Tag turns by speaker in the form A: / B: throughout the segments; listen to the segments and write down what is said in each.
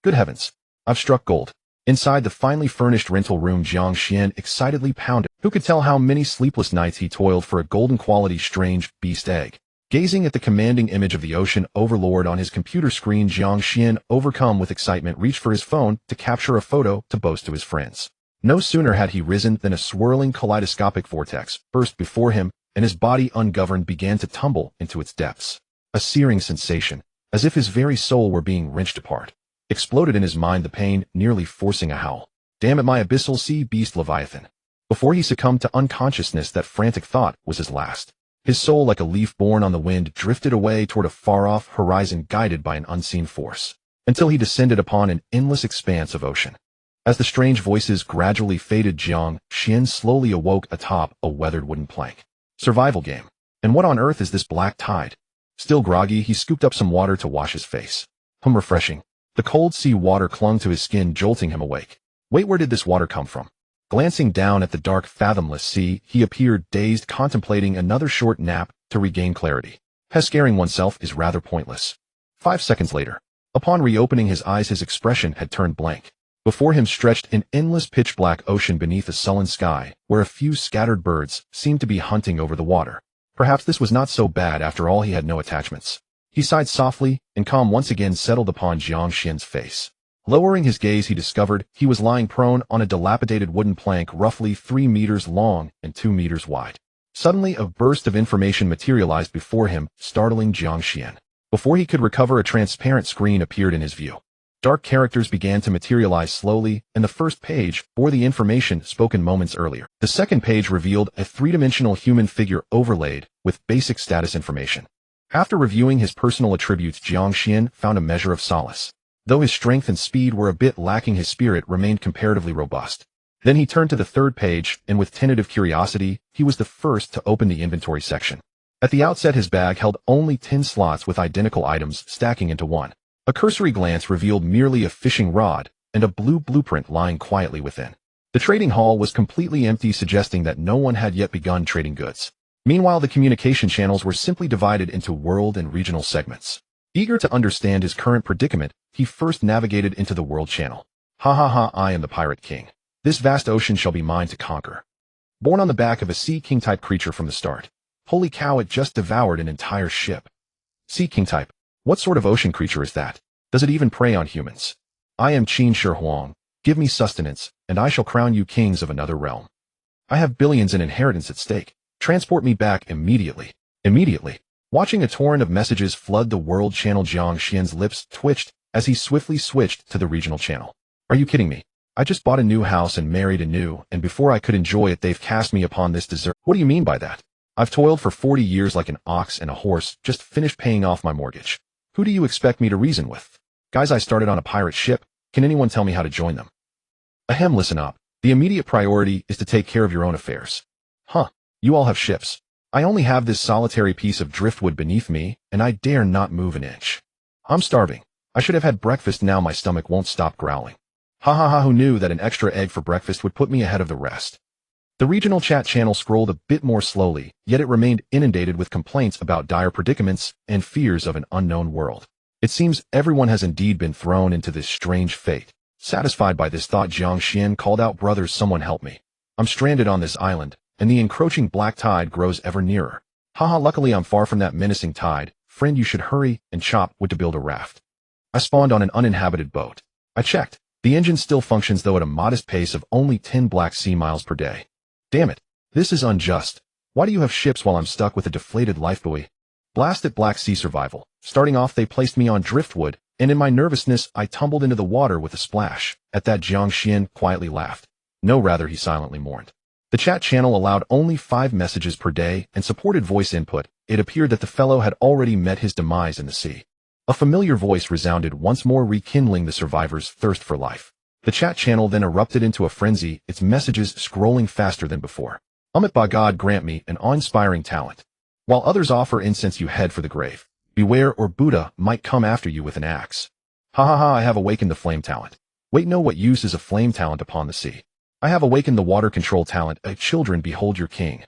A: Good heavens. I've struck gold. Inside the finely furnished rental room, Jiang Xuan excitedly pounded. Who could tell how many sleepless nights he toiled for a golden-quality strange beast egg? Gazing at the commanding image of the ocean overlord on his computer screen, Jiang Xuan, overcome with excitement, reached for his phone to capture a photo to boast to his friends. No sooner had he risen than a swirling kaleidoscopic vortex burst before him, and his body, ungoverned, began to tumble into its depths. A searing sensation, as if his very soul were being wrenched apart, exploded in his mind, the pain nearly forcing a howl. Damn it, my Abyssal Sea Beast Leviathan. Before he succumbed to unconsciousness, that frantic thought was his last. His soul, like a leaf borne on the wind, drifted away toward a far-off horizon, guided by an unseen force, until he descended upon an endless expanse of ocean. As the strange voices gradually faded, Jiang Xuan slowly awoke atop a weathered wooden plank. Survival game. And what on earth is this black tide? Still groggy, he scooped up some water to wash his face. Refreshing. The cold sea water clung to his skin, jolting him awake. Wait, where did this water come from? Glancing down at the dark, fathomless sea, he appeared dazed, contemplating another short nap to regain clarity. Scaring oneself is rather pointless. 5 seconds later, upon reopening his eyes, his expression had turned blank. Before him stretched an endless pitch-black ocean beneath a sullen sky, where a few scattered birds seemed to be hunting over the water. Perhaps this was not so bad after all. He had no attachments. He sighed softly, and calm once again settled upon Jiang Xuan's face. Lowering his gaze, he discovered he was lying prone on a dilapidated wooden plank roughly 3 meters long and 2 meters wide. Suddenly, a burst of information materialized before him, startling Jiang Xuan. Before he could recover, a transparent screen appeared in his view. Dark characters began to materialize slowly, and the first page bore the information spoken moments earlier. The second page revealed a three-dimensional human figure overlaid with basic status information. After reviewing his personal attributes, Jiang Xuan found a measure of solace. Though his strength and speed were a bit lacking, his spirit remained comparatively robust. Then he turned to the third page, and with tentative curiosity, he was the first to open the inventory section. At the outset, his bag held only 10 slots with identical items stacking into one. A cursory glance revealed merely a fishing rod and a blue blueprint lying quietly within. The trading hall was completely empty, suggesting that no one had yet begun trading goods. Meanwhile, the communication channels were simply divided into world and regional segments. Eager to understand his current predicament, he first navigated into the world channel. Ha ha ha, I am the Pirate King. This vast ocean shall be mine to conquer. Born on the back of a Sea King type creature from the start. Holy cow, it just devoured an entire ship. Sea King type. What sort of ocean creature is that? Does it even prey on humans? I am Qin Shi Huang. Give me sustenance, and I shall crown you kings of another realm. I have billions in inheritance at stake. Transport me back immediately. Immediately. Watching a torrent of messages flood the world channel, Jiang Xuan's lips twitched as he swiftly switched to the regional channel. Are you kidding me? I just bought a new house and married anew, and before I could enjoy it, they've cast me upon this desert. What do you mean by that? I've toiled for 40 years like an ox and a horse, just finished paying off my mortgage. Who do you expect me to reason with? Guys, I started on a pirate ship. Can anyone tell me how to join them? Ahem, listen up. The immediate priority is to take care of your own affairs. Huh, you all have ships. I only have this solitary piece of driftwood beneath me, and I dare not move an inch. I'm starving. I should have had breakfast, now my stomach won't stop growling. Ha ha ha, who knew that an extra egg for breakfast would put me ahead of the rest? The regional chat channel scrolled a bit more slowly, yet it remained inundated with complaints about dire predicaments and fears of an unknown world. It seems everyone has indeed been thrown into this strange fate. Satisfied by this thought, Jiang Xuan called out, brothers, someone help me. I'm stranded on this island, and the encroaching black tide grows ever nearer. Haha, luckily I'm far from that menacing tide. Friend, you should hurry and chop wood to build a raft. I spawned on an uninhabited boat. I checked. The engine still functions, though at a modest pace of only 10 Black Sea miles per day. Damn it. This is unjust. Why do you have ships while I'm stuck with a deflated lifebuoy? Blast at Black Sea survival. Starting off, they placed me on driftwood, and in my nervousness, I tumbled into the water with a splash. At that, Jiang Xuan quietly laughed. No, rather, he silently mourned. The chat channel allowed only 5 messages per day and supported voice input. It appeared that the fellow had already met his demise in the sea. A familiar voice resounded once more, rekindling the survivor's thirst for life. The chat channel then erupted into a frenzy, its messages scrolling faster than before. Amit, by God, grant me an awe-inspiring talent. While others offer incense, you head for the grave. Beware, or Buddha might come after you with an axe. Ha ha ha, I have awakened the flame talent. Wait, no, what use is a flame talent upon the sea? I have awakened the water control talent. Children, behold your king.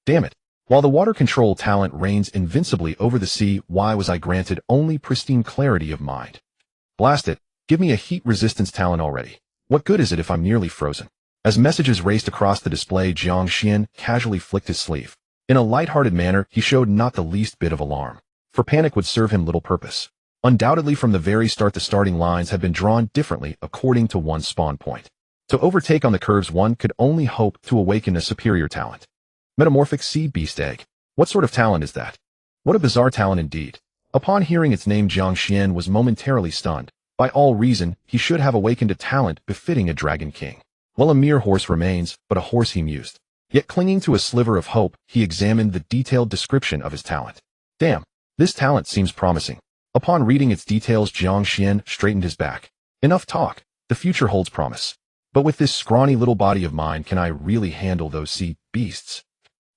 A: Damn it. While the water control talent reigns invincibly over the sea, why was I granted only pristine clarity of mind? Blast it. Give me a heat resistance talent already. What good is it if I'm nearly frozen? As messages raced across the display, Jiang Xuan casually flicked his sleeve. In a light-hearted manner, he showed not the least bit of alarm, for panic would serve him little purpose. Undoubtedly from the very start the starting lines had been drawn differently according to one's spawn point. To overtake on the curves one could only hope to awaken a superior talent. Metamorphic Sea Beast Egg. What sort of talent is that? What a bizarre talent indeed. Upon hearing its name, Jiang Xuan was momentarily stunned. By all reason, he should have awakened a talent befitting a dragon king. Well, a mere horse remains, but a horse he mused. Yet clinging to a sliver of hope, he examined the detailed description of his talent. Damn, this talent seems promising. Upon reading its details, Jiang Xuan straightened his back. Enough talk. The future holds promise. But with this scrawny little body of mine, can I really handle those sea beasts?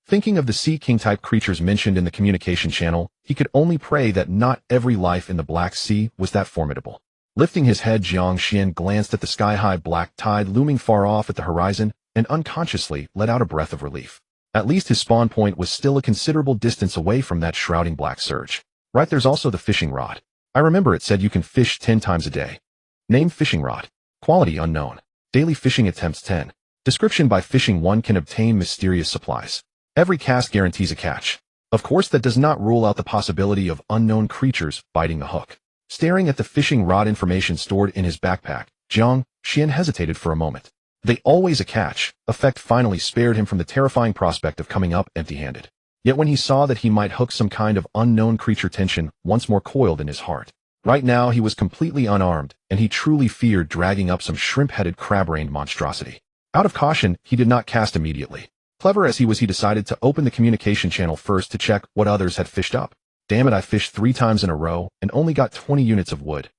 A: Thinking of the Sea King-type creatures mentioned in the communication channel, he could only pray that not every life in the Black Sea was that formidable. Lifting his head, Jiang Xuan glanced at the sky-high black tide looming far off at the horizon and unconsciously let out a breath of relief. At least his spawn point was still a considerable distance away from that shrouding black surge. Right, there's also the fishing rod. I remember it said you can fish 10 times a day. Name fishing rod. Quality unknown. Daily fishing attempts 10. Description: by fishing one can obtain mysterious supplies. Every cast guarantees a catch. Of course, that does not rule out the possibility of unknown creatures biting the hook. Staring at the fishing rod information stored in his backpack, Jiang Xuan hesitated for a moment. They always a catch effect finally spared him from the terrifying prospect of coming up empty-handed. Yet when he saw that he might hook some kind of unknown creature, tension once more coiled in his heart. Right now he was completely unarmed, and he truly feared dragging up some shrimp-headed crab-brained monstrosity. Out of caution, he did not cast immediately. Clever as he was, he decided to open the communication channel first to check what others had fished up. Damn it, I fished 3 times in a row and only got 20 units of wood.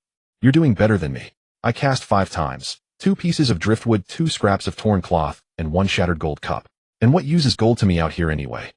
A: You're doing better than me. I cast 5 times. 2 pieces of driftwood, 2 scraps of torn cloth, and 1 shattered gold cup. And what use is gold to me out here anyway?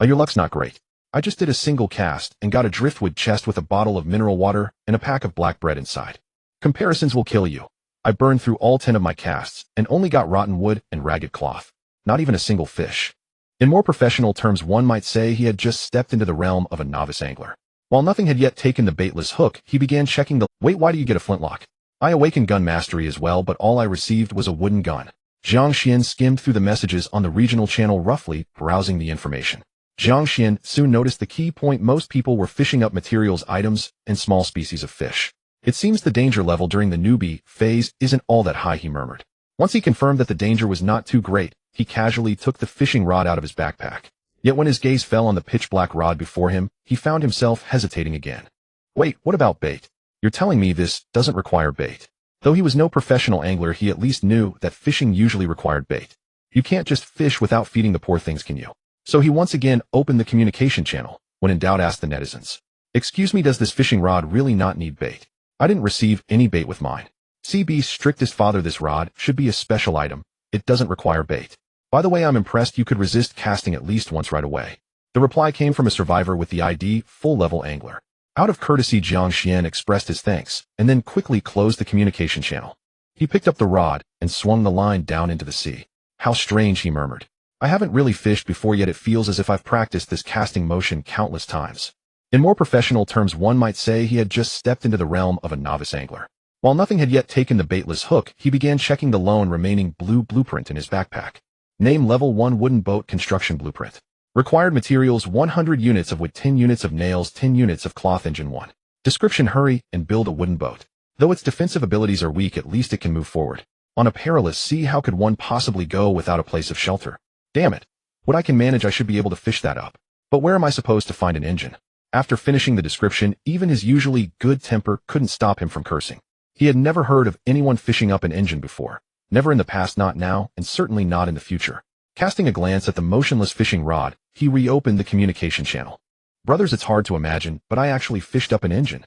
A: Your luck's not great. I just did a single cast and got a driftwood chest with a bottle of mineral water and a pack of black bread inside. Comparisons will kill you. I burned through all 10 of my casts and only got rotten wood and ragged cloth. Not even a single fish. In more professional terms, one might say he had just stepped into the realm of a novice angler. While nothing had yet taken the baitless hook, he began checking the— Wait, why do you get a flintlock? I awakened gun mastery as well, but all I received was a wooden gun. Jiang Xuan skimmed through the messages on the regional channel, roughly browsing the information. Jiang Xuan soon noticed the key point: most people were fishing up materials, items, and small species of fish. It seems the danger level during the newbie phase isn't all that high, he murmured. Once he confirmed that the danger was not too great, he casually took the fishing rod out of his backpack. Yet when his gaze fell on the pitch-black rod before him, he found himself hesitating again. Wait, what about bait? You're telling me this doesn't require bait? Though he was no professional angler, he at least knew that fishing usually required bait. You can't just fish without feeding the poor things, can you? So he once again opened the communication channel. When in doubt, asked the netizens. Excuse me, does this fishing rod really not need bait? I didn't receive any bait with mine. Sea Beast's strictest father, this rod should be a special item. It doesn't require bait. By the way, I'm impressed you could resist casting at least once right away. The reply came from a survivor with the ID full-level angler. Out of courtesy, Jiang Xuan expressed his thanks, and then quickly closed the communication channel. He picked up the rod and swung the line down into the sea. How strange, he murmured. I haven't really fished before, yet it feels as if I've practiced this casting motion countless times. In more professional terms, one might say he had just stepped into the realm of a novice angler. While nothing had yet taken the baitless hook, he began checking the lone remaining blue blueprint in his backpack. Name: Level 1 Wooden Boat Construction Blueprint. Required materials: 100 units of wood, 10 units of nails, 10 units of cloth. Engine 1. Description: hurry and build a wooden boat. Though its defensive abilities are weak, at least it can move forward. On a perilous sea, how could one possibly go without a place of shelter? Damn it. What I can manage, I should be able to fish that up. But where am I supposed to find an engine? After finishing the description, even his usually good temper couldn't stop him from cursing. He had never heard of anyone fishing up an engine before. Never in the past, not now, and certainly not in the future. Casting a glance at the motionless fishing rod, he reopened the communication channel. Brothers, it's hard to imagine, but I actually fished up an engine.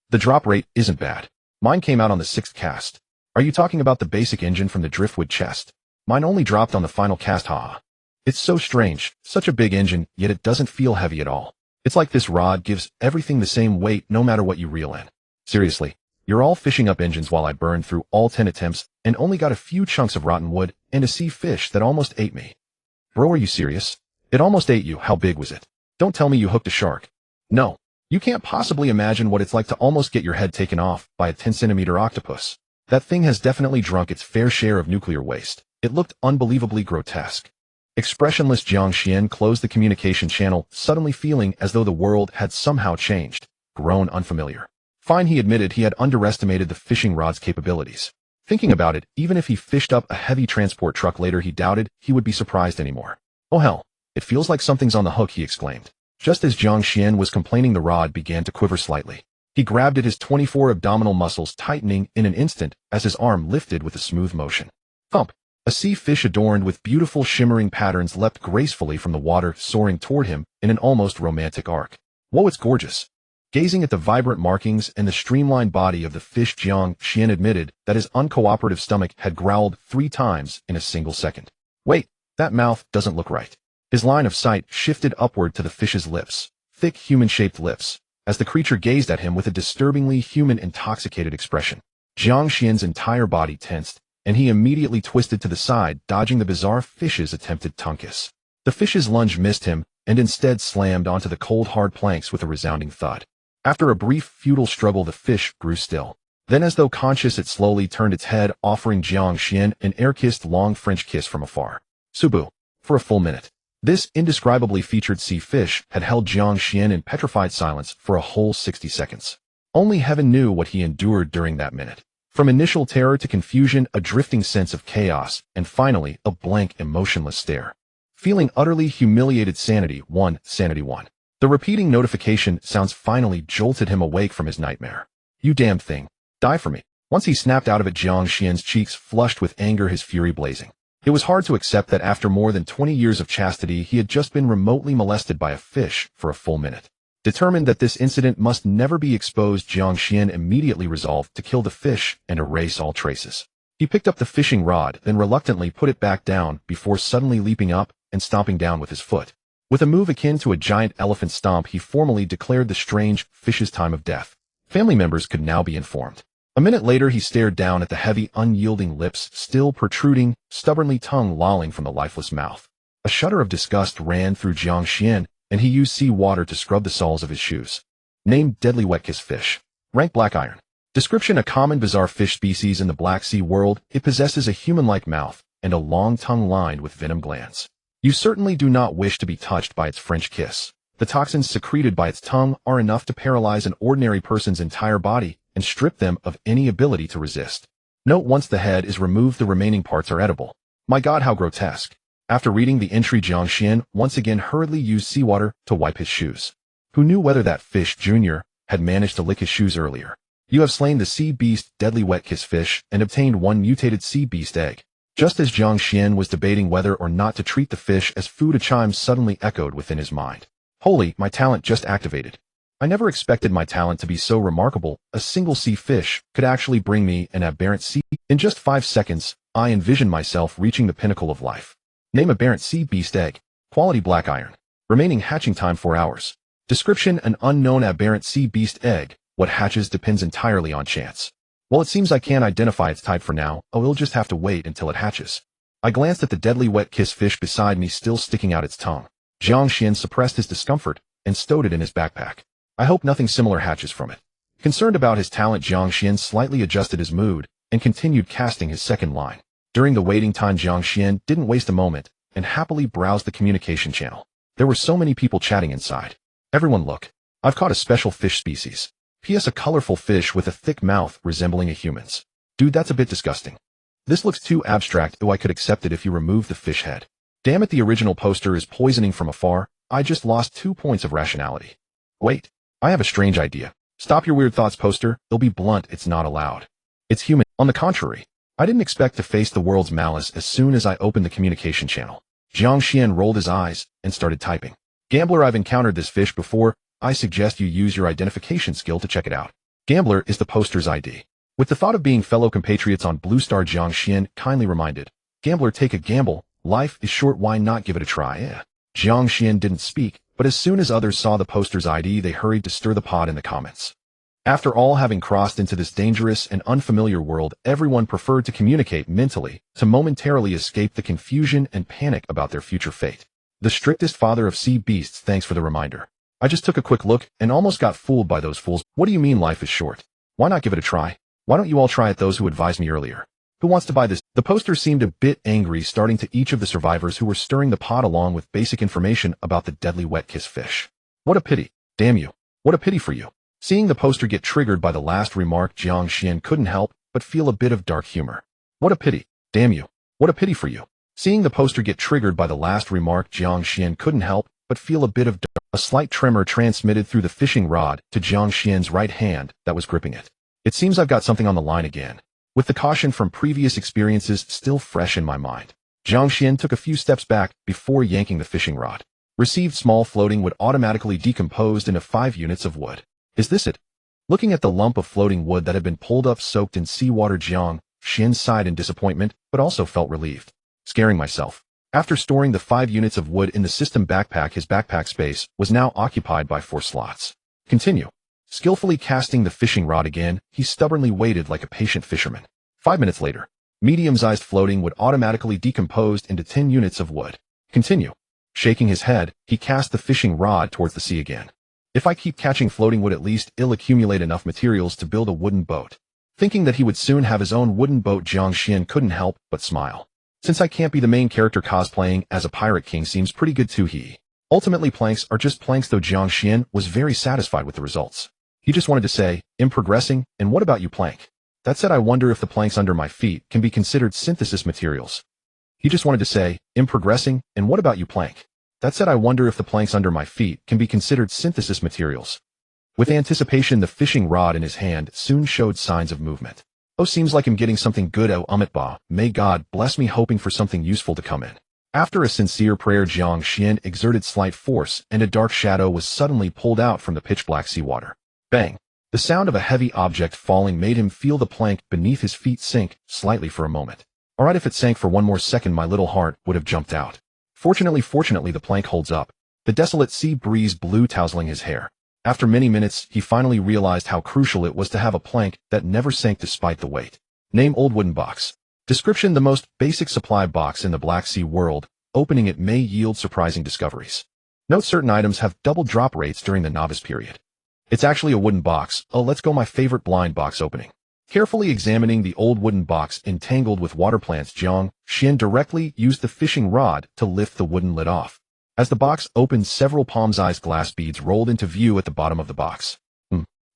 A: The drop rate isn't bad. Mine came out on the 6th cast. Are you talking about the basic engine from the driftwood chest? Mine only dropped on the final cast, haha. It's so strange, such a big engine, yet it doesn't feel heavy at all. It's like this rod gives everything the same weight no matter what you reel in. Seriously, you're all fishing up engines while I burned through all 10 attempts and only got a few chunks of rotten wood and a sea fish that almost ate me. Bro, are you serious? It almost ate you. How big was it? Don't tell me you hooked a shark. No, You can't possibly imagine what it's like to almost get your head taken off by a 10-centimeter octopus. That thing has definitely drunk its fair share of nuclear waste. It looked unbelievably grotesque. Expressionless Jiang Xuan closed the communication channel, suddenly feeling as though the world had somehow changed, grown unfamiliar. Fine, he admitted he had underestimated the fishing rod's capabilities. Thinking about it, even if he fished up a heavy transport truck later, he doubted he would be surprised anymore. Oh hell, it feels like something's on the hook, he exclaimed. Just as Jiang Xuan was complaining, the rod began to quiver slightly. He grabbed at his 24 abdominal muscles, tightening in an instant as his arm lifted with a smooth motion. Thump! A sea fish adorned with beautiful shimmering patterns leapt gracefully from the water, soaring toward him in an almost romantic arc. Whoa, it's gorgeous! Gazing at the vibrant markings and the streamlined body of the fish, Jiang Xuan admitted that his uncooperative stomach had growled 3 times in a single second. Wait, that mouth doesn't look right. His line of sight shifted upward to the fish's lips, thick human-shaped lips, as the creature gazed at him with a disturbingly human, intoxicated expression. Jiang Xuan's entire body tensed, and he immediately twisted to the side, dodging the bizarre fish's attempted tongue kiss. The fish's lunge missed him, and instead slammed onto the cold, hard planks with a resounding thud. After a brief, futile struggle, the fish grew still. Then, as though conscious, it slowly turned its head, offering Jiang Xuan an air-kissed long French kiss from afar. Subu. For a full minute. This indescribably featured sea fish had held Jiang Xuan in petrified silence for a whole 60 seconds. Only heaven knew what he endured during that minute. From initial terror to confusion, a drifting sense of chaos, and finally, a blank, emotionless stare. Feeling utterly humiliated, Sanity 1. The repeating notification sounds finally jolted him awake from his nightmare. You damn thing. Die for me. Once he snapped out of it, Jiang Xuan's cheeks flushed with anger, his fury blazing. It was hard to accept that after more than 20 years of chastity, he had just been remotely molested by a fish for a full minute. Determined that this incident must never be exposed, Jiang Xuan immediately resolved to kill the fish and erase all traces. He picked up the fishing rod, then reluctantly put it back down before suddenly leaping up and stomping down with his foot. With a move akin to a giant elephant stomp, he formally declared the strange fish's time of death. Family members could now be informed. A minute later, he stared down at the heavy, unyielding lips, still protruding, stubbornly, tongue lolling from the lifeless mouth. A shudder of disgust ran through Jiang Xuan, and he used sea water to scrub the soles of his shoes. Name: deadly wet-kiss fish. Rank: black iron. Description: a common bizarre fish species in the Black Sea world. It possesses a human-like mouth and a long tongue lined with venom glands. You certainly do not wish to be touched by its French kiss. The toxins secreted by its tongue are enough to paralyze an ordinary person's entire body and strip them of any ability to resist. Note: once the head is removed, the remaining parts are edible. My God, how grotesque. After reading the entry, Jiang Xuan once again hurriedly used seawater to wipe his shoes. Who knew whether that fish, Junior, had managed to lick his shoes earlier? You have slain the sea beast, deadly wet-kiss fish, and obtained 1 mutated sea beast egg. Just as Jiang Xuan was debating whether or not to treat the fish as food, a chime suddenly echoed within his mind. Holy, my talent just activated. I never expected my talent to be so remarkable. A single sea fish could actually bring me an aberrant sea. In just 5 seconds, I envisioned myself reaching the pinnacle of life. Name: aberrant sea beast egg. Quality: black iron. Remaining hatching time: 4 hours. Description: an unknown aberrant sea beast egg. What hatches depends entirely on chance. Well, it seems I can't identify its type for now. Oh, we'll just have to wait until it hatches. I glanced at the deadly wet-kiss fish beside me, still sticking out its tongue. Jiang Xuan suppressed his discomfort and stowed it in his backpack. I hope nothing similar hatches from it. Concerned about his talent, Jiang Xuan slightly adjusted his mood and continued casting his second line. During the waiting time, Jiang Xuan didn't waste a moment and happily browsed the communication channel. There were so many people chatting inside. Everyone, look. I've caught a special fish species. P.S. a colorful fish with a thick mouth resembling a human's. Dude, that's a bit disgusting. This looks too abstract, though I could accept it if you remove the fish head. Damn it, the original poster is poisoning from afar. I just lost 2 points of rationality. Wait, I have a strange idea. Stop your weird thoughts, poster. They'll be blunt. It's not allowed. It's human. On the contrary, I didn't expect to face the world's malice as soon as I opened the communication channel. Jiang Xuan rolled his eyes and started typing. Gambler, I've encountered this fish before. I suggest you use your identification skill to check it out. Gambler is the poster's ID. With the thought of being fellow compatriots on Blue Star, Jiang Xuan kindly reminded, Gambler, take a gamble. Life is short, why not give it a try? Jiang Xuan didn't speak, but as soon as others saw the poster's ID, they hurried to stir the pot in the comments. After all, having crossed into this dangerous and unfamiliar world, everyone preferred to communicate mentally to momentarily escape the confusion and panic about their future fate. The strictest father of sea beasts, thanks for the reminder. I just took a quick look and almost got fooled by those fools. What do you mean life is short? Why not give it a try? Why don't you all try it, those who advised me earlier? Who wants to buy this? The poster seemed a bit angry, starting to each of the survivors who were stirring the pot along with basic information about the deadly wet kiss fish. What a pity. Damn you. What a pity for you. Seeing the poster get triggered by the last remark, Jiang Xuan couldn't help but feel a bit of dark humor. What a pity. Damn you. What a pity for you. Seeing the poster get triggered by the last remark, Jiang Xuan couldn't help but feel a bit of dark. A slight tremor transmitted through the fishing rod to Jiang Xuan's right hand that was gripping it. It seems I've got something on the line again. With the caution from previous experiences still fresh in my mind, Jiang Xuan took a few steps back before yanking the fishing rod. Received small floating wood automatically decomposed into 5 units of wood. Is this it? Looking at the lump of floating wood that had been pulled up soaked in seawater, Jiang Xuan sighed in disappointment, but also felt relieved. Scaring myself. After storing the 5 units of wood in the system backpack, his backpack space was now occupied by 4 slots. Continue. Skillfully casting the fishing rod again, he stubbornly waited like a patient fisherman. 5 minutes later, medium-sized floating wood automatically decomposed into 10 units of wood. Continue. Shaking his head, he cast the fishing rod towards the sea again. If I keep catching floating wood, at least I'll accumulate enough materials to build a wooden boat. Thinking that he would soon have his own wooden boat, Jiang Xuan couldn't help but smile. Since I can't be the main character, cosplaying as a pirate king seems pretty good too. Ultimately, planks are just planks, though. Jiang Xuan was very satisfied with the results. He just wanted to say, "I'm progressing, and what about you, plank?" That said, I wonder if the planks under my feet can be considered synthesis materials. He just wanted to say, "I'm progressing, and what about you, plank?" That said, I wonder if the planks under my feet can be considered synthesis materials. With anticipation, the fishing rod in his hand soon showed signs of movement. Oh, seems like I'm getting something good. Oh, Amitba, may God bless me, hoping for something useful to come in. After a sincere prayer, Jiang Xuan exerted slight force, and a dark shadow was suddenly pulled out from the pitch-black seawater. Bang! The sound of a heavy object falling made him feel the plank beneath his feet sink slightly for a moment. Alright, if it sank for one more second, my little heart would have jumped out. Fortunately, the plank holds up. The desolate sea breeze blew, tousling his hair. After many minutes, he finally realized how crucial it was to have a plank that never sank despite the weight. Name: old wooden box. Description: the most basic supply box in the Black Sea world. Opening it may yield surprising discoveries. Note: certain items have double drop rates during the novice period. It's actually a wooden box. Oh, let's go, my favorite blind box opening. Carefully examining the old wooden box entangled with water plants, Jiang Xuan directly used the fishing rod to lift the wooden lid off. As the box opened, several palm-sized glass beads rolled into view at the bottom of the box.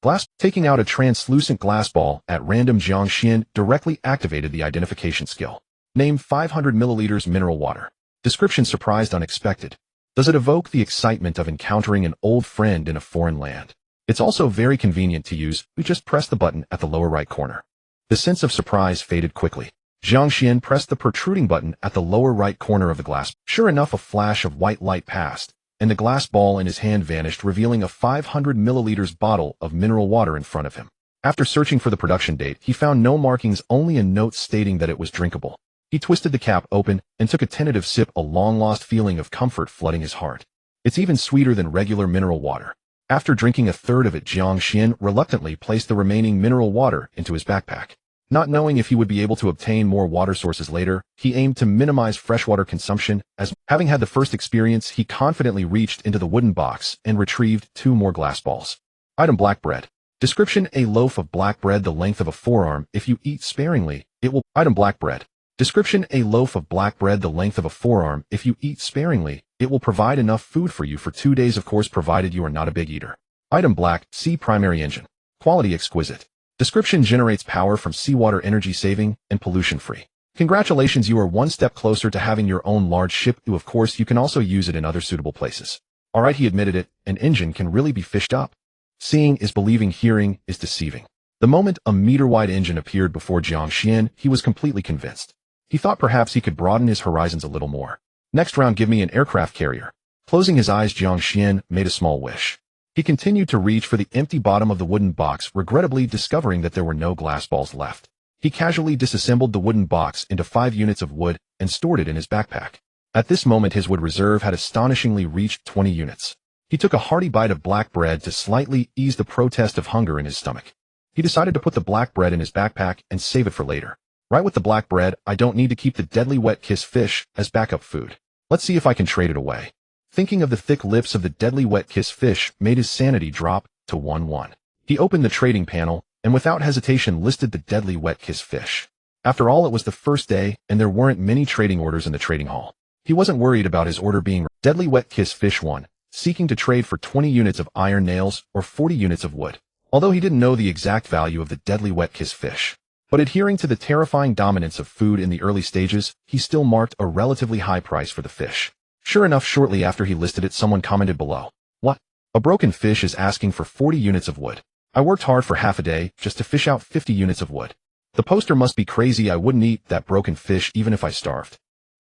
A: Glass. Taking out a translucent glass ball at random, Jiang Xuan directly activated the identification skill. Name: 500 milliliters mineral water. Description: surprised, unexpected. Does it evoke the excitement of encountering an old friend in a foreign land? It's also very convenient to use. We just press the button at the lower right corner. The sense of surprise faded quickly. Jiang Xuan pressed the protruding button at the lower right corner of the glass. Sure enough, a flash of white light passed, and the glass ball in his hand vanished, revealing a 500 milliliters bottle of mineral water in front of him. After searching for the production date, he found no markings, only a note stating that it was drinkable. He twisted the cap open and took a tentative sip, a long-lost feeling of comfort flooding his heart. It's even sweeter than regular mineral water. After drinking a third of it, Jiang Xuan reluctantly placed the remaining mineral water into his backpack. Not knowing if he would be able to obtain more water sources later, he aimed to minimize freshwater consumption. As having had the first experience, he confidently reached into the wooden box and retrieved 2 more glass balls. Item: black bread. Description: a loaf of black bread the length of a forearm. If you eat sparingly, it will. Item: black bread. Description: a loaf of black bread the length of a forearm. If you eat sparingly, it will provide enough food for you for 2 days, of course, provided you are not a big eater. Item: black sea primary engine. Quality: exquisite. Description: generates power from seawater, energy saving and pollution free. Congratulations, you are one step closer to having your own large ship. Of course, you can also use it in other suitable places. Alright, he admitted it, an engine can really be fished up. Seeing is believing, hearing is deceiving. The moment a meter-wide engine appeared before Jiang Xuan, he was completely convinced. He thought perhaps he could broaden his horizons a little more. Next round, give me an aircraft carrier. Closing his eyes, Jiang Xuan made a small wish. He continued to reach for the empty bottom of the wooden box, regrettably discovering that there were no glass balls left. He casually disassembled the wooden box into 5 units of wood and stored it in his backpack. At this moment, his wood reserve had astonishingly reached 20 units. He took a hearty bite of black bread to slightly ease the protest of hunger in his stomach. He decided to put the black bread in his backpack and save it for later. Right, with the black bread, I don't need to keep the deadly wet kiss fish as backup food. Let's see if I can trade it away. Thinking of the thick lips of the deadly wet kiss fish made his sanity drop to 1-1. He opened the trading panel, and without hesitation listed the deadly wet kiss fish. After all, it was the first day, and there weren't many trading orders in the trading hall. He wasn't worried about his order being deadly wet kiss fish 1, seeking to trade for 20 units of iron nails or 40 units of wood. Although he didn't know the exact value of the deadly wet kiss fish. But adhering to the terrifying dominance of food in the early stages, he still marked a relatively high price for the fish. Sure enough, shortly after he listed it, someone commented below, "What? A broken fish is asking for 40 units of wood. I worked hard for half a day just to fish out 50 units of wood. The poster must be crazy. I wouldn't eat that broken fish even if I starved.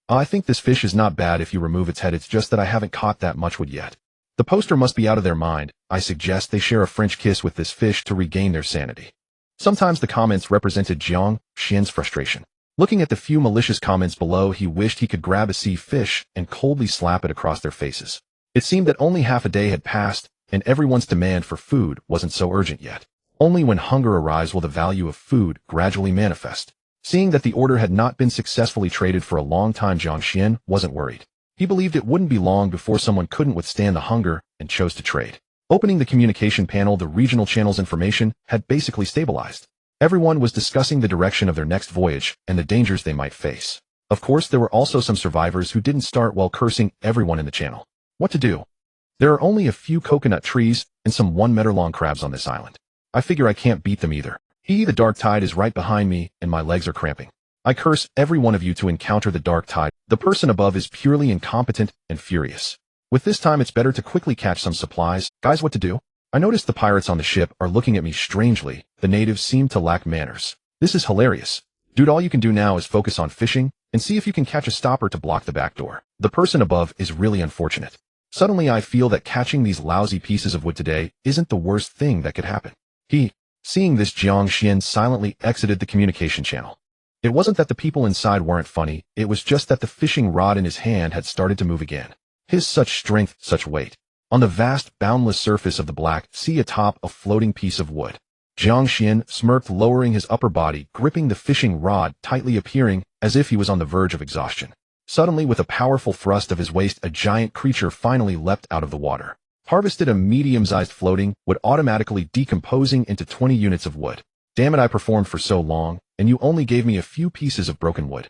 A: I think this fish is not bad if you remove its head. It's just that I haven't caught that much wood yet. The poster must be out of their mind. I suggest they share a French kiss with this fish to regain their sanity." Sometimes the comments represented Jiang Xuan's frustration. Looking at the few malicious comments below, he wished he could grab a sea fish and coldly slap it across their faces. It seemed that only half a day had passed, and everyone's demand for food wasn't so urgent yet. Only when hunger arrives will the value of food gradually manifest. Seeing that the order had not been successfully traded for a long time, Jiang Xuan wasn't worried. He believed it wouldn't be long before someone couldn't withstand the hunger and chose to trade. Opening the communication panel, the regional channel's information had basically stabilized. Everyone was discussing the direction of their next voyage and the dangers they might face. Of course, there were also some survivors who didn't start well, cursing everyone in the channel. What to do? There are only a few coconut trees and some 1-meter-long crabs on this island. I figure I can't beat them either. The dark tide is right behind me and my legs are cramping. I curse every one of you to encounter the dark tide. The person above is purely incompetent and furious. With this time, it's better to quickly catch some supplies. Guys, what to do? I noticed the pirates on the ship are looking at me strangely. The natives seem to lack manners. This is hilarious. Dude, all you can do now is focus on fishing and see if you can catch a stopper to block the back door. The person above is really unfortunate. Suddenly I feel that catching these lousy pieces of wood today isn't the worst thing that could happen. Seeing this, Jiang Xuan silently exited the communication channel. It wasn't that the people inside weren't funny, it was just that the fishing rod in his hand had started to move again. His such strength, such weight. On the vast, boundless surface of the Black Sea atop a floating piece of wood. Jiang Xuan smirked, lowering his upper body, gripping the fishing rod tightly, appearing as if he was on the verge of exhaustion. Suddenly, with a powerful thrust of his waist, a giant creature finally leapt out of the water. Harvested a medium-sized floating wood, automatically decomposing into 20 units of wood. Damn it, I performed for so long, and you only gave me a few pieces of broken wood.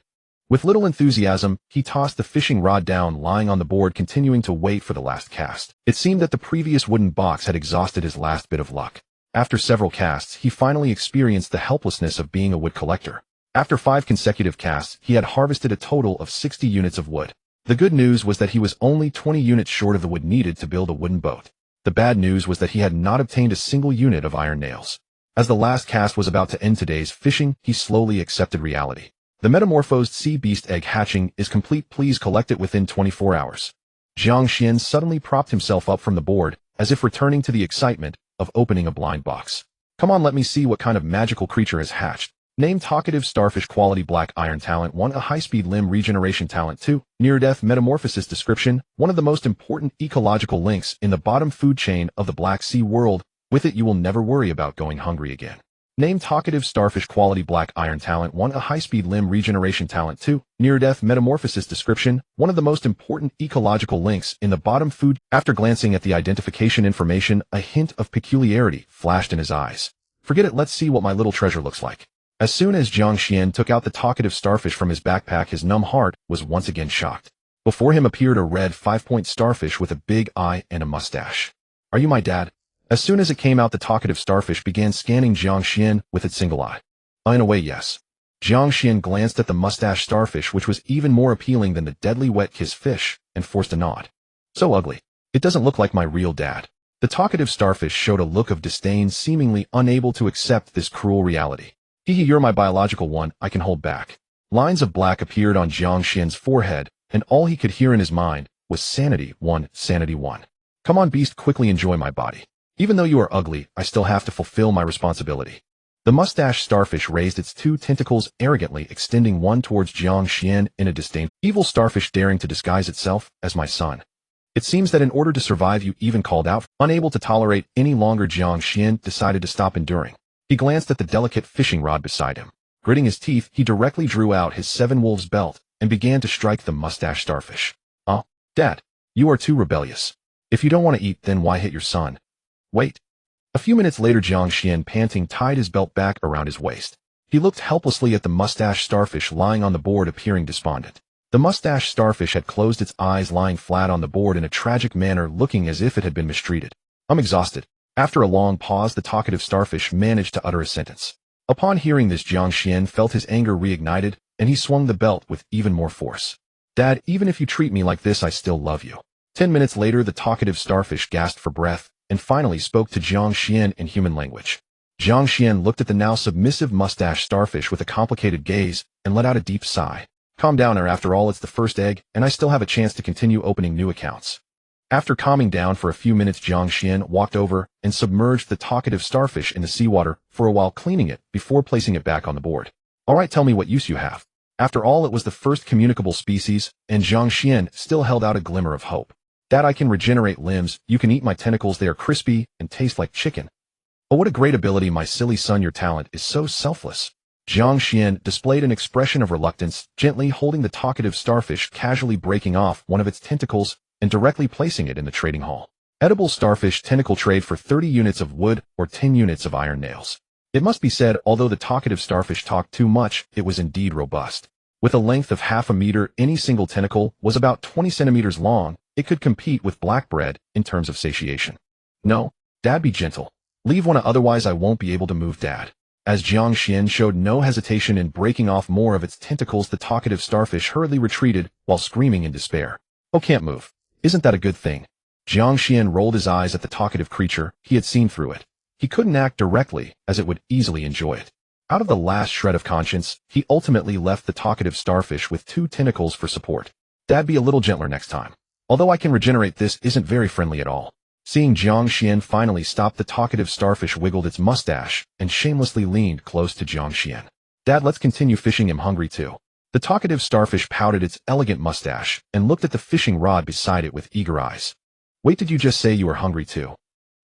A: With little enthusiasm, he tossed the fishing rod down, lying on the board, continuing to wait for the last cast. It seemed that the previous wooden box had exhausted his last bit of luck. After several casts, he finally experienced the helplessness of being a wood collector. After 5 consecutive casts, he had harvested a total of 60 units of wood. The good news was that he was only 20 units short of the wood needed to build a wooden boat. The bad news was that he had not obtained a single unit of iron nails. As the last cast was about to end today's fishing, he slowly accepted reality. The metamorphosed sea beast egg hatching is complete. Please collect it within 24 hours. Jiang Xuan suddenly propped himself up from the board, as if returning to the excitement of opening a blind box. Come on, let me see what kind of magical creature has hatched. Name: talkative starfish. Quality: black iron. Talent: 1, a high-speed limb regeneration. Talent: 2, near-death metamorphosis. Description: one of the most important ecological links in the bottom food chain of the Black Sea world. With it, you will never worry about going hungry again. Name: talkative starfish. Quality: black iron. Talent: 1, a high-speed limb regeneration. Talent: 2, near-death metamorphosis. Description: one of the most important ecological links in the bottom food. After glancing at the identification information, a hint of peculiarity flashed in his eyes. Forget it, let's see what my little treasure looks like. As soon as Jiang Xuan took out the talkative starfish from his backpack, his numb heart was once again shocked. Before him appeared a red 5-point starfish with a big eye and a mustache. Are you my dad? As soon as it came out, the talkative starfish began scanning Jiang Xuan with its single eye. In a way, yes. Jiang Xuan glanced at the mustache starfish, which was even more appealing than the deadly wet kiss fish, and forced a nod. So ugly. It doesn't look like my real dad. The talkative starfish showed a look of disdain, seemingly unable to accept this cruel reality. You're my biological one, I can hold back. Lines of black appeared on Jiang Xuan's forehead, and all he could hear in his mind was sanity 1, sanity 1. Come on, beast, quickly enjoy my body. Even though you are ugly, I still have to fulfill my responsibility. The mustache starfish raised its 2 tentacles arrogantly, extending one towards Jiang Xuan in a disdain. Evil starfish daring to disguise itself as my son. It seems that in order to survive, you even called out. Unable to tolerate any longer, Jiang Xuan decided to stop enduring. He glanced at the delicate fishing rod beside him. Gritting his teeth, he directly drew out his 7 wolves belt and began to strike the mustache starfish. Dad. You are too rebellious. If you don't want to eat, then why hit your son? Wait. A few minutes later, Jiang Xuan, panting, tied his belt back around his waist. He looked helplessly at the mustache starfish lying on the board, appearing despondent. The mustache starfish had closed its eyes, lying flat on the board in a tragic manner, looking as if it had been mistreated. I'm exhausted. After a long pause, the talkative starfish managed to utter a sentence. Upon hearing this, Jiang Xuan felt his anger reignited, and he swung the belt with even more force. Dad, even if you treat me like this, I still love you. 10 minutes later, the talkative starfish gasped for breath, and finally spoke to Jiang Xuan in human language. Jiang Xuan looked at the now submissive mustache starfish with a complicated gaze, and let out a deep sigh. Calm down, or after all, it's the first egg, and I still have a chance to continue opening new accounts. After calming down for a few minutes, Jiang Xuan walked over and submerged the talkative starfish in the seawater for a while, cleaning it before placing it back on the board. Alright, tell me what use you have. After all, it was the first communicable species, and Jiang Xuan still held out a glimmer of hope. Dad, I can regenerate limbs, you can eat my tentacles, they are crispy and taste like chicken. Oh, what a great ability, my silly son, your talent is so selfless. Jiang Xuan displayed an expression of reluctance, gently holding the talkative starfish, casually breaking off one of its tentacles and directly placing it in the trading hall. Edible starfish tentacle trade for 30 units of wood or 10 units of iron nails. It must be said, although the talkative starfish talked too much, it was indeed robust. With a length of half a meter, any single tentacle was about 20 centimeters long. It could compete with black bread in terms of satiation. No, Dad, be gentle. Leave one, otherwise I won't be able to move, Dad. As Jiang Xuan showed no hesitation in breaking off more of its tentacles, the talkative starfish hurriedly retreated while screaming in despair. Oh, can't move. Isn't that a good thing? Jiang Xuan rolled his eyes at the talkative creature. He had seen through it. He couldn't act directly, as it would easily enjoy it. Out of the last shred of conscience, he ultimately left the talkative starfish with 2 tentacles for support. Dad, be a little gentler next time. Although I can regenerate, this isn't very friendly at all. Seeing Jiang Xuan finally stop, the talkative starfish wiggled its mustache and shamelessly leaned close to Jiang Xuan. Dad, let's continue fishing, I'm hungry too. The talkative starfish pouted its elegant mustache and looked at the fishing rod beside it with eager eyes. Wait, did you just say you were hungry too?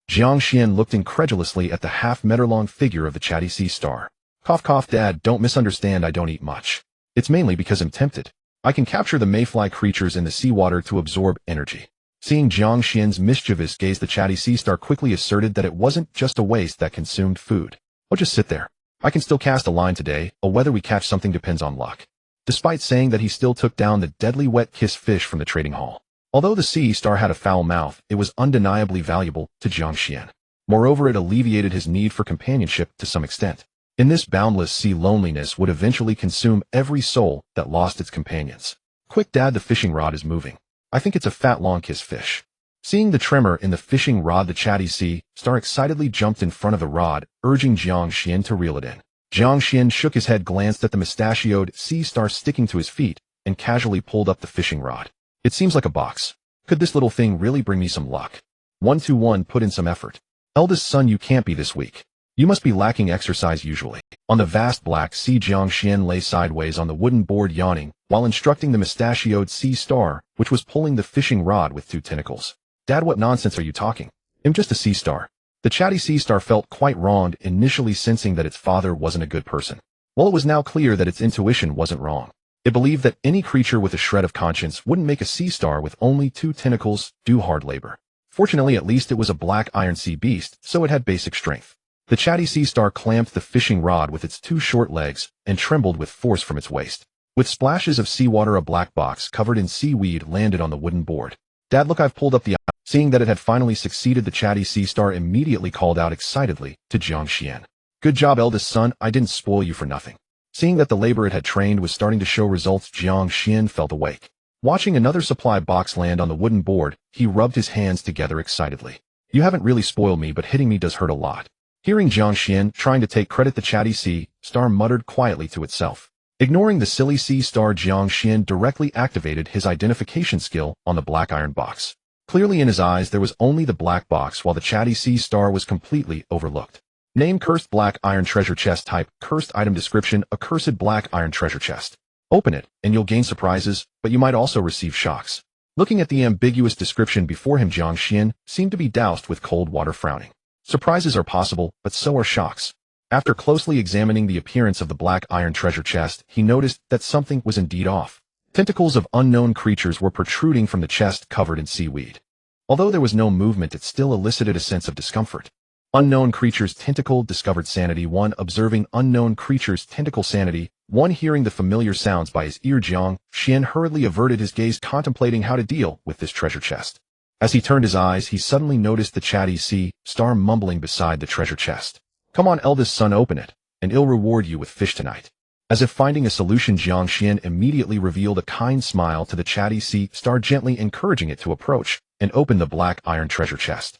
A: Jiang Xuan looked incredulously at the half-meter-long figure of the chatty sea star. Cough cough, Dad, don't misunderstand, I don't eat much. It's mainly because I'm tempted. I can capture the mayfly creatures in the seawater to absorb energy. Seeing Jiang Xuan's mischievous gaze, the chatty sea star quickly asserted that it wasn't just a waste that consumed food. Oh, just sit there. I can still cast a line today, or whether we catch something depends on luck. Despite saying that, he still took down the deadly wet kiss fish from the trading hall. Although the sea star had a foul mouth, it was undeniably valuable to Jiang Xuan. Moreover, it alleviated his need for companionship to some extent. In this boundless sea, loneliness would eventually consume every soul that lost its companions. Quick, Dad, the fishing rod is moving. I think it's a fat long-kiss fish. Seeing the tremor in the fishing rod, the chatty sea star excitedly jumped in front of the rod, urging Jiang Xuan to reel it in. Jiang Xuan shook his head, glanced at the mustachioed sea star sticking to his feet, and casually pulled up the fishing rod. It seems like a box. Could this little thing really bring me some luck? 121, put in some effort. Eldest son, you can't be this weak. You must be lacking exercise usually. On the vast black sea, Jiang Xuan lay sideways on the wooden board, yawning, while instructing the mustachioed sea star, which was pulling the fishing rod with 2 tentacles. Dad, what nonsense are you talking? I'm just a sea star. The chatty sea star felt quite wronged, initially sensing that its father wasn't a good person. Well, it was now clear that its intuition wasn't wrong. It believed that any creature with a shred of conscience wouldn't make a sea star with only 2 tentacles do hard labor. Fortunately, at least it was a black iron sea beast, so it had basic strength. The chatty sea star clamped the fishing rod with its 2 short legs and trembled with force from its waist. With splashes of seawater, a black box covered in seaweed landed on the wooden board. Dad, look, I've pulled up the... Seeing that it had finally succeeded, the chatty sea star immediately called out excitedly to Jiang Xuan. Good job, eldest son, I didn't spoil you for nothing. Seeing that the labor it had trained was starting to show results, Jiang Xuan felt awake. Watching another supply box land on the wooden board, he rubbed his hands together excitedly. You haven't really spoiled me, but hitting me does hurt a lot. Hearing Jiang Xuan trying to take credit, the chatty sea star muttered quietly to itself. Ignoring the silly sea star, Jiang Xuan directly activated his identification skill on the black iron box. Clearly in his eyes there was only the black box, while the chatty sea star was completely overlooked. Name: Cursed Black Iron Treasure Chest. Type: Cursed. Item description: A cursed black iron treasure chest. Open it, and you'll gain surprises, but you might also receive shocks. Looking at the ambiguous description before him, Jiang Xuan seemed to be doused with cold water, frowning. Surprises are possible, but so are shocks. After closely examining the appearance of the black iron treasure chest, he noticed that something was indeed off. Tentacles of unknown creatures were protruding from the chest covered in seaweed. Although there was no movement, it still elicited a sense of discomfort. Unknown creature's tentacle discovered sanity 1. Observing unknown creature's tentacle sanity 1. Hearing the familiar sounds by his ear, Jiang Xuan hurriedly averted his gaze, contemplating how to deal with this treasure chest. As he turned his eyes, he suddenly noticed the chatty sea star mumbling beside the treasure chest. "Come on, eldest son, open it, and I'll reward you with fish tonight." As if finding a solution, Jiang Xuan immediately revealed a kind smile to the chatty sea star, gently encouraging it to approach and open the black iron treasure chest.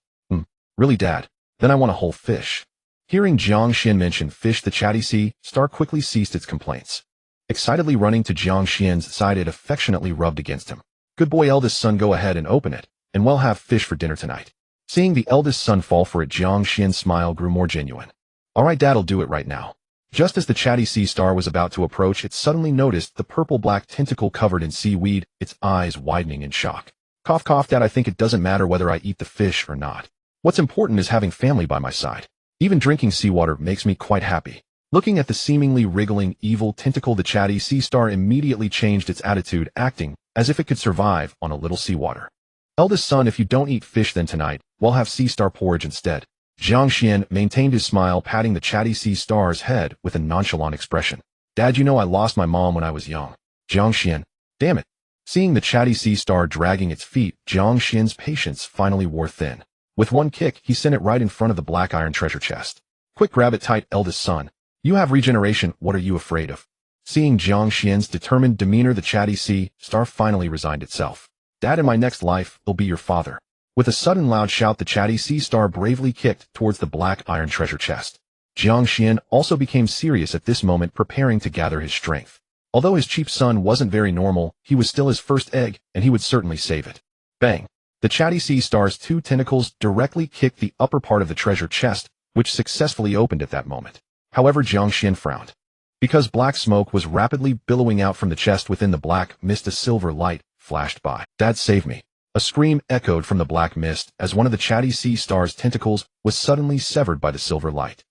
A: Really, Dad? Then I want a whole fish." Hearing Jiang Xuan mention fish, the chatty sea star quickly ceased its complaints. Excitedly running to Jiang Xuan's side, it affectionately rubbed against him. "Good boy, eldest son, go ahead and open it, and we'll have fish for dinner tonight." Seeing the eldest son fall for it, Jiang Xuan's smile grew more genuine. "All right, Dad'll do it right now." Just as the chatty sea star was about to approach, it suddenly noticed the purple-black tentacle covered in seaweed, its eyes widening in shock. "Cough, cough, Dad, I think it doesn't matter whether I eat the fish or not. What's important is having family by my side. Even drinking seawater makes me quite happy." Looking at the seemingly wriggling, evil tentacle, the chatty sea star immediately changed its attitude, acting as if it could survive on a little seawater. "Eldest son, if you don't eat fish, then tonight we'll have sea star porridge instead." Jiang Xuan maintained his smile, patting the chatty sea star's head with a nonchalant expression. "Dad, you know I lost my mom when I was young." Jiang Xuan, damn it. Seeing the chatty sea star dragging its feet, Jiang Xuan's patience finally wore thin. With one kick, he sent it right in front of the black iron treasure chest. "Quick, grab it tight, eldest son. You have regeneration, what are you afraid of?" Seeing Jiang Xuan's determined demeanor, the chatty sea star finally resigned itself. "Dad, in my next life, I'll be your father." With a sudden loud shout, the chatty sea star bravely kicked towards the black iron treasure chest. Jiang Xuan also became serious at this moment, preparing to gather his strength. Although his chief son wasn't very normal, he was still his first egg, and he would certainly save it. Bang! The chatty sea star's 2 tentacles directly kicked the upper part of the treasure chest, which successfully opened at that moment. However, Jiang Xuan frowned. Because black smoke was rapidly billowing out from the chest, within the black mist a silver light flashed by. "Dad, save me." A scream echoed from the black mist as one of the chatty sea star's tentacles was suddenly severed by the silver light.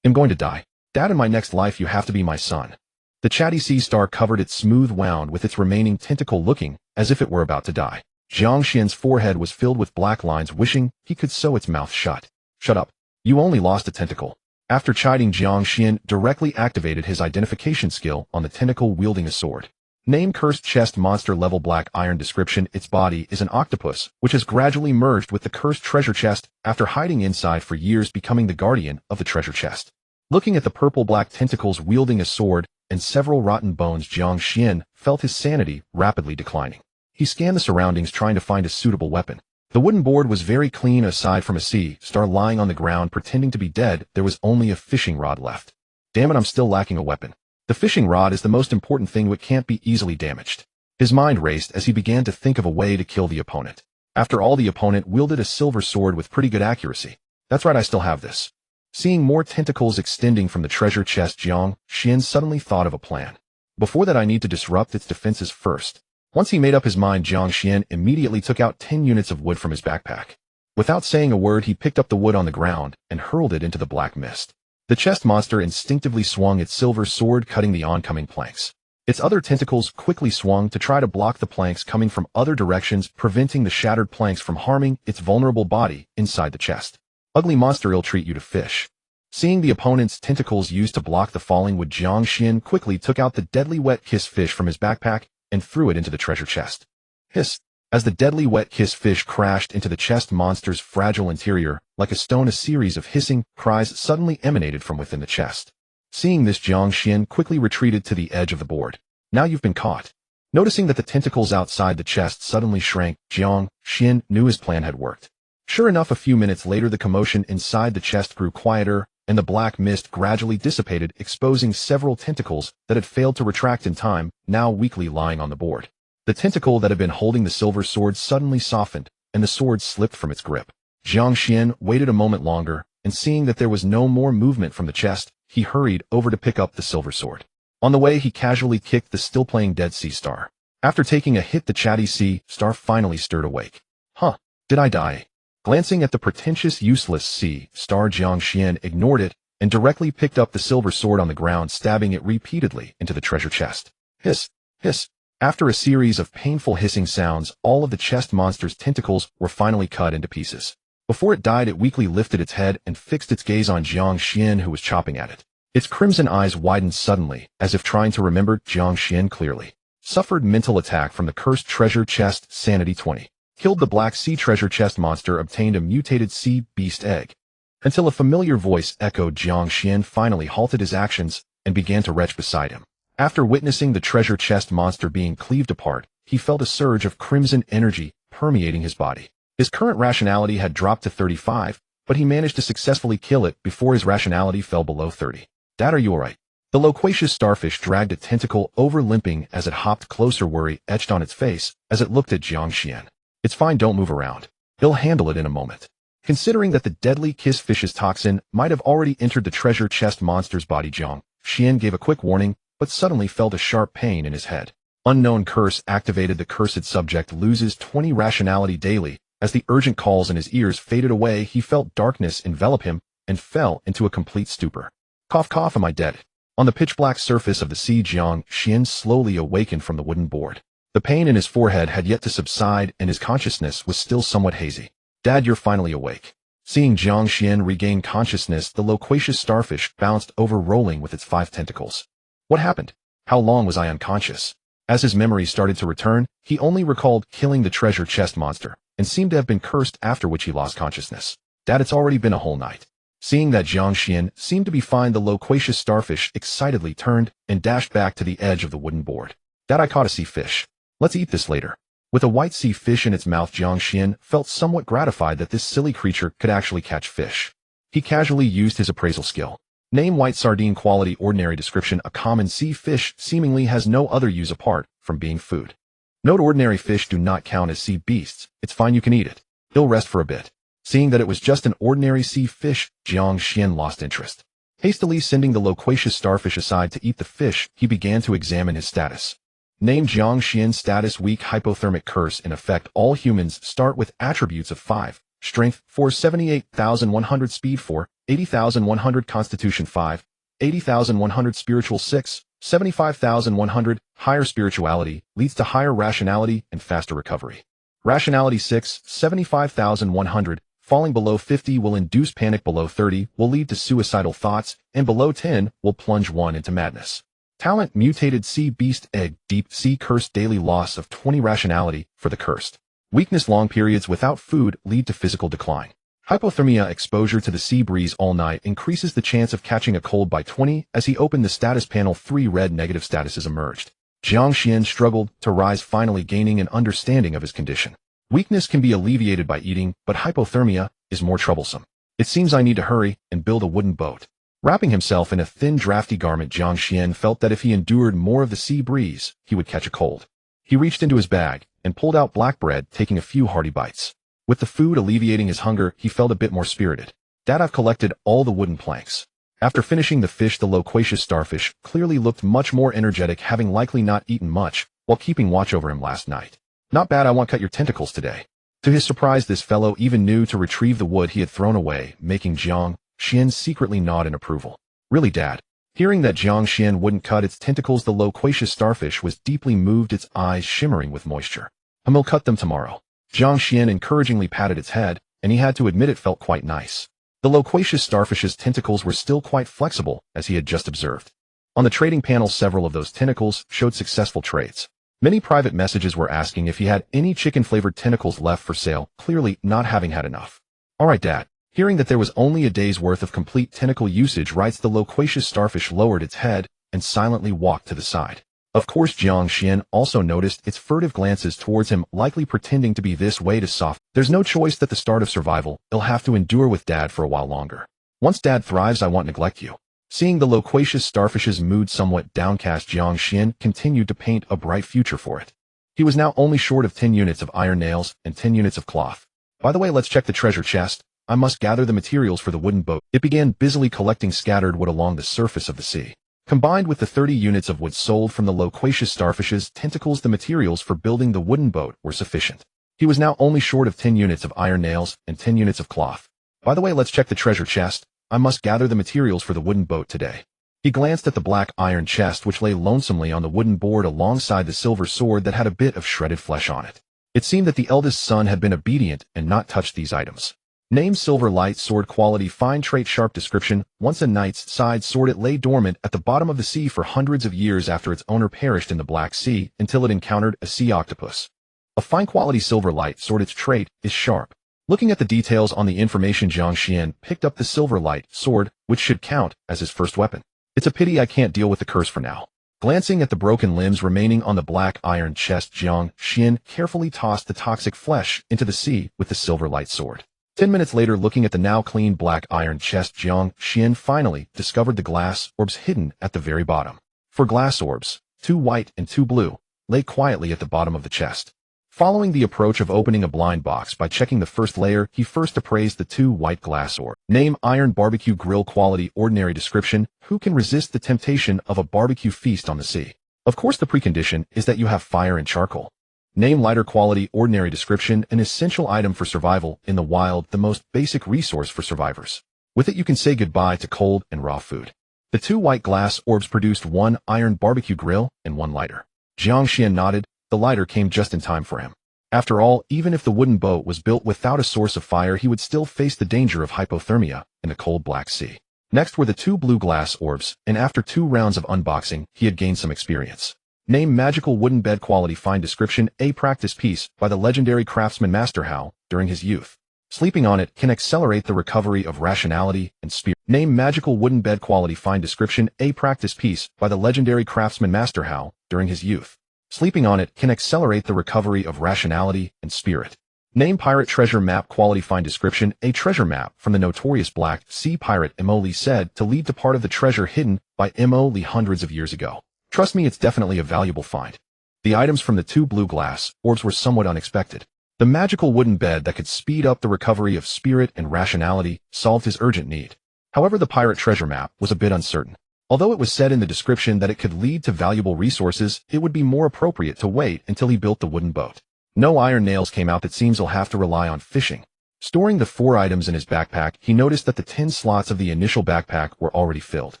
A: I'm going to die. Dad, in my next life you have to be my son." The chatty sea star covered its smooth wound with its remaining tentacle, looking as if it were about to die. Jiang Xuan's forehead was filled with black lines, wishing he could sew its mouth shut. "Shut up. You only lost a tentacle." After chiding, Jiang Xuan directly activated his identification skill on the tentacle wielding a sword. Name: Cursed Chest Monster, level Black Iron. Description: its body is an octopus, which has gradually merged with the cursed treasure chest after hiding inside for years, becoming the guardian of the treasure chest. Looking at the purple-black tentacles wielding a sword and several rotten bones, Jiang Xuan felt his sanity rapidly declining. He scanned the surroundings, trying to find a suitable weapon. The wooden board was very clean. Aside from a sea star lying on the ground pretending to be dead, there was only a fishing rod left. "Damn it, I'm still lacking a weapon. The fishing rod is the most important thing, which can't be easily damaged." His mind raced as he began to think of a way to kill the opponent. After all, the opponent wielded a silver sword with pretty good accuracy. "That's right, I still have this." Seeing more tentacles extending from the treasure chest, Jiang Xuan suddenly thought of a plan. "Before that, I need to disrupt its defenses first." Once he made up his mind, Jiang Xuan immediately took out 10 units of wood from his backpack. Without saying a word, he picked up the wood on the ground and hurled it into the black mist. The chest monster instinctively swung its silver sword, cutting the oncoming planks. Its other tentacles quickly swung to try to block the planks coming from other directions, preventing the shattered planks from harming its vulnerable body inside the chest. "Ugly monster, I'll treat you to fish." Seeing the opponent's tentacles used to block the falling wood, Jiang Xuan quickly took out the deadly wet kiss fish from his backpack and threw it into the treasure chest. Hiss! As the deadly wet kiss fish crashed into the chest monster's fragile interior, like a stone, a series of hissing cries suddenly emanated from within the chest. Seeing this, Jiang Xuan quickly retreated to the edge of the board. "Now you've been caught." Noticing that the tentacles outside the chest suddenly shrank, Jiang Xuan knew his plan had worked. Sure enough, a few minutes later, the commotion inside the chest grew quieter, and the black mist gradually dissipated, exposing several tentacles that had failed to retract in time, now weakly lying on the board. The tentacle that had been holding the silver sword suddenly softened, and the sword slipped from its grip. Jiang Xuan waited a moment longer, and seeing that there was no more movement from the chest, he hurried over to pick up the silver sword. On the way, he casually kicked the still playing dead sea star. After taking a hit, the chatty sea star finally stirred awake. "Huh, did I die?" Glancing at the pretentious, useless sea star, Jiang Xuan ignored it and directly picked up the silver sword on the ground, stabbing it repeatedly into the treasure chest. Hiss! Hiss! After a series of painful hissing sounds, all of the chest monster's tentacles were finally cut into pieces. Before it died, it weakly lifted its head and fixed its gaze on Jiang Xuan, who was chopping at it. Its crimson eyes widened suddenly, as if trying to remember Jiang Xuan clearly. Suffered mental attack from the cursed treasure chest, sanity 20. Killed the black sea treasure chest monster, obtained a mutated sea beast egg. Until a familiar voice echoed, Jiang Xuan finally halted his actions and began to retch beside him. After witnessing the treasure chest monster being cleaved apart, he felt a surge of crimson energy permeating his body. His current rationality had dropped to 35, but he managed to successfully kill it before his rationality fell below 30. Dad, are you alright? The loquacious starfish dragged a tentacle over, limping as it hopped closer, worry etched on its face as it looked at Jiang Xuan. It's fine, don't move around. He'll handle it in a moment. Considering that the deadly kiss fish's toxin might have already entered the treasure chest monster's body, Jiang Xuan gave a quick warning, but suddenly felt a sharp pain in his head. Unknown curse activated. The cursed subject loses 20 rationality daily. As the urgent calls in his ears faded away, he felt darkness envelop him and fell into a complete stupor. Cough, cough, am I dead? On the pitch-black surface of the sea, Jiang Xuan slowly awakened from the wooden board. The pain in his forehead had yet to subside, and his consciousness was still somewhat hazy. Dad, you're finally awake. Seeing Jiang Xuan regain consciousness, the loquacious starfish bounced over, rolling with its 5 tentacles. What happened? How long was I unconscious? As his memory started to return, he only recalled killing the treasure chest monster, and seemed to have been cursed, after which he lost consciousness. Dad, it's already been a whole night. Seeing that Jiang Xuan seemed to be fine, the loquacious starfish excitedly turned and dashed back to the edge of the wooden board. Dad, I caught a sea fish. Let's eat this later. With a white sea fish in its mouth, Jiang Xuan felt somewhat gratified that this silly creature could actually catch fish. He casually used his appraisal skill. Name: white sardine, quality ordinary, description: a common sea fish, seemingly has no other use apart from being food. Note: ordinary fish do not count as sea beasts. It's fine, you can eat it. He'll rest for a bit. Seeing that it was just an ordinary sea fish, Jiang Xuan lost interest. Hastily sending the loquacious starfish aside to eat the fish, he began to examine his status. Name: Jiang Xuan. Status: weak, hypothermic, curse in effect. All humans start with attributes of 5. Strength 4, 78,100, Speed 4, 80,100, Constitution 5, 80,100, Spiritual 6, 75,100. Higher spirituality leads to higher rationality and faster recovery. Rationality 6, 75,100. Falling below 50 will induce panic, below 30 will lead to suicidal thoughts, and below 10 will plunge one into madness. Talent: mutated sea beast egg, deep sea curse, daily loss of 20 rationality for the cursed. Weakness: long periods without food lead to physical decline. Hypothermia: exposure to the sea breeze all night increases the chance of catching a cold by 20. As he opened the status panel, 3 red negative statuses emerged. Jiang Xuan struggled to rise, finally gaining an understanding of his condition. Weakness can be alleviated by eating, but hypothermia is more troublesome. It seems I need to hurry and build a wooden boat. Wrapping himself in a thin, drafty garment, Jiang Xuan felt that if he endured more of the sea breeze, he would catch a cold. He reached into his bag and pulled out black bread, taking a few hearty bites. With the food alleviating his hunger, he felt a bit more spirited. Dad, I've collected all the wooden planks. After finishing the fish, the loquacious starfish clearly looked much more energetic, having likely not eaten much while keeping watch over him last night. Not bad, I won't cut your tentacles today. To his surprise, this fellow even knew to retrieve the wood he had thrown away, making Jiang Xuan secretly nod in approval. Really, Dad? Hearing that Jiang Xuan wouldn't cut its tentacles, the loquacious starfish was deeply moved, its eyes shimmering with moisture. He'll cut them tomorrow. Jiang Xuan encouragingly patted its head, and he had to admit it felt quite nice. The loquacious starfish's tentacles were still quite flexible, as he had just observed. On the trading panel, several of those tentacles showed successful trades. Many private messages were asking if he had any chicken-flavored tentacles left for sale, clearly not having had enough. Alright, Dad. Hearing that there was only a day's worth of complete tentacle usage rights, the loquacious starfish lowered its head and silently walked to the side. Of course, Jiang Xuan also noticed its furtive glances towards him, likely pretending to be this way to soften. There's no choice, at the start of survival, he'll have to endure with Dad for a while longer. Once Dad thrives, I won't neglect you. Seeing the loquacious starfish's mood somewhat downcast, Jiang Xuan continued to paint a bright future for it. He was now only short of 10 units of iron nails and 10 units of cloth. By the way, let's check the treasure chest. I must gather the materials for the wooden boat. It began busily collecting scattered wood along the surface of the sea. Combined with the 30 units of wood sold from the loquacious starfish's tentacles, the materials for building the wooden boat were sufficient. He was now only short of 10 units of iron nails and 10 units of cloth. By the way, let's check the treasure chest. I must gather the materials for the wooden boat today. He glanced at the black iron chest which lay lonesomely on the wooden board alongside the silver sword that had a bit of shredded flesh on it. It seemed that the eldest son had been obedient and not touched these items. Name silver light sword quality fine trait sharp description. Once a knight's side sword, it lay dormant at the bottom of the sea for hundreds of years after its owner perished in the Black Sea until it encountered a sea octopus. A fine quality silver light sword, its trait is sharp. Looking at the details on the information, Jiang Xuan picked up the silver light sword, which should count as his first weapon. It's a pity I can't deal with the curse for now. Glancing at the broken limbs remaining on the black iron chest, Jiang Xuan carefully tossed the toxic flesh into the sea with the silver light sword. 10 minutes later, looking at the now clean black iron chest, Jiang Xuan finally discovered the glass orbs hidden at the very bottom. 4 glass orbs, 2 white and 2 blue, lay quietly at the bottom of the chest. Following the approach of opening a blind box by checking the first layer, he first appraised the 2 white glass orbs. Name iron barbecue grill quality ordinary description. Who can resist the temptation of a barbecue feast on the sea? Of course, the precondition is that you have fire and charcoal. Name lighter quality ordinary description. An essential item for survival in the wild, the most basic resource for survivors. With it you can say goodbye to cold and raw food. The 2 white glass orbs produced 1 iron barbecue grill and 1 lighter. Jiang Xuan nodded. The lighter came just in time for him. After all, even if the wooden boat was built without a source of fire, he would still face the danger of hypothermia in the cold Black Sea. Next were the 2 blue glass orbs, and after 2 rounds of unboxing, he had gained some experience. Name magical wooden bed quality fine description. A practice piece by the legendary craftsman Master Hao during his youth. Sleeping on it can accelerate the recovery of rationality and spirit. Name magical wooden bed quality fine description. A practice piece by the legendary craftsman Master Hao during his youth. Sleeping on it can accelerate the recovery of rationality and spirit. Name pirate treasure map quality fine description. A treasure map from the notorious Black Sea pirate Mo Li, said to lead to part of the treasure hidden by Mo Li hundreds of years ago. Trust me, it's definitely a valuable find. The items from the 2 blue glass orbs were somewhat unexpected. The magical wooden bed that could speed up the recovery of spirit and rationality solved his urgent need. However, the pirate treasure map was a bit uncertain. Although it was said in the description that it could lead to valuable resources, it would be more appropriate to wait until he built the wooden boat. No iron nails came out. It seems he'll have to rely on fishing. Storing the 4 items in his backpack, he noticed that the 10 slots of the initial backpack were already filled.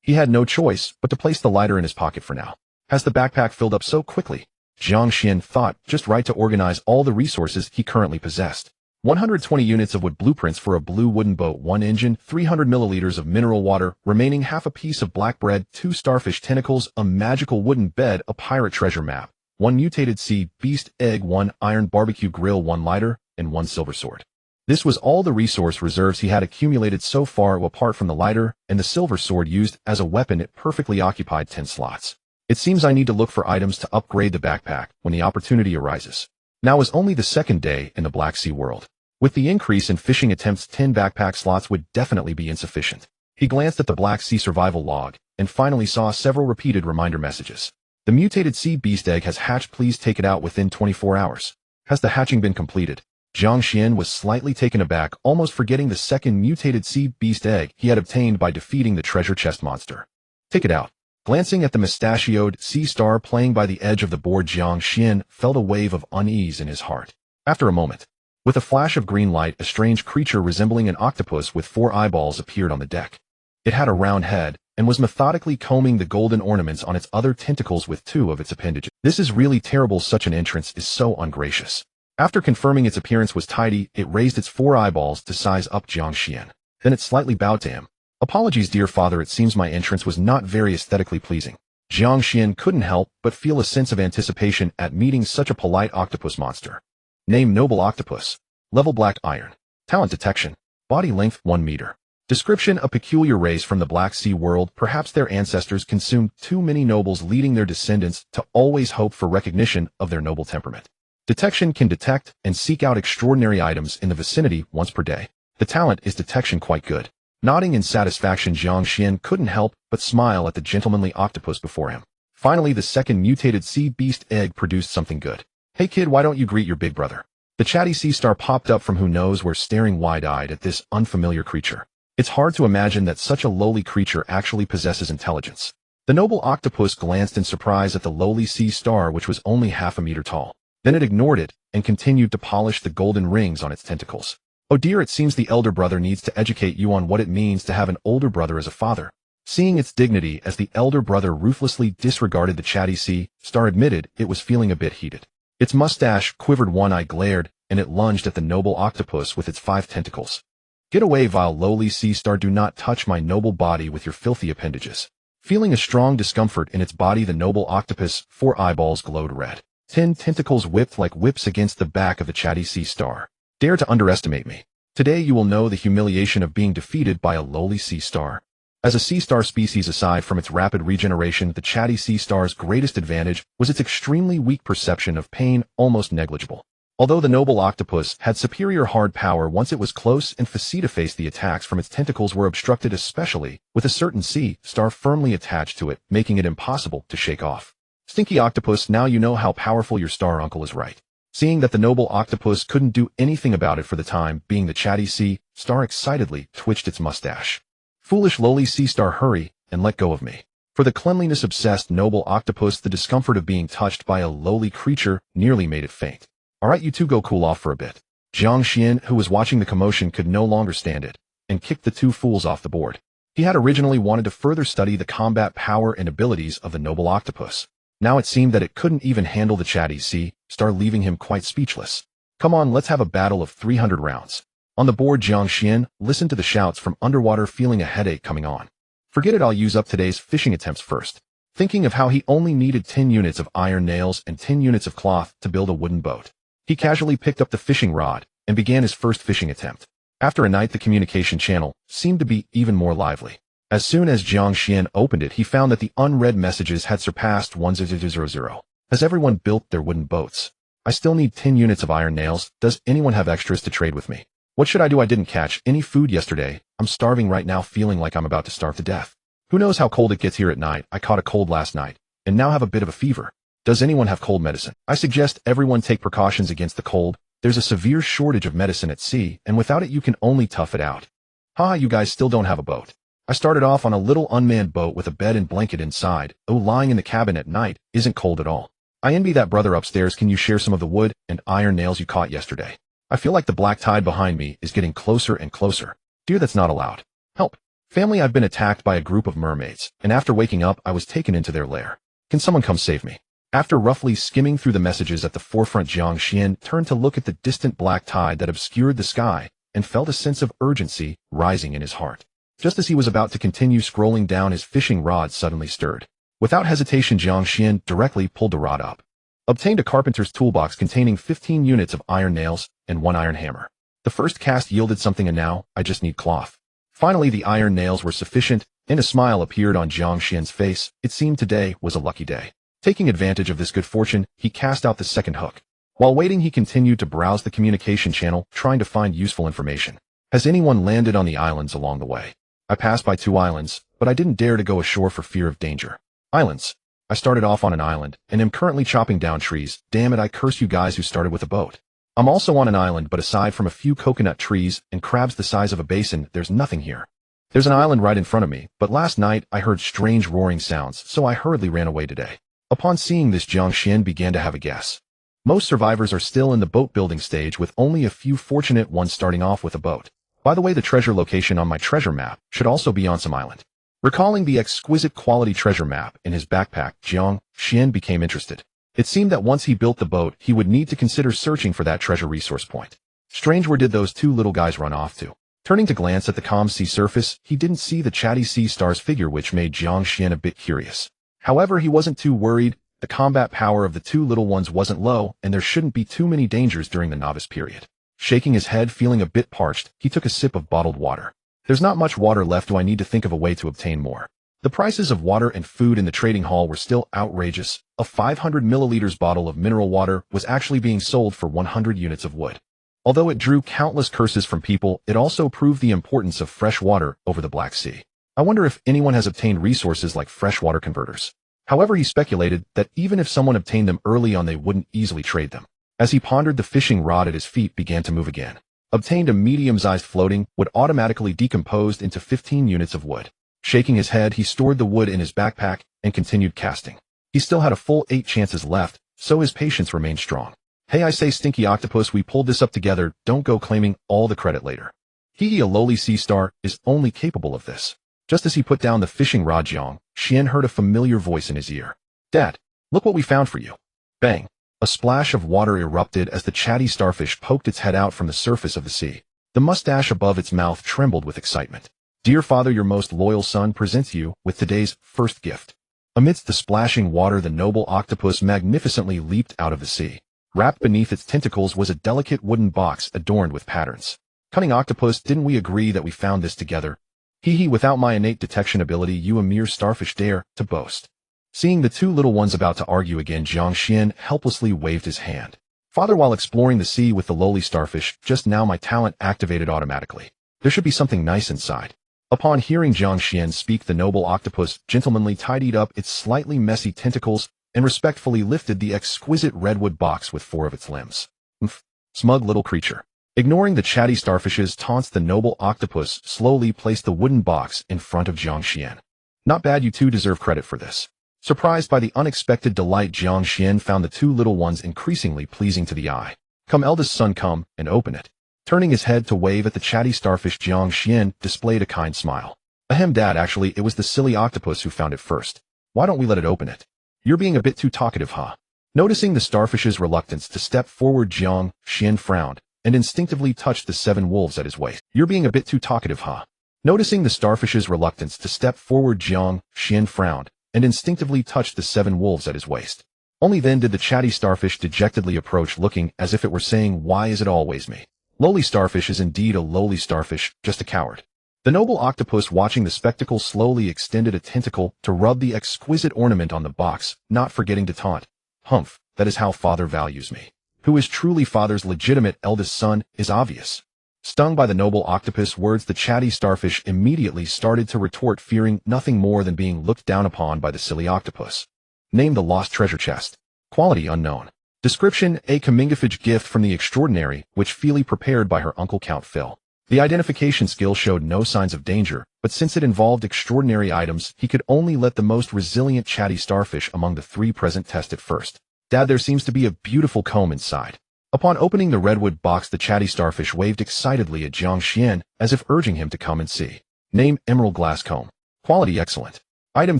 A: He had no choice but to place the lighter in his pocket for now. Has the backpack filled up so quickly? Jiang Xuan thought just right to organize all the resources he currently possessed. 120 units of wood blueprints for a blue wooden boat, 1 engine, 300 milliliters of mineral water, remaining half a piece of black bread, 2 starfish tentacles, a magical wooden bed, a pirate treasure map, 1 mutated sea beast egg, 1 iron barbecue grill, 1 lighter, and 1 silver sword. This was all the resource reserves he had accumulated so far. Apart from the lighter and the silver sword used as a weapon, it perfectly occupied 10 slots. It seems I need to look for items to upgrade the backpack when the opportunity arises. Now is only the 2nd day in the Black Sea world. With the increase in fishing attempts, 10 backpack slots would definitely be insufficient. He glanced at the Black Sea survival log and finally saw several repeated reminder messages. The mutated sea beast egg has hatched. Please take it out within 24 hours. Has the hatching been completed? Jiang Xuan was slightly taken aback, almost forgetting the 2nd mutated sea beast egg he had obtained by defeating the treasure chest monster. Take it out. Glancing at the mustachioed sea star playing by the edge of the board, Jiang Xuan felt a wave of unease in his heart. After a moment, with a flash of green light, a strange creature resembling an octopus with 4 eyeballs appeared on the deck. It had a round head and was methodically combing the golden ornaments on its other tentacles with 2 of its appendages. This is really terrible. Such an entrance is so ungracious. After confirming its appearance was tidy, it raised its 4 eyeballs to size up Jiang Xuan. Then it slightly bowed to him. Apologies, dear father, it seems my entrance was not very aesthetically pleasing. Jiang Xuan couldn't help but feel a sense of anticipation at meeting such a polite octopus monster. Name noble octopus. Level black iron. Talent detection. Body length 1 meter. Description: a peculiar race from the Black Sea world. Perhaps their ancestors consumed too many nobles, leading their descendants to always hope for recognition of their noble temperament. Detection: can detect and seek out extraordinary items in the vicinity once per day. The talent is detection. Quite good. Nodding in satisfaction, Jiang Xuan couldn't help but smile at the gentlemanly octopus before him. Finally, the 2nd mutated sea beast egg produced something good. Hey kid, why don't you greet your big brother? The chatty sea star popped up from who knows where, staring wide-eyed at this unfamiliar creature. It's hard to imagine that such a lowly creature actually possesses intelligence. The noble octopus glanced in surprise at the lowly sea star, which was only half a meter tall. Then it ignored it and continued to polish the golden rings on its tentacles. Oh dear, it seems the elder brother needs to educate you on what it means to have an older brother as a father. Seeing its dignity as the elder brother ruthlessly disregarded the chatty sea star admitted it was feeling a bit heated. Its mustache quivered, one eye glared, and it lunged at the noble octopus with its 5 tentacles. Get away, vile lowly sea star, do not touch my noble body with your filthy appendages. Feeling a strong discomfort in its body, the noble octopus' 4 eyeballs glowed red. 10 tentacles whipped like whips against the back of the chatty sea star. Dare to underestimate me. Today you will know the humiliation of being defeated by a lowly sea star. As a sea star species, aside from its rapid regeneration, the chatty sea star's greatest advantage was its extremely weak perception of pain, almost negligible. Although the noble octopus had superior hard power once it was close and face-to-face, the attacks from its tentacles were obstructed, especially with a certain sea star firmly attached to it, making it impossible to shake off. Stinky octopus, now you know how powerful your star uncle is, right? Seeing that the noble octopus couldn't do anything about it for the time being, the chatty sea star excitedly twitched its mustache. Foolish lowly sea star, hurry and let go of me. For the cleanliness-obsessed noble octopus, the discomfort of being touched by a lowly creature nearly made it faint. Alright, you two go cool off for a bit. Jiang Xuan, who was watching the commotion, could no longer stand it, and kicked the 2 fools off the board. He had originally wanted to further study the combat power and abilities of the noble octopus. Now it seemed that it couldn't even handle the chatty sea star, leaving him quite speechless. Come on, let's have a battle of 300 rounds. On the board, Jiang Xuan listened to the shouts from underwater, feeling a headache coming on. Forget it, I'll use up today's fishing attempts first. Thinking of how he only needed 10 units of iron nails and 10 units of cloth to build a wooden boat, he casually picked up the fishing rod and began his first fishing attempt. After a night, the communication channel seemed to be even more lively. As soon as Jiang Xuan opened it, he found that the unread messages had surpassed 1000. Has everyone built their wooden boats? I still need 10 units of iron nails. Does anyone have extras to trade with me? What should I do? I didn't catch any food yesterday. I'm starving right now, feeling like I'm about to starve to death. Who knows how cold it gets here at night? I caught a cold last night and now have a bit of a fever. Does anyone have cold medicine? I suggest everyone take precautions against the cold. There's a severe shortage of medicine at sea, and without it you can only tough it out. Haha, you guys still don't have a boat. I started off on a little unmanned boat with a bed and blanket inside. Oh, lying in the cabin at night isn't cold at all. I envy that brother upstairs. Can you share some of the wood and iron nails you caught yesterday? I feel like the black tide behind me is getting closer and closer. Dear, that's not allowed. Help. Family, I've been attacked by a group of mermaids, and after waking up I was taken into their lair. Can someone come save me? After roughly skimming through the messages at the forefront, Jiang Xuan turned to look at the distant black tide that obscured the sky and felt a sense of urgency rising in his heart. Just as he was about to continue scrolling down, his fishing rod suddenly stirred. Without hesitation, Jiang Xuan directly pulled the rod up. Obtained a carpenter's toolbox containing 15 units of iron nails and 1 iron hammer. The first cast yielded something, and now I just need cloth. Finally, the iron nails were sufficient, and a smile appeared on Jiang Xuan's face. It seemed today was a lucky day. Taking advantage of this good fortune, he cast out the second hook. While waiting, he continued to browse the communication channel, trying to find useful information. Has anyone landed on the islands along the way? I passed by 2 islands, but I didn't dare to go ashore for fear of danger. Islands. I started off on an island, and am currently chopping down trees. Damn it, I curse you guys who started with a boat. I'm also on an island, but aside from a few coconut trees and crabs the size of a basin, there's nothing here. There's an island right in front of me, but last night I heard strange roaring sounds, so I hurriedly ran away today. Upon seeing this, Jiang Xuan began to have a guess. Most survivors are still in the boat building stage, with only a few fortunate ones starting off with a boat. By the way, the treasure location on my treasure map should also be on some island. Recalling the exquisite quality treasure map in his backpack, Jiang Xuan became interested. It seemed that once he built the boat, he would need to consider searching for that treasure resource point. Strange, where did those 2 little guys run off to? Turning to glance at the calm sea surface, he didn't see the chatty sea star's figure, which made Jiang Xuan a bit curious. However, he wasn't too worried. The combat power of the 2 little ones wasn't low, and there shouldn't be too many dangers during the novice period. Shaking his head, feeling a bit parched, he took a sip of bottled water. There's not much water left. Do I need to think of a way to obtain more? The prices of water and food in the trading hall were still outrageous. A 500 milliliters bottle of mineral water was actually being sold for 100 units of wood. Although it drew countless curses from people, it also proved the importance of fresh water over the Black Sea. I wonder if anyone has obtained resources like freshwater converters. However, he speculated that even if someone obtained them early on, they wouldn't easily trade them. As he pondered, the fishing rod at his feet began to move again. Obtained a medium-sized floating wood, automatically decomposed into 15 units of wood. Shaking his head, he stored the wood in his backpack and continued casting. He still had a full 8 chances left, so his patience remained strong. Hey, I say, Stinky Octopus, we pulled this up together. Don't go claiming all the credit later. He, a lowly sea star, is only capable of this. Just as he put down the fishing rod, Jiang Xuan heard a familiar voice in his ear. "Dad, look what we found for you." Bang! A splash of water erupted as the chatty starfish poked its head out from the surface of the sea. The mustache above its mouth trembled with excitement. "Dear father, your most loyal son presents you with today's first gift." Amidst the splashing water, the noble octopus magnificently leaped out of the sea. Wrapped beneath its tentacles was a delicate wooden box adorned with patterns. "Cunning octopus, didn't we agree that we found this together? Hee, without my innate detection ability, you a mere starfish dare to boast." Seeing the two little ones about to argue again, Jiang Xuan helplessly waved his hand. "Father, while exploring the sea with the lowly starfish, just now my talent activated automatically. There should be something nice inside." Upon hearing Jiang Xuan speak, the noble octopus gentlemanly tidied up its slightly messy tentacles and respectfully lifted the exquisite redwood box with 4 of its limbs. "Umph, smug little creature." Ignoring the chatty starfish's taunts, the noble octopus slowly placed the wooden box in front of Jiang Xuan. "Not bad, you two deserve credit for this." Surprised by the unexpected delight, Jiang Xuan found the two little ones increasingly pleasing to the eye. "Come, eldest son, come and open it." Turning his head to wave at the chatty starfish, Jiang Xuan displayed a kind smile. "Ahem, Dad, actually, it was the silly octopus who found it first. Why don't we let it open it? You're being a bit too talkative, huh?" Noticing the starfish's reluctance to step forward, Jiang Xuan frowned and instinctively touched the 7 wolves at his waist. "You're being a bit too talkative, huh?" Noticing the starfish's reluctance to step forward, Jiang Xuan frowned and instinctively touched the 7 wolves at his waist. Only then did the chatty starfish dejectedly approach, looking as if it were saying, "Why is it always me? Lowly starfish is indeed a lowly starfish, just a coward." The noble octopus, watching the spectacle, slowly extended a tentacle to rub the exquisite ornament on the box, not forgetting to taunt. "Humph, that is how father values me. Who is truly father's legitimate eldest son is obvious." Stung by the noble octopus' words, the chatty starfish immediately started to retort, fearing nothing more than being looked down upon by the silly octopus. Name: the lost treasure chest. Quality: unknown. Description: a commingafage gift from the extraordinary, which Feely prepared by her uncle Count Phil. The identification skill showed no signs of danger, but since it involved extraordinary items, he could only let the most resilient chatty starfish among the 3 present test it first. "Dad, there seems to be a beautiful comb inside." Upon opening the redwood box, the chatty starfish waved excitedly at Jiang Xuan, as if urging him to come and see. Name: emerald glass comb. Quality: excellent. Item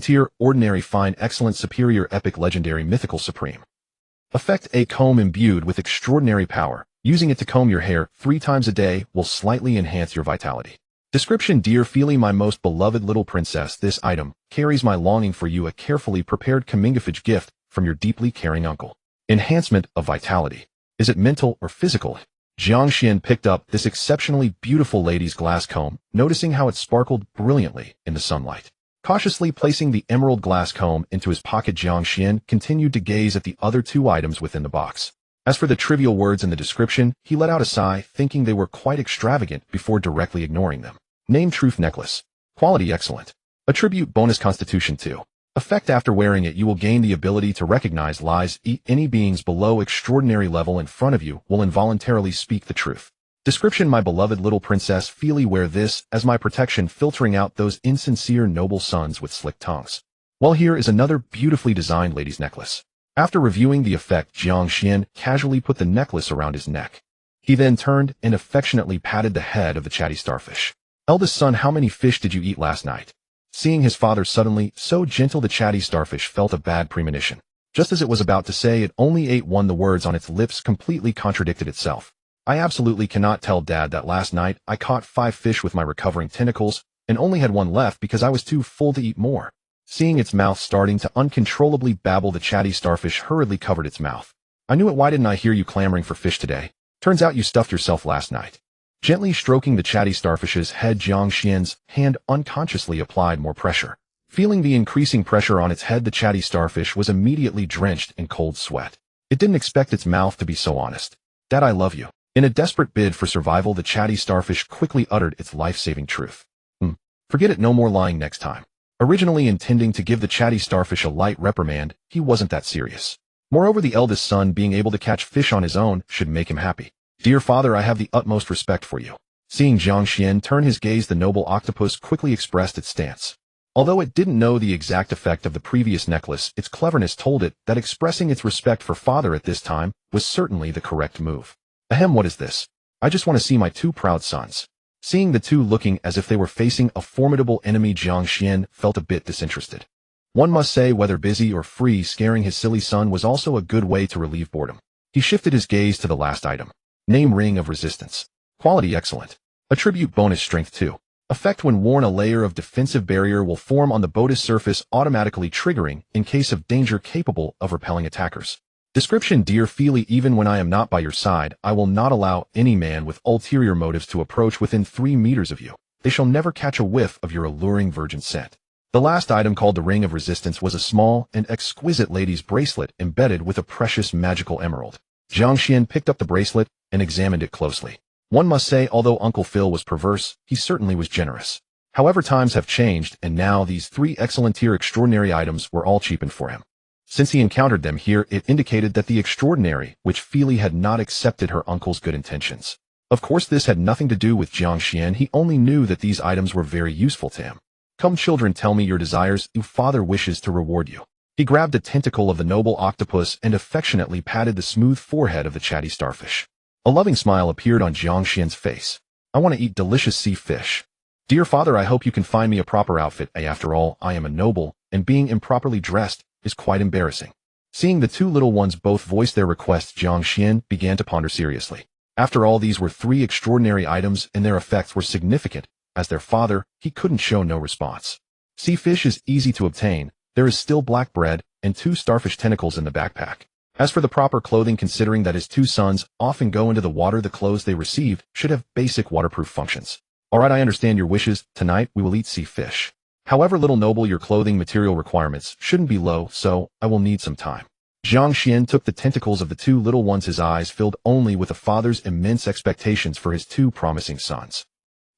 A: tier: ordinary, fine, excellent, superior, epic, legendary, mythical, supreme. Effect: a comb imbued with extraordinary power. Using it to comb your hair 3 times a day will slightly enhance your vitality. Description: Dear Feely, my most beloved little princess, this item carries my longing for you, a carefully prepared commingafage gift from your deeply caring uncle. Enhancement of vitality. Is it mental or physical? Jiang Xuan picked up this exceptionally beautiful lady's glass comb, noticing how it sparkled brilliantly in the sunlight. Cautiously placing the emerald glass comb into his pocket, Jiang Xuan continued to gaze at the other 2 items within the box. As for the trivial words in the description, he let out a sigh, thinking they were quite extravagant, before directly ignoring them. Name: Truth Necklace. Quality: excellent. Attribute: bonus, Constitution 2. Effect: after wearing it, you will gain the ability to recognize lies. Any beings below extraordinary level in front of you will involuntarily speak the truth. Description: my beloved little princess Feely, wear this as my protection, filtering out those insincere noble sons with slick tongues. Well, here is another beautifully designed lady's necklace. After reviewing the effect, Jiang Xuan casually put the necklace around his neck. He then turned and affectionately patted the head of the chatty starfish. "Eldest son, how many fish did you eat last night?" Seeing his father suddenly so gentle, the chatty starfish felt a bad premonition. Just as it was about to say it only ate 1, the words on its lips completely contradicted itself. "I absolutely cannot tell, Dad, that last night I caught 5 fish with my recovering tentacles and only had 1 left because I was too full to eat more." Seeing its mouth starting to uncontrollably babble, the chatty starfish hurriedly covered its mouth. "I knew it. Why didn't I hear you clamoring for fish today? Turns out you stuffed yourself last night." Gently stroking the chatty starfish's head, Jiang Xuan's hand unconsciously applied more pressure. Feeling the increasing pressure on its head, the chatty starfish was immediately drenched in cold sweat. It didn't expect its mouth to be so honest. "Dad, I love you." In a desperate bid for survival, the chatty starfish quickly uttered its life-saving truth. Forget it, no more lying next time." Originally intending to give the chatty starfish a light reprimand, he wasn't that serious. Moreover, the eldest son being able to catch fish on his own should make him happy. "Dear father, I have the utmost respect for you." Seeing Jiang Xuan turn his gaze, the noble octopus quickly expressed its stance. Although it didn't know the exact effect of the previous necklace, its cleverness told it that expressing its respect for father at this time was certainly the correct move. "Ahem, what is this? I just want to see my 2 proud sons." Seeing the two looking as if they were facing a formidable enemy, Jiang Xuan felt a bit disinterested. One must say, whether busy or free, scaring his silly son was also a good way to relieve boredom. He shifted his gaze to the last item. Name: Ring of Resistance. Quality: excellent. Attribute: bonus strength 2. Effect: when worn, a layer of defensive barrier will form on the boat's surface, automatically triggering in case of danger, capable of repelling attackers. Description: Dear Feely, even when I am not by your side, I will not allow any man with ulterior motives to approach within 3 meters of you. They shall never catch a whiff of your alluring virgin scent. The last item, called the Ring of Resistance, was a small and exquisite lady's bracelet embedded with a precious magical emerald. Jiang Xuan picked up the bracelet and examined it closely. One must say, although Uncle Phil was perverse, he certainly was generous. However, times have changed, and now these 3 excellent tier extraordinary items were all cheapened for him. Since he encountered them here, it indicated that the extraordinary, which Feely had not accepted her uncle's good intentions. Of course, this had nothing to do with Jiang Xuan. He only knew that these items were very useful to him. Come, children, tell me your desires. Your father wishes to reward you. He grabbed a tentacle of the noble octopus and affectionately patted the smooth forehead of the chatty starfish. A loving smile appeared on Jiang Xuan's face. I want to eat delicious sea fish. Dear father, I hope you can find me a proper outfit. After all, I am a noble, and being improperly dressed is quite embarrassing. Seeing the two little ones both voice their requests, Jiang Xuan began to ponder seriously. After all, these were 3 extraordinary items, and their effects were significant. As their father, he couldn't show no response. Sea fish is easy to obtain. There is still black bread and 2 starfish tentacles in the backpack. As for the proper clothing, considering that his 2 sons often go into the water, the clothes they received should have basic waterproof functions. Alright, I understand your wishes. Tonight we will eat sea fish. However, little noble, your clothing material requirements shouldn't be low, so I will need some time. Jiang Xuan took the tentacles of the 2 little ones, his eyes filled only with a father's immense expectations for his 2 promising sons.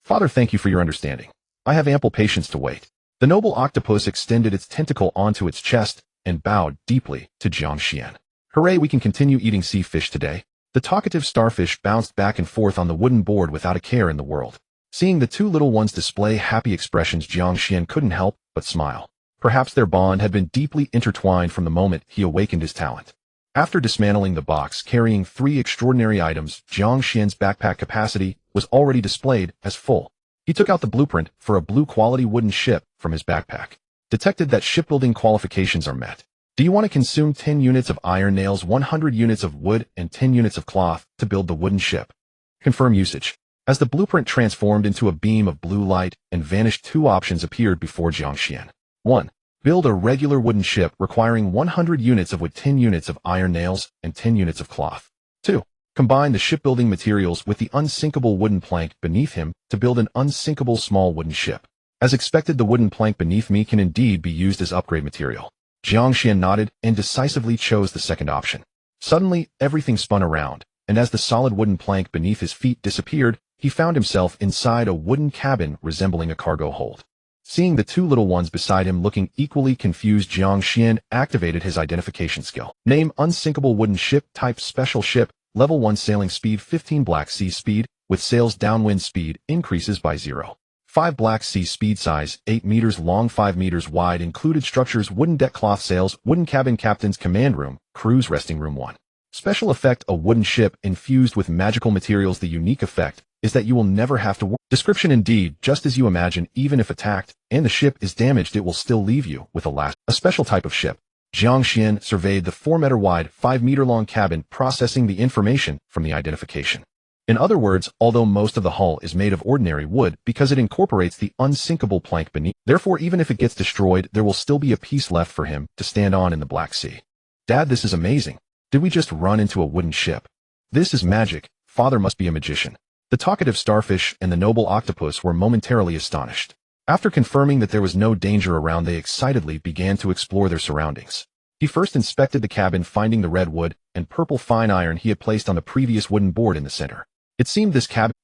A: Father, thank you for your understanding. I have ample patience to wait. The noble octopus extended its tentacle onto its chest and bowed deeply to Jiang Xuan. Hooray, we can continue eating sea fish today. The talkative starfish bounced back and forth on the wooden board without a care in the world. Seeing the 2 little ones display happy expressions, Jiang Xuan couldn't help but smile. Perhaps their bond had been deeply intertwined from the moment he awakened his talent. After dismantling the box carrying 3 extraordinary items, Jiang Xuan's backpack capacity was already displayed as full. He took out the blueprint for a blue-quality wooden ship from his backpack. Detected that shipbuilding qualifications are met. Do you want to consume 10 units of iron nails, 100 units of wood, and 10 units of cloth to build the wooden ship? Confirm usage. As the blueprint transformed into a beam of blue light and vanished, 2 options appeared before Jiang Xuan. 1. Build a regular wooden ship requiring 100 units of wood, 10 units of iron nails, and 10 units of cloth. 2. Combine the shipbuilding materials with the unsinkable wooden plank beneath him to build an unsinkable small wooden ship. As expected, the wooden plank beneath me can indeed be used as upgrade material. Jiang Xuan nodded and decisively chose the second option. Suddenly, everything spun around, and as the solid wooden plank beneath his feet disappeared, he found himself inside a wooden cabin resembling a cargo hold. Seeing the 2 little ones beside him looking equally confused, Jiang Xuan activated his identification skill. Name: unsinkable wooden ship. Type: special ship. Level 1, sailing speed 15, Black Sea speed, with sails downwind, speed increases by 0.5. Black Sea speed, size 8 meters long, 5 meters wide, included structures: wooden deck, cloth sails, wooden cabin, captain's command room, crew's resting room. 1. Special effect: a wooden ship infused with magical materials. The unique effect is that you will never have to work. Description: indeed, just as you imagine, even if attacked and the ship is damaged, it will still leave you with a special type of ship. Jiang Xuan surveyed the 4-meter-wide, 5-meter-long cabin, processing the information from the identification. In other words, although most of the hull is made of ordinary wood because it incorporates the unsinkable plank beneath, therefore even if it gets destroyed, there will still be a piece left for him to stand on in the Black Sea. Dad, this is amazing. Did we just run into a wooden ship? This is magic. Father must be a magician. The talkative starfish and the noble octopus were momentarily astonished. After confirming that there was no danger around, they excitedly began to explore their surroundings. He first inspected the cabin, finding the red wood and purple fine iron he had placed on the previous wooden board in the center. It seemed this cabin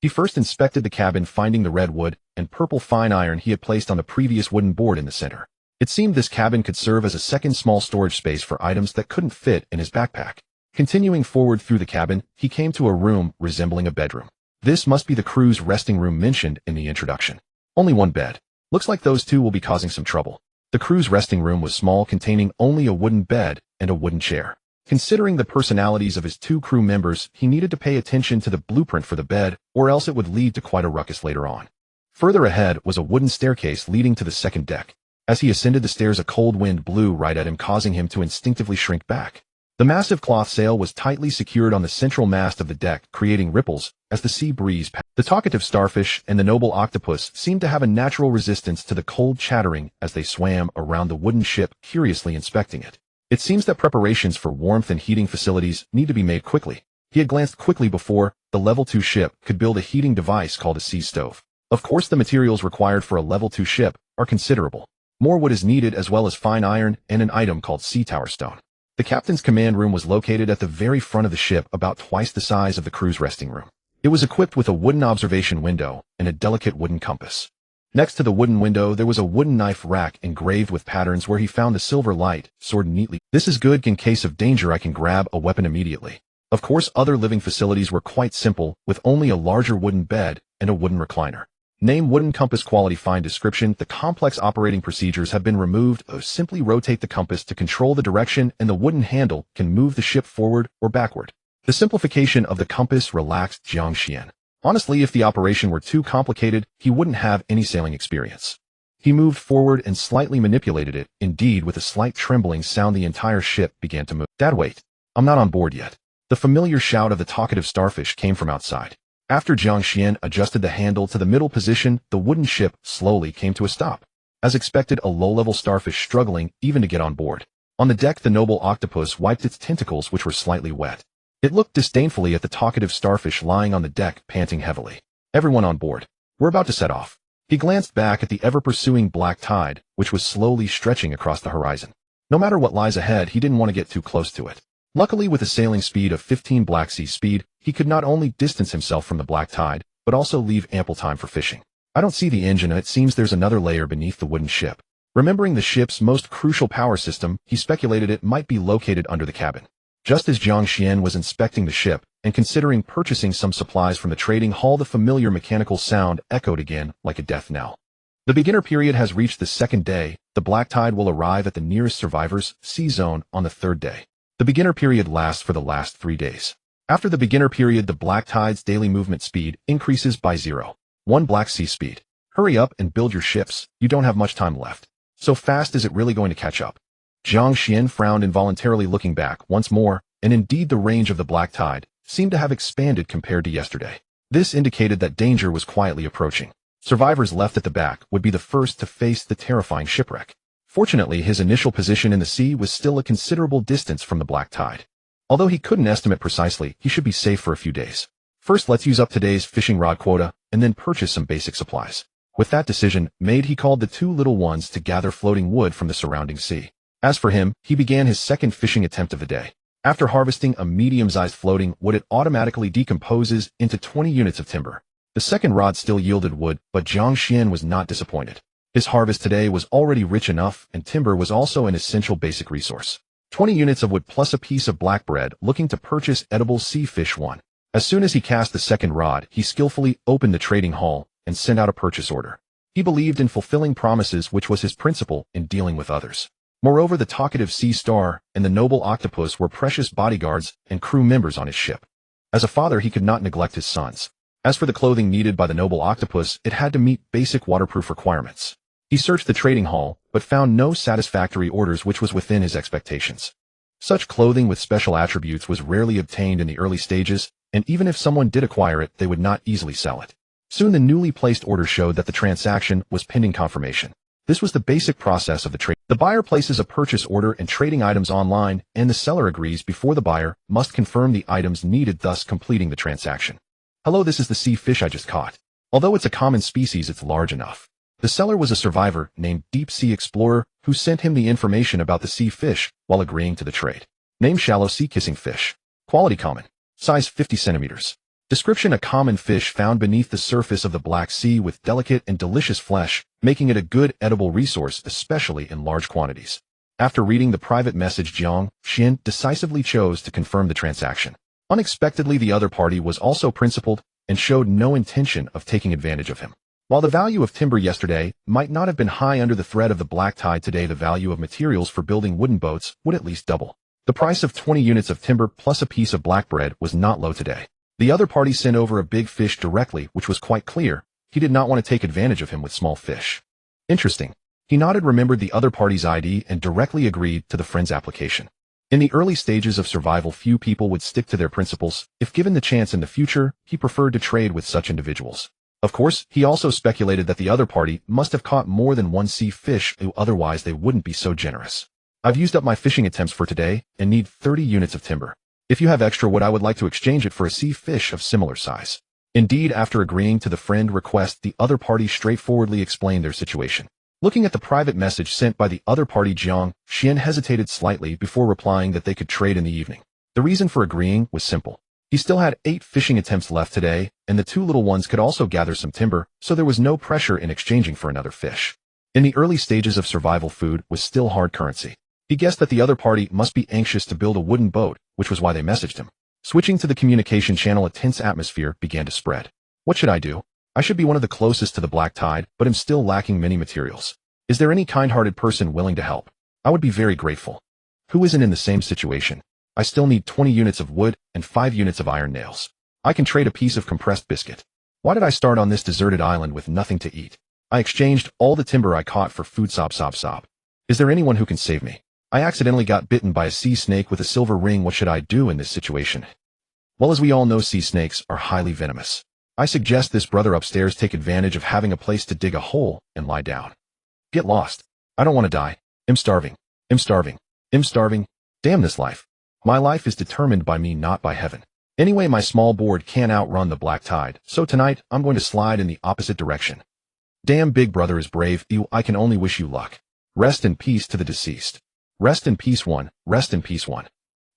A: could serve as a second small storage space for items that couldn't fit in his backpack. Continuing forward through the cabin, he came to a room resembling a bedroom. This must be the crew's resting room mentioned in the introduction. Only one bed. Looks like those 2 will be causing some trouble. The crew's resting room was small, containing only a wooden bed and a wooden chair. Considering the personalities of his two crew members, he needed to pay attention to the blueprint for the bed, or else it would lead to quite a ruckus later on. Further ahead was a wooden staircase leading to the second deck. As he ascended the stairs, a cold wind blew right at him, causing him to instinctively shrink back. The massive cloth sail was tightly secured on the central mast of the deck, creating ripples as the sea breeze passed. The talkative starfish and the noble octopus seemed to have a natural resistance to the cold chattering as they swam around the wooden ship, curiously inspecting it. It seems that preparations for warmth and heating facilities need to be made quickly. He had glanced quickly before. The level 2 ship could build a heating device called a sea stove. Of course, the materials required for a level 2 ship are considerable. More wood is needed, as well as fine iron and an item called sea tower stone. The captain's command room was located at the very front of the ship, about twice the size of the crew's resting room. It was equipped with a wooden observation window and a delicate wooden compass. Next to the wooden window, there was a wooden knife rack engraved with patterns where he found the silver light sword neatly. This is good. In case of danger, I can grab a weapon immediately. Of course, other living facilities were quite simple, with only a larger wooden bed and a wooden recliner. Name: wooden compass. Quality. Fine. Description: the complex operating procedures have been removed. Simply rotate the compass to control the direction, and the wooden handle can move the ship forward or backward. The simplification of the compass relaxed Jiang Xuan. Honestly, if the operation were too complicated, he wouldn't have any sailing experience. He moved forward and slightly manipulated it. Indeed, with a slight trembling sound, the entire ship began to move. Dad, wait. I'm not on board yet. The familiar shout of the talkative starfish came from outside. After Jiang Xuan adjusted the handle to the middle position, the wooden ship slowly came to a stop. As expected, a low-level starfish struggling even to get on board. On the deck, the noble octopus wiped its tentacles, which were slightly wet. It looked disdainfully at the talkative starfish lying on the deck, panting heavily. Everyone on board. We're about to set off. He glanced back at the ever-pursuing black tide, which was slowly stretching across the horizon. No matter what lies ahead, he didn't want to get too close to it. Luckily, with a sailing speed of 15 Black Sea speed, he could not only distance himself from the black tide, but also leave ample time for fishing. I don't see the engine, and it seems there's another layer beneath the wooden ship. Remembering the ship's most crucial power system, he speculated it might be located under the cabin. Just as Jiang Xuan was inspecting the ship and considering purchasing some supplies from the trading hall, the familiar mechanical sound echoed again like a death knell. The beginner period has reached the second day. The black tide will arrive at the nearest survivors' sea zone on the third day. The beginner period lasts for the last 3 days. After the beginner period, the black tide's daily movement speed increases by 0.1 Black Sea speed. Hurry up and build your ships. You don't have much time left. So fast is it really going to catch up? Jiang Xuan frowned, involuntarily looking back once more, and indeed the range of the black tide seemed to have expanded compared to yesterday. This indicated that danger was quietly approaching. Survivors left at the back would be the first to face the terrifying shipwreck. Fortunately, his initial position in the sea was still a considerable distance from the black tide. Although he couldn't estimate precisely, he should be safe for a few days. First, let's use up today's fishing rod quota, and then purchase some basic supplies. With that decision made, he called the two little ones to gather floating wood from the surrounding sea. As for him, he began his second fishing attempt of the day. After harvesting a medium-sized floating wood, it automatically decomposes into 20 units of timber. The second rod still yielded wood, but Jiang Xuan was not disappointed. His harvest today was already rich enough, and timber was also an essential basic resource. 20 units of wood plus a piece of black bread, looking to purchase edible sea fish 1. As soon as he cast the second rod, he skillfully opened the trading hall and sent out a purchase order. He believed in fulfilling promises, which was his principle in dealing with others. Moreover, the talkative sea star and the noble octopus were precious bodyguards and crew members on his ship. As a father, he could not neglect his sons. As for the clothing needed by the noble octopus, it had to meet basic waterproof requirements. He searched the trading hall, but found no satisfactory orders, which was within his expectations. Such clothing with special attributes was rarely obtained in the early stages, and even if someone did acquire it, they would not easily sell it. Soon the newly placed order showed that the transaction was pending confirmation. This was the basic process of the trade. The buyer places a purchase order and trading items online, and the seller agrees before the buyer must confirm the items needed, thus completing the transaction. Hello, this is the sea fish I just caught. Although it's a common species, it's large enough. The seller was a survivor named Deep Sea Explorer who sent him the information about the sea fish while agreeing to the trade. Name: shallow sea kissing fish. Quality: common. Size: 50 centimeters. Description: a common fish found beneath the surface of the Black Sea with delicate and delicious flesh, making it a good edible resource, especially in large quantities. After reading the private message, Jiang Xuan decisively chose to confirm the transaction. Unexpectedly, the other party was also principled and showed no intention of taking advantage of him. While the value of timber yesterday might not have been high under the threat of the black tide, today the value of materials for building wooden boats would at least double. The price of 20 units of timber plus a piece of black bread was not low today. The other party sent over a big fish directly, which was quite clear. He did not want to take advantage of him with small fish. Interesting. He nodded, remembered the other party's ID, and directly agreed to the friend's application. In the early stages of survival, few people would stick to their principles. If given the chance in the future, he preferred to trade with such individuals. Of course, he also speculated that the other party must have caught more than one sea fish, otherwise they wouldn't be so generous. I've used up my fishing attempts for today and need 30 units of timber. If you have extra wood, I would like to exchange it for a sea fish of similar size. Indeed, after agreeing to the friend request, the other party straightforwardly explained their situation. Looking at the private message sent by the other party, Jiang Xuan hesitated slightly before replying that they could trade in the evening. The reason for agreeing was simple. He still had 8 fishing attempts left today, and the 2 little ones could also gather some timber, so there was no pressure in exchanging for another fish. In the early stages of survival, food was still hard currency. He guessed that the other party must be anxious to build a wooden boat, which was why they messaged him. Switching to the communication channel, a tense atmosphere began to spread. What should I do? I should be one of the closest to the black tide, but am still lacking many materials. Is there any kind-hearted person willing to help? I would be very grateful. Who isn't in the same situation? I still need 20 units of wood and 5 units of iron nails. I can trade a piece of compressed biscuit. Why did I start on this deserted island with nothing to eat? I exchanged all the timber I caught for food. Sob. Is there anyone who can save me? I accidentally got bitten by a sea snake with a silver ring. What should I do in this situation? Well, as we all know, sea snakes are highly venomous. I suggest this brother upstairs take advantage of having a place to dig a hole and lie down. Get lost. I don't want to die. I'm starving. I'm starving. I'm starving. Damn this life. My life is determined by me, not by heaven. Anyway, my small board can't outrun the black tide, so tonight I'm going to slide in the opposite direction. Damn, big brother is brave. I can only wish you luck. Rest in peace to the deceased. Rest in peace, one. Rest in peace, one.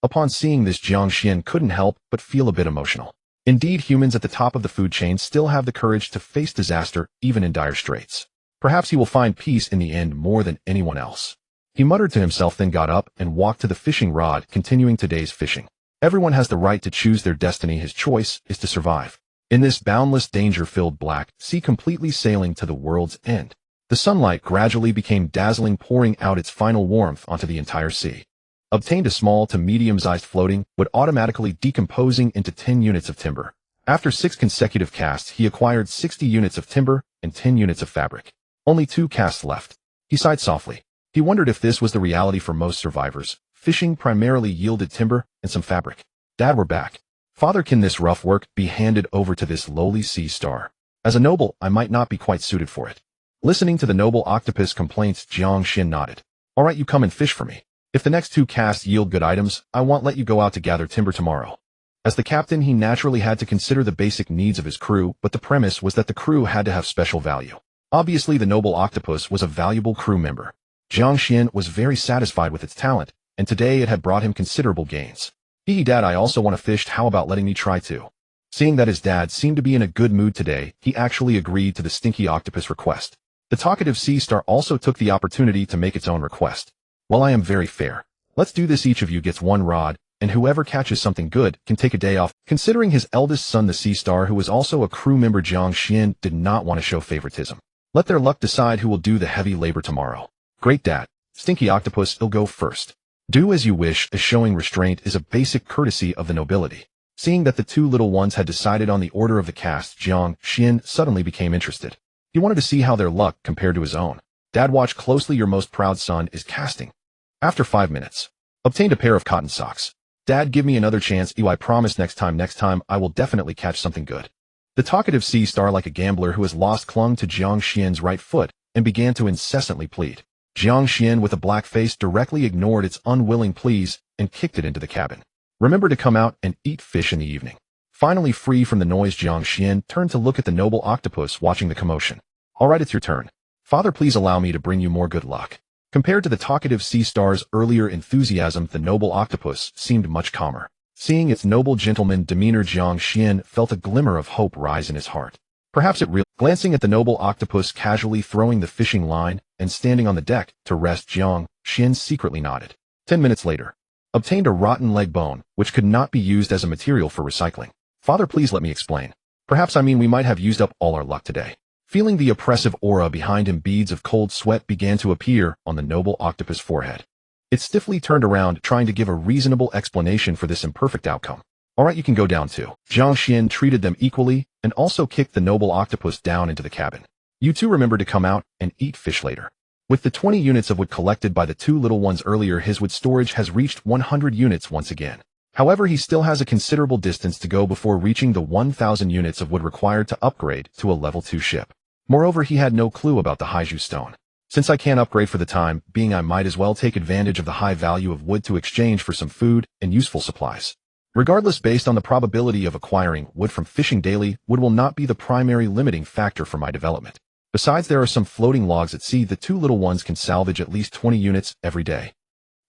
A: Upon seeing this, Jiang Xuan couldn't help but feel a bit emotional. Indeed, humans at the top of the food chain still have the courage to face disaster, even in dire straits. Perhaps he will find peace in the end more than anyone else. He muttered to himself, then got up and walked to the fishing rod, continuing today's fishing. Everyone has the right to choose their destiny. His choice is to survive. In this boundless, danger-filled black sea, completely sailing to the world's end. The sunlight gradually became dazzling, pouring out its final warmth onto the entire sea. Obtained a small to medium-sized floating wood, automatically decomposing into 10 units of timber. After 6 consecutive casts, he acquired 60 units of timber and 10 units of fabric. Only 2 casts left. He sighed softly. He wondered if this was the reality for most survivors. Fishing primarily yielded timber and some fabric. Dad, we're back. Father, can this rough work be handed over to this lowly sea star? As a noble, I might not be quite suited for it. Listening to the noble octopus complaints, Jiang Xuan nodded. All right, you come and fish for me. If the next 2 casts yield good items, I won't let you go out to gather timber tomorrow. As the captain, he naturally had to consider the basic needs of his crew, but the premise was that the crew had to have special value. Obviously, the noble octopus was a valuable crew member. Jiang Xuan was very satisfied with its talent, and today it had brought him considerable gains. Dad, I also want to fish. How about letting me try too? Seeing that his dad seemed to be in a good mood today, he actually agreed to the stinky octopus request. The talkative sea star also took the opportunity to make its own request. Well, I am very fair. Let's do this. Each of you gets 1 rod, and whoever catches something good can take a day off. Considering his eldest son, the sea star, who was also a crew member, Jiang Xuan did not want to show favoritism. Let their luck decide who will do the heavy labor tomorrow. Great, Dad. Stinky octopus, he'll go first. Do as you wish, as showing restraint is a basic courtesy of the nobility. Seeing that the 2 little ones had decided on the order of the cast, Jiang Xuan suddenly became interested. He wanted to see how their luck compared to his own. Dad, watch closely. Your most proud son is casting. After 5 minutes. Obtained a pair of cotton socks. Dad, give me another chance. I promise next time I will definitely catch something good. The talkative sea star, like a gambler who has lost, clung to Jiang Xuan's right foot and began to incessantly plead. Jiang Xuan, with a black face, directly ignored its unwilling pleas and kicked it into the cabin. Remember to come out and eat fish in the evening. Finally free from the noise, Jiang Xuan turned to look at the noble octopus watching the commotion. All right, it's your turn. Father, please allow me to bring you more good luck. Compared to the talkative sea star's earlier enthusiasm, the noble octopus seemed much calmer. Seeing its noble gentleman demeanor, Jiang Xuan felt a glimmer of hope rise in his heart. Perhaps it really... Glancing at the noble octopus casually throwing the fishing line and standing on the deck to rest, Jiang Xuan secretly nodded. 10 minutes later. Obtained a rotten leg bone, which could not be used as a material for recycling. Father, please let me explain. Perhaps we might have used up all our luck today. Feeling the oppressive aura behind him, beads of cold sweat began to appear on the noble octopus forehead. It stiffly turned around, trying to give a reasonable explanation for this imperfect outcome. Alright, you can go down too. Jiang Xuan treated them equally, and also kicked the noble octopus down into the cabin. You two remember to come out and eat fish later. With the 20 units of wood collected by the two little ones earlier, his wood storage has reached 100 units once again. However, he still has a considerable distance to go before reaching the 1,000 units of wood required to upgrade to a level 2 ship. Moreover, he had no clue about the Haiju stone. Since I can't upgrade for the time being, I might as well take advantage of the high value of wood to exchange for some food and useful supplies. Regardless, based on the probability of acquiring wood from fishing daily, wood will not be the primary limiting factor for my development. Besides, there are some floating logs at sea. The two little ones can salvage at least 20 units every day.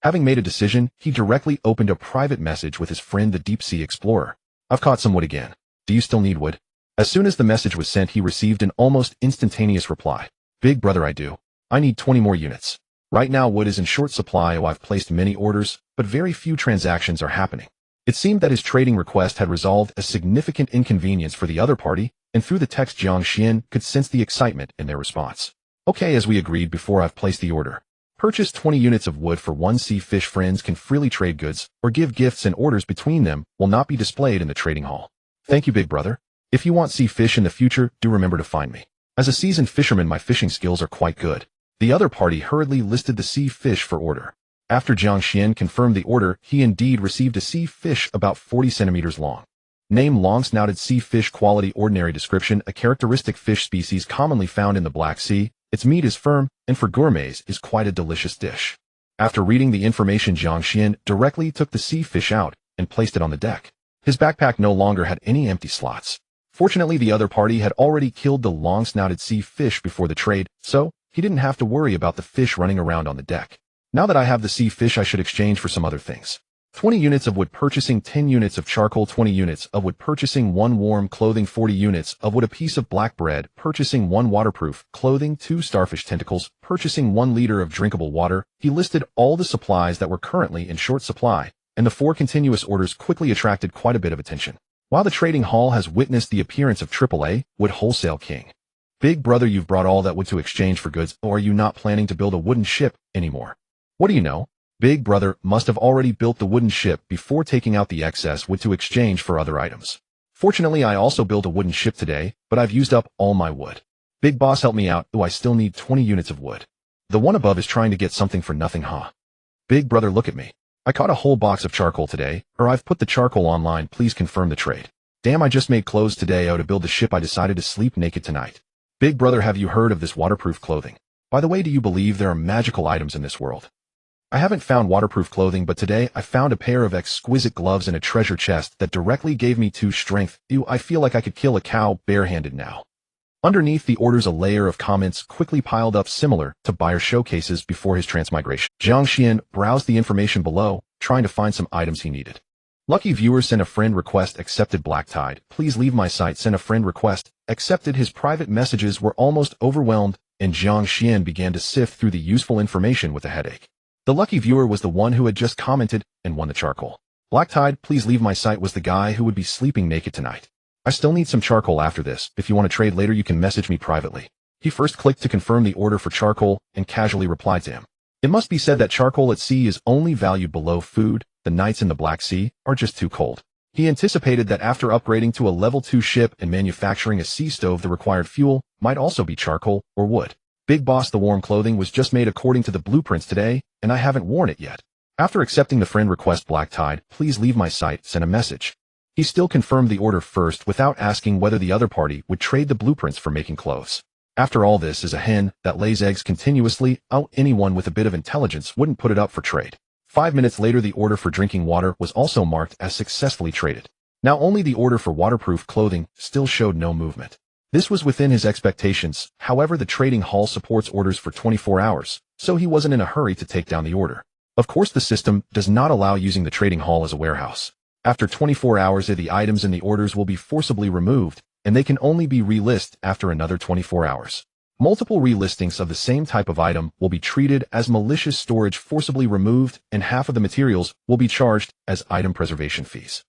A: Having made a decision, he directly opened a private message with his friend the deep-sea explorer. I've caught some wood again. Do you still need wood? As soon as the message was sent, he received an almost instantaneous reply. Big brother, I do. I need 20 more units. Right now, wood is in short supply. I've placed many orders, but very few transactions are happening. It seemed that his trading request had resolved a significant inconvenience for the other party, and through the text Jiang Xuan could sense the excitement in their response. Okay, as we agreed before, I've placed the order. Purchase 20 units of wood for 1 sea fish. Friends can freely trade goods or give gifts, and orders between them will not be displayed in the trading hall. Thank you, big brother. If you want sea fish in the future, do remember to find me. As a seasoned fisherman, my fishing skills are quite good. The other party hurriedly listed the sea fish for order. After Jiang Xuan confirmed the order, he indeed received a sea fish about 40 centimeters long. Name: long-snouted sea fish. Quality: ordinary. Description: a characteristic fish species commonly found in the Black Sea. Its meat is firm, and for gourmets is quite a delicious dish. After reading the information, Jiang Xuan directly took the sea fish out and placed it on the deck. His backpack no longer had any empty slots. Fortunately, the other party had already killed the long-snouted sea fish before the trade, so he didn't have to worry about the fish running around on the deck. Now that I have the sea fish, I should exchange for some other things. 20 units of wood, purchasing 10 units of charcoal, 20 units of wood, purchasing 1 warm clothing, 40 units of wood, a piece of black bread, purchasing 1 waterproof clothing, 2 starfish tentacles, purchasing 1 liter of drinkable water. He listed all the supplies that were currently in short supply, and the 4 continuous orders quickly attracted quite a bit of attention. While the trading hall has witnessed the appearance of AAA Wood Wholesale King. Big brother, you've brought all that wood to exchange for goods, or are you not planning to build a wooden ship anymore? What do you know? Big brother must have already built the wooden ship before taking out the excess wood to exchange for other items. Fortunately, I also built a wooden ship today, but I've used up all my wood. Big boss, help me out. I still need 20 units of wood. The one above is trying to get something for nothing, huh? Big brother, look at me. I caught a whole box of charcoal today, or I've put the charcoal online. Please confirm the trade. Damn, I just made clothes today. To build the ship, I decided to sleep naked tonight. Big brother, have you heard of this waterproof clothing? By the way, do you believe there are magical items in this world? I haven't found waterproof clothing, but today I found a pair of exquisite gloves in a treasure chest that directly gave me 2 strength. Ew, I feel like I could kill a cow barehanded now. Underneath the orders, a layer of comments quickly piled up similar to buyer showcases before his transmigration. Jiang Xuan browsed the information below, trying to find some items he needed. Lucky viewer, sent a friend request accepted. Black Tide, please leave my site, sent a friend request accepted. His private messages were almost overwhelmed, and Jiang Xuan began to sift through the useful information with a headache. The lucky viewer was the one who had just commented and won the charcoal. Black Tide, please leave my site, was the guy who would be sleeping naked tonight. I still need some charcoal after this. If you want to trade later, you can message me privately. He first clicked to confirm the order for charcoal and casually replied to him. It must be said that charcoal at sea is only valued below food. The nights in the Black Sea are just too cold. He anticipated that after upgrading to a level 2 ship and manufacturing a sea stove, the required fuel might also be charcoal or wood. Big boss, the warm clothing was just made according to the blueprints today, and I haven't worn it yet. After accepting the friend request, Black Tide, please leave my site, sent a message. He still confirmed the order first without asking whether the other party would trade the blueprints for making clothes. After all, this is a hen that lays eggs continuously. Anyone with a bit of intelligence wouldn't put it up for trade. 5 minutes later, the order for drinking water was also marked as successfully traded. Now only the order for waterproof clothing still showed no movement. This was within his expectations. However, the trading hall supports orders for 24 hours, so he wasn't in a hurry to take down the order. Of course, the system does not allow using the trading hall as a warehouse. After 24 hours, the items in the orders will be forcibly removed, and they can only be relisted after another 24 hours. Multiple relistings of the same type of item will be treated as malicious storage, forcibly removed, and half of the materials will be charged as item preservation fees.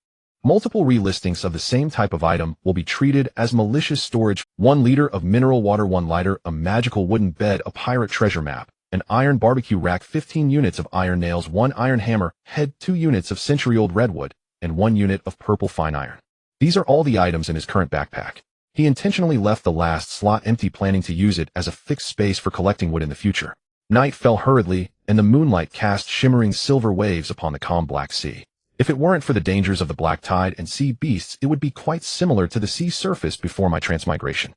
A: Multiple relistings of the same type of item will be treated as malicious storage. 1 liter of mineral water, 1 liter, a magical wooden bed, a pirate treasure map, an iron barbecue rack, 15 units of iron nails, 1 iron hammer head, 2 units of century-old redwood, and 1 unit of purple fine iron. These are all the items in his current backpack. He intentionally left the last slot empty, planning to use it as a fixed space for collecting wood in the future. Night fell hurriedly, and the moonlight cast shimmering silver waves upon the calm Black Sea. If it weren't for the dangers of the black tide and sea beasts, it would be quite similar to the sea surface before my transmigration.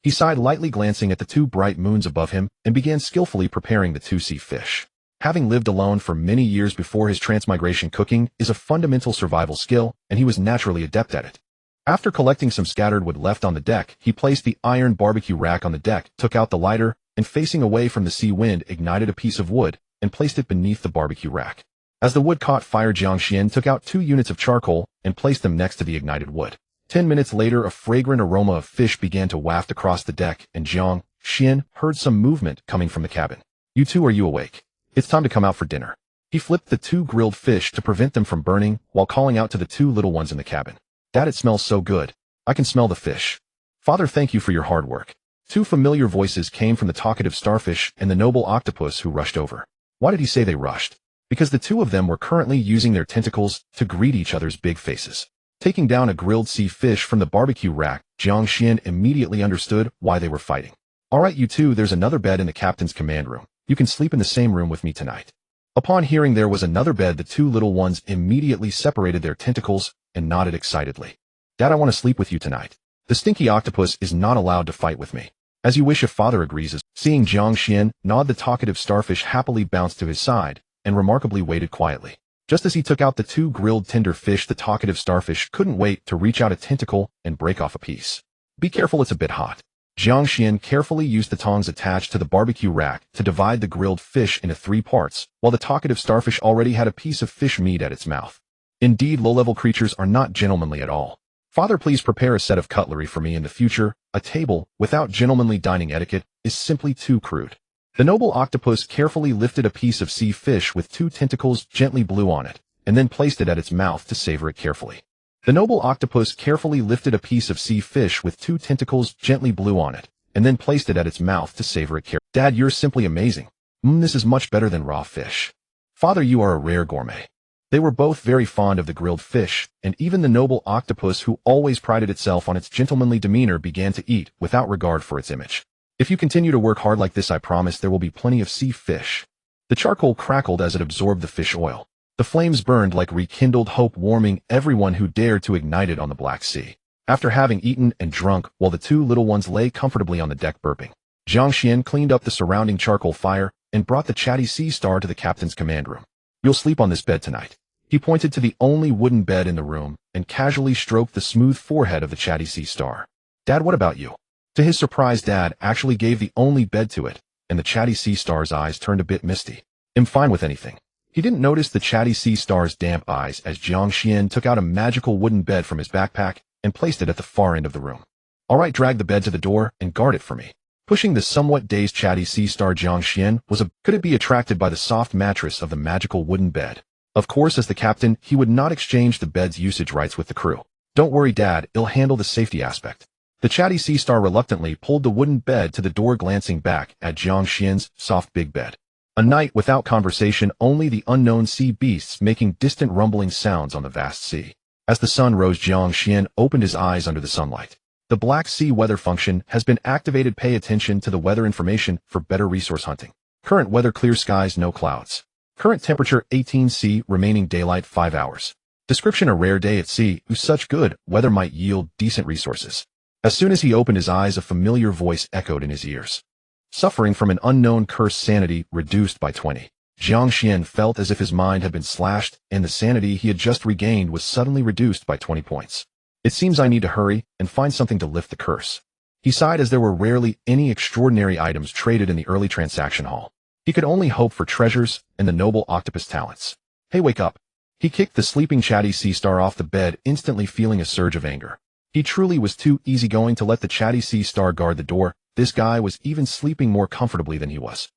A: He sighed lightly, glancing at the 2 bright moons above him, and began skillfully preparing the 2 sea fish. Having lived alone for many years before his transmigration, cooking is a fundamental survival skill, and he was naturally adept at it. After collecting some scattered wood left on the deck, he placed the iron barbecue rack on the deck, took out the lighter, and facing away from the sea wind, ignited a piece of wood, and placed it beneath the barbecue rack. As the wood caught fire, Jiang Xuan took out 2 units of charcoal and placed them next to the ignited wood. 10 minutes later, a fragrant aroma of fish began to waft across the deck, and Jiang Xuan heard some movement coming from the cabin. "You two, are you awake? It's time to come out for dinner." He flipped the 2 grilled fish to prevent them from burning, while calling out to the 2 little ones in the cabin. "Dad, it smells so good. I can smell the fish." "Father, thank you for your hard work." 2 familiar voices came from the talkative starfish and the noble octopus, who rushed over. Why did he say they rushed? Because the 2 of them were currently using their tentacles to greet each other's big faces. Taking down a grilled sea fish from the barbecue rack, Jiang Xuan immediately understood why they were fighting. "All right, you 2, there's another bed in the captain's command room. You can sleep in the same room with me tonight." Upon hearing there was another bed, the 2 little ones immediately separated their tentacles and nodded excitedly. "Dad, I want to sleep with you tonight. The stinky octopus is not allowed to fight with me." "As you wish, if father agrees." Seeing Jiang Xuan nod, the talkative starfish happily bounced to his side and remarkably waited quietly. Just as he took out the 2 grilled tender fish, the talkative starfish couldn't wait to reach out a tentacle and break off a piece. "Be careful, it's a bit hot." Jiang Xuan carefully used the tongs attached to the barbecue rack to divide the grilled fish into 3 parts, while the talkative starfish already had a piece of fish meat at its mouth. Indeed, low-level creatures are not gentlemanly at all. "Father, please prepare a set of cutlery for me in the future. A table without gentlemanly dining etiquette is simply too crude." The noble octopus carefully lifted a piece of sea fish with 2 tentacles, gently blew on it, and then placed it at its mouth to savor it carefully. The noble octopus carefully lifted a piece of sea fish with 2 tentacles, gently blew on it, and then placed it at its mouth to savor it carefully. "Dad, you're simply amazing. This is much better than raw fish." "Father, you are a rare gourmet." They were both very fond of the grilled fish, and even the noble octopus, who always prided itself on its gentlemanly demeanor, began to eat without regard for its image. "If you continue to work hard like this, I promise there will be plenty of sea fish." The charcoal crackled as it absorbed the fish oil. The flames burned like rekindled hope, warming everyone who dared to ignite it on the Black Sea. After having eaten and drunk, while the 2 little ones lay comfortably on the deck burping, Jiang Xuan cleaned up the surrounding charcoal fire and brought the chatty sea star to the captain's command room. "You'll sleep on this bed tonight." He pointed to the only wooden bed in the room and casually stroked the smooth forehead of the chatty sea star. "Dad, what about you?" To his surprise, Dad actually gave the only bed to it, and the chatty sea star's eyes turned a bit misty. "I'm fine with anything." He didn't notice the chatty sea star's damp eyes as Jiang Xuan took out a magical wooden bed from his backpack and placed it at the far end of the room. "All right, drag the bed to the door and guard it for me." Pushing the somewhat dazed chatty sea star, Jiang Xuan could it be attracted by the soft mattress of the magical wooden bed. Of course, as the captain, he would not exchange the bed's usage rights with the crew. "Don't worry, Dad, it'll handle the safety aspect." The chatty sea star reluctantly pulled the wooden bed to the door, glancing back at Jiang Xuan's soft big bed. A night without conversation, only the unknown sea beasts making distant rumbling sounds on the vast sea. As the sun rose, Jiang Xuan opened his eyes under the sunlight. The Black Sea weather function has been activated. Pay attention to the weather information for better resource hunting. Current weather: clear skies, no clouds. Current temperature 18 C, remaining daylight 5 hours. Description: a rare day at sea. Such good weather might yield decent resources. As soon as he opened his eyes, a familiar voice echoed in his ears. Suffering from an unknown curse, sanity reduced by 20. Jiang Xuan felt as if his mind had been slashed, and the sanity he had just regained was suddenly reduced by 20 points. "It seems I need to hurry and find something to lift the curse." He sighed as there were rarely any extraordinary items traded in the early transaction hall. He could only hope for treasures and the noble octopus talents. "Hey, wake up." He kicked the sleeping chatty sea star off the bed, instantly feeling a surge of anger. He truly was too easygoing to let the chatty sea star guard the door. This guy was even sleeping more comfortably than he was.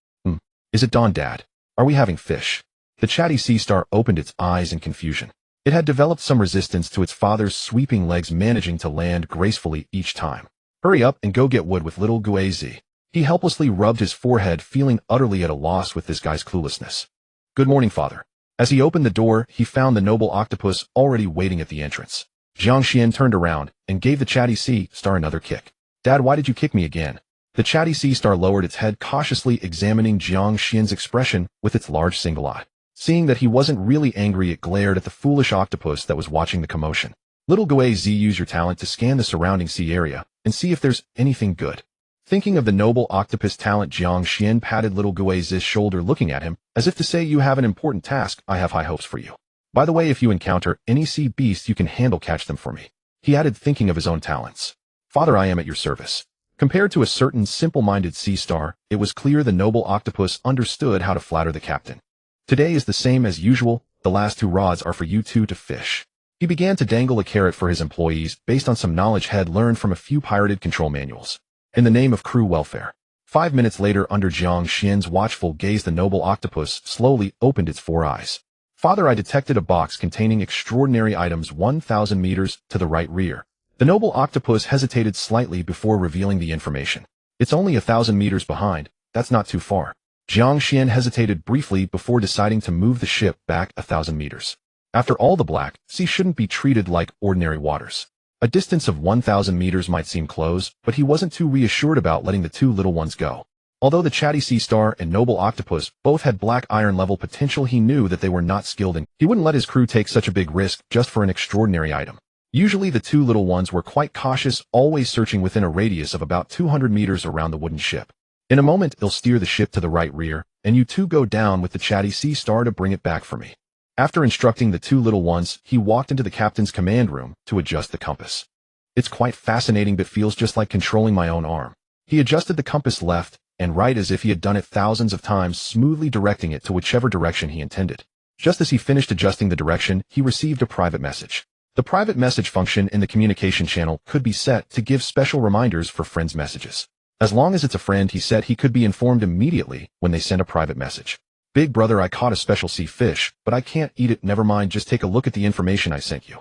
A: Is it dawn, Dad? Are we having fish?" The chatty sea star opened its eyes in confusion. It had developed some resistance to its father's sweeping legs, managing to land gracefully each time. "Hurry up and go get wood with little Guazi." He helplessly rubbed his forehead, feeling utterly at a loss with this guy's cluelessness. "Good morning, father." As he opened the door, he found the noble octopus already waiting at the entrance. Jiang Xuan turned around and gave the chatty sea star another kick. "Dad, why did you kick me again?" The chatty sea star lowered its head, cautiously examining Jiang Xuan's expression with its large single eye. Seeing that he wasn't really angry, it glared at the foolish octopus that was watching the commotion. "Little Guay, use your talent to scan the surrounding sea area and see if there's anything good." Thinking of the noble octopus talent, Jiang Xuan patted little Guay's shoulder, looking at him as if to say, "You have an important task. I have high hopes for you. By the way, if you encounter any sea beasts you can handle, catch them for me," he added, thinking of his own talents. "Father, I am at your service." Compared to a certain simple-minded sea star, it was clear the noble octopus understood how to flatter the captain. "Today is the same as usual. The last 2 rods are for you two to fish." He began to dangle a carrot for his employees based on some knowledge had learned from a few pirated control manuals. In the name of crew welfare. 5 minutes later, under Jiang Xuan's watchful gaze, the noble octopus slowly opened its 4 eyes. "Father, I detected a box containing extraordinary items 1,000 meters to the right rear." The noble octopus hesitated slightly before revealing the information. "It's only 1,000 meters behind. That's not too far." Jiang Xuan hesitated briefly before deciding to move the ship back 1,000 meters. After all, the Black Sea shouldn't be treated like ordinary waters. A distance of 1,000 meters might seem close, but he wasn't too reassured about letting the 2 little ones go. Although the chatty sea star and noble octopus both had black iron level potential, he knew that they were not skilled in. He wouldn't let his crew take such a big risk just for an extraordinary item. Usually the 2 little ones were quite cautious, always searching within a radius of about 200 meters around the wooden ship. "In a moment, I'll steer the ship to the right rear, and you 2 go down with the chatty sea star to bring it back for me." After instructing the 2 little ones, he walked into the captain's command room to adjust the compass. "It's quite fascinating, but feels just like controlling my own arm." He adjusted the compass left and right as if he had done it thousands of times, smoothly directing it to whichever direction he intended. Just as he finished adjusting the direction, he received a private message. The private message function in the communication channel could be set to give special reminders for friends' messages. As long as it's a friend, he said, he could be informed immediately when they send a private message. "Big brother, I caught a special sea fish, but I can't eat it. Never mind, just take a look at the information I sent you."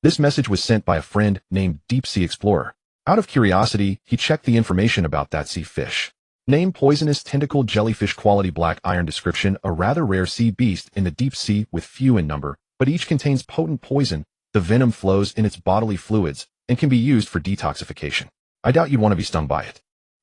A: This message was sent by a friend named Deep Sea Explorer. Out of curiosity, he checked the information about that sea fish. Name: poisonous tentacle jellyfish, quality black iron, description: a rather rare sea beast in the deep sea with few in number, but each contains potent poison. The venom flows in its bodily fluids and can be used for detoxification. I doubt you'd want to be stung by it.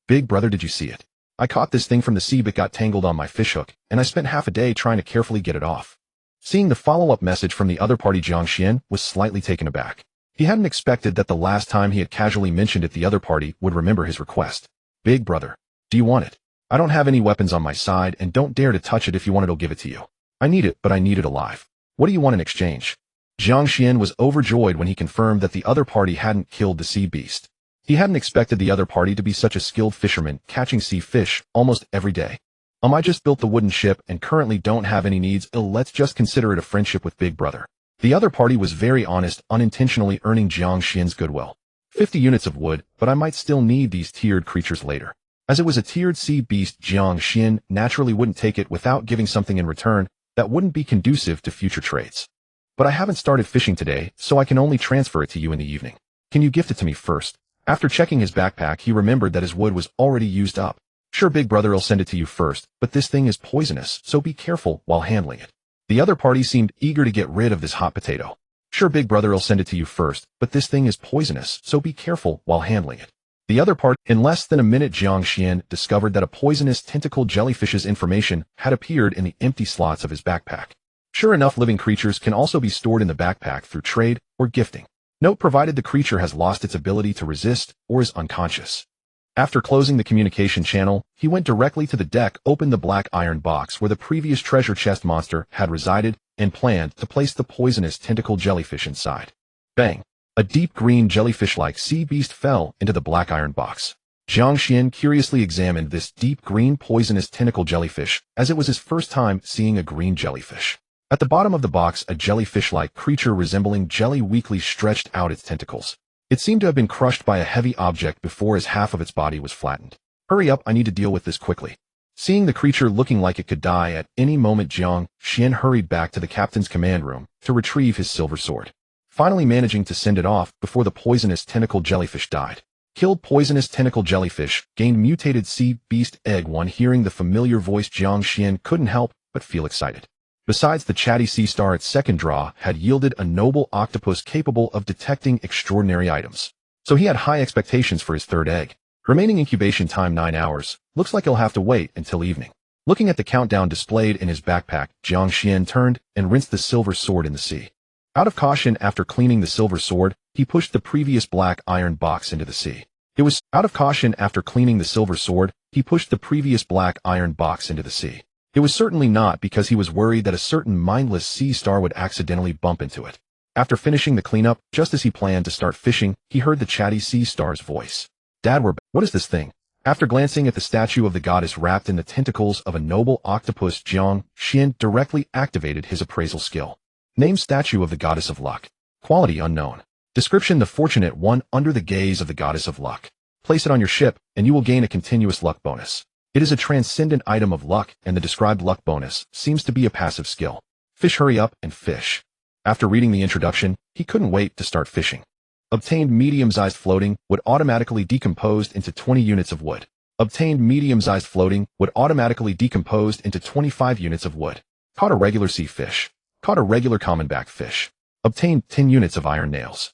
A: "Big brother, did you see it? I caught this thing from the sea but got tangled on my fishhook, and I spent half a day trying to carefully get it off." Seeing the follow-up message from the other party, Jiang Xuan was slightly taken aback. He hadn't expected that the last time he had casually mentioned it, the other party would remember his request. "Big brother, do you want it? I don't have any weapons on my side, and don't dare to touch it. If you want it, I'll give it to you. I need it, but I need it alive. What do you want in exchange?" Jiang Xuan was overjoyed when he confirmed that the other party hadn't killed the sea beast. He hadn't expected the other party to be such a skilled fisherman, catching sea fish almost every day. I just built the wooden ship and currently don't have any needs. Let's just consider it a friendship with Big Brother." The other party was very honest, unintentionally earning Jiang Xuan's goodwill. 50 units of wood, but I might still need these tiered creatures later. As it was a tiered sea beast, Jiang Xuan naturally wouldn't take it without giving something in return that wouldn't be conducive to future trades. "But I haven't started fishing today, so I can only transfer it to you in the evening. Can you gift it to me first?" After checking his backpack, he remembered that his wood was already used up. "Sure, Big Brother, I'll send it to you first, but this thing is poisonous, so be careful while handling it." The other party seemed eager to get rid of this hot potato. "Sure, Big Brother, I'll send it to you first, but this thing is poisonous, so be careful while handling it." The other party, in less than a minute, Jiang Xuan discovered that a poisonous tentacle jellyfish's information had appeared in the empty slots of his backpack. Sure enough, living creatures can also be stored in the backpack through trade or gifting. Note: provided the creature has lost its ability to resist or is unconscious. After closing the communication channel, he went directly to the deck, opened the black iron box where the previous treasure chest monster had resided, and planned to place the poisonous tentacle jellyfish inside. Bang! A deep green jellyfish-like sea beast fell into the black iron box. Jiang Xuan curiously examined this deep green poisonous tentacle jellyfish, as it was his first time seeing a green jellyfish. At the bottom of the box, a jellyfish-like creature resembling jelly weakly stretched out its tentacles. It seemed to have been crushed by a heavy object before as half of its body was flattened. "Hurry up, I need to deal with this quickly." Seeing the creature looking like it could die at any moment, Jiang Xuan hurried back to the captain's command room to retrieve his silver sword, finally managing to send it off before the poisonous tentacle jellyfish died. Killed poisonous tentacle jellyfish, gained mutated sea beast egg. One hearing the familiar voice, Jiang Xuan couldn't help but feel excited. Besides, the chatty sea star its second draw had yielded a noble octopus capable of detecting extraordinary items. So he had high expectations for his third egg. Remaining incubation time 9 hours. Looks like he'll have to wait until evening. Looking at the countdown displayed in his backpack, Jiang Xuan turned and rinsed the silver sword in the sea. Out of caution, after cleaning the silver sword, he pushed the previous black iron box into the sea. It was out of caution after cleaning the silver sword, he pushed the previous black iron box into the sea. It was certainly not because he was worried that a certain mindless sea star would accidentally bump into it. After finishing the cleanup, just as he planned to start fishing, he heard the chatty sea star's voice. Dad, what is this thing? After glancing at the statue of the goddess wrapped in the tentacles of a noble octopus, Jiang Xuan directly activated his appraisal skill. Name: statue of the goddess of luck. Quality: unknown. Description: the fortunate one under the gaze of the goddess of luck. Place it on your ship, and you will gain a continuous luck bonus. It is a transcendent item of luck, and the described luck bonus seems to be a passive skill. Fish: hurry up and fish. After reading the introduction, he couldn't wait to start fishing. Obtained medium-sized floating would automatically decomposed into 20 units of wood. Obtained medium-sized floating would automatically decomposed into 25 units of wood. Caught a regular sea fish. Caught a regular commonback fish. Obtained 10 units of iron nails.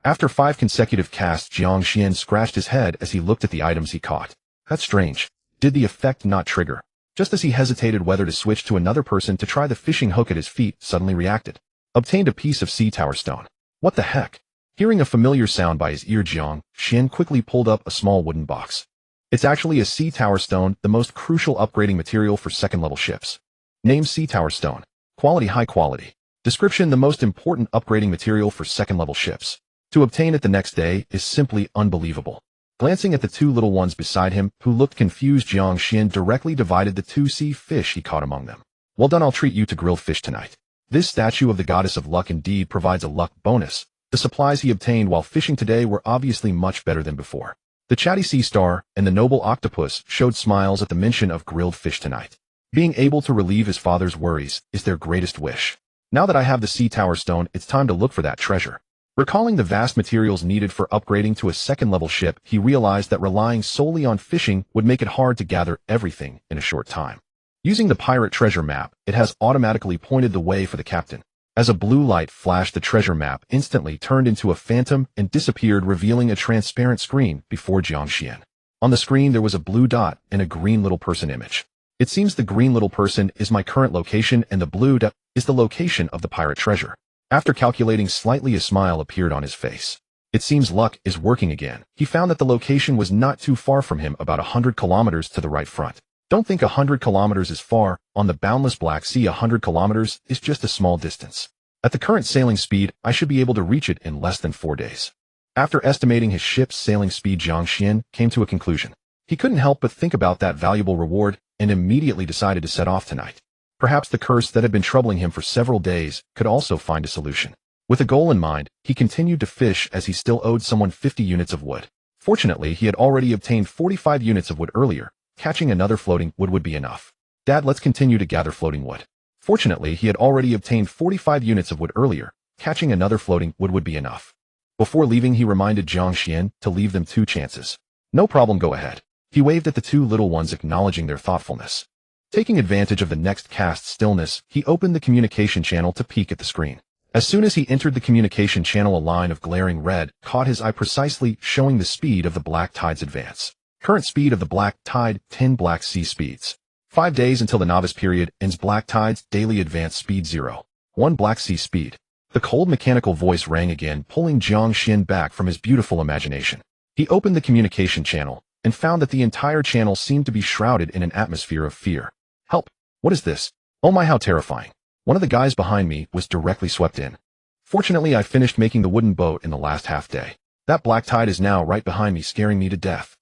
A: After 5 consecutive casts, Jiang Xuan scratched his head as he looked at the items he caught. That's strange. Did the effect not trigger? Just as he hesitated whether to switch to another person to try, the fishing hook at his feet suddenly reacted. Obtained a piece of sea tower stone. What the heck? Hearing a familiar sound by his ear, Jiang Xuan quickly pulled up a small wooden box. It's actually a sea tower stone, the most crucial upgrading material for second-level ships. Name: sea tower stone. Quality: high quality. Description: the most important upgrading material for second-level ships. To obtain it the next day is simply unbelievable. Glancing at the 2 little ones beside him, who looked confused, Jiang Xuan directly divided the 2 sea fish he caught among them. Well done, I'll treat you to grilled fish tonight. This statue of the goddess of luck indeed provides a luck bonus. The supplies he obtained while fishing today were obviously much better than before. The chatty sea star and the noble octopus showed smiles at the mention of grilled fish tonight. Being able to relieve his father's worries is their greatest wish. Now that I have the sea tower stone, it's time to look for that treasure. Recalling the vast materials needed for upgrading to a second-level ship, he realized that relying solely on fishing would make it hard to gather everything in a short time. Using the pirate treasure map, it has automatically pointed the way for the captain. As a blue light flashed, the treasure map instantly turned into a phantom and disappeared, revealing a transparent screen before Jiang Xuan. On the screen there was a blue dot and a green little person image. It seems the green little person is my current location and the blue dot is the location of the pirate treasure. After calculating slightly, a smile appeared on his face. It seems luck is working again. He found that the location was not too far from him, about 100 kilometers to the right front. Don't think 100 kilometers is far. On the boundless Black Sea, 100 kilometers is just a small distance. At the current sailing speed, I should be able to reach it in less than 4 days. After estimating his ship's sailing speed, Jiang Xuan came to a conclusion. He couldn't help but think about that valuable reward and immediately decided to set off tonight. Perhaps the curse that had been troubling him for several days could also find a solution. With a goal in mind, he continued to fish as he still owed someone 50 units of wood. Fortunately, he had already obtained 45 units of wood earlier. Catching another floating wood would be enough. Dad, let's continue to gather floating wood. Fortunately, he had already obtained 45 units of wood earlier. Catching another floating wood would be enough. Before leaving, he reminded Jiang Xuan to leave them 2 chances. No problem, go ahead. He waved at the 2 little ones, acknowledging their thoughtfulness. Taking advantage of the next cast stillness, he opened the communication channel to peek at the screen. As soon as he entered the communication channel, a line of glaring red caught his eye, precisely showing the speed of the Black Tide's advance. Current speed of the Black Tide: 10 Black Sea speeds. 5 days until the novice period ends. Black Tide's daily advance speed 0. 1 Black Sea speed. The cold mechanical voice rang again, pulling Jiang Xuan back from his beautiful imagination. He opened the communication channel and found that the entire channel seemed to be shrouded in an atmosphere of fear. Help! What is this? Oh my, how terrifying. One of the guys behind me was directly swept in. Fortunately, I finished making the wooden boat in the last half day. That Black Tide is now right behind me, scaring me to death.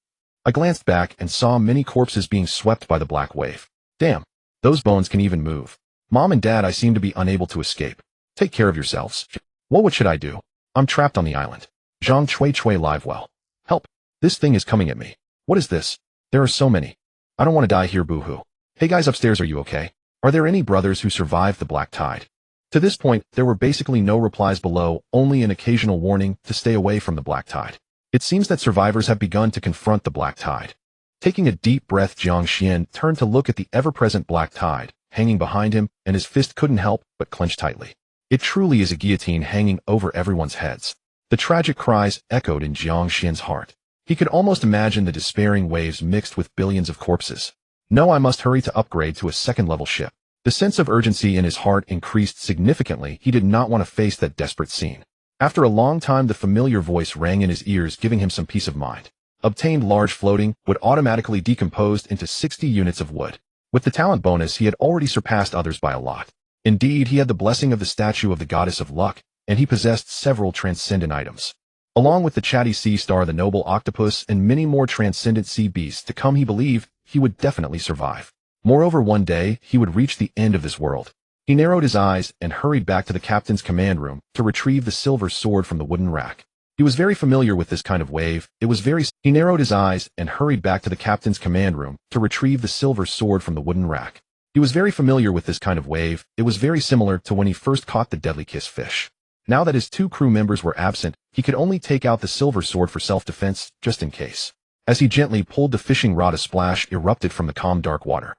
A: I glanced back and saw many corpses being swept by the black wave. Damn, those bones can even move. Mom and Dad, I seem to be unable to escape. Take care of yourselves. What should I do? I'm trapped on the island. Zhang Chui live well. Help! This thing is coming at me. What is this? There are so many. I don't want to die here, boo-hoo. Hey guys upstairs, are you okay? Are there any brothers who survived the Black Tide? To this point, there were basically no replies below, only an occasional warning to stay away from the Black Tide. It seems that survivors have begun to confront the black tide. Taking a deep breath, Jiang Xuan turned to look at the ever-present black tide hanging behind him, and his fist couldn't help but clench tightly. It truly is a guillotine hanging over everyone's heads. The tragic cries echoed in Jiang Xuan's heart. He could almost imagine the despairing waves mixed with billions of corpses. No, I must hurry to upgrade to a second-level ship. The sense of urgency in his heart increased significantly. He did not want to face that desperate scene. After a long time, the familiar voice rang in his ears, giving him some peace of mind. Obtained large floating, would automatically decomposed into 60 units of wood. With the talent bonus, he had already surpassed others by a lot. Indeed, he had the blessing of the statue of the goddess of luck, and he possessed several transcendent items. Along with the chatty sea star, the noble octopus, and many more transcendent sea beasts to come, he believed he would definitely survive. Moreover, one day, he would reach the end of this world. He narrowed his eyes and hurried back to the captain's command room to retrieve the silver sword from the wooden rack. He was very familiar with this kind of wave. He narrowed his eyes and hurried back to the captain's command room to retrieve the silver sword from the wooden rack. He was very familiar with this kind of wave. It was very similar to when he first caught the deadly kiss fish. Now that his 2 crew members were absent, he could only take out the silver sword for self-defense, just in case. As he gently pulled the fishing rod, a splash erupted from the calm dark water.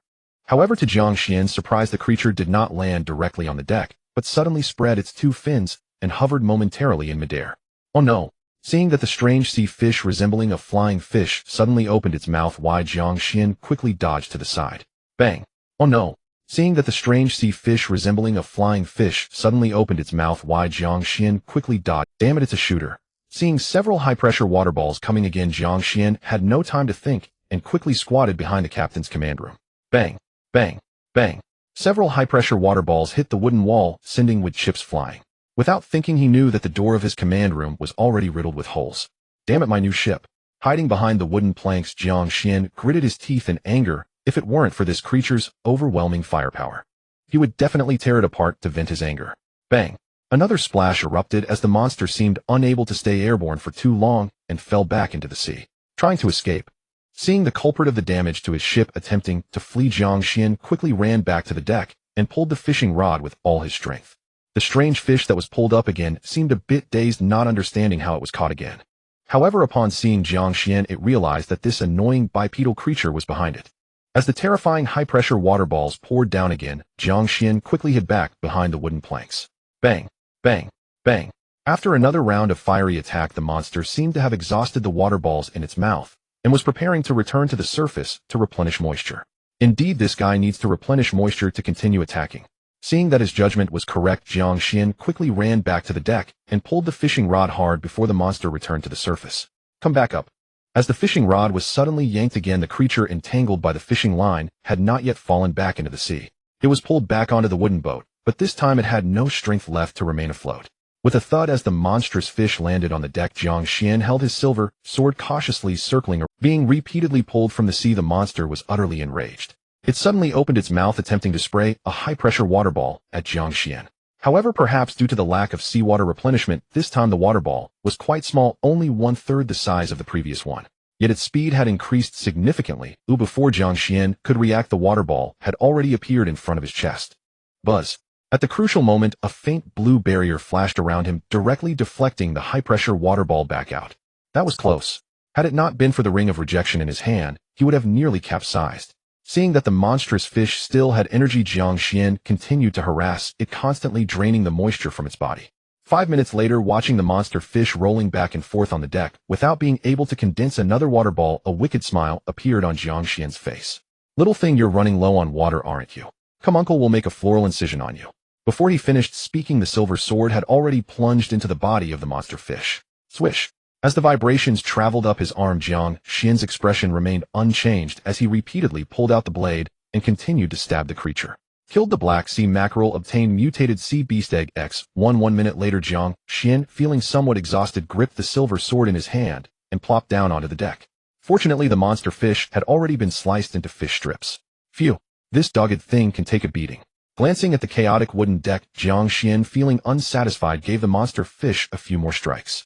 A: However, to Jiang Xuan's surprise, the creature did not land directly on the deck, but suddenly spread its 2 fins and hovered momentarily in midair. Oh no! Seeing that the strange sea fish resembling a flying fish suddenly opened its mouth wide, Jiang Xuan quickly dodged to the side. Bang! Oh no! Seeing that the strange sea fish resembling a flying fish suddenly opened its mouth wide, Jiang Xuan quickly dodged. Damn it, it's a shooter. Seeing several high-pressure water balls coming again, Jiang Xuan had no time to think and quickly squatted behind the captain's command room. Bang! Bang! Bang! Several high-pressure water balls hit the wooden wall, sending wood chips flying. Without thinking, he knew that the door of his command room was already riddled with holes. Damn it, my new ship. Hiding behind the wooden planks, Jiang Xuan gritted his teeth in anger. If it weren't for this creature's overwhelming firepower, he would definitely tear it apart to vent his anger. Bang! Another splash erupted as the monster seemed unable to stay airborne for too long and fell back into the sea, trying to escape. Seeing the culprit of the damage to his ship attempting to flee, Jiang Xuan quickly ran back to the deck and pulled the fishing rod with all his strength. The strange fish that was pulled up again seemed a bit dazed, not understanding how it was caught again. However, upon seeing Jiang Xuan, it realized that this annoying bipedal creature was behind it. As the terrifying high-pressure water balls poured down again, Jiang Xuan quickly hid back behind the wooden planks. Bang! Bang! Bang! After another round of fiery attack, the monster seemed to have exhausted the water balls in its mouth and was preparing to return to the surface to replenish moisture. Indeed, this guy needs to replenish moisture to continue attacking. Seeing that his judgment was correct, Jiang Xuan quickly ran back to the deck and pulled the fishing rod hard before the monster returned to the surface. Come back up. As the fishing rod was suddenly yanked again, the creature, entangled by the fishing line, had not yet fallen back into the sea. It was pulled back onto the wooden boat, but this time it had no strength left to remain afloat. With a thud as the monstrous fish landed on the deck, Jiang Xuan held his silver sword cautiously circling. Being repeatedly pulled from the sea, the monster was utterly enraged. It suddenly opened its mouth, attempting to spray a high-pressure water ball at Jiang Xuan. However, perhaps due to the lack of seawater replenishment, this time the water ball was quite small, only 1/3 the size of the previous one. Yet its speed had increased significantly. Before Jiang Xuan could react, the water ball had already appeared in front of his chest. Buzz. At the crucial moment, a faint blue barrier flashed around him, directly deflecting the high-pressure water ball back out. That was close. Had it not been for the ring of rejection in his hand, he would have nearly capsized. Seeing that the monstrous fish still had energy, Jiang Xuan continued to harass it, constantly draining the moisture from its body. 5 minutes later, watching the monster fish rolling back and forth on the deck, without being able to condense another water ball, a wicked smile appeared on Jiang Xuan's face. Little thing, you're running low on water, aren't you? Come, uncle will make a floral incision on you. Before he finished speaking, the silver sword had already plunged into the body of the monster fish. Swish. As the vibrations traveled up his arm, Jiang Xuan's expression remained unchanged as he repeatedly pulled out the blade and continued to stab the creature. Killed the black sea mackerel, obtained mutated sea beast egg X. 1 minute later, Jiang Xuan, feeling somewhat exhausted, gripped the silver sword in his hand and plopped down onto the deck. Fortunately, the monster fish had already been sliced into fish strips. Phew, this dogged thing can take a beating. Glancing at the chaotic wooden deck, Jiang Xuan, feeling unsatisfied, gave the monster fish a few more strikes.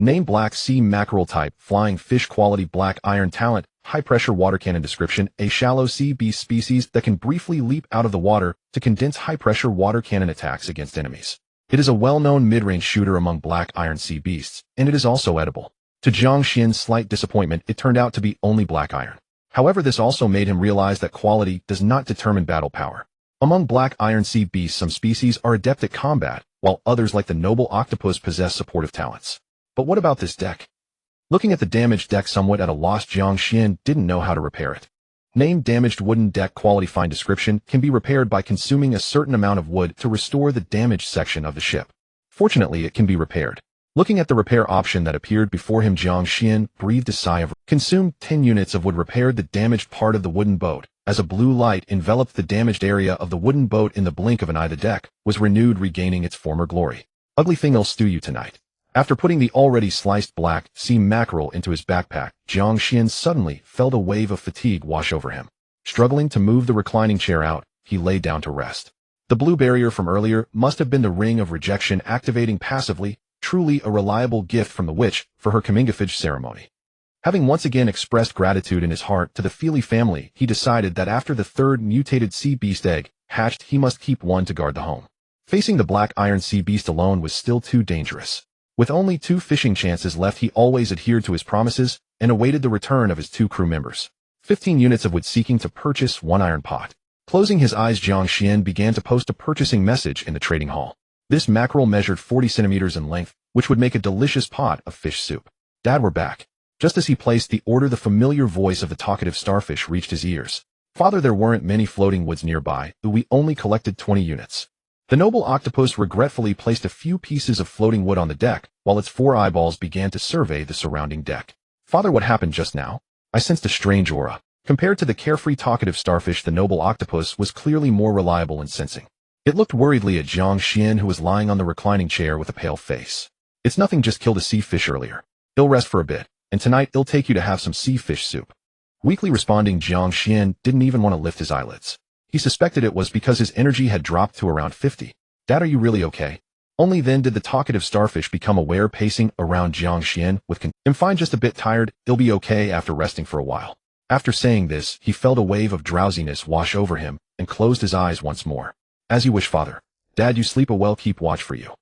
A: Name: black sea mackerel. Type: flying fish. Quality: black iron. Talent: high-pressure water cannon. Description: a shallow sea beast species that can briefly leap out of the water to condense high-pressure water cannon attacks against enemies. It is a well-known mid-range shooter among black iron sea beasts, and it is also edible. To Jiang Xuan's slight disappointment, it turned out to be only black iron. However, this also made him realize that quality does not determine battle power. Among black iron sea beasts, some species are adept at combat, while others like the noble octopus possess supportive talents. But what about this deck? Looking at the damaged deck somewhat at a loss, Jiang Xuan didn't know how to repair it. Named damaged wooden deck quality fine description can be repaired by consuming a certain amount of wood to restore the damaged section of the ship. Fortunately, it can be repaired. Looking at the repair option that appeared before him, Jiang Xuan breathed a sigh of relief. Consumed 10 units of wood repaired the damaged part of the wooden boat. As a blue light enveloped the damaged area of the wooden boat in the blink of an eye, the deck was renewed, regaining its former glory. Ugly thing, I'll stew you tonight. After putting the already sliced black sea mackerel into his backpack, Jiang Xuan suddenly felt a wave of fatigue wash over him. Struggling to move the reclining chair out, he lay down to rest. The blue barrier from earlier must have been the ring of rejection activating passively, truly a reliable gift from the witch for her comingafage ceremony. Having once again expressed gratitude in his heart to the Feely family, he decided that after the third mutated sea beast egg hatched, he must keep one to guard the home. Facing the black iron sea beast alone was still too dangerous. With only 2 fishing chances left, he always adhered to his promises and awaited the return of his 2 crew members. 15 units of wood, seeking to purchase 1 iron pot. Closing his eyes, Jiang Xuan began to post a purchasing message in the trading hall. This mackerel measured 40 centimeters in length, which would make a delicious pot of fish soup. Dad, we're back. Just as he placed the order, the familiar voice of the talkative starfish reached his ears. Father, there weren't many floating woods nearby, but we only collected 20 units. The noble octopus regretfully placed a few pieces of floating wood on the deck, while its 4 eyeballs began to survey the surrounding deck. Father, what happened just now? I sensed a strange aura. Compared to the carefree talkative starfish, the noble octopus was clearly more reliable in sensing. It looked worriedly at Jiang Xuan, who was lying on the reclining chair with a pale face. It's nothing, just killed a sea fish earlier. He'll rest for a bit, and tonight he'll take you to have some sea fish soup. Weakly responding, Jiang Xuan didn't even want to lift his eyelids. He suspected it was because his energy had dropped to around 50. Dad, are you really okay? Only then did the talkative starfish become aware, pacing around Jiang Xuan with I'm fine, just a bit tired, he'll be okay after resting for a while. After saying this, he felt a wave of drowsiness wash over him and closed his eyes once more. As you wish, Father. Dad, you sleep a well, keep watch for you.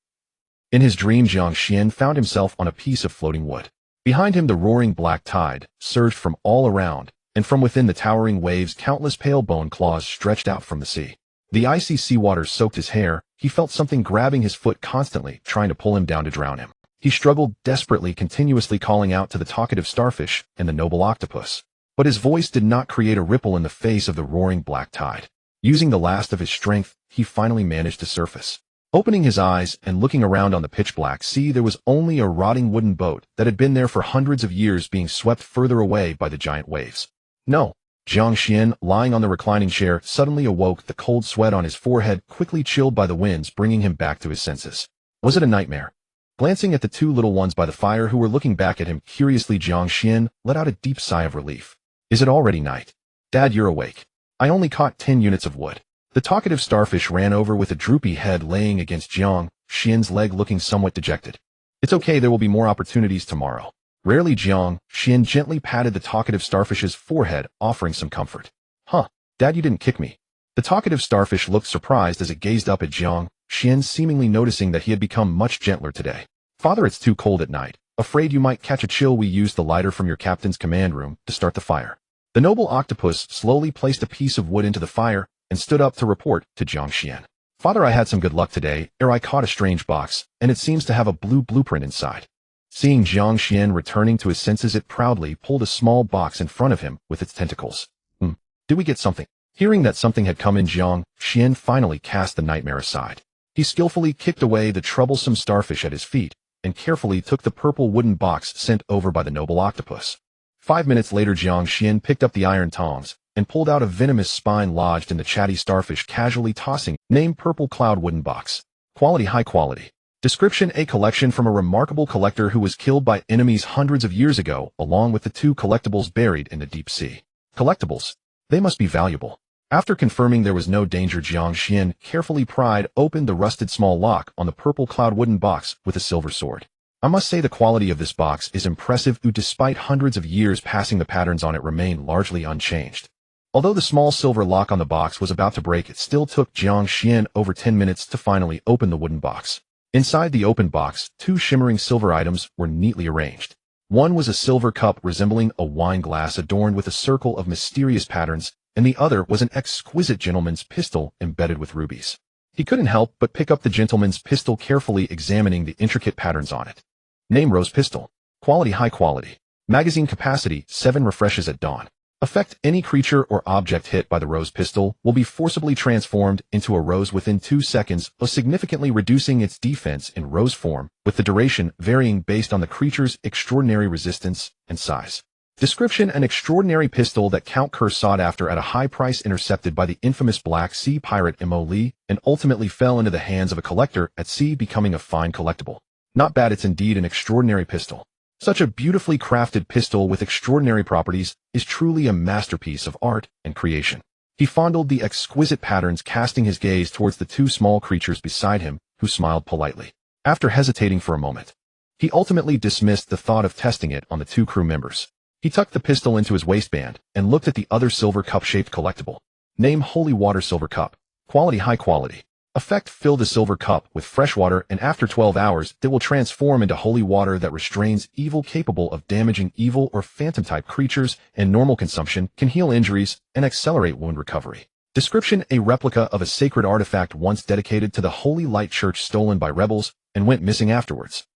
A: In his dream, Jiang Xuan found himself on a piece of floating wood. Behind him, the roaring black tide surged from all around, and from within the towering waves, countless pale bone claws stretched out from the sea. The icy seawater soaked his hair. He felt something grabbing his foot constantly, trying to pull him down to drown him. He struggled desperately, continuously calling out to the talkative starfish and the noble octopus. But his voice did not create a ripple in the face of the roaring black tide. Using the last of his strength, he finally managed to surface. Opening his eyes and looking around on the pitch-black sea, there was only a rotting wooden boat that had been there for hundreds of years, being swept further away by the giant waves. No. Jiang Xuan, lying on the reclining chair, suddenly awoke, the cold sweat on his forehead quickly chilled by the winds, bringing him back to his senses. Was it a nightmare? Glancing at the 2 little ones by the fire who were looking back at him curiously, Jiang Xuan let out a deep sigh of relief. Is it already night? Dad, you're awake. I only caught 10 units of wood. The talkative starfish ran over with a droopy head, laying against Jiang Xuan's leg, looking somewhat dejected. It's okay, there will be more opportunities tomorrow. Rarely, Jiang Xuan gently patted the talkative starfish's forehead, offering some comfort. Huh, Dad, you didn't kick me. The talkative starfish looked surprised as it gazed up at Jiang Xuan, seemingly noticing that he had become much gentler today. Father, it's too cold at night. Afraid you might catch a chill. We used the lighter from your captain's command room to start the fire. The noble octopus slowly placed a piece of wood into the fire and stood up to report to Jiang Xuan. Father, I had some good luck today, I caught a strange box, and it seems to have a blue blueprint inside. Seeing Jiang Xuan returning to his senses, it proudly pulled a small box in front of him with its tentacles. Did we get something? Hearing that something had come in, Jiang Xuan finally cast the nightmare aside. He skillfully kicked away the troublesome starfish at his feet and carefully took the purple wooden box sent over by the noble octopus. 5 minutes later, Jiang Xuan picked up the iron tongs and pulled out a venomous spine lodged in the chatty starfish, casually tossing named purple cloud wooden box. Quality, high quality. Description: a collection from a remarkable collector who was killed by enemies hundreds of years ago, along with the 2 collectibles buried in the deep sea. Collectibles? They must be valuable. After confirming there was no danger, Jiang Xuan carefully pried open the rusted small lock on the purple cloud wooden box with a silver sword. I must say the quality of this box is impressive. Despite hundreds of years passing, the patterns on it remain largely unchanged. Although the small silver lock on the box was about to break, it still took Jiang Xuan over 10 minutes to finally open the wooden box. Inside the open box, 2 shimmering silver items were neatly arranged. One was a silver cup resembling a wine glass adorned with a circle of mysterious patterns, and the other was an exquisite gentleman's pistol embedded with rubies. He couldn't help but pick up the gentleman's pistol, carefully examining the intricate patterns on it. Name: Rose Pistol. Quality: high quality. Magazine capacity: 7 refreshes at dawn. Effect: any creature or object hit by the rose pistol will be forcibly transformed into a rose within 2 seconds, significantly reducing its defense in rose form, with the duration varying based on the creature's extraordinary resistance and size. Description: an extraordinary pistol that Count Kerr sought after at a high price, intercepted by the infamous Black Sea pirate Mo Lee, and ultimately fell into the hands of a collector at sea, becoming a fine collectible. Not bad, it's indeed an extraordinary pistol. Such a beautifully crafted pistol with extraordinary properties is truly a masterpiece of art and creation. He fondled the exquisite patterns, casting his gaze towards the 2 small creatures beside him, who smiled politely. After hesitating for a moment, he ultimately dismissed the thought of testing it on the 2 crew members. He tucked the pistol into his waistband and looked at the other silver cup-shaped collectible. Name: Holy Water Silver Cup. Quality: high quality. Effect: fill the silver cup with fresh water, and after 12 hours, it will transform into holy water that restrains evil, capable of damaging evil or phantom-type creatures, and normal consumption can heal injuries and accelerate wound recovery. Description: a replica of a sacred artifact once dedicated to the Holy Light Church, stolen by rebels and went missing afterwards.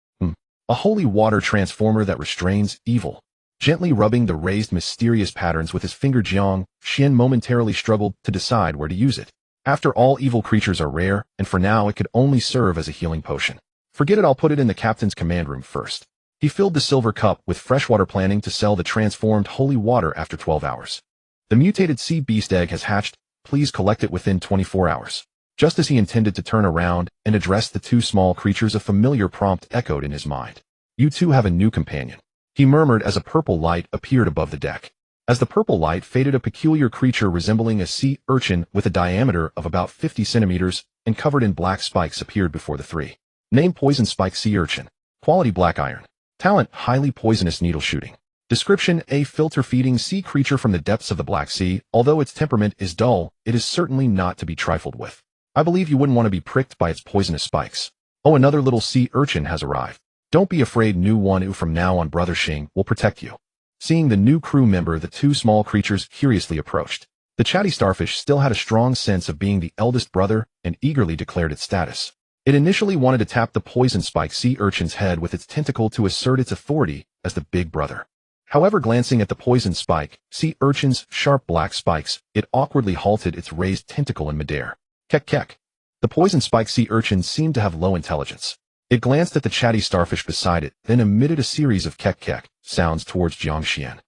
A: A holy water transformer that restrains evil. Gently rubbing the raised mysterious patterns with his finger, Jiang Xuan momentarily struggled to decide where to use it. After all, evil creatures are rare, and for now it could only serve as a healing potion. Forget it, I'll put it in the captain's command room first. He filled the silver cup with fresh water, planning to sell the transformed holy water after 12 hours. The mutated sea beast egg has hatched. Please collect it within 24 hours. Just as he intended to turn around and address the 2 small creatures, a familiar prompt echoed in his mind. You 2 have a new companion, he murmured as a purple light appeared above the deck. As the purple light faded, a peculiar creature resembling a sea urchin with a diameter of about 50 centimeters and covered in black spikes appeared before the 3. Name: Poison Spike Sea Urchin. Quality: black iron. Talent: highly poisonous needle shooting. Description: a filter-feeding sea creature from the depths of the Black Sea. Although its temperament is dull, it is certainly not to be trifled with. I believe you wouldn't want to be pricked by its poisonous spikes. Oh, another little sea urchin has arrived. Don't be afraid, new one, who from now on Brother Xing will protect you. Seeing the new crew member, the 2 small creatures curiously approached. The chatty starfish still had a strong sense of being the eldest brother and eagerly declared its status. It initially wanted to tap the poison spike sea urchin's head with its tentacle to assert its authority as the big brother. However, glancing at the poison spike sea urchin's sharp black spikes, it awkwardly halted its raised tentacle in midair. Kek kek. The poison spike sea urchin seemed to have low intelligence. It glanced at the chatty starfish beside it, then emitted a series of kek kek sounds towards Jiang Xuan.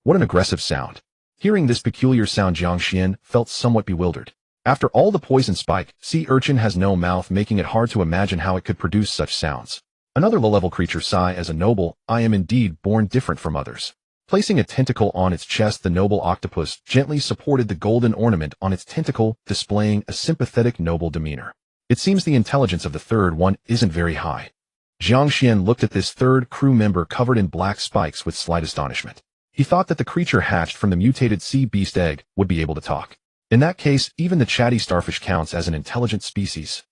A: What an aggressive sound. Hearing this peculiar sound, Jiang Xuan felt somewhat bewildered. After all, the poison spike sea urchin has no mouth, making it hard to imagine how it could produce such sounds. Another low-level creature sighed as a noble, I am indeed born different from others. Placing a tentacle on its chest, the noble octopus gently supported the golden ornament on its tentacle, displaying a sympathetic, noble demeanor. It seems the intelligence of the 3rd one isn't very high. Jiang Xuan looked at this 3rd crew member covered in black spikes with slight astonishment. He thought that the creature hatched from the mutated sea beast egg would be able to talk. In that case, even the chatty starfish counts as an intelligent species.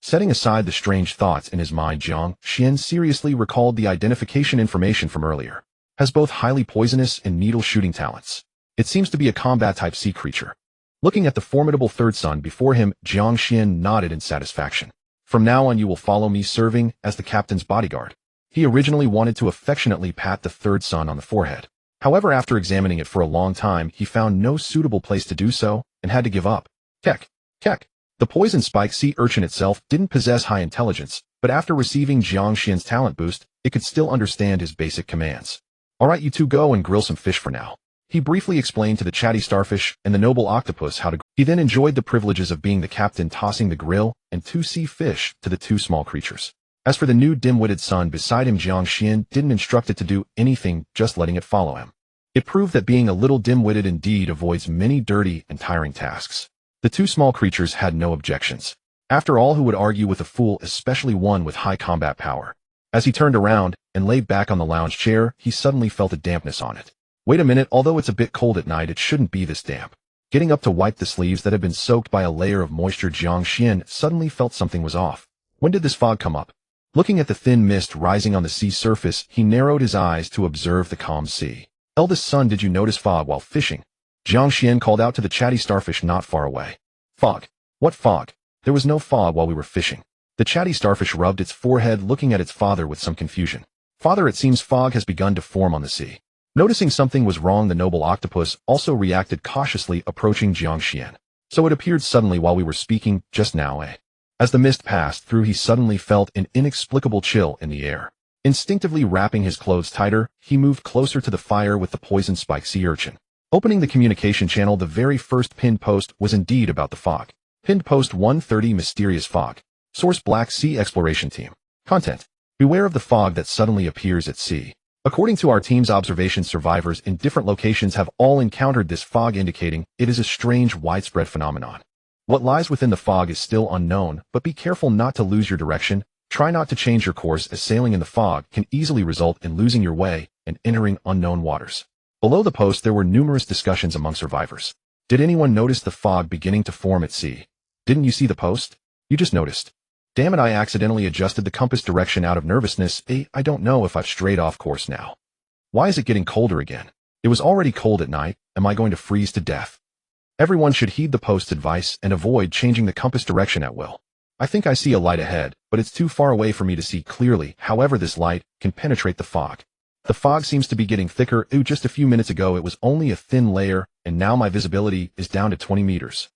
A: Setting aside the strange thoughts in his mind, Jiang Xuan seriously recalled the identification information from earlier. Has both highly poisonous and needle-shooting talents. It seems to be a combat-type sea creature. Looking at the formidable 3rd son before him, Jiang Xuan nodded in satisfaction. From now on you will follow me, serving as the captain's bodyguard. He originally wanted to affectionately pat the 3rd son on the forehead. However, after examining it for a long time, he found no suitable place to do so and had to give up. Kek, kek. The poison spike sea urchin itself didn't possess high intelligence, but after receiving Jiang Xuan's talent boost, it could still understand his basic commands. Alright, you 2 go and grill some fish for now. He briefly explained to the chatty starfish and the noble octopus how to. He then enjoyed the privileges of being the captain, tossing the grill and 2 sea fish to the 2 small creatures. As for the new dim-witted son beside him, Jiang Xuan didn't instruct it to do anything, just letting it follow him. It proved that being a little dim-witted indeed avoids many dirty and tiring tasks. The 2 small creatures had no objections. After all, who would argue with a fool, especially one with high combat power? As he turned around and lay back on the lounge chair, he suddenly felt a dampness on it. Wait a minute, although it's a bit cold at night, it shouldn't be this damp. Getting up to wipe the sleeves that had been soaked by a layer of moisture, Jiang Xuan suddenly felt something was off. When did this fog come up? Looking at the thin mist rising on the sea surface, he narrowed his eyes to observe the calm sea. Eldest son, did you notice fog while fishing? Jiang Xuan called out to the chatty starfish not far away. Fog? What fog? There was no fog while we were fishing. The chatty starfish rubbed its forehead, looking at its father with some confusion. Father, it seems fog has begun to form on the sea. Noticing something was wrong, the noble octopus also reacted cautiously, approaching Jiang Xuan. So it appeared suddenly while we were speaking just now, eh? As the mist passed through, he suddenly felt an inexplicable chill in the air. Instinctively wrapping his clothes tighter, he moved closer to the fire with the poison spike sea urchin. Opening the communication channel, the very first pinned post was indeed about the fog. Pinned post 130, mysterious fog. Source: Black Sea Exploration Team. Content: beware of the fog that suddenly appears at sea. According to our team's observations, survivors in different locations have all encountered this fog, indicating it is a strange, widespread phenomenon. What lies within the fog is still unknown, but be careful not to lose your direction. Try not to change your course, as sailing in the fog can easily result in losing your way and entering unknown waters. Below the post, there were numerous discussions among survivors. Did anyone notice the fog beginning to form at sea? Didn't you see the post? You just noticed. Damn it, I accidentally adjusted the compass direction out of nervousness. I don't know if I've strayed off course now. Why is it getting colder again? It was already cold at night. Am I going to freeze to death? Everyone should heed the post's advice and avoid changing the compass direction at will. I think I see a light ahead, but it's too far away for me to see clearly. However, this light can penetrate the fog. The fog seems to be getting thicker. Just a few minutes ago it was only a thin layer, and now my visibility is down to 20 meters.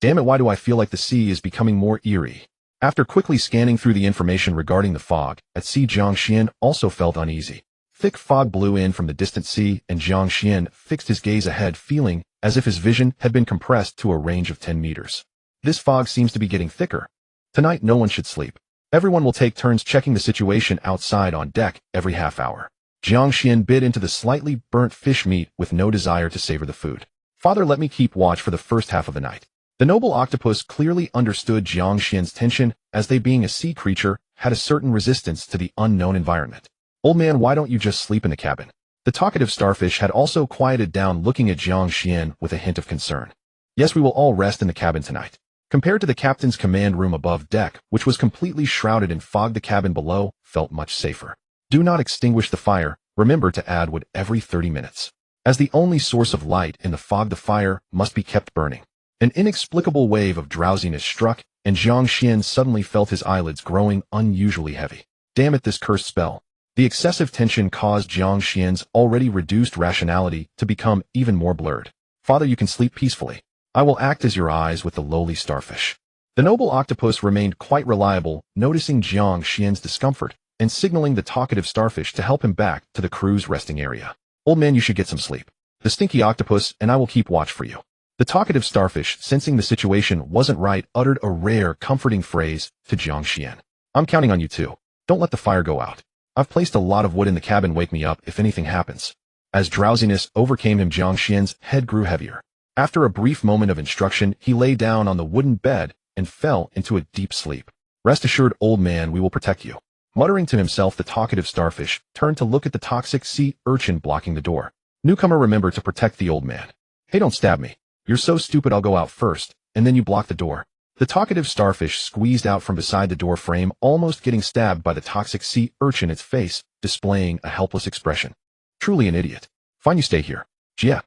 A: Damn it, why do I feel like the sea is becoming more eerie? After quickly scanning through the information regarding the fog at sea, Jiang Xuan also felt uneasy. Thick fog blew in from the distant sea, and Jiang Xuan fixed his gaze ahead, feeling as if his vision had been compressed to a range of 10 meters. This fog seems to be getting thicker. Tonight no one should sleep. Everyone will take turns checking the situation outside on deck every half hour. Jiang Xuan bit into the slightly burnt fish meat with no desire to savor the food. Father, let me keep watch for the first half of the night. The noble octopus clearly understood Jiang Xuan's tension, as they, being a sea creature, had a certain resistance to the unknown environment. Old man, why don't you just sleep in the cabin? The talkative starfish had also quieted down, looking at Jiang Xuan with a hint of concern. Yes, we will all rest in the cabin tonight. Compared to the captain's command room above deck, which was completely shrouded in fog, the cabin below felt much safer. Do not extinguish the fire. Remember to add wood every 30 minutes. As the only source of light in the fog, the fire must be kept burning. An inexplicable wave of drowsiness struck, and Jiang Xuan suddenly felt his eyelids growing unusually heavy. Damn it, this cursed spell. The excessive tension caused Jiang Xuan's already reduced rationality to become even more blurred. Father, you can sleep peacefully. I will act as your eyes with the lowly starfish. The noble octopus remained quite reliable, noticing Jiang Xuan's discomfort and signaling the talkative starfish to help him back to the crew's resting area. Old man, you should get some sleep. The stinky octopus and I will keep watch for you. The talkative starfish, sensing the situation wasn't right, uttered a rare, comforting phrase to Jiang Xuan. I'm counting on you too. Don't let the fire go out. I've placed a lot of wood in the cabin. Wake me up if anything happens. As drowsiness overcame him, Jiang Xuan's head grew heavier. After a brief moment of instruction, he lay down on the wooden bed and fell into a deep sleep. Rest assured, old man, we will protect you. Muttering to himself, the talkative starfish turned to look at the toxic sea urchin blocking the door. Newcomer, remember to protect the old man. Hey, don't stab me. You're so stupid. I'll go out first, and then you block the door. The talkative starfish squeezed out from beside the door frame, almost getting stabbed by the toxic sea urchin, its face displaying a helpless expression. Truly an idiot. Fine, you stay here. Jia.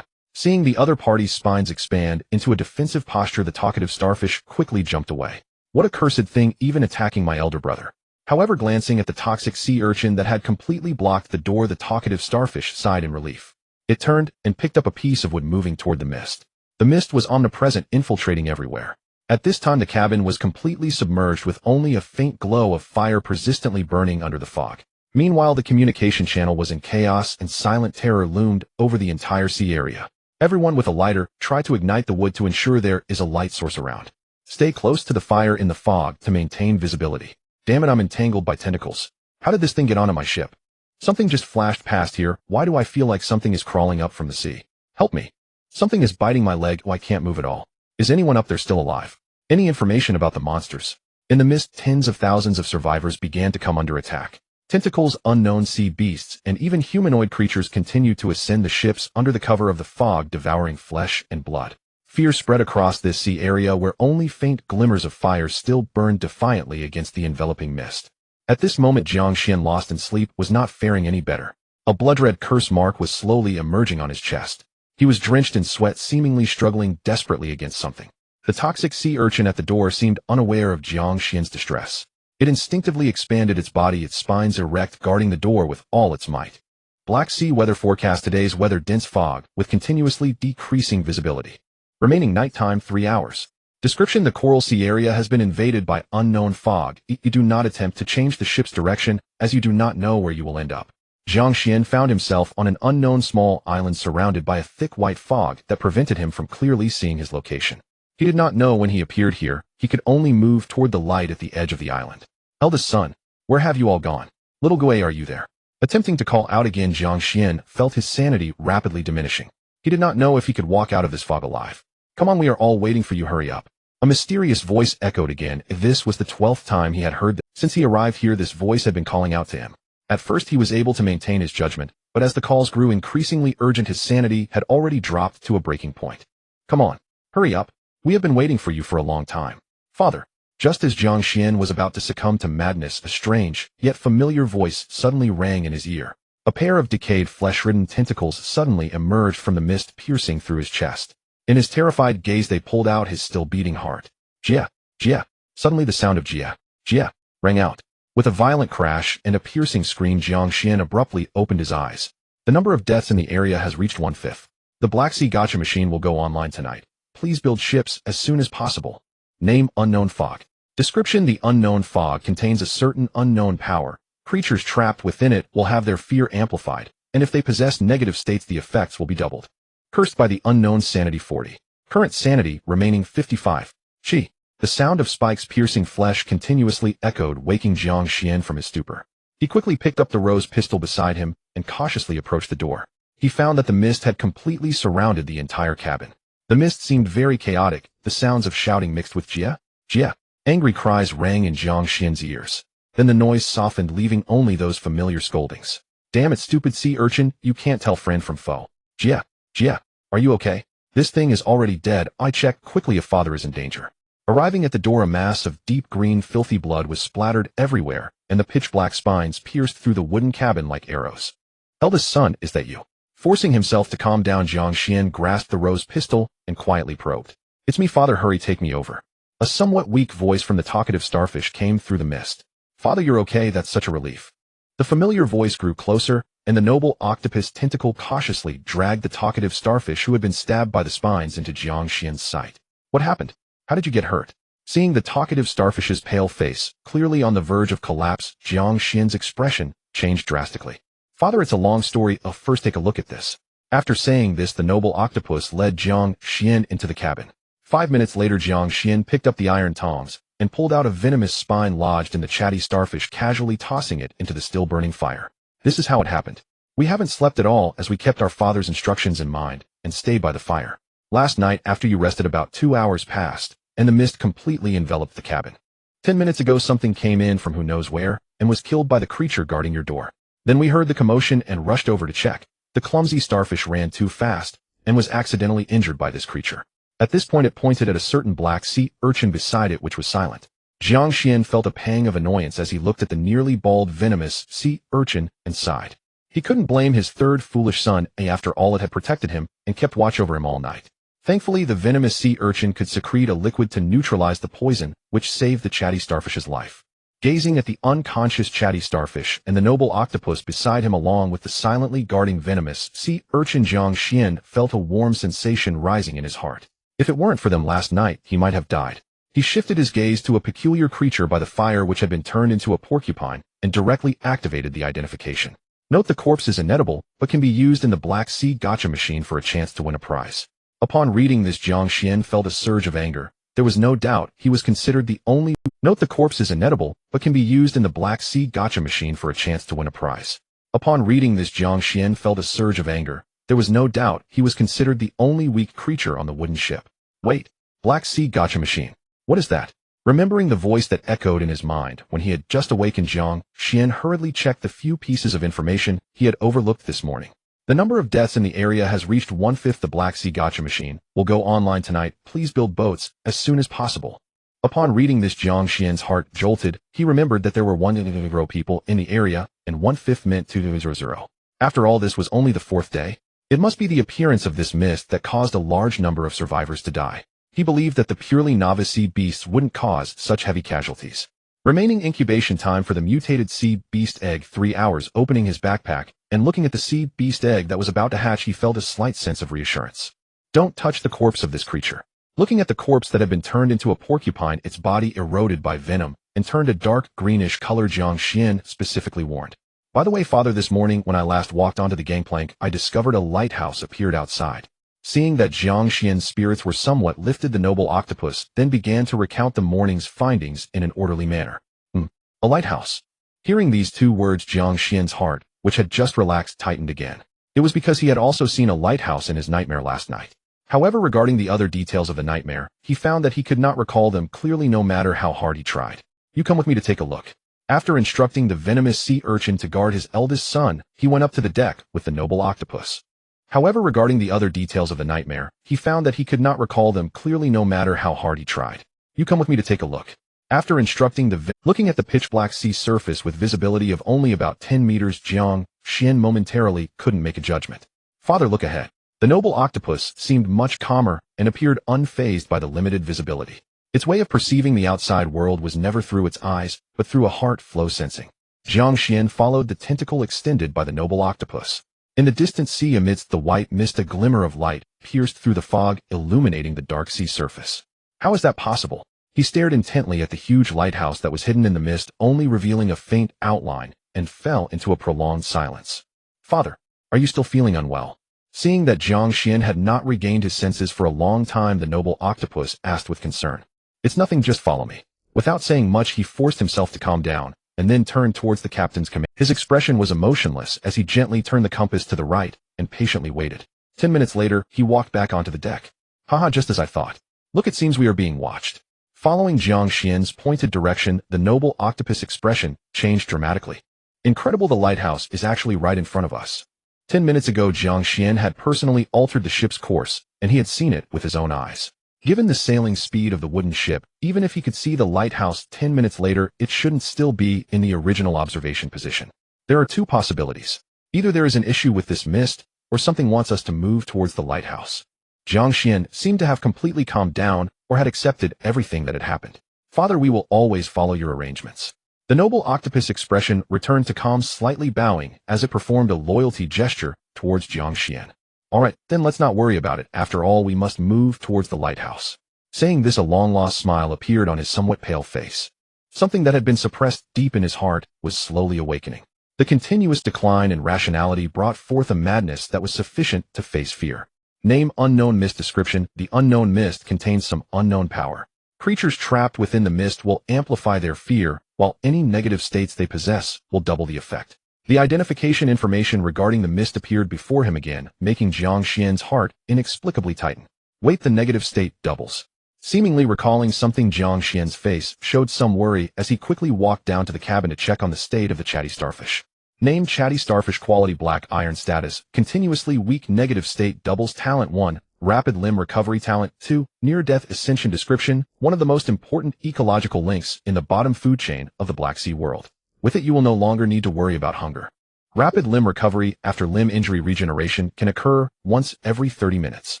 A: Seeing the other party's spines expand into a defensive posture, the talkative starfish quickly jumped away. What a cursed thing, even attacking my elder brother. However, glancing at the toxic sea urchin that had completely blocked the door, the talkative starfish sighed in relief. It turned and picked up a piece of wood, moving toward the mist. The mist was omnipresent, infiltrating everywhere. At this time, the cabin was completely submerged, with only a faint glow of fire persistently burning under the fog. Meanwhile, the communication channel was in chaos, and silent terror loomed over the entire sea area. Everyone with a lighter tried to ignite the wood to ensure there is a light source around. Stay close to the fire in the fog to maintain visibility. Damn it, I'm entangled by tentacles. How did this thing get onto my ship? Something just flashed past here. Why do I feel like something is crawling up from the sea? Help me. Something is biting my leg. I can't move at all. Is anyone up there still alive? Any information about the monsters? In the mist, tens of thousands of survivors began to come under attack. Tentacles, unknown sea beasts, and even humanoid creatures continued to ascend the ships under the cover of the fog, devouring flesh and blood. Fear spread across this sea area, where only faint glimmers of fire still burned defiantly against the enveloping mist. At this moment Jiang Xuan, lost in sleep, was not faring any better. A blood-red curse mark was slowly emerging on his chest. He was drenched in sweat, seemingly struggling desperately against something. The toxic sea urchin at the door seemed unaware of Jiang Xuan's distress. It instinctively expanded its body, its spines erect, guarding the door with all its might. Black Sea weather forecast: today's weather: dense fog, with continuously decreasing visibility. Remaining nighttime 3 hours. Description: the Coral Sea area has been invaded by unknown fog. You do not attempt to change the ship's direction, as you do not know where you will end up. Jiang Xuan found himself on an unknown small island surrounded by a thick white fog that prevented him from clearly seeing his location. He did not know when he appeared here. He could only move toward the light at the edge of the island. Eldest son, where have you all gone? Little Gui, are you there? Attempting to call out again, Jiang Xuan felt his sanity rapidly diminishing. He did not know if he could walk out of this fog alive. Come on, we are all waiting for you, hurry up. A mysterious voice echoed again. This was the 12th time he had heard that. Since he arrived here, this voice had been calling out to him. At first he was able to maintain his judgment, but as the calls grew increasingly urgent, his sanity had already dropped to a breaking point. Come on, hurry up. We have been waiting for you for a long time. Father. Just as Jiang Xuan was about to succumb to madness, a strange, yet familiar voice suddenly rang in his ear. A pair of decayed, flesh-ridden tentacles suddenly emerged from the mist, piercing through his chest. In his terrified gaze they pulled out his still-beating heart. Jia! Jia! Suddenly the sound of Jia! Jia! Rang out. With a violent crash and a piercing scream, Jiang Xuan abruptly opened his eyes. The number of deaths in the area has reached 1/5. The Black Sea Gacha machine will go online tonight. Please build ships as soon as possible. Name: unknown fog. Description: the unknown fog contains a certain unknown power. Creatures trapped within it will have their fear amplified, and if they possess negative states, the effects will be doubled. Cursed by the unknown. Sanity 40. Current sanity remaining 55. Chi. The sound of spikes piercing flesh continuously echoed, waking Jiang Xuan from his stupor. He quickly picked up the rose pistol beside him and cautiously approached the door. He found that the mist had completely surrounded the entire cabin. The mist seemed very chaotic, the sounds of shouting mixed with Jia, Jia. Angry cries rang in Jiang Xuan's ears. Then the noise softened, leaving only those familiar scoldings. Damn it, stupid sea urchin, you can't tell friend from foe. Jia, Jia, are you okay? This thing is already dead. I checked quickly if father is in danger. Arriving at the door, a mass of deep green filthy blood was splattered everywhere, and the pitch-black spines pierced through the wooden cabin like arrows. Eldest son, is that you? Forcing himself to calm down, Jiang Xuan grasped the rose pistol and quietly probed. It's me, father, hurry, take me over. A somewhat weak voice from the talkative starfish came through the mist. Father, you're okay, that's such a relief. The familiar voice grew closer, and the noble octopus tentacle cautiously dragged the talkative starfish who had been stabbed by the spines into Jiang Xuan's sight. What happened? How did you get hurt? Seeing the talkative starfish's pale face, clearly on the verge of collapse, Jiang Xuan's expression changed drastically. Father, it's a long story. First take a look at this. After saying this, the noble octopus led Jiang Xuan into the cabin. 5 minutes later, Jiang Xuan picked up the iron tongs and pulled out a venomous spine lodged in the chatty starfish, casually tossing it into the still-burning fire. This is how it happened. We haven't slept at all, as we kept our father's instructions in mind and stayed by the fire. Last night, after you rested, about 2 hours passed, and the mist completely enveloped the cabin. 10 minutes ago, something came in from who knows where and was killed by the creature guarding your door. Then we heard the commotion and rushed over to check. The clumsy starfish ran too fast and was accidentally injured by this creature. At this point, it pointed at a certain black sea urchin beside it, which was silent. Jiang Xuan felt a pang of annoyance as he looked at the nearly bald venomous sea urchin and sighed. He couldn't blame his third foolish son, after all it had protected him and kept watch over him all night. Thankfully, the venomous sea urchin could secrete a liquid to neutralize the poison, which saved the chatty starfish's life. Gazing at the unconscious chatty starfish and the noble octopus beside him along with the silently guarding venomous sea urchin, Jiang Xuan felt a warm sensation rising in his heart. If it weren't for them last night, he might have died. He shifted his gaze to a peculiar creature by the fire which had been turned into a porcupine and directly activated the identification. Note: the corpse is inedible, but can be used in the Black Sea Gacha machine for a chance to win a prize. Upon reading this, Jiang Xuan felt a surge of anger. There was no doubt he was considered the only. Note: the corpse is inedible, but can be used in the Black Sea Gacha machine for a chance to win a prize. Upon reading this, Jiang Xuan felt a surge of anger. There was no doubt he was considered the only weak creature on the wooden ship. Wait, Black Sea Gacha machine. What is that? Remembering the voice that echoed in his mind when he had just awakened, Jiang Xuan hurriedly checked the few pieces of information he had overlooked this morning. The number of deaths in the area has reached 1/5. The Black Sea Gacha machine will go online tonight. Please build boats as soon as possible. Upon reading this, Jiang Xuan's heart jolted. He remembered that there were 100 people in the area, and 1/5 meant 200. After all, this was only the 4th day. It must be the appearance of this mist that caused a large number of survivors to die. He believed that the purely novice sea beasts wouldn't cause such heavy casualties. Remaining incubation time for the mutated sea beast egg 3 hours. Opening his backpack and looking at the sea beast egg that was about to hatch, he felt a slight sense of reassurance. Don't touch the corpse of this creature. Looking at the corpse that had been turned into a porcupine, its body eroded by venom and turned a dark greenish color, Jiang Xuan specifically warned. By the way, Father, this morning when I last walked onto the gangplank, I discovered a lighthouse appeared outside. Seeing that Jiang Xuan's spirits were somewhat lifted, the noble octopus then began to recount the morning's findings in an orderly manner. A lighthouse. Hearing these 2 words, Jiang Xuan's heart, which had just relaxed, tightened again. It was because he had also seen a lighthouse in his nightmare last night. However, regarding the other details of the nightmare, he found that he could not recall them clearly no matter how hard he tried. You come with me to take a look. After instructing the venomous sea urchin to guard his eldest son, he went up to the deck with the noble octopus. However, regarding the other details of the nightmare, he found that he could not recall them clearly no matter how hard he tried. You come with me to take a look. After instructing looking at the pitch-black sea surface with visibility of only about 10 meters, Jiang Xuan momentarily couldn't make a judgment. Father, look ahead. The noble octopus seemed much calmer and appeared unfazed by the limited visibility. Its way of perceiving the outside world was never through its eyes, but through a heart flow sensing. Jiang Xuan followed the tentacle extended by the noble octopus. In the distant sea, amidst the white mist, a glimmer of light pierced through the fog, illuminating the dark sea surface. How is that possible? He stared intently at the huge lighthouse that was hidden in the mist, only revealing a faint outline, and fell into a prolonged silence. Father, are you still feeling unwell? Seeing that Jiang Xuan had not regained his senses for a long time, the noble octopus asked with concern. It's nothing, just follow me. Without saying much, he forced himself to calm down, and then turned towards the captain's command. His expression was emotionless as he gently turned the compass to the right and patiently waited. 10 minutes later, he walked back onto the deck. Haha, just as I thought. Look, it seems we are being watched. Following Jiang Xuan's pointed direction, the noble octopus expression changed dramatically. Incredible, the lighthouse is actually right in front of us. 10 minutes ago, Jiang Xuan had personally altered the ship's course, and he had seen it with his own eyes. Given the sailing speed of the wooden ship, even if he could see the lighthouse 10 minutes later, it shouldn't still be in the original observation position. There are 2 possibilities. Either there is an issue with this mist, or something wants us to move towards the lighthouse. Jiang Xuan seemed to have completely calmed down, or had accepted everything that had happened. Father, we will always follow your arrangements. The noble octopus expression returned to calm, slightly bowing as it performed a loyalty gesture towards Jiang Xuan. All right, then let's not worry about it. After all, we must move towards the lighthouse. Saying this, a long-lost smile appeared on his somewhat pale face. Something that had been suppressed deep in his heart was slowly awakening. The continuous decline in rationality brought forth a madness that was sufficient to face fear. Name unknown mist. Description: the unknown mist contains some unknown power. Creatures trapped within the mist will amplify their fear, while any negative states they possess will double the effect. The identification information regarding the mist appeared before him again, making Jiang Xuan's heart inexplicably tighten. Wait, the negative state doubles. Seemingly recalling something, Jiang Xuan's face showed some worry as he quickly walked down to the cabin to check on the state of the chatty starfish. Name: chatty starfish. Quality: black iron. Status: continuously weak. Negative state doubles. Talent: 1. Rapid limb recovery. Talent: 2. Near-death ascension. Description: one of the most important ecological links in the bottom food chain of the Black Sea world. With it, you will no longer need to worry about hunger. Rapid limb recovery after limb injury. Regeneration can occur once every 30 minutes.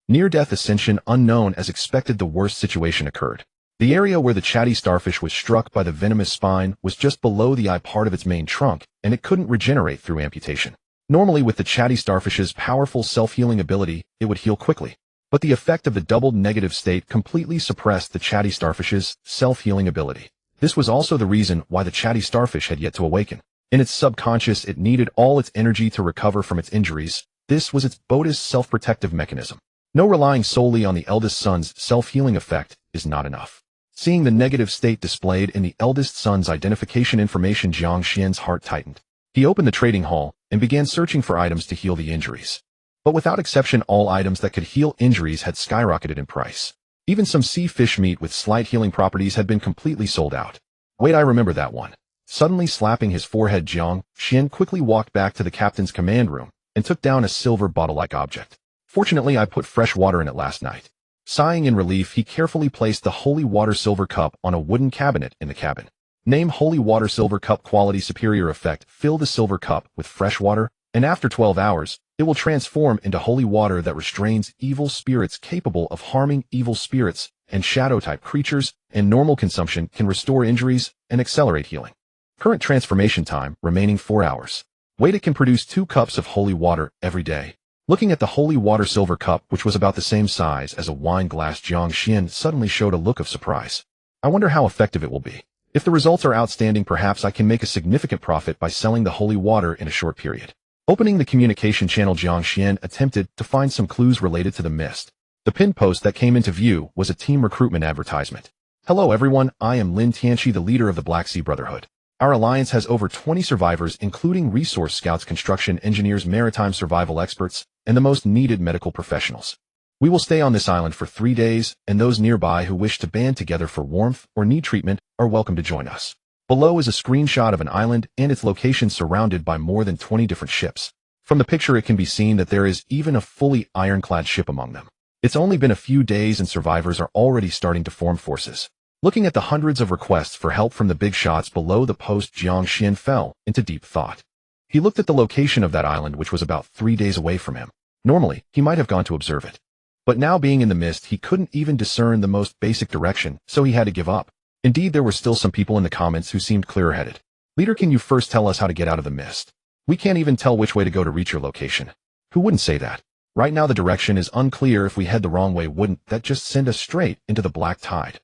A: Near-death ascension unknown. As expected, the worst situation occurred. The area where the chatty starfish was struck by the venomous spine was just below the eye part of its main trunk, and it couldn't regenerate through amputation. Normally, with the chatty starfish's powerful self-healing ability, it would heal quickly. But the effect of the doubled negative state completely suppressed the chatty starfish's self-healing ability. This was also the reason why the chatty starfish had yet to awaken. In its subconscious, it needed all its energy to recover from its injuries. This was its body's self-protective mechanism. No, relying solely on the eldest son's self-healing effect is not enough. Seeing the negative state displayed in the eldest son's identification information, Jiang Xuan's heart tightened. He opened the trading hall and began searching for items to heal the injuries. But without exception, all items that could heal injuries had skyrocketed in price. Even some sea fish meat with slight healing properties had been completely sold out. Wait, I remember that one. Suddenly slapping his forehead, Jiang Xuan quickly walked back to the captain's command room and took down a silver bottle-like object. Fortunately, I put fresh water in it last night. Sighing in relief, he carefully placed the holy water silver cup on a wooden cabinet in the cabin. Name Holy Water Silver Cup Quality Superior Effect. Fill the silver cup with fresh water, and after 12 hours, it will transform into holy water that restrains evil spirits capable of harming evil spirits and shadow-type creatures, and normal consumption can restore injuries and accelerate healing. Current transformation time, remaining 4 hours. Weight: it can produce 2 cups of holy water every day. Looking at the holy water silver cup, which was about the same size as a wine glass, Jiang Xuan suddenly showed a look of surprise. I wonder how effective it will be. If the results are outstanding, perhaps I can make a significant profit by selling the holy water in a short period. Opening the communication channel, Jiang Xuan attempted to find some clues related to the mist. The pinned post that came into view was a team recruitment advertisement. Hello everyone, I am Lin Tianqi, the leader of the Black Sea Brotherhood. Our alliance has over 20 survivors, including resource scouts, construction engineers, maritime survival experts, and the most needed medical professionals. We will stay on this island for 3 days, and those nearby who wish to band together for warmth or need treatment are welcome to join us. Below is a screenshot of an island and its location surrounded by more than 20 different ships. From the picture it can be seen that there is even a fully ironclad ship among them. It's only been a few days and survivors are already starting to form forces. Looking at the hundreds of requests for help from the big shots below the post, Jiang Xuan fell into deep thought. He looked at the location of that island, which was about 3 days away from him. Normally, he might have gone to observe it. But now, being in the mist, he couldn't even discern the most basic direction, so he had to give up. Indeed, there were still some people in the comments who seemed clear-headed. Leader, can you first tell us how to get out of the mist? We can't even tell which way to go to reach your location. Who wouldn't say that? Right now the direction is unclear. If we head the wrong way, wouldn't that just send us straight into the black tide?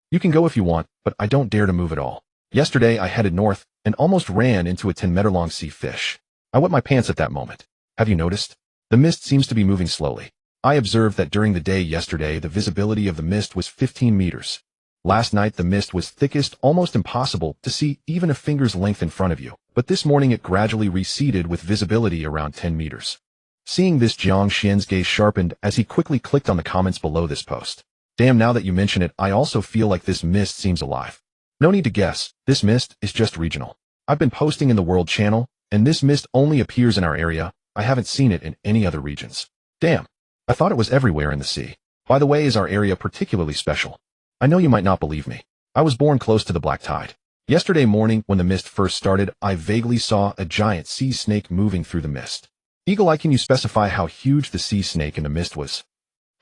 A: You can go if you want, but I don't dare to move at all. Yesterday I headed north and almost ran into a 10-meter-long sea fish. I wet my pants at that moment. Have you noticed? The mist seems to be moving slowly. I observed that during the day yesterday the visibility of the mist was 15 meters. Last night the mist was thickest, almost impossible to see even a finger's length in front of you, but this morning it gradually receded with visibility around 10 meters. Seeing this, Jiang Xuan's gaze sharpened as he quickly clicked on the comments below this post. Damn, now that you mention it, I also feel like this mist seems alive. No need to guess, this mist is just regional. I've been posting in the World Channel, and this mist only appears in our area. I haven't seen it in any other regions. Damn. I thought it was everywhere in the sea. By the way, is our area particularly special? I know you might not believe me. I was born close to the black tide. Yesterday morning, when the mist first started, I vaguely saw a giant sea snake moving through the mist. Eagle Eye, can you specify how huge the sea snake in the mist was?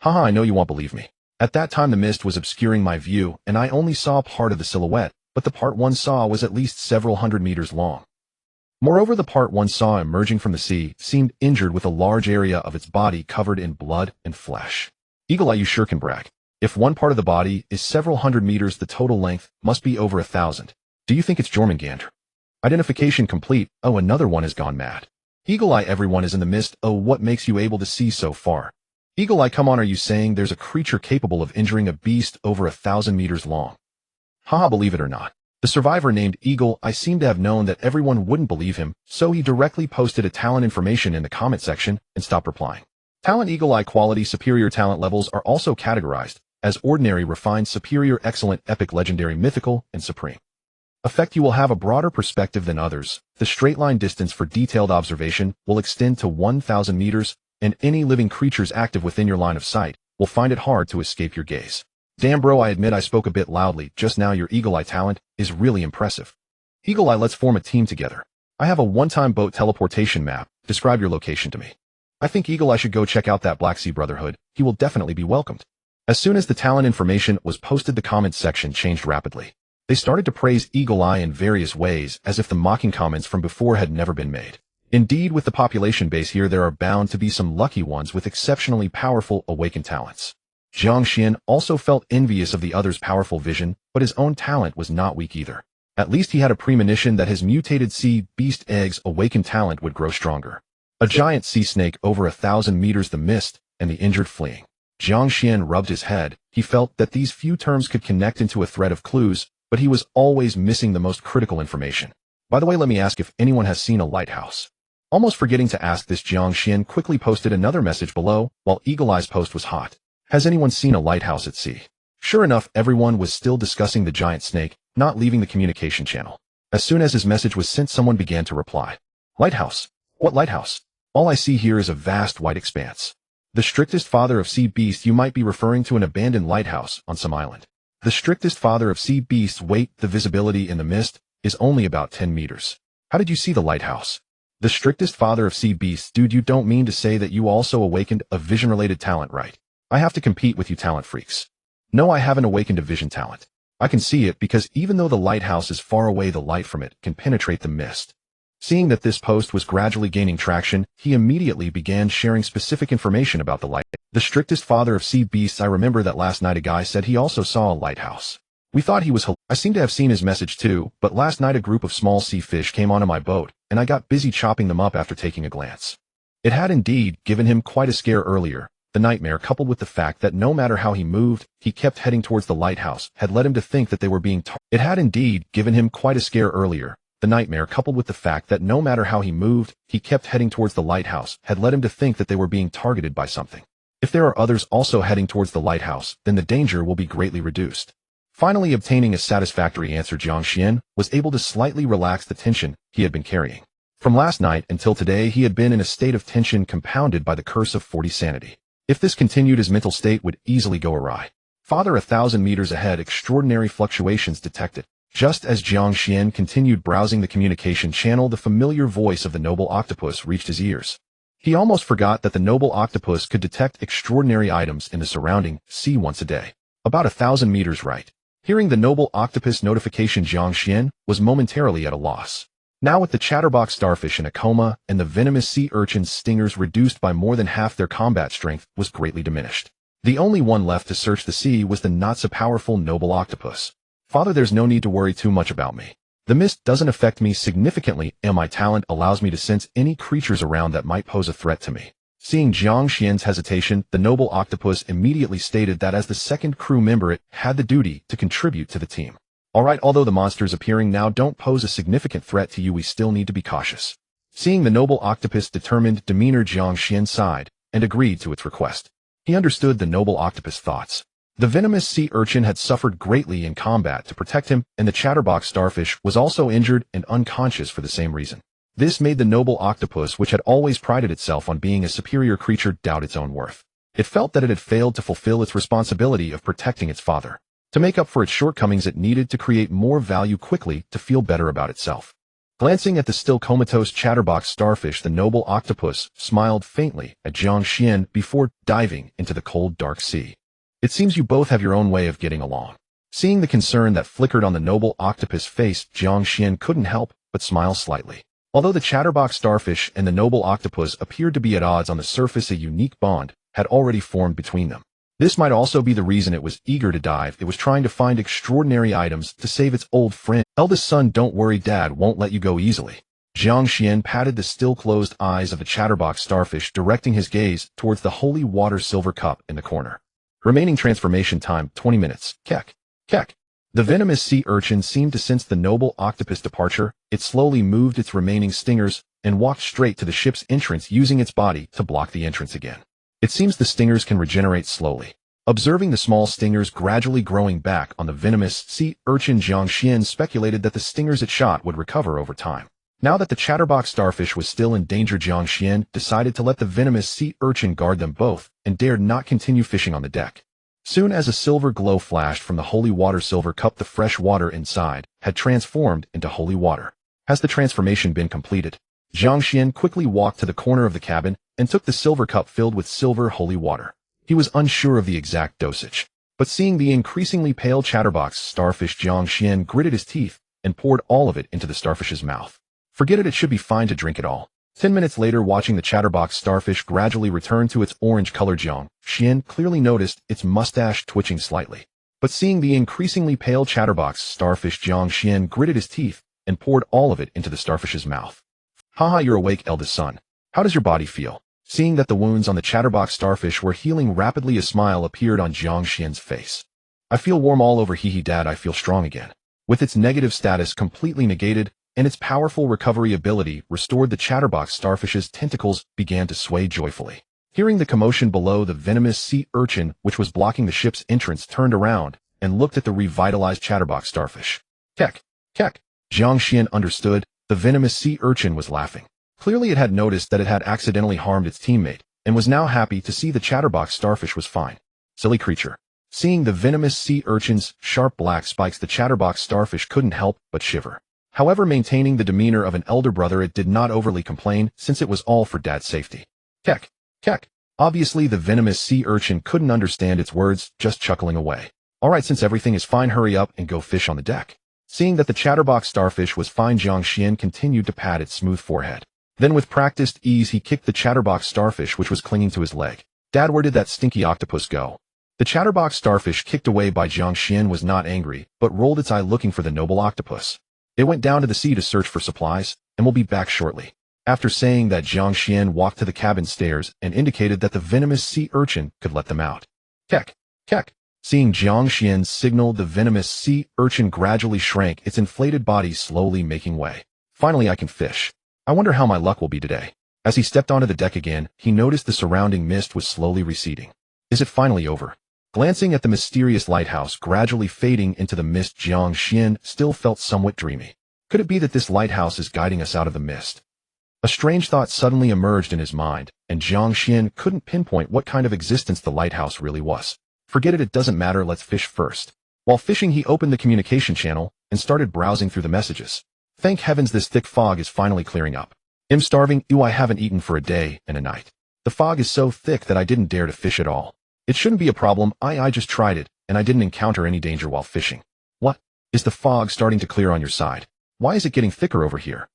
A: Haha, I know you won't believe me. At that time the mist was obscuring my view, and I only saw part of the silhouette, but the part one saw was at least several hundred meters long. Moreover, the part one saw emerging from the sea seemed injured with a large area of its body covered in blood and flesh. Eagle Eye, you sure can brag. If one part of the body is several hundred meters, the total length must be over 1,000. Do you think it's Jormungandr? Identification complete. Oh, another one has gone mad. Eagle Eye, everyone is in the mist. Oh, what makes you able to see so far? Eagle Eye, come on, are you saying there's a creature capable of injuring a beast over 1,000 meters long? Haha, believe it or not. The survivor named Eagle Eye seemed to have known that everyone wouldn't believe him, so he directly posted a talent information in the comment section and stopped replying. Talent: Eagle Eye quality. Superior talent levels are also categorized as ordinary, refined, superior, excellent, epic, legendary, mythical, and supreme. Effect: you will have a broader perspective than others. The straight line distance for detailed observation will extend to 1,000 meters, and any living creatures active within your line of sight will find it hard to escape your gaze. Damn bro, I admit I spoke a bit loudly just now. Your Eagle Eye talent is really impressive. Eagle Eye, let's form a team together. I have a one-time boat teleportation map. Describe your location to me. I think Eagle Eye should go check out that Black Sea Brotherhood. He will definitely be welcomed. As soon as the talent information was posted, the comment section changed rapidly. They started to praise Eagle Eye in various ways, as if the mocking comments from before had never been made. Indeed, with the population base here, there are bound to be some lucky ones with exceptionally powerful awakened talents. Jiang Xuan also felt envious of the others' powerful vision, but his own talent was not weak either. At least he had a premonition that his mutated sea beast eggs awakened talent would grow stronger. A giant sea snake over 1,000 meters, the mist, and the injured fleeing. Jiang Xuan rubbed his head. He felt that these few terms could connect into a thread of clues, but he was always missing the most critical information. By the way, let me ask if anyone has seen a lighthouse. Almost forgetting to ask this, Jiang Xuan quickly posted another message below, while Eagle Eye's post was hot. Has anyone seen a lighthouse at sea? Sure enough, everyone was still discussing the giant snake, not leaving the communication channel. As soon as his message was sent, someone began to reply. Lighthouse? What lighthouse? All I see here is a vast white expanse. The strictest father of sea beasts, you might be referring to an abandoned lighthouse on some island. The strictest father of sea beasts, wait, the visibility in the mist is only about 10 meters. How did you see the lighthouse? The strictest father of sea beasts, dude, you don't mean to say that you also awakened a vision-related talent, right? I have to compete with you talent freaks. No, I haven't awakened a vision talent. I can see it because even though the lighthouse is far away, the light from it can penetrate the mist. Seeing that this post was gradually gaining traction, he immediately began sharing specific information about the light. The strictest father of sea beasts, I remember that last night a guy said he also saw a lighthouse. We thought he was I seem to have seen his message too, but last night a group of small sea fish came onto my boat, and I got busy chopping them up after taking a glance. It had indeed given him quite a scare earlier. The nightmare, coupled with the fact that no matter how he moved, he kept heading towards the lighthouse, had led him to think that they were being It had indeed given him quite a scare earlier. The nightmare, coupled with the fact that no matter how he moved, he kept heading towards the lighthouse, had led him to think that they were being targeted by something. If there are others also heading towards the lighthouse, then the danger will be greatly reduced. Finally obtaining a satisfactory answer, Jiang Xuan was able to slightly relax the tension he had been carrying. From last night until today, he had been in a state of tension compounded by the curse of 40 sanity. If this continued, his mental state would easily go awry. Farther 1,000 meters ahead, extraordinary fluctuations detected. Just as Jiang Xuan continued browsing the communication channel, the familiar voice of the noble octopus reached his ears. He almost forgot that the noble octopus could detect extraordinary items in the surrounding sea once a day. About 1,000 meters right. Hearing the noble octopus notification, Jiang Xuan was momentarily at a loss. Now with the chatterbox starfish in a coma and the venomous sea urchin's stingers reduced by more than half, their combat strength was greatly diminished. The only one left to search the sea was the not-so-powerful noble octopus. Father, there's no need to worry too much about me. The mist doesn't affect me significantly, and my talent allows me to sense any creatures around that might pose a threat to me. Seeing Jiang Xuan's hesitation, the noble octopus immediately stated that as the second crew member, it had the duty to contribute to the team. Alright, although the monsters appearing now don't pose a significant threat to you, we still need to be cautious. Seeing the noble octopus' determined demeanor, Jiang Xuan sighed and agreed to its request. He understood the noble octopus' thoughts. The venomous sea urchin had suffered greatly in combat to protect him, and the chatterbox starfish was also injured and unconscious for the same reason. This made the noble octopus, which had always prided itself on being a superior creature, doubt its own worth. It felt that it had failed to fulfill its responsibility of protecting its father. To make up for its shortcomings, it needed to create more value quickly to feel better about itself. Glancing at the still comatose chatterbox starfish, the noble octopus smiled faintly at Jiang Xuan before diving into the cold, dark sea. It seems you both have your own way of getting along. Seeing the concern that flickered on the noble octopus face, Jiang Xuan couldn't help but smile slightly. Although the chatterbox starfish and the noble octopus appeared to be at odds on the surface, a unique bond had already formed between them. This might also be the reason it was eager to dive. It was trying to find extraordinary items to save its old friend. Eldest son, don't worry, Dad won't let you go easily. Jiang Xuan patted the still closed eyes of the chatterbox starfish, directing his gaze towards the holy water silver cup in the corner. Remaining transformation time, 20 minutes. Keck. Keck. The venomous sea urchin seemed to sense the noble octopus departure. It slowly moved its remaining stingers and walked straight to the ship's entrance, using its body to block the entrance again. It seems the stingers can regenerate slowly. Observing the small stingers gradually growing back on the venomous sea urchin, Jiang Xuan speculated that the stingers it shot would recover over time. Now that the chatterbox starfish was still in danger, Jiang Xuan decided to let the venomous sea urchin guard them both and dared not continue fishing on the deck. Soon as a silver glow flashed from the holy water silver cup, the fresh water inside had transformed into holy water. Has the transformation been completed? Jiang Xuan quickly walked to the corner of the cabin and took the silver cup filled with silver holy water. He was unsure of the exact dosage, but seeing the increasingly pale chatterbox starfish, Jiang Xuan gritted his teeth and poured all of it into the starfish's mouth. Forget it, it should be fine to drink it all. 10 minutes later, watching the chatterbox starfish gradually return to its orange color, Jiang Xuan clearly noticed its mustache twitching slightly. But seeing the increasingly pale chatterbox starfish, Jiang Xuan gritted his teeth and poured all of it into the starfish's mouth. Haha, you're awake, eldest son. How does your body feel? Seeing that the wounds on the chatterbox starfish were healing rapidly, a smile appeared on Jiang Xuan's face. I feel warm all over, hee hee, Dad, I feel strong again. With its negative status completely negated, and its powerful recovery ability restored, the chatterbox starfish's tentacles began to sway joyfully. Hearing the commotion below, the venomous sea urchin, which was blocking the ship's entrance, turned around and looked at the revitalized chatterbox starfish. Keck. Keck. Jiang Xuan understood. The venomous sea urchin was laughing. Clearly it had noticed that it had accidentally harmed its teammate, and was now happy to see the chatterbox starfish was fine. Silly creature. Seeing the venomous sea urchin's sharp black spikes, the chatterbox starfish couldn't help but shiver. However, maintaining the demeanor of an elder brother, it did not overly complain, since it was all for Dad's safety. Keck, keck. Obviously, the venomous sea urchin couldn't understand its words, just chuckling away. Alright, since everything is fine, hurry up and go fish on the deck. Seeing that the chatterbox starfish was fine, Jiang Xuan continued to pat its smooth forehead. Then with practiced ease, he kicked the chatterbox starfish, which was clinging to his leg. Dad, where did that stinky octopus go? The chatterbox starfish, kicked away by Jiang Xuan, was not angry, but rolled its eye looking for the noble octopus. It went down to the sea to search for supplies, and will be back shortly. After saying that, Jiang Xuan walked to the cabin stairs and indicated that the venomous sea urchin could let them out. Keck, keck. Seeing Jiang Xuan's signal, the venomous sea urchin gradually shrank, its inflated body slowly making way. Finally, I can fish. I wonder how my luck will be today. As he stepped onto the deck again, he noticed the surrounding mist was slowly receding. Is it finally over? Glancing at the mysterious lighthouse gradually fading into the mist, Jiang Xuan still felt somewhat dreamy. Could it be that this lighthouse is guiding us out of the mist? A strange thought suddenly emerged in his mind, and Jiang Xuan couldn't pinpoint what kind of existence the lighthouse really was. Forget it, it doesn't matter, let's fish first. While fishing, he opened the communication channel and started browsing through the messages. Thank heavens, this thick fog is finally clearing up. I'm starving, I haven't eaten for a day and a night. The fog is so thick that I didn't dare to fish at all. It shouldn't be a problem, I just tried it, and I didn't encounter any danger while fishing. What? Is the fog starting to clear on your side? Why is it getting thicker over here?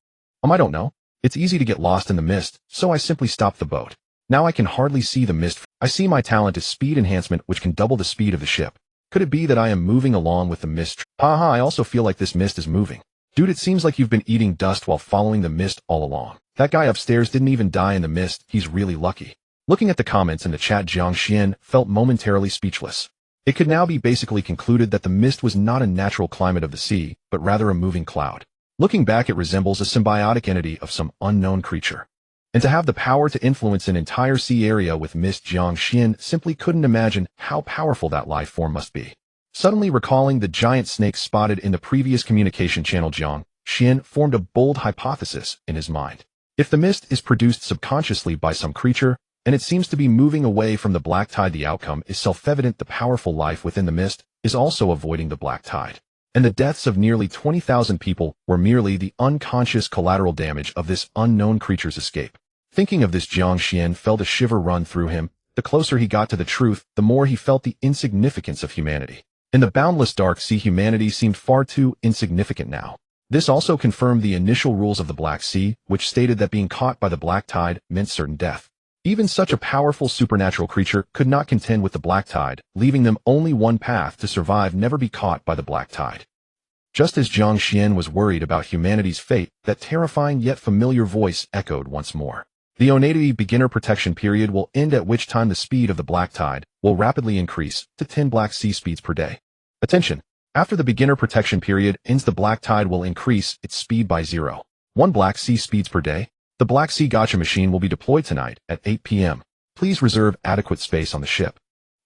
A: I don't know. It's easy to get lost in the mist, so I simply stopped the boat. Now I can hardly see the mist. I see my talent is speed enhancement, which can double the speed of the ship. Could it be that I am moving along with the mist? Haha, I also feel like this mist is moving. Dude, it seems like you've been eating dust while following the mist all along. That guy upstairs didn't even die in the mist, he's really lucky. Looking at the comments in the chat, Jiang Xuan felt momentarily speechless. It could now be basically concluded that the mist was not a natural climate of the sea, but rather a moving cloud. Looking back, it resembles a symbiotic entity of some unknown creature. And to have the power to influence an entire sea area with mist, Jiang Xuan simply couldn't imagine how powerful that life form must be. Suddenly recalling the giant snake spotted in the previous communication channel, Jiang Xuan formed a bold hypothesis in his mind. If the mist is produced subconsciously by some creature, and it seems to be moving away from the black tide, the outcome is self-evident. The powerful life within the mist is also avoiding the black tide. And the deaths of nearly 20,000 people were merely the unconscious collateral damage of this unknown creature's escape. Thinking of this, Jiang Xuan felt a shiver run through him. The closer he got to the truth, the more he felt the insignificance of humanity. In the boundless dark sea, humanity seemed far too insignificant now. This also confirmed the initial rules of the Black Sea, which stated that being caught by the black tide meant certain death. Even such a powerful supernatural creature could not contend with the black tide, leaving them only one path to survive: never be caught by the black tide. Just as Jiang Xuan was worried about humanity's fate, that terrifying yet familiar voice echoed once more. The Oneidae beginner protection period will end, at which time the speed of the black tide will rapidly increase to 10 Black Sea speeds per day. Attention! After the beginner protection period ends, the black tide will increase its speed by 0.1 Black Sea speeds per day. The Black Sea Gotcha machine will be deployed tonight at 8 p.m. Please reserve adequate space on the ship.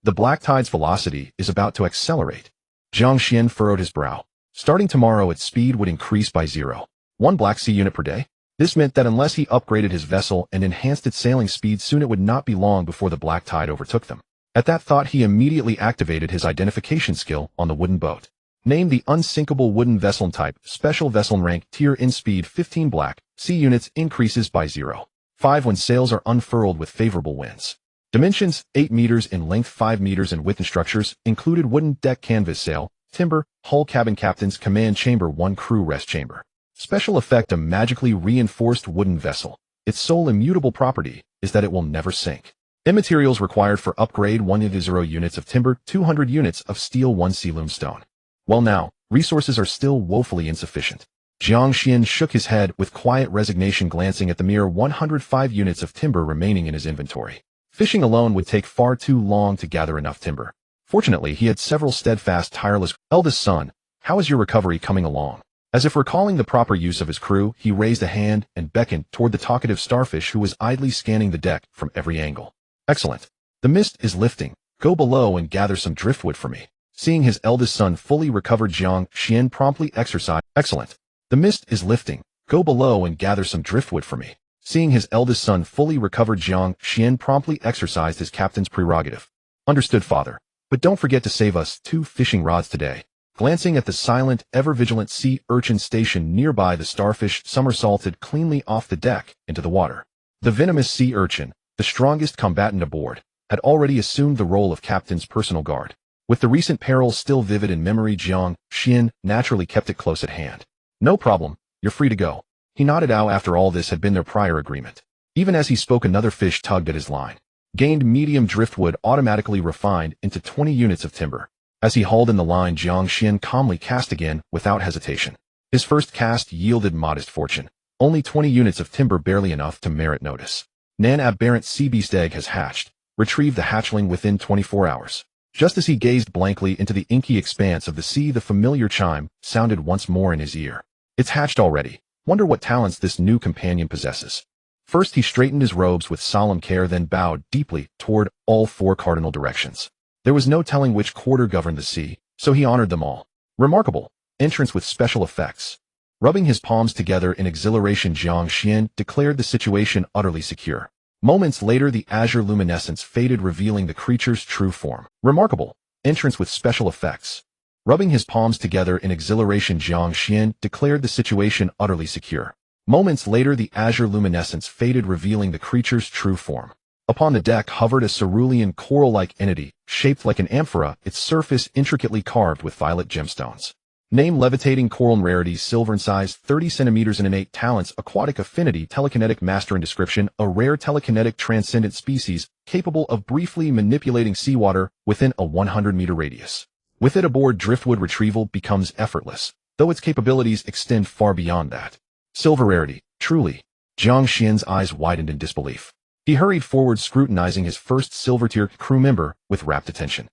A: The black tide's velocity is about to accelerate. Jiang Xuan furrowed his brow. Starting tomorrow, its speed would increase by 0.1 Black Sea unit per day. This meant that unless he upgraded his vessel and enhanced its sailing speed, soon it would not be long before the black tide overtook them. At that thought, he immediately activated his identification skill on the wooden boat. Named the Unsinkable Wooden Vessel Type, Special Vessel Rank, Tier in Speed 15 Black Sea units increases by 0.5 when sails are unfurled with favorable winds. Dimensions: 8 meters in length, 5 meters in width. Structures included wooden deck, canvas sail, timber, hull, cabin, captain's command chamber, 1 crew rest chamber. Special effect: a magically reinforced wooden vessel. Its sole immutable property is that it will never sink. Immaterials required for upgrade: 100 units of timber, 200 units of steel, 1 sealoom stone. Well now, resources are still woefully insufficient. Jiang Xuan shook his head with quiet resignation, glancing at the mere 105 units of timber remaining in his inventory. Fishing alone would take far too long to gather enough timber. Fortunately, he had several steadfast, tireless. Eldest son, how is your recovery coming along? As if recalling the proper use of his crew, he raised a hand and beckoned toward the talkative starfish, who was idly scanning the deck from every angle. Excellent. The mist is lifting. Go below and gather some driftwood for me. Seeing his eldest son fully recovered, Jiang Xuan promptly exercised. Excellent. The mist is lifting. Go below and gather some driftwood for me. Seeing his eldest son fully recovered, Jiang Xuan promptly exercised his captain's prerogative. Understood, father. But don't forget to save us 2 fishing rods today. Glancing at the silent, ever-vigilant sea urchin stationed nearby, the starfish somersaulted cleanly off the deck into the water. The venomous sea urchin, the strongest combatant aboard, had already assumed the role of captain's personal guard. With the recent perils still vivid in memory, Jiang Xuan naturally kept it close at hand. No problem, you're free to go. He nodded out after all this had been their prior agreement. Even as he spoke, another fish tugged at his line. Gained medium driftwood automatically refined into 20 units of timber. As he hauled in the line, Jiang Xuan calmly cast again without hesitation. His first cast yielded modest fortune. Only 20 units of timber, barely enough to merit notice. An aberrant sea beast egg has hatched. Retrieve the hatchling within 24 hours. Just as he gazed blankly into the inky expanse of the sea, the familiar chime sounded once more in his ear. It's hatched already. Wonder what talents this new companion possesses. First he straightened his robes with solemn care, then bowed deeply toward all 4 cardinal directions. There was no telling which quarter governed the sea, so he honored them all. Remarkable. Entrance with special effects. Rubbing his palms together in exhilaration, Jiang Xuan declared the situation utterly secure. Moments later, the azure luminescence faded, revealing the creature's true form. Remarkable. Entrance with special effects. Rubbing his palms together in exhilaration, Jiang Xuan declared the situation utterly secure. Moments later, the azure luminescence faded, revealing the creature's true form. Upon the deck hovered a cerulean coral-like entity, shaped like an amphora, its surface intricately carved with violet gemstones. Name: levitating coral. Rarity: silver in size, 30 centimeters. In innate talents: aquatic affinity, telekinetic master. In description: a rare telekinetic transcendent species, capable of briefly manipulating seawater within a 100-meter radius. With it aboard, driftwood retrieval becomes effortless, though its capabilities extend far beyond that. Silver rarity, truly. Jiang Xuan's eyes widened in disbelief. He hurried forward, scrutinizing his first silver-tier crew member with rapt attention.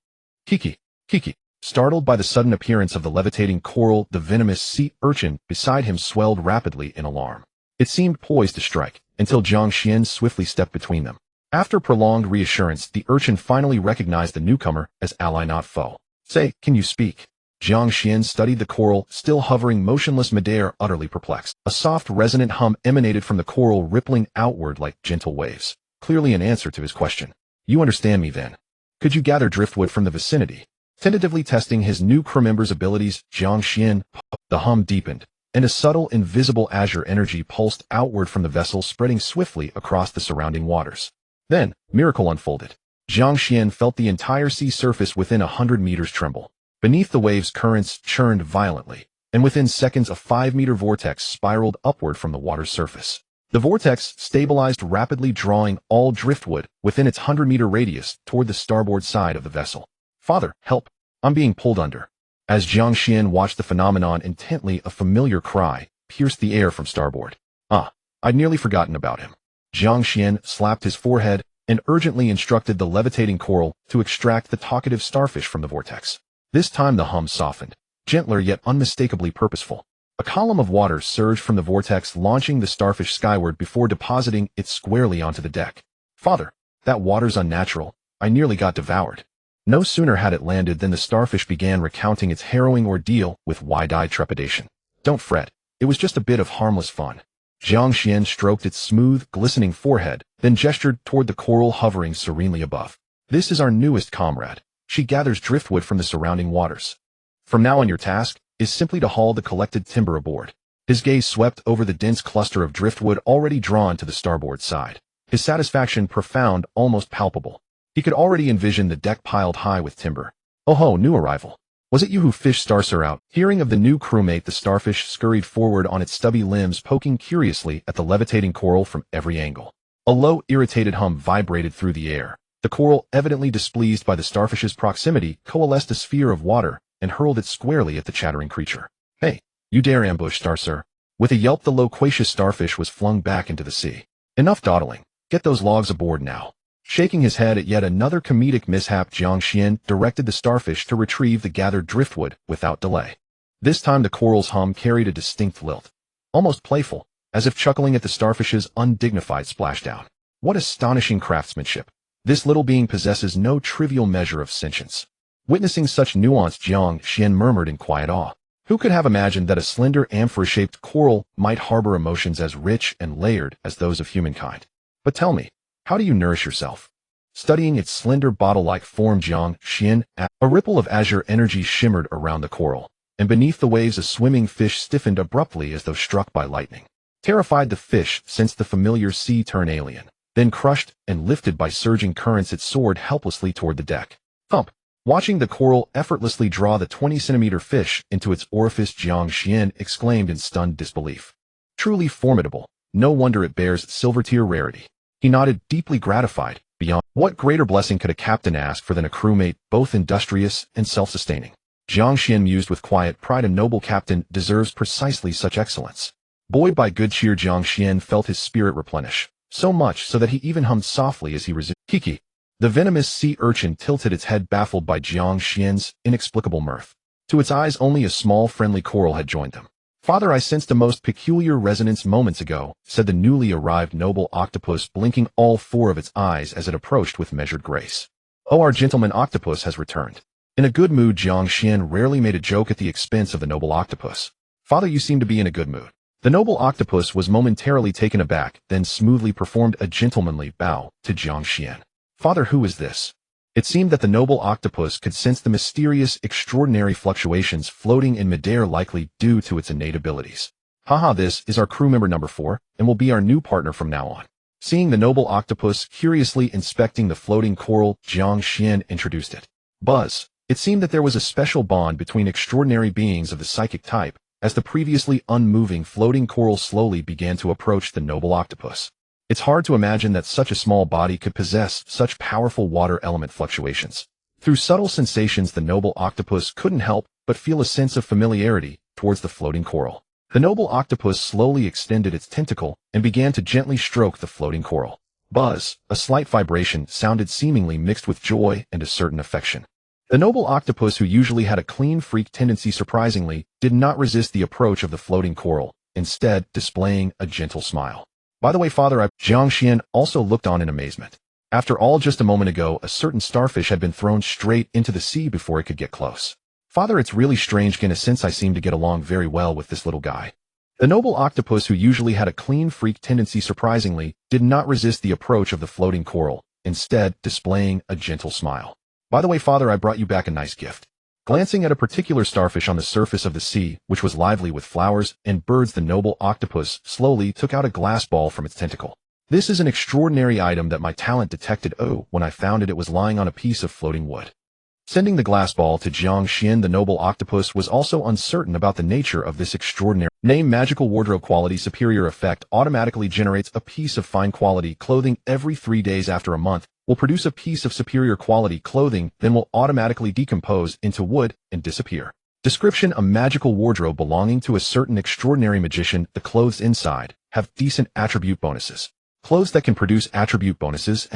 A: Kiki. Startled by the sudden appearance of the levitating coral, the venomous sea urchin beside him swelled rapidly in alarm. It seemed poised to strike, until Jiang Xuan swiftly stepped between them. After prolonged reassurance, the urchin finally recognized the newcomer as ally, not foe. Say, can you speak? Jiang Xuan studied the coral, still hovering motionless midair, utterly perplexed. A soft, resonant hum emanated from the coral, rippling outward like gentle waves. Clearly an answer to his question. You understand me, then? Could you gather driftwood from the vicinity? Tentatively testing his new crew member's abilities, Jiang Xuan, the hum deepened, and a subtle, invisible azure energy pulsed outward from the vessel, spreading swiftly across the surrounding waters. Then, miracle unfolded. Jiang Xuan felt the entire sea surface within 100 meters tremble. Beneath the waves, currents churned violently, and within seconds a 5-meter vortex spiraled upward from the water's surface. The vortex stabilized rapidly, drawing all driftwood within its 100-meter radius toward the starboard side of the vessel. Father, help! I'm being pulled under. As Jiang Xuan watched the phenomenon intently, a familiar cry pierced the air from starboard. I'd nearly forgotten about him. Jiang Xuan slapped his forehead and urgently instructed the levitating coral to extract the talkative starfish from the vortex. This time the hum softened, gentler yet unmistakably purposeful. A column of water surged from the vortex, launching the starfish skyward before depositing it squarely onto the deck. Father, that water's unnatural. I nearly got devoured. No sooner had it landed than the starfish began recounting its harrowing ordeal with wide-eyed trepidation. Don't fret. It was just a bit of harmless fun. Jiang Xuan stroked its smooth, glistening forehead, then gestured toward the coral hovering serenely above. This is our newest comrade. She gathers driftwood from the surrounding waters. From now on, your task is simply to haul the collected timber aboard. His gaze swept over the dense cluster of driftwood already drawn to the starboard side. His satisfaction profound, almost palpable. He could already envision the deck piled high with timber. Oh ho, new arrival. Was it you who fished Starcer out? Hearing of the new crewmate, the starfish scurried forward on its stubby limbs, poking curiously at the levitating coral from every angle. A low, irritated hum vibrated through the air. The coral, evidently displeased by the starfish's proximity, coalesced a sphere of water and hurled it squarely at the chattering creature. Hey, you dare ambush Starcer? With a yelp, the loquacious starfish was flung back into the sea. Enough dawdling. Get those logs aboard now. Shaking his head at yet another comedic mishap, Jiang Xuan directed the starfish to retrieve the gathered driftwood without delay. This time the coral's hum carried a distinct lilt, almost playful, as if chuckling at the starfish's undignified splashdown. What astonishing craftsmanship! This little being possesses no trivial measure of sentience. Witnessing such nuance, Jiang Xuan murmured in quiet awe. Who could have imagined that a slender amphora-shaped coral might harbor emotions as rich and layered as those of humankind? But tell me, how do you nourish yourself? Studying its slender bottle-like form, Jiang Xuan, a ripple of azure energy shimmered around the coral, and beneath the waves a swimming fish stiffened abruptly as though struck by lightning. Terrified, the fish sensed the familiar sea turn alien. Then crushed and lifted by surging currents, it soared helplessly toward the deck. Thump! Watching the coral effortlessly draw the 20-centimeter fish into its orifice, Jiang Xuan exclaimed in stunned disbelief. Truly formidable. No wonder it bears silver-tier rarity. He nodded, deeply gratified. Beyond, what greater blessing could a captain ask for than a crewmate both industrious and self-sustaining? Jiang Xuan mused with quiet pride. A noble captain deserves precisely such excellence. Buoyed by good cheer, Jiang Xuan felt his spirit replenish. So much so that he even hummed softly as he resumed. Kiki. The venomous sea urchin tilted its head, baffled by Jiang Xuan's inexplicable mirth. To its eyes, only a small, friendly coral had joined them. Father, I sensed a most peculiar resonance moments ago, said the newly arrived noble octopus, blinking all four of its eyes as it approached with measured grace. Oh, our gentleman octopus has returned. In a good mood, Jiang Xuan rarely made a joke at the expense of the noble octopus. Father, you seem to be in a good mood. The noble octopus was momentarily taken aback, then smoothly performed a gentlemanly bow to Jiang Xuan. Father, who is this? It seemed that the noble octopus could sense the mysterious, extraordinary fluctuations floating in midair, likely due to its innate abilities. Haha, this is our crew member number 4, and will be our new partner from now on. Seeing the noble octopus curiously inspecting the floating coral, Jiang Xuan introduced it. Buzz. It seemed that there was a special bond between extraordinary beings of the psychic type, as the previously unmoving floating coral slowly began to approach the noble octopus. It's hard to imagine that such a small body could possess such powerful water element fluctuations. Through subtle sensations, the noble octopus couldn't help but feel a sense of familiarity towards the floating coral. The noble octopus slowly extended its tentacle and began to gently stroke the floating coral. Buzz, a slight vibration sounded, seemingly mixed with joy and a certain affection. The noble octopus, who usually had a clean freak tendency, surprisingly did not resist the approach of the floating coral, instead displaying a gentle smile. By the way, Father, Jiang Xuan also looked on in amazement. After all, just a moment ago, a certain starfish had been thrown straight into the sea before it could get close. Father, it's really strange, in a sense I seem to get along very well with this little guy. The noble octopus, who usually had a clean freak tendency, surprisingly did not resist the approach of the floating coral, instead displaying a gentle smile. By the way, Father, I brought you back a nice gift. Glancing at a particular starfish on the surface of the sea, which was lively with flowers and birds, the noble octopus slowly took out a glass ball from its tentacle. This is an extraordinary item that my talent detected when I found it was lying on a piece of floating wood. Sending the glass ball to Jiang Xuan, the noble octopus was also uncertain about the nature of this extraordinary name. Magical wardrobe quality superior effect automatically generates a piece of fine quality clothing every 3 days. After a month, will produce a piece of superior quality clothing, then will automatically decompose into wood and disappear. Description: a magical wardrobe belonging to a certain extraordinary magician. The clothes inside have decent attribute bonuses. Clothes that can produce attribute bonuses.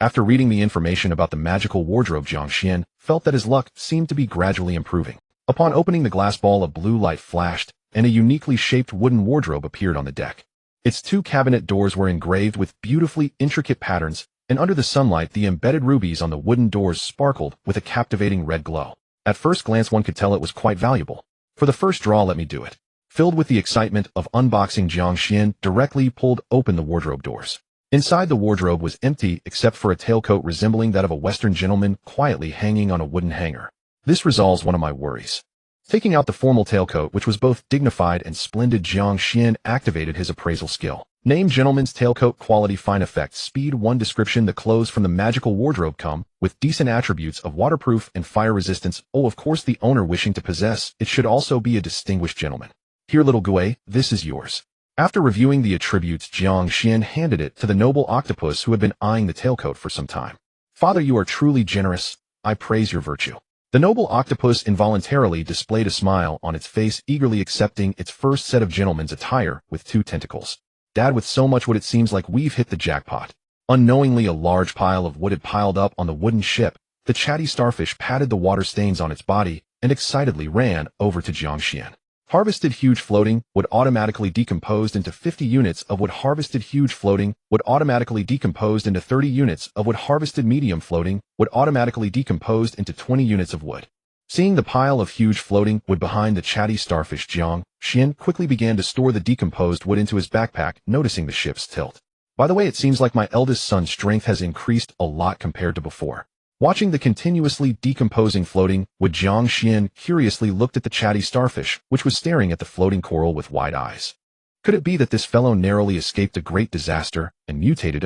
A: After reading the information about the magical wardrobe, Jiang Xuan felt that his luck seemed to be gradually improving. Upon opening the glass ball, a blue light flashed, and a uniquely shaped wooden wardrobe appeared on the deck. Its 2 cabinet doors were engraved with beautifully intricate patterns, and under the sunlight the embedded rubies on the wooden doors sparkled with a captivating red glow. At first glance one could tell it was quite valuable. For the first draw, let me do it. Filled with the excitement of unboxing, Jiang Xuan directly pulled open the wardrobe doors. Inside, the wardrobe was empty except for a tailcoat resembling that of a Western gentleman quietly hanging on a wooden hanger. This resolves one of my worries. Taking out the formal tailcoat, which was both dignified and splendid, Jiang Xuan activated his appraisal skill. Name: gentleman's tailcoat. Quality: fine effect. Speed 1. Description: the clothes from the magical wardrobe come with decent attributes of waterproof and fire resistance. Of course, the owner wishing to possess it should also be a distinguished gentleman. Here, little Gui, this is yours. After reviewing the attributes, Jiang Xuan handed it to the noble octopus, who had been eyeing the tailcoat for some time. Father, you are truly generous. I praise your virtue. The noble octopus involuntarily displayed a smile on its face, eagerly accepting its first set of gentleman's attire with 2 tentacles. Dad, with so much wood it seems like we've hit the jackpot. Unknowingly, a large pile of wood had piled up on the wooden ship. The chatty starfish patted the water stains on its body and excitedly ran over to Jiang Xuan. Harvested huge floating would automatically decomposed into 50 units of wood. Harvested huge floating would automatically decomposed into 30 units of wood. Harvested medium floating would automatically decomposed into 20 units of wood. Seeing the pile of huge floating wood behind the chatty starfish, Jiang Xuan quickly began to store the decomposed wood into his backpack, noticing the ship's tilt. By the way, it seems like my eldest son's strength has increased a lot compared to before. Watching the continuously decomposing floating wood, Jiang Xuan curiously looked at the chatty starfish, which was staring at the floating coral with wide eyes. Could it be that this fellow narrowly escaped a great disaster and mutated?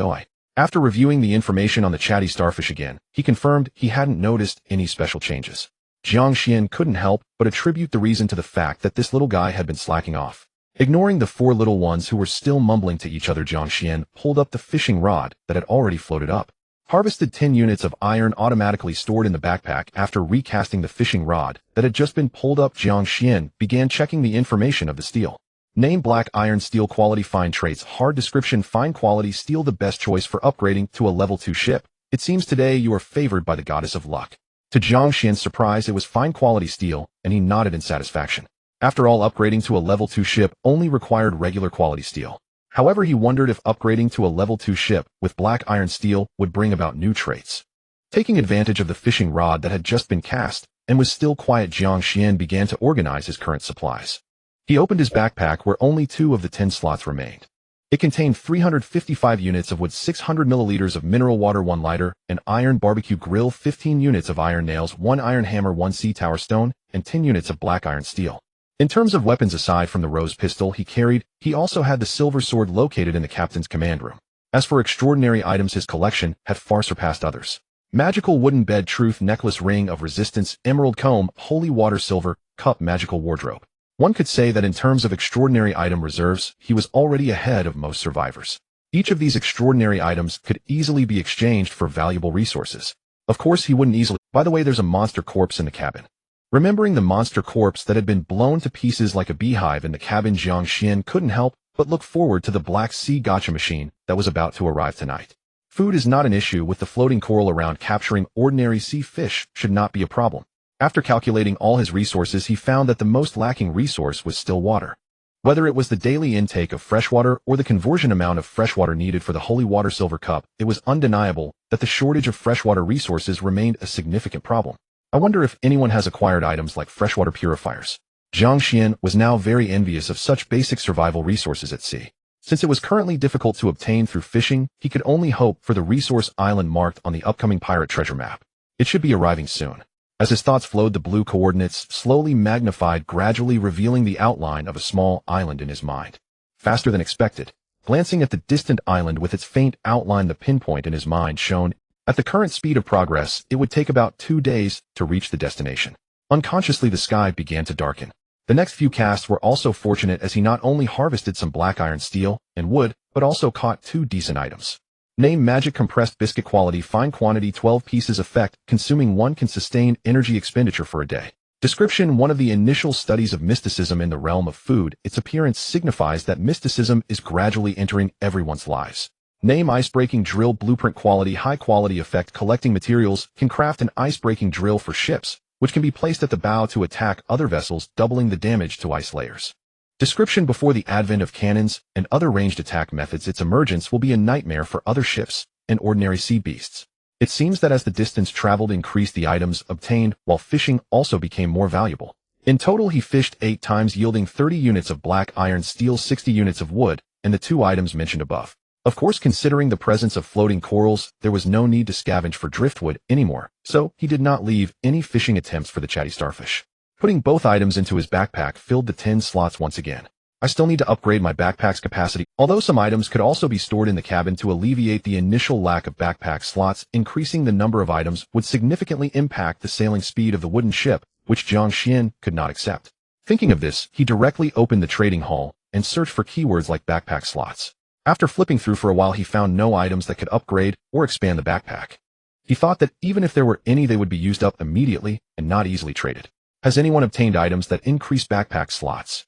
A: After reviewing the information on the chatty starfish again, he confirmed he hadn't noticed any special changes. Jiang Xuan couldn't help but attribute the reason to the fact that this little guy had been slacking off. Ignoring the four little ones who were still mumbling to each other, Jiang Xuan pulled up the fishing rod that had already floated up. Harvested 10 units of iron automatically stored in the backpack. After recasting the fishing rod that had just been pulled up, Jiang Xuan began checking the information of the steel. Name: black iron steel. Quality: fine. Traits: hard. Description: fine quality steel, the best choice for upgrading to a level 2 ship. It seems today you are favored by the goddess of luck. To Jiang Xuan's surprise, it was fine quality steel, and he nodded in satisfaction. After all, upgrading to a level 2 ship only required regular quality steel. However, he wondered if upgrading to a level 2 ship with black iron steel would bring about new traits. Taking advantage of the fishing rod that had just been cast and was still quiet, Jiang Xuan began to organize his current supplies. He opened his backpack where only 2 of the 10 slots remained. It contained 355 units of wood, 600 milliliters of mineral water, 1 lighter, an iron barbecue grill, 15 units of iron nails, 1 iron hammer, 1 sea tower stone, and 10 units of black iron steel. In terms of weapons, aside from the rose pistol he carried, he also had the silver sword located in the captain's command room. As for extraordinary items, his collection had far surpassed others. Magical wooden bed, truth necklace, ring of resistance, emerald comb, holy water, silver cup, magical wardrobe. One could say that in terms of extraordinary item reserves, he was already ahead of most survivors. Each of these extraordinary items could easily be exchanged for valuable resources. Of course, he wouldn't easily. By the way, there's a monster corpse in the cabin. Remembering the monster corpse that had been blown to pieces like a beehive in the cabin, Jiang Xuan couldn't help but look forward to the Black Sea gacha machine that was about to arrive tonight. Food is not an issue with the floating coral around. Capturing ordinary sea fish should not be a problem. After calculating all his resources, he found that the most lacking resource was still water. Whether it was the daily intake of freshwater or the conversion amount of freshwater needed for the holy water silver cup, it was undeniable that the shortage of freshwater resources remained a significant problem. I wonder if anyone has acquired items like freshwater purifiers. Jiang Xuan was now very envious of such basic survival resources at sea. Since it was currently difficult to obtain through fishing, he could only hope for the resource island marked on the upcoming pirate treasure map. It should be arriving soon. As his thoughts flowed, the blue coordinates slowly magnified, gradually revealing the outline of a small island in his mind. Faster than expected. Glancing at the distant island with its faint outline, the pinpoint in his mind shone. At the current speed of progress, it would take about 2 days to reach the destination. Unconsciously, the sky began to darken. The next few casts were also fortunate, as he not only harvested some black iron steel and wood, but also caught 2 decent items. Name: magic compressed biscuit, quality fine, quantity 12 pieces, effect consuming 1, can sustain energy expenditure for a day. Description: one of the initial studies of mysticism in the realm of food, its appearance signifies that mysticism is gradually entering everyone's lives. Name: ice-breaking drill, blueprint, quality high quality, effect collecting materials, can craft an ice-breaking drill for ships, which can be placed at the bow to attack other vessels, doubling the damage to ice layers. Description: before the advent of cannons and other ranged attack methods, its emergence will be a nightmare for other ships and ordinary sea beasts. It seems that as the distance traveled increased, the items obtained while fishing also became more valuable. In total, he fished 8 times, yielding 30 units of black iron steel, 60 units of wood, and the 2 items mentioned above. Of course, considering the presence of floating corals, there was no need to scavenge for driftwood anymore, so he did not leave any fishing attempts for the chatty starfish. Putting both items into his backpack filled the 10 slots once again. I still need to upgrade my backpack's capacity, although some items could also be stored in the cabin to alleviate the initial lack of backpack slots. Increasing the number of items would significantly impact the sailing speed of the wooden ship, which Jiang Xuan could not accept. Thinking of this, he directly opened the trading hall and searched for keywords like backpack slots. After flipping through for a while, he found no items that could upgrade or expand the backpack. He thought that even if there were any, they would be used up immediately and not easily traded. Has anyone obtained items that increase backpack slots?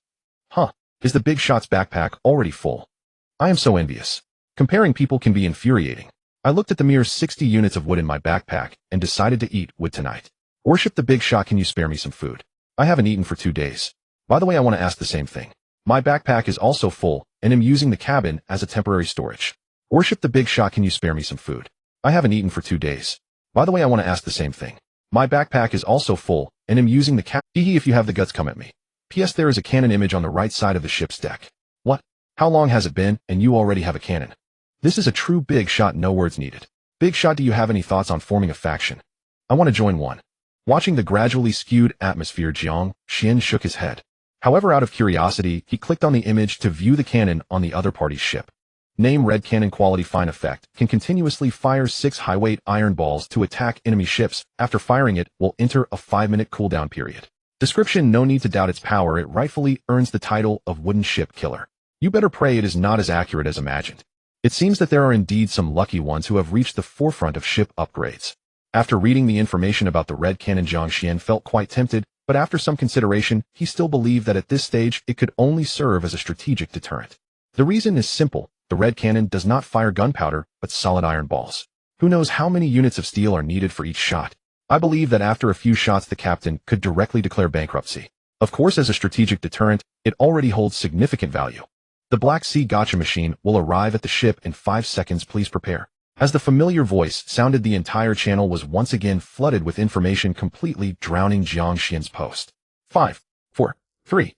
A: Is the big shot's backpack already full? I am so envious. Comparing people can be infuriating. I looked at the mere 60 units of wood in my backpack and decided to eat wood tonight. Worship the big shot, can you spare me some food? I haven't eaten for 2 days. By the way, I want to ask the same thing. My backpack is also full and am using the cabin as a temporary storage. Worship the big shot, can you spare me some food? I haven't eaten for 2 days. By the way, I want to ask the same thing. My backpack is also full and am using the Hehe, if you have the guts, come at me. P.S. There is a cannon image on the right side of the ship's deck. What? How long has it been, and you already have a cannon? This is a true big shot, no words needed. Big shot, do you have any thoughts on forming a faction? I want to join one. Watching the gradually skewed atmosphere, Jiang Xuan shook his head. However, out of curiosity, he clicked on the image to view the cannon on the other party's ship. Name: red cannon, quality fine effect, can continuously fire 6 high-weight iron balls to attack enemy ships. After firing it, will enter a 5-minute cooldown period. Description: no need to doubt its power, it rightfully earns the title of wooden ship killer. You better pray it is not as accurate as imagined. It seems that there are indeed some lucky ones who have reached the forefront of ship upgrades. After reading the information about the red cannon, Jiang Xuan felt quite tempted, but after some consideration, he still believed that at this stage it could only serve as a strategic deterrent. The reason is simple: the red cannon does not fire gunpowder, but solid iron balls. Who knows how many units of steel are needed for each shot? I believe that after a few shots the captain could directly declare bankruptcy. Of course, as a strategic deterrent, it already holds significant value. The Black Sea Gotcha machine will arrive at the ship in 5 seconds, please prepare. As the familiar voice sounded, the entire channel was once again flooded with information, completely drowning Jiang Xuan's post. 5, 4, 3.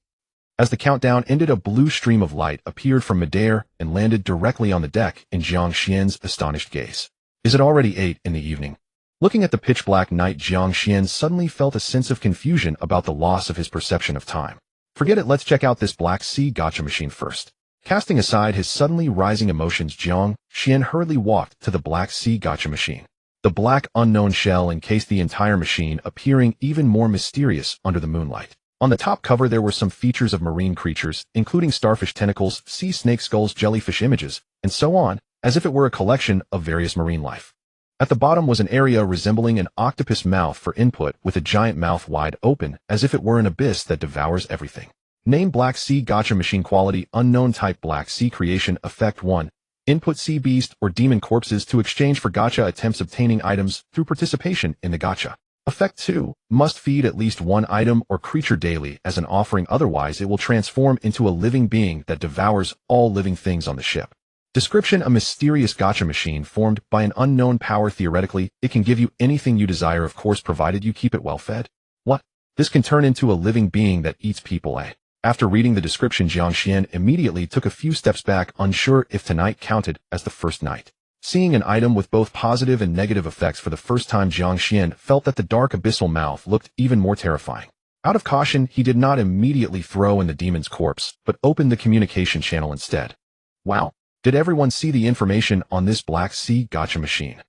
A: As the countdown ended, a blue stream of light appeared from midair and landed directly on the deck in Jiang Xuan's astonished gaze. Is it already 8 in the evening? Looking at the pitch-black night, Jiang Xuan suddenly felt a sense of confusion about the loss of his perception of time. Forget it, let's check out this Black Sea Gotcha machine first. Casting aside his suddenly rising emotions, Jiang Xuan hurriedly walked to the Black Sea Gotcha machine. The black unknown shell encased the entire machine, appearing even more mysterious under the moonlight. On the top cover there were some features of marine creatures, including starfish tentacles, sea snake skulls, jellyfish images, and so on, as if it were a collection of various marine life. At the bottom was an area resembling an octopus mouth for input, with a giant mouth wide open, as if it were an abyss that devours everything. Name: Black Sea Gotcha machine, quality unknown, type Black Sea creation, effect 1. Input: sea beast or demon corpses to exchange for gotcha attempts, obtaining items through participation in the gotcha. Effect 2. Must feed at least 1 item or creature daily as an offering, otherwise it will transform into a living being that devours all living things on the ship. Description: a mysterious gotcha machine formed by an unknown power. Theoretically, it can give you anything you desire, of course, provided you keep it well fed. What? This can turn into a living being that eats people, eh? After reading the description, Jiang Xuan immediately took a few steps back, unsure if tonight counted as the first night. Seeing an item with both positive and negative effects for the first time, Jiang Xuan felt that the dark abyssal mouth looked even more terrifying. Out of caution, he did not immediately throw in the demon's corpse, but opened the communication channel instead. Wow. Did everyone see the information on this Black Sea Gotcha machine?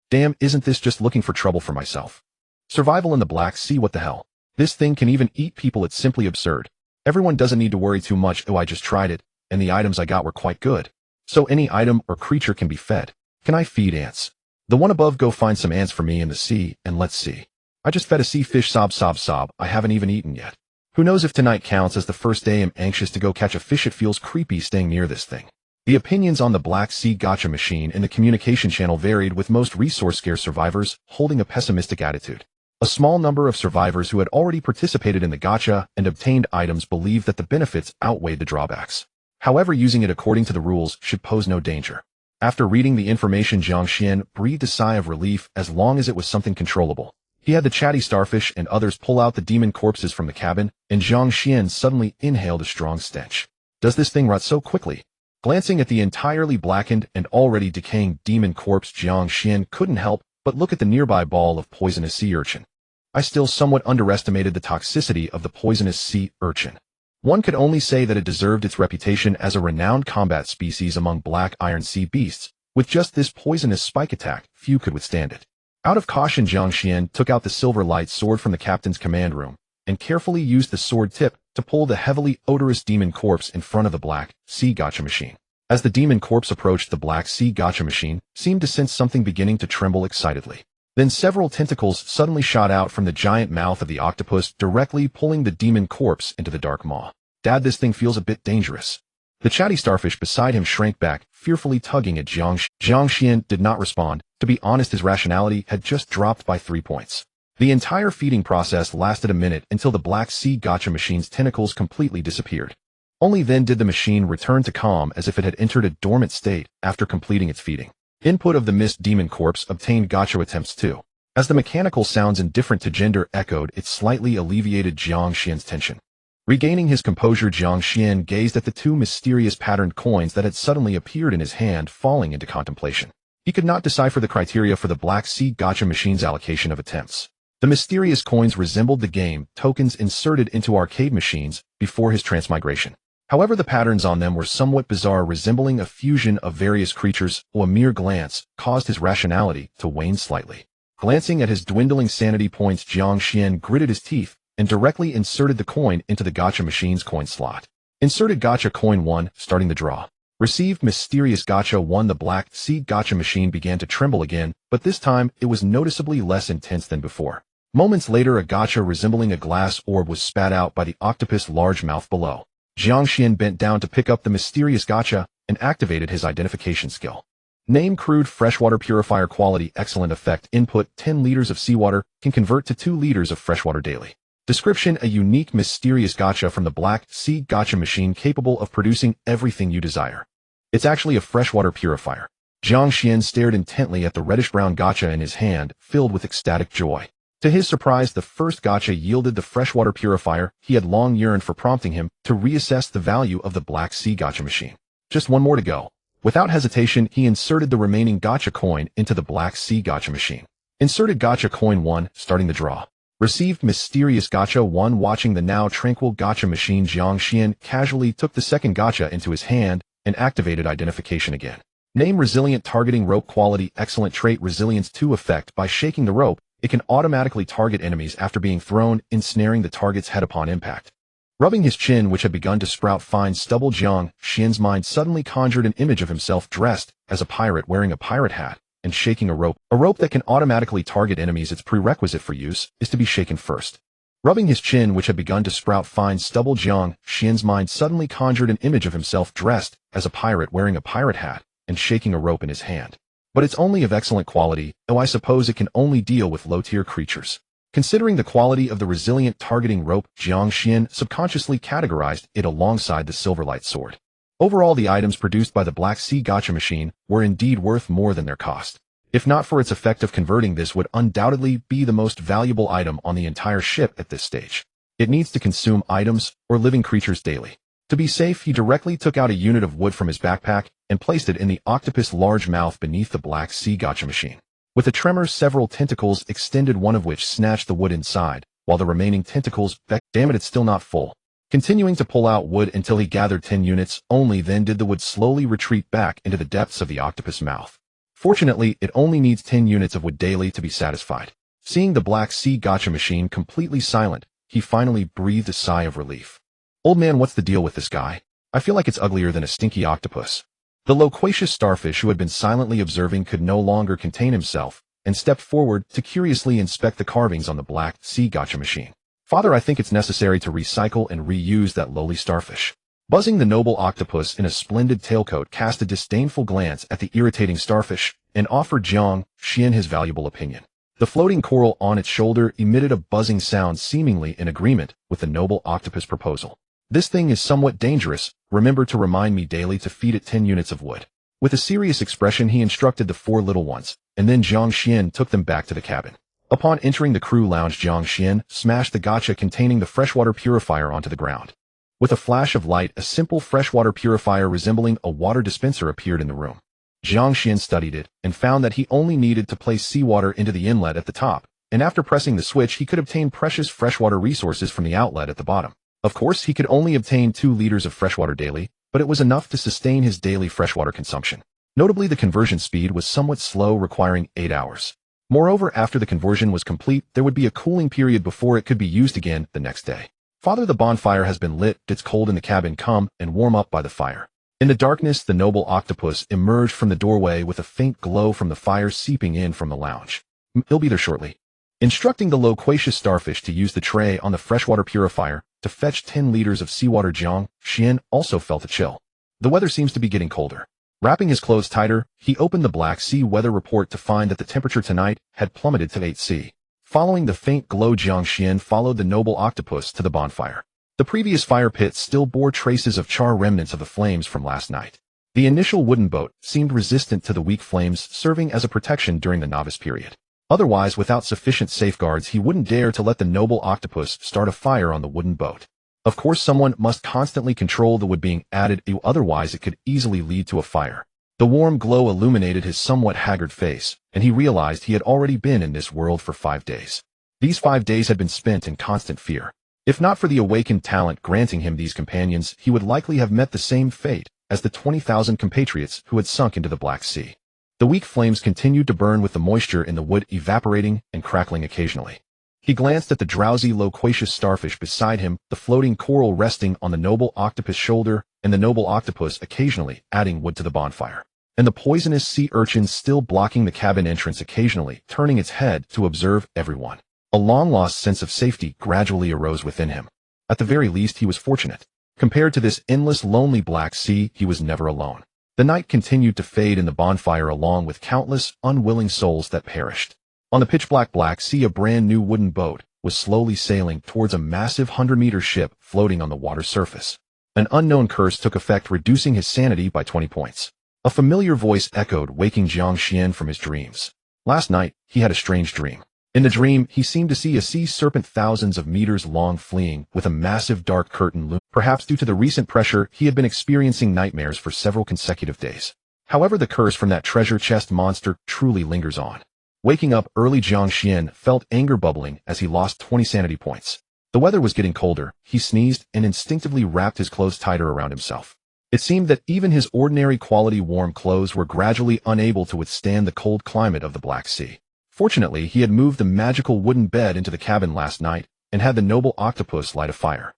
A: Damn, isn't this just looking for trouble for myself? Survival in the Black Sea, what the hell? This thing can even eat people, it's simply absurd. Everyone doesn't need to worry too much. Oh, I just tried it, and the items I got were quite good. So any item or creature can be fed. Can I feed ants? The one above, go find some ants for me in the sea, and let's see. I just fed a sea fish, sob sob sob, I haven't even eaten yet. Who knows if tonight counts as the first day. I'm anxious to go catch a fish, it feels creepy staying near this thing. The opinions on the Black Sea Gotcha machine in the communication channel varied, with most resource-scarce survivors holding a pessimistic attitude. A small number of survivors who had already participated in the gotcha and obtained items believed that the benefits outweighed the drawbacks. However, using it according to the rules should pose no danger. After reading the information, Jiang Xuan breathed a sigh of relief, as long as it was something controllable. He had the chatty starfish and others pull out the demon corpses from the cabin, and Jiang Xuan suddenly inhaled a strong stench. Does this thing rot so quickly? Glancing at the entirely blackened and already decaying demon corpse, Jiang Xuan couldn't help but look at the nearby ball of poisonous sea urchin. I still somewhat underestimated the toxicity of the poisonous sea urchin. One could only say that it deserved its reputation as a renowned combat species among black iron sea beasts. With just this poisonous spike attack, few could withstand it. Out of caution, Jiang Xuan took out the silver light sword from the captain's command room and carefully used the sword tip to pull the heavily odorous demon corpse in front of the Black Sea Gotcha machine. As the demon corpse approached, the Black Sea Gotcha machine seemed to sense something beginning to tremble excitedly. Then several tentacles suddenly shot out from the giant mouth of the octopus, directly pulling the demon corpse into the dark maw. Dad, this thing feels a bit dangerous. The chatty starfish beside him shrank back, fearfully tugging at Jiang Xuan did not respond. To be honest, his rationality had just dropped by 3 points. The entire feeding process lasted a minute, until the Black Sea Gotcha machine's tentacles completely disappeared. Only then did the machine return to calm, as if it had entered a dormant state after completing its feeding. Input of the missed demon corpse obtained gotcha attempts 2. As the mechanical sounds indifferent to gender echoed, it slightly alleviated Jiang Xuan's tension. Regaining his composure, Jiang Xuan gazed at the two mysterious patterned coins that had suddenly appeared in his hand, falling into contemplation. He could not decipher the criteria for the Black Sea Gacha machine's allocation of attempts. The mysterious coins resembled the game tokens inserted into arcade machines before his transmigration. However, the patterns on them were somewhat bizarre, resembling a fusion of various creatures, or a mere glance caused his rationality to wane slightly. Glancing at his dwindling sanity points, Jiang Xuan gritted his teeth and directly inserted the coin into the gacha machine's coin slot. Inserted gacha coin 1, starting the draw. Received mysterious gacha 1. The Black Sea Gacha machine began to tremble again, but this time it was noticeably less intense than before. Moments later, a gacha resembling a glass orb was spat out by the octopus large mouth below. Jiang Xuan bent down to pick up the mysterious gacha and activated his identification skill. Name: crude freshwater purifier. Quality: excellent. Effect: input 10 liters of seawater can convert to 2 liters of freshwater daily. Description: a unique mysterious gacha from the Black Sea Gacha machine capable of producing everything you desire. It's actually a freshwater purifier. Jiang Xuan stared intently at the reddish-brown gacha in his hand, filled with ecstatic joy. To his surprise, the first gacha yielded the freshwater purifier he had long yearned for, prompting him to reassess the value of the Black Sea Gacha machine. Just one more to go. Without hesitation, he inserted the remaining gacha coin into the Black Sea Gacha machine. Inserted gacha coin 1, starting the draw. Received mysterious gacha 1. Watching the now tranquil gacha machine, Jiang Xuan casually took the second gacha into his hand and activated identification again. Name: resilient targeting rope. Quality: excellent. Trait: resilience 2. Effect: by shaking the rope, it can automatically target enemies after being thrown, ensnaring the target's head upon impact. Rubbing his chin, which had begun to sprout fine stubble, Jiang Xuan's mind suddenly conjured an image of himself dressed as a pirate, wearing a pirate hat and shaking a rope that can automatically target enemies. Its prerequisite for use is to be shaken first. Rubbing his chin, which had begun to sprout fine stubble, Jiang Xuan's mind suddenly conjured an image of himself dressed as a pirate, wearing a pirate hat and shaking a rope in his hand. But it's only of excellent quality, though I suppose it can only deal with low-tier creatures. Considering the quality of the resilient targeting rope, Jiang Xuan subconsciously categorized it alongside the Silverlight sword. Overall, the items produced by the Black Sea Gacha machine were indeed worth more than their cost. If not for its effect of converting, this would undoubtedly be the most valuable item on the entire ship at this stage. It needs to consume items or living creatures daily. To be safe, he directly took out a unit of wood from his backpack and placed it in the octopus large mouth beneath the Black Sea Gacha machine. With a tremor, several tentacles extended, one of which snatched the wood inside, while the remaining tentacles becked. Damn it, it's still not full. Continuing to pull out wood until he gathered 10 units, only then did the wood slowly retreat back into the depths of the octopus mouth. Fortunately, it only needs 10 units of wood daily to be satisfied. Seeing the Black Sea Gacha machine completely silent, he finally breathed a sigh of relief. Old man, what's the deal with this guy? I feel like it's uglier than a stinky octopus. The loquacious starfish, who had been silently observing, could no longer contain himself and stepped forward to curiously inspect the carvings on the Black Sea Gacha machine. Father, I think it's necessary to recycle and reuse that lowly starfish. Buzzing, the noble octopus in a splendid tailcoat cast a disdainful glance at the irritating starfish and offered Jiang Xuan his valuable opinion. The floating coral on its shoulder emitted a buzzing sound, seemingly in agreement with the noble octopus proposal. This thing is somewhat dangerous. Remember to remind me daily to feed it 10 units of wood. With a serious expression, he instructed the 4 little ones, and then Jiang Xuan took them back to the cabin. Upon entering the crew lounge, Jiang Xuan smashed the gacha containing the freshwater purifier onto the ground. With a flash of light, a simple freshwater purifier resembling a water dispenser appeared in the room. Jiang Xuan studied it and found that he only needed to place seawater into the inlet at the top, and after pressing the switch, he could obtain precious freshwater resources from the outlet at the bottom. Of course, he could only obtain 2 liters of freshwater daily, but it was enough to sustain his daily freshwater consumption. Notably, the conversion speed was somewhat slow, requiring 8 hours. Moreover, after the conversion was complete, there would be a cooling period before it could be used again the next day. Father, the bonfire has been lit. It's cold in the cabin. Come and warm up by the fire. In the darkness, the noble octopus emerged from the doorway with a faint glow from the fire seeping in from the lounge. He'll be there shortly. Instructing the loquacious starfish to use the tray on the freshwater purifier to fetch 10 liters of seawater, Jiang Xuan also felt a chill. The weather seems to be getting colder. Wrapping his clothes tighter, he opened the Black Sea weather report to find that the temperature tonight had plummeted to 8°C. Following the faint glow, Jiang Xuan followed the noble octopus to the bonfire. The previous fire pit still bore traces of char, remnants of the flames from last night. The initial wooden boat seemed resistant to the weak flames, serving as a protection during the novice period. Otherwise, without sufficient safeguards, he wouldn't dare to let the noble octopus start a fire on the wooden boat. Of course, someone must constantly control the wood being added, otherwise it could easily lead to a fire. The warm glow illuminated his somewhat haggard face, and he realized he had already been in this world for 5 days. These 5 days had been spent in constant fear. If not for the awakened talent granting him these companions, he would likely have met the same fate as the 20,000 compatriots who had sunk into the Black Sea. The weak flames continued to burn with the moisture in the wood evaporating and crackling occasionally. He glanced at the drowsy, loquacious starfish beside him, the floating coral resting on the noble octopus' shoulder, and the noble octopus occasionally adding wood to the bonfire, and the poisonous sea urchin still blocking the cabin entrance, occasionally turning its head to observe everyone. A long-lost sense of safety gradually arose within him. At the very least, he was fortunate. Compared to this endless, lonely Black Sea, he was never alone. The night continued to fade in the bonfire along with countless, unwilling souls that perished. On the pitch-black Black Sea, a brand-new wooden boat was slowly sailing towards a massive 100-meter ship floating on the water surface. An unknown curse took effect, reducing his sanity by 20 points. A familiar voice echoed, waking Jiang Xuan from his dreams. Last night, he had a strange dream. In the dream, he seemed to see a sea serpent thousands of meters long fleeing with a massive dark curtain loom. Perhaps due to the recent pressure, he had been experiencing nightmares for several consecutive days. However, the curse from that treasure chest monster truly lingers on. Waking up early, Jiang Xuan felt anger bubbling as he lost 20 sanity points. The weather was getting colder. He sneezed and instinctively wrapped his clothes tighter around himself. It seemed that even his ordinary quality warm clothes were gradually unable to withstand the cold climate of the Black Sea. Fortunately, he had moved the magical wooden bed into the cabin last night and had the noble octopus light a fire.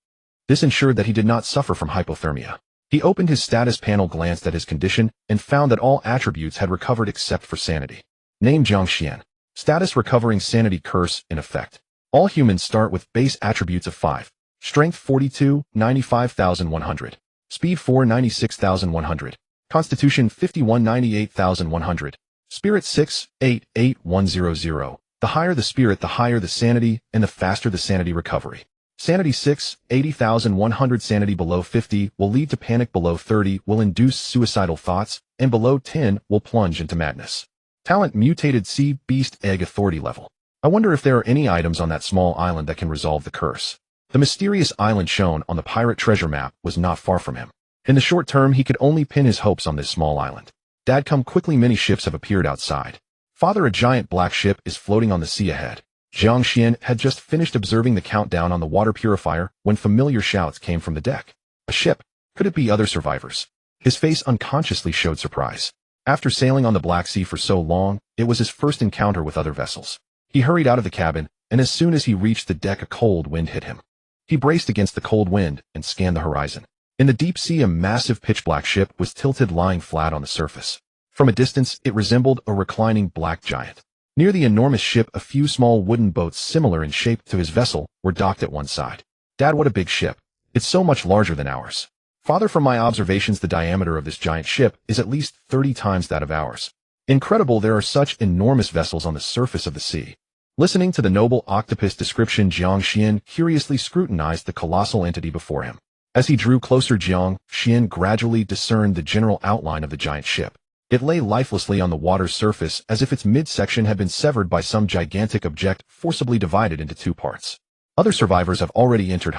A: This ensured that he did not suffer from hypothermia. He opened his status panel, glanced at his condition, and found that all attributes had recovered except for sanity. Name: Jiang Xuan. Status: recovering sanity, curse in effect. All humans start with base attributes of 5. Strength 42, 95,100. Speed 4, 96,100. Constitution 51, 98,100. Spirit 6, 8, 8100. The higher the spirit, the higher the sanity, and the faster the sanity recovery. Sanity 6, 80,100. Sanity below 50 will lead to panic, below 30 will induce suicidal thoughts, and below 10 will plunge into madness. Talent: mutated sea beast egg. Authority level. I wonder if there are any items on that small island that can resolve the curse. The mysterious island shown on the pirate treasure map was not far from him. In the short term, he could only pin his hopes on this small island. Dad, come quickly, many ships have appeared outside. Father, a giant black ship is floating on the sea ahead. Jiang Xuan had just finished observing the countdown on the water purifier when familiar shouts came from the deck. A ship? Could it be other survivors? His face unconsciously showed surprise. After sailing on the Black Sea for so long, it was his first encounter with other vessels. He hurried out of the cabin, and as soon as he reached the deck, a cold wind hit him. He braced against the cold wind and scanned the horizon. In the deep sea, a massive pitch-black ship was tilted, lying flat on the surface. From a distance, it resembled a reclining black giant. Near the enormous ship, a few small wooden boats similar in shape to his vessel were docked at one side. Dad, what a big ship. It's so much larger than ours. Father, from my observations, the diameter of this giant ship is at least 30 times that of ours. Incredible, there are such enormous vessels on the surface of the sea. Listening to the noble octopus description, Jiang Xuan curiously scrutinized the colossal entity before him. As he drew closer, Jiang Xuan gradually discerned the general outline of the giant ship. It lay lifelessly on the water's surface as if its midsection had been severed by some gigantic object, forcibly divided into 2 parts. Other survivors have already entered.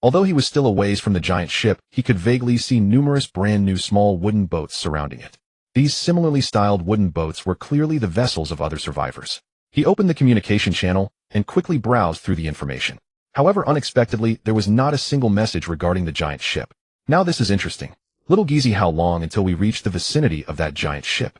A: Although he was still a ways from the giant ship, he could vaguely see numerous brand new small wooden boats surrounding it. These similarly styled wooden boats were clearly the vessels of other survivors. He opened the communication channel and quickly browsed through the information. However, unexpectedly, there was not a single message regarding the giant ship. Now this is interesting. Little geezy, how long until we reach the vicinity of that giant ship?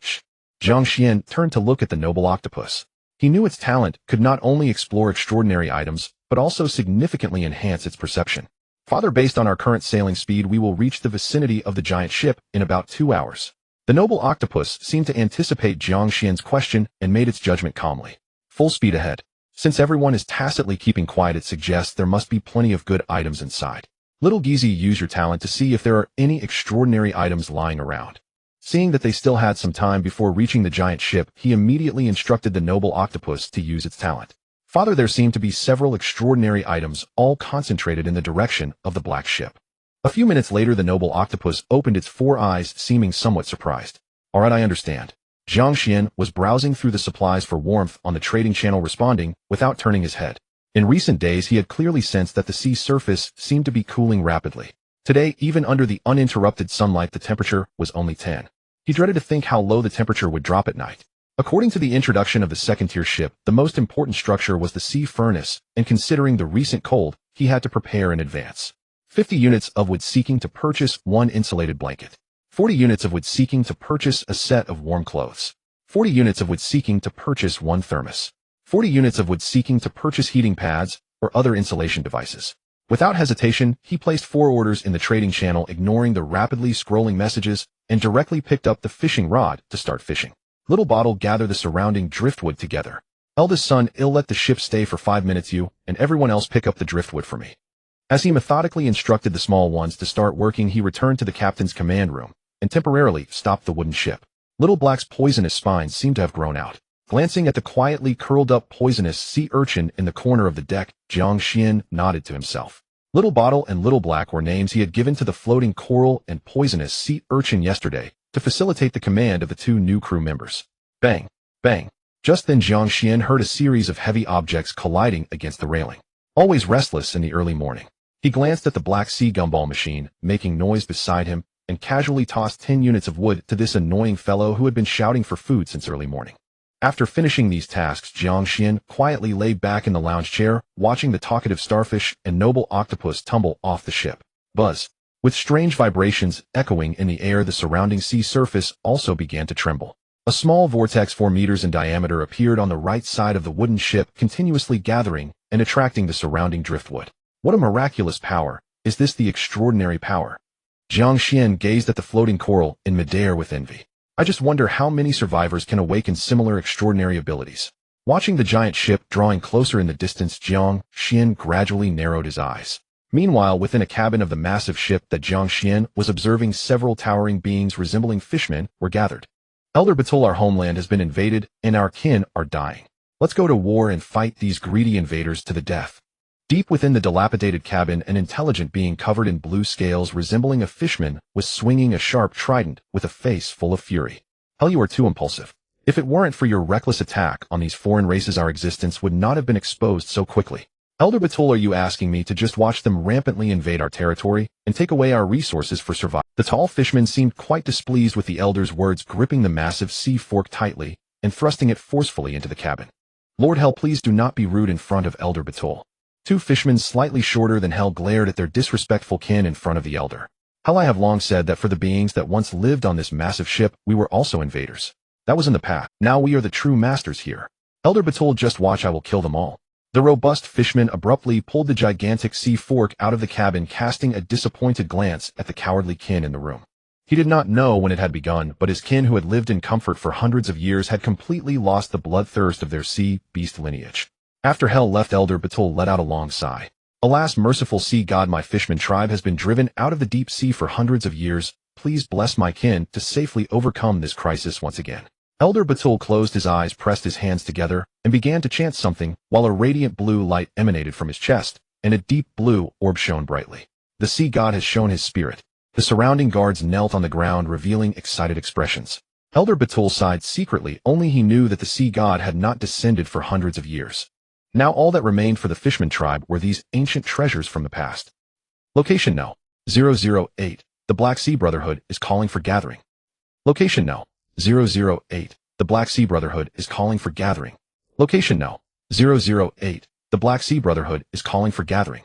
A: Jiang Xuan turned to look at the noble octopus. He knew its talent could not only explore extraordinary items, but also significantly enhance its perception. Father, based on our current sailing speed, we will reach the vicinity of the giant ship in about 2 hours. The noble octopus seemed to anticipate Jiang Xuan's question and made its judgment calmly. Full speed ahead. Since everyone is tacitly keeping quiet, it suggests there must be plenty of good items inside. Little geezy, use your talent to see if there are any extraordinary items lying around. Seeing that they still had some time before reaching the giant ship, he immediately instructed the noble octopus to use its talent. Father, there seemed to be several extraordinary items, all concentrated in the direction of the black ship. A few minutes later, the noble octopus opened its 4 eyes, seeming somewhat surprised. All right, I understand. Jiang Xuan was browsing through the supplies for warmth on the trading channel, responding without turning his head. In recent days, he had clearly sensed that the sea surface seemed to be cooling rapidly. Today, even under the uninterrupted sunlight, the temperature was only 10. He dreaded to think how low the temperature would drop at night. According to the introduction of the second-tier ship, the most important structure was the sea furnace, and considering the recent cold, he had to prepare in advance. 50 units of wood seeking to purchase 1 insulated blanket. 40 units of wood seeking to purchase a set of warm clothes. 40 units of wood seeking to purchase 1 thermos. 40 units of wood seeking to purchase heating pads or other insulation devices. Without hesitation, he placed 4 orders in the trading channel, ignoring the rapidly scrolling messages, and directly picked up the fishing rod to start fishing. Little Bottle, gather the surrounding driftwood together. Eldest son, I'll let the ship stay for 5 minutes. You and everyone else pick up the driftwood for me. As he methodically instructed the small ones to start working, he returned to the captain's command room and temporarily stopped the wooden ship. Little Black's poisonous spines seemed to have grown out. Glancing at the quietly curled-up poisonous sea urchin in the corner of the deck, Jiang Xuan nodded to himself. Little Bottle and Little Black were names he had given to the floating coral and poisonous sea urchin yesterday to facilitate the command of the 2 new crew members. Bang! Bang! Just then Jiang Xuan heard a series of heavy objects colliding against the railing. Always restless in the early morning, he glanced at the black sea gumball machine, making noise beside him, and casually tossed 10 units of wood to this annoying fellow who had been shouting for food since early morning. After finishing these tasks, Jiang Xuan quietly lay back in the lounge chair, watching the talkative starfish and noble octopus tumble off the ship. Buzz! With strange vibrations echoing in the air, the surrounding sea surface also began to tremble. A small vortex 4 meters in diameter appeared on the right side of the wooden ship, continuously gathering and attracting the surrounding driftwood. What a miraculous power! Is this the extraordinary power? Jiang Xuan gazed at the floating coral in midair with envy. I just wonder how many survivors can awaken similar extraordinary abilities. Watching the giant ship drawing closer in the distance, Jiang Xuan gradually narrowed his eyes. Meanwhile, within a cabin of the massive ship that Jiang Xuan was observing, several towering beings resembling fishmen were gathered. Elder Batul, our homeland has been invaded, and our kin are dying. Let's go to war and fight these greedy invaders to the death. Deep within the dilapidated cabin, an intelligent being covered in blue scales resembling a fishman was swinging a sharp trident with a face full of fury. Hell, you are too impulsive. If it weren't for your reckless attack on these foreign races, our existence would not have been exposed so quickly. Elder Batul, are you asking me to just watch them rampantly invade our territory and take away our resources for survival? The tall fishman seemed quite displeased with the elder's words, gripping the massive sea fork tightly and thrusting it forcefully into the cabin. Lord Hell, please do not be rude in front of Elder Batul. 2 fishermen slightly shorter than Hell glared at their disrespectful kin in front of the elder. Hell, I have long said that for the beings that once lived on this massive ship, we were also invaders. That was in the past. Now we are the true masters here. Elder Batul, just watch, I will kill them all. The robust fishman abruptly pulled the gigantic sea fork out of the cabin, casting a disappointed glance at the cowardly kin in the room. He did not know when it had begun, but his kin, who had lived in comfort for hundreds of years, had completely lost the bloodthirst of their sea beast lineage. After Hell left, Elder Batul let out a long sigh. Alas, merciful sea god, my fishman tribe has been driven out of the deep sea for hundreds of years. Please bless my kin to safely overcome this crisis once again. Elder Batul closed his eyes, pressed his hands together, and began to chant something, while a radiant blue light emanated from his chest, and a deep blue orb shone brightly. The sea god has shown his spirit. The surrounding guards knelt on the ground, revealing excited expressions. Elder Batul sighed secretly, only he knew that the sea god had not descended for hundreds of years. Now all that remained for the Fishman tribe were these ancient treasures from the past. Location No. 008. The Black Sea Brotherhood is calling for gathering. Location No. 008. The Black Sea Brotherhood is calling for gathering. Location No. 008. The Black Sea Brotherhood is calling for gathering.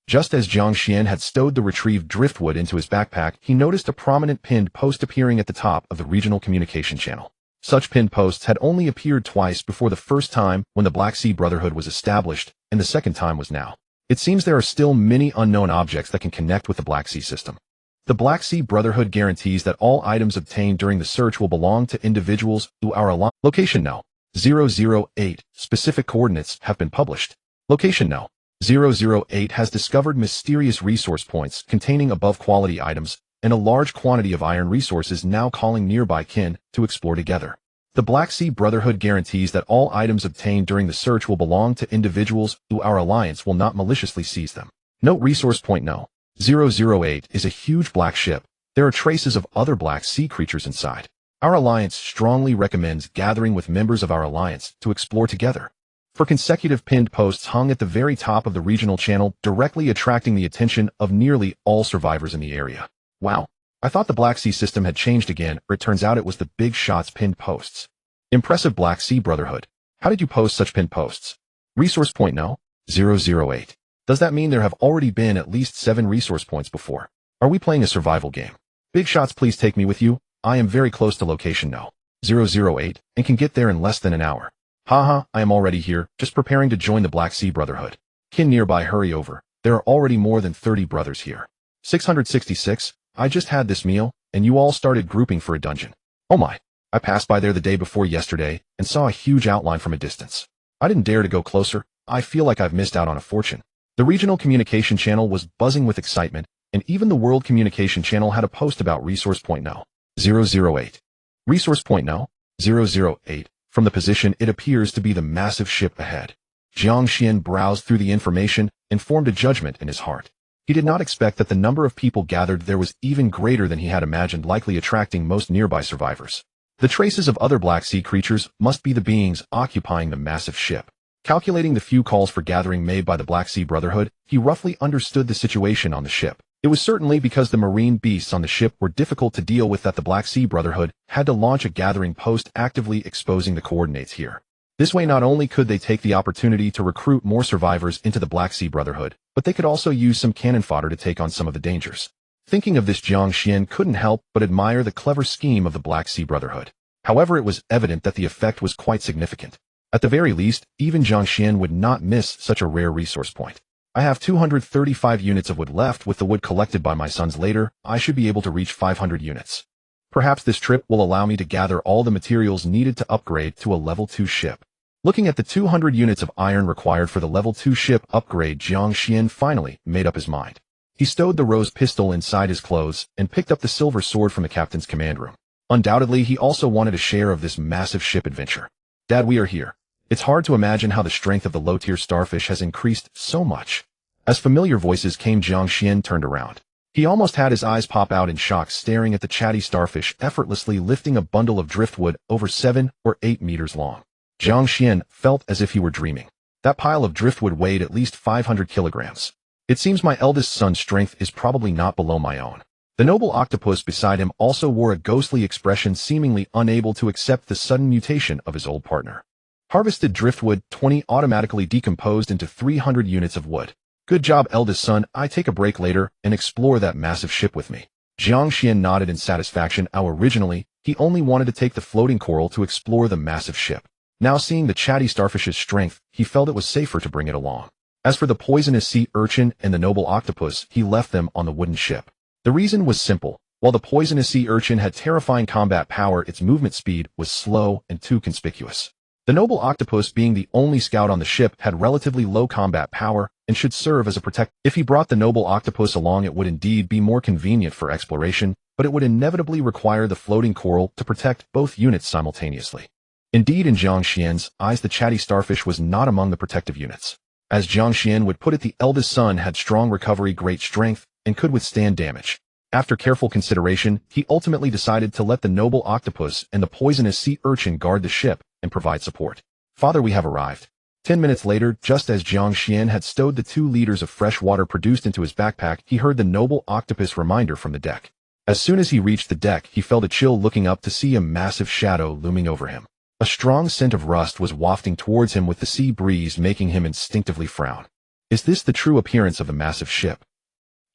A: Just as Jiang Xuan had stowed the retrieved driftwood into his backpack, he noticed a prominent pinned post appearing at the top of the regional communication channel. Such pinned posts had only appeared twice before, the first time when the Black Sea Brotherhood was established, and the second time was now. It seems there are still many unknown objects that can connect with the Black Sea system. The Black Sea Brotherhood guarantees that all items obtained during the search will belong to individuals who are aligned. Location No. 008. Specific coordinates have been published. Location No. 008 has discovered mysterious resource points containing above quality items and a large quantity of iron resources, now calling nearby kin to explore together. The Black Sea Brotherhood guarantees that all items obtained during the search will belong to individuals who our alliance will not maliciously seize them. Note resource point No. 008 is a huge black ship. There are traces of other black sea creatures inside. Our alliance strongly recommends gathering with members of our alliance to explore together. For consecutive pinned posts hung at the very top of the regional channel, directly attracting the attention of nearly all survivors in the area. Wow. I thought the Black Sea system had changed again, or it turns out it was the big shots pinned posts. Impressive Black Sea Brotherhood. How did you post such pinned posts? Resource point no? 008. Does that mean there have already been at least 7 resource points before? Are we playing a survival game? Big shots, please take me with you. I am very close to location no. 008 and can get there in less than an hour. Haha, I am already here, just preparing to join the Black Sea Brotherhood. Kin nearby, hurry over. There are already more than 30 brothers here. 666, I just had this meal, and you all started grouping for a dungeon. Oh my, I passed by there the day before yesterday and saw a huge outline from a distance. I didn't dare to go closer. I feel like I've missed out on a fortune. The regional communication channel was buzzing with excitement, and even the world communication channel had a post about resource point no. 008. Resource point no. 008. From the position, it appears to be the massive ship ahead. Jiang Xuan browsed through the information and formed a judgment in his heart. He did not expect that the number of people gathered there was even greater than he had imagined, likely attracting most nearby survivors. The traces of other Black Sea creatures must be the beings occupying the massive ship. Calculating the few calls for gathering made by the Black Sea Brotherhood, he roughly understood the situation on the ship. It was certainly because the marine beasts on the ship were difficult to deal with that the Black Sea Brotherhood had to launch a gathering post actively exposing the coordinates here. This way, not only could they take the opportunity to recruit more survivors into the Black Sea Brotherhood, but they could also use some cannon fodder to take on some of the dangers. Thinking of this, Jiang Xuan couldn't help but admire the clever scheme of the Black Sea Brotherhood. However, it was evident that the effect was quite significant. At the very least, even Jiang Xuan would not miss such a rare resource point. I have 235 units of wood left. With the wood collected by my sons later, I should be able to reach 500 units. Perhaps this trip will allow me to gather all the materials needed to upgrade to a level 2 ship. Looking at the 200 units of iron required for the level 2 ship upgrade, Jiang Xuan finally made up his mind. He stowed the rose pistol inside his clothes and picked up the silver sword from the captain's command room. Undoubtedly, he also wanted a share of this massive ship adventure. Dad, we are here. It's hard to imagine how the strength of the low-tier starfish has increased so much. As familiar voices came, Jiang Xuan turned around. He almost had his eyes pop out in shock, staring at the chatty starfish effortlessly lifting a bundle of driftwood over 7 or 8 meters long. Jiang Xuan felt as if he were dreaming. That pile of driftwood weighed at least 500 kilograms. It seems my eldest son's strength is probably not below my own. The noble octopus beside him also wore a ghostly expression, seemingly unable to accept the sudden mutation of his old partner. Harvested driftwood 20 automatically decomposed into 300 units of wood. Good job, eldest son. I take a break later and explore that massive ship with me. Jiang Xuan nodded in satisfaction. Originally, he only wanted to take the floating coral to explore the massive ship. Now, seeing the chatty starfish's strength, he felt it was safer to bring it along. As for the poisonous sea urchin and the noble octopus, he left them on the wooden ship. The reason was simple. While the poisonous sea urchin had terrifying combat power, its movement speed was slow and too conspicuous. The noble octopus, being the only scout on the ship, had relatively low combat power and should serve as a protector. If he brought the noble octopus along, it would indeed be more convenient for exploration, but it would inevitably require the floating coral to protect both units simultaneously. Indeed, in Jiang Xuan's eyes, the chatty starfish was not among the protective units. As Jiang Xuan would put it, the eldest son had strong recovery, great strength, and could withstand damage. After careful consideration, he ultimately decided to let the noble octopus and the poisonous sea urchin guard the ship and provide support. Father, we have arrived. 10 minutes later, just as Jiang Xuan had stowed the 2 liters of fresh water produced into his backpack, he heard the noble octopus reminder from the deck. As soon as he reached the deck, he felt a chill, looking up to see a massive shadow looming over him. A strong scent of rust was wafting towards him, with the sea breeze making him instinctively frown. Is this the true appearance of the massive ship?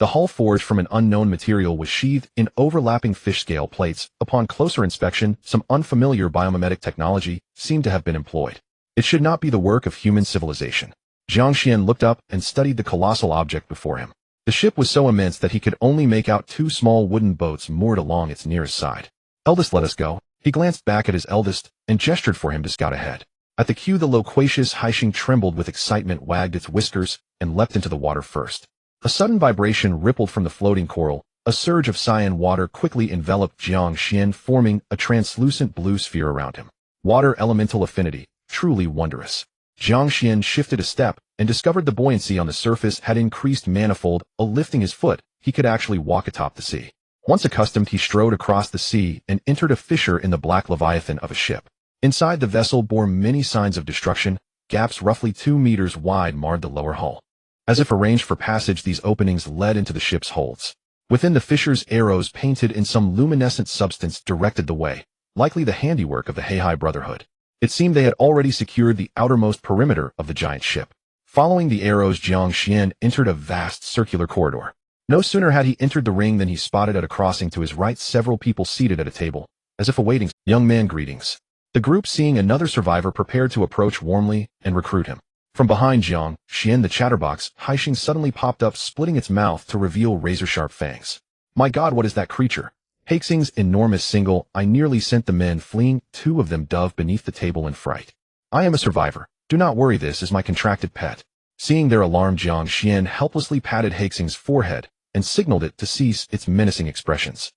A: The hull, forged from an unknown material, was sheathed in overlapping fish scale plates. Upon closer inspection, some unfamiliar biomimetic technology seemed to have been employed. It should not be the work of human civilization. Jiang Xuan looked up and studied the colossal object before him. The ship was so immense that he could only make out 2 small wooden boats moored along its nearest side. Eldest, let us go. He glanced back at his eldest and gestured for him to scout ahead. At the cue, the loquacious Haixing trembled with excitement, wagged its whiskers, and leapt into the water first. A sudden vibration rippled from the floating coral. A surge of cyan water quickly enveloped Jiang Xuan, forming a translucent blue sphere around him. Water elemental affinity, truly wondrous. Jiang Xuan shifted a step and discovered the buoyancy on the surface had increased manifold. Lifting his foot, he could actually walk atop the sea. Once accustomed, he strode across the sea and entered a fissure in the black leviathan of a ship. Inside, the vessel bore many signs of destruction. Gaps roughly 2 meters wide marred the lower hull. As if arranged for passage, these openings led into the ship's holds. Within the fissures, arrows painted in some luminescent substance directed the way, likely the handiwork of the Heihai Brotherhood. It seemed they had already secured the outermost perimeter of the giant ship. Following the arrows, Jiang Xuan entered a vast circular corridor. No sooner had he entered the ring than he spotted at a crossing to his right several people seated at a table, as if awaiting. Young man, greetings. The group, seeing another survivor, prepared to approach warmly and recruit him. From behind Jiang Xuan, the chatterbox, Haixing, suddenly popped up, splitting its mouth to reveal razor-sharp fangs. My God, what is that creature? Haixing's enormous single eye nearly sent the men fleeing. 2 of them dove beneath the table in fright. I am a survivor. Do not worry, this is my contracted pet. Seeing their alarm, Jiang Xuan helplessly patted Haixing's forehead and signaled it to cease its menacing expressions.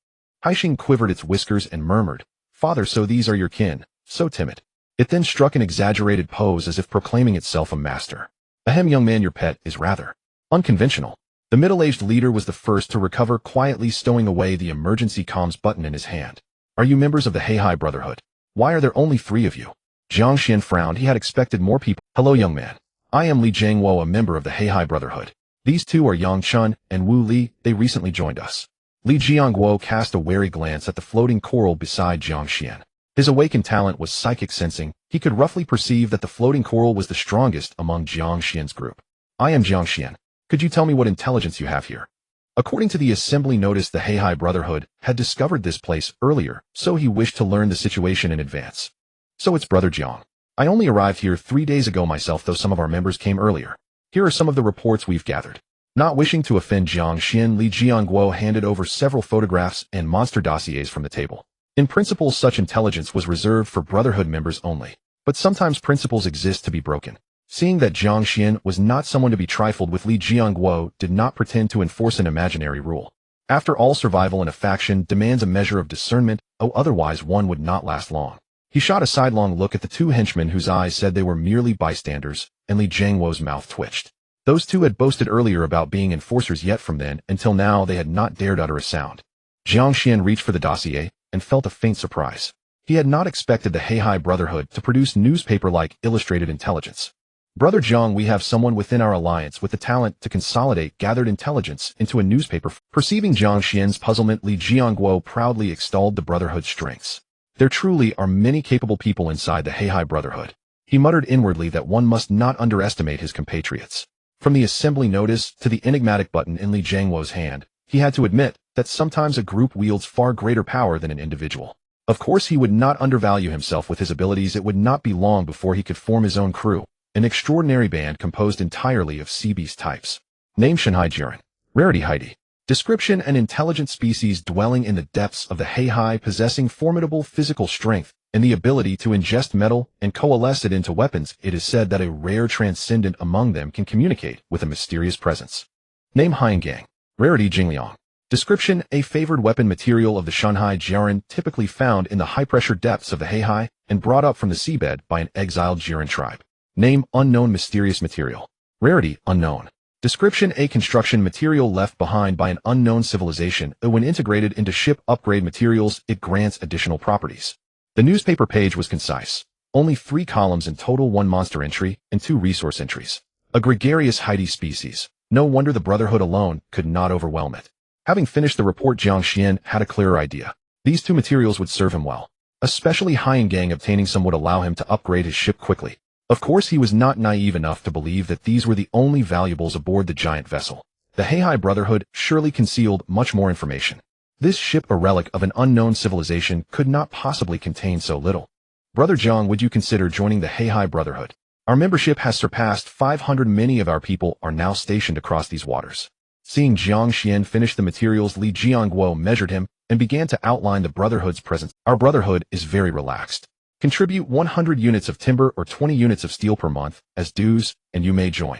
A: Haixing quivered its whiskers and murmured, Father, so these are your kin, so timid. It then struck an exaggerated pose as if proclaiming itself a master. Ahem, young man, your pet is rather unconventional. The middle-aged leader was the first to recover, quietly stowing away the emergency comms button in his hand. Are you members of the Heihai Brotherhood? Why are there only 3 of you? Jiang Xuan frowned. He had expected more people. Hello, young man. I am Li Jiangwo, a member of the Heihai Brotherhood. These 2 are Yang Chun and Wu Li. They recently joined us. Li Jiangwo cast a wary glance at the floating coral beside Jiang Xuan. His awakened talent was psychic sensing. He could roughly perceive that the floating coral was the strongest among Jiang Xuan's group. I am Jiang Xuan. Could you tell me what intelligence you have here? According to the assembly notice, the Heihai Brotherhood had discovered this place earlier, so he wished to learn the situation in advance. So it's Brother Jiang. I only arrived here 3 days ago myself, though some of our members came earlier. Here are some of the reports we've gathered. Not wishing to offend Jiang Xuan, Li Jiangguo handed over several photographs and monster dossiers from the table. In principle, such intelligence was reserved for Brotherhood members only. But sometimes principles exist to be broken. Seeing that Jiang Xuan was not someone to be trifled with, Li Jiangguo did not pretend to enforce an imaginary rule. After all, survival in a faction demands a measure of discernment, otherwise one would not last long. He shot a sidelong look at the 2 henchmen whose eyes said they were merely bystanders, and Li Jiangguo's mouth twitched. Those 2 had boasted earlier about being enforcers, yet from then until now they had not dared utter a sound. Jiang Xuan reached for the dossier and felt a faint surprise. He had not expected the Heihai Brotherhood to produce newspaper-like illustrated intelligence. Brother Jiang, we have someone within our alliance with the talent to consolidate gathered intelligence into a newspaper. Perceiving Jiang Xuan's puzzlement, Li Jiangguo proudly extolled the Brotherhood's strengths. There truly are many capable people inside the Heihai Brotherhood. He muttered inwardly that one must not underestimate his compatriots. From the assembly notice to the enigmatic button in Li Jiangguo's hand, he had to admit that sometimes a group wields far greater power than an individual. Of course, he would not undervalue himself with his abilities. It would not be long before he could form his own crew, an extraordinary band composed entirely of sea beast types. Name: Shanhai Jiren. Rarity: Heidi. Description: an intelligent species dwelling in the depths of the Heihai, possessing formidable physical strength and the ability to ingest metal and coalesce it into weapons. It is said that a rare transcendent among them can communicate with a mysterious presence. Name: Haiyangang. Rarity: Jingliang. Description: a favored weapon material of the Shanhai Jiren, typically found in the high-pressure depths of the Heihai and brought up from the seabed by an exiled Jiren tribe. Name: unknown mysterious material. Rarity: unknown. Description: a construction material left behind by an unknown civilization. When integrated into ship upgrade materials, it grants additional properties. The newspaper page was concise. Only 3 columns in total, 1 monster entry and 2 resource entries. A gregarious Heidi species. No wonder the Brotherhood alone could not overwhelm it. Having finished the report, Jiang Xuan had a clearer idea. These 2 materials would serve him well. Especially Haiyangang. Obtaining some would allow him to upgrade his ship quickly. Of course, he was not naive enough to believe that these were the only valuables aboard the giant vessel. The Heihai Brotherhood surely concealed much more information. This ship, a relic of an unknown civilization, could not possibly contain so little. Brother Jiang, would you consider joining the Heihai Brotherhood? Our membership has surpassed 500. Many of our people are now stationed across these waters. Seeing Jiang Xuan finish the materials, Li Jiangguo measured him and began to outline the Brotherhood's presence. Our Brotherhood is very relaxed. Contribute 100 units of timber or 20 units of steel per month as dues, and you may join.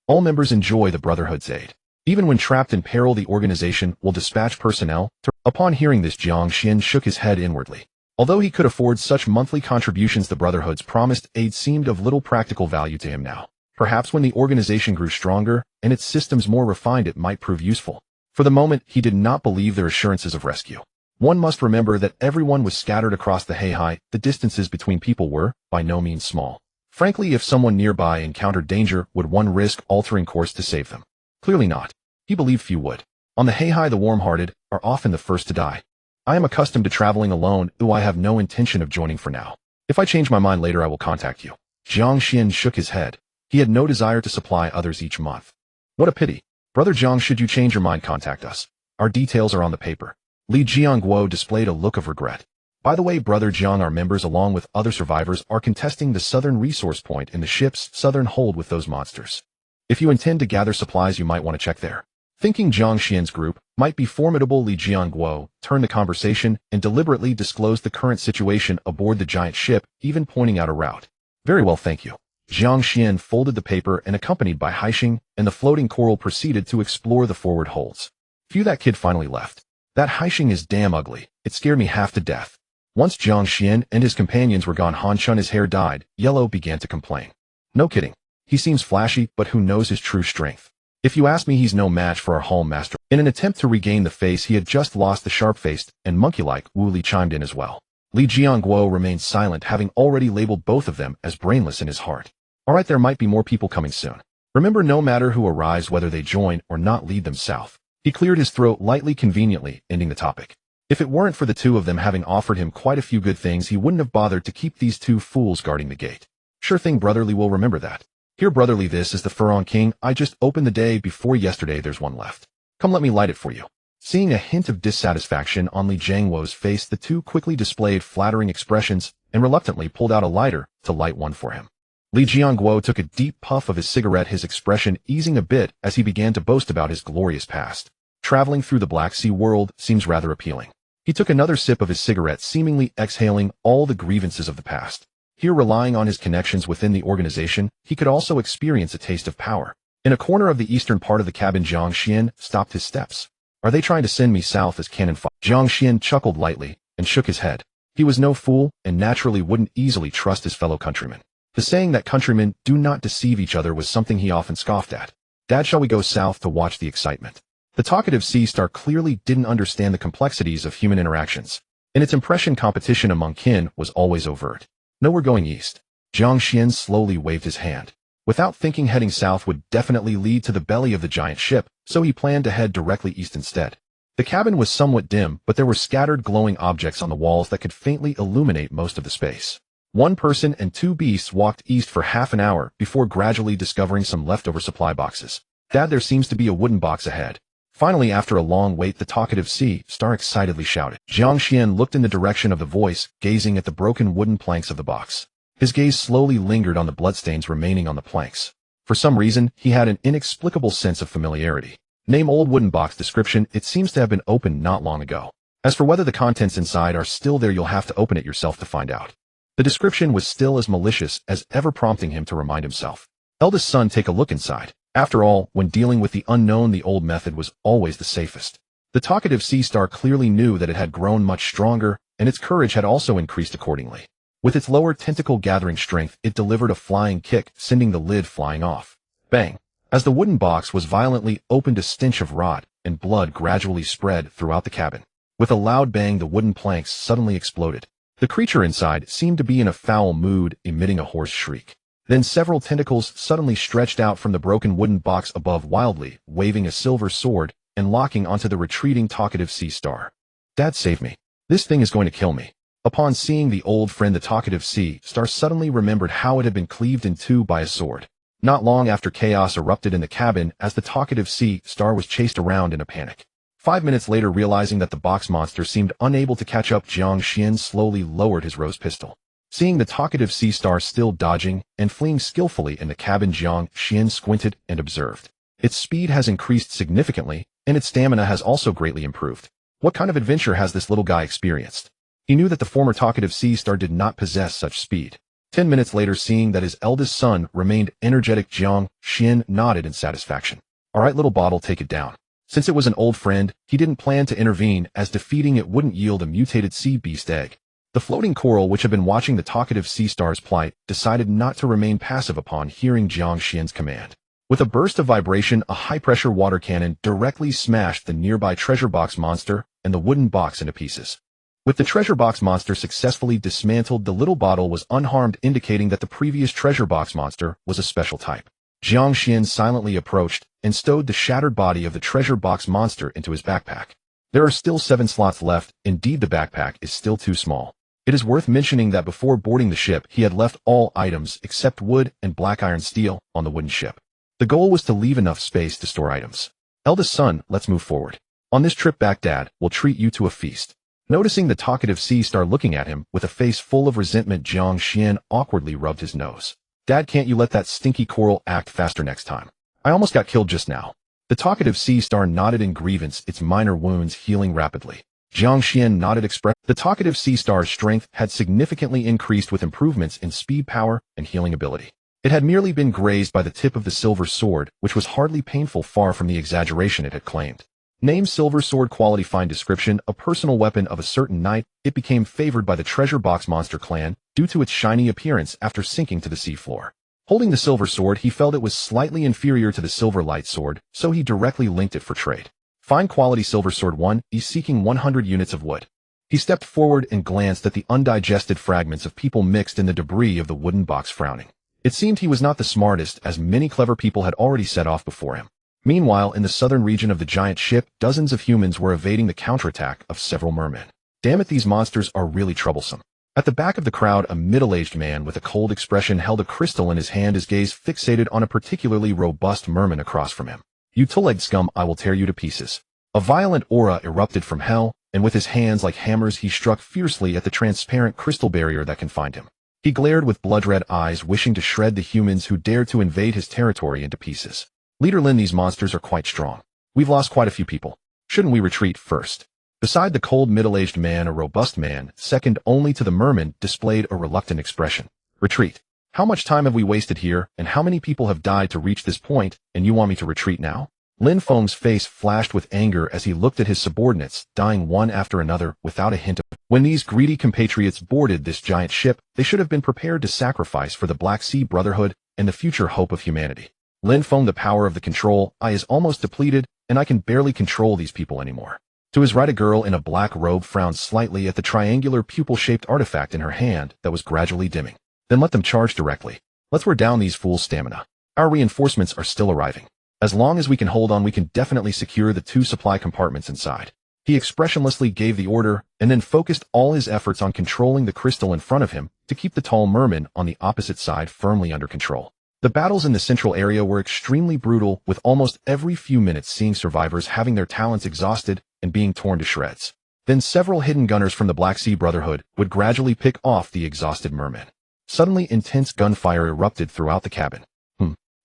A: All members enjoy the Brotherhood's aid. Even when trapped in peril, the organization will dispatch personnel to... Upon hearing this, Jiang Xuan shook his head inwardly. Although he could afford such monthly contributions, the Brotherhood's promised aid seemed of little practical value to him now. Perhaps when the organization grew stronger and its systems more refined, it might prove useful. For the moment, he did not believe their assurances of rescue. One must remember that everyone was scattered across the Heihai. The distances between people were, by no means, small. Frankly, if someone nearby encountered danger, would one risk altering course to save them? Clearly not. He believed few would. On the Heihai, the warm-hearted are often the first to die. I am accustomed to traveling alone, though I have no intention of joining for now. If I change my mind later, I will contact you. Jiang Xuan shook his head. He had no desire to supply others each month. What a pity. Brother Jiang, should you change your mind, contact us. Our details are on the paper. Li Jiangguo displayed a look of regret. By the way, Brother Jiang, our members along with other survivors are contesting the southern resource point in the ship's southern hold with those monsters. If you intend to gather supplies, you might want to check there. Thinking Jiang Xuan's group might be formidable, Li Jiangguo turned the conversation and deliberately disclosed the current situation aboard the giant ship, even pointing out a route. Very well, thank you. Jiang Xuan folded the paper and, accompanied by Haixing and the floating coral, proceeded to explore the forward holds. Phew, that kid finally left. That Haixing is damn ugly. It scared me half to death. Once Jiang Xuan and his companions were gone, Han Chun, his hair dyed yellow, began to complain. No kidding. He seems flashy, but who knows his true strength? If you ask me, he's no match for our hall master. In an attempt to regain the face he had just lost, the sharp-faced and monkey-like Wu Li chimed in as well. Li Jiangguo remained silent, having already labeled both of them as brainless in his heart. Alright, there might be more people coming soon. Remember, no matter who arrives, whether they join or not, lead them south. He cleared his throat lightly, conveniently ending the topic. If it weren't for the two of them having offered him quite a few good things, he wouldn't have bothered to keep these two fools guarding the gate. Sure thing, Brotherly will remember that. Here, Brotherly, this is the Furon King. I just opened the day before yesterday. There's one left. Come, let me light it for you. Seeing a hint of dissatisfaction on Li Jiangguo's face, the two quickly displayed flattering expressions and reluctantly pulled out a lighter to light one for him. Li Jiangguo took a deep puff of his cigarette, his expression easing a bit as he began to boast about his glorious past. Traveling through the Black Sea world seems rather appealing. He took another sip of his cigarette, seemingly exhaling all the grievances of the past. Here, relying on his connections within the organization, he could also experience a taste of power. In a corner of the eastern part of the cabin, Jiang Xuan stopped his steps. Are they trying to send me south as cannon fodder? Jiang Xuan chuckled lightly and shook his head. He was no fool and naturally wouldn't easily trust his fellow countrymen. The saying that countrymen do not deceive each other was something he often scoffed at. Dad, shall we go south to watch the excitement? The talkative sea star clearly didn't understand the complexities of human interactions. In its impression, competition among kin was always overt. No, we're going east. Jiang Xuan slowly waved his hand. Without thinking, heading south would definitely lead to the belly of the giant ship, so he planned to head directly east instead. The cabin was somewhat dim, but there were scattered glowing objects on the walls that could faintly illuminate most of the space. One person and two beasts walked east for half an hour before gradually discovering some leftover supply boxes. Dad, there seems to be a wooden box ahead. Finally, after a long wait, the talkative sea star excitedly shouted. Jiang Xuan looked in the direction of the voice, gazing at the broken wooden planks of the box. His gaze slowly lingered on the bloodstains remaining on the planks. For some reason, he had an inexplicable sense of familiarity. Name: old wooden box. Description: it seems to have been opened not long ago. As for whether the contents inside are still there, you'll have to open it yourself to find out. The description was still as malicious as ever, prompting him to remind himself. Eldest son, take a look inside. After all, when dealing with the unknown, the old method was always the safest. The talkative sea star clearly knew that it had grown much stronger, and its courage had also increased accordingly. With its lower tentacle gathering strength, it delivered a flying kick, sending the lid flying off. Bang! As the wooden box was violently opened, a stench of rot and blood gradually spread throughout the cabin. With a loud bang, the wooden planks suddenly exploded. The creature inside seemed to be in a foul mood, emitting a hoarse shriek. Then several tentacles suddenly stretched out from the broken wooden box above, wildly waving a silver sword and locking onto the retreating talkative sea star. Dad, save me. This thing is going to kill me. Upon seeing the old friend, the talkative sea star suddenly remembered how it had been cleaved in two by a sword. Not long after, chaos erupted in the cabin as the talkative sea star was chased around in a panic. 5 minutes later, realizing that the box monster seemed unable to catch up, Jiang Xuan slowly lowered his rose pistol. Seeing the talkative sea star still dodging and fleeing skillfully in the cabin, Jiang Xuan squinted and observed. Its speed has increased significantly, and its stamina has also greatly improved. What kind of adventure has this little guy experienced? He knew that the former talkative sea star did not possess such speed. 10 minutes later, seeing that his eldest son remained energetic, Jiang Xuan nodded in satisfaction. All right, little bottle, take it down. Since it was an old friend, he didn't plan to intervene, as defeating it wouldn't yield a mutated sea beast egg. The floating coral, which had been watching the talkative sea star's plight, decided not to remain passive upon hearing Jiang Xuan's command. With a burst of vibration, a high-pressure water cannon directly smashed the nearby treasure box monster and the wooden box into pieces. With the treasure box monster successfully dismantled, the little bottle was unharmed, indicating that the previous treasure box monster was a special type. Jiang Xuan silently approached and stowed the shattered body of the treasure box monster into his backpack. There are still 7 slots left. Indeed, the backpack is still too small. It is worth mentioning that before boarding the ship, he had left all items except wood and black iron steel on the wooden ship. The goal was to leave enough space to store items. Eldest son, let's move forward. On this trip back, Dad will treat you to a feast. Noticing the talkative sea star looking at him with a face full of resentment, Jiang Xuan awkwardly rubbed his nose. Dad, can't you let that stinky coral act faster next time? I almost got killed just now. The talkative sea star nodded in grievance, its minor wounds healing rapidly. Jiang Xuan nodded express. The talkative sea star's strength had significantly increased with improvements in speed, power, and healing ability. It had merely been grazed by the tip of the silver sword, which was hardly painful, far from the exaggeration it had claimed. Name: silver sword. Quality: fine. Description: a personal weapon of a certain knight. It became favored by the treasure box monster clan due to its shiny appearance after sinking to the seafloor. Holding the silver sword, he felt it was slightly inferior to the silver light sword, so he directly linked it for trade. Fine quality: silver sword 1, he's seeking 100 units of wood. He stepped forward and glanced at the undigested fragments of people mixed in the debris of the wooden box, frowning. It seemed he was not the smartest, as many clever people had already set off before him. Meanwhile, in the southern region of the giant ship, dozens of humans were evading the counterattack of several mermen. Damn it, these monsters are really troublesome. At the back of the crowd, a middle-aged man with a cold expression held a crystal in his hand, his gaze fixated on a particularly robust merman across from him. You two-legged scum, I will tear you to pieces. A violent aura erupted from hell, and with his hands like hammers he struck fiercely at the transparent crystal barrier that confined him. He glared with blood-red eyes, wishing to shred the humans who dared to invade his territory into pieces. Leader Lin, these monsters are quite strong. We've lost quite a few people. Shouldn't we retreat first? Beside the cold middle-aged man, a robust man, second only to the merman, displayed a reluctant expression. Retreat? How much time have we wasted here, and how many people have died to reach this point, and you want me to retreat now? Lin Feng's face flashed with anger as he looked at his subordinates, dying one after another without a hint of. When these greedy compatriots boarded this giant ship, they should have been prepared to sacrifice for the Black Sea Brotherhood and the future hope of humanity. Lin Feng, the power of the control I is almost depleted, and I can barely control these people anymore. To his right, a girl in a black robe frowned slightly at the triangular pupil-shaped artifact in her hand that was gradually dimming. Then let them charge directly. Let's wear down these fools' stamina. Our reinforcements are still arriving. As long as we can hold on, we can definitely secure the 2 supply compartments inside. He expressionlessly gave the order, and then focused all his efforts on controlling the crystal in front of him to keep the tall merman on the opposite side firmly under control. The battles in the central area were extremely brutal, with almost every few minutes seeing survivors having their talents exhausted and being torn to shreds. Then several hidden gunners from the Black Sea Brotherhood would gradually pick off the exhausted mermen. Suddenly, intense gunfire erupted throughout the cabin.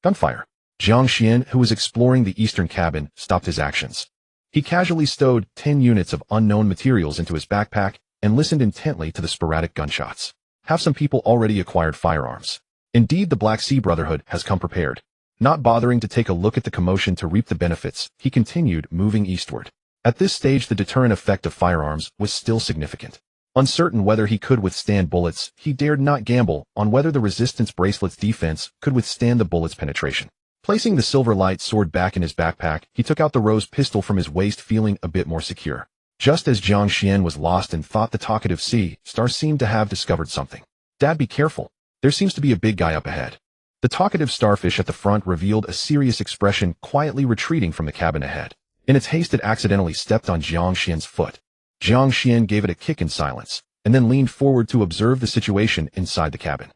A: Gunfire. Jiang Xuan, who was exploring the eastern cabin, stopped his actions. He casually stowed 10 units of unknown materials into his backpack and listened intently to the sporadic gunshots. Have some people already acquired firearms? Indeed, the Black Sea Brotherhood has come prepared. Not bothering to take a look at the commotion to reap the benefits, he continued moving eastward. At this stage, the deterrent effect of firearms was still significant. Uncertain whether he could withstand bullets, he dared not gamble on whether the resistance bracelet's defense could withstand the bullet's penetration. Placing the silver light sword back in his backpack, he took out the rose pistol from his waist, feeling a bit more secure. Just as Jiang Xuan was lost in thought, the talkative sea star seemed to have discovered something. Dad, be careful. There seems to be a big guy up ahead. The talkative starfish at the front revealed a serious expression, quietly retreating from the cabin ahead. In its haste, it accidentally stepped on Jiang Xuan's foot. Jiang Xuan gave it a kick in silence, and then leaned forward to observe the situation inside the cabin.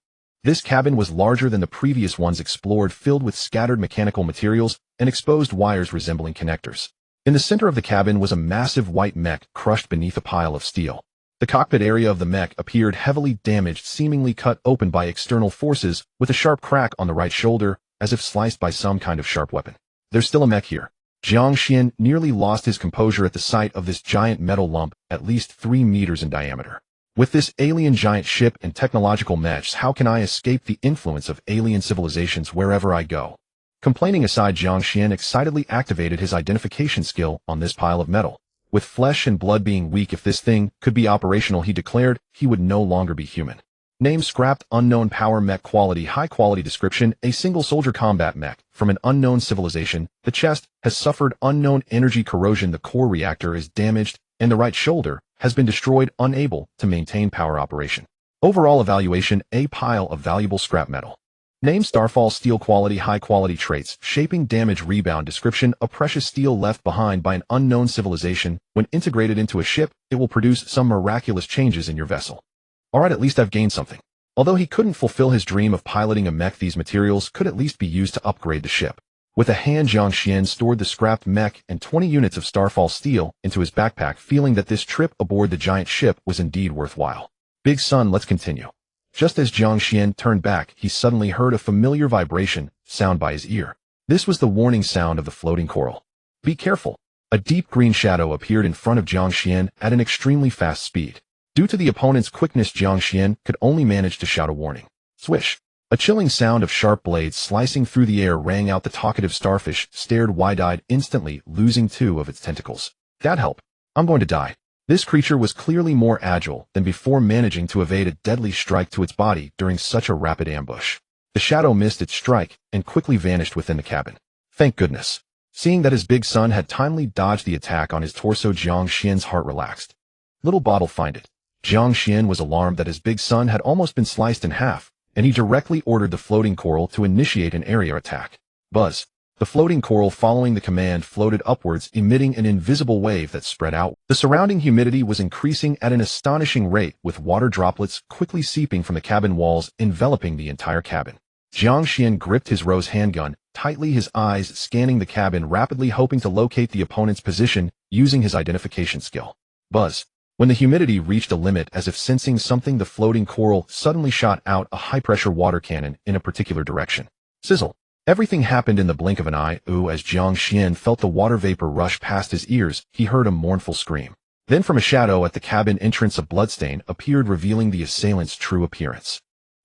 A: This cabin was larger than the previous ones explored, filled with scattered mechanical materials and exposed wires resembling connectors. In the center of the cabin was a massive white mech crushed beneath a pile of steel. The cockpit area of the mech appeared heavily damaged, seemingly cut open by external forces, with a sharp crack on the right shoulder, as if sliced by some kind of sharp weapon. There's still a mech here. Jiang Xuan nearly lost his composure at the sight of this giant metal lump, at least 3 meters in diameter. With this alien giant ship and technological mesh, how can I escape the influence of alien civilizations wherever I go? Complaining aside, Jiang Xuan excitedly activated his identification skill on this pile of metal. With flesh and blood being weak, if this thing could be operational, he declared, he would no longer be human. Name scrapped unknown power mech quality high quality description a single soldier combat mech from an unknown civilization. The chest has suffered unknown energy corrosion, the core reactor is damaged, and the right shoulder has been destroyed, unable to maintain power operation. Overall evaluation a pile of valuable scrap metal. Name Starfall steel quality high quality traits shaping damage rebound description a precious steel left behind by an unknown civilization. When integrated into a ship, it will produce some miraculous changes in your vessel. Alright, at least I've gained something. Although he couldn't fulfill his dream of piloting a mech, these materials could at least be used to upgrade the ship. With a hand, Jiang Xuan stored the scrapped mech and 20 units of Starfall steel into his backpack, feeling that this trip aboard the giant ship was indeed worthwhile. Big son, let's continue. Just as Jiang Xuan turned back, he suddenly heard a familiar vibration sound by his ear. This was the warning sound of the floating coral. Be careful. A deep green shadow appeared in front of Jiang Xuan at an extremely fast speed. Due to the opponent's quickness, Jiang Xuan could only manage to shout a warning. Swish! A chilling sound of sharp blades slicing through the air rang out. The talkative starfish stared wide-eyed, instantly losing 2 of its tentacles. That help. I'm going to die. This creature was clearly more agile than before, managing to evade a deadly strike to its body during such a rapid ambush. The shadow missed its strike and quickly vanished within the cabin. Thank goodness. Seeing that his big son had timely dodged the attack on his torso, Jiang Xuan's heart relaxed. Little bottle, find it. Jiang Xuan was alarmed that his big son had almost been sliced in half, and he directly ordered the floating coral to initiate an area attack. Buzz. The floating coral, following the command, floated upwards, emitting an invisible wave that spread out. The surrounding humidity was increasing at an astonishing rate, with water droplets quickly seeping from the cabin walls, enveloping the entire cabin. Jiang Xuan gripped his rose handgun tightly, his eyes scanning the cabin rapidly, hoping to locate the opponent's position using his identification skill. Buzz. When the humidity reached a limit, as if sensing something, the floating coral suddenly shot out a high-pressure water cannon in a particular direction. Sizzle. Everything happened in the blink of an eye. As Jiang Xuan felt the water vapor rush past his ears, he heard a mournful scream. Then from a shadow at the cabin entrance, a bloodstain appeared, revealing the assailant's true appearance.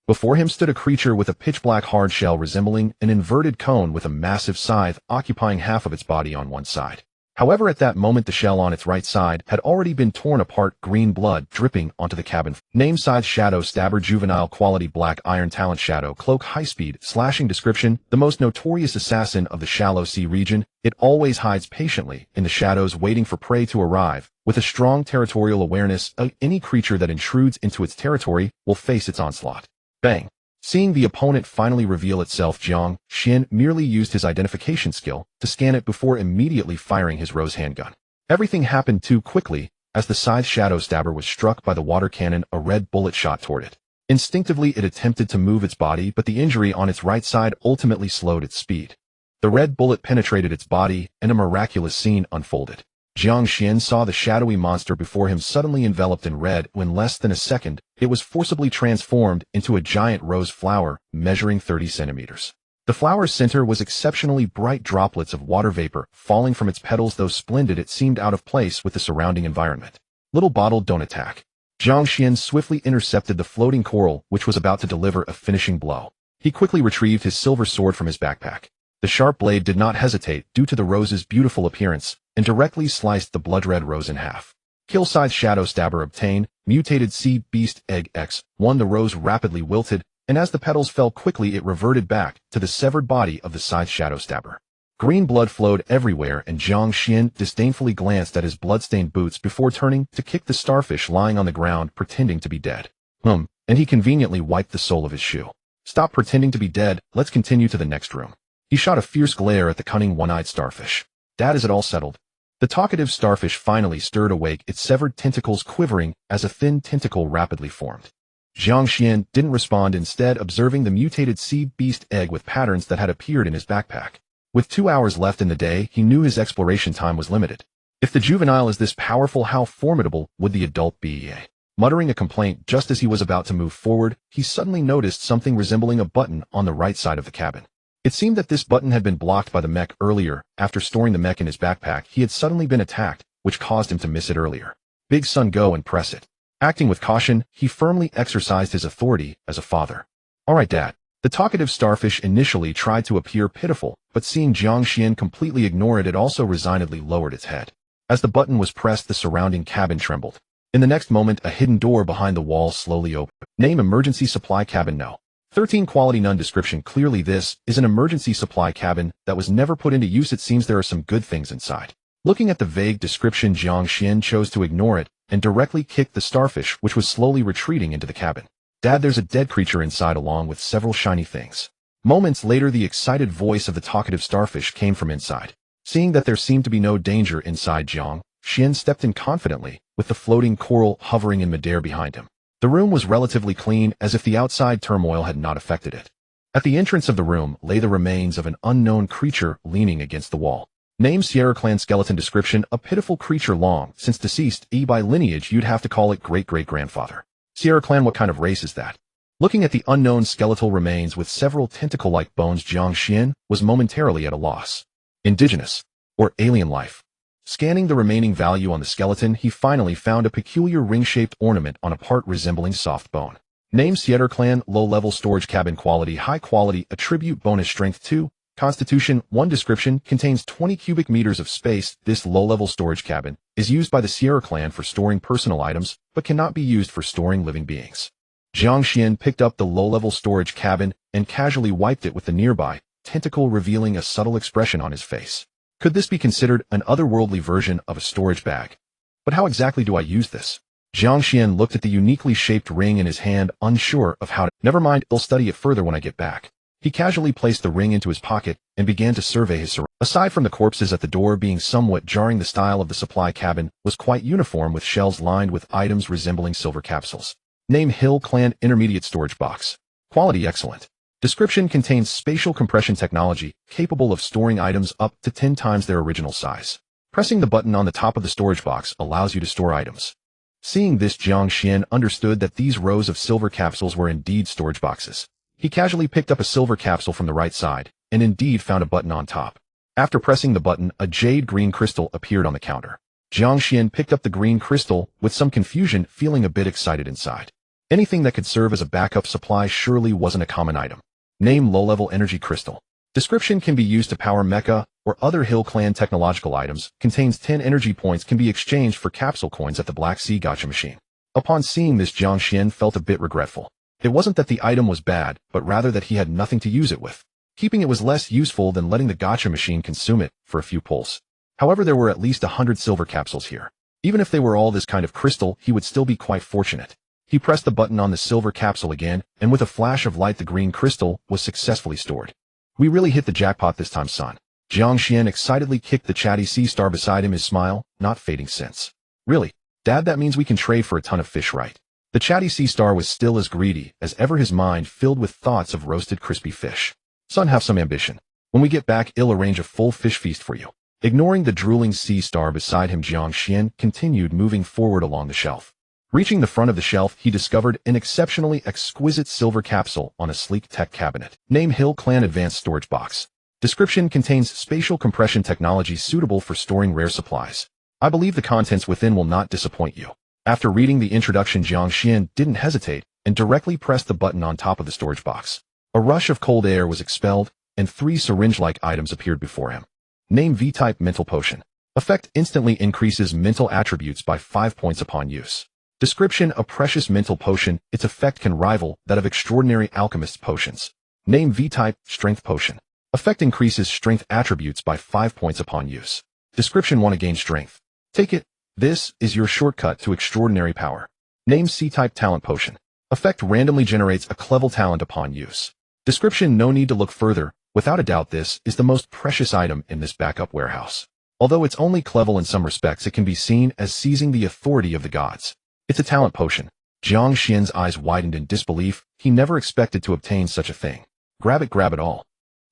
A: Before him stood a creature with a pitch-black hard shell resembling an inverted cone, with a massive scythe occupying half of its body on one side. However, at that moment, the shell on its right side had already been torn apart, green blood dripping onto the cabin. Name Scythe Shadow Stabber juvenile quality black iron talent shadow cloak high speed slashing description the most notorious assassin of the shallow sea region. It always hides patiently in the shadows, waiting for prey to arrive. With a strong territorial awareness, any creature that intrudes into its territory will face its onslaught. Bang! Seeing the opponent finally reveal itself, Jiang Xuan merely used his identification skill to scan it before immediately firing his rose handgun. Everything happened too quickly. As the Scythe Shadow Stabber was struck by the water cannon, a red bullet shot toward it. Instinctively, it attempted to move its body, but the injury on its right side ultimately slowed its speed. The red bullet penetrated its body, and a miraculous scene unfolded. Jiang Xuan saw the shadowy monster before him suddenly enveloped in red. In less than a second, it was forcibly transformed into a giant rose flower measuring 30 centimeters. The flower's center was exceptionally bright, droplets of water vapor falling from its petals. Though splendid, it seemed out of place with the surrounding environment. Little bottle, don't attack. Jiang Xuan swiftly intercepted the floating coral, which was about to deliver a finishing blow. He quickly retrieved his silver sword from his backpack. The sharp blade did not hesitate due to the rose's beautiful appearance, and directly sliced the blood-red rose in half. Kill Scythe Shadow Stabber obtained, Mutated Sea Beast Egg X1. The rose rapidly wilted, and as the petals fell quickly, it reverted back to the severed body of the Scythe Shadow Stabber. Green blood flowed everywhere, and Jiang Xuan disdainfully glanced at his bloodstained boots before turning to kick the starfish lying on the ground, pretending to be dead. And he conveniently wiped the sole of his shoe. Stop pretending to be dead, let's continue to the next room. He shot a fierce glare at the cunning one-eyed starfish. Dad, is it all settled? The talkative starfish finally stirred awake, its severed tentacles quivering as a thin tentacle rapidly formed. Jiang Xuan didn't respond, instead observing the mutated sea beast egg with patterns that had appeared in his backpack. With 2 hours left in the day, he knew his exploration time was limited. If the juvenile is this powerful, how formidable would the adult be? Muttering a complaint just as he was about to move forward, he suddenly noticed something resembling a button on the right side of the cabin. It seemed that this button had been blocked by the mech earlier. After storing the mech in his backpack, he had suddenly been attacked, which caused him to miss it earlier. Big son, go and press it. Acting with caution, he firmly exercised his authority as a father. Alright, Dad. The talkative starfish initially tried to appear pitiful, but seeing Jiang Xuan completely ignore it, it also resignedly lowered its head. As the button was pressed, the surrounding cabin trembled. In the next moment, a hidden door behind the wall slowly opened. Name emergency supply cabin no. 13 quality none description. Clearly this is an emergency supply cabin that was never put into use. It seems there are some good things inside. Looking at the vague description, Jiang Xuan chose to ignore it and directly kicked the starfish, which was slowly retreating into the cabin. Dad, there's a dead creature inside along with several shiny things. Moments later, the excited voice of the talkative starfish came from inside. Seeing that there seemed to be no danger inside, Jiang Xuan stepped in confidently, with the floating coral hovering in midair behind him. The room was relatively clean, as if the outside turmoil had not affected it. At the entrance of the room lay the remains of an unknown creature leaning against the wall. Name Sierra Clan skeleton description, a pitiful creature long since deceased. By lineage you'd have to call it great-great-grandfather. Sierra Clan, what kind of race is that? Looking at the unknown skeletal remains with several tentacle-like bones, Jiang Xuan was momentarily at a loss. Indigenous, or alien life. Scanning the remaining value on the skeleton, he finally found a peculiar ring-shaped ornament on a part resembling soft bone. Name Sierra Clan, low-level storage cabin, quality high quality, attribute bonus strength 2, constitution 1, description contains 20 cubic meters of space. This low-level storage cabin is used by the Sierra Clan for storing personal items, but cannot be used for storing living beings. Jiang Xuan picked up the low-level storage cabin and casually wiped it with the nearby tentacle, revealing a subtle expression on his face. Could this be considered an otherworldly version of a storage bag? But how exactly do I use this? Jiang Xuan looked at the uniquely shaped ring in his hand, unsure of how to— Never mind, I'll study it further when I get back. He casually placed the ring into his pocket and began to survey his surroundings. Aside from the corpses at the door being somewhat jarring, the style of the supply cabin was quite uniform, with shelves lined with items resembling silver capsules. Name Hill Clan intermediate storage box. Quality excellent. Description contains spatial compression technology capable of storing items up to 10 times their original size. Pressing the button on the top of the storage box allows you to store items. Seeing this, Jiang Xuan understood that these rows of silver capsules were indeed storage boxes. He casually picked up a silver capsule from the right side and indeed found a button on top. After pressing the button, a jade green crystal appeared on the counter. Jiang Xuan picked up the green crystal with some confusion, feeling a bit excited inside. Anything that could serve as a backup supply surely wasn't a common item. Name low-level energy crystal. Description can be used to power mecha or other Hill Clan technological items. Contains 10 energy points, can be exchanged for capsule coins at the Black Sea gacha machine. Upon seeing this, Jiang Xuan felt a bit regretful. It wasn't that the item was bad, but rather that he had nothing to use it with. Keeping it was less useful than letting the gacha machine consume it for a few pulls. However, there were at least 100 silver capsules here. Even if they were all this kind of crystal, he would still be quite fortunate. He pressed the button on the silver capsule again, and with a flash of light, the green crystal was successfully stored. We really hit the jackpot this time, son. Jiang Xuan excitedly kicked the chatty sea star beside him, his smile not fading since. Really? Dad, that means we can trade for a ton of fish, right? The chatty sea star was still as greedy as ever, his mind filled with thoughts of roasted crispy fish. Son, have some ambition. When we get back, I'll arrange a full fish feast for you. Ignoring the drooling sea star beside him, Jiang Xuan continued moving forward along the shelf. Reaching the front of the shelf, he discovered an exceptionally exquisite silver capsule on a sleek tech cabinet. Name Hill Clan Advanced Storage Box. Description contains spatial compression technology suitable for storing rare supplies. I believe the contents within will not disappoint you. After reading the introduction, Jiang Xuan didn't hesitate and directly pressed the button on top of the storage box. A rush of cold air was expelled, and 3 syringe-like items appeared before him. Name V-Type Mental Potion. Effect instantly increases mental attributes by 5 points upon use. Description: a precious mental potion. Its effect can rival that of extraordinary alchemist's potions. Name V-Type Strength Potion. Effect increases strength attributes by 5 points upon use. Description: want to gain strength. Take it. This is your shortcut to extraordinary power. Name C-Type Talent Potion. Effect randomly generates a clever talent upon use. Description: no need to look further. Without a doubt, this is the most precious item in this backup warehouse. Although it's only clever in some respects, it can be seen as seizing the authority of the gods. It's a talent potion. Jiang Xuan's eyes widened in disbelief. He never expected to obtain such a thing. Grab it all.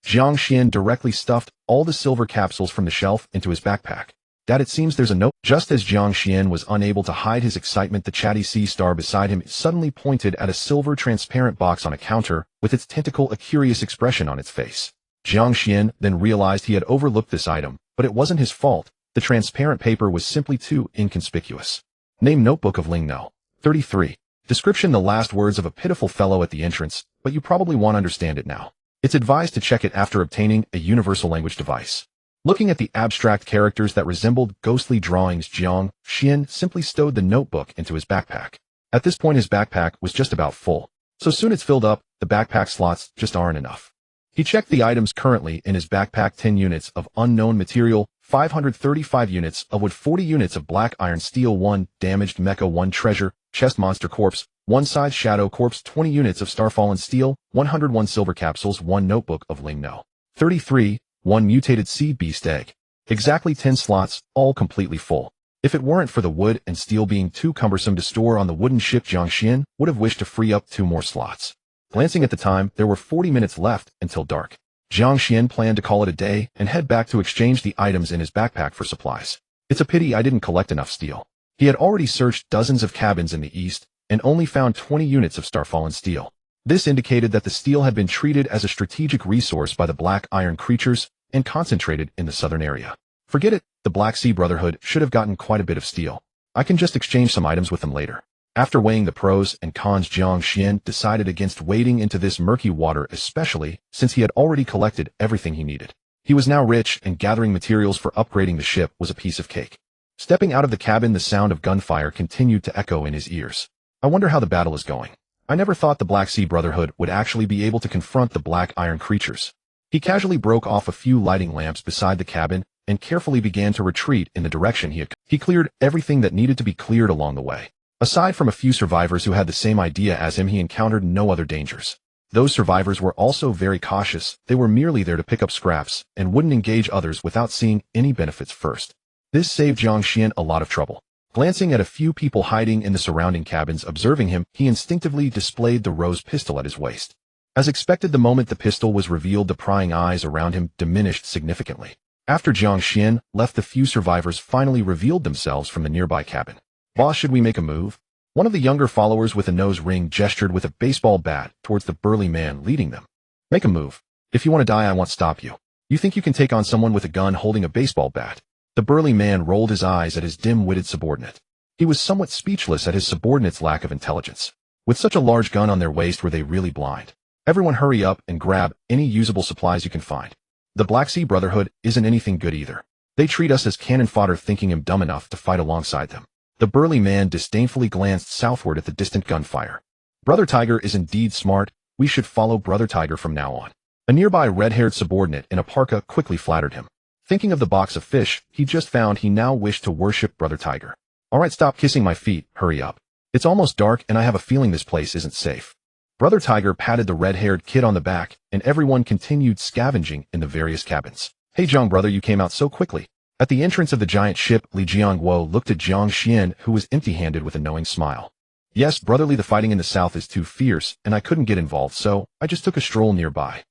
A: Jiang Xuan directly stuffed all the silver capsules from the shelf into his backpack. Dad, it seems there's a note. Just as Jiang Xuan was unable to hide his excitement, the chatty sea star beside him suddenly pointed at a silver transparent box on a counter, with its tentacle a curious expression on its face. Jiang Xuan then realized he had overlooked this item, but it wasn't his fault. The transparent paper was simply too inconspicuous. Name Notebook of Ling No. 33. Description: the last words of a pitiful fellow at the entrance, but you probably won't understand it now. It's advised to check it after obtaining a universal language device. Looking at the abstract characters that resembled ghostly drawings, Jiang Xuan simply stowed the notebook into his backpack. At this point his backpack was just about full. So soon it's filled up, the backpack slots just aren't enough. He checked the items currently in his backpack: 10 units of unknown material, 535 units of wood, 40 units of black iron steel, 1 damaged mecha, 1 treasure chest monster corpse, 1 side shadow corpse, 20 units of starfallen steel, 101 silver capsules, 1 notebook of Ling No. 33, 1 mutated sea beast egg. Exactly 10 slots, all completely full. If it weren't for the wood and steel being too cumbersome to store on the wooden ship, Jiang Xuan would have wished to free up 2 more slots. Glancing at the time, there were 40 minutes left until dark. Jiang Xuan planned to call it a day and head back to exchange the items in his backpack for supplies. It's a pity I didn't collect enough steel. He had already searched dozens of cabins in the east and only found 20 units of starfallen steel. This indicated that the steel had been treated as a strategic resource by the black iron creatures and concentrated in the southern area. Forget it, the Black Sea Brotherhood should have gotten quite a bit of steel. I can just exchange some items with them later. After weighing the pros and cons, Jiang Xuan decided against wading into this murky water, especially since he had already collected everything he needed. He was now rich, and gathering materials for upgrading the ship was a piece of cake. Stepping out of the cabin, the sound of gunfire continued to echo in his ears. I wonder how the battle is going. I never thought the Black Sea Brotherhood would actually be able to confront the black iron creatures. He casually broke off a few lighting lamps beside the cabin and carefully began to retreat in the direction he had come. He cleared everything that needed to be cleared along the way. Aside from a few survivors who had the same idea as him, he encountered no other dangers. Those survivors were also very cautious. They were merely there to pick up scraps and wouldn't engage others without seeing any benefits first. This saved Jiang Xuan a lot of trouble. Glancing at a few people hiding in the surrounding cabins observing him, he instinctively displayed the rose pistol at his waist. As expected, the moment the pistol was revealed, the prying eyes around him diminished significantly. After Jiang Xuan left, the few survivors finally revealed themselves from the nearby cabin. "Boss, should we make a move?" One of the younger followers with a nose ring gestured with a baseball bat towards the burly man leading them. "Make a move. If you want to die, I won't stop you. You think you can take on someone with a gun holding a baseball bat?" The burly man rolled his eyes at his dim-witted subordinate. He was somewhat speechless at his subordinate's lack of intelligence. With such a large gun on their waist, were they really blind? "Everyone hurry up and grab any usable supplies you can find. The Black Sea Brotherhood isn't anything good either. They treat us as cannon fodder, thinking him dumb enough to fight alongside them." The burly man disdainfully glanced southward at the distant gunfire. "Brother Tiger is indeed smart. We should follow Brother Tiger from now on." A nearby red-haired subordinate in a parka quickly flattered him. Thinking of the box of fish he just found, he now wished to worship Brother Tiger. "All right, stop kissing my feet, hurry up. It's almost dark and I have a feeling this place isn't safe." Brother Tiger patted the red-haired kid on the back, and everyone continued scavenging in the various cabins. "Hey Jiang, brother, you came out so quickly." At the entrance of the giant ship, Li Jiangguo looked at Jiang Xuan, who was empty-handed, with a knowing smile. "Yes, brotherly, the fighting in the south is too fierce, and I couldn't get involved, so I just took a stroll nearby."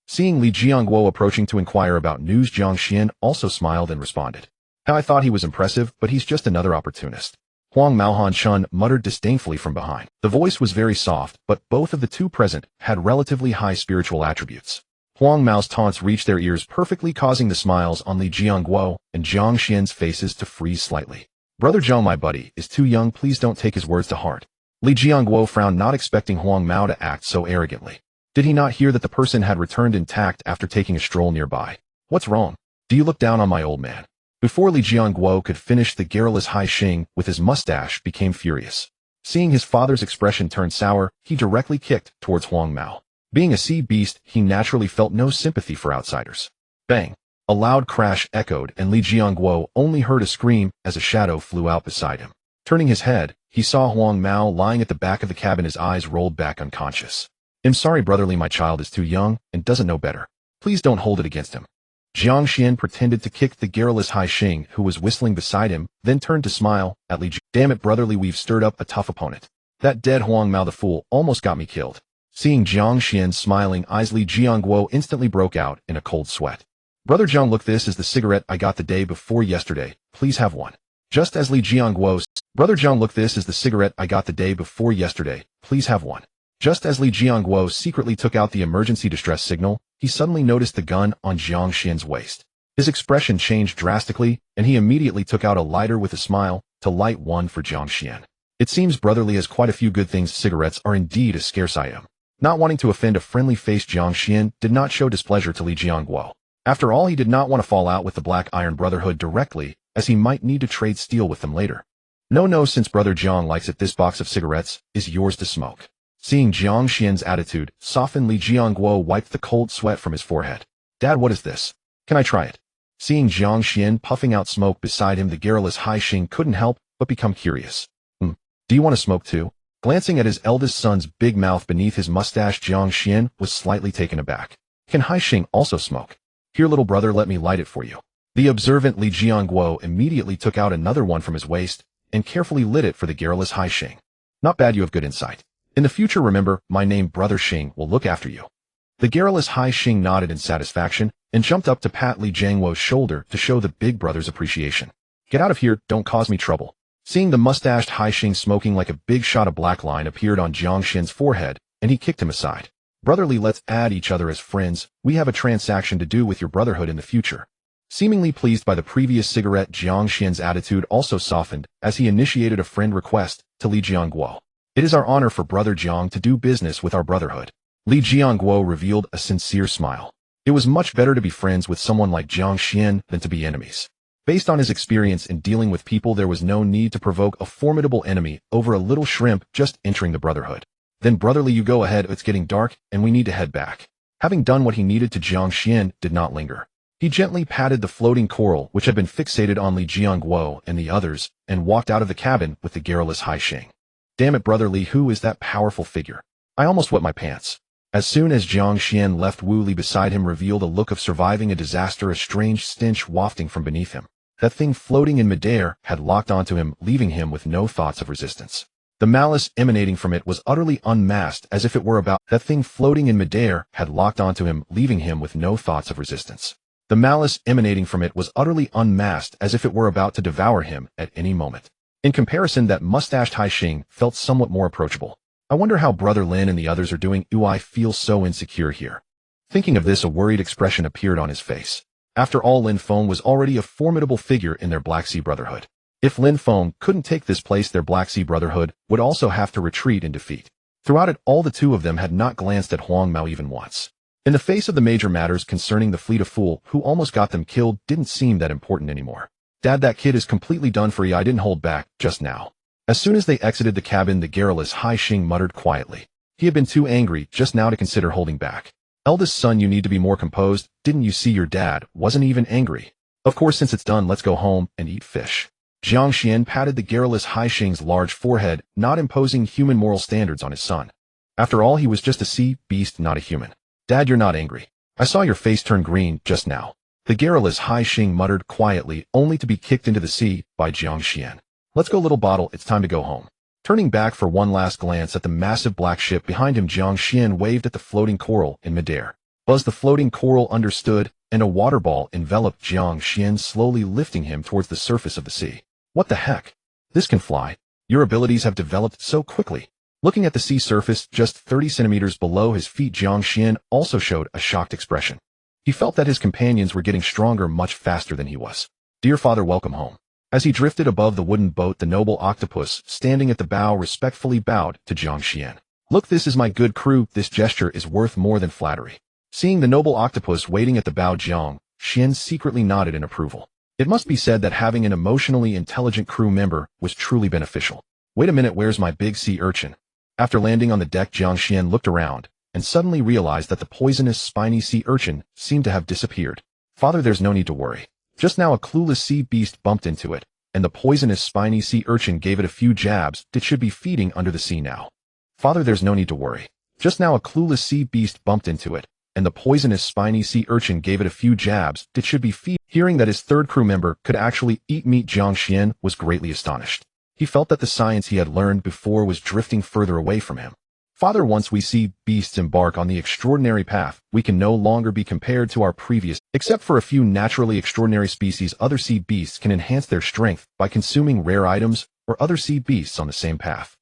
A: Seeing Li Jiangguo approaching to inquire about news, Jiang Xuan also smiled and responded. "I thought he was impressive, but he's just another opportunist." Huang Maohan Chun muttered disdainfully from behind. The voice was very soft, but both of the two present had relatively high spiritual attributes. Huang Mao's taunts reached their ears perfectly, causing the smiles on Li Jiangguo and Jiang Xuan's faces to freeze slightly. "Brother Zhang, my buddy, is too young. Please don't take his words to heart." Li Jiangguo frowned, not expecting Huang Mao to act so arrogantly. Did he not hear that the person had returned intact after taking a stroll nearby? "What's wrong? Do you look down on my old man?" Before Li Jiangguo could finish, the garrulous Hai Xing, with his mustache, became furious. Seeing his father's expression turn sour, he directly kicked towards Huang Mao. Being a sea beast, he naturally felt no sympathy for outsiders. Bang! A loud crash echoed, and Li Jiangguo only heard a scream as a shadow flew out beside him. Turning his head, he saw Huang Mao lying at the back of the cabin, his eyes rolled back, unconscious. "I'm sorry, brotherly, my child is too young and doesn't know better. Please don't hold it against him." Jiang Xuan pretended to kick the garrulous Hai Xing, who was whistling beside him, then turned to smile at Li Jiangguo. "Damn it, brotherly, we've stirred up a tough opponent. That dead Huang Mao the fool almost got me killed." Seeing Jiang Xuan's smiling eyes, Li Jiangguo instantly broke out in a cold sweat. "Brother Jiang, look, this is the cigarette I got the day before yesterday. Please have one." Just as Li Jiangguo, "Brother Jiang, look, this is the cigarette I got the day before yesterday. Please have one." Just as Li Jiangguo secretly took out the emergency distress signal, he suddenly noticed the gun on Jiang Xuan's waist. His expression changed drastically, and he immediately took out a lighter with a smile to light one for Jiang Xuan. It seems brotherly has quite a few good things. Cigarettes are indeed a scarce item. Not wanting to offend a friendly-faced Jiang Xuan did not show displeasure to Li Jiangguo. After all, he did not want to fall out with the Black Iron Brotherhood directly, as he might need to trade steel with them later. No, since Brother Jiang likes it, this box of cigarettes is yours to smoke. Seeing Jiang Xuan's attitude softened, Li Jiangguo wiped the cold sweat from his forehead. Dad, what is this? Can I try it? Seeing Jiang Xuan puffing out smoke beside him, the garrulous Haixing couldn't help but become curious. Do you want to smoke too? Glancing at his eldest son's big mouth beneath his mustache, Jiang Xuan was slightly taken aback. Can Haixing also smoke? Here, little brother, let me light it for you. The observant Li Jiangguo immediately took out another one from his waist and carefully lit it for the garrulous Haixing. Not bad, you have good insight. In the future, remember, my name Brother Xing will look after you. The garrulous Haixing nodded in satisfaction and jumped up to pat Li Jiangguo's shoulder to show the big brother's appreciation. Get out of here, don't cause me trouble. Seeing the mustached Haixing smoking like a big shot, of black line appeared on Jiang Xuan's forehead, and he kicked him aside. Brotherly, let's add each other as friends. We have a transaction to do with your brotherhood in the future. Seemingly pleased by the previous cigarette, Jiang Xuan's attitude also softened as he initiated a friend request to Li Jiangguo. It is our honor for Brother Jiang to do business with our brotherhood. Li Jiangguo revealed a sincere smile. It was much better to be friends with someone like Jiang Xuan than to be enemies. Based on his experience in dealing with people, there was no need to provoke a formidable enemy over a little shrimp just entering the brotherhood. Then, brotherly, you go ahead, it's getting dark and we need to head back. Having done what he needed to, Jiang Xuan did not linger. He gently patted the floating coral which had been fixated on Li Jiangguo and the others and walked out of the cabin with the garrulous Haixing. Damn it, brotherly, who is that powerful figure? I almost wet my pants. As soon as Jiang Xuan left, Wu Li beside him revealed a look of surviving a disaster, a strange stench wafting from beneath him. That thing floating in midair had locked onto him, leaving him with no thoughts of resistance. The malice emanating from it was utterly unmasked, as if it were about that thing floating in midair had locked onto him, leaving him with no thoughts of resistance. The malice emanating from it was utterly unmasked, as if it were about to devour him at any moment. In comparison, that mustached Haixing felt somewhat more approachable. I wonder how Brother Lin and the others are doing. Ooh, I feel so insecure here. Thinking of this, a worried expression appeared on his face. After all, Lin Feng was already a formidable figure in their Black Sea Brotherhood. If Lin Feng couldn't take this place, their Black Sea Brotherhood would also have to retreat in defeat. Throughout it all, the two of them had not glanced at Huang Mao even once. In the face of the major matters concerning the fleet, of fool who almost got them killed didn't seem that important anymore. Dad, that kid is completely done for. I didn't hold back just now. As soon as they exited the cabin, the garrulous Haixing muttered quietly. He had been too angry just now to consider holding back. Eldest son, you need to be more composed. Didn't you see your dad wasn't even angry? Of course, since it's done, let's go home and eat fish. Jiang Xuan patted the garrulous Haixing's large forehead, not imposing human moral standards on his son. After all, he was just a sea beast, not a human. Dad, you're not angry. I saw your face turn green just now. The garrulous Haixing muttered quietly, only to be kicked into the sea by Jiang Xuan. Let's go, little bottle, it's time to go home. Turning back for one last glance at the massive black ship behind him, Jiang Xuan waved at the floating coral in midair. Buzz the floating coral understood, and a water ball enveloped Jiang Xuan, slowly lifting him towards the surface of the sea. What the heck? This can fly. Your abilities have developed so quickly. Looking at the sea surface just 30 centimeters below his feet, Jiang Xuan also showed a shocked expression. He felt that his companions were getting stronger much faster than he was. Dear father, welcome home. As he drifted above the wooden boat, the noble octopus, standing at the bow, respectfully bowed to Jiang Xuan. Look, this is my good crew. This gesture is worth more than flattery. Seeing the noble octopus waiting at the bow, Jiang Xuan secretly nodded in approval. It must be said that having an emotionally intelligent crew member was truly beneficial. Wait a minute, where's my big sea urchin? After landing on the deck, Jiang Xuan looked around and suddenly realized that the poisonous, spiny sea urchin seemed to have disappeared. Father, there's no need to worry. Just now a clueless sea beast bumped into it, and the poisonous, spiny sea urchin gave it a few jabs. It should be feeding under the sea now. Father, there's no need to worry. Just now a clueless sea beast bumped into it, and the poisonous, spiny sea urchin gave it a few jabs. It should be feeding. Hearing that his third crew member could actually eat meat, Jiang Xuan was greatly astonished. He felt that the science he had learned before was drifting further away from him. Father, once we see beasts embark on the extraordinary path, we can no longer be compared to our previous. Except for a few naturally extraordinary species, other sea beasts can enhance their strength by consuming rare items or other sea beasts on the same path.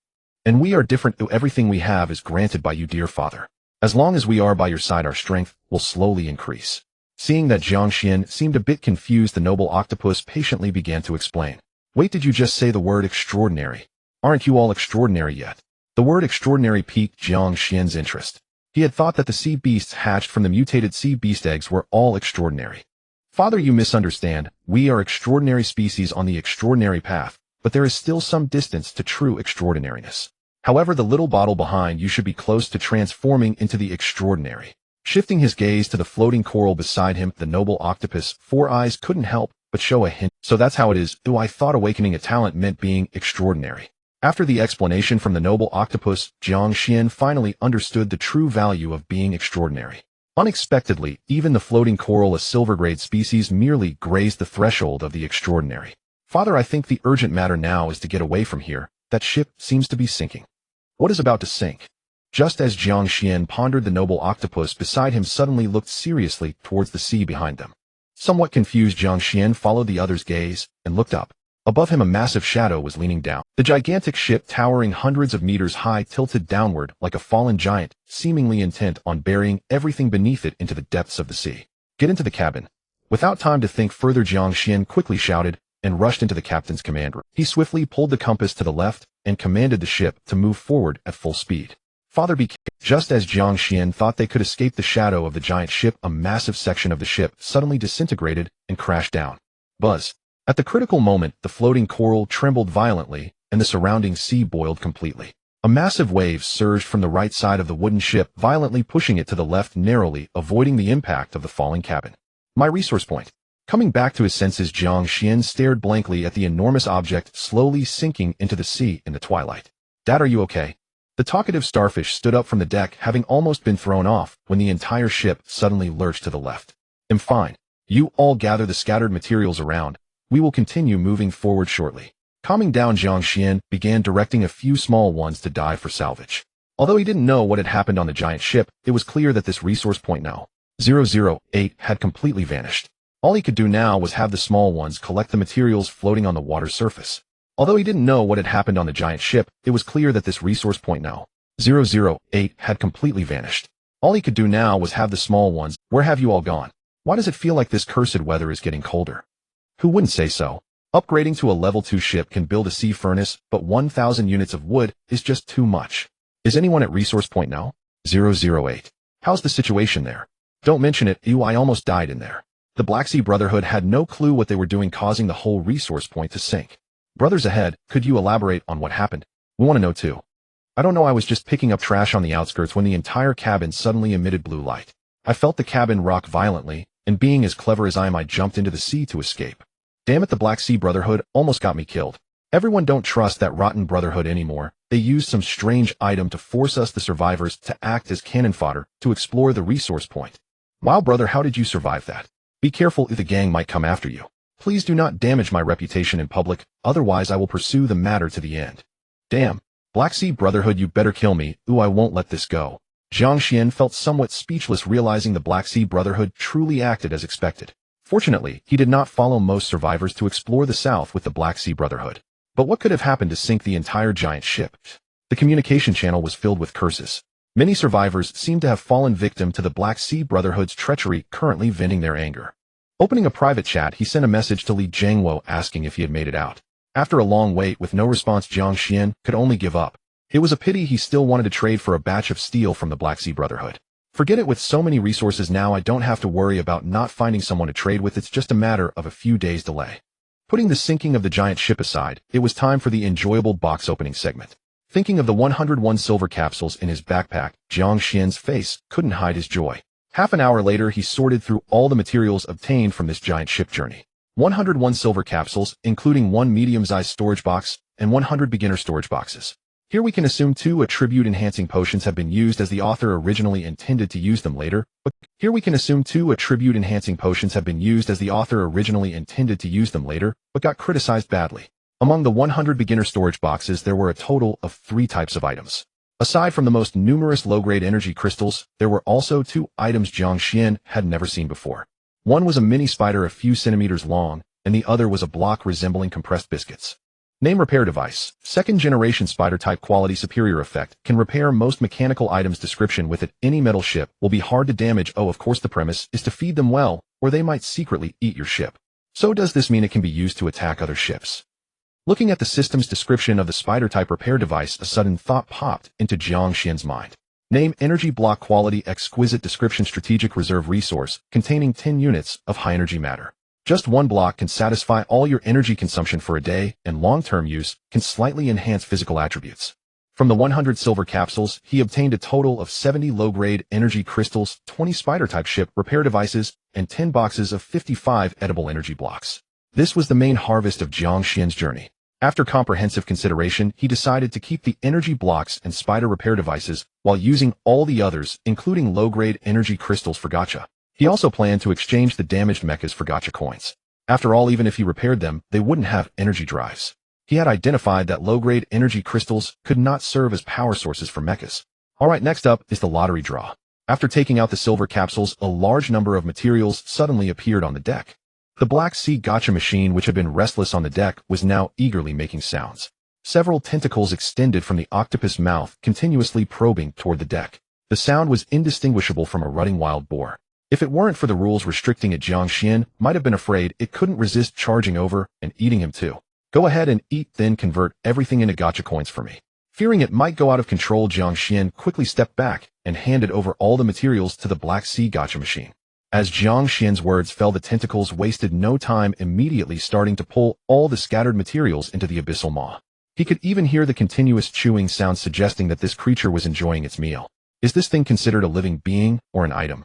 A: And we are different. Everything we have is granted by you, dear father. As long as we are by your side, our strength will slowly increase. Seeing that Jiang Xuan seemed a bit confused, the noble octopus patiently began to explain. Wait, did you just say the word extraordinary? Aren't you all extraordinary yet? The word extraordinary piqued Jiang Xuan's interest. He had thought that the sea beasts hatched from the mutated sea beast eggs were all extraordinary. Father, you misunderstand. We are extraordinary species on the extraordinary path, but there is still some distance to true extraordinariness. However, the little bottle behind you should be close to transforming into the extraordinary. Shifting his gaze to the floating coral beside him, the noble octopus, four eyes couldn't help but show a hint. So that's how it is. I thought awakening a talent meant being extraordinary. After the explanation from the noble octopus, Jiang Xuan finally understood the true value of being extraordinary. Unexpectedly, even the floating coral, a silver-grade species, merely grazed the threshold of the extraordinary. Father, I think the urgent matter now is to get away from here. That ship seems to be sinking. What is about to sink? Just as Jiang Xuan pondered, the noble octopus beside him suddenly looked seriously towards the sea behind them. Somewhat confused, Jiang Xuan followed the other's gaze and looked up. Above him, a massive shadow was leaning down. The gigantic ship, towering hundreds of meters high, tilted downward like a fallen giant, seemingly intent on burying everything beneath it into the depths of the sea. Get into the cabin. Without time to think further, Jiang Xuan quickly shouted and rushed into the captain's command room. He swiftly pulled the compass to the left and commanded the ship to move forward at full speed. Father, be careful. Just as Jiang Xuan thought they could escape the shadow of the giant ship, a massive section of the ship suddenly disintegrated and crashed down. Buzz. At the critical moment, the floating coral trembled violently, and the surrounding sea boiled completely. A massive wave surged from the right side of the wooden ship, violently pushing it to the left, narrowly avoiding the impact of the falling cabin. My resource point. Coming back to his senses, Jiang Xuan stared blankly at the enormous object slowly sinking into the sea in the twilight. Dad, are you okay? The talkative starfish stood up from the deck, having almost been thrown off when the entire ship suddenly lurched to the left. I'm fine. You all gather the scattered materials around. We will continue moving forward shortly. Calming down, Jiang Xuan began directing a few small ones to dive for salvage. Although he didn't know what had happened on the giant ship, it was clear that this resource point now, 008, had completely vanished. All he could do now was have the small ones collect the materials floating on the water's surface. Although he didn't know what had happened on the giant ship, it was clear that this resource point now, 008, had completely vanished. All he could do now was have the small ones. Where have you all gone? Why does it feel like this cursed weather is getting colder? Who wouldn't say so? Upgrading to a level 2 ship can build a sea furnace, but 1,000 units of wood is just too much. Is anyone at resource point now? 008. How's the situation there? Don't mention it. I almost died in there. The Black Sea Brotherhood had no clue what they were doing, causing the whole resource point to sink. Brothers ahead, could you elaborate on what happened? We want to know too. I don't know, I was just picking up trash on the outskirts when the entire cabin suddenly emitted blue light. I felt the cabin rock violently, and being as clever as I am, I jumped into the sea to escape. Damn it, the Black Sea Brotherhood almost got me killed. Everyone don't trust that rotten brotherhood anymore. They used some strange item to force us, the survivors, to act as cannon fodder to explore the resource point. Wow, brother, how did you survive that? Be careful, if the gang might come after you. Please do not damage my reputation in public, otherwise I will pursue the matter to the end. Damn. Black Sea Brotherhood, you better kill me. I won't let this go. Jiang Xuan felt somewhat speechless, realizing the Black Sea Brotherhood truly acted as expected. Fortunately, he did not follow most survivors to explore the south with the Black Sea Brotherhood. But what could have happened to sink the entire giant ship? The communication channel was filled with curses. Many survivors seemed to have fallen victim to the Black Sea Brotherhood's treachery, currently venting their anger. Opening a private chat, he sent a message to Li Jiangwo asking if he had made it out. After a long wait with no response, Jiang Xuan could only give up. It was a pity, he still wanted to trade for a batch of steel from the Black Sea Brotherhood. Forget it, with so many resources now I don't have to worry about not finding someone to trade with, it's just a matter of a few days delay. Putting the sinking of the giant ship aside, it was time for the enjoyable box opening segment. Thinking of the 101 silver capsules in his backpack, Jiang Xuan's face couldn't hide his joy. Half an hour later, he sorted through all the materials obtained from this giant ship journey. 101 silver capsules, including 1 medium-sized storage box and 100 beginner storage boxes. Here we can assume 2 attribute-enhancing potions have been used as the author originally intended to use them later, but got criticized badly. Among the 100 beginner storage boxes, there were a total of 3 types of items. Aside from the most numerous low-grade energy crystals, there were also 2 items Jiang Xuan had never seen before. One was a mini spider a few centimeters long, and the other was a block resembling compressed biscuits. Name repair device. 2nd generation spider type, quality superior effect, can repair most mechanical items. Description: with it, any metal ship will be hard to damage. Of course the premise is to feed them well, or they might secretly eat your ship. So does this mean it can be used to attack other ships? Looking at the system's description of the spider type repair device, a sudden thought popped into Jiang Xuan's mind. Name energy block quality exquisite description strategic reserve resource containing 10 units of high energy matter. Just one block can satisfy all your energy consumption for a day, and long-term use can slightly enhance physical attributes. From the 100 silver capsules, he obtained a total of 70 low-grade energy crystals, 20 spider-type ship repair devices, and 10 boxes of 55 edible energy blocks. This was the main harvest of Jiang Xuan's journey. After comprehensive consideration, he decided to keep the energy blocks and spider repair devices while using all the others, including low-grade energy crystals for gacha. He also planned to exchange the damaged mechas for gacha coins. After all, even if he repaired them, they wouldn't have energy drives. He had identified that low-grade energy crystals could not serve as power sources for mechas. Alright, next up is the lottery draw. After taking out the silver capsules, a large number of materials suddenly appeared on the deck. The Black Sea gacha machine, which had been restless on the deck, was now eagerly making sounds. Several tentacles extended from the octopus mouth, continuously probing toward the deck. The sound was indistinguishable from a rutting wild boar. If it weren't for the rules restricting it, Jiang Xuan might have been afraid it couldn't resist charging over and eating him too. Go ahead and eat, then convert everything into gacha coins for me. Fearing it might go out of control, Jiang Xuan quickly stepped back and handed over all the materials to the Black Sea gacha machine. As Jiang Xuan's words fell, the tentacles wasted no time, immediately starting to pull all the scattered materials into the abyssal maw. He could even hear the continuous chewing sound, suggesting that this creature was enjoying its meal. Is this thing considered a living being or an item?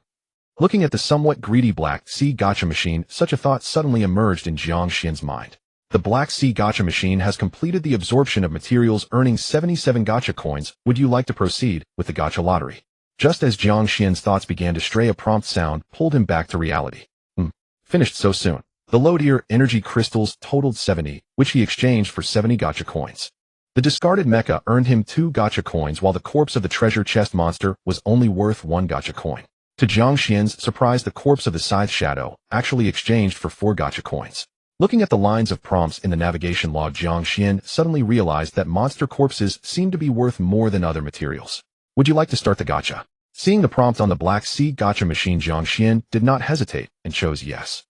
A: Looking at the somewhat greedy Black Sea gacha machine, such a thought suddenly emerged in Jiang Xuan's mind. The Black Sea gacha machine has completed the absorption of materials, earning 77 gacha coins. Would you like to proceed with the gacha lottery? Just as Jiang Xuan's thoughts began to stray, a prompt sound pulled him back to reality. Finished so soon. The low-tier energy crystals totaled 70, which he exchanged for 70 gacha coins. The discarded mecha earned him 2 gacha coins, while the corpse of the treasure chest monster was only worth 1 gacha coin. To Jiang Xuan's surprise, the corpse of the scythe shadow actually exchanged for 4 gacha coins. Looking at the lines of prompts in the navigation log, Jiang Xuan suddenly realized that monster corpses seemed to be worth more than other materials. Would you like to start the gacha? Seeing the prompt on the Black Sea gacha machine, Jiang Xuan did not hesitate and chose yes.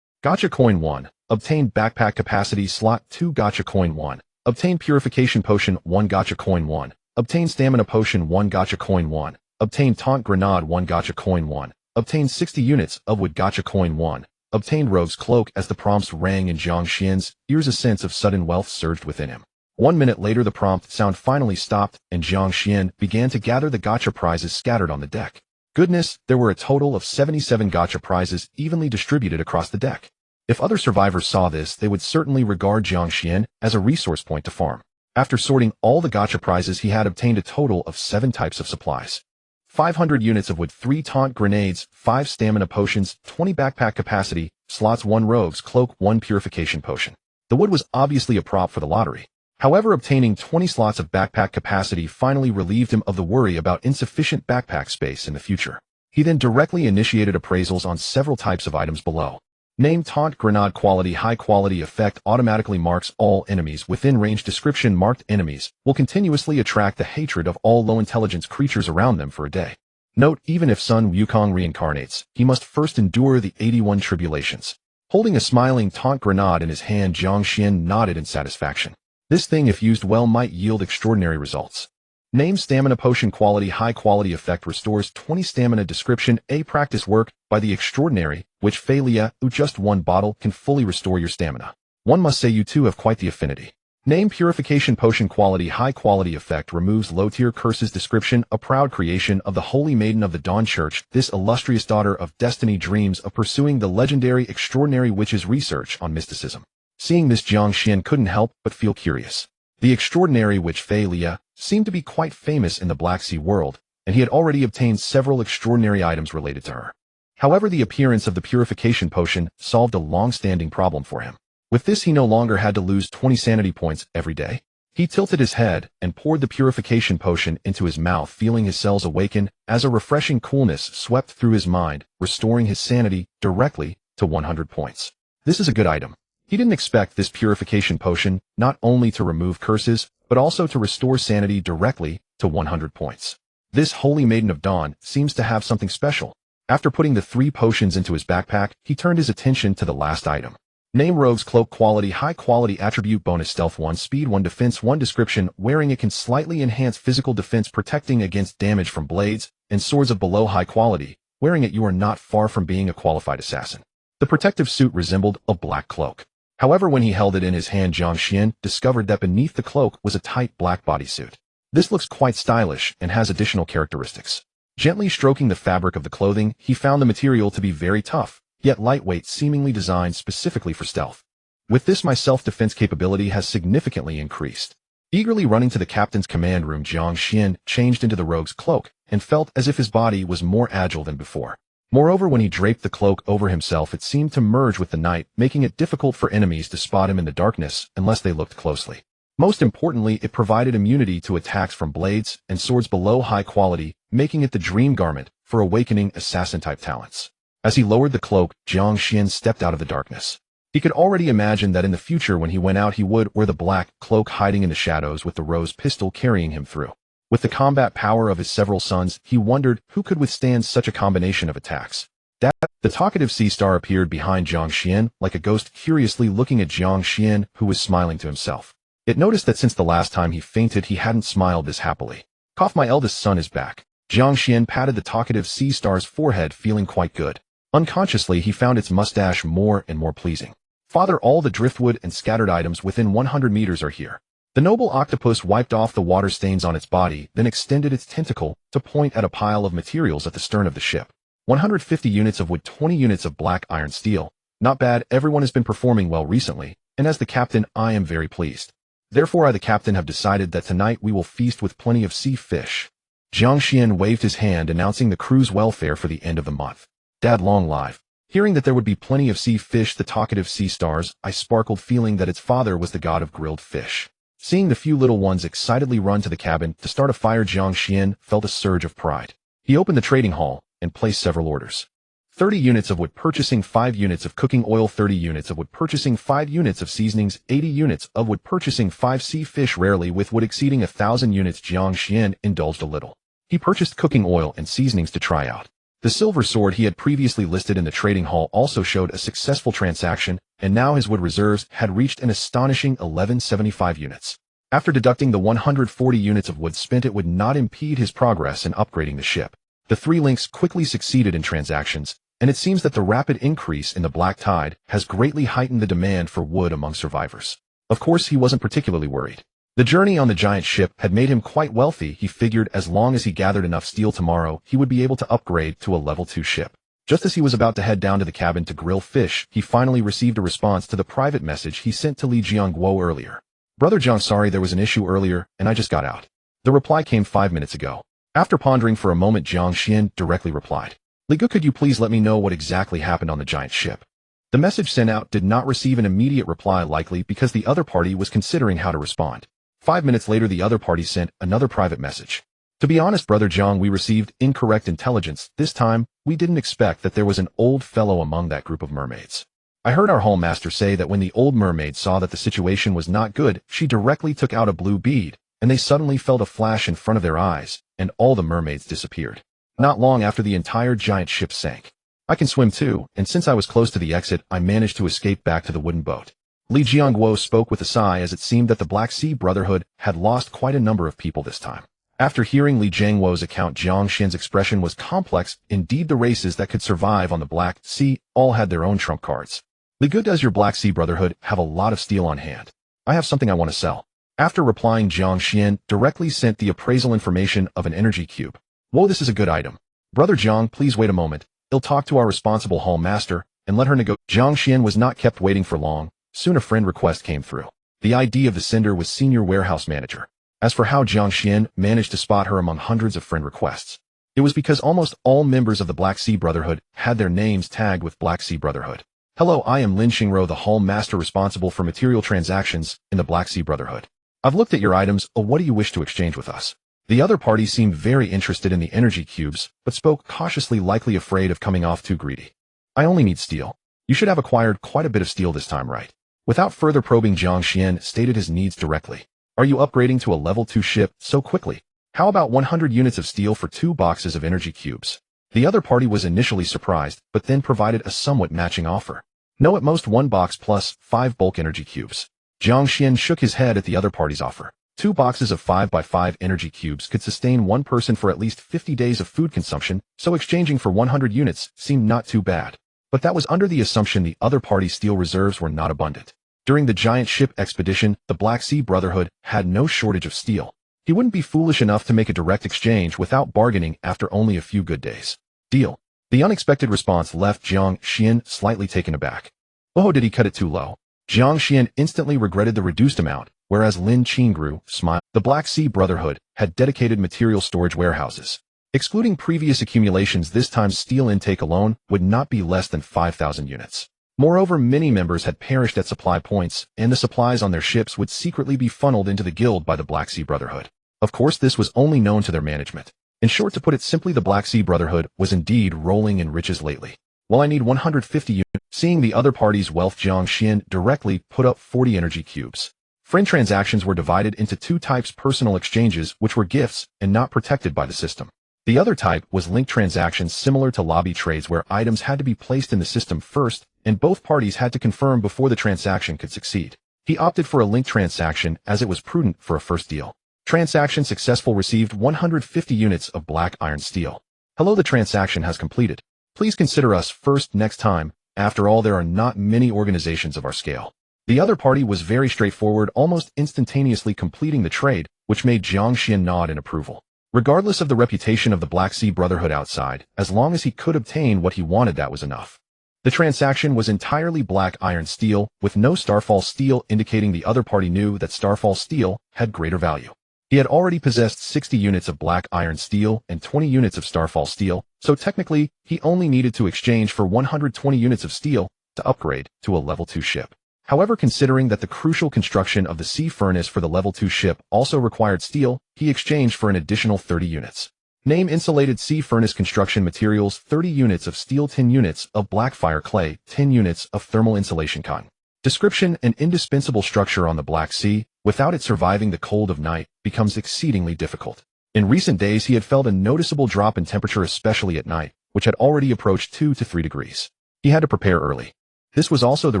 A: Gacha coin 1. Obtain backpack capacity slot 2 gacha coin 1. Obtain purification potion 1 gacha coin 1. Obtain stamina potion 1 gacha coin 1. Obtain taunt grenade 1 gacha coin 1. Obtain 60 units of wood gacha coin 1. Obtain rogue's cloak. As the prompts rang in Jiang Xuan's ears, a sense of sudden wealth surged within him. 1 minute later, the prompt sound finally stopped, and Jiang Xuan began to gather the gacha prizes scattered on the deck. Goodness, there were a total of 77 gacha prizes evenly distributed across the deck. If other survivors saw this, they would certainly regard Jiang Xuan as a resource point to farm. After sorting all the gacha prizes, he had obtained a total of 7 types of supplies. 500 units of wood, 3 taunt grenades, 5 stamina potions, 20 backpack capacity, slots 1 rogue's cloak, 1 purification potion. The wood was obviously a prop for the lottery. However, obtaining 20 slots of backpack capacity finally relieved him of the worry about insufficient backpack space in the future. He then directly initiated appraisals on several types of items below. Name taunt grenade quality high quality effect automatically marks all enemies within range. Description: marked enemies will continuously attract the hatred of all low intelligence creatures around them for a day. Note: even if Sun Wukong reincarnates, he must first endure the 81 tribulations. Holding a smiling taunt grenade in his hand, Jiang Xuan nodded in satisfaction. This thing, if used well, might yield extraordinary results. Name stamina potion quality high quality effect restores 20 stamina. Description: a practice work by the extraordinary, which failure just 1 bottle can fully restore your stamina. One must say you two have quite the affinity. Name purification potion quality high quality effect removes low tier curses. Description: a proud creation of the Holy Maiden of the Dawn Church. This illustrious daughter of destiny dreams of pursuing the legendary extraordinary witch's research on mysticism. Seeing this, Jiang Xuan couldn't help but feel curious. The extraordinary witch Fei Lia seemed to be quite famous in the Black Sea world, and he had already obtained several extraordinary items related to her. However, the appearance of the purification potion solved a long-standing problem for him. With this, he no longer had to lose 20 sanity points every day. He tilted his head and poured the purification potion into his mouth, feeling his cells awaken as a refreshing coolness swept through his mind, restoring his sanity directly to 100 points. This is a good item. He didn't expect this purification potion not only to remove curses, but also to restore sanity directly to 100 points. This Holy Maiden of Dawn seems to have something special. After putting the 3 potions into his backpack, he turned his attention to the last item. Name Rogue's Cloak Quality High Quality Attribute Bonus Stealth 1 Speed 1 Defense 1 Description Wearing it can slightly enhance physical defense protecting against damage from blades and swords of below high quality. Wearing it you are not far from being a qualified assassin. The protective suit resembled a black cloak. However, when he held it in his hand, Jiang Xuan discovered that beneath the cloak was a tight black bodysuit. This looks quite stylish and has additional characteristics. Gently stroking the fabric of the clothing, he found the material to be very tough, yet lightweight, seemingly designed specifically for stealth. With this, my self-defense capability has significantly increased. Eagerly running to the captain's command room, Jiang Xuan changed into the rogue's cloak and felt as if his body was more agile than before. Moreover, when he draped the cloak over himself, it seemed to merge with the night, making it difficult for enemies to spot him in the darkness unless they looked closely. Most importantly, it provided immunity to attacks from blades and swords below high quality, making it the dream garment for awakening assassin-type talents. As he lowered the cloak, Jiang Xuan stepped out of the darkness. He could already imagine that in the future when he went out he would wear the black cloak hiding in the shadows with the rose pistol carrying him through. With the combat power of his several sons, he wondered who could withstand such a combination of attacks. The talkative sea star appeared behind Jiang Xuan like a ghost, curiously looking at Jiang Xuan, who was smiling to himself. It noticed that since the last time he fainted he hadn't smiled this happily. Cough, my eldest son is back. Jiang Xuan patted the talkative sea star's forehead, feeling quite good. Unconsciously, he found its mustache more and more pleasing. Father, all the driftwood and scattered items within 100 meters are here. The noble octopus wiped off the water stains on its body, then extended its tentacle to point at a pile of materials at the stern of the ship. 150 units of wood, 20 units of black iron steel. Not bad, everyone has been performing well recently, and as the captain, I am very pleased. Therefore, I, the captain, have decided that tonight we will feast with plenty of sea fish. Jiang Xuan waved his hand, announcing the crew's welfare for the end of the month. Dad, long live. Hearing that there would be plenty of sea fish, the talkative sea star's eye sparkled, feeling that its father was the god of grilled fish. Seeing the few little ones excitedly run to the cabin to start a fire, Jiang Xuan felt a surge of pride. He opened the trading hall and placed several orders. 30 units of wood, purchasing 5 units of cooking oil, 30 units of wood, purchasing 5 units of seasonings, 80 units of wood, purchasing 5 sea fish, rarely with wood exceeding 1,000 units. Jiang Xuan indulged a little. He purchased cooking oil and seasonings to try out. The silver sword he had previously listed in the trading hall also showed a successful transaction, and now his wood reserves had reached an astonishing 1175 units. After deducting the 140 units of wood spent, it would not impede his progress in upgrading the ship. The 3 links quickly succeeded in transactions, and it seems that the rapid increase in the black tide has greatly heightened the demand for wood among survivors. Of course, he wasn't particularly worried. The journey on the giant ship had made him quite wealthy. He figured as long as he gathered enough steel tomorrow, he would be able to upgrade to a level 2 ship. Just as he was about to head down to the cabin to grill fish, he finally received a response to the private message he sent to Li Jiangguo earlier. Brother Jiang, sorry there was an issue earlier, and I just got out. The reply came 5 minutes ago. After pondering for a moment, Jiang Xuan directly replied, Li Gu, could you please let me know what exactly happened on the giant ship? The message sent out did not receive an immediate reply, likely because the other party was considering how to respond. 5 minutes later, the other party sent another private message. To be honest, Brother Jiang, we received incorrect intelligence. This time, we didn't expect that there was an old fellow among that group of mermaids. I heard our hall master say that when the old mermaid saw that the situation was not good, she directly took out a blue bead, and they suddenly felt a flash in front of their eyes, and all the mermaids disappeared. Not long after, the entire giant ship sank. I can swim too, and since I was close to the exit, I managed to escape back to the wooden boat. Li Jiangguo spoke with a sigh, as it seemed that the Black Sea Brotherhood had lost quite a number of people this time. After hearing Li Jiangguo's account, Jiang Xuan's expression was complex. Indeed, the races that could survive on the Black Sea all had their own trump cards. Li Gu, does your Black Sea Brotherhood have a lot of steel on hand? I have something I want to sell. After replying, Jiang Xuan directly sent the appraisal information of an energy cube. Whoa, this is a good item. Brother Jiang, please wait a moment. He'll talk to our responsible hall master and let her negotiate. Jiang Xuan was not kept waiting for long. Soon a friend request came through. The ID of the sender was Senior Warehouse Manager. As for how Jiang Xuan managed to spot her among hundreds of friend requests, it was because almost all members of the Black Sea Brotherhood had their names tagged with Black Sea Brotherhood. Hello, I am Lin Xingro, the hall master responsible for material transactions in the Black Sea Brotherhood. I've looked at your items. What do you wish to exchange with us? The other party seemed very interested in the energy cubes, but spoke cautiously, likely afraid of coming off too greedy. I only need steel. You should have acquired quite a bit of steel this time, right? Without further probing, Jiang Xuan stated his needs directly. Are you upgrading to a level 2 ship so quickly? How about 100 units of steel for 2 boxes of energy cubes? The other party was initially surprised, but then provided a somewhat matching offer. No, at most 1 box plus 5 bulk energy cubes. Jiang Xuan shook his head at the other party's offer. 2 boxes of 5x5 energy cubes could sustain one person for at least 50 days of food consumption, so exchanging for 100 units seemed not too bad. But that was under the assumption the other party's steel reserves were not abundant. During the giant ship expedition, the Black Sea Brotherhood had no shortage of steel. He wouldn't be foolish enough to make a direct exchange without bargaining after only a few good days. Deal. The unexpected response left Jiang Xuan slightly taken aback. Oh, did he cut it too low? Jiang Xuan instantly regretted the reduced amount, whereas Lin Qingru smiled. The Black Sea Brotherhood had dedicated material storage warehouses. Excluding previous accumulations, this time's steel intake alone would not be less than 5,000 units. Moreover, many members had perished at supply points, and the supplies on their ships would secretly be funneled into the guild by the Black Sea Brotherhood. Of course, this was only known to their management. In short, to put it simply, the Black Sea Brotherhood was indeed rolling in riches lately. Well, I need 150 units. Seeing the other party's wealth, Jiang Xuan directly put up 40 energy cubes. Friend transactions were divided into 2 types: personal exchanges, which were gifts and not protected by the system. The other type was linked transactions, similar to lobby trades, where items had to be placed in the system first, and both parties had to confirm before the transaction could succeed. He opted for a linked transaction as it was prudent for a first deal. Transaction successful. Received 150 units of black iron steel. Hello, the transaction has completed. Please consider us first next time. After all, there are not many organizations of our scale. The other party was very straightforward, almost instantaneously completing the trade, which made Jiang Xuan nod in approval. Regardless of the reputation of the Black Sea Brotherhood outside, as long as he could obtain what he wanted, that was enough. The transaction was entirely black iron steel, with no starfall steel, indicating the other party knew that starfall steel had greater value. He had already possessed 60 units of black iron steel and 20 units of starfall steel, so technically, he only needed to exchange for 120 units of steel to upgrade to a level 2 ship. However, considering that the crucial construction of the sea furnace for the level 2 ship also required steel, he exchanged for an additional 30 units. Name: insulated sea furnace construction materials, 30 units of steel, 10 units of black fire clay, 10 units of thermal insulation cotton. Description: an indispensable structure on the Black Sea. Without it, surviving the cold of night becomes exceedingly difficult. In recent days, he had felt a noticeable drop in temperature, especially at night, which had already approached 2 to 3 degrees. He had to prepare early. This was also the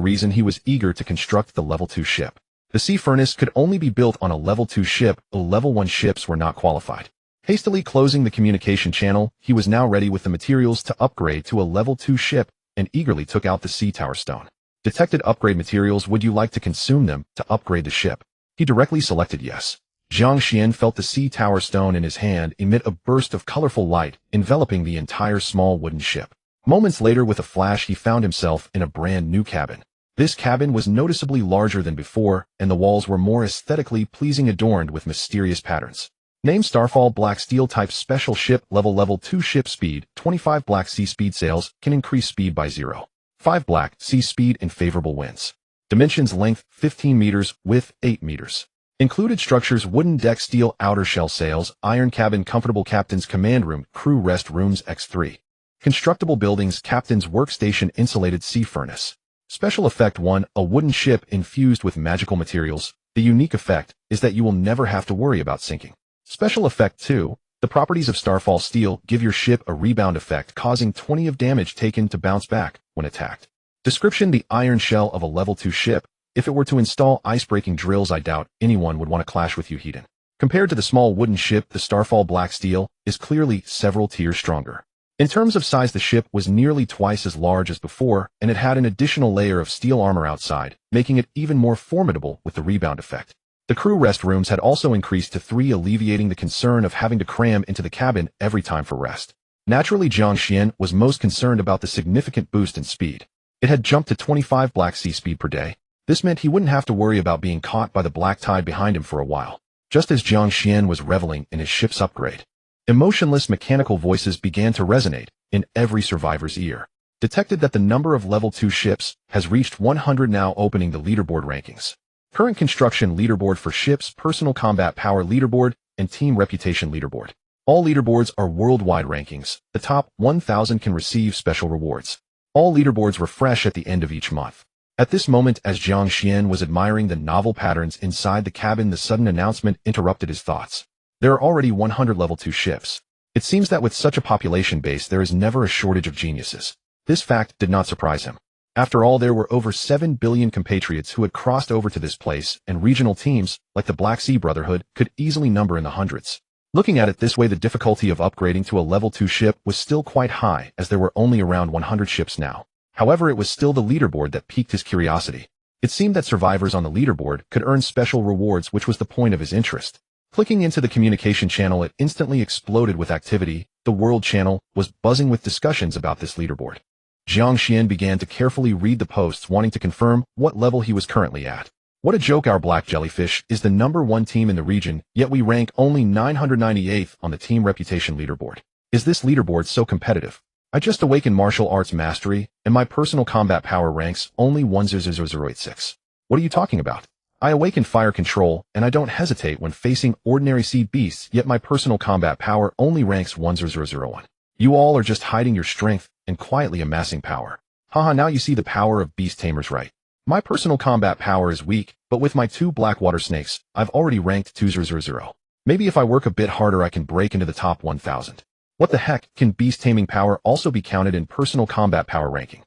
A: reason he was eager to construct the level 2 ship. The sea furnace could only be built on a level 2 ship, the level 1 ships were not qualified. Hastily closing the communication channel, he was now ready with the materials to upgrade to a level 2 ship and eagerly took out the sea tower stone. Detected upgrade materials. Would you like to consume them to upgrade the ship? He directly selected yes. Jiang Xuan felt the sea tower stone in his hand emit a burst of colorful light, enveloping the entire small wooden ship. Moments later, with a flash, he found himself in a brand new cabin. This cabin was noticeably larger than before, and the walls were more aesthetically pleasing, adorned with mysterious patterns. Name: Starfall Black Steel. Type: special ship. Level 2 ship. Speed 25. Black Sea Speed. Sails can increase speed by 0.5 Black Sea Speed in favorable winds. Dimensions: length 15 meters, width 8 meters. Included structures: wooden deck, steel outer shell, sails, iron cabin, comfortable captain's command room, crew rest rooms X3. Constructible buildings: captain's workstation, insulated sea furnace. Special effect 1, a wooden ship infused with magical materials. The unique effect is that you will never have to worry about sinking. Special effect 2, the properties of starfall steel give your ship a rebound effect, causing 20 of damage taken to bounce back when attacked. Description: the iron shell of a level 2 ship. If it were to install ice-breaking drills, I doubt anyone would want to clash with you, Hedon. Compared to the small wooden ship, the Starfall Black Steel is clearly several tiers stronger. In terms of size, the ship was nearly twice as large as before, and it had an additional layer of steel armor outside, making it even more formidable with the rebound effect. The crew rest rooms had also increased to 3, alleviating the concern of having to cram into the cabin every time for rest. Naturally, Jiang Xuan was most concerned about the significant boost in speed. It had jumped to 25 Black Sea Speed per day. This meant he wouldn't have to worry about being caught by the black tide behind him for a while. Just as Jiang Xuan was reveling in his ship's upgrade, emotionless mechanical voices began to resonate in every survivor's ear. Detected that the number of level 2 ships has reached 100, now opening the leaderboard rankings. Current construction leaderboard for ships, personal combat power leaderboard, and team reputation leaderboard. All leaderboards are worldwide rankings. The top 1,000 can receive special rewards. All leaderboards refresh at the end of each month. At this moment, as Jiang Xuan was admiring the novel patterns inside the cabin, the sudden announcement interrupted his thoughts. There are already 100 level 2 ships. It seems that with such a population base, there is never a shortage of geniuses. This fact did not surprise him. After all, there were over 7 billion compatriots who had crossed over to this place, and regional teams, like the Black Sea Brotherhood, could easily number in the hundreds. Looking at it this way, the difficulty of upgrading to a level 2 ship was still quite high, as there were only around 100 ships now. However, it was still the leaderboard that piqued his curiosity. It seemed that survivors on the leaderboard could earn special rewards, which was the point of his interest. Clicking into the communication channel, it instantly exploded with activity. The world channel was buzzing with discussions about this leaderboard. Jiang Xuan began to carefully read the posts, wanting to confirm what level he was currently at. What a joke, our Black Jellyfish is the #1 team in the region, yet we rank only 998th on the team reputation leaderboard. Is this leaderboard so competitive? I just awakened martial arts mastery, and my personal combat power ranks only 100086. What are you talking about? I awakened fire control, and I don't hesitate when facing ordinary sea beasts, yet my personal combat power only ranks 1001. You all are just hiding your strength and quietly amassing power. Haha, now you see the power of beast tamers, right? My personal combat power is weak, but with my 2 black water snakes, I've already ranked 2000. Maybe if I work a bit harder I can break into the top 1000. What the heck, can beast taming power also be counted in personal combat power ranking?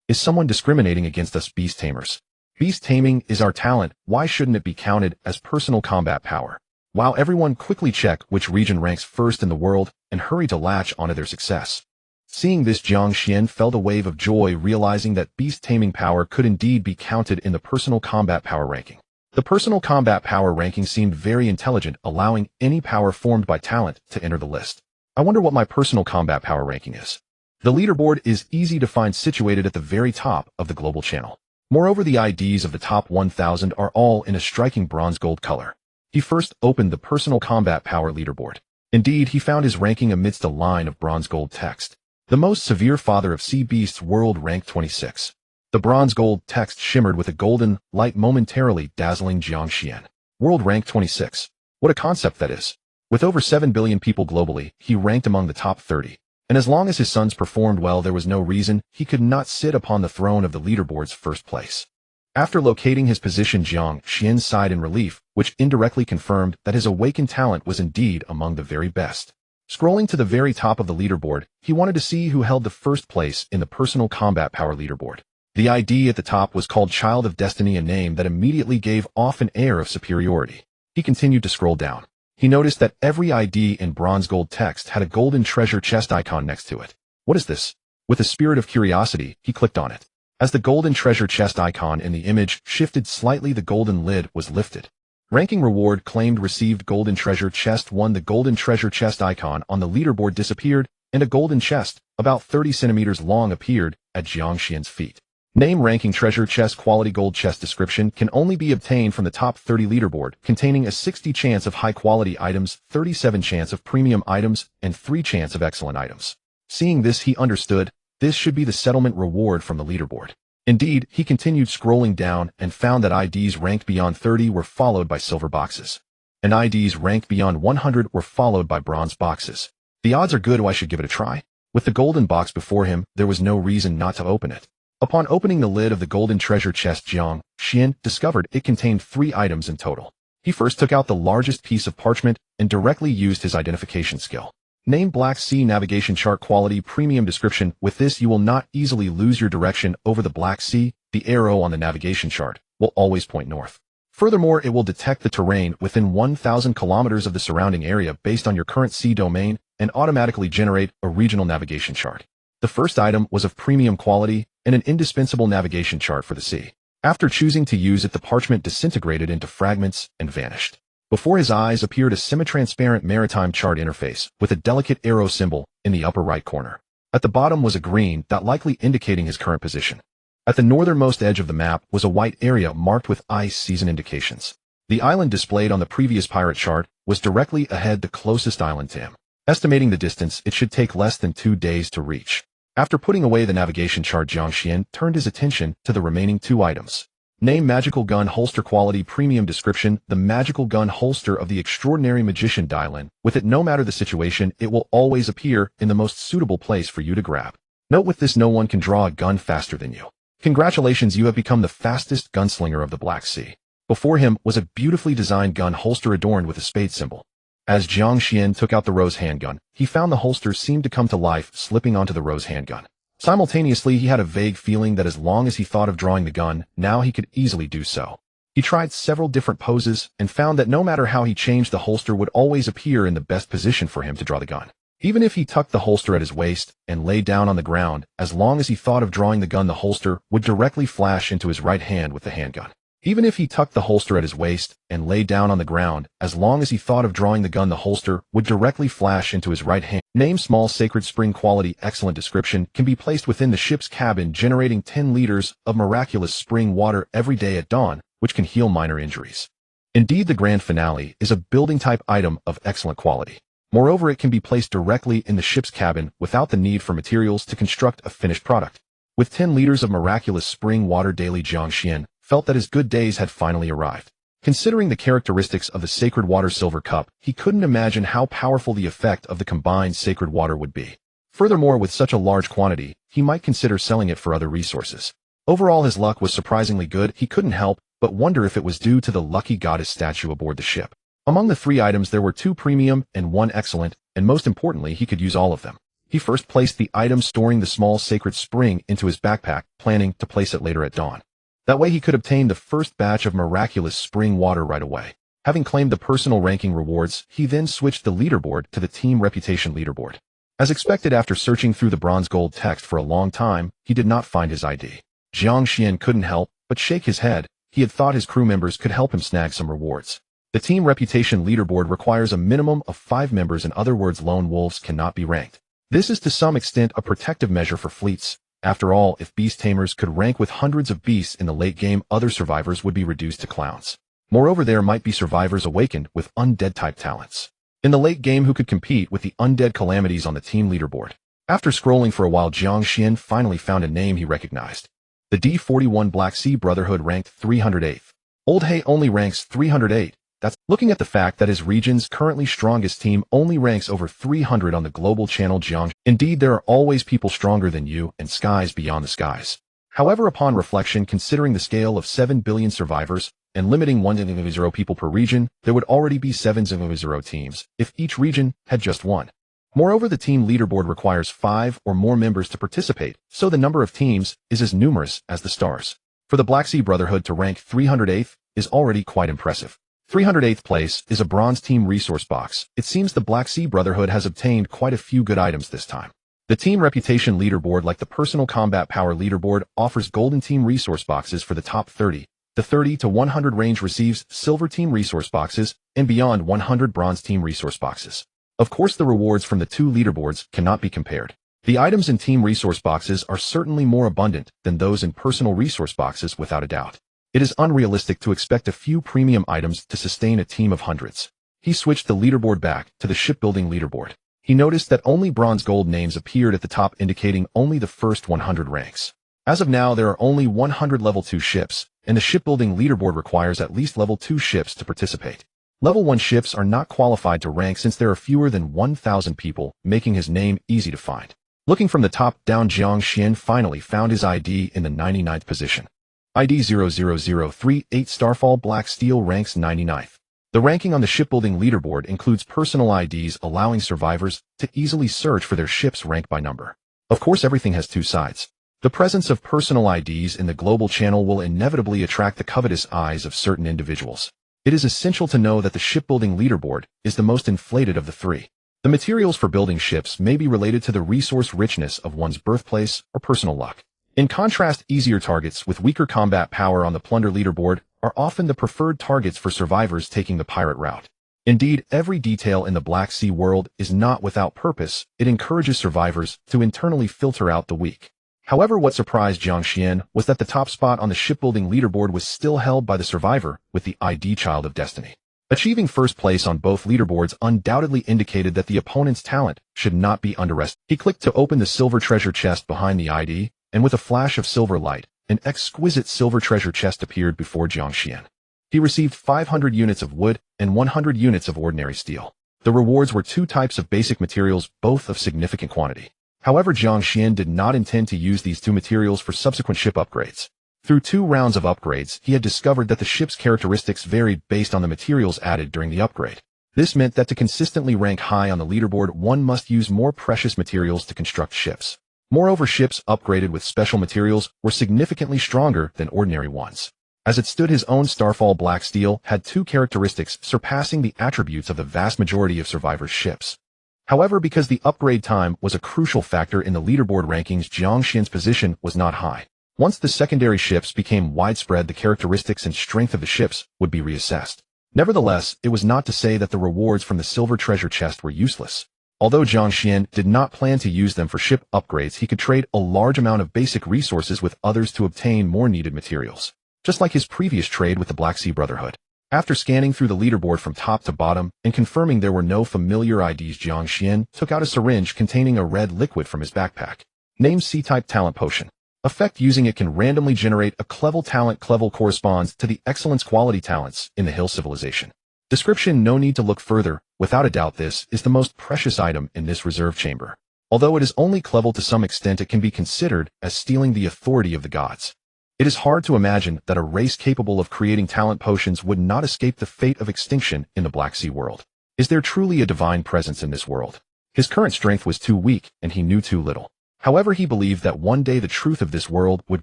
A: Is someone discriminating against us beast tamers? Beast taming is our talent, why shouldn't it be counted as personal combat power? Wow, everyone quickly check which region ranks first in the world and hurry to latch onto their success. Seeing this, Jiang Xuan felt a wave of joy, realizing that beast taming power could indeed be counted in the personal combat power ranking. The personal combat power ranking seemed very intelligent, allowing any power formed by talent to enter the list. I wonder what my personal combat power ranking is. The leaderboard is easy to find, situated at the very top of the global channel. Moreover, the IDs of the top 1000 are all in a striking bronze gold color. He first opened the personal combat power leaderboard. Indeed, he found his ranking amidst a line of bronze gold text. The most severe father of sea beasts, world rank 26. The bronze gold text shimmered with a golden light, momentarily dazzling Jiang Xuan. World rank 26. What a concept that is. With over 7 billion people globally, he ranked among the top 30. And as long as his sons performed well, there was no reason he could not sit upon the throne of the leaderboard's first place. After locating his position, Jiang Xuan sighed in relief, which indirectly confirmed that his awakened talent was indeed among the very best. Scrolling to the very top of the leaderboard, he wanted to see who held the first place in the personal combat power leaderboard. The ID at the top was called Child of Destiny, a name that immediately gave off an air of superiority. He continued to scroll down. He noticed that every ID in bronze gold text had a golden treasure chest icon next to it. What is this? With a spirit of curiosity, he clicked on it. As the golden treasure chest icon in the image shifted slightly, the golden lid was lifted. Ranking reward claimed, received golden treasure chest 1. The golden treasure chest icon on the leaderboard disappeared, and a golden chest, about 30 centimeters long, appeared at Jiang Xuan's feet. Name: ranking treasure chest, quality gold chest. Description: can only be obtained from the top 30 leaderboard, containing a 60 chance of high quality items, 37 chance of premium items, and 3 chance of excellent items. Seeing this, he understood this should be the settlement reward from the leaderboard. Indeed, he continued scrolling down and found that IDs ranked beyond 30 were followed by silver boxes, and IDs ranked beyond 100 were followed by bronze boxes. The odds are good, I should give it a try. With the golden box before him, there was no reason not to open it. Upon opening the lid of the golden treasure chest, Jiang Xuan discovered it contained 3 items in total. He first took out the largest piece of parchment and directly used his identification skill. Name: Black Sea Navigation Chart, quality premium. Description: with this you will not easily lose your direction over the Black Sea. The arrow on the navigation chart will always point north. Furthermore, it will detect the terrain within 1,000 kilometers of the surrounding area based on your current sea domain and automatically generate a regional navigation chart. The first item was of premium quality and an indispensable navigation chart for the sea. After choosing to use it, the parchment disintegrated into fragments and vanished. Before his eyes appeared a semi-transparent maritime chart interface with a delicate arrow symbol in the upper right corner. At the bottom was a green dot, likely indicating his current position. At the northernmost edge of the map was a white area marked with ice season indications. The island displayed on the previous pirate chart was directly ahead, the closest island to him. Estimating the distance, it should take less than 2 days to reach. After putting away the navigation chart, Jiang Xuan turned his attention to the remaining 2 items. Name: magical gun holster, quality premium. Description: the magical gun holster of the extraordinary magician Dylan. With it, no matter the situation, it will always appear in the most suitable place for you to grab. Note: with this, no one can draw a gun faster than you. Congratulations, you have become the fastest gunslinger of the Black Sea. Before him was a beautifully designed gun holster adorned with a spade symbol. As Jiang Xuan took out the rose handgun, he found the holster seemed to come to life, slipping onto the rose handgun. Simultaneously, he had a vague feeling that as long as he thought of drawing the gun, now he could easily do so. He tried several different poses and found that no matter how he changed, the holster would always appear in the best position for him to draw the gun. Even if he tucked the holster at his waist and lay down on the ground, as long as he thought of drawing the gun, the holster would directly flash into his right hand with the handgun. Even if he tucked the holster at his waist and lay down on the ground, as long as he thought of drawing the gun, the holster would directly flash into his right hand. Name small sacred spring quality. Excellent description. Can be placed within the ship's cabin, generating 10 liters of miraculous spring water every day at dawn, which can heal minor injuries. Indeed, the grand finale is a building type item of excellent quality. Moreover, it can be placed directly in the ship's cabin without the need for materials to construct a finished product. With 10 liters of miraculous spring water daily, Jiang Xuan felt that his good days had finally arrived. Considering the characteristics of the sacred water silver cup, he couldn't imagine how powerful the effect of the combined sacred water would be. Furthermore, with such a large quantity, he might consider selling it for other resources. Overall, his luck was surprisingly good. He couldn't help but wonder if it was due to the lucky goddess statue aboard the ship. Among the 3 items, there were 2 premium and 1 excellent, and most importantly, he could use all of them. He first placed the item storing the small sacred spring into his backpack, planning to place it later at dawn. That way he could obtain the first batch of miraculous spring water right away. Having claimed the personal ranking rewards, he then switched the leaderboard to the team reputation leaderboard. As expected, after searching through the bronze gold text for a long time, he did not find his ID. Jiang Xuan couldn't help but shake his head. He had thought his crew members could help him snag some rewards. The team reputation leaderboard requires a minimum of 5 members. In other words, lone wolves cannot be ranked. This is to some extent a protective measure for fleets. After all, if beast tamers could rank with hundreds of beasts in the late game, other survivors would be reduced to clowns. Moreover, there might be survivors awakened with undead-type talents in the late game who could compete with the undead calamities on the team leaderboard. After scrolling for a while, Jiang Xuan finally found a name he recognized. The D41 Black Sea Brotherhood ranked 308th. Old Hay only ranks 308. That's looking at the fact that his region's currently strongest team only ranks over 300 on the global channel Jiang. Indeed, there are always people stronger than you and skies beyond the skies. However, upon reflection, considering the scale of 7 billion survivors and limiting 100 people per region, there would already be 700 teams if each region had just 1. Moreover, the team leaderboard requires 5 or more members to participate, so the number of teams is as numerous as the stars. For the Black Sea Brotherhood to rank 308th is already quite impressive. 308th place is a bronze team resource box. It seems the Black Sea Brotherhood has obtained quite a few good items this time. The team reputation leaderboard, like the personal combat power leaderboard, offers golden team resource boxes for the top 30. The 30 to 100 range receives silver team resource boxes, and beyond 100 bronze team resource boxes. Of course, the rewards from the 2 leaderboards cannot be compared. The items in team resource boxes are certainly more abundant than those in personal resource boxes, without a doubt. It is unrealistic to expect a few premium items to sustain a team of hundreds. He switched the leaderboard back to the shipbuilding leaderboard. He noticed that only bronze gold names appeared at the top, indicating only the first 100 ranks. As of now, there are only 100 level 2 ships, and the shipbuilding leaderboard requires at least level 2 ships to participate. Level 1 ships are not qualified to rank since there are fewer than 1,000 people, making his name easy to find. Looking from the top down, Jiang Xuan finally found his ID in the 99th position. ID 00038 Starfall Black Steel ranks 99th. The ranking on the shipbuilding leaderboard includes personal IDs, allowing survivors to easily search for their ship's rank by number. Of course, everything has 2 sides. The presence of personal IDs in the global channel will inevitably attract the covetous eyes of certain individuals. It is essential to know that the shipbuilding leaderboard is the most inflated of the 3. The materials for building ships may be related to the resource richness of one's birthplace or personal luck. In contrast, easier targets with weaker combat power on the plunder leaderboard are often the preferred targets for survivors taking the pirate route. Indeed, every detail in the Black Sea world is not without purpose. It encourages survivors to internally filter out the weak. However, what surprised Jiang Xuan was that the top spot on the shipbuilding leaderboard was still held by the survivor with the ID Child of Destiny. Achieving first place on both leaderboards undoubtedly indicated that the opponent's talent should not be underestimated. He clicked to open the silver treasure chest behind the ID, and with a flash of silver light, an exquisite silver treasure chest appeared before Jiang Xuan. He received 500 units of wood and 100 units of ordinary steel. The rewards were 2 types of basic materials, both of significant quantity. However, Jiang Xuan did not intend to use these 2 materials for subsequent ship upgrades. Through 2 rounds of upgrades, he had discovered that the ship's characteristics varied based on the materials added during the upgrade. This meant that to consistently rank high on the leaderboard, one must use more precious materials to construct ships. Moreover, ships upgraded with special materials were significantly stronger than ordinary ones. As it stood, his own Starfall Black Steel had two characteristics surpassing the attributes of the vast majority of survivors' ships. However, because the upgrade time was a crucial factor in the leaderboard rankings, Jiang Xuan's position was not high. Once the secondary ships became widespread, the characteristics and strength of the ships would be reassessed. Nevertheless, it was not to say that the rewards from the silver treasure chest were useless. Although Jiang Xuan did not plan to use them for ship upgrades, he could trade a large amount of basic resources with others to obtain more needed materials. Just like his previous trade with the Black Sea Brotherhood. After scanning through the leaderboard from top to bottom and confirming there were no familiar IDs, Jiang Xuan took out a syringe containing a red liquid from his backpack. Named C-Type Talent Potion. Effect: using it can randomly generate a Clevel talent. Clevel corresponds to the excellence quality talents in the Hill Civilization. Description: no need to look further. Without a doubt, this is the most precious item in this reserve chamber. Although it is only Clevel to some extent, it can be considered as stealing the authority of the gods. It is hard to imagine that a race capable of creating talent potions would not escape the fate of extinction in the Black Sea world. Is there truly a divine presence in this world? His current strength was too weak, and he knew too little. However, he believed that one day the truth of this world would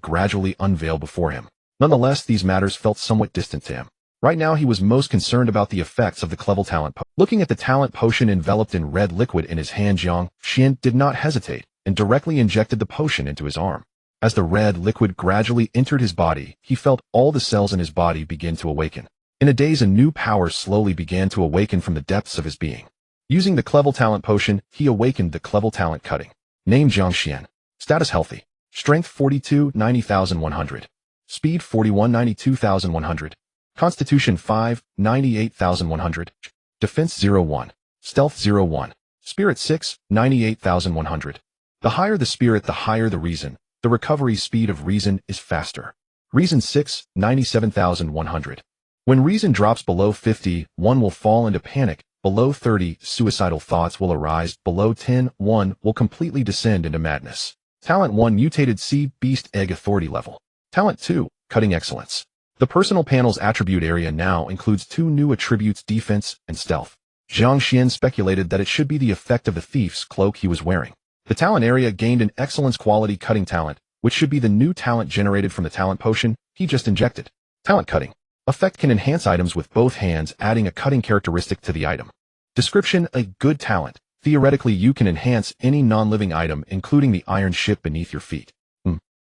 A: gradually unveil before him. Nonetheless, these matters felt somewhat distant to him. Right now, he was most concerned about the effects of the Clevel talent potion. Looking at the talent potion enveloped in red liquid in his hand, Jiang Xuan did not hesitate and directly injected the potion into his arm. As the red liquid gradually entered his body, he felt all the cells in his body begin to awaken. In a daze, a new power slowly began to awaken from the depths of his being. Using the Clevel talent potion, he awakened the Clevel talent cutting. Name: Jiang Xuan. Status: healthy. Strength 42, 90,100. Speed 41, 92,100. Constitution 5, 98,100. Defense 01. Stealth 01. Spirit 6, 98,100. The higher the spirit, the higher the reason. The recovery speed of reason is faster. Reason 6, 97,100. When reason drops below 50, one will fall into panic. Below 30, suicidal thoughts will arise. Below 10, one will completely descend into madness. Talent 1, Mutated Sea Beast Egg Authority Level. Talent 2, Cutting Excellence. The personal panel's attribute area now includes two new attributes: defense and stealth. Jiang Xuan speculated that it should be the effect of the thief's cloak he was wearing. The talent area gained an excellence quality cutting talent, which should be the new talent generated from the talent potion he just injected. Talent Cutting. Effect: can enhance items with both hands, adding a cutting characteristic to the item. Description: a good talent. Theoretically, you can enhance any non-living item, including the iron ship beneath your feet.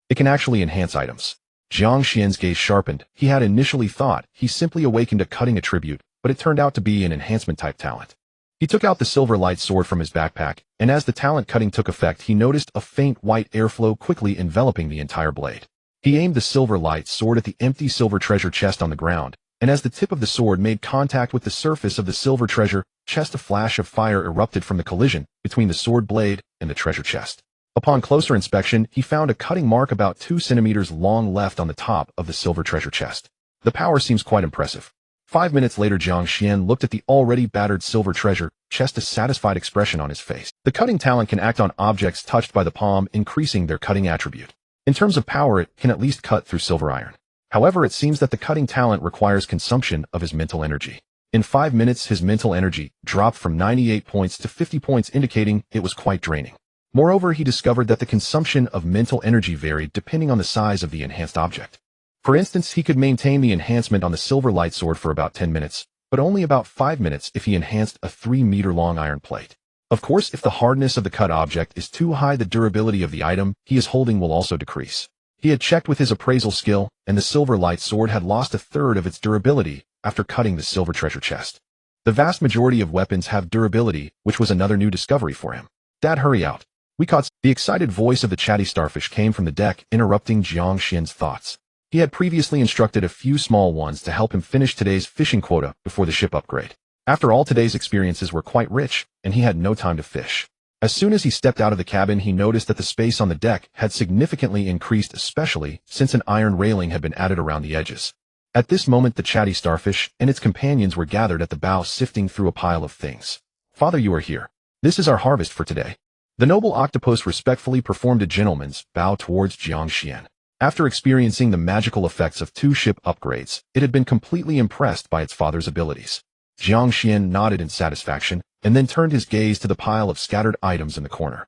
A: It can actually enhance items. Jiang Xuan's gaze sharpened. He had initially thought he simply awakened a cutting attribute, but it turned out to be an enhancement-type talent. He took out the silver light sword from his backpack, and as the talent cutting took effect, he noticed a faint white airflow quickly enveloping the entire blade. He aimed the silver light sword at the empty silver treasure chest on the ground, and as the tip of the sword made contact with the surface of the silver treasure chest, a flash of fire erupted from the collision between the sword blade and the treasure chest. Upon closer inspection, he found a cutting mark about 2 centimeters long left on the top of the silver treasure chest. The power seems quite impressive. 5 minutes later, Jiang Xuan looked at the already battered silver treasure chest, a satisfied expression on his face. The cutting talent can act on objects touched by the palm, increasing their cutting attribute. In terms of power, it can at least cut through silver iron. However, it seems that the cutting talent requires consumption of his mental energy. In 5 minutes, his mental energy dropped from 98 points to 50 points, indicating it was quite draining. Moreover, he discovered that the consumption of mental energy varied depending on the size of the enhanced object. For instance, he could maintain the enhancement on the silver light sword for about 10 minutes, but only about 5 minutes if he enhanced a 3-meter-long iron plate. Of course, if the hardness of the cut object is too high, the durability of the item he is holding will also decrease. He had checked with his appraisal skill, and the silver light sword had lost a third of its durability after cutting the silver treasure chest. The vast majority of weapons have durability, which was another new discovery for him. Dad, hurry out. We caught. The excited voice of the chatty starfish came from the deck, interrupting Jiang Xuan's thoughts. He had previously instructed a few small ones to help him finish today's fishing quota before the ship upgrade. After all, today's experiences were quite rich, and he had no time to fish. As soon as he stepped out of the cabin, he noticed that the space on the deck had significantly increased, especially since an iron railing had been added around the edges. At this moment, the chatty starfish and its companions were gathered at the bow, sifting through a pile of things. Father, you are here. This is our harvest for today. The noble octopus respectfully performed a gentleman's bow towards Jiang Xuan. After experiencing the magical effects of 2 ship upgrades, it had been completely impressed by its father's abilities. Jiang Xuan nodded in satisfaction, and then turned his gaze to the pile of scattered items in the corner.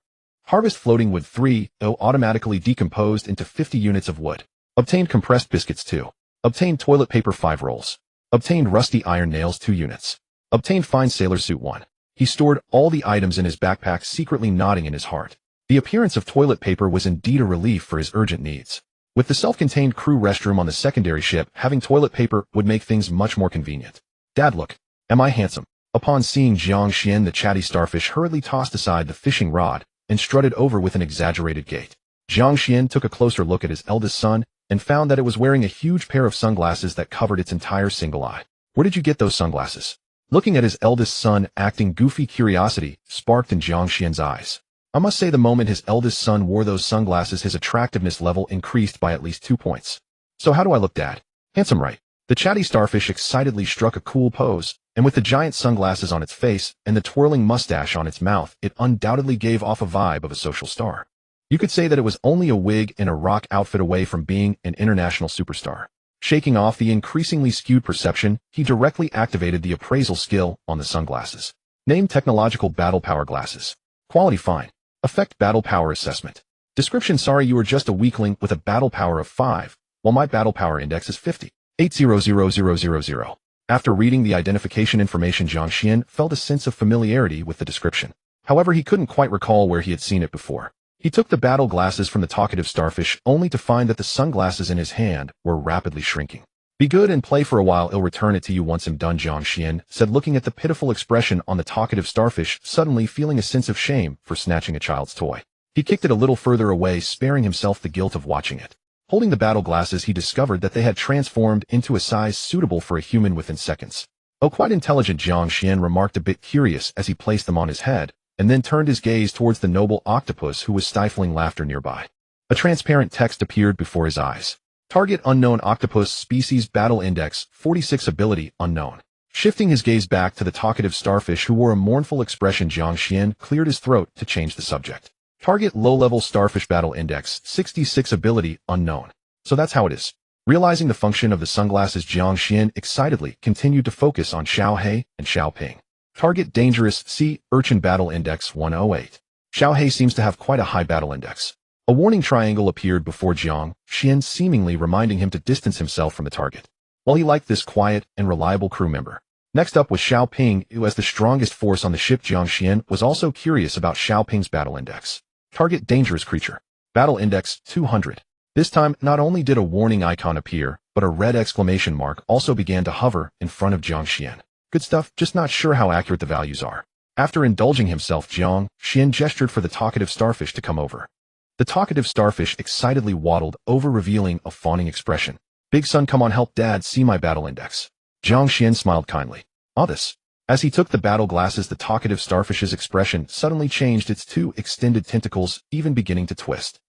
A: Harvest floating wood 3, automatically decomposed into 50 units of wood. Obtained compressed biscuits 2. Obtained toilet paper 5 rolls. Obtained rusty iron nails 2 units. Obtained fine sailor suit 1. He stored all the items in his backpack, secretly nodding in his heart. The appearance of toilet paper was indeed a relief for his urgent needs. With the self-contained crew restroom on the secondary ship, having toilet paper would make things much more convenient. Dad, look. Am I handsome? Upon seeing Jiang Xuan, the chatty starfish hurriedly tossed aside the fishing rod and strutted over with an exaggerated gait. Jiang Xuan took a closer look at his eldest son and found that it was wearing a huge pair of sunglasses that covered its entire single eye. Where did you get those sunglasses? Looking at his eldest son acting goofy, curiosity sparked in Jiang Xuan's eyes. I must say the moment his eldest son wore those sunglasses, his attractiveness level increased by at least 2 points. So how do I look, Dad? Handsome, right? The chatty starfish excitedly struck a cool pose, and with the giant sunglasses on its face and the twirling mustache on its mouth, it undoubtedly gave off a vibe of a social star. You could say that it was only a wig and a rock outfit away from being an international superstar. Shaking off the increasingly skewed perception, he directly activated the appraisal skill on the sunglasses. Name: technological battle power glasses. Quality: fine. Effect: battle power assessment. Description: sorry, you are just a weakling with a battle power of 5, while my battle power index is 50. 800000. After reading the identification information, Jiang Xuan felt a sense of familiarity with the description. However, he couldn't quite recall where he had seen it before. He took the battle glasses from the talkative starfish, only to find that the sunglasses in his hand were rapidly shrinking. Be good and play for a while, I'll return it to you once I'm done, Jiang Xuan said, looking at the pitiful expression on the talkative starfish, suddenly feeling a sense of shame for snatching a child's toy. He kicked it a little further away, sparing himself the guilt of watching it. Holding the battle glasses, he discovered that they had transformed into a size suitable for a human within seconds. Oh, quite intelligent, Jiang Xuan remarked, a bit curious as he placed them on his head, and then turned his gaze towards the noble octopus who was stifling laughter nearby. A transparent text appeared before his eyes. Target: unknown octopus species, battle index 46, ability unknown. Shifting his gaze back to the talkative starfish who wore a mournful expression, Jiang Xuan cleared his throat to change the subject. Target: low-level starfish, battle index 66, ability unknown. So that's how it is. Realizing the function of the sunglasses, Jiang Xuan excitedly continued to focus on Xiao He and Xiao Ping. Target: dangerous sea urchin, battle index 108. Xiao He seems to have quite a high battle index. A warning triangle appeared before Jiang Xuan, seemingly reminding him to distance himself from the target. While he liked this quiet and reliable crew member. Next up was Xiao Ping, who as the strongest force on the ship. Jiang Xuan was also curious about Xiao Ping's battle index. Target: dangerous creature. Battle index 200. This time, not only did a warning icon appear, but a red exclamation mark also began to hover in front of Jiang Xuan. Good stuff, just not sure how accurate the values are. After indulging himself, Jiang Xuan gestured for the talkative starfish to come over. The talkative starfish excitedly waddled over, revealing a fawning expression. Big son, come on, help Dad see my battle index. Jiang Xuan smiled kindly. This. As he took the battle glasses, the talkative starfish's expression suddenly changed, its 2 extended tentacles even beginning to twist.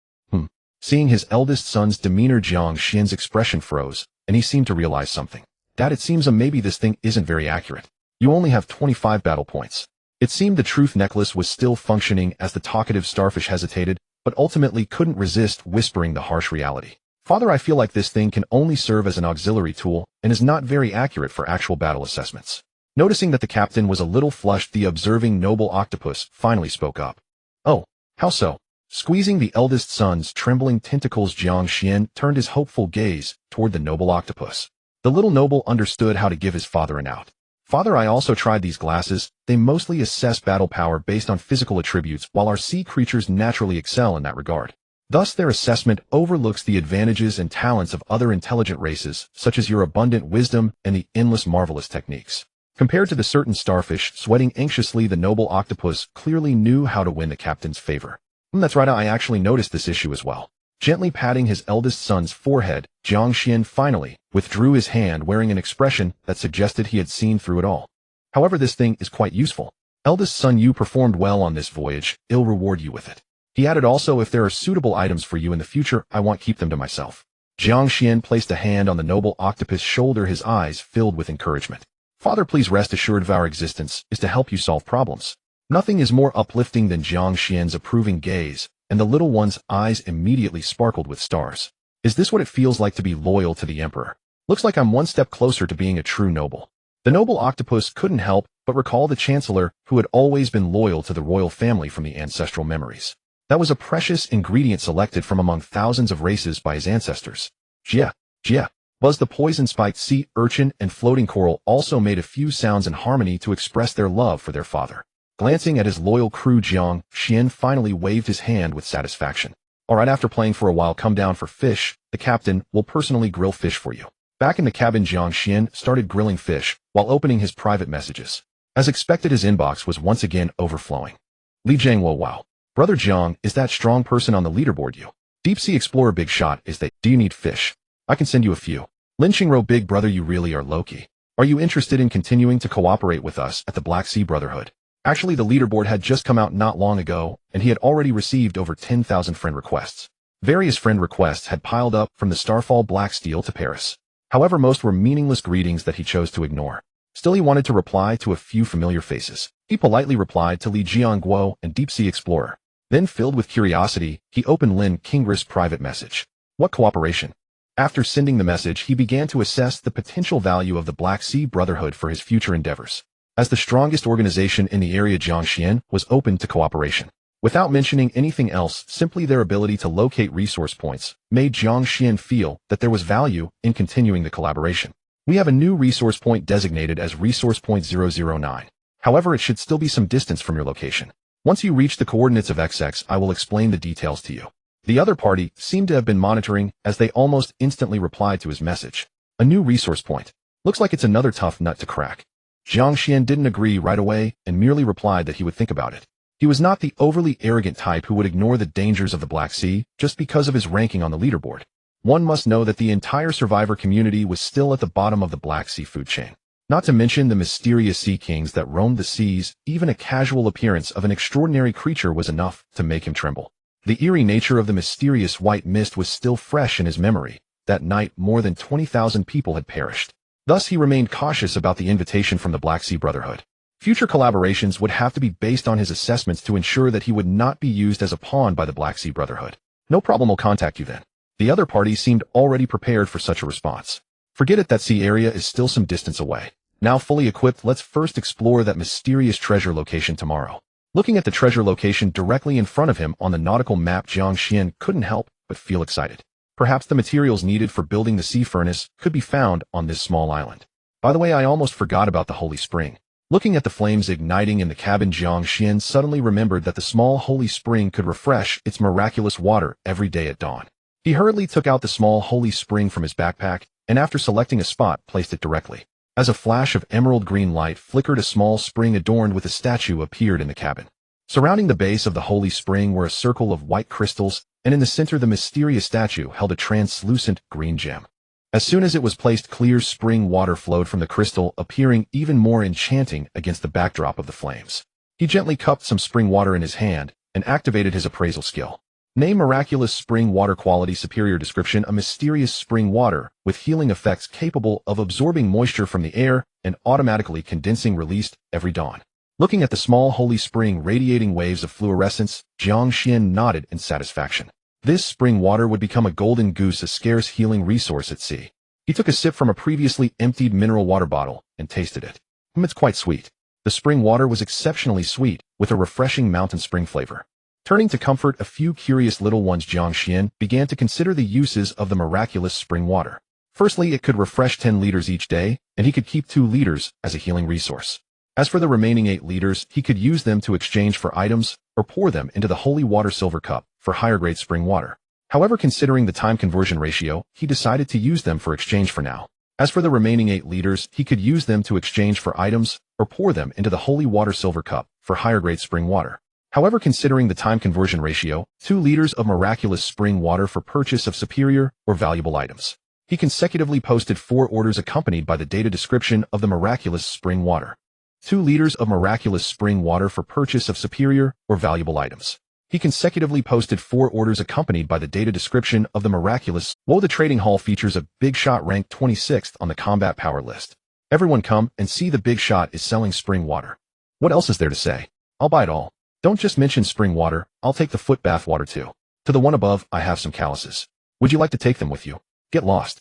A: Seeing his eldest son's demeanor, Jiang Xuan's expression froze, and he seemed to realize something. Dad, it seems maybe this thing isn't very accurate. You only have 25 battle points. It seemed the truth necklace was still functioning as the talkative starfish hesitated, but ultimately couldn't resist whispering the harsh reality. Father, I feel like this thing can only serve as an auxiliary tool and is not very accurate for actual battle assessments. Noticing that the captain was a little flushed, the observing noble octopus finally spoke up. Oh, how so? Squeezing the eldest son's trembling tentacles, Jiang Xuan turned his hopeful gaze toward the noble octopus. The little noble understood how to give his father an out. Father, I also tried these glasses. They mostly assess battle power based on physical attributes, while our sea creatures naturally excel in that regard. Thus, their assessment overlooks the advantages and talents of other intelligent races, such as your abundant wisdom and the endless marvelous techniques. Compared to the certain starfish sweating anxiously, the noble octopus clearly knew how to win the captain's favor. That's right, I actually noticed this issue as well. Gently patting his eldest son's forehead, Jiang Xuan finally withdrew his hand, wearing an expression that suggested he had seen through it all. However, this thing is quite useful. Eldest son, you performed well on this voyage. I'll reward you with it. He added, also, if there are suitable items for you in the future, I won't keep them to myself. Jiang Xuan placed a hand on the noble octopus' shoulder, his eyes filled with encouragement. Father, please rest assured of our existence is to help you solve problems. Nothing is more uplifting than Jiang Xuan's approving gaze, and the little one's eyes immediately sparkled with stars. Is this what it feels like to be loyal to the Emperor? Looks like I'm one step closer to being a true noble. The noble octopus couldn't help but recall the Chancellor, who had always been loyal to the royal family from the ancestral memories. That was a precious ingredient selected from among thousands of races by his ancestors. Jia, Jia. Buzzed the poison-spiked sea urchin and floating coral also made a few sounds in harmony to express their love for their father. Glancing at his loyal crew, Jiang Xuan finally waved his hand with satisfaction. Alright, after playing for a while, come down for fish. The captain will personally grill fish for you. Back in the cabin, Jiang Xuan started grilling fish while opening his private messages. As expected, his inbox was once again overflowing. Li Jiangwo, wow. Brother Jiang, is that strong person on the leaderboard you? Deep Sea Explorer Big Shot, is they? Do you need fish? I can send you a few. Lin Qingro, big brother, you really are low-key. Are you interested in continuing to cooperate with us at the Black Sea Brotherhood? Actually, the leaderboard had just come out not long ago, and he had already received over 10,000 friend requests. Various friend requests had piled up from the Starfall Black Steel to Paris. However, most were meaningless greetings that he chose to ignore. Still, he wanted to reply to a few familiar faces. He politely replied to Li Jiangguo and Deep Sea Explorer. Then, filled with curiosity, he opened Lin Qingris' private message. What cooperation? After sending the message, he began to assess the potential value of the Black Sea Brotherhood for his future endeavors. As the strongest organization in the area, Jiang Xuan was open to cooperation. Without mentioning anything else, simply their ability to locate resource points made Jiang Xuan feel that there was value in continuing the collaboration. We have a new resource point designated as Resource Point 009. However, it should still be some distance from your location. Once you reach the coordinates of XX, I will explain the details to you. The other party seemed to have been monitoring as they almost instantly replied to his message. A new resource point. Looks like it's another tough nut to crack. Jiang Xuan didn't agree right away and merely replied that he would think about it. He was not the overly arrogant type who would ignore the dangers of the Black Sea just because of his ranking on the leaderboard. One must know that the entire survivor community was still at the bottom of the Black Sea food chain. Not to mention the mysterious sea kings that roamed the seas, even a casual appearance of an extraordinary creature was enough to make him tremble. The eerie nature of the mysterious white mist was still fresh in his memory. That night, more than 20,000 people had perished. Thus, he remained cautious about the invitation from the Black Sea Brotherhood. Future collaborations would have to be based on his assessments to ensure that he would not be used as a pawn by the Black Sea Brotherhood. No problem, will contact you then. The other party seemed already prepared for such a response. Forget it, that sea area is still some distance away. Now fully equipped, let's first explore that mysterious treasure location tomorrow. Looking at the treasure location directly in front of him on the nautical map, Jiang Xuan couldn't help but feel excited. Perhaps the materials needed for building the sea furnace could be found on this small island. By the way, I almost forgot about the holy spring. Looking at the flames igniting in the cabin, Jiang Xuan suddenly remembered that the small holy spring could refresh its miraculous water every day at dawn. He hurriedly took out the small holy spring from his backpack, and after selecting a spot, placed it directly. As a flash of emerald green light flickered, a small spring adorned with a statue appeared in the cabin. Surrounding the base of the holy spring were a circle of white crystals, and in the center the mysterious statue held a translucent green gem. As soon as it was placed, clear spring water flowed from the crystal, appearing even more enchanting against the backdrop of the flames. He gently cupped some spring water in his hand and activated his appraisal skill. Name: miraculous spring water. Quality: superior. Description: a mysterious spring water with healing effects capable of absorbing moisture from the air and automatically condensing, released every dawn. Looking at the small holy spring radiating waves of fluorescence, Jiang Xuan nodded in satisfaction. This spring water would become a golden goose, a scarce healing resource at sea. He took a sip from a previously emptied mineral water bottle and tasted it. It's quite sweet. The spring water was exceptionally sweet, with a refreshing mountain spring flavor. Turning to comfort a few curious little ones, Jiang Xuan began to consider the uses of the miraculous spring water. Firstly, it could refresh 10 liters each day, and he could keep 2 liters as a healing resource. As for the remaining 8 liters, he could use them to exchange for items or pour them into the holy water silver cup for higher grade spring water. However, considering the time conversion ratio, he decided to use them for exchange for now. As for the remaining 8 liters, he could use them to exchange for items or pour them into the holy water silver cup for higher grade spring water. However, considering the time conversion ratio, 2 liters of miraculous spring water for purchase of superior or valuable items. He consecutively posted 4 orders accompanied by the data description of the miraculous spring water. 2 liters of miraculous spring water for purchase of superior or valuable items. He consecutively posted 4 orders accompanied by the data description of the miraculous. The trading hall features a big shot ranked 26th on the combat power list. Everyone come and see, the big shot is selling spring water. What else is there to say? I'll buy it all. Don't just mention spring water, I'll take the foot bath water too. To the one above, I have some calluses. Would you like to take them with you? Get lost.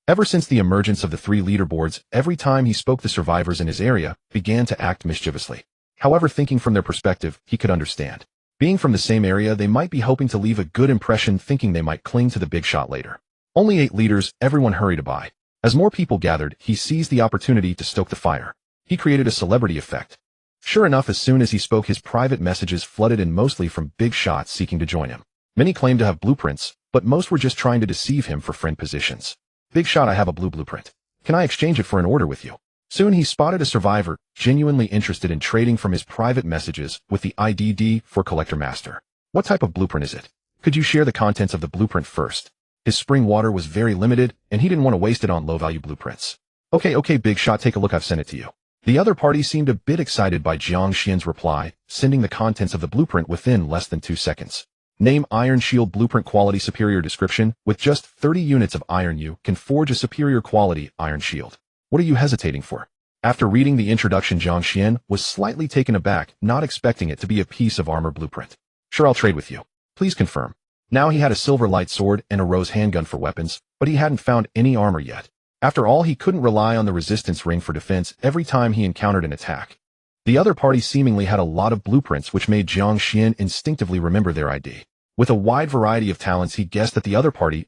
A: Ever since the emergence of the 3 leaderboards, every time he spoke, the survivors in his area began to act mischievously. However, thinking from their perspective, he could understand. Being from the same area, they might be hoping to leave a good impression, thinking they might cling to the big shot later. Only 8 liters, everyone hurried to buy. As more people gathered, he seized the opportunity to stoke the fire. He created a celebrity effect. Sure enough, as soon as he spoke, his private messages flooded in, mostly from big shots seeking to join him. Many claimed to have blueprints, but most were just trying to deceive him for friend positions. Big shot, I have a blueprint. Can I exchange it for an order with you? Soon he spotted a survivor, genuinely interested in trading from his private messages with the IDD for Collector Master. What type of blueprint is it? Could you share the contents of the blueprint first? His spring water was very limited, and he didn't want to waste it on low-value blueprints. Okay, big shot, take a look, I've sent it to you. The other party seemed a bit excited by Jiang Xuan's reply, sending the contents of the blueprint within less than 2 seconds. Name Iron Shield Blueprint Quality Superior Description. With just 30 units of iron, you can forge a superior quality iron shield. What are you hesitating for? After reading the introduction, Jiang Xuan was slightly taken aback, not expecting it to be a piece of armor blueprint. Sure, I'll trade with you. Please confirm. Now he had a silver light sword and a rose handgun for weapons, but he hadn't found any armor yet. After all, he couldn't rely on the resistance ring for defense every time he encountered an attack. The other party seemingly had a lot of blueprints, which made Jiang Xuan instinctively remember their ID. With a wide variety of talents, he guessed that the other party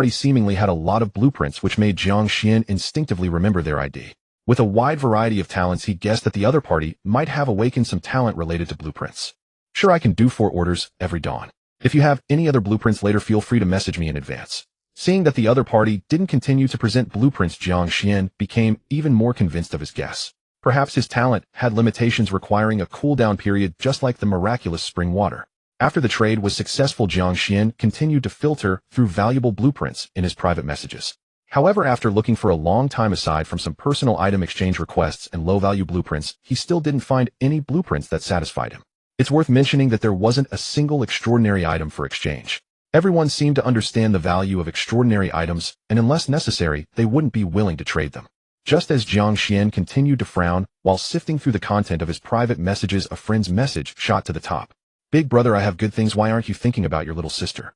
A: seemingly had a lot of blueprints, which made Jiang Xuan instinctively remember their ID. With a wide variety of talents, he guessed that the other party might have awakened some talent related to blueprints. Sure, I can do 4 orders every dawn. If you have any other blueprints later, feel free to message me in advance. Seeing that the other party didn't continue to present blueprints, Jiang Xuan became even more convinced of his guess. Perhaps his talent had limitations requiring a cooldown period, just like the miraculous spring water. After the trade was successful, Jiang Xuan continued to filter through valuable blueprints in his private messages. However, after looking for a long time, aside from some personal item exchange requests and low-value blueprints, he still didn't find any blueprints that satisfied him. It's worth mentioning that there wasn't a single extraordinary item for exchange. Everyone seemed to understand the value of extraordinary items, and unless necessary, they wouldn't be willing to trade them. Just as Jiang Xuan continued to frown while sifting through the content of his private messages, a friend's message shot to the top. Big brother, I have good things. Why aren't you thinking about your little sister?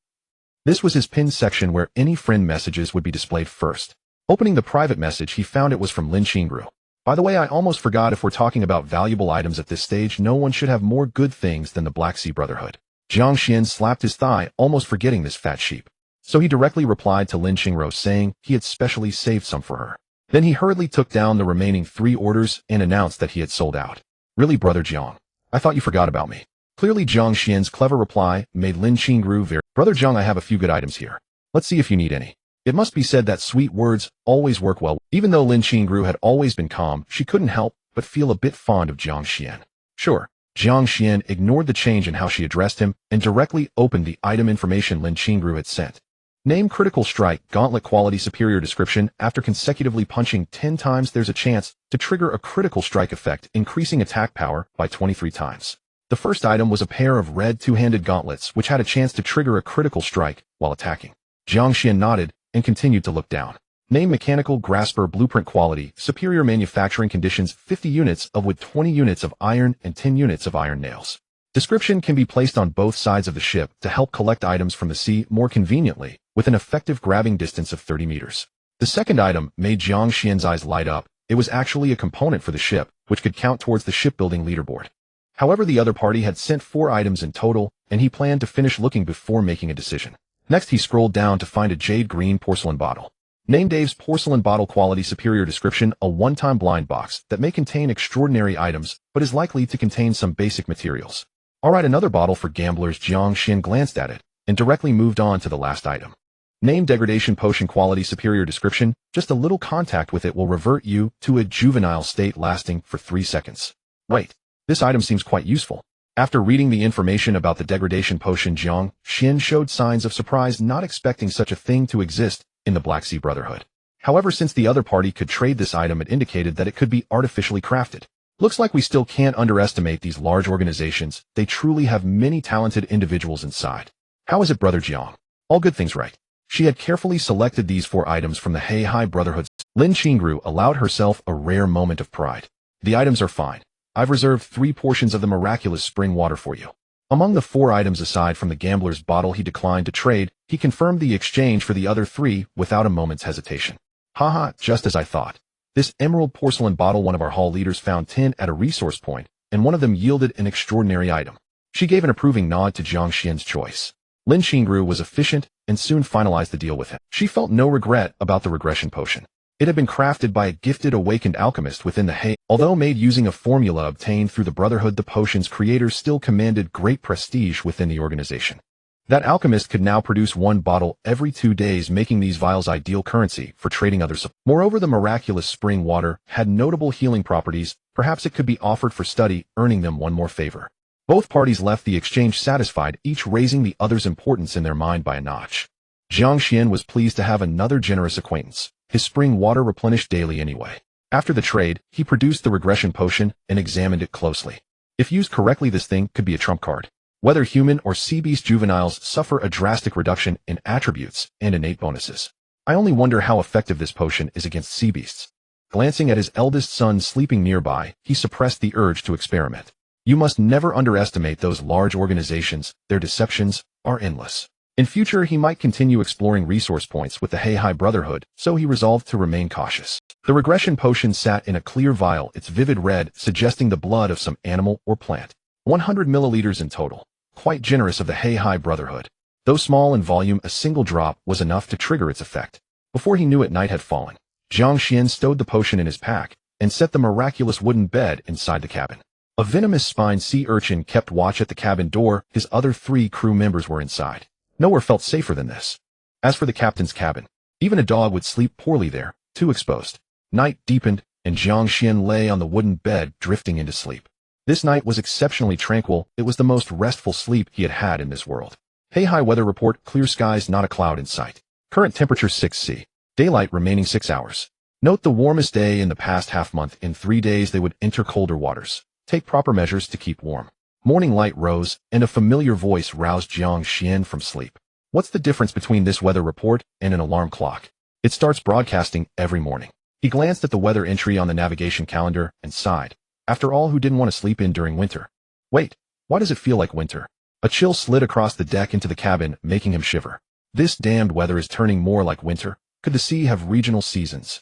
A: This was his pinned section, where any friend messages would be displayed first. Opening the private message, he found it was from Lin Qingru. By the way, I almost forgot, if we're talking about valuable items at this stage, no one should have more good things than the Black Sea Brotherhood. Jiang Xuan slapped his thigh, almost forgetting this fat sheep. So he directly replied to Lin Qingru, saying he had specially saved some for her. Then he hurriedly took down the remaining 3 orders and announced that he had sold out. Really, brother Jiang? I thought you forgot about me. Clearly, Jiang Xuan's clever reply made Lin Qingru very— Brother Jiang, I have a few good items here. Let's see if you need any. It must be said that sweet words always work well. Even though Lin Qingru had always been calm, she couldn't help but feel a bit fond of Jiang Xuan. Sure. Jiang Xuan ignored the change in how she addressed him and directly opened the item information Lin Qingru had sent. Name Critical Strike Gauntlet Quality Superior Description. After consecutively punching 10 times, there's a chance to trigger a critical strike effect, increasing attack power by 23 times. The first item was a pair of red 2-handed gauntlets, which had a chance to trigger a critical strike while attacking. Jiang Xuan nodded and continued to look down. Name Mechanical Grasper Blueprint Quality Superior Manufacturing Conditions. 50 units of wood, 20 units of iron, and 10 units of iron nails. Description: can be placed on both sides of the ship to help collect items from the sea more conveniently, with an effective grabbing distance of 30 meters. The second item made Jiang Xuan's eyes light up. It was actually a component for the ship, which could count towards the shipbuilding leaderboard. However, the other party had sent 4 items in total, and he planned to finish looking before making a decision. Next, he scrolled down to find a jade green porcelain bottle. Name Dave's Porcelain Bottle Quality Superior Description: a one-time blind box that may contain extraordinary items, but is likely to contain some basic materials. Alright, another bottle for gamblers. Jiang Xuan glanced at it and directly moved on to the last item. Name Degradation Potion Quality Superior Description: just a little contact with it will revert you to a juvenile state lasting for 3 seconds. Wait. This item seems quite useful. After reading the information about the degradation potion, Jiang Xuan showed signs of surprise, not expecting such a thing to exist in the Black Sea Brotherhood. However, since the other party could trade this item, it indicated that it could be artificially crafted. Looks like we still can't underestimate these large organizations. They truly have many talented individuals inside. How is it, Brother Jiang? All good things, right? She had carefully selected these 4 items from the Heihai Brotherhood. Lin Qingru allowed herself a rare moment of pride. The items are fine. I've reserved 3 portions of the miraculous spring water for you. Among the 4 items, aside from the gambler's bottle he declined to trade, he confirmed the exchange for the other 3 without a moment's hesitation. Haha, just as I thought. This emerald porcelain bottle, one of our hall leaders found 10 at a resource point, and one of them yielded an extraordinary item. She gave an approving nod to Jiang Xuan's choice. Lin Qingru was efficient and soon finalized the deal with him. She felt no regret about the regression potion. It had been crafted by a gifted awakened alchemist within the He. Although made using a formula obtained through the Brotherhood, the potion's creator still commanded great prestige within the organization. That alchemist could now produce one bottle every 2 days, making these vials ideal currency for trading other supplies. Moreover, the miraculous spring water had notable healing properties. Perhaps it could be offered for study, earning them one more favor. Both parties left the exchange satisfied, each raising the other's importance in their mind by a notch. Jiang Xuan was pleased to have another generous acquaintance. His spring water replenished daily anyway. After the trade, he produced the regression potion and examined it closely. If used correctly, this thing could be a trump card. Whether human or sea beast juveniles suffer a drastic reduction in attributes and innate bonuses. I only wonder how effective this potion is against sea beasts. Glancing at his eldest son sleeping nearby, he suppressed the urge to experiment. You must never underestimate those large organizations. Their deceptions are endless. In future, he might continue exploring resource points with the Heihai Brotherhood, so he resolved to remain cautious. The regression potion sat in a clear vial, its vivid red suggesting the blood of some animal or plant. 100 milliliters in total. Quite generous of the Heihai Brotherhood. Though small in volume, a single drop was enough to trigger its effect. Before he knew it, night had fallen. Jiang Xuan stowed the potion in his pack and set the miraculous wooden bed inside the cabin. A venomous spined sea urchin kept watch at the cabin door. His other 3 crew members were inside. Nowhere felt safer than this. As for the captain's cabin, even a dog would sleep poorly there, too exposed. Night deepened, and Jiang Xuan lay on the wooden bed, drifting into sleep. This night was exceptionally tranquil. It was the most restful sleep he had had in this world. Heihai weather report: clear skies, not a cloud in sight. Current temperature 6°C. Daylight remaining 6 hours. Note the warmest day in the past half month. In 3 days they would enter colder waters. Take proper measures to keep warm. Morning light rose, and a familiar voice roused Jiang Xuan from sleep. What's the difference between this weather report and an alarm clock? It starts broadcasting every morning. He glanced at the weather entry on the navigation calendar and sighed. After all, who didn't want to sleep in during winter? Wait, why does it feel like winter? A chill slid across the deck into the cabin, making him shiver. This damned weather is turning more like winter. Could the sea have regional seasons?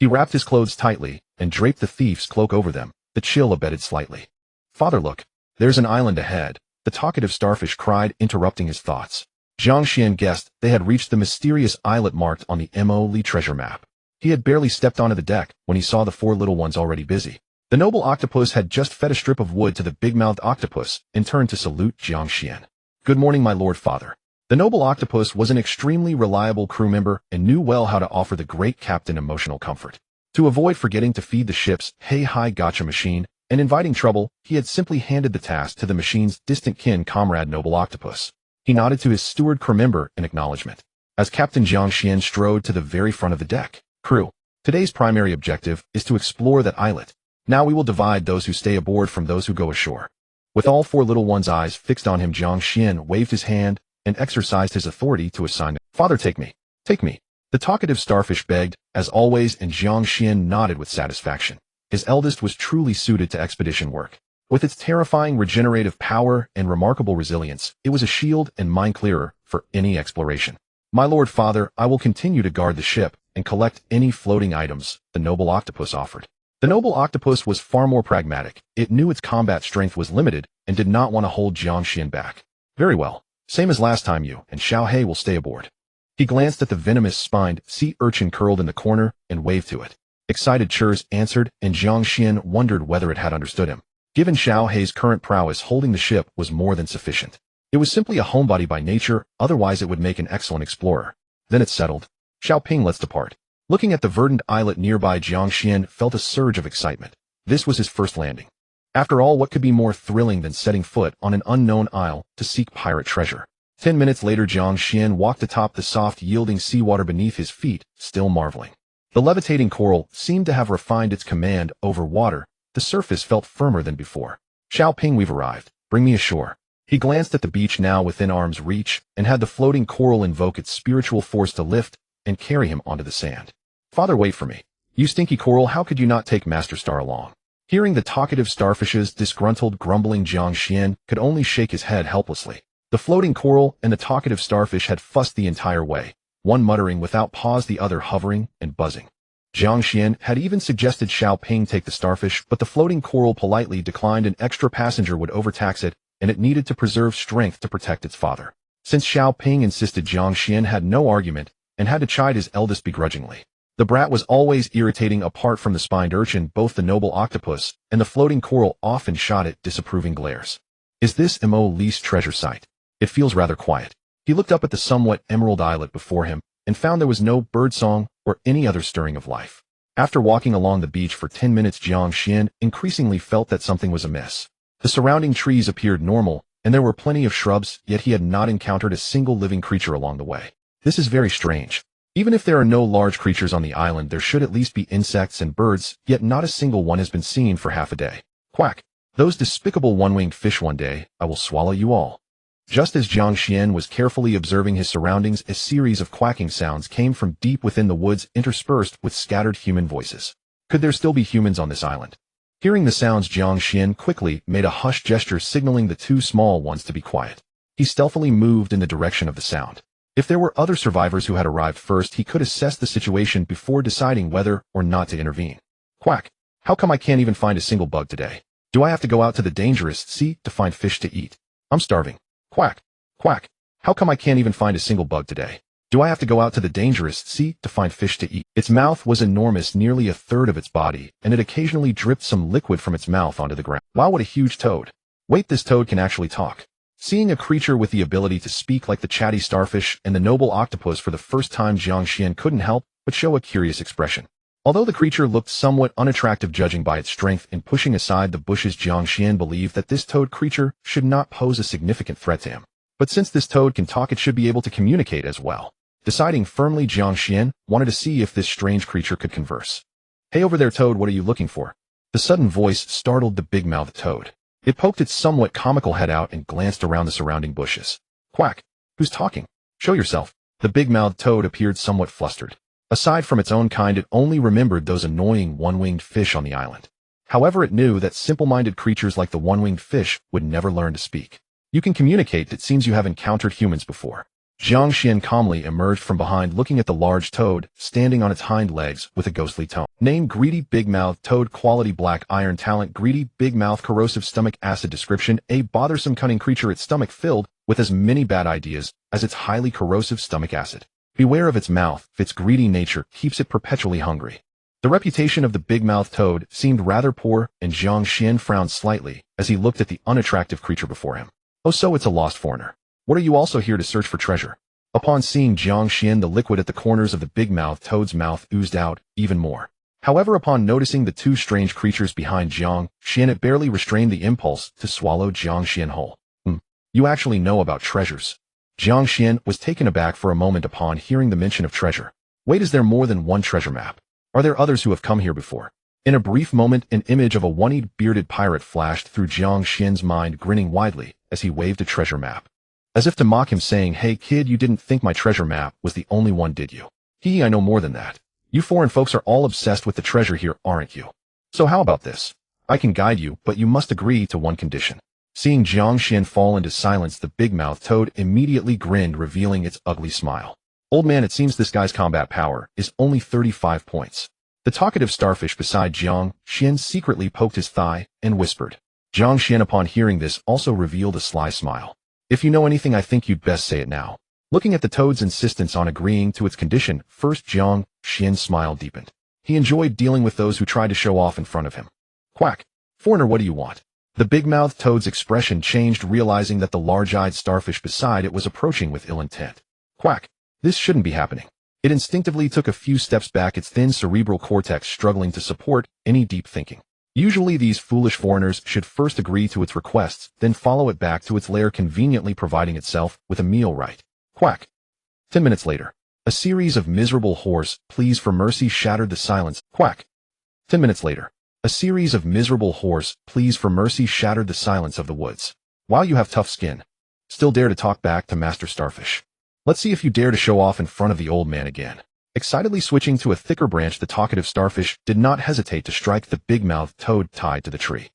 A: He wrapped his clothes tightly and draped the thief's cloak over them. The chill abated slightly. Father, look. There's an island ahead, the talkative starfish cried, interrupting his thoughts. Jiang Xuan guessed they had reached the mysterious islet marked on the Mo treasure map. He had barely stepped onto the deck when he saw the 4 little ones already busy. The noble octopus had just fed a strip of wood to the big-mouthed octopus and turned to salute Jiang Xuan. Good morning, my lord father. The noble octopus was an extremely reliable crew member and knew well how to offer the great captain emotional comfort. To avoid forgetting to feed the ship's Heihai gotcha machine and inviting trouble, he had simply handed the task to the machine's distant kin comrade noble octopus. He nodded to his steward crew member in acknowledgement. As Captain Jiang Xuan strode to the very front of the deck. Crew, today's primary objective is to explore that islet. Now we will divide those who stay aboard from those who go ashore. With all 4 little ones' eyes fixed on him, Jiang Xuan waved his hand and exercised his authority to assign them. Father, take me. Take me. The talkative starfish begged, as always, and Jiang Xuan nodded with satisfaction. His eldest was truly suited to expedition work. With its terrifying regenerative power and remarkable resilience, it was a shield and mind clearer for any exploration. My lord father, I will continue to guard the ship and collect any floating items the noble octopus offered. The noble octopus was far more pragmatic. It knew its combat strength was limited and did not want to hold Jiang Xuan back. Very well. Same as last time, you and Xiao He will stay aboard. He glanced at the venomous spined sea urchin curled in the corner and waved to it. Excited churs answered, and Jiang Xuan wondered whether it had understood him. Given Xiao He's current prowess, holding the ship was more than sufficient. It was simply a homebody by nature, otherwise it would make an excellent explorer. Then it settled. Xiao Ping, let's depart. Looking at the verdant islet nearby, Jiang Xuan felt a surge of excitement. This was his first landing. After all, what could be more thrilling than setting foot on an unknown isle to seek pirate treasure? 10 minutes later, Jiang Xuan walked atop the soft, yielding seawater beneath his feet, still marveling. The levitating coral seemed to have refined its command over water. The surface felt firmer than before. Xiao Ping, we've arrived. Bring me ashore. He glanced at the beach now within arm's reach and had the floating coral invoke its spiritual force to lift and carry him onto the sand. Father, wait for me. You stinky coral, how could you not take Master Star along? Hearing the talkative starfish's disgruntled grumbling, Jiang Xuan could only shake his head helplessly. The floating coral and the talkative starfish had fussed the entire way, one muttering without pause, the other hovering and buzzing. Jiang Xuan had even suggested Xiao Ping take the starfish, but the floating coral politely declined. An extra passenger would overtax it, and it needed to preserve strength to protect its father. Since Xiao Ping insisted, Jiang Xuan had no argument and had to chide his eldest begrudgingly. The brat was always irritating. Apart from the spined urchin, both the noble octopus and the floating coral often shot it disapproving glares. Is this Mo Li's treasure site? It feels rather quiet. He looked up at the somewhat emerald islet before him and found there was no birdsong or any other stirring of life. After walking along the beach for 10 minutes, Jiang Xuan increasingly felt that something was amiss. The surrounding trees appeared normal, and there were plenty of shrubs, yet he had not encountered a single living creature along the way. This is very strange. Even if there are no large creatures on the island, there should at least be insects and birds, yet not a single one has been seen for half a day. Quack! Those despicable one-winged fish! One day, I will swallow you all. Just as Jiang Xuan was carefully observing his surroundings, a series of quacking sounds came from deep within the woods, interspersed with scattered human voices. Could there still be humans on this island? Hearing the sounds, Jiang Xuan quickly made a hush gesture, signaling the two small ones to be quiet. He stealthily moved in the direction of the sound. If there were other survivors who had arrived first, he could assess the situation before deciding whether or not to intervene. Quack! How come I can't even find a single bug today? Do I have to go out to the dangerous sea to find fish to eat? I'm starving. Quack! Quack! How come I can't even find a single bug today? Do I have to go out to the dangerous sea to find fish to eat? Its mouth was enormous, nearly a third of its body, and it occasionally dripped some liquid from its mouth onto the ground. Wow, what a huge toad. Wait, this toad can actually talk. Seeing a creature with the ability to speak like the chatty starfish and the noble octopus for the first time, Jiang Xuan couldn't help but show a curious expression. Although the creature looked somewhat unattractive judging by its strength in pushing aside the bushes, Jiang Xuan believed that this toad creature should not pose a significant threat to him. But since this toad can talk, it should be able to communicate as well. Deciding firmly, Jiang Xuan wanted to see if this strange creature could converse. Hey over there, toad, what are you looking for? The sudden voice startled the big-mouthed toad. It poked its somewhat comical head out and glanced around the surrounding bushes. Quack! Who's talking? Show yourself. The big-mouthed toad appeared somewhat flustered. Aside from its own kind, it only remembered those annoying one-winged fish on the island. However, it knew that simple-minded creatures like the one-winged fish would never learn to speak. You can communicate. It seems you have encountered humans before. Jiang Xuan calmly emerged from behind, looking at the large toad standing on its hind legs with a ghostly tone. Name: greedy big-mouthed toad. Quality: black iron. Talent: greedy big mouth. Corrosive stomach acid. Description: a bothersome cunning creature, its stomach filled with as many bad ideas as its highly corrosive stomach acid. Beware of its mouth. Its greedy nature keeps it perpetually hungry. The reputation of the big-mouthed toad seemed rather poor, and Jiang Xuan frowned slightly as he looked at the unattractive creature before him. Oh, so it's a lost foreigner. What are you also here to search for treasure? Upon seeing Jiang Xuan, the liquid at the corners of the big-mouthed toad's mouth oozed out even more. However, upon noticing the two strange creatures behind Jiang Xuan, it barely restrained the impulse to swallow Jiang Xuan whole. You actually know about treasures? Jiang Xuan was taken aback for a moment upon hearing the mention of treasure. Wait, is there more than one treasure map? Are there others who have come here before? In a brief moment, an image of a one-eyed bearded pirate flashed through Jiang Xuan's mind, grinning widely as he waved a treasure map. As if to mock him, saying, "Hey kid, you didn't think my treasure map was the only one, did you? I know more than that. You foreign folks are all obsessed with the treasure here, aren't you? So how about this? I can guide you, but you must agree to one condition." Seeing Jiang Xuan fall into silence, the big-mouthed toad immediately grinned, revealing its ugly smile. Old man, it seems this guy's combat power is only 35 points. The talkative starfish beside Jiang Xuan secretly poked his thigh and whispered. Jiang Xuan, upon hearing this, also revealed a sly smile. If you know anything, I think you'd best say it now. Looking at the toad's insistence on agreeing to its condition, first Jiang Xuan's smile deepened. He enjoyed dealing with those who tried to show off in front of him. Quack! Foreigner, what do you want? The big-mouthed toad's expression changed, realizing that the large-eyed starfish beside it was approaching with ill intent. Quack! This shouldn't be happening. It instinctively took a few steps back, its thin cerebral cortex struggling to support any deep thinking. Usually these foolish foreigners should first agree to its requests, then follow it back to its lair, conveniently providing itself with a meal right. Quack! 10 minutes later. A series of miserable hoarse pleas for mercy shattered the silence. Quack! 10 minutes later. A series of miserable hoarse pleas for mercy shattered the silence of the woods. Wow, you have tough skin. Still dare to talk back to Master Starfish. Let's see if you dare to show off in front of the old man again. Excitedly switching to a thicker branch, the talkative starfish did not hesitate to strike the big-mouthed toad tied to the tree.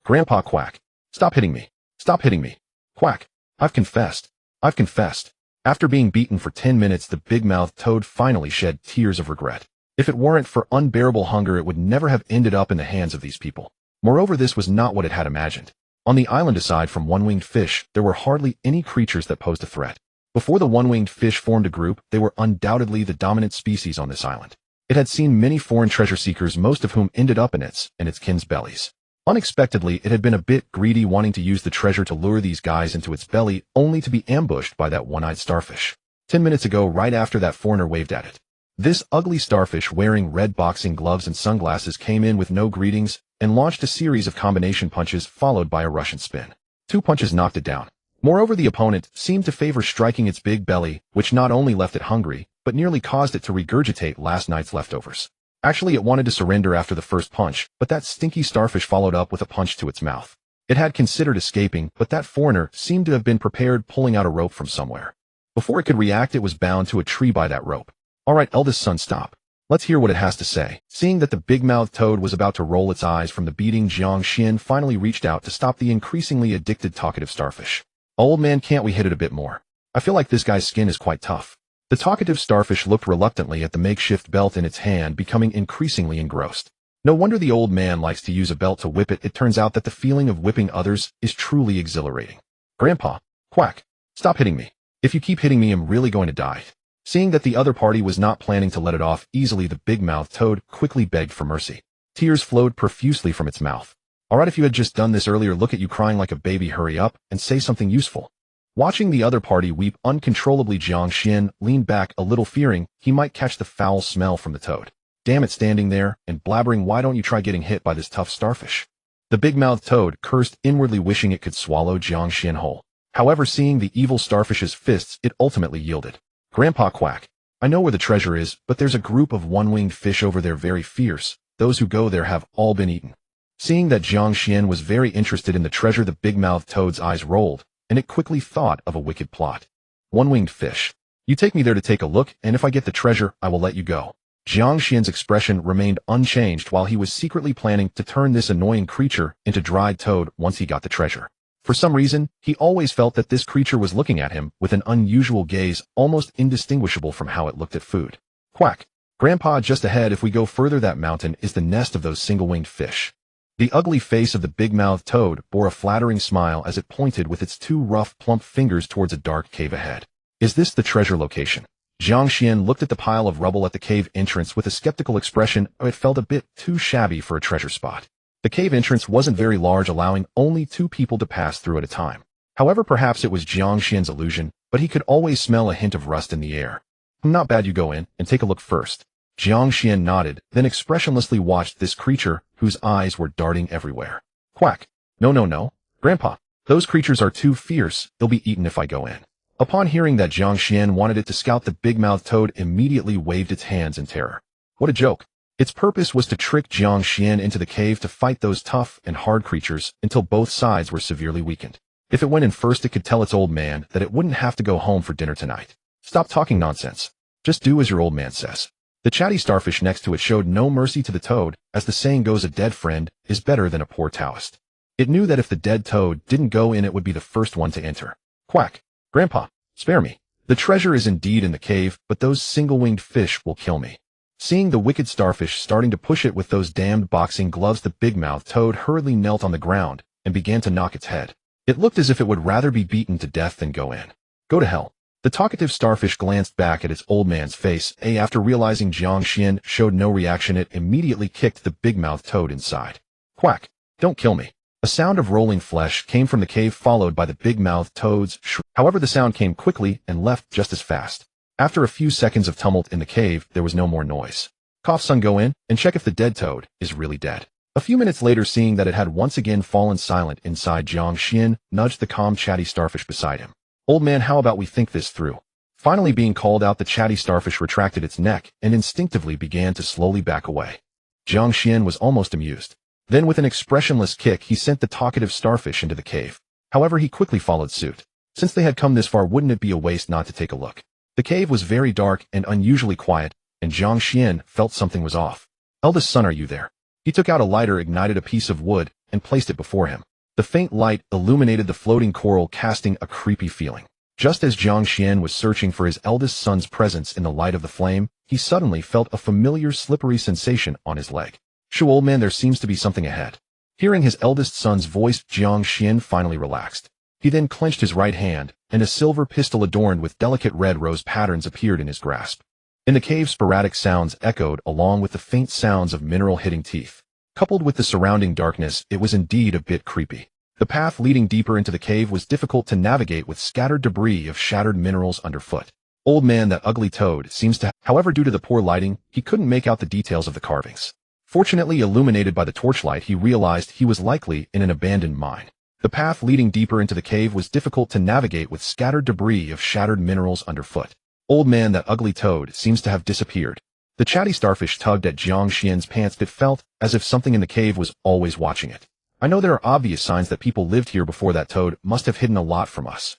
A: Grandpa, quack! Stop hitting me! Stop hitting me! Quack! I've confessed! I've confessed! After being beaten for 10 minutes, the big-mouthed toad finally shed tears of regret. If it weren't for unbearable hunger, it would never have ended up in the hands of these people. Moreover, this was not what it had imagined. On the island aside from one-winged fish, there were hardly any creatures that posed a threat. Before the one-winged fish formed a group, they were undoubtedly the dominant species on this island. It had seen many foreign treasure seekers, most of whom ended up in its and its kin's bellies. Unexpectedly, it had been a bit greedy, wanting to use the treasure to lure these guys into its belly, only to be ambushed by that one-eyed starfish. 10 minutes ago, right after that foreigner waved at it. This ugly starfish, wearing red boxing gloves and sunglasses, came in with no greetings and launched a series of combination punches followed by a Russian spin. 2 punches knocked it down. Moreover, the opponent seemed to favor striking its big belly, which not only left it hungry, but nearly caused it to regurgitate last night's leftovers. Actually, it wanted to surrender after the first punch, but that stinky starfish followed up with a punch to its mouth. It had considered escaping, but that foreigner seemed to have been prepared, pulling out a rope from somewhere. Before it could react, it was bound to a tree by that rope. All right, eldest son, stop. Let's hear what it has to say. Seeing that the big-mouthed toad was about to roll its eyes from the beating, Jiang Xuan finally reached out to stop the increasingly addicted talkative starfish. Old man, can't we hit it a bit more? I feel like this guy's skin is quite tough. The talkative starfish looked reluctantly at the makeshift belt in its hand, becoming increasingly engrossed. No wonder the old man likes to use a belt to whip it. It turns out that the feeling of whipping others is truly exhilarating. Grandpa, quack, stop hitting me. If you keep hitting me, I'm really going to die. Seeing that the other party was not planning to let it off easily, the big-mouthed toad quickly begged for mercy. Tears flowed profusely from its mouth. All right, if you had just done this earlier, look at you crying like a baby, hurry up and say something useful. Watching the other party weep uncontrollably, Jiang Xuan leaned back a little, fearing he might catch the foul smell from the toad. Damn it, standing there and blabbering, why don't you try getting hit by this tough starfish? The big-mouthed toad cursed inwardly, wishing it could swallow Jiang Xuan whole. However, seeing the evil starfish's fists, it ultimately yielded. Grandpa, quack, I know where the treasure is, but there's a group of one-winged fish over there, very fierce. Those who go there have all been eaten. Seeing that Jiang Xuan was very interested in the treasure, the big-mouthed toad's eyes rolled, and it quickly thought of a wicked plot. One-winged fish. You take me there to take a look, and if I get the treasure, I will let you go. Jiang Xuan's expression remained unchanged while he was secretly planning to turn this annoying creature into dried toad once he got the treasure. For some reason, he always felt that this creature was looking at him with an unusual gaze, almost indistinguishable from how it looked at food. Quack. Grandpa, just ahead, if we go further, that mountain is the nest of those single-winged fish. The ugly face of the big-mouthed toad bore a flattering smile as it pointed with its 2 rough, plump fingers towards a dark cave ahead. Is this the treasure location? Jiang Xuan looked at the pile of rubble at the cave entrance with a skeptical expression. It felt a bit too shabby for a treasure spot. The cave entrance wasn't very large, allowing only 2 people to pass through at a time. However, perhaps it was Jiang Xuan's illusion, but he could always smell a hint of rust in the air. Not bad, you go in and take a look first. Jiang Xuan nodded, then expressionlessly watched this creature, whose eyes were darting everywhere. Quack. No. Grandpa, those creatures are too fierce, they'll be eaten if I go in. Upon hearing that Jiang Xuan wanted it to scout, the big-mouthed toad immediately waved its hands in terror. What a joke. Its purpose was to trick Jiang Xuan into the cave to fight those tough and hard creatures until both sides were severely weakened. If it went in first, it could tell its old man that it wouldn't have to go home for dinner tonight. Stop talking nonsense. Just do as your old man says. The chatty starfish next to it showed no mercy to the toad. As the saying goes, a dead friend is better than a poor Taoist. It knew that if the dead toad didn't go in, it would be the first one to enter. Quack. Grandpa, spare me. The treasure is indeed in the cave, but those single-winged fish will kill me. Seeing the wicked starfish starting to push it with those damned boxing gloves, the big-mouthed toad hurriedly knelt on the ground and began to knock its head. It looked as if it would rather be beaten to death than go in. Go to hell. The talkative starfish glanced back at its old man's face. After realizing Jiang Xuan showed no reaction, it immediately kicked the big-mouthed toad inside. Quack. Don't kill me. A sound of rolling flesh came from the cave, followed by the big-mouthed toad's shriek. However, the sound came quickly and left just as fast. After a few seconds of tumult in the cave, there was no more noise. Cough, son, go in and check if the dead toad is really dead. A few minutes later, seeing that it had once again fallen silent inside, Jiang Xuan nudged the calm, chatty starfish beside him. Old man, how about we think this through? Finally being called out, the chatty starfish retracted its neck and instinctively began to slowly back away. Jiang Xuan was almost amused. Then with an expressionless kick, he sent the talkative starfish into the cave. However, he quickly followed suit. Since they had come this far, wouldn't it be a waste not to take a look? The cave was very dark and unusually quiet, and Jiang Xuan felt something was off. Eldest son, are you there? He took out a lighter, ignited a piece of wood, and placed it before him. The faint light illuminated the floating coral, casting a creepy feeling. Just as Jiang Xuan was searching for his eldest son's presence in the light of the flame, he suddenly felt a familiar slippery sensation on his leg. Shoo, old man, there seems to be something ahead. Hearing his eldest son's voice, Jiang Xuan finally relaxed. He then clenched his right hand, and a silver pistol adorned with delicate red rose patterns appeared in his grasp. In the cave, sporadic sounds echoed along with the faint sounds of mineral hitting teeth. Coupled with the surrounding darkness, it was indeed a bit creepy. The path leading deeper into the cave was difficult to navigate with scattered debris of shattered minerals underfoot. Old man, that ugly toad seems to. However, due to the poor lighting, he couldn't make out the details of the carvings. Fortunately, illuminated by the torchlight, he realized he was likely in an abandoned mine. The path leading deeper into the cave was difficult to navigate with scattered debris of shattered minerals underfoot. Old man, that ugly toad seems to have disappeared. The chatty starfish tugged at Jiang Xuan's pants. It felt as if something in the cave was always watching it. I know there are obvious signs that people lived here before. That toad must have hidden a lot from us.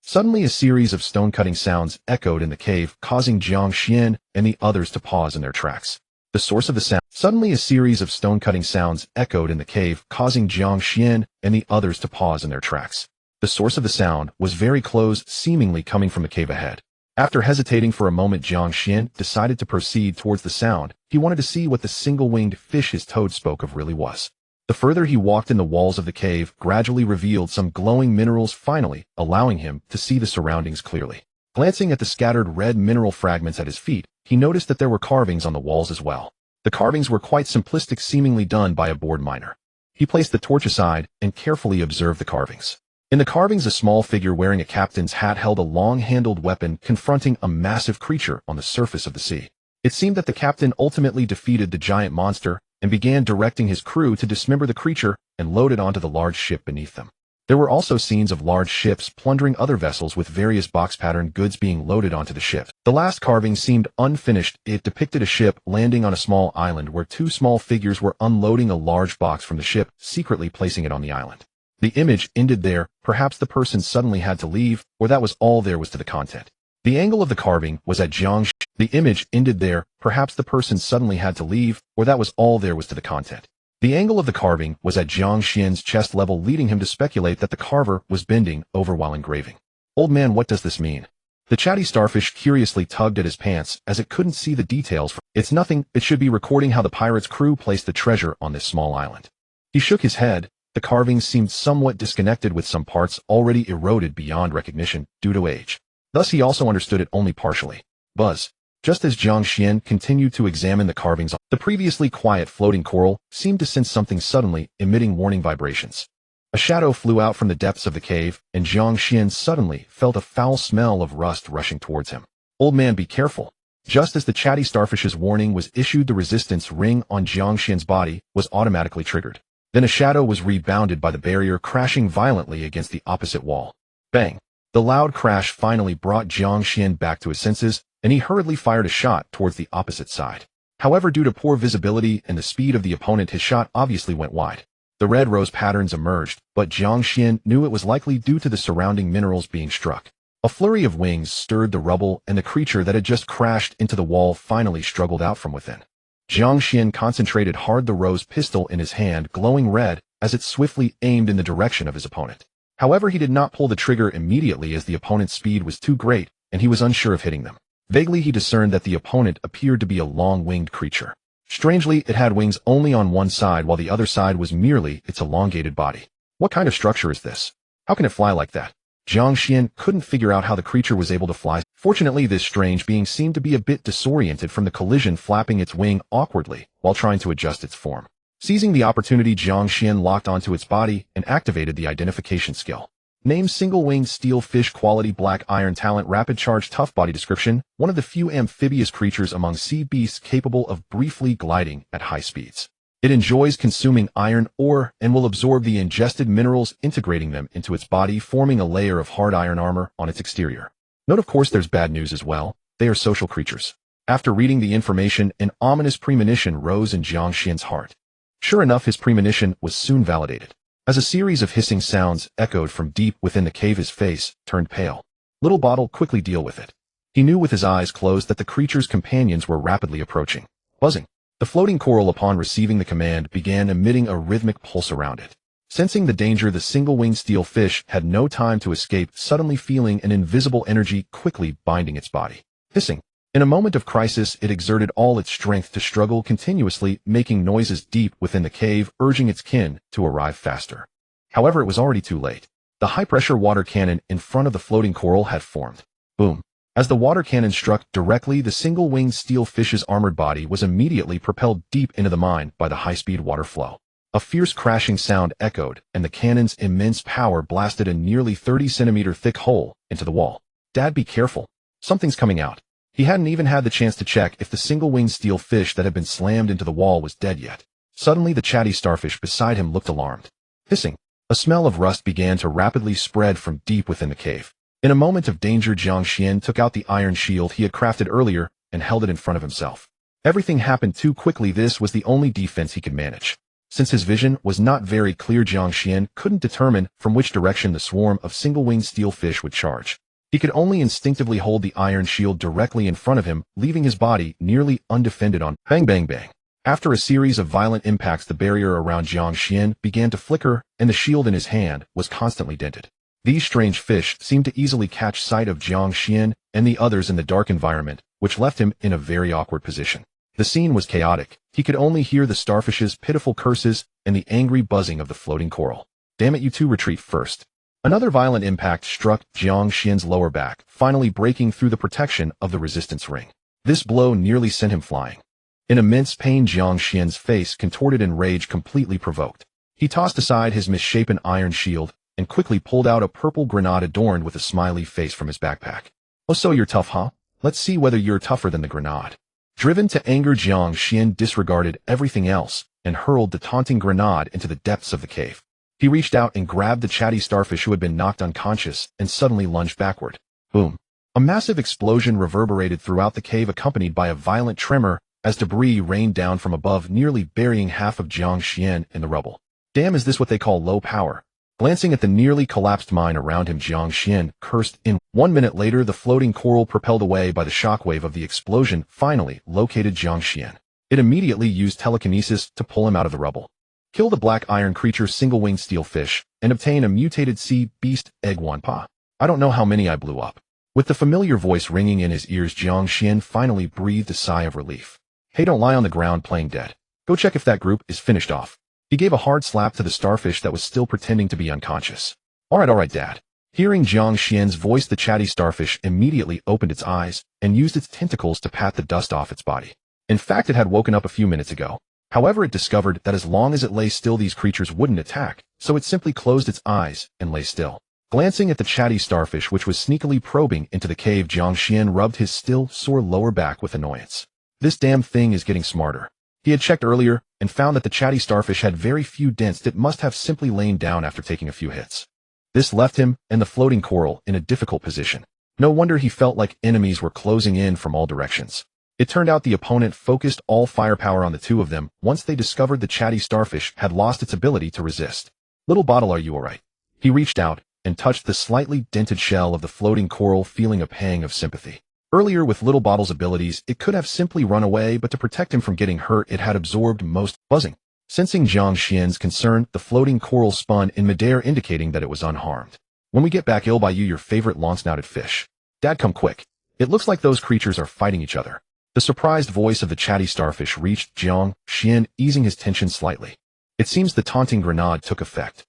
A: Suddenly, a series of stone-cutting sounds echoed in the cave, causing Jiang Xuan and the others to pause in their tracks. The source of the sound. Suddenly, a series of stone-cutting sounds echoed in the cave, causing Jiang Xuan and the others to pause in their tracks. The source of the sound was very close, seemingly coming from the cave ahead. After hesitating for a moment, Jiang Xuan decided to proceed towards the sound. He wanted to see what the single-winged fish his toad spoke of really was. The further he walked in, the walls of the cave gradually revealed some glowing minerals, finally allowing him to see the surroundings clearly. Glancing at the scattered red mineral fragments at his feet, he noticed that there were carvings on the walls as well. The carvings were quite simplistic, seemingly done by a bored miner. He placed the torch aside and carefully observed the carvings. In the carvings, a small figure wearing a captain's hat held a long-handled weapon, confronting a massive creature on the surface of the sea. It seemed that the captain ultimately defeated the giant monster and began directing his crew to dismember the creature and load it onto the large ship beneath them. There were also scenes of large ships plundering other vessels, with various box-pattern goods being loaded onto the ship. The last carving seemed unfinished. It depicted a ship landing on a small island where two small figures were unloading a large box from the ship, secretly placing it on the island. The image ended there. Perhaps the person suddenly had to leave, or that was all there was to the content. The angle of the carving was at Jiang Xuan. The image ended there. Perhaps the person suddenly had to leave, or that was all there was to the content. The angle of the carving was at Jiang Xuan's chest level, leading him to speculate that the carver was bending over while engraving. Old man, what does this mean? The chatty starfish curiously tugged at his pants as it couldn't see the details. It's nothing. It should be recording how the pirate's crew placed the treasure on this small island. He shook his head. The carvings seemed somewhat disconnected, with some parts already eroded beyond recognition due to age. Thus, he also understood it only partially. Buzz. Just as Jiang Xuan continued to examine the carvings, the previously quiet floating coral seemed to sense something, suddenly emitting warning vibrations. A shadow flew out from the depths of the cave, and Jiang Xuan suddenly felt a foul smell of rust rushing towards him. Old man, be careful. Just as the chatty starfish's warning was issued, the resistance ring on Jiang Xuan's body was automatically triggered. Then a shadow was rebounded by the barrier, crashing violently against the opposite wall. Bang! The loud crash finally brought Jiang Xuan back to his senses, and he hurriedly fired a shot towards the opposite side. However, due to poor visibility and the speed of the opponent, his shot obviously went wide. The red rose patterns emerged, but Jiang Xuan knew it was likely due to the surrounding minerals being struck. A flurry of wings stirred the rubble, and the creature that had just crashed into the wall finally struggled out from within. Jiang Xuan concentrated hard, the rose pistol in his hand glowing red as it swiftly aimed in the direction of his opponent. However, he did not pull the trigger immediately, as the opponent's speed was too great, and he was unsure of hitting them. Vaguely, he discerned that the opponent appeared to be a long-winged creature. Strangely, it had wings only on one side, while the other side was merely its elongated body. What kind of structure is this? How can it fly like that? Jiang Xuan couldn't figure out how the creature was able to fly. Fortunately, this strange being seemed to be a bit disoriented from the collision, flapping its wing awkwardly while trying to adjust its form. Seizing the opportunity, Jiang Xuan locked onto its body and activated the identification skill. Name: single-winged steel fish. Quality: black iron. Talent: rapid charge. Tough body. Description: one of the few amphibious creatures among sea beasts capable of briefly gliding at high speeds. It enjoys consuming iron ore and will absorb the ingested minerals, integrating them into its body, forming a layer of hard iron armor on its exterior. Note: of course, there's bad news as well. They are social creatures. After reading the information, an ominous premonition rose in Jiang Xuan's heart. Sure enough, his premonition was soon validated. As a series of hissing sounds echoed from deep within the cave, his face turned pale. Little bottle, quickly deal with it. He knew with his eyes closed that the creature's companions were rapidly approaching. Buzzing. The floating coral, upon receiving the command, began emitting a rhythmic pulse around it. Sensing the danger, the single-winged steel fish had no time to escape, suddenly feeling an invisible energy quickly binding its body. Hissing. In a moment of crisis, it exerted all its strength to struggle continuously, making noises deep within the cave, urging its kin to arrive faster. However, it was already too late. The high-pressure water cannon in front of the floating coral had formed. Boom. As the water cannon struck directly, the single-winged steel fish's armored body was immediately propelled deep into the mine by the high-speed water flow. A fierce crashing sound echoed, and the cannon's immense power blasted a nearly 30-centimeter thick hole into the wall. Dad, be careful. Something's coming out. He hadn't even had the chance to check if the single-winged steel fish that had been slammed into the wall was dead yet. Suddenly, the chatty starfish beside him looked alarmed. Hissing. A smell of rust began to rapidly spread from deep within the cave. In a moment of danger, Jiang Xuan took out the iron shield he had crafted earlier and held it in front of himself. Everything happened too quickly. This was the only defense he could manage. Since his vision was not very clear, Jiang Xuan couldn't determine from which direction the swarm of single-winged steel fish would charge. He could only instinctively hold the iron shield directly in front of him, leaving his body nearly undefended on bang bang bang. After a series of violent impacts, the barrier around Jiang Xuan began to flicker, and the shield in his hand was constantly dented. These strange fish seemed to easily catch sight of Jiang Xuan and the others in the dark environment, which left him in a very awkward position. The scene was chaotic. He could only hear the starfish's pitiful curses and the angry buzzing of the floating coral. Damn it, you two, retreat first. Another violent impact struck Jiang Xuan's lower back, finally breaking through the protection of the resistance ring. This blow nearly sent him flying. In immense pain, Jiang Xuan's face contorted in rage, completely provoked. He tossed aside his misshapen iron shield and quickly pulled out a purple grenade adorned with a smiley face from his backpack. Oh, so you're tough, huh? Let's see whether you're tougher than the grenade. Driven to anger, Jiang Xuan disregarded everything else and hurled the taunting grenade into the depths of the cave. He reached out and grabbed the chatty starfish who had been knocked unconscious and suddenly lunged backward. Boom. A massive explosion reverberated throughout the cave, accompanied by a violent tremor as debris rained down from above, nearly burying half of Jiang Xuan in the rubble. Damn, is this what they call low power? Glancing at the nearly collapsed mine around him, Jiang Xuan cursed. 1 minute later, the floating coral, propelled away by the shockwave of the explosion, finally located Jiang Xuan. It immediately used telekinesis to pull him out of the rubble. Kill the black iron creature single-winged steel fish, and obtain a mutated sea beast egg. 1 pa. I don't know how many I blew up. With the familiar voice ringing in his ears, Jiang Xuan finally breathed a sigh of relief. Hey, don't lie on the ground playing dead. Go check if that group is finished off. He gave a hard slap to the starfish that was still pretending to be unconscious. Alright, Dad. Hearing Jiang Xuan's voice, the chatty starfish immediately opened its eyes and used its tentacles to pat the dust off its body. In fact, it had woken up a few minutes ago. However, it discovered that as long as it lay still, these creatures wouldn't attack, so it simply closed its eyes and lay still. Glancing at the chatty starfish, which was sneakily probing into the cave, Jiang Xuan rubbed his still sore lower back with annoyance. This damn thing is getting smarter. He had checked earlier and found that the chatty starfish had very few dents. It must have simply lain down after taking a few hits. This left him and the floating coral in a difficult position. No wonder he felt like enemies were closing in from all directions. It turned out the opponent focused all firepower on the two of them once they discovered the chatty starfish had lost its ability to resist. Little bottle, are you alright? He reached out and touched the slightly dented shell of the floating coral, feeling a pang of sympathy. Earlier, with Little Bottle's abilities, it could have simply run away, but to protect him from getting hurt, it had absorbed most. Buzzing. Sensing Jiang Xuan's concern, the floating coral spun in midair, indicating that it was unharmed. When we get back, I'll buy you your favorite long-snouted fish. Dad, come quick. It looks like those creatures are fighting each other. The surprised voice of the chatty starfish reached Jiang Xuan, easing his tension slightly. It seems the taunting grenade took effect.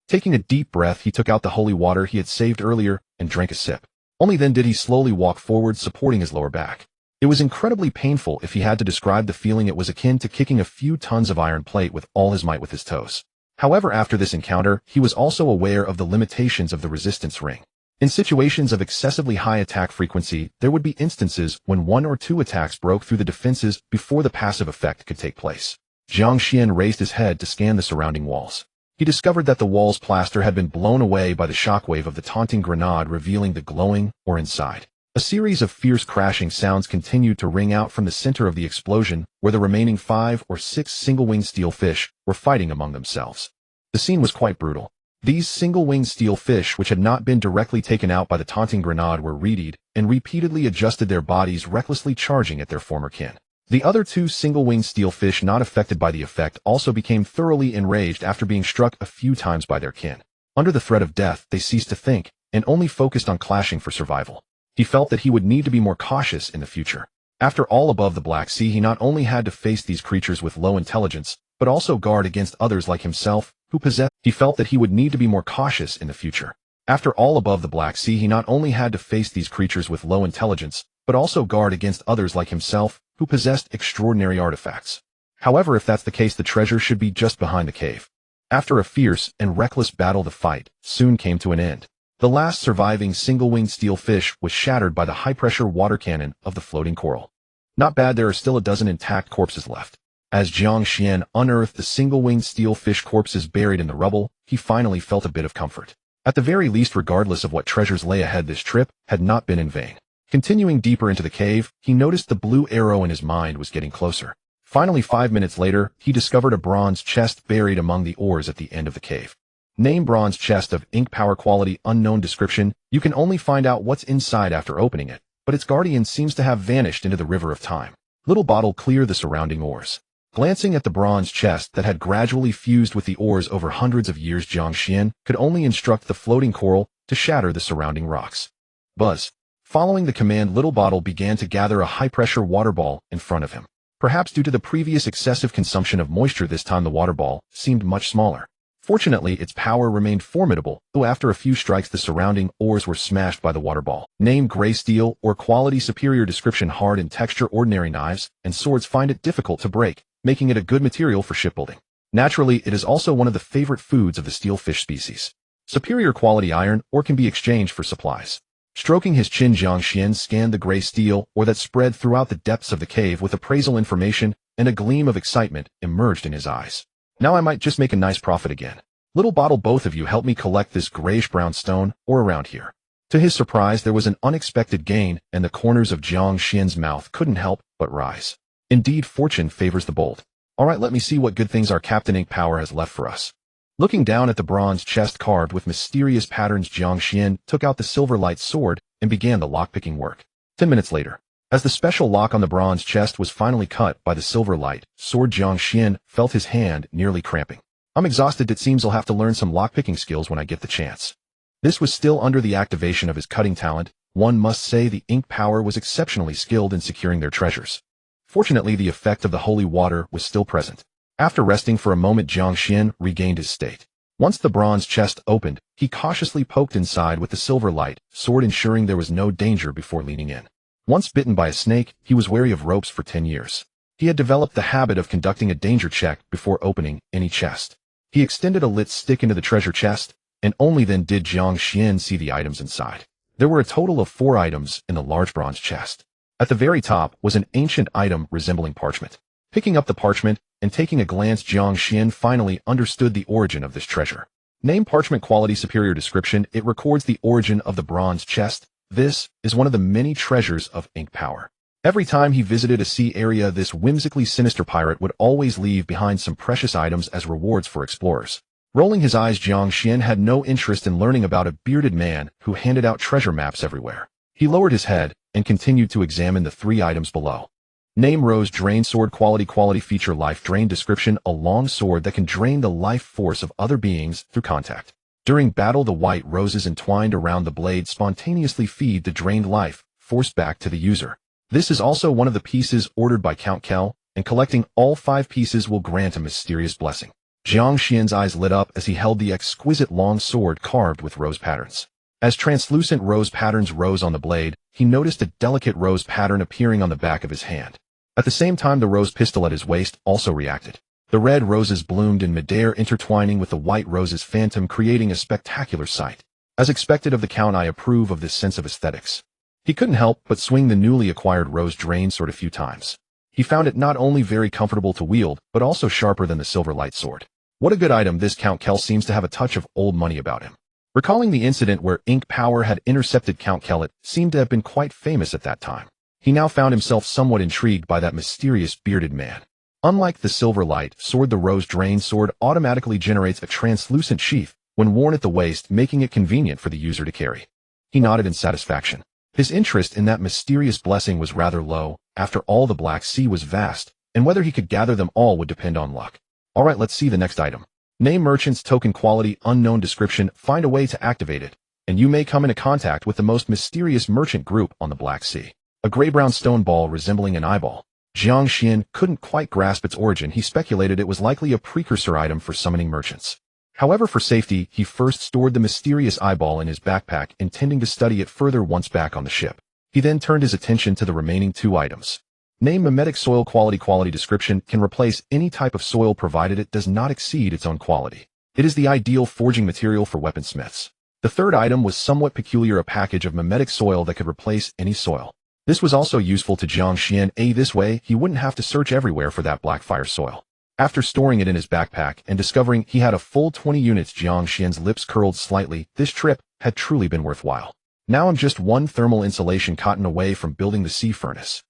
A: Taking a deep breath, he took out the holy water he had saved earlier and drank a sip. Only then did he slowly walk forward, supporting his lower back. It was incredibly painful. If he had to describe the feeling, it was akin to kicking a few tons of iron plate with all his might with his toes. However, after this encounter, he was also aware of the limitations of the resistance ring. In situations of excessively high attack frequency, there would be instances when 1 or 2 attacks broke through the defenses before the passive effect could take place. Jiang Xuan raised his head to scan the surrounding walls. He discovered that the wall's plaster had been blown away by the shockwave of the taunting grenade, revealing the glowing ore inside. A series of fierce crashing sounds continued to ring out from the center of the explosion, where the remaining 5 or 6 single-winged steel fish were fighting among themselves. The scene was quite brutal. These single-winged steel fish, which had not been directly taken out by the taunting grenade, were readied and repeatedly adjusted their bodies, recklessly charging at their former kin. The other 2 single-winged steel fish, not affected by the effect, also became thoroughly enraged after being struck a few times by their kin. Under the threat of death, they ceased to think and only focused on clashing for survival. He felt that he would need to be more cautious in the future. After all, above the Black Sea, he not only had to face these creatures with low intelligence, but also guard against others like himself, who possessed. He felt that he would need to be more cautious in the future. After all, above the Black Sea, he not only had to face these creatures with low intelligence, but also guard against others like himself, who possessed extraordinary artifacts. However, if that's the case, the treasure should be just behind the cave. After a fierce and reckless battle, the fight soon came to an end. The last surviving single-winged steel fish was shattered by the high-pressure water cannon of the floating coral. Not bad, there are still a dozen intact corpses left. As Jiang Xuan unearthed the single-winged steel fish corpses buried in the rubble, he finally felt a bit of comfort. At the very least, regardless of what treasures lay ahead, this trip had not been in vain. Continuing deeper into the cave, he noticed the blue arrow in his mind was getting closer. Finally, 5 minutes later, he discovered a bronze chest buried among the ores at the end of the cave. Name: bronze chest of ink power, quality unknown, description: you can only find out what's inside after opening it, but its guardian seems to have vanished into the river of time. Little bottle, clear the surrounding ores. Glancing at the bronze chest that had gradually fused with the ores over hundreds of years, Jiang Xuan could only instruct the floating coral to shatter the surrounding rocks. Buzz. Following the command, Little Bottle began to gather a high-pressure water ball in front of him. Perhaps due to the previous excessive consumption of moisture, this time the water ball seemed much smaller. Fortunately, its power remained formidable, though after a few strikes the surrounding ores were smashed by the water ball. Name: gray steel, or quality superior, description: hard in texture, ordinary knives and swords find it difficult to break, making it a good material for shipbuilding. Naturally, it is also one of the favorite foods of the steelfish species. Superior quality iron ore can be exchanged for supplies. Stroking his chin, Jiang Xuan scanned the gray steel ore that spread throughout the depths of the cave with appraisal information, and a gleam of excitement emerged in his eyes. Now I might just make a nice profit again. Little Bottle, both of you help me collect this grayish-brown stone ore around here. To his surprise, there was an unexpected gain, and the corners of Jiang Xuan's mouth couldn't help but rise. Indeed, fortune favors the bold. All right, let me see what good things our Captain Ink Power has left for us. Looking down at the bronze chest carved with mysterious patterns, Jiang Xuan took out the silver-light sword and began the lockpicking work. 10 minutes later, as the special lock on the bronze chest was finally cut by the silver-light sword, Jiang Xuan felt his hand nearly cramping. I'm exhausted. It seems I'll have to learn some lockpicking skills when I get the chance. This was still under the activation of his cutting talent. One must say the Ink Power was exceptionally skilled in securing their treasures. Fortunately, the effect of the holy water was still present. After resting for a moment, Jiang Xuan regained his state. Once the bronze chest opened, he cautiously poked inside with the silver-light sword, ensuring there was no danger before leaning in. Once bitten by a snake, he was wary of ropes for 10 years. He had developed the habit of conducting a danger check before opening any chest. He extended a lit stick into the treasure chest, and only then did Jiang Xuan see the items inside. There were a total of 4 items in the large bronze chest. At the very top was an ancient item resembling parchment. Picking up the parchment and taking a glance, Jiang Xuan finally understood the origin of this treasure. Name: parchment, quality superior, description: it records the origin of the bronze chest. This is one of the many treasures of Ink Power. Every time he visited a sea area, this whimsically sinister pirate would always leave behind some precious items as rewards for explorers. Rolling his eyes, Jiang Xuan had no interest in learning about a bearded man who handed out treasure maps everywhere. He lowered his head and continued to examine the 3 items below. Name: rose drain sword, quality feature: life drain, description: a long sword that can drain the life force of other beings through contact. During battle, the white roses entwined around the blade spontaneously feed the drained life force back to the user. This is also one of the pieces ordered by Count Kel, and collecting all 5 pieces will grant a mysterious blessing. Jiang Xuan's eyes lit up as he held the exquisite long sword carved with rose patterns. As translucent rose patterns rose on the blade, he noticed a delicate rose pattern appearing on the back of his hand. At the same time, the rose pistol at his waist also reacted. The red roses bloomed in midair, intertwining with the white rose's phantom, creating a spectacular sight. As expected of the Count, I approve of this sense of aesthetics. He couldn't help but swing the newly acquired rose drain sword a few times. He found it not only very comfortable to wield, but also sharper than the silver-light sword. What a good item! This Count Kel seems to have a touch of old money about him. Recalling the incident where Ink Power had intercepted Count Kel, it seemed to have been quite famous at that time. He now found himself somewhat intrigued by that mysterious bearded man. Unlike the silver-light sword, the rose drain sword automatically generates a translucent sheath when worn at the waist, making it convenient for the user to carry. He nodded in satisfaction. His interest in that mysterious blessing was rather low. After all, the Black Sea was vast, and whether he could gather them all would depend on luck. All right, let's see the next item. Name: merchant's token, quality unknown, description: find a way to activate it, and you may come into contact with the most mysterious merchant group on the Black Sea. A gray-brown stone ball resembling an eyeball. Jiang Xuan couldn't quite grasp its origin. He speculated it was likely a precursor item for summoning merchants. However, for safety, he first stored the mysterious eyeball in his backpack, intending to study it further once back on the ship. He then turned his attention to the remaining 2 items. Name mimetic soil quality description can replace any type of soil provided it does not exceed its own quality. It is the ideal forging material for weaponsmiths. The 3rd item was somewhat peculiar, a package of mimetic soil that could replace any soil. This was also useful to Jiang Xuan. This way, he wouldn't have to search everywhere for that blackfire soil. After storing it in his backpack and discovering he had a full 20 units, Jiang Xuan's lips curled slightly. This trip had truly been worthwhile. Now I'm just 1 thermal insulation cotton away from building the sea furnace.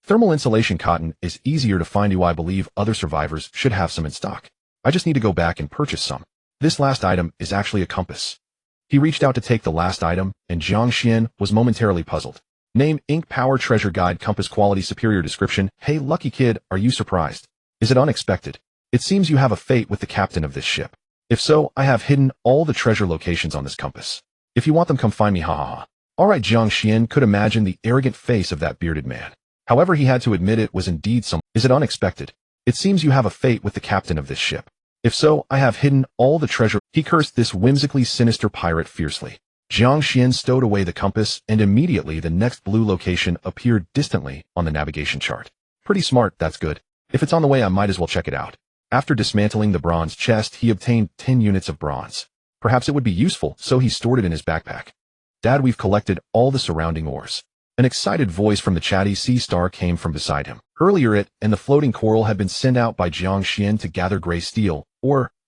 A: Thermal insulation cotton is easier to find. I believe other survivors should have some in stock. I just need to go back and purchase some. This last item is actually a compass. He reached out to take the last item, and Jiang Xuan was momentarily puzzled. Name Ink Power Treasure Guide Compass Quality Superior Description. Hey lucky kid, are you surprised? Is it unexpected? It seems you have a fate with the captain of this ship. If so, I have hidden all the treasure locations on this compass. If you want them, come find me, ha ha ha. Alright, Jiang Xuan could imagine the arrogant face of that bearded man. However, he had to admit it was indeed some. Is it unexpected? It seems you have a fate with the captain of this ship. If so, I have hidden all the treasure. He cursed this whimsically sinister pirate fiercely. Jiang Xuan stowed away the compass, and immediately the next blue location appeared distantly on the navigation chart. Pretty smart, that's good. If it's on the way, I might as well check it out. After dismantling the bronze chest, he obtained 10 units of bronze. Perhaps it would be useful, so he stored it in his backpack. Dad, we've collected all the surrounding ores. An excited voice from the chatty sea star came from beside him. Earlier it and the floating coral had been sent out by Jiang Xuan to gather gray steel,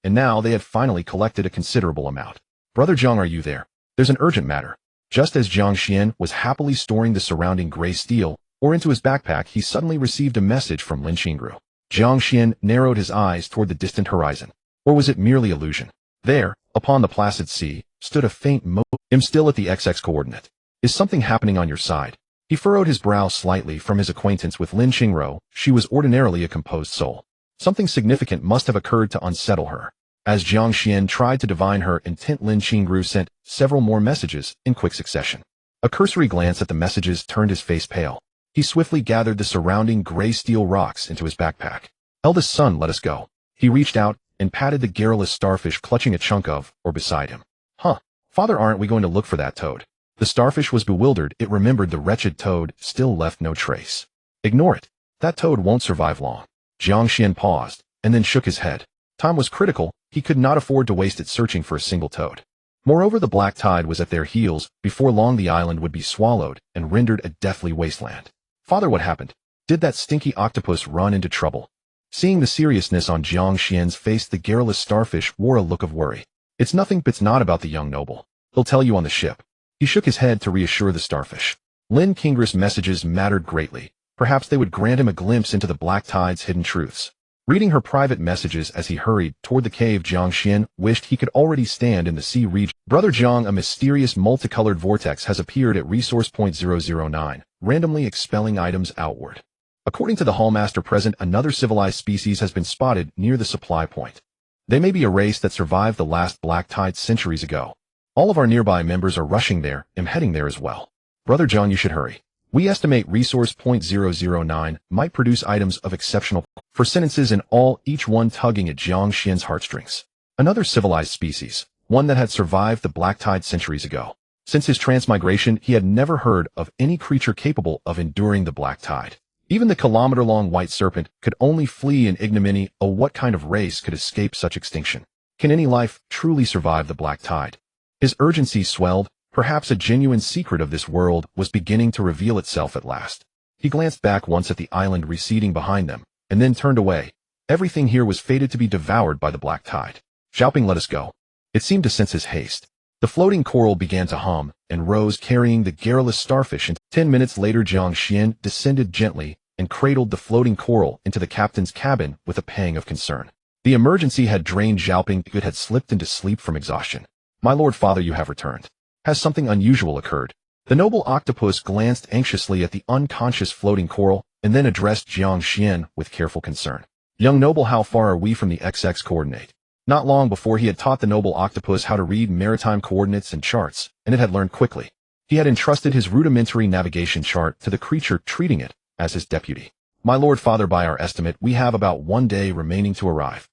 A: and now they had finally collected a considerable amount. Brother Jiang, are you there? There's an urgent matter. Just as Jiang Xuan was happily storing the surrounding gray steel into his backpack, he suddenly received a message from Lin Qingru. Jiang Xuan narrowed his eyes toward the distant horizon. Or was it merely illusion? There, upon the placid sea, stood a faint I'm still at the XX coordinate. Is something happening on your side? He furrowed his brow slightly from his acquaintance with Lin Qingru. She was ordinarily a composed soul. Something significant must have occurred to unsettle her. As Jiang Xuan tried to divine her intent, Lin Qingru sent several more messages in quick succession. A cursory glance at the messages turned his face pale. He swiftly gathered the surrounding gray steel rocks into his backpack. Eldest son, let us go. He reached out and patted the garrulous starfish clutching a chunk of, or beside him. Huh. Father, aren't we going to look for that toad? The starfish was bewildered. It remembered the wretched toad still left no trace. Ignore it. That toad won't survive long. Jiang Xuan paused, and then shook his head. Time was critical. He could not afford to waste it searching for a single toad. Moreover, the black tide was at their heels. Before long the island would be swallowed and rendered a deathly wasteland. Father, what happened? Did that stinky octopus run into trouble? Seeing the seriousness on Jiang Xuan's face, the garrulous starfish wore a look of worry. It's nothing. It's not about the young noble. He'll tell you on the ship. He shook his head to reassure the starfish. Lin Qingru's messages mattered greatly. Perhaps they would grant him a glimpse into the black tide's hidden truths. Reading her private messages as he hurried toward the cave, Jiang Xuan wished he could already stand in the sea region. Brother Jiang, a mysterious multicolored vortex has appeared at resource point 009, randomly expelling items outward. According to the Hallmaster present, another civilized species has been spotted near the supply point. They may be a race that survived the last black tide centuries ago. All of our nearby members are rushing there. I'm heading there as well. Brother John, you should hurry. We estimate resource point 009 might produce items of exceptional for sentences in all, each one tugging at Jiang Xuan's heartstrings. Another civilized species, one that had survived the black tide centuries ago. Since his transmigration, he had never heard of any creature capable of enduring the black tide. Even the kilometer-long white serpent could only flee in ignominy. Oh, what kind of race could escape such extinction? Can any life truly survive the black tide? His urgency swelled. Perhaps a genuine secret of this world was beginning to reveal itself at last. He glanced back once at the island receding behind them, and then turned away. Everything here was fated to be devoured by the black tide. Xiaoping, let us go. It seemed to sense his haste. The floating coral began to hum, and rose carrying the garrulous starfish. And 10 minutes later, Jiang Xuan descended gently and cradled the floating coral into the captain's cabin with a pang of concern. The emergency had drained Xiaoping, who had slipped into sleep from exhaustion. My lord father, you have returned. Has something unusual occurred? The noble octopus glanced anxiously at the unconscious floating coral, and then addressed Jiang Xuan with careful concern. Young noble, how far are we from the XX coordinate? Not long before he had taught the noble octopus how to read maritime coordinates and charts, and it had learned quickly. He had entrusted his rudimentary navigation chart to the creature, treating it as his deputy. My lord father, by our estimate, we have about 1 day remaining to arrive.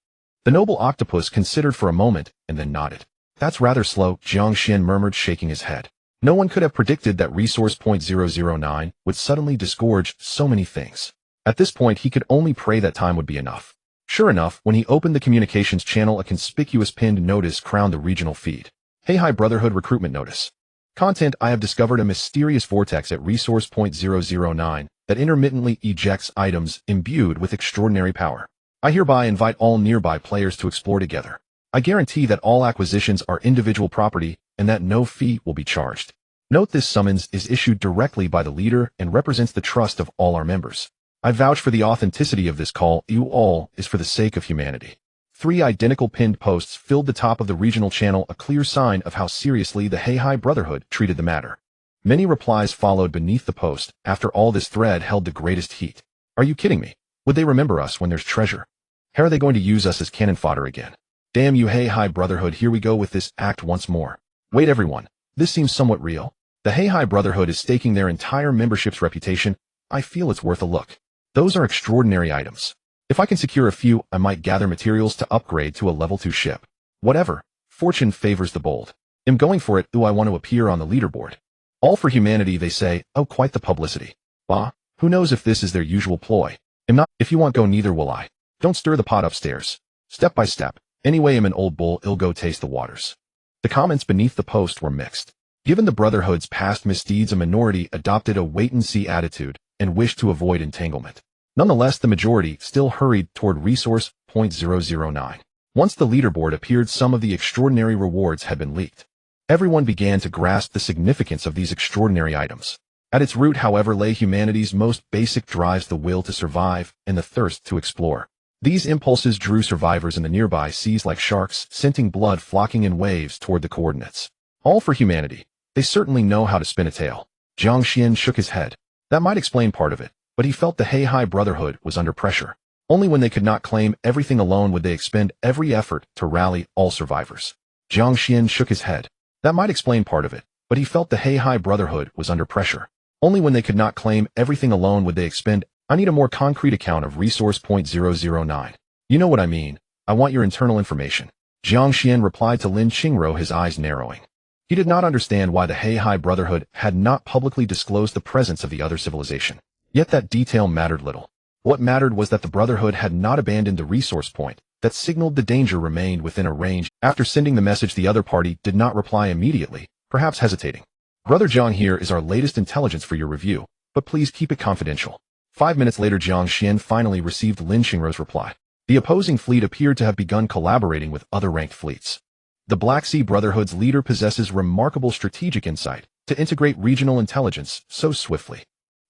A: The noble octopus considered for a moment and then nodded. That's rather slow, Jiang Xuan murmured, shaking his head. No one could have predicted that resource point 009 would suddenly disgorge so many things. At this point, he could only pray that time would be enough. Sure enough, when he opened the communications channel, a conspicuous pinned notice crowned the regional feed. Hey Hi Brotherhood recruitment notice. Content: I have discovered a mysterious vortex at resource point 009 that intermittently ejects items imbued with extraordinary power. I hereby invite all nearby players to explore together. I guarantee that all acquisitions are individual property and that no fee will be charged. Note this summons is issued directly by the leader and represents the trust of all our members. I vouch for the authenticity of this call. You all is for the sake of humanity. 3 identical pinned posts filled the top of the regional channel, a clear sign of how seriously the Hey Hi Brotherhood treated the matter. Many replies followed beneath the post. After all, this thread held the greatest heat. Are you kidding me? Would they remember us when there's treasure? How are they going to use us as cannon fodder again? Damn you, Hey Hi Brotherhood, here we go with this act once more. Wait everyone, this seems somewhat real. The Hey Hi Brotherhood is staking their entire membership's reputation. I feel it's worth a look. Those are extraordinary items. If I can secure a few, I might gather materials to upgrade to a level 2 ship. Whatever, fortune favors the bold. I'm going for it. I want to appear on the leaderboard. All for humanity, they say. Oh, quite the publicity. Bah, who knows if this is their usual ploy. I'm not. If you want go, neither will I. Don't stir the pot upstairs. Step by step. Anyway, I'm an old bull, I'll go taste the waters. The comments beneath the post were mixed. Given the Brotherhood's past misdeeds, a minority adopted a wait-and-see attitude and wished to avoid entanglement. Nonetheless, the majority still hurried toward resource point 009. Once the leaderboard appeared, some of the extraordinary rewards had been leaked. Everyone began to grasp the significance of these extraordinary items. At its root, however, lay humanity's most basic drives: the will to survive and the thirst to explore. These impulses drew survivors in the nearby seas like sharks, scenting blood, flocking in waves toward the coordinates. All for humanity. They certainly know how to spin a tale. Jiang Xuan shook his head. That might explain part of it, but he felt the Hey Hi Brotherhood was under pressure. Only when they could not claim everything alone would they expend every effort to rally all survivors. Jiang Xuan shook his head. That might explain part of it, but he felt the Hey Hi Brotherhood was under pressure. Only when they could not claim everything alone would they expend. I need a more concrete account of resource point 009. You know what I mean. I want your internal information. Jiang Xuan replied to Lin Qingro, his eyes narrowing. He did not understand why the Hey Hi Brotherhood had not publicly disclosed the presence of the other civilization. Yet that detail mattered little. What mattered was that the Brotherhood had not abandoned the resource point that signaled the danger remained within a range. After sending the message, the other party did not reply immediately, perhaps hesitating. Brother Jiang, here is our latest intelligence for your review, but please keep it confidential. 5 minutes later, Jiang Xuan finally received Lin Qingrou's reply. The opposing fleet appeared to have begun collaborating with other ranked fleets. The Black Sea Brotherhood's leader possesses remarkable strategic insight to integrate regional intelligence so swiftly.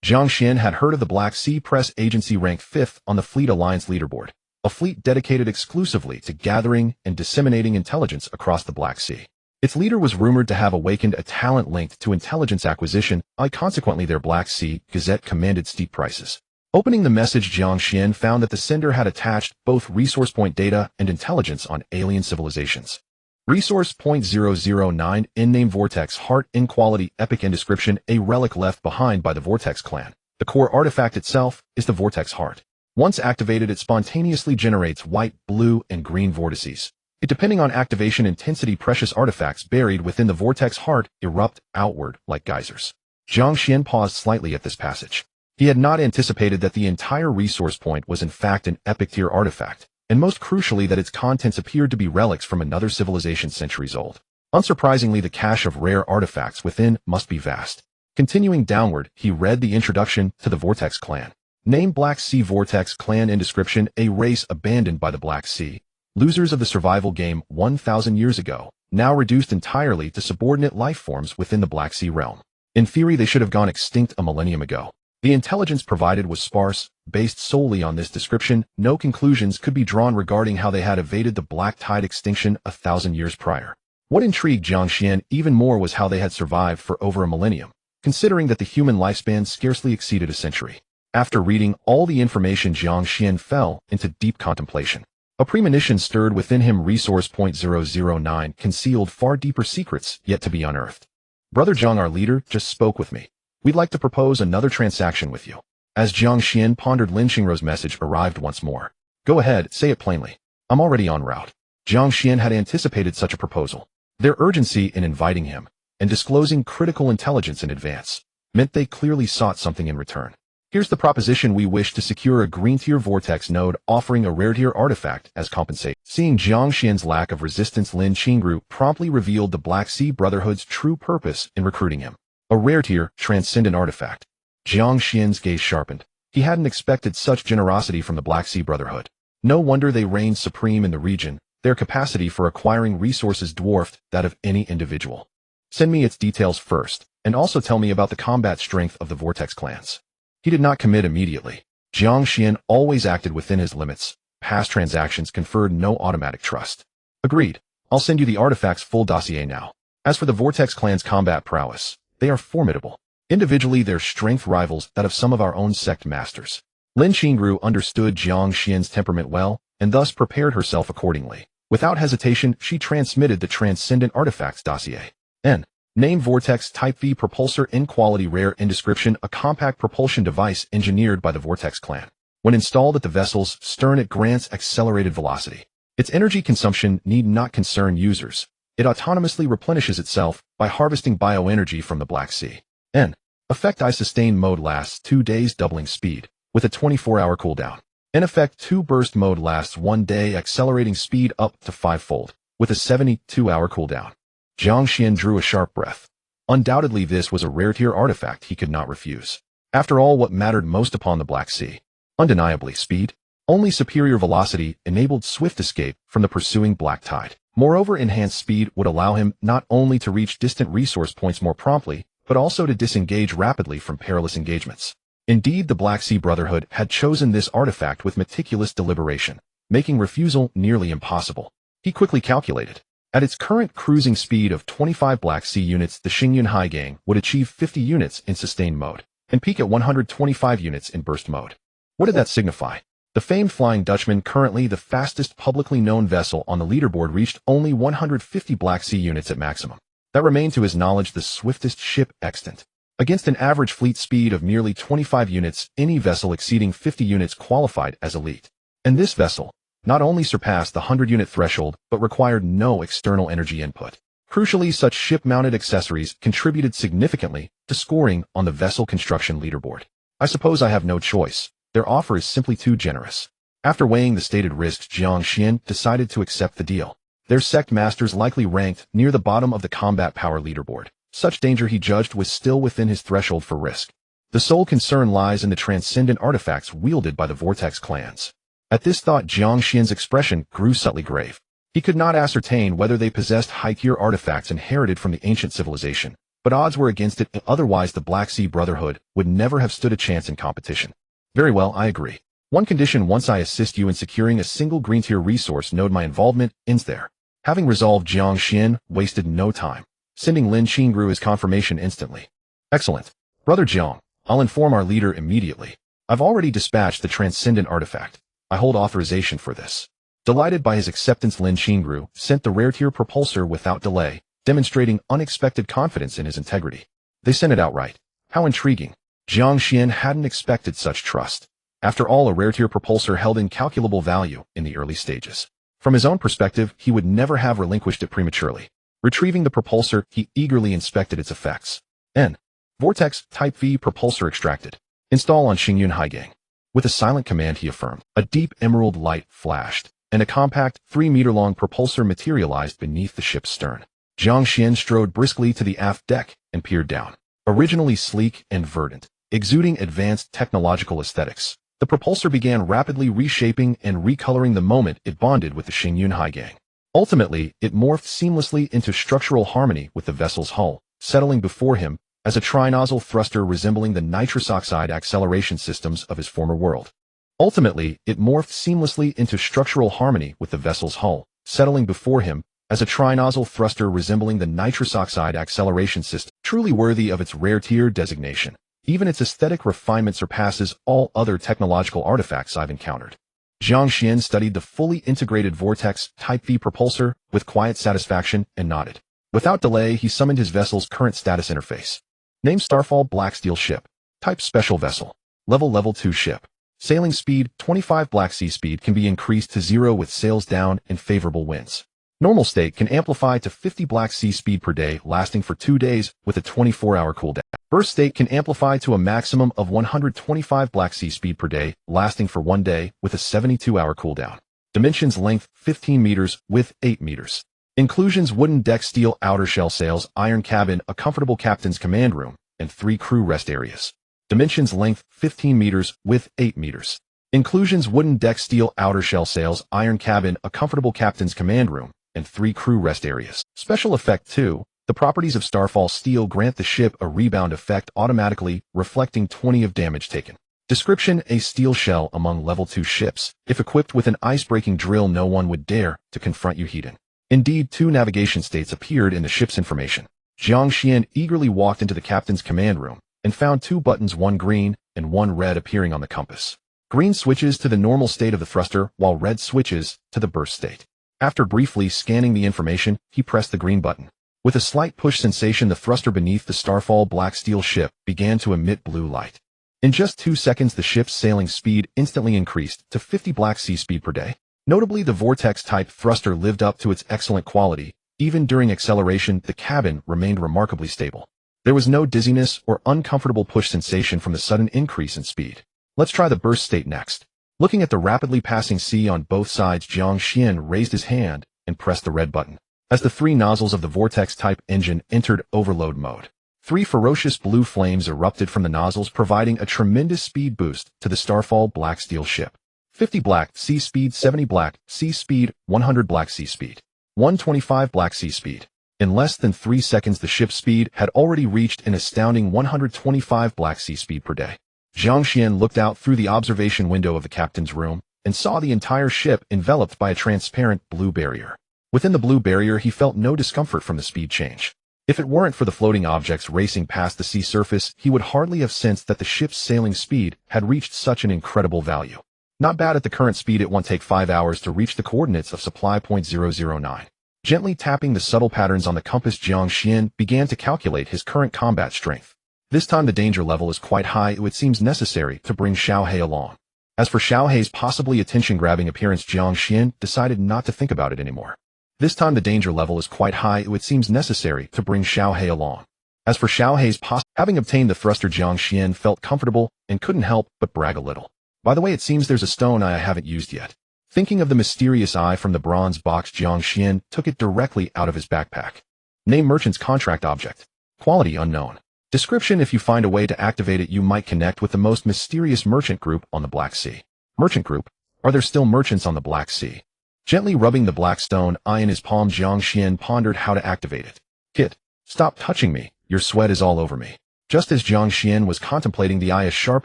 A: Jiang Xuan had heard of the Black Sea Press Agency, ranked 5th on the Fleet Alliance leaderboard, a fleet dedicated exclusively to gathering and disseminating intelligence across the Black Sea. Its leader was rumored to have awakened a talent linked to intelligence acquisition. Consequently, their Black Sea Gazette commanded steep prices. Opening the message, Jiang Xuan found that the sender had attached both resource point data and intelligence on alien civilizations. Resource point 009, in-name Vortex Heart, in quality, epic, and description, a relic left behind by the Vortex clan. The core artifact itself is the Vortex Heart. Once activated, it spontaneously generates white, blue, and green vortices. Depending on activation intensity, precious artifacts buried within the Vortex Heart erupt outward like geysers. Jiang Xuan paused slightly at this passage. He had not anticipated that the entire resource point was in fact an epic tier artifact, and most crucially that its contents appeared to be relics from another civilization centuries old. Unsurprisingly, the cache of rare artifacts within must be vast. Continuing downward, he read the introduction to the Vortex clan. Name: Black Sea Vortex Clan. In description: a race abandoned by the Black Sea, losers of the survival game 1,000 years ago, now reduced entirely to subordinate life forms within the Black Sea realm. In theory, they should have gone extinct a millennium ago. The intelligence provided was sparse. Based solely on this description, no conclusions could be drawn regarding how they had evaded the Black Tide extinction 1,000 years prior. What intrigued Jiang Xuan even more was how they had survived for over a millennium, considering that the human lifespan scarcely exceeded a century. After reading all the information, Jiang Xuan fell into deep contemplation. A premonition stirred within him. Resource point 009 concealed far deeper secrets yet to be unearthed. Brother Jiang, our leader, just spoke with me. We'd like to propose another transaction with you. As Jiang Xuan pondered, Lin Qingruo's message arrived once more. Go ahead, say it plainly. I'm already en route. Jiang Xuan had anticipated such a proposal. Their urgency in inviting him and disclosing critical intelligence in advance meant they clearly sought something in return. Here's the proposition. We wish to secure a green-tier vortex node offering a rare-tier artifact as compensation. Seeing Jiang Xuan's lack of resistance, Lin Qingru promptly revealed the Black Sea Brotherhood's true purpose in recruiting him. A rare-tier, transcendent artifact. Jiang Xuan's gaze sharpened. He hadn't expected such generosity from the Black Sea Brotherhood. No wonder they reigned supreme in the region. Their capacity for acquiring resources dwarfed that of any individual. Send me its details first, and also tell me about the combat strength of the Vortex clans. He did not commit immediately. Jiang Xuan always acted within his limits. Past transactions conferred no automatic trust. Agreed. I'll send you the artifact's full dossier now. As for the Vortex clan's combat prowess, they are formidable. Individually, their strength rivals that of some of our own sect masters. Lin Qingru understood Jiang Xuan's temperament well, and thus prepared herself accordingly. Without hesitation, she transmitted the Transcendent Artifacts dossier. N. Name Vortex Type V Propulsor in quality rare in description a compact propulsion device engineered by the Vortex clan. When installed at the vessel's stern, it grants accelerated velocity. Its energy consumption need not concern users. It autonomously replenishes itself by harvesting bioenergy from the Black Sea. N. Effect I Sustain mode lasts 2 days, doubling speed, with a 24-hour cooldown. In effect 2 burst mode lasts 1 day, accelerating speed up to 5-fold, with a 72-hour cooldown. Jiang Xuan drew a sharp breath. Undoubtedly this was a rare-tier artifact he could not refuse. After all, what mattered most upon the Black Sea? Undeniably speed. Only superior velocity enabled swift escape from the pursuing black tide. Moreover, enhanced speed would allow him not only to reach distant resource points more promptly, but also to disengage rapidly from perilous engagements. Indeed, the Black Sea Brotherhood had chosen this artifact with meticulous deliberation, making refusal nearly impossible. He quickly calculated. At its current cruising speed of 25 Black Sea units, the Xingyun Haigang would achieve 50 units in sustained mode, and peak at 125 units in burst mode. What did that signify? The famed Flying Dutchman, currently the fastest publicly known vessel on the leaderboard, reached only 150 Black Sea units at maximum. That remained to his knowledge the swiftest ship extant. Against an average fleet speed of nearly 25 units, any vessel exceeding 50 units qualified as elite. And this vessel not only surpassed the 100-unit threshold, but required no external energy input. Crucially, such ship-mounted accessories contributed significantly to scoring on the vessel construction leaderboard. I suppose I have no choice. Their offer is simply too generous. After weighing the stated risks, Jiang Xuan decided to accept the deal. Their sect masters likely ranked near the bottom of the combat power leaderboard. Such danger, he judged, was still within his threshold for risk. The sole concern lies in the transcendent artifacts wielded by the Vortex clans. At this thought, Jiang Xuan's expression grew subtly grave. He could not ascertain whether they possessed high-tier artifacts inherited from the ancient civilization, but odds were against it. Otherwise, the Black Sea Brotherhood would never have stood a chance in competition. Very well, I agree. One condition: once I assist you in securing a single green-tier resource node, my involvement ends there. Having resolved, Jiang Xuan wasted no time, sending Lin Qingru his confirmation instantly. Excellent. Brother Jiang, I'll inform our leader immediately. I've already dispatched the transcendent artifact. I hold authorization for this. Delighted by his acceptance, Lin Qingru sent the rare-tier propulsor without delay, demonstrating unexpected confidence in his integrity. They sent it outright. How intriguing. Jiang Xuan hadn't expected such trust. After all, a rare-tier propulsor held incalculable value in the early stages. From his own perspective, he would never have relinquished it prematurely. Retrieving the propulsor, he eagerly inspected its effects. N. Vortex Type V Propulsor extracted. Install on Xingyun Haigang. With a silent command, he affirmed. A deep emerald light flashed, and a compact 3-meter-long propulsor materialized beneath the ship's stern. Jiang Xuan strode briskly to the aft deck and peered down. Originally sleek and verdant, exuding advanced technological aesthetics, the propulsor began rapidly reshaping and recoloring the moment it bonded with the Xingyun Haigang. Ultimately, it morphed seamlessly into structural harmony with the vessel's hull, settling before him as a trinozzle thruster resembling the nitrous oxide acceleration systems of his former world. Ultimately, it morphed seamlessly into structural harmony with the vessel's hull, settling before him as a trinozzle thruster resembling the nitrous oxide acceleration system, truly worthy of its rare-tier designation. Even its aesthetic refinement surpasses all other technological artifacts I've encountered. Jiang Xuan studied the fully integrated Vortex Type V propulsor with quiet satisfaction and nodded. Without delay, he summoned his vessel's current status interface. Name Starfall Black Steel Ship. Type Special Vessel. Level 2 Ship. Sailing speed 25. Black Sea speed can be increased to 0 with sails down and favorable winds. Normal state can amplify to 50 Black Sea speed per day, lasting for 2 days with a 24-hour cooldown. Burst state can amplify to a maximum of 125 Black Sea speed per day, lasting for 1 day with a 72-hour cooldown. Dimensions: length 15 meters, width 8 meters. Inclusions: wooden deck, steel outer shell sails, iron cabin, a comfortable captain's command room, and 3 crew rest areas. Dimensions: length 15 meters, width 8 meters. Inclusions: wooden deck, steel outer shell sails, iron cabin, a comfortable captain's command room, and 3 crew rest areas. Special effect 2. The properties of Starfall Steel grant the ship a rebound effect automatically, reflecting 20 of damage taken. Description: a steel shell among level 2 ships. If equipped with an ice-breaking drill, no one would dare to confront you heat-in. Indeed, 2 navigation states appeared in the ship's information. Jiang Xuan eagerly walked into the captain's command room and found 2 buttons, one green and one red, appearing on the compass. Green switches to the normal state of the thruster, while red switches to the burst state. After briefly scanning the information, he pressed the green button. With a slight push sensation, the thruster beneath the Starfall Black Steel ship began to emit blue light. In just 2 seconds, the ship's sailing speed instantly increased to 50 Black Sea speed per day. Notably, the Vortex-type thruster lived up to its excellent quality. Even during acceleration, the cabin remained remarkably stable. There was no dizziness or uncomfortable push sensation from the sudden increase in speed. Let's try the burst state next. Looking at the rapidly passing sea on both sides, Jiang Xuan raised his hand and pressed the red button. As the 3 nozzles of the Vortex-type engine entered overload mode, 3 ferocious blue flames erupted from the nozzles, providing a tremendous speed boost to the Starfall Black Steel ship. 50 Black Sea speed, 70 Black Sea speed, 100 Black Sea speed, 125 Black Sea speed. In less than 3 seconds, the ship's speed had already reached an astounding 125 Black Sea speed per day. Jiang Xuan looked out through the observation window of the captain's room and saw the entire ship enveloped by a transparent blue barrier. Within the blue barrier, he felt no discomfort from the speed change. If it weren't for the floating objects racing past the sea surface, he would hardly have sensed that the ship's sailing speed had reached such an incredible value. Not bad. At the current speed, it won't take 5 hours to reach the coordinates of supply point 009. Gently tapping the subtle patterns on the compass, Jiang Xuan began to calculate his current combat strength. This time the danger level is quite high. It seems necessary to bring Xiaohei along. As for Xiaohei's possibly attention-grabbing appearance, Jiang Xuan decided not to think about it anymore. This time the danger level is quite high. It seems necessary to bring Xiaohei along. As for Xiaohei's having obtained the thruster, Jiang Xuan felt comfortable and couldn't help but brag a little. By the way, it seems there's a stone eye I haven't used yet. Thinking of the mysterious eye from the bronze box, Jiang Xuan took it directly out of his backpack. Name: Merchant's Contract Object. Quality: unknown. Description: if you find a way to activate it, you might connect with the most mysterious merchant group on the Black Sea. Merchant group? Are there still merchants on the Black Sea? Gently rubbing the black stone eye in his palm, Jiang Xuan pondered how to activate it. Kid, stop touching me. Your sweat is all over me. Just as Jiang Xuan was contemplating the eye, a sharp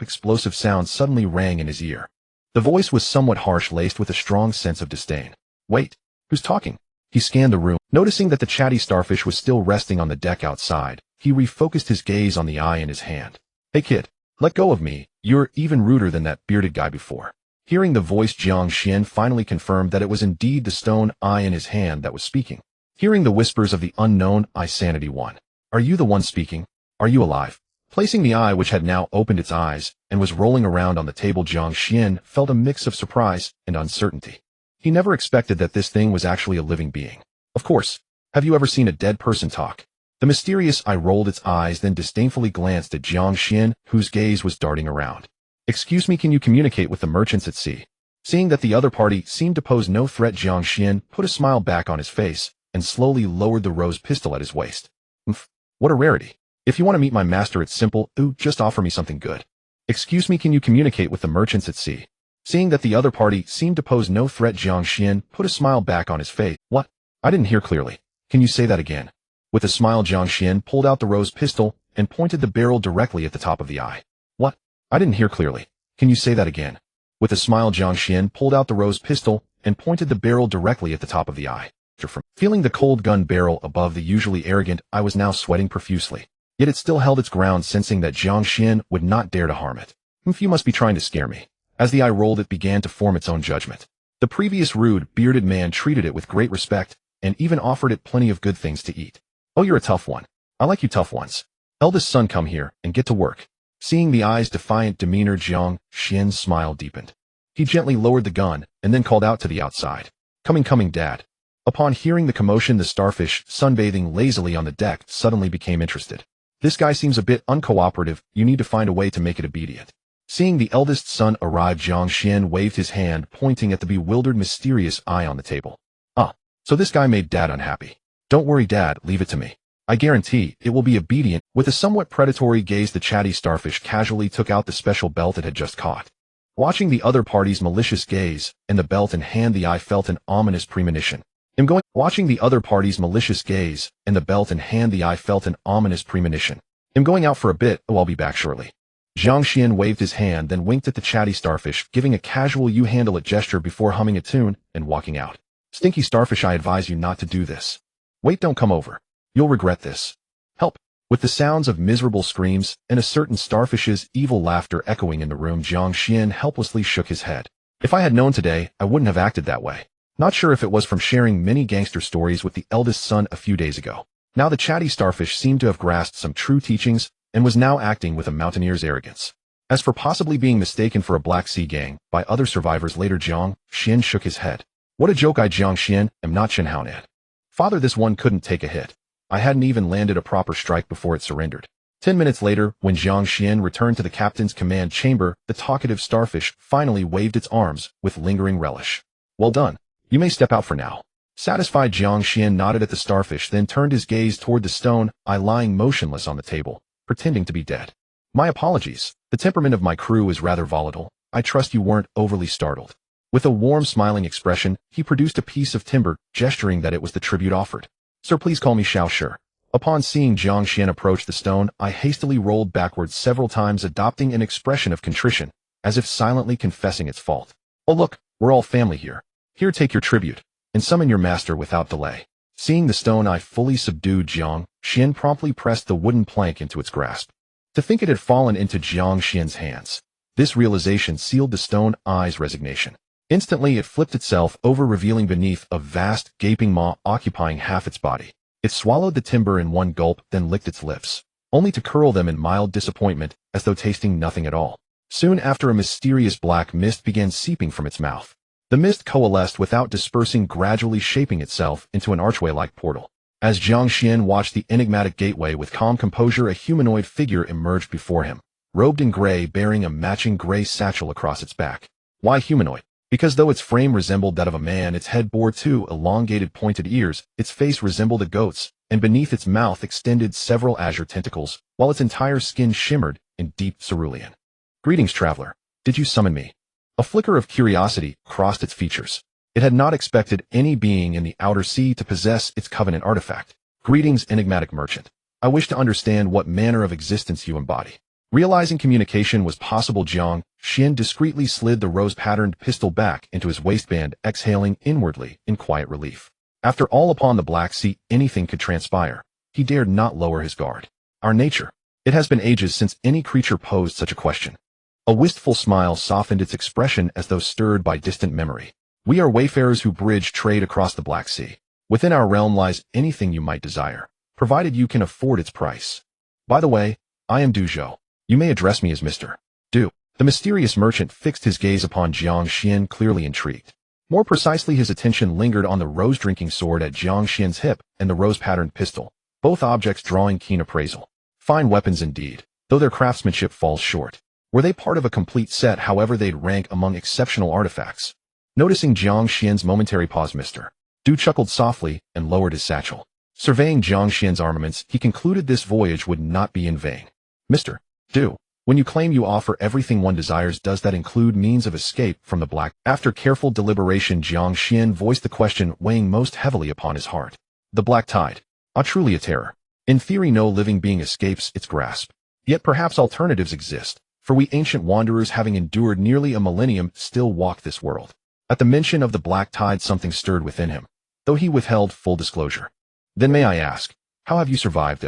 A: explosive sound suddenly rang in his ear. The voice was somewhat harsh, laced with a strong sense of disdain. Wait, who's talking? He scanned the room. Noticing that the chatty starfish was still resting on the deck outside, he refocused his gaze on the eye in his hand. Hey kid, let go of me. You're even ruder than that bearded guy before. Hearing the voice, Jiang Xuan finally confirmed that it was indeed the stone eye in his hand that was speaking. Hearing the whispers of the unknown eye, Sanity 1. Are you the one speaking? Are you alive? Placing the eye, which had now opened its eyes and was rolling around on the table, Jiang Xuan felt a mix of surprise and uncertainty. He never expected that this thing was actually a living being. Of course. Have you ever seen a dead person talk? The mysterious eye rolled its eyes, then disdainfully glanced at Jiang Xuan, whose gaze was darting around. Excuse me, can you communicate with the merchants at sea? Seeing that the other party seemed to pose no threat, Jiang Xuan put a smile back on his face and slowly lowered the rose pistol at his waist. What a rarity. If you want to meet my master, it's simple. Just offer me something good. Excuse me, can you communicate with the merchants at sea? Seeing that the other party seemed to pose no threat, Jiang Xuan put a smile back on his face. What? I didn't hear clearly. Can you say that again? With a smile, Jiang Xuan pulled out the rose pistol and pointed the barrel directly at the top of the eye. What? I didn't hear clearly. Can you say that again? With a smile, Jiang Xuan pulled out the rose pistol and pointed the barrel directly at the top of the eye. Feeling the cold gun barrel above the usually arrogant eye was now sweating profusely. Yet it still held its ground, sensing that Jiang Xuan would not dare to harm it. You must be trying to scare me. As the eye rolled, it began to form its own judgment. The previous rude, bearded man treated it with great respect, and even offered it plenty of good things to eat. Oh, you're a tough one. I like you tough ones. Eldest son, come here, and get to work. Seeing the eye's defiant demeanor, Jiang Xuan's smile deepened. He gently lowered the gun, and then called out to the outside. Coming, Dad. Upon hearing the commotion, the starfish, sunbathing lazily on the deck, suddenly became interested. This guy seems a bit uncooperative. You need to find a way to make it obedient. Seeing the eldest son arrive, Jiang Xuan waved his hand, pointing at the bewildered, mysterious eye on the table. Ah, so this guy made Dad unhappy. Don't worry, Dad, leave it to me. I guarantee it will be obedient. With a somewhat predatory gaze, the chatty starfish casually took out the special belt it had just caught. Watching the other party's malicious gaze and the belt in hand, the eye felt an ominous premonition. Watching the other party's malicious gaze and the belt in hand, the eye felt an ominous premonition. I'm going out for a bit. Oh, I'll be back shortly. Jiang Xuan waved his hand, then winked at the chatty starfish, giving a casual "you handle it" gesture before humming a tune and walking out. Stinky starfish, I advise you not to do this. Wait, don't come over. You'll regret this. Help. With the sounds of miserable screams and a certain starfish's evil laughter echoing in the room, Jiang Xuan helplessly shook his head. If I had known today, I wouldn't have acted that way. Not sure if it was from sharing many gangster stories with the eldest son a few days ago. Now the chatty starfish seemed to have grasped some true teachings and was now acting with a mountaineer's arrogance. As for possibly being mistaken for a Black Sea gang by other survivors later, Jiang Xuan shook his head. What a joke! I, Jiang Xuan, am not Chen Haonad. Father, this one couldn't take a hit. I hadn't even landed a proper strike before it surrendered. 10 minutes later, when Jiang Xuan returned to the captain's command chamber, the talkative starfish finally waved its arms with lingering relish. Well done. You may step out for now. Satisfied, Jiang Xuan nodded at the starfish, then turned his gaze toward the stone eye lying motionless on the table, pretending to be dead. My apologies. The temperament of my crew is rather volatile. I trust you weren't overly startled. With a warm, smiling expression, he produced a piece of timber, gesturing that it was the tribute offered. Sir, please call me Xiao Shi. Upon seeing Jiang Xuan approach the stone, I hastily rolled backwards several times, adopting an expression of contrition, as if silently confessing its fault. Oh look, we're all family here. Here, take your tribute, and summon your master without delay. Seeing the stone eye fully subdued, Jiang Xuan promptly pressed the wooden plank into its grasp. To think it had fallen into Jiang Xuan's hands. This realization sealed the stone eye's resignation. Instantly, it flipped itself over, revealing beneath a vast, gaping maw occupying half its body. It swallowed the timber in one gulp, then licked its lips, only to curl them in mild disappointment, as though tasting nothing at all. Soon after, a mysterious black mist began seeping from its mouth. The mist coalesced without dispersing, gradually shaping itself into an archway-like portal. As Jiang Xuan watched the enigmatic gateway with calm composure, a humanoid figure emerged before him, robed in gray, bearing a matching gray satchel across its back. Why humanoid? Because though its frame resembled that of a man, its head bore two elongated pointed ears, its face resembled a goat's, and beneath its mouth extended several azure tentacles, while its entire skin shimmered in deep cerulean. Greetings, traveler. Did you summon me? A flicker of curiosity crossed its features. It had not expected any being in the outer sea to possess its covenant artifact. Greetings, enigmatic merchant. I wish to understand what manner of existence you embody. Realizing communication was possible, Jiang Xuan discreetly slid the rose-patterned pistol back into his waistband, exhaling inwardly in quiet relief. After all, upon the Black Sea, anything could transpire. He dared not lower his guard. Our nature. It has been ages since any creature posed such a question. A wistful smile softened its expression as though stirred by distant memory. We are wayfarers who bridge trade across the Black Sea. Within our realm lies anything you might desire, provided you can afford its price. By the way, I am Du Zhou. You may address me as Mr. Du. The mysterious merchant fixed his gaze upon Jiang Xuan, clearly intrigued. More precisely, his attention lingered on the rose-drinking sword at Jiang Xuan's hip and the rose-patterned pistol, both objects drawing keen appraisal. Fine weapons indeed, though their craftsmanship falls short. Were they part of a complete set, however, they'd rank among exceptional artifacts. Noticing Jiang Xuan's momentary pause, Mr. Du chuckled softly and lowered his satchel. Surveying Jiang Xuan's armaments, he concluded this voyage would not be in vain. Mr. Du, when you claim you offer everything one desires, does that include means of escape from the Black? After careful deliberation, Jiang Xuan voiced the question weighing most heavily upon his heart. The Black Tide. Ah, truly a terror. In theory, no living being escapes its grasp. Yet perhaps alternatives exist, for we ancient wanderers, having endured nearly a millennium, still walk this world. At the mention of the Black Tide, something stirred within him, though he withheld full disclosure. Then may I ask, how have you survived,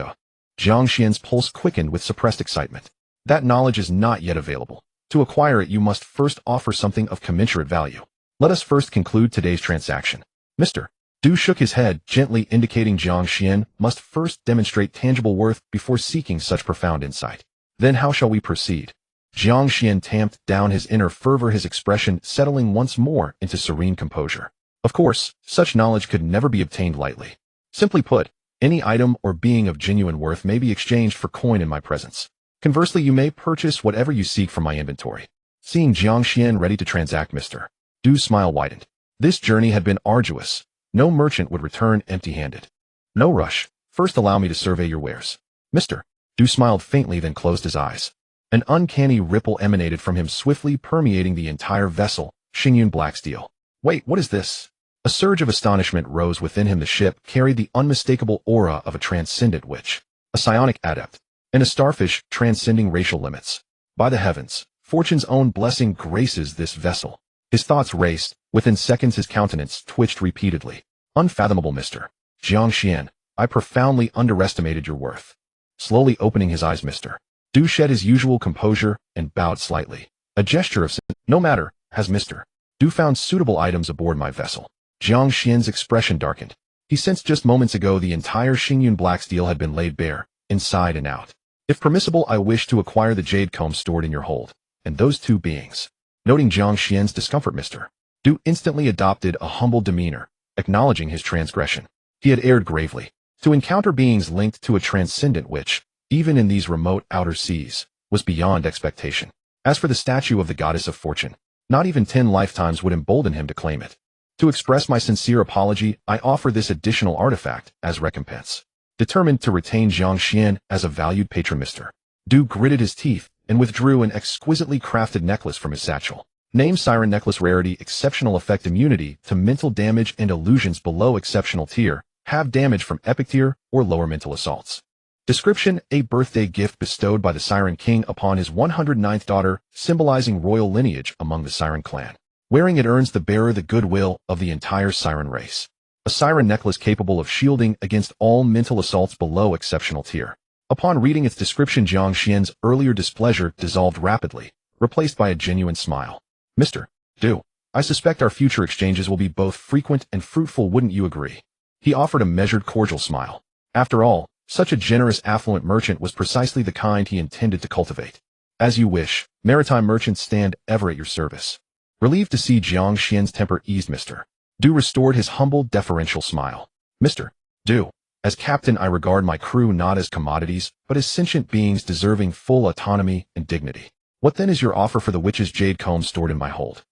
A: Jiang Xuan's pulse quickened with suppressed excitement. That knowledge is not yet available. To acquire it, you must first offer something of commensurate value. Let us first conclude today's transaction. Mr. Du shook his head, gently indicating Jiang Xuan must first demonstrate tangible worth before seeking such profound insight. Then how shall we proceed? Jiang Xuan tamped down his inner fervor, his expression settling once more into serene composure. Of course, such knowledge could never be obtained lightly. Simply put, any item or being of genuine worth may be exchanged for coin in my presence. Conversely, you may purchase whatever you seek from my inventory. Seeing Jiang Xuan ready to transact, Mr. Du's smile widened. This journey had been arduous. No merchant would return empty-handed. No rush. First allow me to survey your wares. Mr. Du smiled faintly, then closed his eyes. An uncanny ripple emanated from him, swiftly permeating the entire vessel, Xingyun black steel. Wait, what is this? A surge of astonishment rose within him. The ship carried the unmistakable aura of a transcendent witch, a psionic adept, and a starfish transcending racial limits. By the heavens, fortune's own blessing graces this vessel. His thoughts raced. Within seconds his countenance twitched repeatedly. Unfathomable, Mr. Jiang Xuan, I profoundly underestimated your worth. Slowly opening his eyes, Mr. Du shed his usual composure and bowed slightly. A gesture of no matter, has Mr. Du found suitable items aboard my vessel? Jiang Xuan's expression darkened. He sensed just moments ago the entire Xingyun black steel had been laid bare, inside and out. If permissible, I wish to acquire the jade comb stored in your hold, and those two beings. Noting Jiang Xuan's discomfort, Mr. Du instantly adopted a humble demeanor, acknowledging his transgression. He had erred gravely. To encounter beings linked to a transcendent witch, even in these remote outer seas, was beyond expectation. As for the statue of the goddess of fortune, not even 10 lifetimes would embolden him to claim it. To express my sincere apology, I offer this additional artifact as recompense. Determined to retain Jiang Xuan as a valued patron, Mr. Du gritted his teeth and withdrew an exquisitely crafted necklace from his satchel. Name Siren Necklace. Rarity, exceptional effect, immunity to mental damage and illusions below exceptional tier, have damage from epic tier or lower mental assaults. Description: a birthday gift bestowed by the Siren King upon his 109th daughter, symbolizing royal lineage among the Siren clan. Wearing it earns the bearer the goodwill of the entire Siren race. A Siren necklace capable of shielding against all mental assaults below exceptional tier. Upon reading its description, Jiang Xuan's earlier displeasure dissolved rapidly, replaced by a genuine smile. Mr. Du, I suspect our future exchanges will be both frequent and fruitful, wouldn't you agree? He offered a measured, cordial smile. After all, such a generous, affluent merchant was precisely the kind he intended to cultivate. As you wish, maritime merchants stand ever at your service. Relieved to see Jiang Xuan's temper eased, Mr. Du restored his humble, deferential smile. Mr. Du, as captain, I regard my crew not as commodities, but as sentient beings deserving full autonomy and dignity. What then is your offer for the witch's jade comb stored in my hold?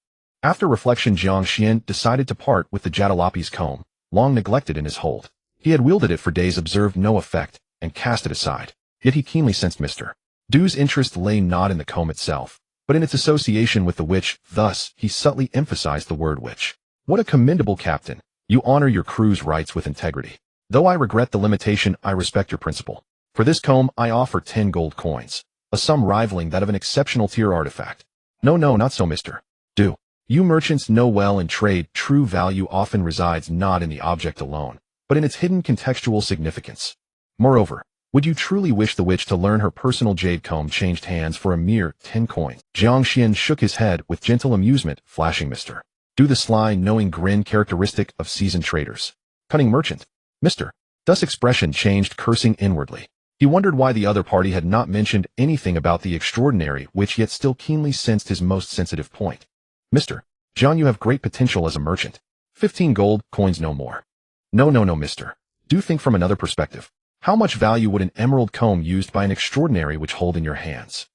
A: After reflection, Jiang Xuan decided to part with the Jadalapi's comb, long neglected in his hold. He had wielded it for days, observed no effect, and cast it aside. Yet he keenly sensed Mr. Du's interest lay not in the comb itself, but in its association with the witch. Thus, he subtly emphasized the word witch. What a commendable captain! You honor your crew's rights with integrity. Though I regret the limitation, I respect your principle. For this comb, I offer 10 gold coins, a sum rivaling that of an exceptional tier artifact. No, not so, Mr. Du. You merchants know well in trade, true value often resides not in the object alone, but in its hidden contextual significance. Moreover, would you truly wish the witch to learn her personal jade comb changed hands for a mere 10 coins? Jiang Xuan shook his head with gentle amusement, flashing Mr. Du the sly, knowing grin characteristic of seasoned traders. Cunning merchant. Mr. Du's expression changed, cursing inwardly. He wondered why the other party had not mentioned anything about the extraordinary witch, yet still keenly sensed his most sensitive point. Mr. Jiang, you have great potential as a merchant. 15 gold coins, no more. No, Mr. Do think from another perspective. How much value would an emerald comb used by an extraordinary witch hold in your hands?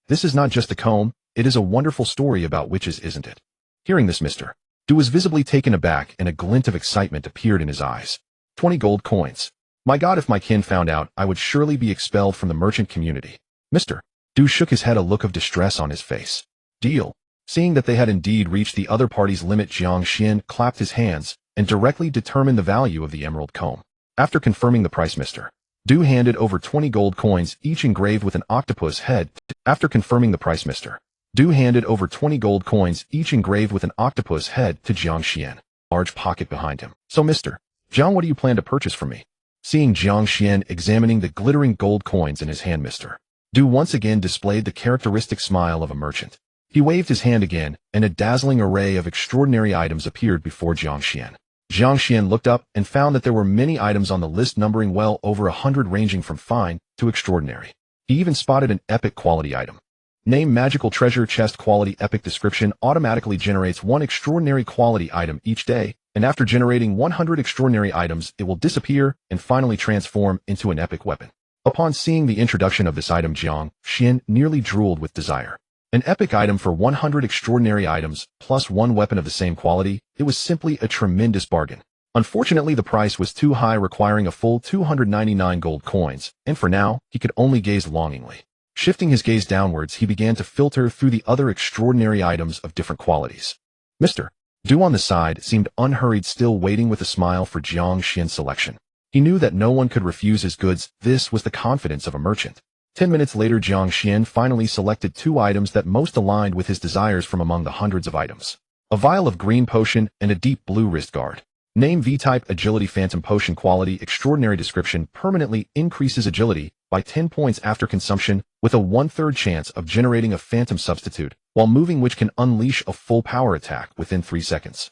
A: This is not just a comb, it is a wonderful story about witches, isn't it? Hearing this, Mr. Du was visibly taken aback, and a glint of excitement appeared in his eyes. 20 gold coins. My God, if my kin found out, I would surely be expelled from the merchant community. Mr. Du shook his head, a look of distress on his face. Deal. Seeing that they had indeed reached the other party's limit, Jiang Xuan clapped his hands and directly determined the value of the emerald comb. After confirming the price, Mr. Du handed over 20 gold coins, each engraved with an octopus head. After confirming the price, Mr. Du handed over 20 gold coins, each engraved with an octopus head, to Jiang Xuan, large pocket behind him. So, Mr. Jiang, what do you plan to purchase from me? Seeing Jiang Xuan examining the glittering gold coins in his hand, Mr. Du once again displayed the characteristic smile of a merchant. He waved his hand again, and a dazzling array of extraordinary items appeared before Jiang Xuan. Jiang Xuan looked up and found that there were many items on the list numbering well over 100 ranging from fine to extraordinary. He even spotted an epic quality item. Name magical treasure chest quality epic description automatically generates one extraordinary quality item each day, and after generating 100 extraordinary items, it will disappear and finally transform into an epic weapon. Upon seeing the introduction of this item, Jiang Xuan nearly drooled with desire. An epic item for 100 extraordinary items, plus one weapon of the same quality, it was simply a tremendous bargain. Unfortunately, the price was too high, requiring a full 299 gold coins, and for now, he could only gaze longingly. Shifting his gaze downwards, he began to filter through the other extraordinary items of different qualities. Mr. Du on the side seemed unhurried, still waiting with a smile for Jiang Xuan's selection. He knew that no one could refuse his goods. This was the confidence of a merchant. 10 minutes later, Jiang Xuan finally selected two items that most aligned with his desires from among the hundreds of items. A vial of green potion and a deep blue wrist guard. Name V-type agility phantom potion quality extraordinary description permanently increases agility by 10 points after consumption with a 1/3 chance of generating a phantom substitute while moving, which can unleash a full power attack within 3 seconds.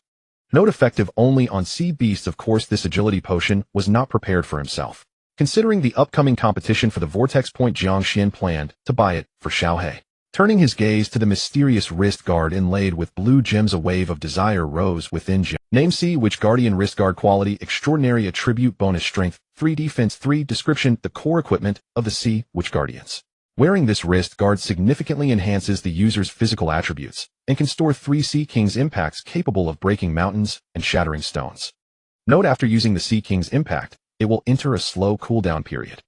A: Note effective only on sea beasts. Of course, this agility potion was not prepared for himself. Considering the upcoming competition for the Vortex Point, Jiang Xuan planned to buy it for Xiaohe. Turning his gaze to the mysterious wrist guard inlaid with blue gems, a wave of desire rose within Jiang. Name Sea Witch Guardian wrist guard quality extraordinary attribute bonus strength 3 defense 3 description the core equipment of the Sea Witch Guardians. Wearing this wrist guard significantly enhances the user's physical attributes and can store 3 Sea King's impacts capable of breaking mountains and shattering stones. Note, after using the Sea King's impact, it will enter a slow cooldown period.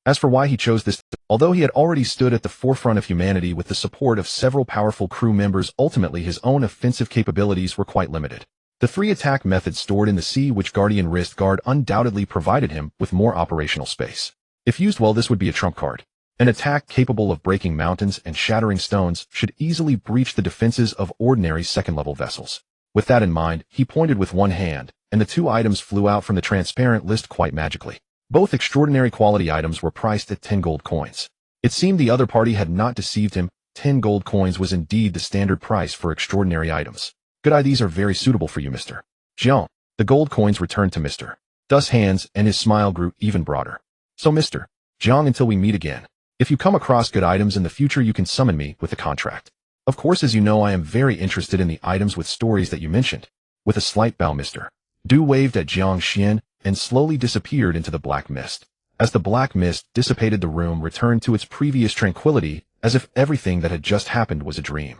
A: As for why he chose this, although he had already stood at the forefront of humanity with the support of several powerful crew members, ultimately his own offensive capabilities were quite limited. The 3 attack methods stored in the Sea Witch Guardian wrist guard undoubtedly provided him with more operational space. If used well, this would be a trump card. An attack capable of breaking mountains and shattering stones should easily breach the defenses of ordinary second-level vessels. With that in mind, he pointed with one hand, and the 2 items flew out from the transparent list quite magically. Both extraordinary quality items were priced at 10 gold coins. It seemed the other party had not deceived him. 10 gold coins was indeed the standard price for extraordinary items. Good eye, these are very suitable for you, Mr. Jiang. The gold coins returned to Mr. Du's hands, and his smile grew even broader. So, Mr. Jiang, until we meet again, if you come across good items in the future, you can summon me with a contract. Of course, as you know, I am very interested in the items with stories that you mentioned. With a slight bow, Mr. Du waved at Jiang Xuan and slowly disappeared into the black mist. As the black mist dissipated, the room returned to its previous tranquility, as if everything that had just happened was a dream.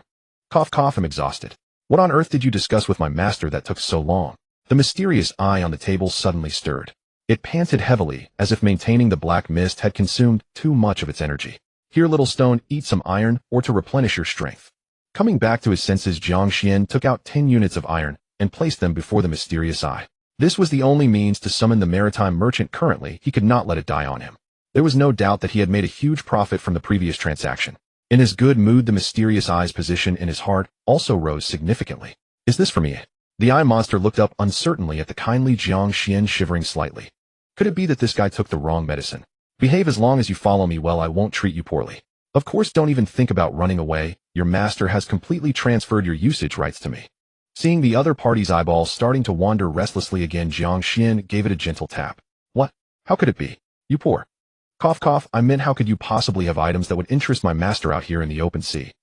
A: Cough, cough, I'm exhausted. What on earth did you discuss with my master that took so long? The mysterious eye on the table suddenly stirred. It panted heavily, as if maintaining the black mist had consumed too much of its energy. Here, little stone, eat some iron, or to replenish your strength. Coming back to his senses, Jiang Xuan took out 10 units of iron and placed them before the mysterious eye. This was the only means to summon the maritime merchant. Currently, he could not let it die on him. There was no doubt that he had made a huge profit from the previous transaction. In his good mood, the mysterious eye's position in his heart also rose significantly. Is this for me? The eye monster looked up uncertainly at the kindly Jiang Xuan, shivering slightly. Could it be that this guy took the wrong medicine? Behave as long as you follow me well, I won't treat you poorly. Of course, don't even think about running away. Your master has completely transferred your usage rights to me. Seeing the other party's eyeballs starting to wander restlessly again, Jiang Xuan gave it a gentle tap. What? How could it be? You poor. Cough, cough, I meant, how could you possibly have items that would interest my master out here in the open sea?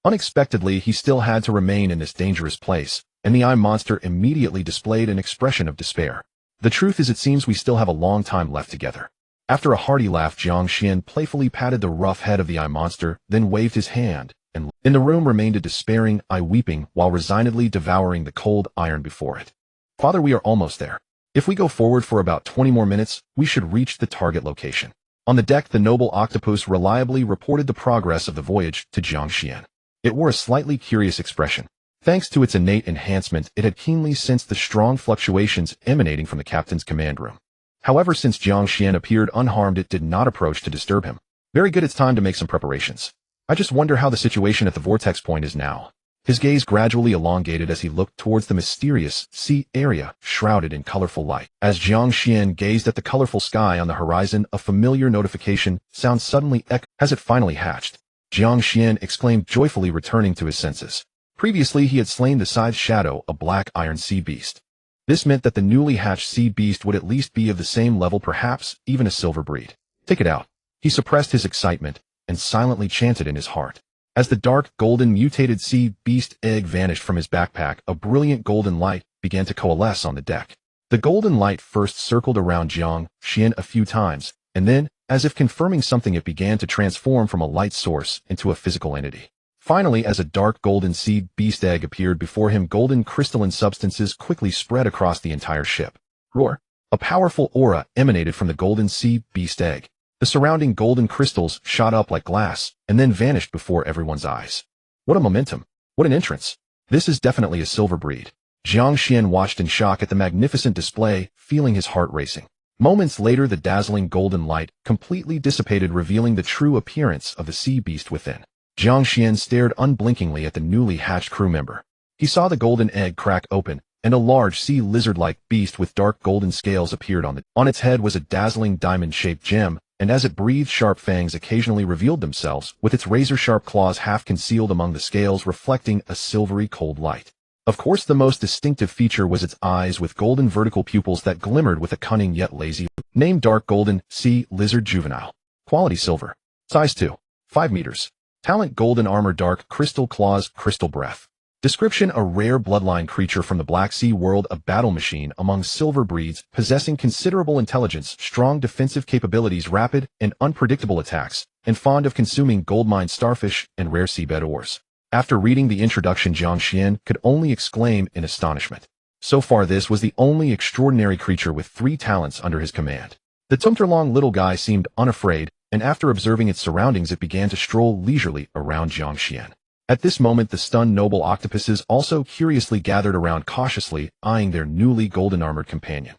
A: Unexpectedly, he still had to remain in this dangerous place, and the eye monster immediately displayed an expression of despair. The truth is, it seems we still have a long time left together. After a hearty laugh, Jiang Xuan playfully patted the rough head of the eye monster, then waved his hand, and in the room remained a despairing eye, weeping while resignedly devouring the cold iron before it. Father, we are almost there. If we go forward for about 20 more minutes, we should reach the target location. On the deck, the noble octopus reliably reported the progress of the voyage to Jiang Xuan. It wore a slightly curious expression. Thanks to its innate enhancement, it had keenly sensed the strong fluctuations emanating from the captain's command room. However, since Jiang Xuan appeared unharmed, it did not approach to disturb him. Very good, it's time to make some preparations. I just wonder how the situation at the vortex point is now. His gaze gradually elongated as he looked towards the mysterious sea area shrouded in colorful light. As Jiang Xuan gazed at the colorful sky on the horizon, a familiar notification sound suddenly echoed. Has it finally hatched? Jiang Xuan exclaimed, joyfully returning to his senses. Previously he had slain the scythe shadow, a black iron sea beast. This meant that the newly hatched sea beast would at least be of the same level, perhaps even a silver breed. Take it out. He suppressed his excitement and silently chanted in his heart. As the dark, golden, mutated sea beast egg vanished from his backpack, a brilliant golden light began to coalesce on the deck. The golden light first circled around Jiang Xuan a few times, and then, as if confirming something, it began to transform from a light source into a physical entity. Finally, as a dark golden sea beast egg appeared before him, golden crystalline substances quickly spread across the entire ship. Roar! A powerful aura emanated from the golden sea beast egg. The surrounding golden crystals shot up like glass, and then vanished before everyone's eyes. What a momentum! What an entrance! This is definitely a silver breed. Jiang Xuan watched in shock at the magnificent display, feeling his heart racing. Moments later, the dazzling golden light completely dissipated, revealing the true appearance of the sea beast within. Jiang Xuan stared unblinkingly at the newly hatched crew member. He saw the golden egg crack open, and a large sea lizard-like beast with dark golden scales appeared on it. On its head was a dazzling diamond-shaped gem, and as it breathed, sharp fangs occasionally revealed themselves, with its razor-sharp claws half concealed among the scales, reflecting a silvery cold light. Of course, the most distinctive feature was its eyes, with golden vertical pupils that glimmered with a cunning yet lazy look. Named Dark Golden Sea Lizard Juvenile. Quality silver. Size 2. 5 meters. Talent golden armor, dark crystal claws, crystal breath. Description: a rare bloodline creature from the Black Sea world, a battle machine among silver breeds, possessing considerable intelligence, strong defensive capabilities, rapid and unpredictable attacks, and fond of consuming goldmine starfish and rare seabed ores. After reading the introduction, Jiang Xuan could only exclaim in astonishment. So far, this was the only extraordinary creature with 3 talents under his command. The Tumterlong little guy seemed unafraid, and after observing its surroundings, it began to stroll leisurely around Jiang Xuan. At this moment, the stunned noble octopuses also curiously gathered around, cautiously eyeing their newly golden-armored companion.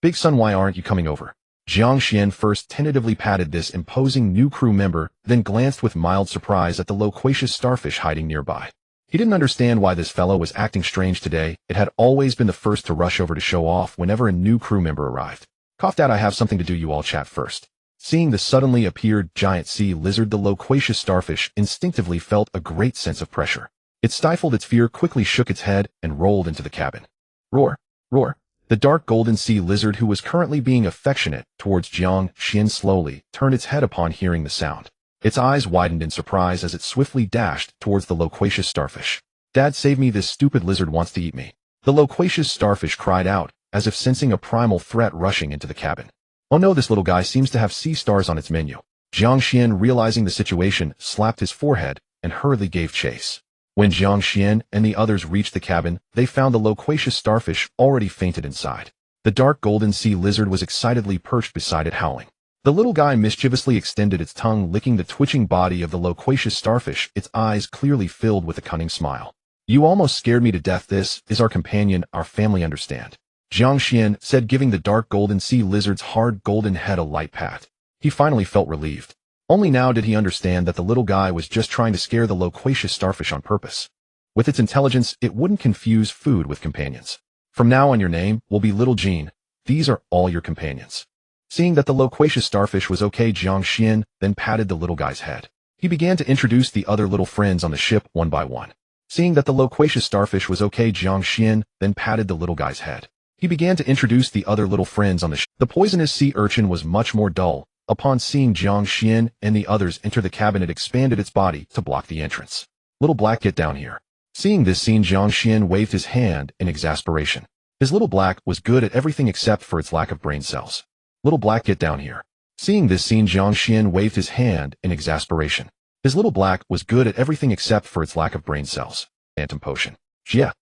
A: Big Sun, why aren't you coming over? Jiang Xuan first tentatively patted this imposing new crew member, then glanced with mild surprise at the loquacious starfish hiding nearby. He didn't understand why this fellow was acting strange today. It had always been the first to rush over to show off whenever a new crew member arrived. Coughed out, I have something to do, you all chat first. Seeing the suddenly appeared giant sea lizard, the loquacious starfish instinctively felt a great sense of pressure. It stifled its fear, quickly shook its head, and rolled into the cabin. Roar! Roar! The dark golden sea lizard, who was currently being affectionate towards Jiang Xuan, slowly turned its head upon hearing the sound. Its eyes widened in surprise as it swiftly dashed towards the loquacious starfish. Dad, save me, this stupid lizard wants to eat me. The loquacious starfish cried out, as if sensing a primal threat rushing into the cabin. Oh no, this little guy seems to have sea stars on its menu. Jiang Xuan, realizing the situation, slapped his forehead and hurriedly gave chase. When Jiang Xuan and the others reached the cabin, they found the loquacious starfish already fainted inside. The dark golden sea lizard was excitedly perched beside it, howling. The little guy mischievously extended its tongue, licking the twitching body of the loquacious starfish, its eyes clearly filled with a cunning smile. You almost scared me to death. This is our companion, our family, understand? Jiang Xuan said, giving the dark golden sea lizard's hard golden head a light pat. He finally felt relieved. Only now did he understand that the little guy was just trying to scare the loquacious starfish on purpose. With its intelligence, it wouldn't confuse food with companions. From now on, your name will be Little Jean. These are all your companions. Seeing that the loquacious starfish was okay, Jiang Xuan then patted the little guy's head. He began to introduce the other little friends on the ship one by one. Seeing that the loquacious starfish was okay, Jiang Xuan then patted the little guy's head. He began to introduce the other little friends on the ship. The poisonous sea urchin was much more dull. Upon seeing Jiang Xuan and the others enter the cabin, it expanded its body to block the entrance. Little Black, get down here. Seeing this scene, Jiang Xuan waved his hand in exasperation. His Little Black was good at everything except for its lack of brain cells. Little Black, get down here. Seeing this scene, Jiang Xuan waved his hand in exasperation. His Little Black was good at everything except for its lack of brain cells. Phantom potion. Jia.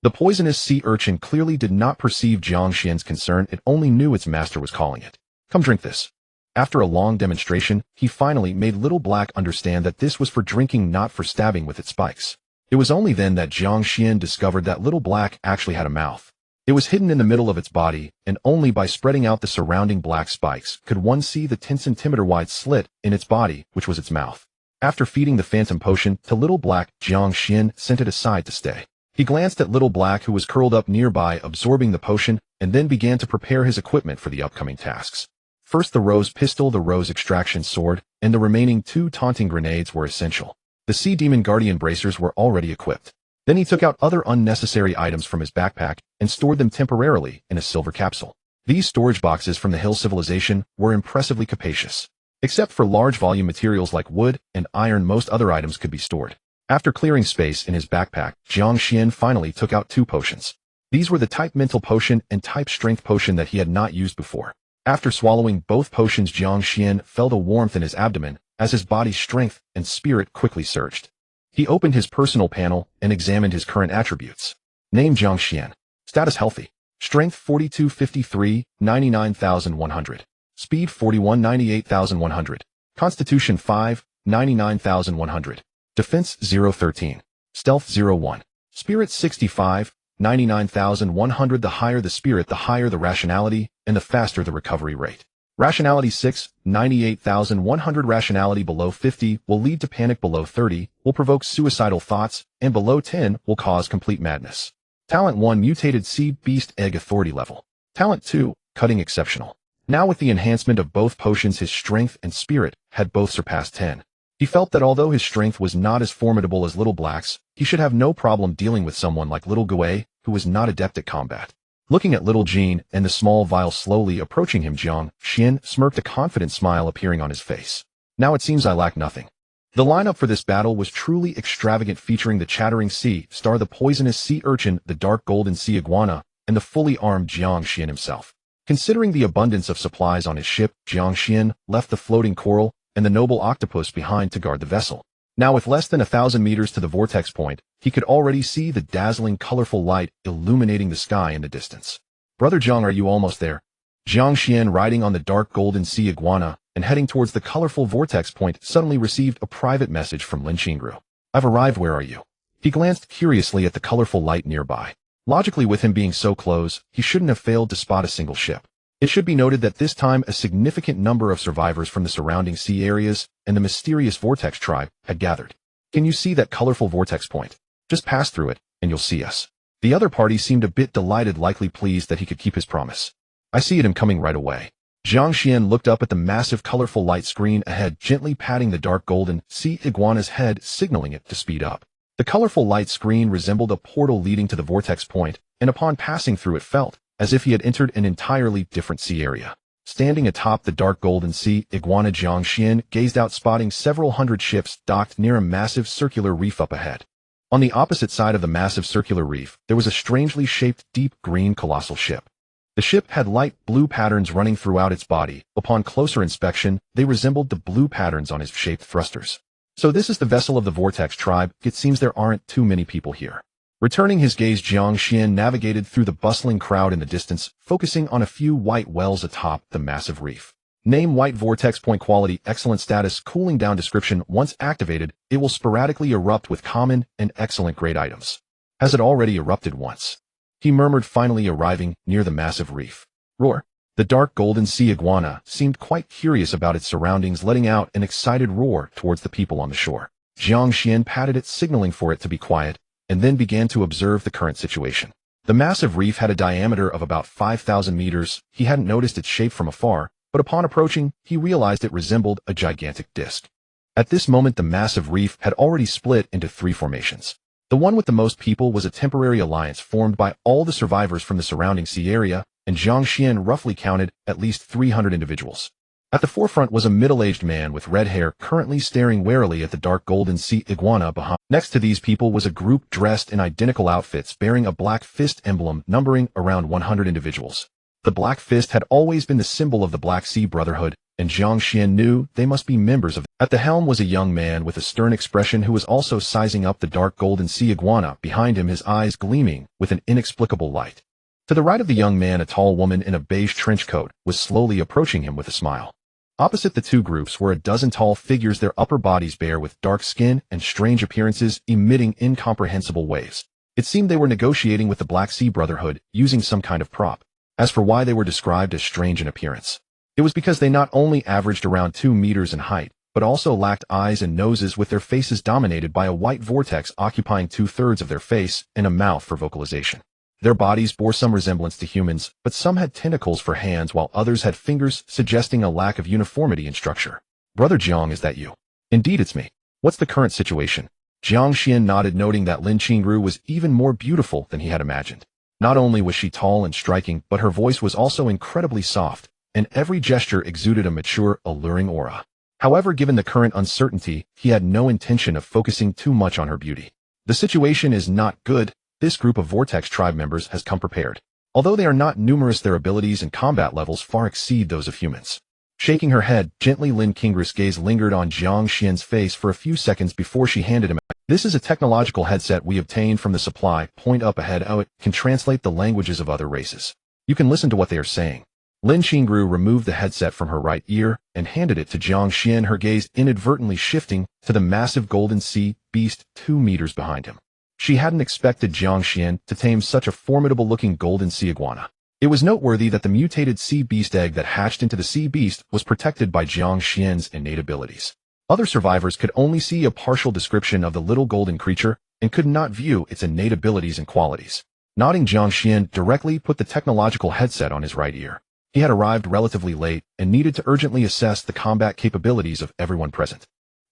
A: The poisonous sea urchin clearly did not perceive Jiang Xuan's concern. It only knew its master was calling it. Come drink this. After a long demonstration, he finally made Little Black understand that this was for drinking, not for stabbing with its spikes. It was only then that Jiang Xuan discovered that Little Black actually had a mouth. It was hidden in the middle of its body, and only by spreading out the surrounding black spikes could one see the 10 centimeter wide slit in its body, which was its mouth. After feeding the phantom potion to Little Black, Jiang Xuan sent it aside to stay. He glanced at Little Black, who was curled up nearby, absorbing the potion, and then began to prepare his equipment for the upcoming tasks. First the rose pistol, the rose extraction sword, and the remaining 2 taunting grenades were essential. The Sea Demon Guardian bracers were already equipped. Then he took out other unnecessary items from his backpack and stored them temporarily in a silver capsule. These storage boxes from the Hill Civilization were impressively capacious. Except for large volume materials like wood and iron, most other items could be stored. After clearing space in his backpack, Jiang Xuan finally took out 2 potions. These were the type mental potion and type strength potion that he had not used before. After swallowing both potions, Jiang Xuan felt a warmth in his abdomen as his body's strength and spirit quickly surged. He opened his personal panel and examined his current attributes. Name Jiang Xuan. Status healthy. Strength 4253, 99,100. Speed 41, 98,100. Constitution 5, 99,100. Defense 013. Stealth 01. Spirit 65, 99,100. The higher the spirit, the higher the rationality, and the faster the recovery rate. Rationality 6, 98,100. Rationality below 50 will lead to panic, below 30 will provoke suicidal thoughts, and below 10 will cause complete madness. Talent 1, Mutated Sea Beast Egg, authority level. Talent 2, Cutting, exceptional. Now with the enhancement of both potions, his strength and spirit had both surpassed 10. He felt that although his strength was not as formidable as Little Black's, he should have no problem dealing with someone like Little Gui, who was not adept at combat. Looking at Little Jean and the small vial slowly approaching him, Jiang Xuan smirked, a confident smile appearing on his face. Now it seems I lack nothing. The lineup for this battle was truly extravagant, featuring the chattering sea star, the poisonous sea urchin, the dark golden sea iguana, and the fully armed Jiang Xuan himself. Considering the abundance of supplies on his ship, Jiang Xuan left the floating coral and the noble octopus behind to guard the vessel. Now with less than 1,000 meters to the vortex point, he could already see the dazzling colorful light illuminating the sky in the distance. Brother Jiang, are you almost there? Jiang Xuan, riding on the dark golden sea iguana and heading towards the colorful vortex point, suddenly received a private message from Lin Qingru. I've arrived, where are you? He glanced curiously at the colorful light nearby. Logically, with him being so close, he shouldn't have failed to spot a single ship. It should be noted that this time a significant number of survivors from the surrounding sea areas and the mysterious vortex tribe had gathered. Can you see that colorful vortex point? Just pass through it, and you'll see us. The other party seemed a bit delighted, likely pleased that he could keep his promise. I see it, I'm coming right away. Jiang Xuan looked up at the massive colorful light screen ahead, gently patting the dark golden sea iguana's head, signaling it to speed up. The colorful light screen resembled a portal leading to the vortex point, and upon passing through it felt as if he had entered an entirely different sea area. Standing atop the dark golden sea iguana, Jiang Xuan gazed out, spotting several hundred ships docked near a massive circular reef up ahead. On the opposite side of the massive circular reef, there was a strangely shaped deep green colossal ship. The ship had light blue patterns running throughout its body. Upon closer inspection, they resembled the blue patterns on its shaped thrusters. So this is the vessel of the Vortex tribe. It seems there aren't too many people here. Returning his gaze, Jiang Xuan navigated through the bustling crowd in the distance, focusing on a few white wells atop the massive reef. Name: White Vortex. Point: Quality: Excellent. Status: Cooling down. Description: Once activated, it will sporadically erupt with common and excellent grade items. Has it already erupted once? He murmured, finally arriving near the massive reef. Roar. The dark golden sea iguana seemed quite curious about its surroundings, letting out an excited roar towards the people on the shore. Jiang Xuan patted it, signaling for it to be quiet, and then began to observe the current situation. The massive reef had a diameter of about 5,000 meters. He hadn't noticed its shape from afar, but upon approaching, he realized it resembled a gigantic disk. At this moment, the massive reef had already split into 3 formations. The one with the most people was a temporary alliance formed by all the survivors from the surrounding sea area, and Jiang Xuan roughly counted at least 300 individuals. At the forefront was a middle-aged man with red hair, currently staring warily at the dark golden sea iguana behind. Next to these people was a group dressed in identical outfits, bearing a black fist emblem, numbering around 100 individuals. The black fist had always been the symbol of the Black Sea Brotherhood, and Jiang Xuan knew they must be members of it. At the helm was a young man with a stern expression who was also sizing up the dark golden sea iguana. Behind him, his eyes gleaming with an inexplicable light. To the right of the young man, a tall woman in a beige trench coat was slowly approaching him with a smile. Opposite the two groups were a dozen tall figures, their upper bodies bare, with dark skin and strange appearances, emitting incomprehensible waves. It seemed they were negotiating with the Black Sea Brotherhood, using some kind of prop. As for why they were described as strange in appearance, it was because they not only averaged around 2 meters in height, but also lacked eyes and noses, with their faces dominated by a white vortex occupying 2/3 of their face and a mouth for vocalization. Their bodies bore some resemblance to humans, but some had tentacles for hands while others had fingers, suggesting a lack of uniformity in structure. Brother Jiang, is that you? Indeed, it's me. What's the current situation? Jiang Xuan nodded, noting that Lin Qingru was even more beautiful than he had imagined. Not only was she tall and striking, but her voice was also incredibly soft, and every gesture exuded a mature, alluring aura. However, given the current uncertainty, he had no intention of focusing too much on her beauty. The situation is not good. This group of Vortex tribe members has come prepared. Although they are not numerous, their abilities and combat levels far exceed those of humans. Shaking her head, gently, Lin Qingru's gaze lingered on Jiang Xuan's face for a few seconds before she handed him. This is a technological headset we obtained from the supply point up ahead. It can translate the languages of other races. You can listen to what they are saying. Lin Qingru removed the headset from her right ear and handed it to Jiang Xuan, her gaze inadvertently shifting to the massive golden sea beast 2 meters behind him. She hadn't expected Jiang Xuan to tame such a formidable-looking golden sea iguana. It was noteworthy that the mutated sea beast egg that hatched into the sea beast was protected by Jiang Xuan's innate abilities. Other survivors could only see a partial description of the little golden creature and could not view its innate abilities and qualities. Nodding, Jiang Xuan directly put the technological headset on his right ear. He had arrived relatively late and needed to urgently assess the combat capabilities of everyone present.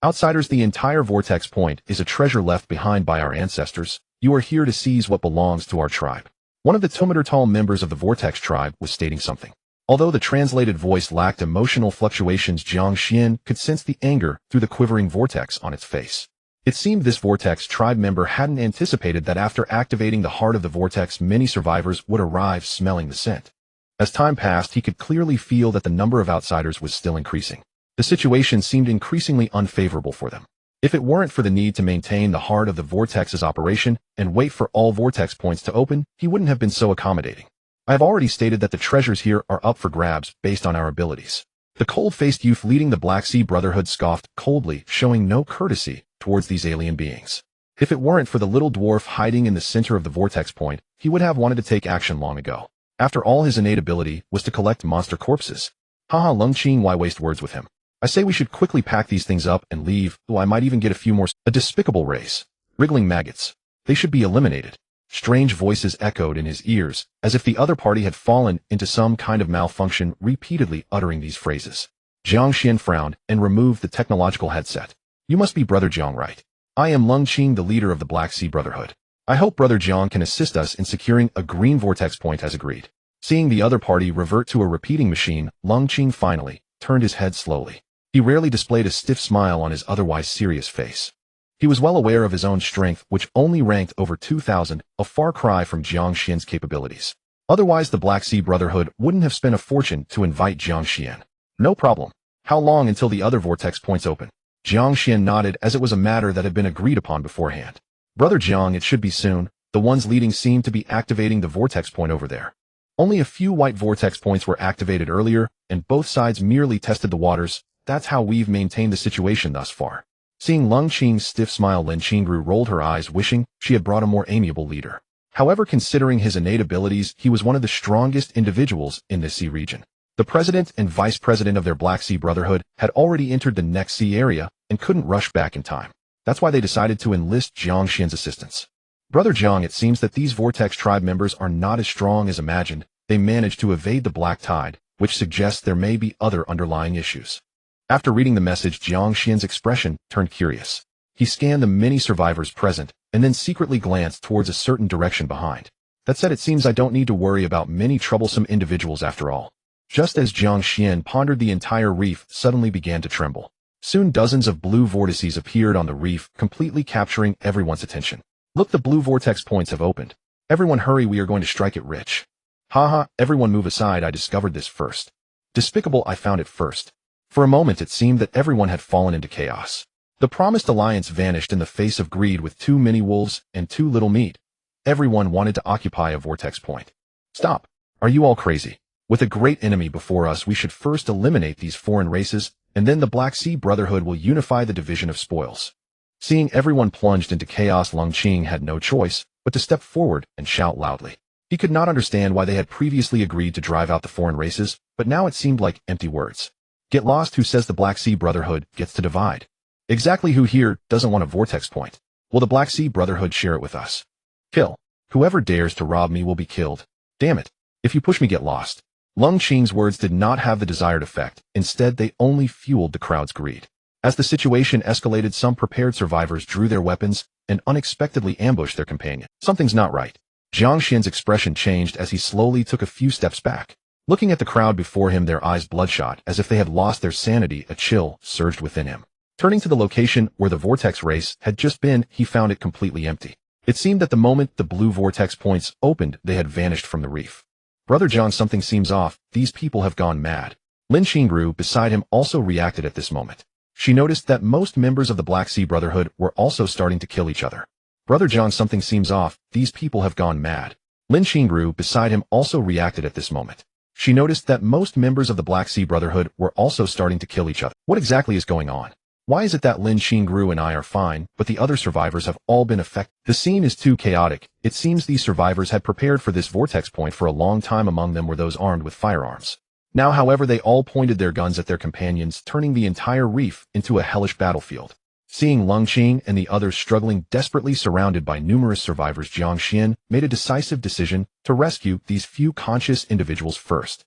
A: Outsiders, the entire Vortex Point is a treasure left behind by our ancestors. You are here to seize what belongs to our tribe. One of the 2-meter-tall members of the Vortex tribe was stating something. Although the translated voice lacked emotional fluctuations, Jiang Xuan could sense the anger through the quivering vortex on its face. It seemed this Vortex tribe member hadn't anticipated that after activating the heart of the vortex, many survivors would arrive smelling the scent. As time passed, he could clearly feel that the number of outsiders was still increasing. The situation seemed increasingly unfavorable for them. If it weren't for the need to maintain the heart of the vortex's operation and wait for all vortex points to open, he wouldn't have been so accommodating. I have already stated that the treasures here are up for grabs based on our abilities. The cold-faced youth leading the Black Sea Brotherhood scoffed coldly, showing no courtesy towards these alien beings. If it weren't for the little dwarf hiding in the center of the vortex point, he would have wanted to take action long ago. After all, his innate ability was to collect monster corpses. Haha, Lung Qing, why waste words with him? I say we should quickly pack these things up and leave. Oh, I might even get a few more. A despicable race. Wriggling maggots. They should be eliminated. Strange voices echoed in his ears, as if the other party had fallen into some kind of malfunction, repeatedly uttering these phrases. Jiang Xuan frowned and removed the technological headset. You must be Brother Jiang, right? I am Lung Qing, the leader of the Black Sea Brotherhood. I hope Brother Jiang can assist us in securing a green vortex point as agreed. Seeing the other party revert to a repeating machine, Lung Qing finally turned his head slowly. He rarely displayed a stiff smile on his otherwise serious face. He was well aware of his own strength, which only ranked over 2,000, a far cry from Jiang Xuan's capabilities. Otherwise, the Black Sea Brotherhood wouldn't have spent a fortune to invite Jiang Xuan. No problem. How long until the other vortex points open? Jiang Xuan nodded, as it was a matter that had been agreed upon beforehand. Brother Jiang, it should be soon. The ones leading seem to be activating the vortex point over there. Only a few white vortex points were activated earlier, and both sides merely tested the waters. That's how we've maintained the situation thus far. Seeing Lung Qing's stiff smile, Lin Qingru rolled her eyes, wishing she had brought a more amiable leader. However, considering his innate abilities, he was one of the strongest individuals in this sea region. The president and vice president of their Black Sea Brotherhood had already entered the next sea area and couldn't rush back in time. That's why they decided to enlist Jiang Xuan's assistance. Brother Jiang, it seems that these Vortex tribe members are not as strong as imagined. They managed to evade the black tide, which suggests there may be other underlying issues. After reading the message, Jiang Xuan's expression turned curious. He scanned the many survivors present, and then secretly glanced towards a certain direction behind. That said, it seems I don't need to worry about many troublesome individuals after all. Just as Jiang Xuan pondered, the entire reef suddenly began to tremble. Soon dozens of blue vortices appeared on the reef, completely capturing everyone's attention. Look, the blue vortex points have opened. Everyone hurry, we are going to strike it rich. Haha, everyone move aside, I discovered this first. Despicable, I found it first. For a moment it seemed that everyone had fallen into chaos. The promised alliance vanished in the face of greed. With too many wolves and too little meat, everyone wanted to occupy a vortex point. Stop. Are you all crazy? With a great enemy before us, we should first eliminate these foreign races, and then the Black Sea Brotherhood will unify the division of spoils. Seeing everyone plunged into chaos, Lung Qing had no choice but to step forward and shout loudly. He could not understand why they had previously agreed to drive out the foreign races, but now it seemed like empty words. Get lost, who says the Black Sea Brotherhood gets to divide? Exactly, who here doesn't want a vortex point? Will the Black Sea Brotherhood share it with us? Kill. Whoever dares to rob me will be killed. Damn it. If you push me, get lost. Lung Qing's words did not have the desired effect. Instead, they only fueled the crowd's greed. As the situation escalated, some prepared survivors drew their weapons and unexpectedly ambushed their companion. Something's not right. Jiang Xuan's expression changed as he slowly took a few steps back. Looking at the crowd before him, their eyes bloodshot, as if they had lost their sanity. A chill surged within him. Turning to the location where the vortex race had just been, he found it completely empty. It seemed that the moment the blue vortex points opened, they had vanished from the reef. Brother John, something seems off. These people have gone mad. Lin Qingru, beside him, also reacted at this moment. She noticed that most members of the Black Sea Brotherhood were also starting to kill each other. Brother John, something seems off. These people have gone mad. Lin Qingru, beside him, also reacted at this moment. She noticed that most members of the Black Sea Brotherhood were also starting to kill each other. What exactly is going on? Why is it that Lin Qingru and I are fine, but the other survivors have all been affected? The scene is too chaotic. It seems these survivors had prepared for this vortex point for a long time. Among them were those armed with firearms. Now, however, they all pointed their guns at their companions, turning the entire reef into a hellish battlefield. Seeing Lung Qing and the others struggling, desperately surrounded by numerous survivors, Jiang Xuan made a decisive decision to rescue these few conscious individuals first.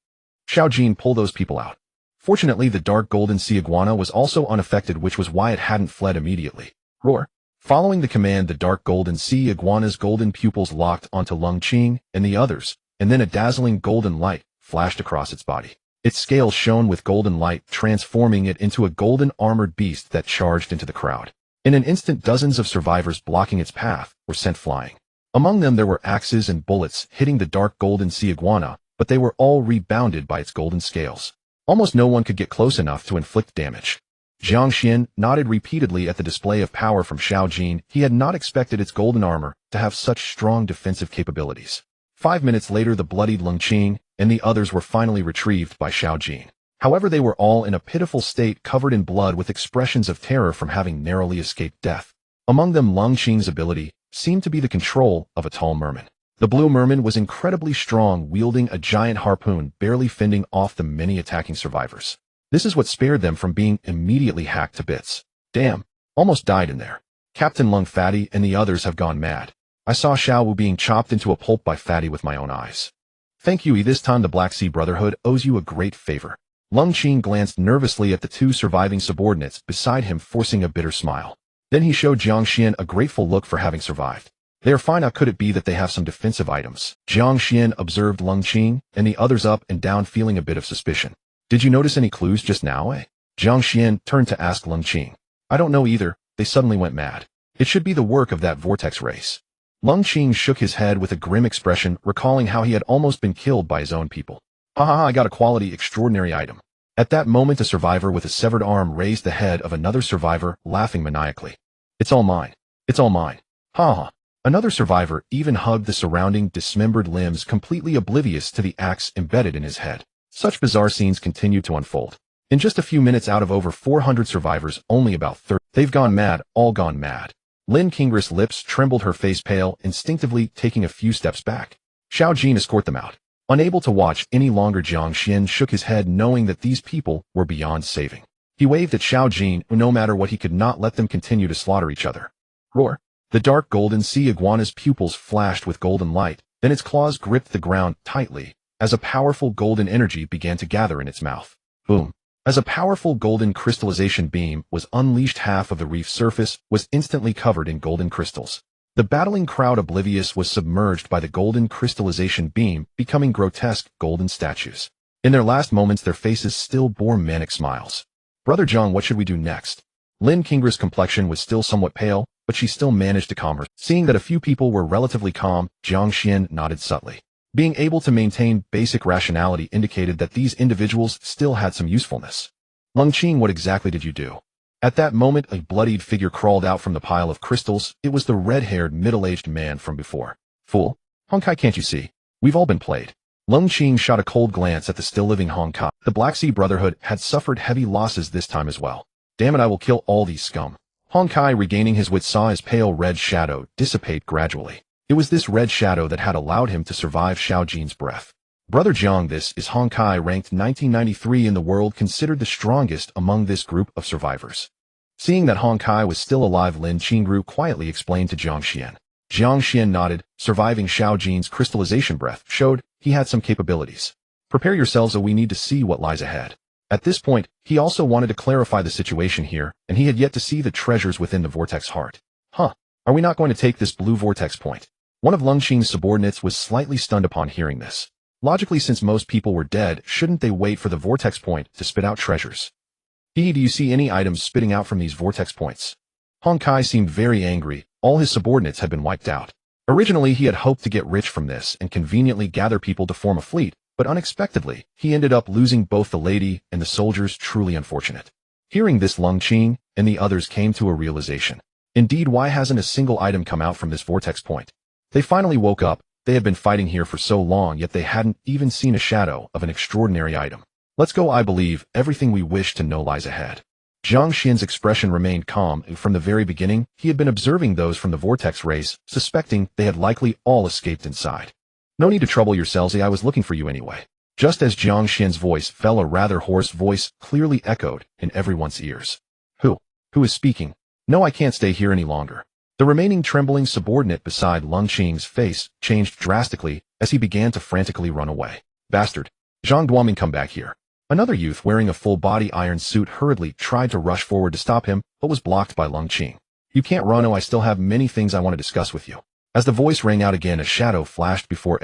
A: Xiao Jin, pull those people out. Fortunately, the dark golden sea iguana was also unaffected, which was why it hadn't fled immediately. Roar. Following the command, the dark golden sea iguana's golden pupils locked onto Lung Qing and the others, and then a dazzling golden light flashed across its body. Its scales shone with golden light, transforming it into a golden armored beast that charged into the crowd. In an instant, dozens of survivors blocking its path were sent flying. Among them there were axes and bullets hitting the dark golden sea iguana, but they were all rebounded by its golden scales. Almost no one could get close enough to inflict damage. Jiang Xuan nodded repeatedly at the display of power from Xiao Jin. He had not expected its golden armor to have such strong defensive capabilities. 5 minutes later, the bloodied Lung Qing and the others were finally retrieved by Xiao Jin. However, they were all in a pitiful state, covered in blood, with expressions of terror from having narrowly escaped death. Among them, Lung Qing's ability seemed to be the control of a tall merman. The blue merman was incredibly strong, wielding a giant harpoon, barely fending off the many attacking survivors. This is what spared them from being immediately hacked to bits. Damn, almost died in there. Captain Lung, Fatty and the others have gone mad. I saw Xiao Wu being chopped into a pulp by Fatty with my own eyes. Thank you, this time the Black Sea Brotherhood owes you a great favor. Lung Qing glanced nervously at the two surviving subordinates beside him, forcing a bitter smile. Then he showed Jiang Xuan a grateful look for having survived. They are fine. How could it be that they have some defensive items? Jiang Xuan observed Lung Qing and the others up and down, feeling a bit of suspicion. Did you notice any clues just now, eh? Jiang Xuan turned to ask Lung Qing. I don't know either. They suddenly went mad. It should be the work of that vortex race. Lung Qing shook his head with a grim expression, recalling how he had almost been killed by his own people. I got a quality extraordinary item. At that moment, a survivor with a severed arm raised the head of another survivor, laughing maniacally. It's all mine. It's all mine. Ha. Another survivor even hugged the surrounding dismembered limbs, completely oblivious to the axe embedded in his head. Such bizarre scenes continued to unfold. In just a few minutes, out of over 400 survivors, only about 30. They've gone mad, all gone mad. Lin Qingru's lips trembled, her face pale, instinctively taking a few steps back. Xiao Jin escorted them out. Unable to watch any longer, Jiang Xuan shook his head, knowing that these people were beyond saving. He waved at Xiao Jin, who no matter what, he could not let them continue to slaughter each other. Roar. The dark golden sea iguana's pupils flashed with golden light, then its claws gripped the ground tightly, as a powerful golden energy began to gather in its mouth. Boom. As a powerful golden crystallization beam was unleashed, half of the reef surface was instantly covered in golden crystals. The battling crowd, oblivious, was submerged by the golden crystallization beam, becoming grotesque golden statues. In their last moments, their faces still bore manic smiles. Brother Jiang, what should we do next? Lin Qingru's complexion was still somewhat pale, but she still managed to calm her. Seeing that a few people were relatively calm, Jiang Xuan nodded subtly. Being able to maintain basic rationality indicated that these individuals still had some usefulness. Lung Qing, what exactly did you do? At that moment, a bloodied figure crawled out from the pile of crystals. It was the red-haired, middle-aged man from before. Fool. Honkai, can't you see? We've all been played. Lung Qing shot a cold glance at the still-living Honkai. The Black Sea Brotherhood had suffered heavy losses this time as well. Damn it, I will kill all these scum. Honkai, regaining his wits, saw his pale red shadow dissipate gradually. It was this red shadow that had allowed him to survive Xiao Jin's breath. Brother Jiang, this is Honkai, ranked 1993 in the world, considered the strongest among this group of survivors. Seeing that Honkai was still alive, Lin Qingru quietly explained to Jiang Xuan. Jiang Xuan nodded, surviving Xiao Jin's crystallization breath showed he had some capabilities. Prepare yourselves, or we need to see what lies ahead. At this point, he also wanted to clarify the situation here, and he had yet to see the treasures within the vortex heart. Huh, are we not going to take this blue vortex point? One of Lung Qing's subordinates was slightly stunned upon hearing this. Logically, since most people were dead, shouldn't they wait for the vortex point to spit out treasures? Do you see any items spitting out from these vortex points? Hong Kai seemed very angry. All his subordinates had been wiped out. Originally, he had hoped to get rich from this and conveniently gather people to form a fleet, but unexpectedly, he ended up losing both the lady and the soldiers. Truly unfortunate. Hearing this, Lung Qing and the others came to a realization. Indeed, why hasn't a single item come out from this vortex point? They finally woke up. They had been fighting here for so long, yet they hadn't even seen a shadow of an extraordinary item. Let's go. I believe everything we wish to know lies ahead. Jiang Xuan's expression remained calm, and from the very beginning, he had been observing those from the vortex race, suspecting they had likely all escaped inside. No need to trouble yourselves, I was looking for you anyway. Just as Jiang Xuan's voice fell, a rather hoarse voice clearly echoed in everyone's ears. Who is speaking? No, I can't stay here any longer. The remaining trembling subordinate beside Lung Qing's face changed drastically as he began to frantically run away. Bastard! Zhang Duoming, come back here. Another youth wearing a full-body iron suit hurriedly tried to rush forward to stop him, but was blocked by Lung Qing. You can't run. I still have many things I want to discuss with you. As the voice rang out again, a shadow flashed before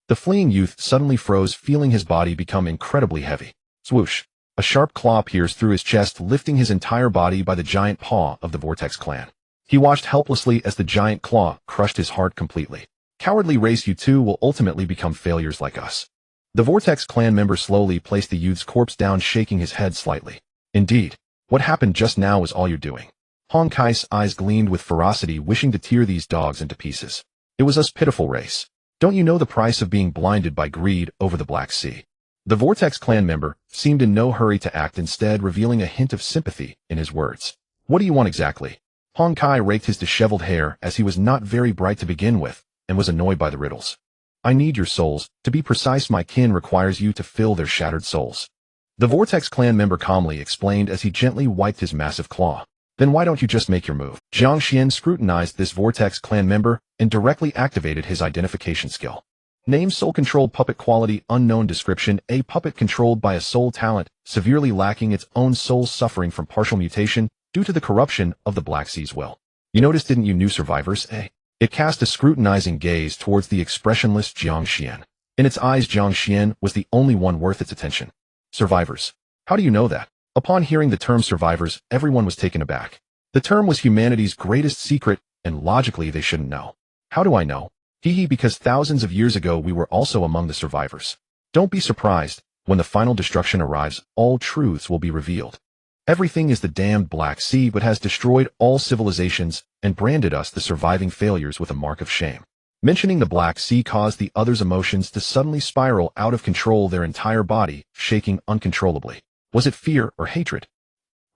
A: the fleeing youth suddenly froze, feeling his body become incredibly heavy. Swoosh! A sharp claw pierced through his chest, lifting his entire body by the giant paw of the Vortex clan. He watched helplessly as the giant claw crushed his heart completely. Cowardly race, you two will ultimately become failures like us. The Vortex clan member slowly placed the youth's corpse down, shaking his head slightly. Indeed, what happened just now was all you're doing. Hong Kai's eyes gleamed with ferocity, wishing to tear these dogs into pieces. It was us, pitiful race. Don't you know the price of being blinded by greed over the Black Sea? The Vortex clan member seemed in no hurry to act, instead revealing a hint of sympathy in his words. What do you want exactly? Hong Kai raked his disheveled hair, as he was not very bright to begin with, and was annoyed by the riddles. I need your souls. To be precise, my kin requires you to fill their shattered souls. The Vortex clan member calmly explained as he gently wiped his massive claw. Then why don't you just make your move? Jiang Xuan scrutinized this Vortex clan member and directly activated his identification skill. Name: soul-controlled puppet. Quality: unknown. Description: a puppet controlled by a soul talent, severely lacking its own soul, suffering from partial mutation due to the corruption of the Black Sea's will. You noticed, didn't you, new survivors? It cast a scrutinizing gaze towards the expressionless Jiang Xuan. In its eyes, Jiang Xuan was the only one worth its attention. Survivors. How do you know that? Upon hearing the term survivors, everyone was taken aback. The term was humanity's greatest secret, and logically they shouldn't know. How do I know? Because thousands of years ago we were also among the survivors. Don't be surprised. When the final destruction arrives, all truths will be revealed. Everything is the damned Black Sea, but has destroyed all civilizations and branded us, the surviving failures, with a mark of shame. Mentioning the Black Sea caused the others' emotions to suddenly spiral out of control, their entire body shaking uncontrollably. Was it fear or hatred?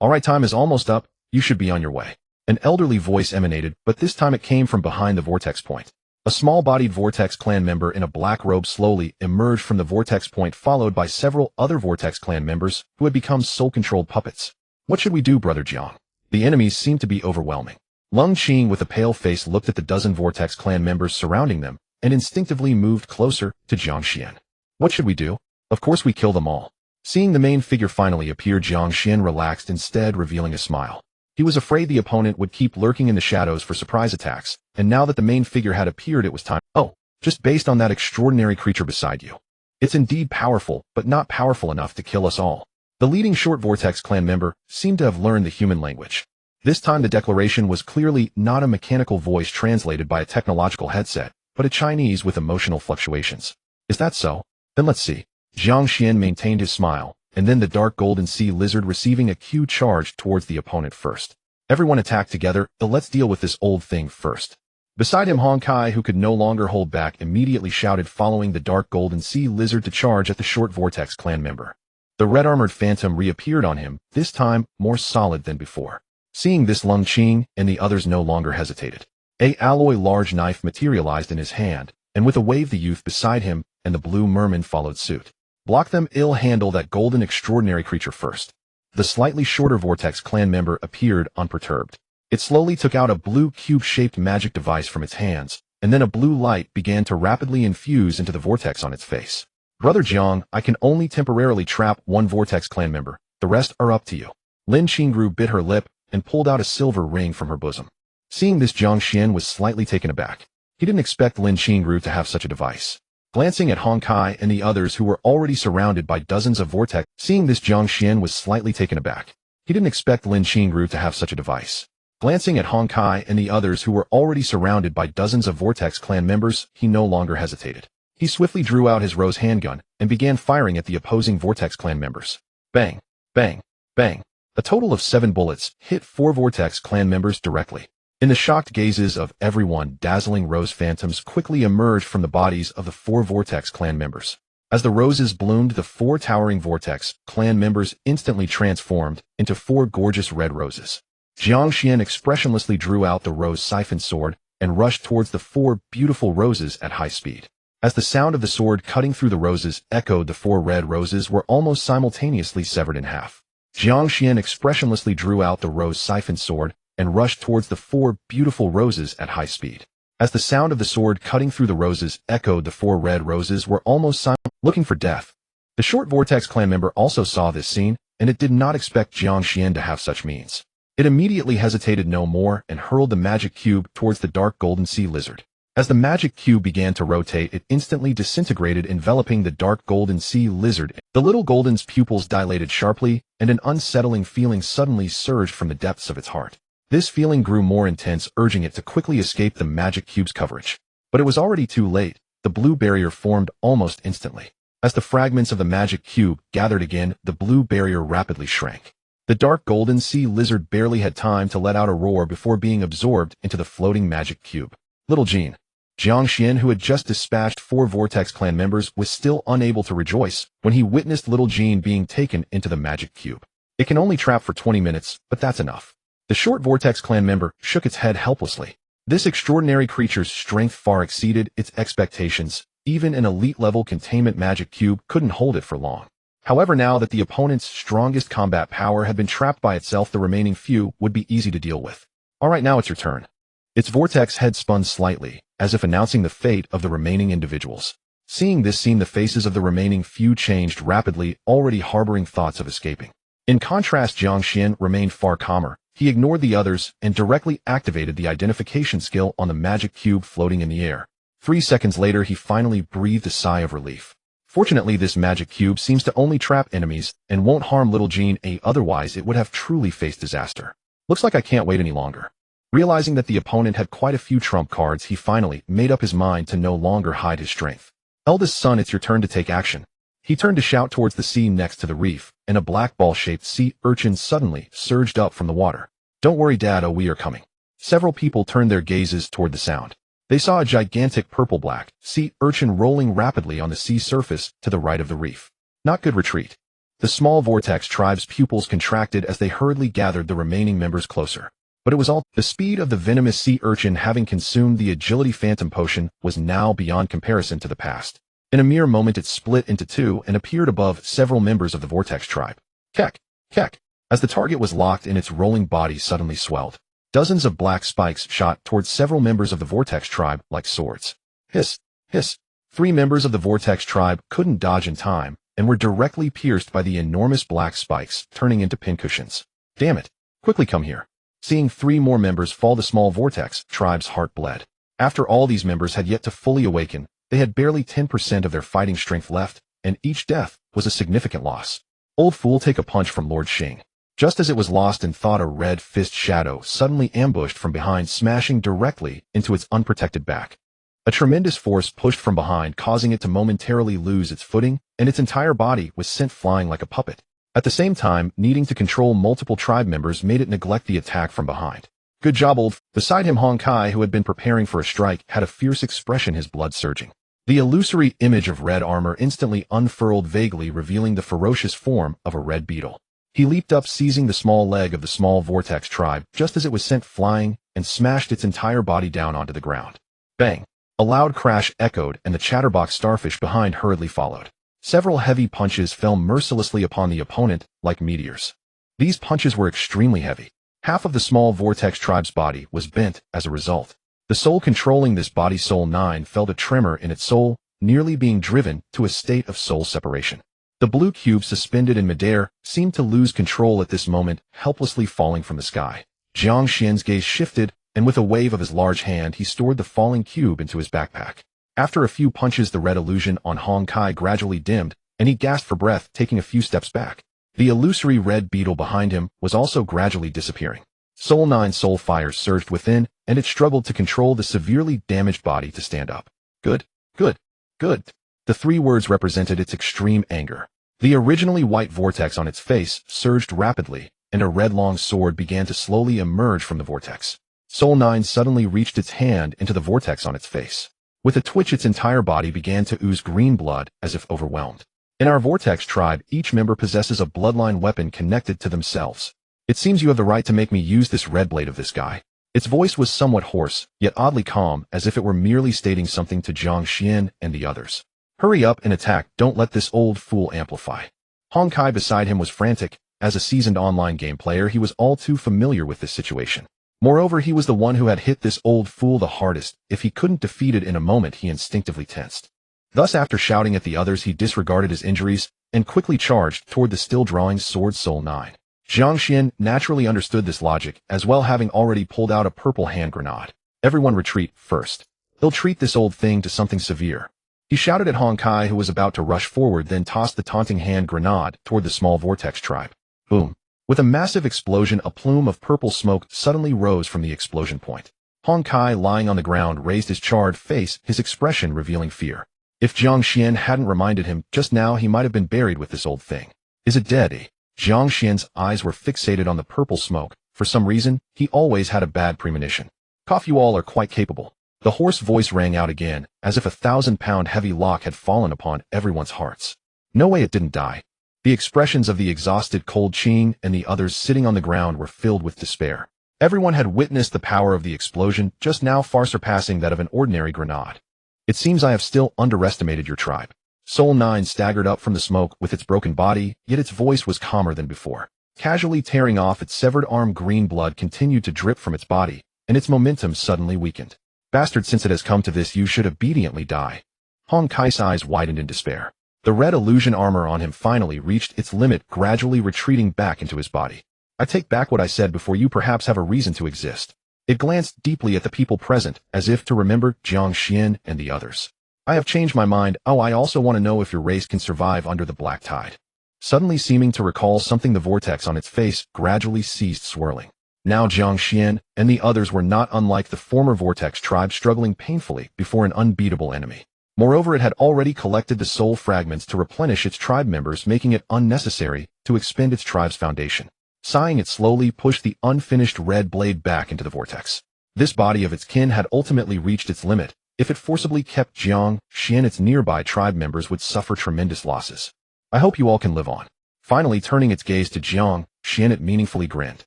A: All right, time is almost up. You should be on your way. An elderly voice emanated, but this time it came from behind the Vortex point. A small-bodied Vortex clan member in a black robe slowly emerged from the Vortex point, followed by several other Vortex clan members who had become soul-controlled puppets. What should we do, Brother Jiang? The enemies seem to be overwhelming. Lung Qing, with a pale face, looked at the dozen Vortex clan members surrounding them and instinctively moved closer to Jiang Xuan. What should we do? Of course we kill them all. Seeing the main figure finally appear, Jiang Xuan relaxed, instead revealing a smile. He was afraid the opponent would keep lurking in the shadows for surprise attacks, and now that the main figure had appeared, it was time. Oh, just based on that extraordinary creature beside you. It's indeed powerful, but not powerful enough to kill us all. The leading short Vortex clan member seemed to have learned the human language. This time the declaration was clearly not a mechanical voice translated by a technological headset, but a Chinese with emotional fluctuations. Is that so? Then let's see. Jiang Xuan maintained his smile, and then the dark golden sea lizard receiving a cue charged towards the opponent first. Everyone attacked together. Let's deal with this old thing first. Beside him, Hong Kai, who could no longer hold back, immediately shouted, following the dark golden sea lizard to charge at the short Vortex clan member. The red-armored phantom reappeared on him, this time more solid than before. Seeing this, Lung Qing and the others no longer hesitated. A alloy large knife materialized in his hand, and with a wave the youth beside him and the blue merman followed suit. Block them. Handle that golden extraordinary creature first. The slightly shorter Vortex clan member appeared unperturbed. It slowly took out a blue cube-shaped magic device from its hands, and then a blue light began to rapidly infuse into the vortex on its face. Brother Jiang, I can only temporarily trap one Vortex clan member. The rest are up to you. Lin Qingru bit her lip and pulled out a silver ring from her bosom. Seeing this, Jiang Xuan was slightly taken aback. He didn't expect Lin Qingru to have such a device. Glancing at Hong Kai and the others who were already surrounded by dozens of vortex, seeing this, Jiang Xuan was slightly taken aback. He didn't expect Lin Qingru to have such a device. Glancing at Hong Kai and the others who were already surrounded by dozens of Vortex clan members, he no longer hesitated. He swiftly drew out his rose handgun and began firing at the opposing Vortex clan members. Bang, bang, bang. A total of 7 bullets hit 4 Vortex clan members directly. In the shocked gazes of everyone, dazzling rose phantoms quickly emerged from the bodies of the 4 Vortex clan members. As the roses bloomed, the 4 towering Vortex clan members instantly transformed into 4 gorgeous red roses. Jiang Xuan expressionlessly drew out the rose siphon sword and rushed towards the 4 beautiful roses at high speed. As the sound of the sword cutting through the roses echoed, the 4 red roses were almost simultaneously severed in half. Jiang Xuan expressionlessly drew out the rose siphon sword and rushed towards the 4 beautiful roses at high speed. As the sound of the sword cutting through the roses echoed, the 4 red roses were almost looking for death. The short Vortex clan member also saw this scene, and it did not expect Jiang Xuan to have such means. It immediately hesitated no more and hurled the magic cube towards the dark golden sea lizard. As the magic cube began to rotate, it instantly disintegrated, enveloping the dark golden sea lizard. The little golden's pupils dilated sharply, and an unsettling feeling suddenly surged from the depths of its heart. This feeling grew more intense, urging it to quickly escape the magic cube's coverage. But it was already too late. The blue barrier formed almost instantly. As the fragments of the magic cube gathered again, the blue barrier rapidly shrank. The dark golden sea lizard barely had time to let out a roar before being absorbed into the floating magic cube. Little Jean. Jiang Xuan, who had just dispatched 4 Vortex clan members, was still unable to rejoice when he witnessed little Jean being taken into the magic cube. It can only trap for 20 minutes, but that's enough. The short Vortex clan member shook its head helplessly. This extraordinary creature's strength far exceeded its expectations. Even an elite-level containment magic cube couldn't hold it for long. However, now that the opponent's strongest combat power had been trapped by itself, the remaining few would be easy to deal with. Alright, now it's your turn. Its vortex head spun slightly, as if announcing the fate of the remaining individuals. Seeing this scene, the faces of the remaining few changed rapidly, already harboring thoughts of escaping. In contrast, Jiang Xuan remained far calmer. He ignored the others and directly activated the identification skill on the magic cube floating in the air. 3 seconds later, he finally breathed a sigh of relief. Fortunately, this magic cube seems to only trap enemies and won't harm little Jean, otherwise it would have truly faced disaster. Looks like I can't wait any longer. Realizing that the opponent had quite a few trump cards, he finally made up his mind to no longer hide his strength. Eldest son, it's your turn to take action. He turned to shout towards the sea next to the reef, and a black ball-shaped sea urchin suddenly surged up from the water. Don't worry, Dad, we are coming. Several people turned their gazes toward the sound. They saw a gigantic purple-black sea urchin rolling rapidly on the sea surface to the right of the reef. Not good retreat. The small Vortex tribe's pupils contracted as they hurriedly gathered the remaining members closer. But it was all the speed of the venomous sea urchin, having consumed the agility phantom potion, was now beyond comparison to the past. In a mere moment it split into 2 and appeared above several members of the Vortex tribe. Kek, kek. As the target was locked in, its rolling body suddenly swelled. Dozens of black spikes shot towards several members of the Vortex tribe like swords. Hiss, hiss. 3 members of the Vortex tribe couldn't dodge in time and were directly pierced by the enormous black spikes, turning into pincushions. Damn it. Quickly come here. Seeing 3 more members fall, the small Vortex tribe's heart bled. After all these members had yet to fully awaken, they had barely 10% of their fighting strength left, and each death was a significant loss. Old fool, take a punch from Lord Xing. Just as it was lost in thought, a red fist shadow suddenly ambushed from behind, smashing directly into its unprotected back. A tremendous force pushed from behind, causing it to momentarily lose its footing, and its entire body was sent flying like a puppet. At the same time, needing to control multiple tribe members made it neglect the attack from behind. Good job, old. Beside him, Hong Kai, who had been preparing for a strike, had a fierce expression, his blood surging. The illusory image of red armor instantly unfurled, vaguely revealing the ferocious form of a red beetle. He leaped up, seizing the small leg of the small Vortex tribe just as it was sent flying, and smashed its entire body down onto the ground. Bang! A loud crash echoed, and the chatterbox starfish behind hurriedly followed. Several heavy punches fell mercilessly upon the opponent like meteors. These punches were extremely heavy. Half of the small vortex tribe's body was bent as a result. The soul controlling this body, Soul 9, felt a tremor in its soul, nearly being driven to a state of soul separation. The blue cube suspended in midair seemed to lose control at this moment, helplessly falling from the sky. Jiang Xuan's gaze shifted, and with a wave of his large hand he stored the falling cube into his backpack. After a few punches, the red illusion on Hong Kai gradually dimmed, and he gasped for breath, taking a few steps back. The illusory red beetle behind him was also gradually disappearing. Soul 9's soul fire surged within, and it struggled to control the severely damaged body to stand up. Good, good, good. The three words represented its extreme anger. The originally white vortex on its face surged rapidly, and a red long sword began to slowly emerge from the vortex. Soul 9 suddenly reached its hand into the vortex on its face. With a twitch, its entire body began to ooze green blood as if overwhelmed. In our vortex tribe, each member possesses a bloodline weapon connected to themselves. It seems you have the right to make me use this red blade of this guy. Its voice was somewhat hoarse, yet oddly calm, as if it were merely stating something to Jiang Xuan and the others. Hurry up and attack, don't let this old fool amplify. Hong Kai beside him was frantic. As a seasoned online game player, he was all too familiar with this situation. Moreover, he was the one who had hit this old fool the hardest. If he couldn't defeat it in a moment, he instinctively tensed. Thus, after shouting at the others, he disregarded his injuries and quickly charged toward the still drawing sword Soul 9. Jiang Xuan naturally understood this logic, as well, having already pulled out a purple hand grenade. Everyone retreat first. He'll treat this old thing to something severe. He shouted at Hong Kai, who was about to rush forward, then tossed the taunting hand grenade toward the small vortex tribe. Boom. With a massive explosion, a plume of purple smoke suddenly rose from the explosion point. Hong Kai, lying on the ground, raised his charred face, his expression revealing fear. If Jiang Xuan hadn't reminded him just now, he might have been buried with this old thing. Is it dead? Jiang Xuan's eyes were fixated on the purple smoke. For some reason, he always had a bad premonition. Cough, you all are quite capable. The hoarse voice rang out again, as if a 1,000-pound heavy lock had fallen upon everyone's hearts. No way, it didn't die. The expressions of the exhausted Cold Qing and the others sitting on the ground were filled with despair. Everyone had witnessed the power of the explosion, just now far surpassing that of an ordinary grenade. It seems I have still underestimated your tribe. Soul 9 staggered up from the smoke with its broken body, yet its voice was calmer than before. Casually tearing off its severed arm, green blood continued to drip from its body, and its momentum suddenly weakened. Bastard, since it has come to this, you should obediently die. Hong Kai's eyes widened in despair. The red illusion armor on him finally reached its limit, gradually retreating back into his body. I take back what I said before. You perhaps have a reason to exist. It glanced deeply at the people present, as if to remember Jiang Xuan and the others. I have changed my mind. Oh, I also want to know if your race can survive under the black tide. Suddenly seeming to recall something, the vortex on its face gradually ceased swirling. Now Jiang Xuan and the others were not unlike the former vortex tribe, struggling painfully before an unbeatable enemy. Moreover, it had already collected the soul fragments to replenish its tribe members, making it unnecessary to expend its tribe's foundation. Sighing, it slowly pushed the unfinished red blade back into the vortex. This body of its kin had ultimately reached its limit. If it forcibly kept Jiang Xuan, its nearby tribe members would suffer tremendous losses. I hope you all can live on. Finally, turning its gaze to Jiang Xuan, it meaningfully grinned,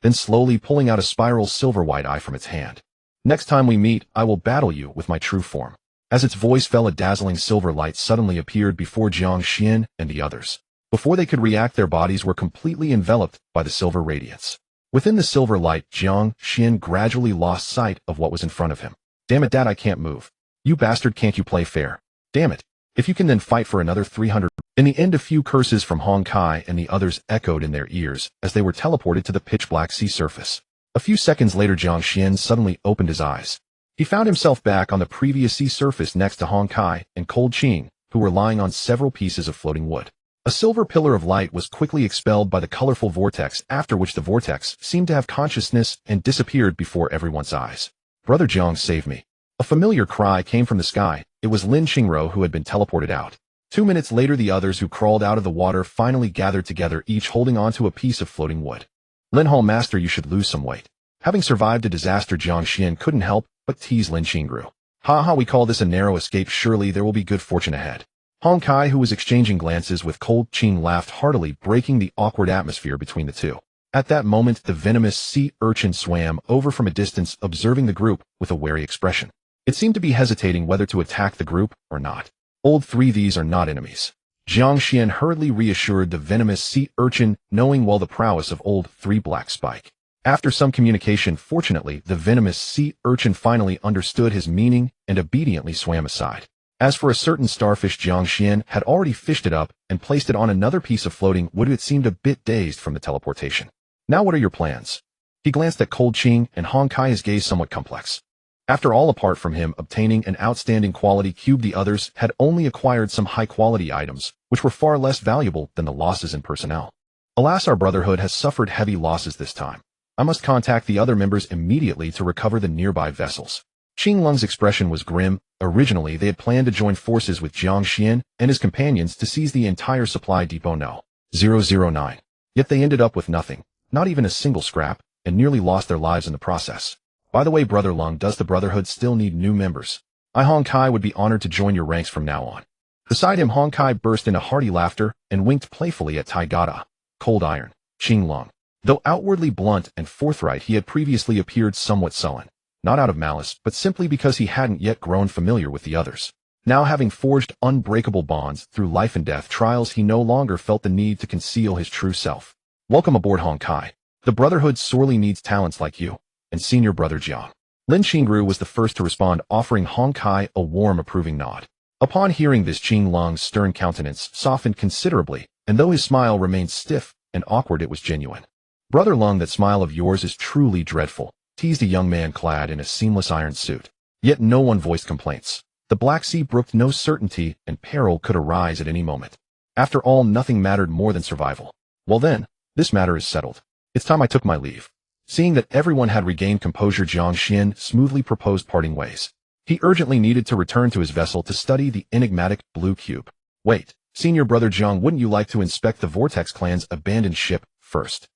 A: then slowly pulling out a spiral silver white eye from its hand. Next time we meet, I will battle you with my true form. As its voice fell, a dazzling silver light suddenly appeared before Jiang Xuan and the others. Before they could react, their bodies were completely enveloped by the silver radiance. Within the silver light, Jiang Xuan gradually lost sight of what was in front of him. Damn it, Dad, I can't move. You bastard, can't you play fair? Damn it. If you can then fight for another 300. In the end, a few curses from Hong Kai and the others echoed in their ears as they were teleported to the pitch-black sea surface. A few seconds later, Jiang Xuan suddenly opened his eyes. He found himself back on the previous sea surface next to Hong Kai and Cold Qing, who were lying on several pieces of floating wood. A silver pillar of light was quickly expelled by the colorful vortex, after which the vortex seemed to have consciousness and disappeared before everyone's eyes. Brother Jiang, save me. A familiar cry came from the sky. It was Lin Qingro who had been teleported out. 2 minutes later, the others who crawled out of the water finally gathered together, each holding onto a piece of floating wood. Lin Hall, Master, you should lose some weight. Having survived a disaster, Jiang Xuan couldn't help but tease Lin Qingro. Ha ha, we call this a narrow escape. Surely there will be good fortune ahead. Hong Kai, who was exchanging glances with Cold Qing, laughed heartily, breaking the awkward atmosphere between the two. At that moment, the venomous sea urchin swam over from a distance, observing the group with a wary expression. It seemed to be hesitating whether to attack the group or not. Old 3, these are not enemies. Jiang Xuan hurriedly reassured the venomous sea urchin, knowing well the prowess of Old 3 Black Spike. After some communication, fortunately, the venomous sea urchin finally understood his meaning and obediently swam aside. As for a certain starfish, Jiang Xuan had already fished it up and placed it on another piece of floating wood. It seemed a bit dazed from the teleportation. Now what are your plans? He glanced at Cold Qing and Hong Kai, his gaze somewhat complex. After all, apart from him obtaining an outstanding quality cube, the others had only acquired some high-quality items, which were far less valuable than the losses in personnel. Alas, our brotherhood has suffered heavy losses this time. I must contact the other members immediately to recover the nearby vessels. Qing Lung's expression was grim. Originally, they had planned to join forces with Jiang Xuan and his companions to seize the entire supply depot No. 009. Yet they ended up with nothing, not even a single scrap, and nearly lost their lives in the process. By the way, Brother Lung, does the Brotherhood still need new members? I, Hong Kai, would be honored to join your ranks from now on. Beside him, Hong Kai burst into hearty laughter and winked playfully at Tai Gata. Cold Iron, Qing Lung. Though outwardly blunt and forthright, he had previously appeared somewhat sullen, not out of malice, but simply because he hadn't yet grown familiar with the others. Now, having forged unbreakable bonds through life and death trials, he no longer felt the need to conceal his true self. Welcome aboard, Hong Kai. The Brotherhood sorely needs talents like you, and senior brother Jiang. Lin Qingru was the first to respond, offering Hong Kai a warm, approving nod. Upon hearing this, Qing Lung's stern countenance softened considerably, and though his smile remained stiff and awkward, it was genuine. Brother Lung, that smile of yours is truly dreadful, teased a young man clad in a seamless iron suit. Yet no one voiced complaints. The Black Sea brooked no certainty, and peril could arise at any moment. After all, nothing mattered more than survival. Well then, this matter is settled. It's time I took my leave. Seeing that everyone had regained composure, Jiang Xuan smoothly proposed parting ways. He urgently needed to return to his vessel to study the enigmatic blue cube. Wait, senior brother Jiang, wouldn't you like to inspect the Vortex clan's abandoned ship first?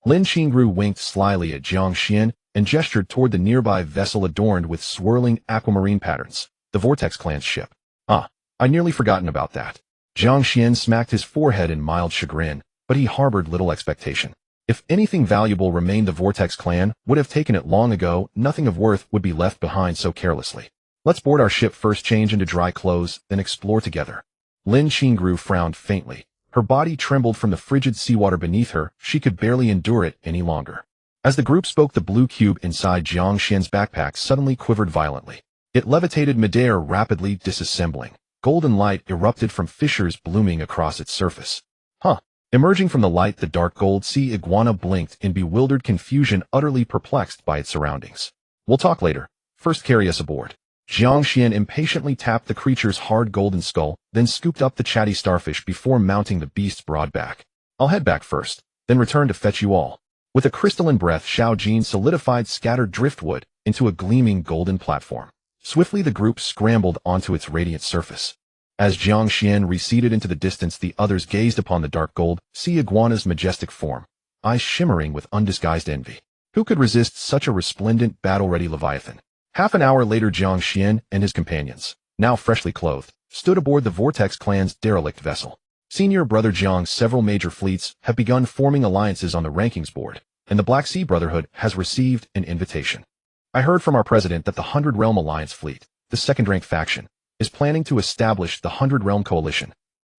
A: Lin Qingru winked slyly at Jiang Xuan and gestured toward the nearby vessel adorned with swirling aquamarine patterns, the Vortex clan's ship. Ah, I nearly forgotten about that. Jiang Xuan smacked his forehead in mild chagrin, but he harbored little expectation. If anything valuable remained, the Vortex clan would have taken it long ago. Nothing of worth would be left behind so carelessly. Let's board our ship first, change into dry clothes, then explore together. Lin Qingru frowned faintly. Her body trembled from the frigid seawater beneath her. She could barely endure it any longer. As the group spoke, the blue cube inside Jiang Xuan's backpack suddenly quivered violently. It levitated midair, rapidly disassembling. Golden light erupted from fissures blooming across its surface. Huh. Emerging from the light, the dark gold sea iguana blinked in bewildered confusion, utterly perplexed by its surroundings. We'll talk later. First, carry us aboard. Jiang Xuan impatiently tapped the creature's hard golden skull, then scooped up the chatty starfish before mounting the beast's broad back. I'll head back first, then return to fetch you all. With a crystalline breath, Xiao Jin solidified scattered driftwood into a gleaming golden platform. Swiftly, the group scrambled onto its radiant surface. As Jiang Xuan receded into the distance, the others gazed upon the dark gold sea iguana's majestic form, eyes shimmering with undisguised envy. Who could resist such a resplendent, battle-ready leviathan? Half an hour later, Jiang Xuan and his companions, now freshly clothed, stood aboard the Vortex clan's derelict vessel. Senior brother Jiang's several major fleets have begun forming alliances on the rankings board, and the Black Sea Brotherhood has received an invitation. I heard from our president that the 100 Realm Alliance fleet, the second-ranked faction, is planning to establish the 100 Realm Coalition.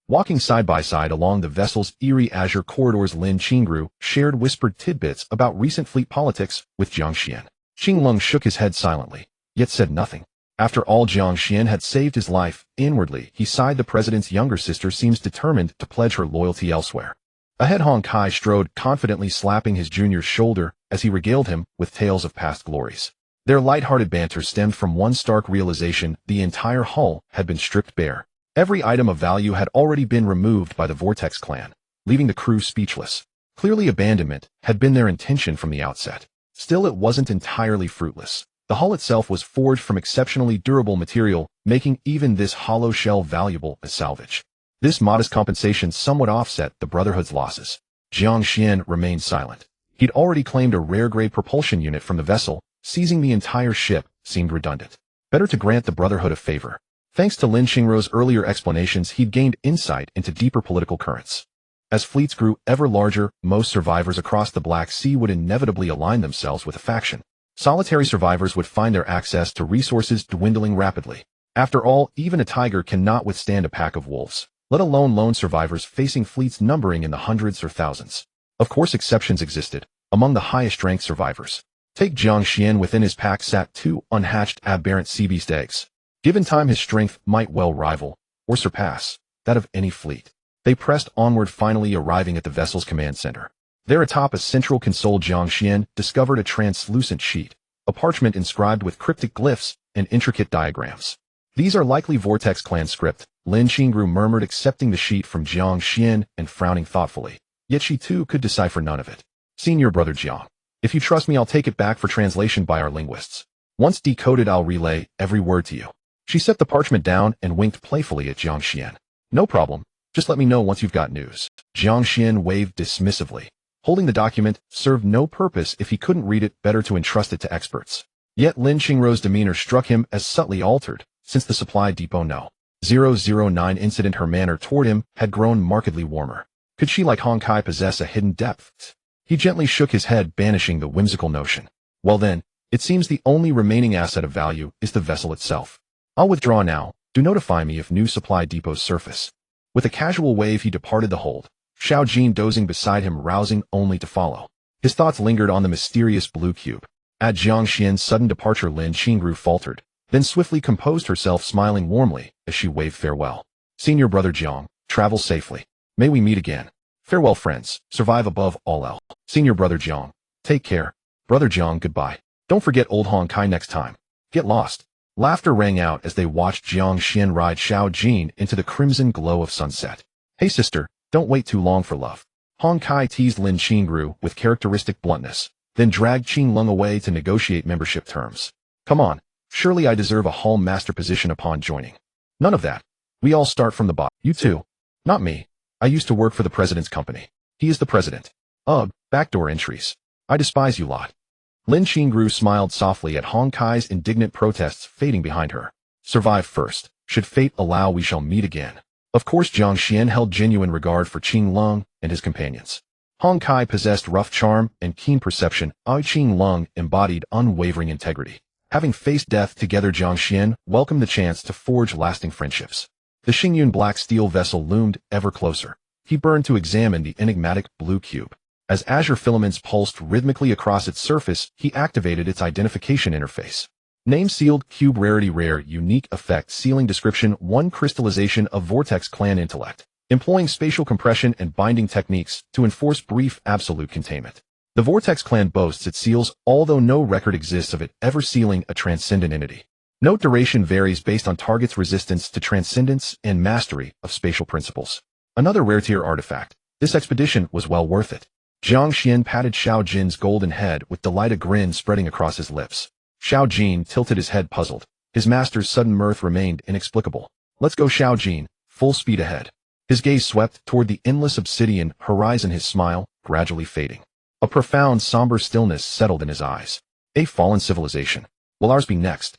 A: Walking side by side along the vessel's eerie azure corridors, Lin Qingru shared whispered tidbits about recent fleet politics with Jiang Xuan. Qing Lung shook his head silently, yet said nothing. After all, Jiang Xuan had saved his life. Inwardly, he sighed. The president's younger sister seems determined to pledge her loyalty elsewhere. Ahead, Hong Kai strode confidently, slapping his junior's shoulder as he regaled him with tales of past glories. Their light-hearted banter stemmed from one stark realization: the entire hull had been stripped bare. Every item of value had already been removed by the Vortex clan, leaving the crew speechless. Clearly, abandonment had been their intention from the outset. Still, it wasn't entirely fruitless. The hull itself was forged from exceptionally durable material, making even this hollow shell valuable as salvage. This modest compensation somewhat offset the Brotherhood's losses. Jiang Xuan remained silent. He'd already claimed a rare-grade propulsion unit from the vessel. Seizing the entire ship seemed redundant. Better to grant the Brotherhood a favor. Thanks to Lin Qingru's earlier explanations, he'd gained insight into deeper political currents. As fleets grew ever larger, most survivors across the Black Sea would inevitably align themselves with a faction. Solitary survivors would find their access to resources dwindling rapidly. After all, even a tiger cannot withstand a pack of wolves, let alone lone survivors facing fleets numbering in the hundreds or thousands. Of course, exceptions existed. among the highest-ranked survivors. Take Jiang Xuan. Within his pack sat 2 unhatched Abyssal Sea Beast Eggs. Given time, his strength might well rival, or surpass, that of any fleet. They pressed onward, finally arriving at the vessel's command center. There atop a central console, Jiang Xuan discovered a translucent sheet, a parchment inscribed with cryptic glyphs and intricate diagrams. These are likely Vortex clan script, Lin Qingru murmured, accepting the sheet from Jiang Xuan and frowning thoughtfully. Yet she too could decipher none of it. Senior brother Jiang, if you trust me, I'll take it back for translation by our linguists. Once decoded, I'll relay every word to you. She set the parchment down and winked playfully at Jiang Xuan. No problem. Just let me know once you've got news. Jiang Xuan waved dismissively. Holding the document served no purpose if he couldn't read it, better to entrust it to experts. Yet Lin Qingru's demeanor struck him as subtly altered since the supply depot No. 009 incident. Her manner toward him had grown markedly warmer. Could she, like Hong Kai, possess a hidden depth? He gently shook his head, banishing the whimsical notion. Well then, it seems the only remaining asset of value is the vessel itself. I'll withdraw now. Do notify me if new supply depots surface. With a casual wave, he departed the hold, Xiao Jin dozing beside him, rousing only to follow. His thoughts lingered on the mysterious blue cube. At Jiang Xuan's sudden departure, Lin Qingru faltered, then swiftly composed herself, smiling warmly as she waved farewell. Senior brother Jiang, travel safely. May we meet again. Farewell, friends. Survive above all else. Senior brother Jiang, take care. Brother Jiang, goodbye. Don't forget old Hong Kai next time. Get lost. Laughter rang out as they watched Jiang Xuan ride Xiao Jin into the crimson glow of sunset. Hey sister, don't wait too long for love. Hong Kai teased Lin Qingru with characteristic bluntness, then dragged Qing Lung away to negotiate membership terms. Come on, surely I deserve a hall master position upon joining. None of that. We all start from the bottom. You too. Not me. I used to work for the president's company. He is the president. Ugh, backdoor entries. I despise you lot. Lin Qingru smiled softly at Hong Kai's indignant protests, fading behind her. Survive first. Should fate allow, we shall meet again. Of course, Jiang Xuan held genuine regard for Qing Lung and his companions. Hong Kai possessed rough charm and keen perception. Qing Lung embodied unwavering integrity. Having faced death together, Jiang Xuan welcomed the chance to forge lasting friendships. The Xingyun black steel vessel loomed ever closer. He burned to examine the enigmatic blue cube. As azure filaments pulsed rhythmically across its surface, he activated its identification interface. Name sealed, cube rarity rare, unique effect, sealing description, 1 crystallization of Vortex clan intellect, employing spatial compression and binding techniques to enforce brief absolute containment. The Vortex clan boasts its seals, although no record exists of it ever sealing a transcendent entity. Note duration varies based on target's resistance to transcendence and mastery of spatial principles. Another rare tier artifact. This expedition was well worth it. Jiang Xuan patted Xiao Jin's golden head with delight, a grin spreading across his lips. Xiao Jin tilted his head, puzzled. His master's sudden mirth remained inexplicable. Let's go, Xiao Jin, full speed ahead. His gaze swept toward the endless obsidian horizon, his smile gradually fading. A profound, somber stillness settled in his eyes. A fallen civilization. Will ours be next?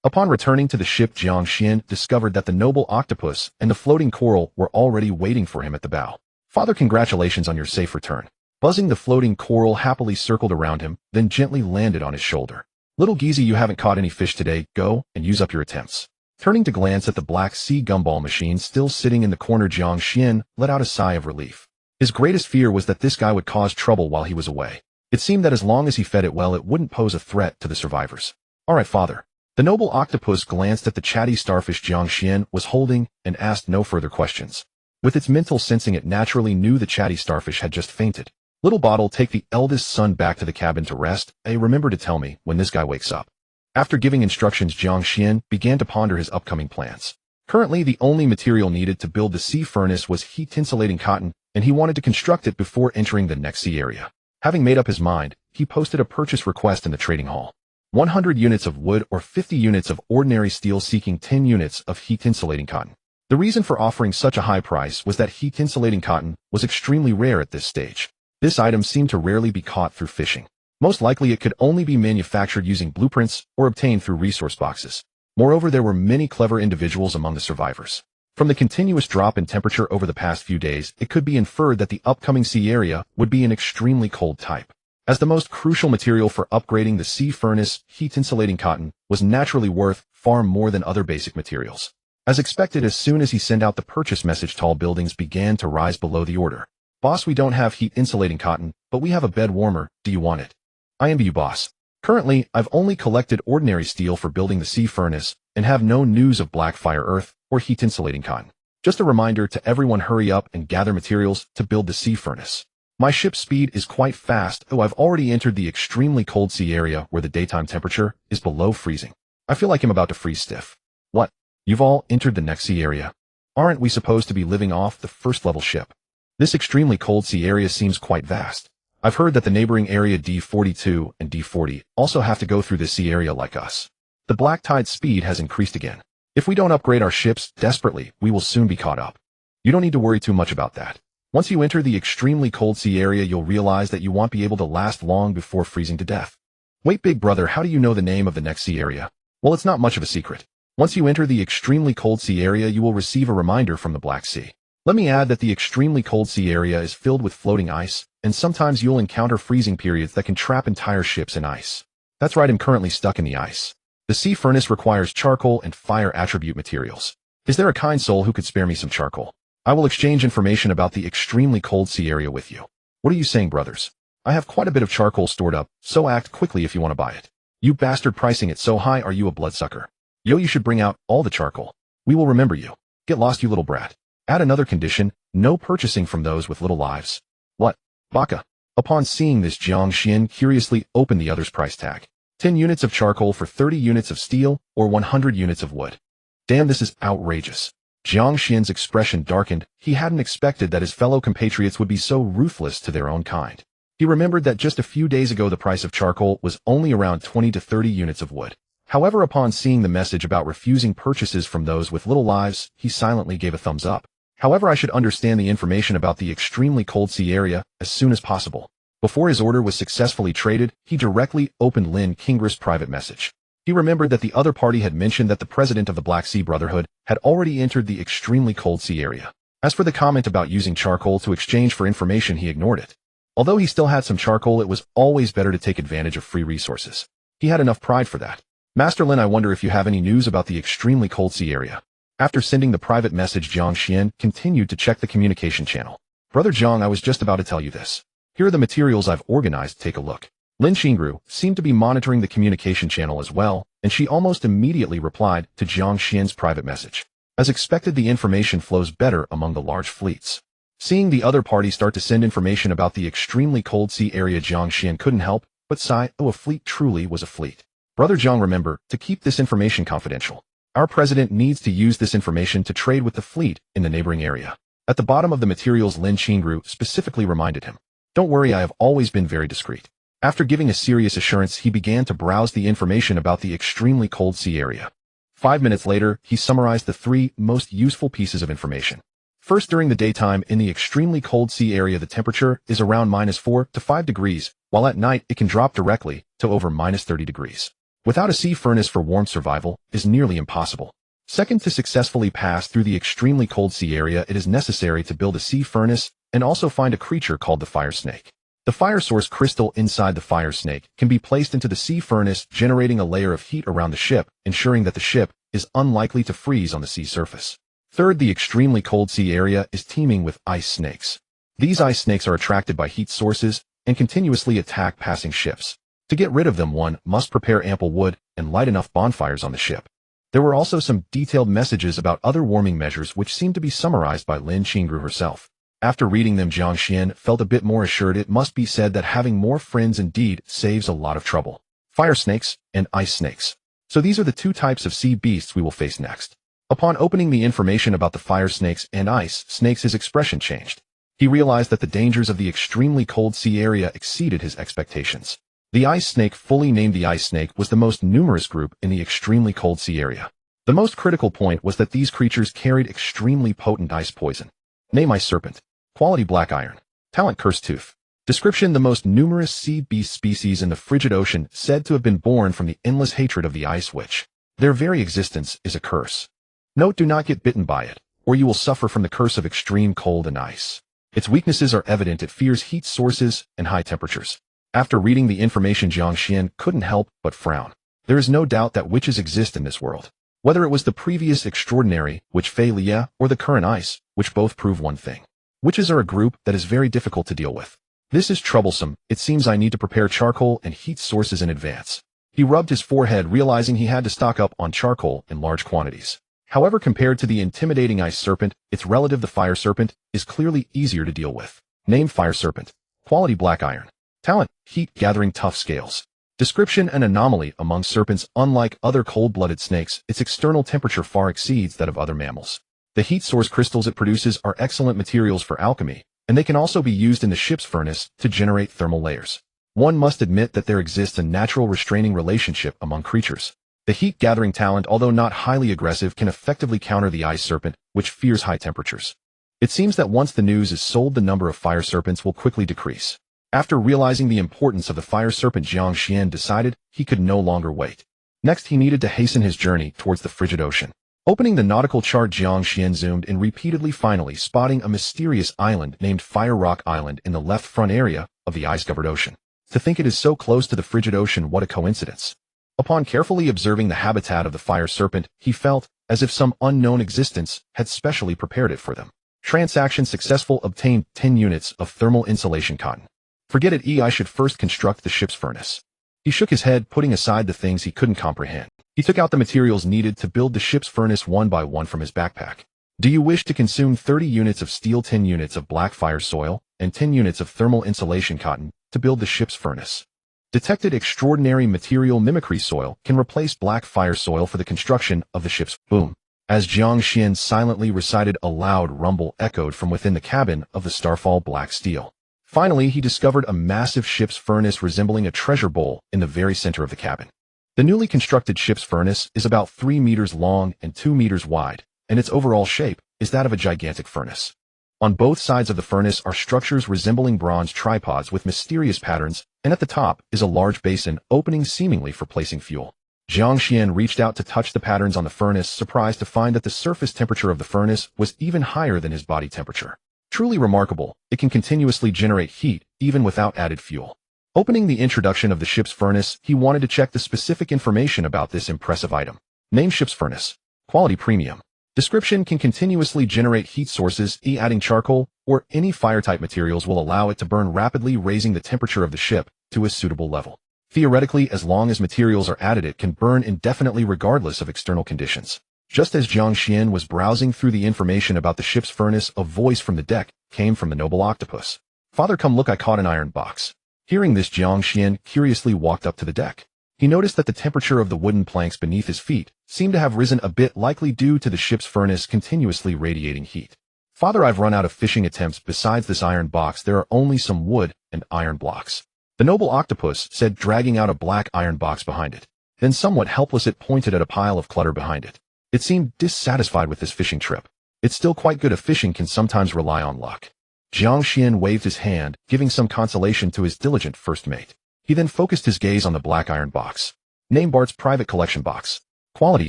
A: Upon returning to the ship, Jiang Xuan discovered that the noble octopus and the floating coral were already waiting for him at the bow. Father, congratulations on your safe return. Buzzing, the floating coral happily circled around him, then gently landed on his shoulder. Little geezy, you haven't caught any fish today. Go and use up your attempts. Turning to glance at the black sea gumball machine still sitting in the corner, Jiang Xuan let out a sigh of relief. His greatest fear was that this guy would cause trouble while he was away. It seemed that as long as he fed it well, it wouldn't pose a threat to the survivors. All right, father. The noble octopus glanced at the chatty starfish Jiang Xuan was holding and asked no further questions. With its mental sensing, it naturally knew the chatty starfish had just fainted. Little bottle, take the eldest son back to the cabin to rest. Remember to tell me when this guy wakes up. After giving instructions, Jiang Xuan began to ponder his upcoming plans. Currently, the only material needed to build the sea furnace was heat-insulating cotton, and he wanted to construct it before entering the next sea area. Having made up his mind, he posted a purchase request in the trading hall. 100 units of wood or 50 units of ordinary steel, seeking 10 units of heat-insulating cotton. The reason for offering such a high price was that heat-insulating cotton was extremely rare at this stage. This item seemed to rarely be caught through fishing. Most likely it could only be manufactured using blueprints or obtained through resource boxes. Moreover, there were many clever individuals among the survivors. From the continuous drop in temperature over the past few days, it could be inferred that the upcoming sea area would be an extremely cold type. As the most crucial material for upgrading the sea furnace, heat-insulating cotton was naturally worth far more than other basic materials. As expected, as soon as he sent out the purchase message, tall buildings began to rise below the order. Boss, we don't have heat-insulating cotton, but we have a bed warmer. Do you want it? I envy you, boss. Currently, I've only collected ordinary steel for building the sea furnace and have no news of black fire earth or heat-insulating cotton. Just a reminder to everyone, hurry up and gather materials to build the sea furnace. My ship's speed is quite fast, though I've already entered the extremely cold sea area where the daytime temperature is below freezing. I feel like I'm about to freeze stiff. What? You've all entered the next sea area? Aren't we supposed to be living off the first level ship? This extremely cold sea area seems quite vast. I've heard that the neighboring area D42 and D40 also have to go through this sea area like us. The black tide speed has increased again. If we don't upgrade our ships desperately, we will soon be caught up. You don't need to worry too much about that. Once you enter the extremely cold sea area, you'll realize that you won't be able to last long before freezing to death. Wait, big brother, how do you know the name of the next sea area? Well, it's not much of a secret. Once you enter the extremely cold sea area, you will receive a reminder from the Black Sea. Let me add that the extremely cold sea area is filled with floating ice, and sometimes you'll encounter freezing periods that can trap entire ships in ice. That's right, I'm currently stuck in the ice. The sea furnace requires charcoal and fire attribute materials. Is there a kind soul who could spare me some charcoal? I will exchange information about the extremely cold sea area with you. What are you saying, brothers? I have quite a bit of charcoal stored up, so act quickly if you want to buy it. You bastard, pricing it so high, are you a bloodsucker? Yo, you should bring out all the charcoal. We will remember you. Get lost, you little brat. Add another condition, no purchasing from those with little lives. What? Baka. Upon seeing this, Jiang Xuan curiously opened the other's price tag. 10 units of charcoal for 30 units of steel, or 100 units of wood. Damn, this is outrageous. Jiang Xuan's expression darkened. He hadn't expected that his fellow compatriots would be so ruthless to their own kind. He remembered that just a few days ago the price of charcoal was only around 20 to 30 units of wood. However, upon seeing the message about refusing purchases from those with little lives, he silently gave a thumbs up. However, I should understand the information about the extremely cold sea area as soon as possible. Before his order was successfully traded, he directly opened Lin Kingra's private message. He remembered that the other party had mentioned that the president of the Black Sea Brotherhood had already entered the extremely cold sea area. As for the comment about using charcoal to exchange for information, he ignored it. Although he still had some charcoal, it was always better to take advantage of free resources. He had enough pride for that. Master Lin, I wonder if you have any news about the extremely cold sea area. After sending the private message, Jiang Xuan continued to check the communication channel. Brother Jiang, I was just about to tell you this. Here are the materials I've organized, take a look. Lin Qingru seemed to be monitoring the communication channel as well, and she almost immediately replied to Jiang Xuan's private message. As expected, the information flows better among the large fleets. Seeing the other party start to send information about the extremely cold sea area, Jiang Xuan couldn't help but sigh. Oh, a fleet truly was a fleet. Brother Jiang, remember to keep this information confidential. Our president needs to use this information to trade with the fleet in the neighboring area. At the bottom of the materials, Lin Qingru specifically reminded him. Don't worry, I have always been very discreet. After giving a serious assurance, he began to browse the information about the extremely cold sea area. 5 minutes later, he summarized the 3 most useful pieces of information. First, during the daytime in the extremely cold sea area, the temperature is around -4 to 5 degrees, while at night it can drop directly to over -30 degrees. Without a sea furnace for warm survival is nearly impossible. Second, to successfully pass through the extremely cold sea area, it is necessary to build a sea furnace and also find a creature called the fire snake. The fire source crystal inside the fire snake can be placed into the sea furnace, generating a layer of heat around the ship, ensuring that the ship is unlikely to freeze on the sea surface. Third, the extremely cold sea area is teeming with ice snakes. These ice snakes are attracted by heat sources and continuously attack passing ships. To get rid of them, one must prepare ample wood and light enough bonfires on the ship. There were also some detailed messages about other warming measures which seemed to be summarized by Lin Qingru herself. After reading them, Jiang Xuan felt a bit more assured. It must be said that having more friends indeed saves a lot of trouble. Fire snakes and ice snakes. So these are the 2 types of sea beasts we will face next. Upon opening the information about the fire snakes and ice snakes, his expression changed. He realized that the dangers of the extremely cold sea area exceeded his expectations. The ice snake, fully named the ice snake, was the most numerous group in the extremely cold sea area. The most critical point was that these creatures carried extremely potent ice poison. Name: ice serpent. Quality: black iron. Talent: cursed tooth. Description: the most numerous sea beast species in the frigid ocean, said to have been born from the endless hatred of the ice witch. Their very existence is a curse. Note: do not get bitten by it, or you will suffer from the curse of extreme cold and ice. Its weaknesses are evident. It fears heat sources and high temperatures. After reading the information, Jiang Xuan couldn't help but frown. There is no doubt that witches exist in this world. Whether it was the previous extraordinary witch Fei Lia or the current ice, which both prove one thing. Witches are a group that is very difficult to deal with. This is troublesome. It seems I need to prepare charcoal and heat sources in advance. He rubbed his forehead, realizing he had to stock up on charcoal in large quantities. However, compared to the intimidating ice serpent, its relative the fire serpent is clearly easier to deal with. Name: fire serpent. Quality: black iron. Talent: heat gathering, tough scales. Description: an anomaly among serpents. Unlike other cold-blooded snakes, its external temperature far exceeds that of other mammals. The heat source crystals it produces are excellent materials for alchemy, and they can also be used in the ship's furnace to generate thermal layers. One must admit that there exists a natural restraining relationship among creatures. The heat-gathering talent, although not highly aggressive, can effectively counter the ice serpent, which fears high temperatures. It seems that once the news is sold, the number of fire serpents will quickly decrease. After realizing the importance of the fire serpent, Jiang Xuan decided he could no longer wait. Next, he needed to hasten his journey towards the frigid ocean. Opening the nautical chart, Jiang Xuan zoomed in repeatedly, finally spotting a mysterious island named Fire Rock Island in the left front area of the ice-covered ocean. To think it is so close to the frigid ocean, what a coincidence. Upon carefully observing the habitat of the fire serpent, he felt as if some unknown existence had specially prepared it for them. Transaction successful. Obtained 10 units of thermal insulation cotton. Forget it, I should first construct the ship's furnace. He shook his head, putting aside the things he couldn't comprehend. He took out the materials needed to build the ship's furnace one by one from his backpack. Do you wish to consume 30 units of steel, 10 units of black fire soil, and 10 units of thermal insulation cotton to build the ship's furnace? Detected extraordinary material mimicry. Soil can replace black fire soil for the construction of the ship's boom. As Jiang Xuan silently recited, a loud rumble echoed from within the cabin of the Starfall black steel. Finally, he discovered a massive ship's furnace resembling a treasure bowl in the very center of the cabin. The newly constructed ship's furnace is about 3 meters long and 2 meters wide, and its overall shape is that of a gigantic furnace. On both sides of the furnace are structures resembling bronze tripods with mysterious patterns, and at the top is a large basin opening seemingly for placing fuel. Jiang Xuan reached out to touch the patterns on the furnace, surprised to find that the surface temperature of the furnace was even higher than his body temperature. Truly remarkable, it can continuously generate heat even without added fuel. Opening the introduction of the ship's furnace, he wanted to check the specific information about this impressive item. Name: ship's furnace. Quality: premium. Description: can continuously generate heat sources. Adding charcoal or any fire-type materials will allow it to burn rapidly, raising the temperature of the ship to a suitable level. Theoretically, as long as materials are added, it can burn indefinitely regardless of external conditions. Just as Jiang Xuan was browsing through the information about the ship's furnace, a voice from the deck came from the noble octopus. Father, come look, I caught an iron box. Hearing this, Jiang Xuan curiously walked up to the deck. He noticed that the temperature of the wooden planks beneath his feet seemed to have risen a bit, likely due to the ship's furnace continuously radiating heat. Father, I've run out of fishing attempts. Besides this iron box, there are only some wood and iron blocks. The noble octopus said, dragging out a black iron box behind it. Then, somewhat helpless, it pointed at a pile of clutter behind it. It seemed dissatisfied with this fishing trip. It's still quite good. Fishing can sometimes rely on luck. Jiang Xuan waved his hand, giving some consolation to his diligent first mate. He then focused his gaze on the black iron box. Name: Bart's private collection box. Quality: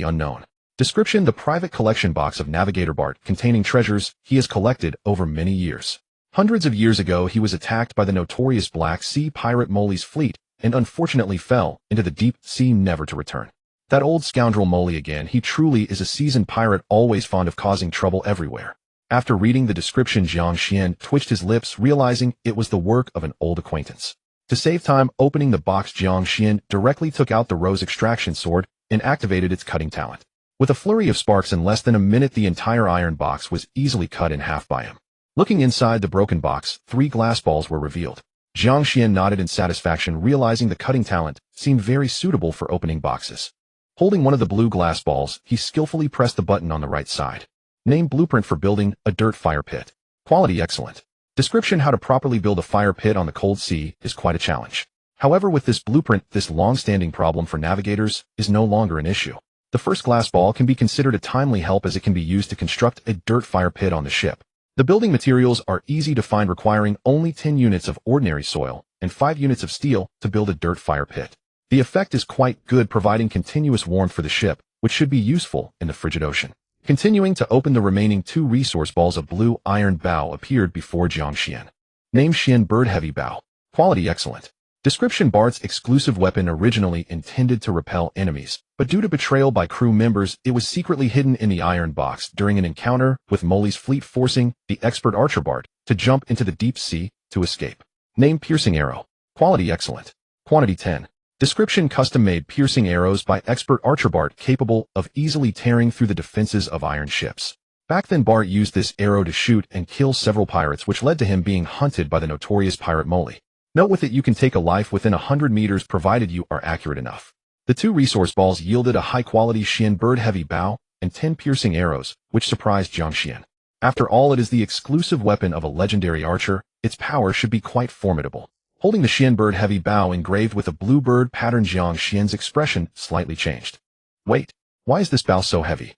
A: unknown. Description: the private collection box of Navigator Bart, containing treasures he has collected over many years. Hundreds of years ago, he was attacked by the notorious Black Sea pirate Molly's fleet and unfortunately fell into the deep sea, never to return. That old scoundrel Molly again. He truly is a seasoned pirate, always fond of causing trouble everywhere. After reading the description, Jiang Xuan twitched his lips, realizing it was the work of an old acquaintance. To save time opening the box, Jiang Xuan directly took out the rose extraction sword and activated its cutting talent. With a flurry of sparks, in less than a minute, the entire iron box was easily cut in half by him. Looking inside the broken box, 3 glass balls were revealed. Jiang Xuan nodded in satisfaction, realizing the cutting talent seemed very suitable for opening boxes. Holding one of the blue glass balls, he skillfully pressed the button on the right side. Name: blueprint for building a dirt fire pit. Quality: excellent. Description: how to properly build a fire pit on the cold sea is quite a challenge. However, with this blueprint, this long-standing problem for navigators is no longer an issue. The first glass ball can be considered a timely help, as it can be used to construct a dirt fire pit on the ship. The building materials are easy to find, requiring only 10 units of ordinary soil and 5 units of steel to build a dirt fire pit. The effect is quite good, providing continuous warmth for the ship, which should be useful in the frigid ocean. Continuing to open, the remaining 2 resource balls of blue iron bow appeared before Jiang Xuan. Name: Xian bird heavy bow. Quality: excellent. Description: Bart's exclusive weapon, originally intended to repel enemies, but due to betrayal by crew members, it was secretly hidden in the iron box during an encounter with Molly's fleet, forcing the expert archer Bart to jump into the deep sea, to escape. Name piercing arrow. Quality excellent. Quantity 10. Description custom-made piercing arrows by expert archer Bart capable of easily tearing through the defenses of iron ships. Back then Bart used this arrow to shoot and kill several pirates, which led to him being hunted by the notorious pirate Molly. Note with it you can take a life within 100 meters provided you are accurate enough. The 2 resource balls yielded a high-quality Xian bird heavy bow and 10 piercing arrows, which surprised Jiang Xuan. After all, it is the exclusive weapon of a legendary archer. Its power should be quite formidable. Holding the Xian bird heavy bow engraved with a blue bird pattern, Jiang Xuan's expression slightly changed. Wait, why is this bow so heavy?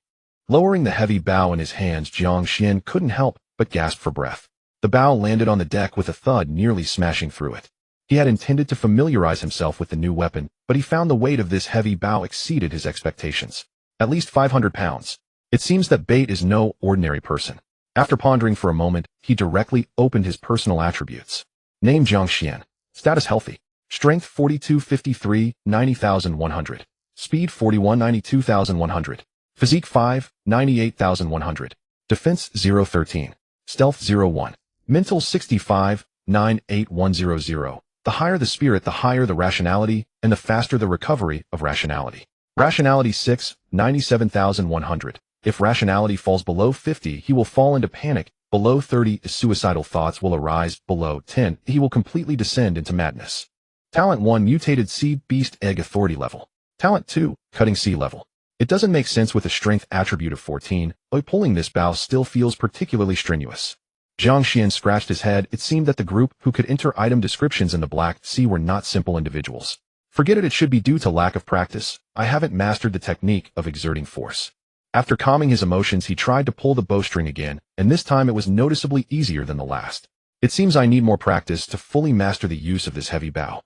A: Lowering the heavy bow in his hands, Jiang Xuan couldn't help but gasp for breath. The bow landed on the deck with a thud, nearly smashing through it. He had intended to familiarize himself with the new weapon, but he found the weight of this heavy bow exceeded his expectations. At least 500 pounds. It seems that Bait is no ordinary person. After pondering for a moment, he directly opened his personal attributes. Name Jiang Xuan. Status healthy. Strength 4253, 90,100. Speed 41, 92,100. Physique 5, 98,100. Defense 013. Stealth 01. Mental 65, 98100. The higher the spirit, the higher the rationality, and the faster the recovery of rationality. Rationality 6, 97,100. If rationality falls below 50, he will fall into panic. Below 30, suicidal thoughts will arise. Below 10, he will completely descend into madness. Talent 1, Mutated Sea Beast Egg Authority level. Talent 2, Cutting Sea level. It doesn't make sense with a strength attribute of 14, but pulling this bow still feels particularly strenuous. Jiang Xuan scratched his head. It seemed that the group who could enter item descriptions in the Black Sea were not simple individuals. Forget it, it should be due to lack of practice. I haven't mastered the technique of exerting force. After calming his emotions, he tried to pull the bowstring again, and this time it was noticeably easier than the last. It seems I need more practice to fully master the use of this heavy bow.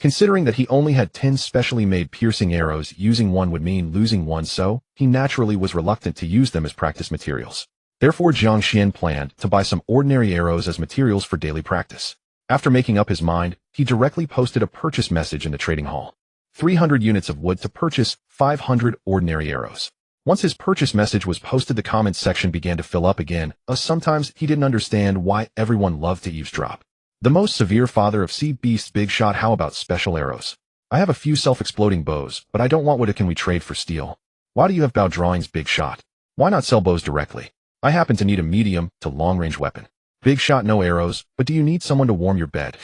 A: Considering that he only had 10 specially made piercing arrows, using one would mean losing one, so he naturally was reluctant to use them as practice materials. Therefore, Jiang Xuan planned to buy some ordinary arrows as materials for daily practice. After making up his mind, he directly posted a purchase message in the trading hall. 300 units of wood to purchase 500 ordinary arrows. Once his purchase message was posted, the comments section began to fill up again. Sometimes he didn't understand why everyone loved to eavesdrop. The most severe father of sea beasts, big shot. How about special arrows? I have a few self-exploding bows, but I don't want wood. Can we trade for steel? Why do you have bow drawings, big shot? Why not sell bows directly? I happen to need a medium to long-range weapon. Big shot, no arrows, but do you need someone to warm your bed?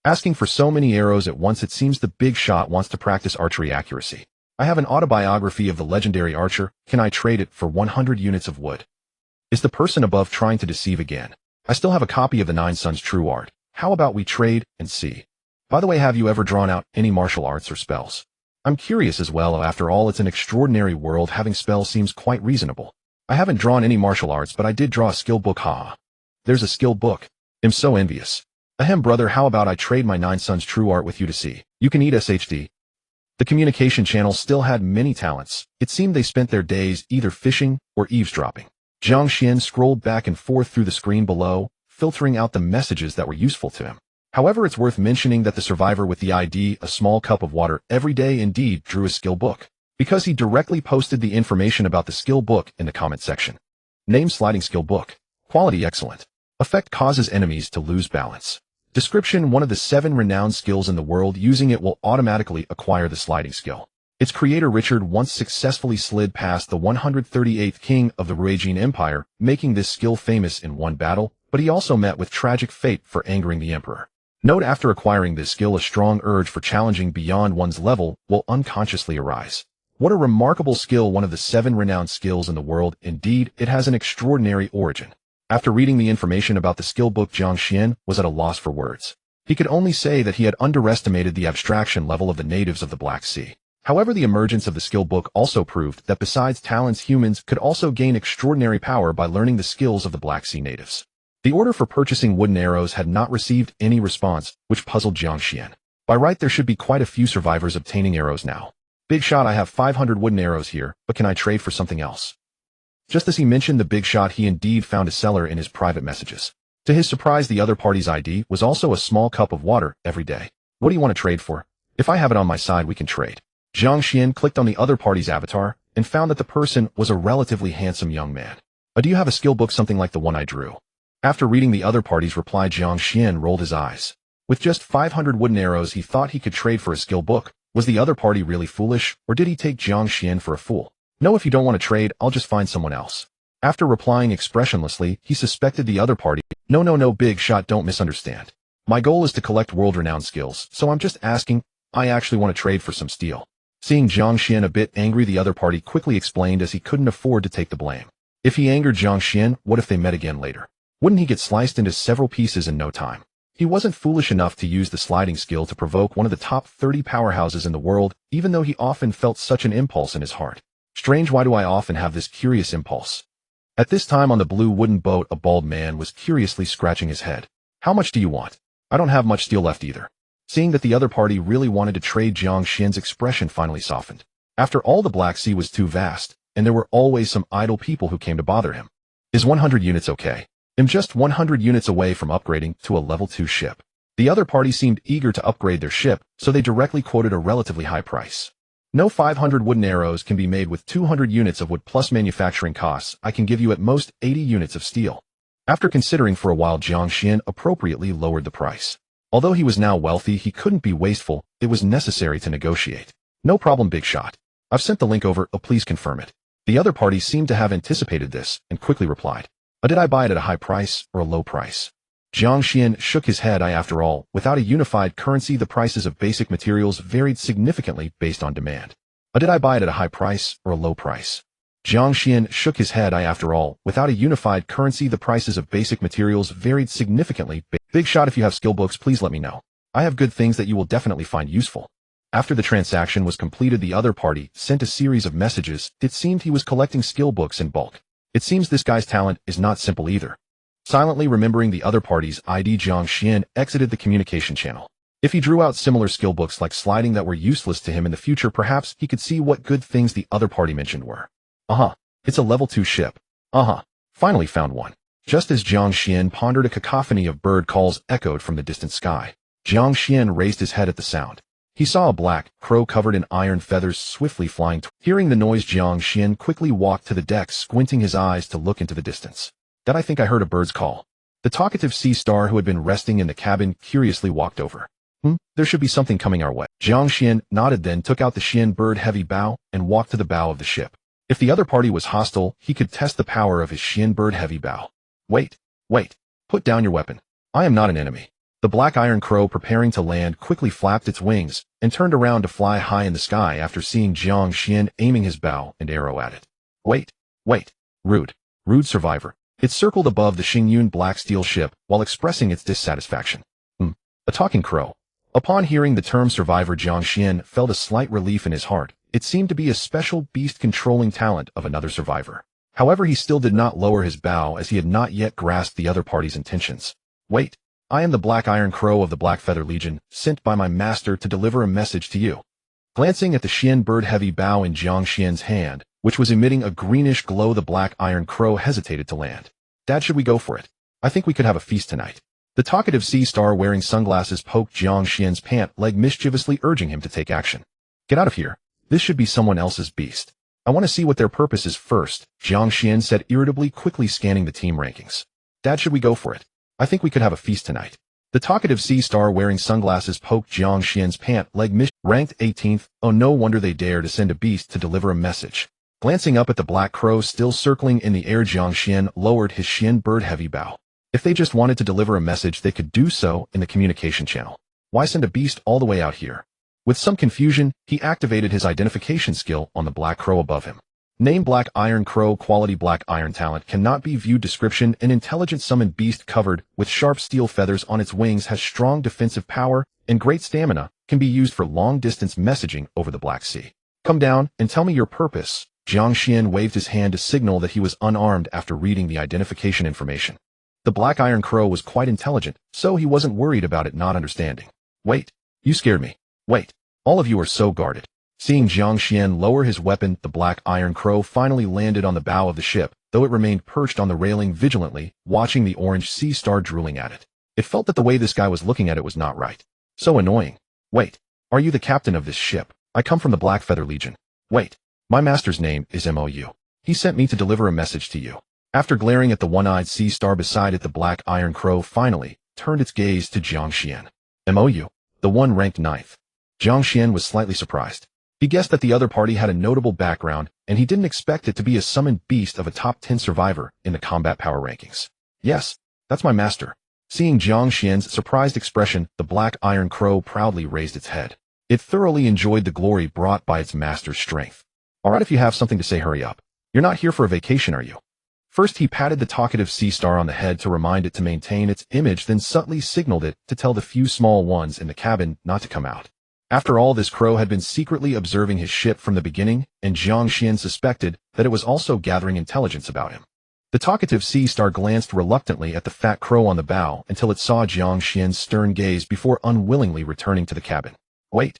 A: Asking for so many arrows at once, it seems the big shot wants to practice archery accuracy. I have an autobiography of the legendary archer. Can I trade it for 100 units of wood? Is the person above trying to deceive again? I still have a copy of the Nine Sons True Art. How about we trade and see? By the way, have you ever drawn out any martial arts or spells? I'm curious as well. After all, it's an extraordinary world. Having spells seems quite reasonable. I haven't drawn any martial arts, but I did draw a skill book. Haha. There's a skill book. I'm so envious. Ahem, brother, how about I trade my Nine Sons True Art with you to see? You can eat SHD. The communication channel still had many talents. It seemed they spent their days either fishing or eavesdropping. Jiang Xuan scrolled back and forth through the screen below, filtering out the messages that were useful to him. However, it's worth mentioning that the survivor with the ID a small cup of water every day indeed drew a skill book, because he directly posted the information about the skill book in the comment section. Name sliding skill book. Quality excellent. Effect causes enemies to lose balance. Description: one of the 7 renowned skills in the world. Using it will automatically acquire the sliding skill. Its creator Richard once successfully slid past the 138th king of the Ruijin Empire, making this skill famous in one battle, but he also met with tragic fate for angering the emperor. Note: after acquiring this skill, a strong urge for challenging beyond one's level will unconsciously arise. What a remarkable skill, one of the 7 renowned skills in the world. Indeed, it has an extraordinary origin. After reading the information about the skill book, Jiang Xuan was at a loss for words. He could only say that he had underestimated the abstraction level of the natives of the Black Sea. However, the emergence of the skill book also proved that besides talents, humans could also gain extraordinary power by learning the skills of the Black Sea natives. The order for purchasing wooden arrows had not received any response, which puzzled Jiang Xuan. By right, there should be quite a few survivors obtaining arrows now. Big shot, I have 500 wooden arrows here, but can I trade for something else? Just as he mentioned the big shot, he indeed found a seller in his private messages. To his surprise, the other party's ID was also a small cup of water every day. What do you want to trade for? If I have it on my side, we can trade. Jiang Xuan clicked on the other party's avatar and found that the person was a relatively handsome young man. Do you have a skill book something like the one I drew? After reading the other party's reply, Jiang Xuan rolled his eyes. With just 500 wooden arrows, he thought he could trade for a skill book. Was the other party really foolish, or did he take Jiang Xuan for a fool? No, if you don't want to trade, I'll just find someone else. After replying expressionlessly, he suspected the other party. No, big shot, don't misunderstand. My goal is to collect world-renowned skills, so I'm just asking. I actually want to trade for some steel. Seeing Jiang Xuan a bit angry, the other party quickly explained as he couldn't afford to take the blame. If he angered Jiang Xuan, what if they met again later? Wouldn't he get sliced into several pieces in no time? He wasn't foolish enough to use the sliding skill to provoke one of the top 30 powerhouses in the world, even though he often felt such an impulse in his heart. Strange, why do I often have this curious impulse? At this time on the blue wooden boat, a bald man was curiously scratching his head. How much do you want? I don't have much steel left either. Seeing that the other party really wanted to trade, Jiang Xuan's expression finally softened. After all, the Black Sea was too vast, and there were always some idle people who came to bother him. Is 100 units okay? I'm just 100 units away from upgrading to a level 2 ship. The other party seemed eager to upgrade their ship, so they directly quoted a relatively high price. No, 500 wooden arrows can be made with 200 units of wood plus manufacturing costs. I can give you at most 80 units of steel. After considering for a while, Jiang Xuan appropriately lowered the price. Although he was now wealthy, he couldn't be wasteful. It was necessary to negotiate. No problem, big shot. I've sent the link over. Please confirm it. The other party seemed to have anticipated this and quickly replied. Did I buy it at a high price or a low price? Jiang Xuan shook his head. After all, without a unified currency, the prices of basic materials varied significantly based on demand. Did I buy it at a high price or a low price? Jiang Xuan shook his head. After all, without a unified currency, the prices of basic materials varied significantly. Big shot, if you have skill books, please let me know. I have good things that you will definitely find useful. After the transaction was completed, the other party sent a series of messages. It seemed he was collecting skill books in bulk. It seems this guy's talent is not simple either. Silently remembering the other party's ID, Jiang Xuan exited the communication channel. If he drew out similar skill books like sliding that were useless to him in the future, perhaps he could see what good things the other party mentioned were. It's a level 2 ship. Finally found one. Just as Jiang Xuan pondered, a cacophony of bird calls echoed from the distant sky. Jiang Xuan raised his head at the sound. He saw a black crow covered in iron feathers swiftly flying. Hearing the noise, Jiang Xuan quickly walked to the deck, squinting his eyes to look into the distance. I think I heard a bird's call. The talkative sea star, who had been resting in the cabin, curiously walked over. There should be something coming our way. Jiang Xuan nodded, then took out the Xian bird heavy bow and walked to the bow of the ship. If the other party was hostile, he could test the power of his Xian bird heavy bow. Wait. Put down your weapon. I am not an enemy. The black iron crow, preparing to land, quickly flapped its wings and turned around to fly high in the sky after seeing Jiang Xuan aiming his bow and arrow at it. Wait. Rude survivor. It circled above the Xingyun black steel ship while expressing its dissatisfaction. A talking crow. Upon hearing the term survivor, Jiang Xuan felt a slight relief in his heart. It seemed to be a special beast-controlling talent of another survivor. However, he still did not lower his bow, as he had not yet grasped the other party's intentions. Wait. I am the Black Iron Crow of the Black Feather Legion, sent by my master to deliver a message to you. Glancing at the Xian bird heavy bow in Jiang Xuan's hand, which was emitting a greenish glow, the Black Iron Crow hesitated to land. Dad, should we go for it? I think we could have a feast tonight. The talkative sea star wearing sunglasses poked Jiang Xuan's pant leg, mischievously urging him to take action. Get out of here. This should be someone else's beast. I want to see what their purpose is first, Jiang Xuan said irritably, quickly scanning the team rankings. Dad, should we go for it? I think we could have a feast tonight. The talkative sea star wearing sunglasses poked Jiang Xuan's pant leg, ranked 18th. Oh, no wonder they dare to send a beast to deliver a message. Glancing up at the black crow still circling in the air, Jiang Xuan lowered his Xian bird heavy bow. If they just wanted to deliver a message, they could do so in the communication channel. Why send a beast all the way out here? With some confusion, he activated his identification skill on the black crow above him. Name: Black Iron Crow. Quality: Black Iron. Talent: cannot be viewed. Description: an intelligent summoned beast covered with sharp steel feathers on its wings, has strong defensive power and great stamina, can be used for long-distance messaging over the Black Sea. Come down and tell me your purpose. Jiang Xuan waved his hand to signal that he was unarmed after reading the identification information. The Black Iron Crow was quite intelligent, so he wasn't worried about it not understanding. Wait, you scared me. Wait, all of you are so guarded. Seeing Jiang Xuan lower his weapon, the Black Iron Crow finally landed on the bow of the ship, though it remained perched on the railing vigilantly, watching the orange sea star drooling at it. It felt that the way this guy was looking at it was not right. So annoying. Wait, are you the captain of this ship? I come from the Black Feather Legion. Wait, my master's name is Mou. He sent me to deliver a message to you. After glaring at the one-eyed sea star beside it, the black iron crow finally turned its gaze to Jiang Xuan. MOU, the one ranked ninth. Jiang Xuan was slightly surprised. He guessed that the other party had a notable background, and he didn't expect it to be a summoned beast of a top 10 survivor in the combat power rankings. Yes, that's my master. Seeing Jiang Xuan's surprised expression, the black iron crow proudly raised its head. It thoroughly enjoyed the glory brought by its master's strength. Alright, if you have something to say, hurry up. You're not here for a vacation, are you? First, he patted the talkative sea star on the head to remind it to maintain its image, then subtly signaled it to tell the few small ones in the cabin not to come out. After all, this crow had been secretly observing his ship from the beginning, and Jiang Xuan suspected that it was also gathering intelligence about him. The talkative sea star glanced reluctantly at the fat crow on the bow until it saw Jiang Xuan's stern gaze before unwillingly returning to the cabin. Wait.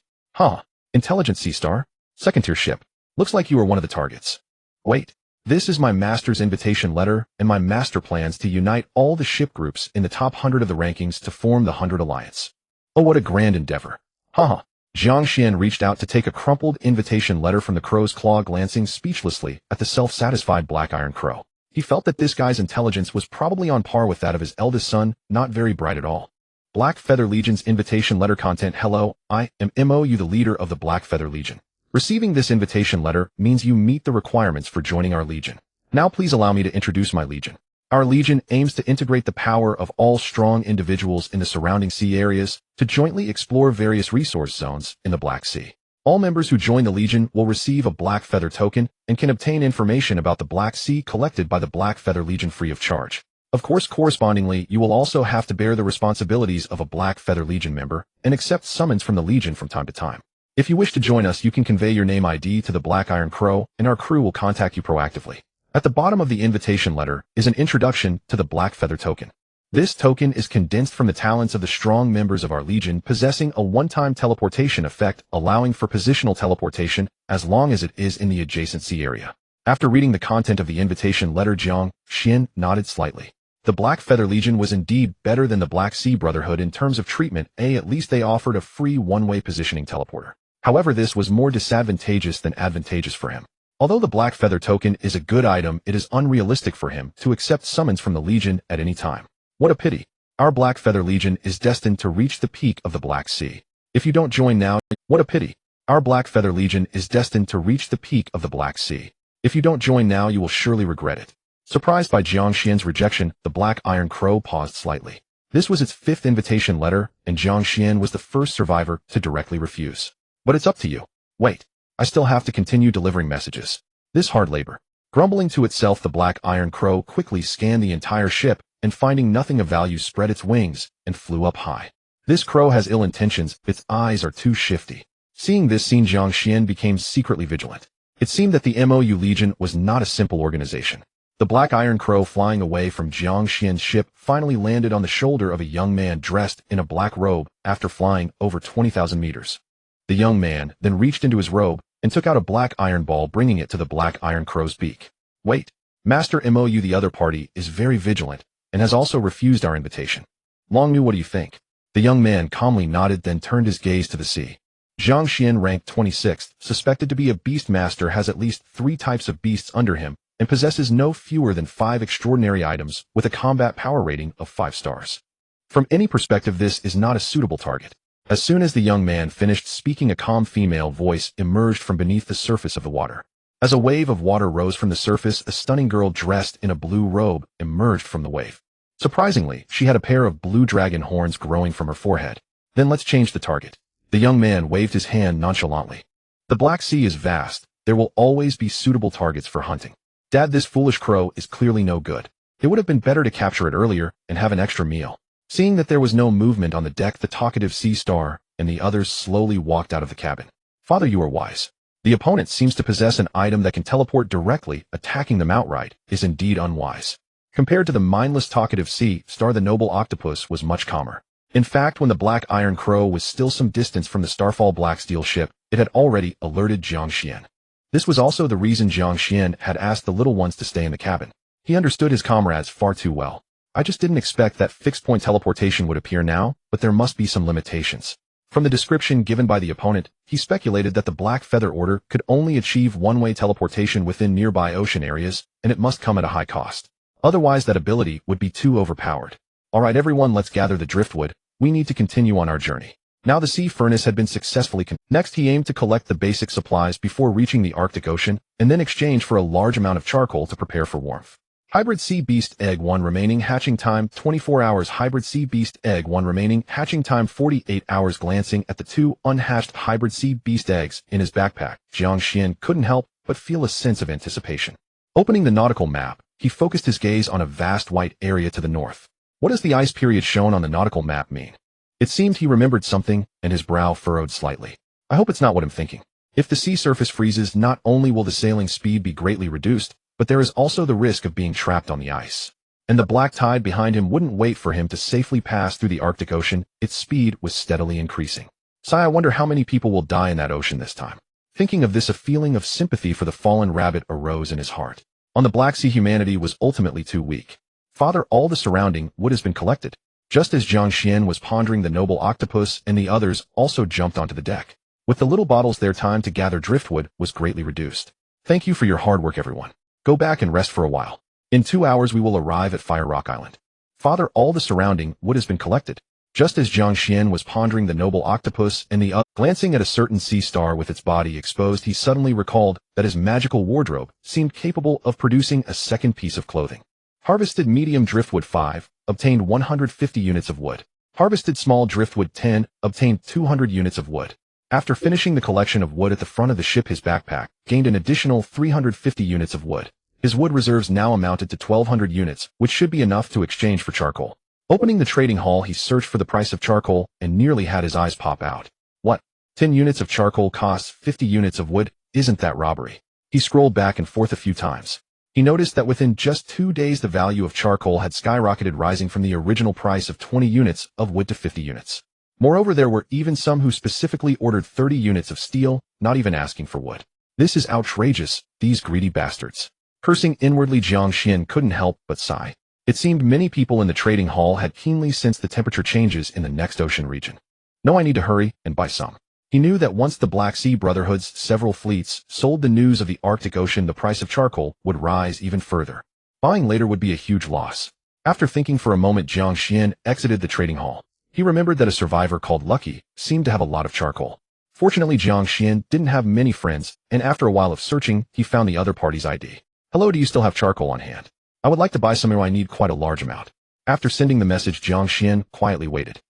A: Intelligent sea star? Second-tier ship. Looks like you are one of the targets. Wait. This is my master's invitation letter and my master plans to unite all the ship groups in the top 100 of the rankings to form the 100 Alliance. Oh, what a grand endeavor. Jiang Xuan reached out to take a crumpled invitation letter from the crow's claw, glancing speechlessly at the self-satisfied black iron crow. He felt that this guy's intelligence was probably on par with that of his eldest son, not very bright at all. Black Feather Legion's invitation letter content. Hello, I am MOU, the leader of the Black Feather Legion. Receiving this invitation letter means you meet the requirements for joining our legion. Now please allow me to introduce my legion. Our legion aims to integrate the power of all strong individuals in the surrounding sea areas to jointly explore various resource zones in the Black Sea. All members who join the legion will receive a Black Feather token and can obtain information about the Black Sea collected by the Black Feather Legion free of charge. Of course, correspondingly, you will also have to bear the responsibilities of a Black Feather Legion member and accept summons from the legion from time to time. If you wish to join us, you can convey your name ID to the Black Iron Crow, and our crew will contact you proactively. At the bottom of the invitation letter is an introduction to the Black Feather token. This token is condensed from the talents of the strong members of our legion, possessing a one-time teleportation effect, allowing for positional teleportation as long as it is in the adjacent sea area. After reading the content of the invitation letter, Jiang Xuan nodded slightly. The Black Feather Legion was indeed better than the Black Sea Brotherhood in terms of treatment. At least they offered a free one-way positioning teleporter. However, this was more disadvantageous than advantageous for him. Although the Black Feather token is a good item, it is unrealistic for him to accept summons from the Legion at any time. What a pity. Our Black Feather Legion is destined to reach the peak of the Black Sea. If you don't join now, what a pity. Our Black Feather Legion is destined to reach the peak of the Black Sea. If you don't join now, you will surely regret it. Surprised by Jiang Xuan's rejection, the Black Iron Crow paused slightly. This was its fifth invitation letter, and Jiang Xuan was the first survivor to directly refuse. But it's up to you. Wait. I still have to continue delivering messages. This hard labor. Grumbling to itself, the Black Iron Crow quickly scanned the entire ship, and finding nothing of value, spread its wings and flew up high. This crow has ill intentions, its eyes are too shifty. Seeing this scene, Jiang Xuan became secretly vigilant. It seemed that the MOU Legion was not a simple organization. The Black Iron Crow, flying away from Jiang Xuan's ship, finally landed on the shoulder of a young man dressed in a black robe after flying over 20,000 meters. The young man then reached into his robe and took out a black iron ball, bringing it to the Black Iron Crow's beak. Wait, Master MOU, the other party is very vigilant and has also refused our invitation. Long New, what do you think? The young man calmly nodded, then turned his gaze to the sea. Jiang Xuan, ranked 26th, suspected to be a beast master, has at least 3 types of beasts under him and possesses no fewer than 5 extraordinary items with a combat power rating of 5 stars. From any perspective, this is not a suitable target. As soon as the young man finished speaking, a calm female voice emerged from beneath the surface of the water. As a wave of water rose from the surface, a stunning girl dressed in a blue robe emerged from the wave. Surprisingly, she had a pair of blue dragon horns growing from her forehead. Then let's change the target. The young man waved his hand nonchalantly. The Black Sea is vast. There will always be suitable targets for hunting. Dad, this foolish crow is clearly no good. It would have been better to capture it earlier and have an extra meal. Seeing that there was no movement on the deck, the talkative sea star and the others slowly walked out of the cabin. Father, you are wise. The opponent seems to possess an item that can teleport directly. Attacking them outright is indeed unwise. Compared to the mindless talkative sea star, the noble octopus was much calmer. In fact, when the Black Iron Crow was still some distance from the Starfall Black Steel ship, it had already alerted Jiang Xuan. This was also the reason Jiang Xuan had asked the little ones to stay in the cabin. He understood his comrades far too well. I just didn't expect that fixed-point teleportation would appear now, but there must be some limitations. From the description given by the opponent, he speculated that the Black Feather Order could only achieve one-way teleportation within nearby ocean areas, and it must come at a high cost. Otherwise that ability would be too overpowered. Alright everyone, let's gather the driftwood. We need to continue on our journey. Now the sea furnace had been successfully Next he aimed to collect the basic supplies before reaching the Arctic Ocean, and then exchange for a large amount of charcoal to prepare for warmth. Hybrid Sea Beast Egg 1 remaining hatching time 24 hours. Hybrid Sea Beast Egg 1 remaining hatching time 48 hours. Glancing at the 2 unhatched Hybrid Sea Beast eggs in his backpack, Jiang Xuan couldn't help but feel a sense of anticipation. Opening the nautical map, he focused his gaze on a vast white area to the north. What does the ice period shown on the nautical map mean? It seemed he remembered something, and his brow furrowed slightly. I hope it's not what I'm thinking. If the sea surface freezes, not only will the sailing speed be greatly reduced, but there is also the risk of being trapped on the ice. And the black tide behind him wouldn't wait for him to safely pass through the Arctic Ocean. Its speed was steadily increasing. I wonder how many people will die in that ocean this time. Thinking of this, a feeling of sympathy for the fallen rabbit arose in his heart. On the Black Sea, humanity was ultimately too weak. Father, all the surrounding wood has been collected. Just as Jiang Xuan was pondering, the noble octopus and the others also jumped onto the deck. With the little bottles, their time to gather driftwood was greatly reduced. Thank you for your hard work, everyone. Go back and rest for a while. In 2 hours we will arrive at Fire Rock Island. Father, all the surrounding wood has been collected. Just as Jiang Xuan was pondering, the noble octopus and the other, glancing at a certain sea star with its body exposed, he suddenly recalled that his magical wardrobe seemed capable of producing a second piece of clothing. Harvested medium driftwood 5, obtained 150 units of wood. Harvested small driftwood 10, obtained 200 units of wood. After finishing the collection of wood at the front of the ship, his backpack gained an additional 350 units of wood. His wood reserves now amounted to 1,200 units, which should be enough to exchange for charcoal. Opening the trading hall, he searched for the price of charcoal and nearly had his eyes pop out. What? 10 units of charcoal costs 50 units of wood? Isn't that robbery? He scrolled back and forth a few times. He noticed that within just 2 days the value of charcoal had skyrocketed, rising from the original price of 20 units of wood to 50 units. Moreover, there were even some who specifically ordered 30 units of steel, not even asking for wood. This is outrageous, these greedy bastards. Cursing inwardly, Jiang Xuan couldn't help but sigh. It seemed many people in the trading hall had keenly sensed the temperature changes in the next ocean region. No, I need to hurry and buy some. He knew that once the Black Sea Brotherhood's several fleets sold the news of the Arctic Ocean, the price of charcoal would rise even further. Buying later would be a huge loss. After thinking for a moment, Jiang Xuan exited the trading hall. He remembered that a survivor called Lucky seemed to have a lot of charcoal. Fortunately, Jiang Xuan didn't have many friends, and after a while of searching, he found the other party's ID. Hello, do you still have charcoal on hand? I would like to buy some, or I need quite a large amount. After sending the message, Jiang Xuan quietly waited.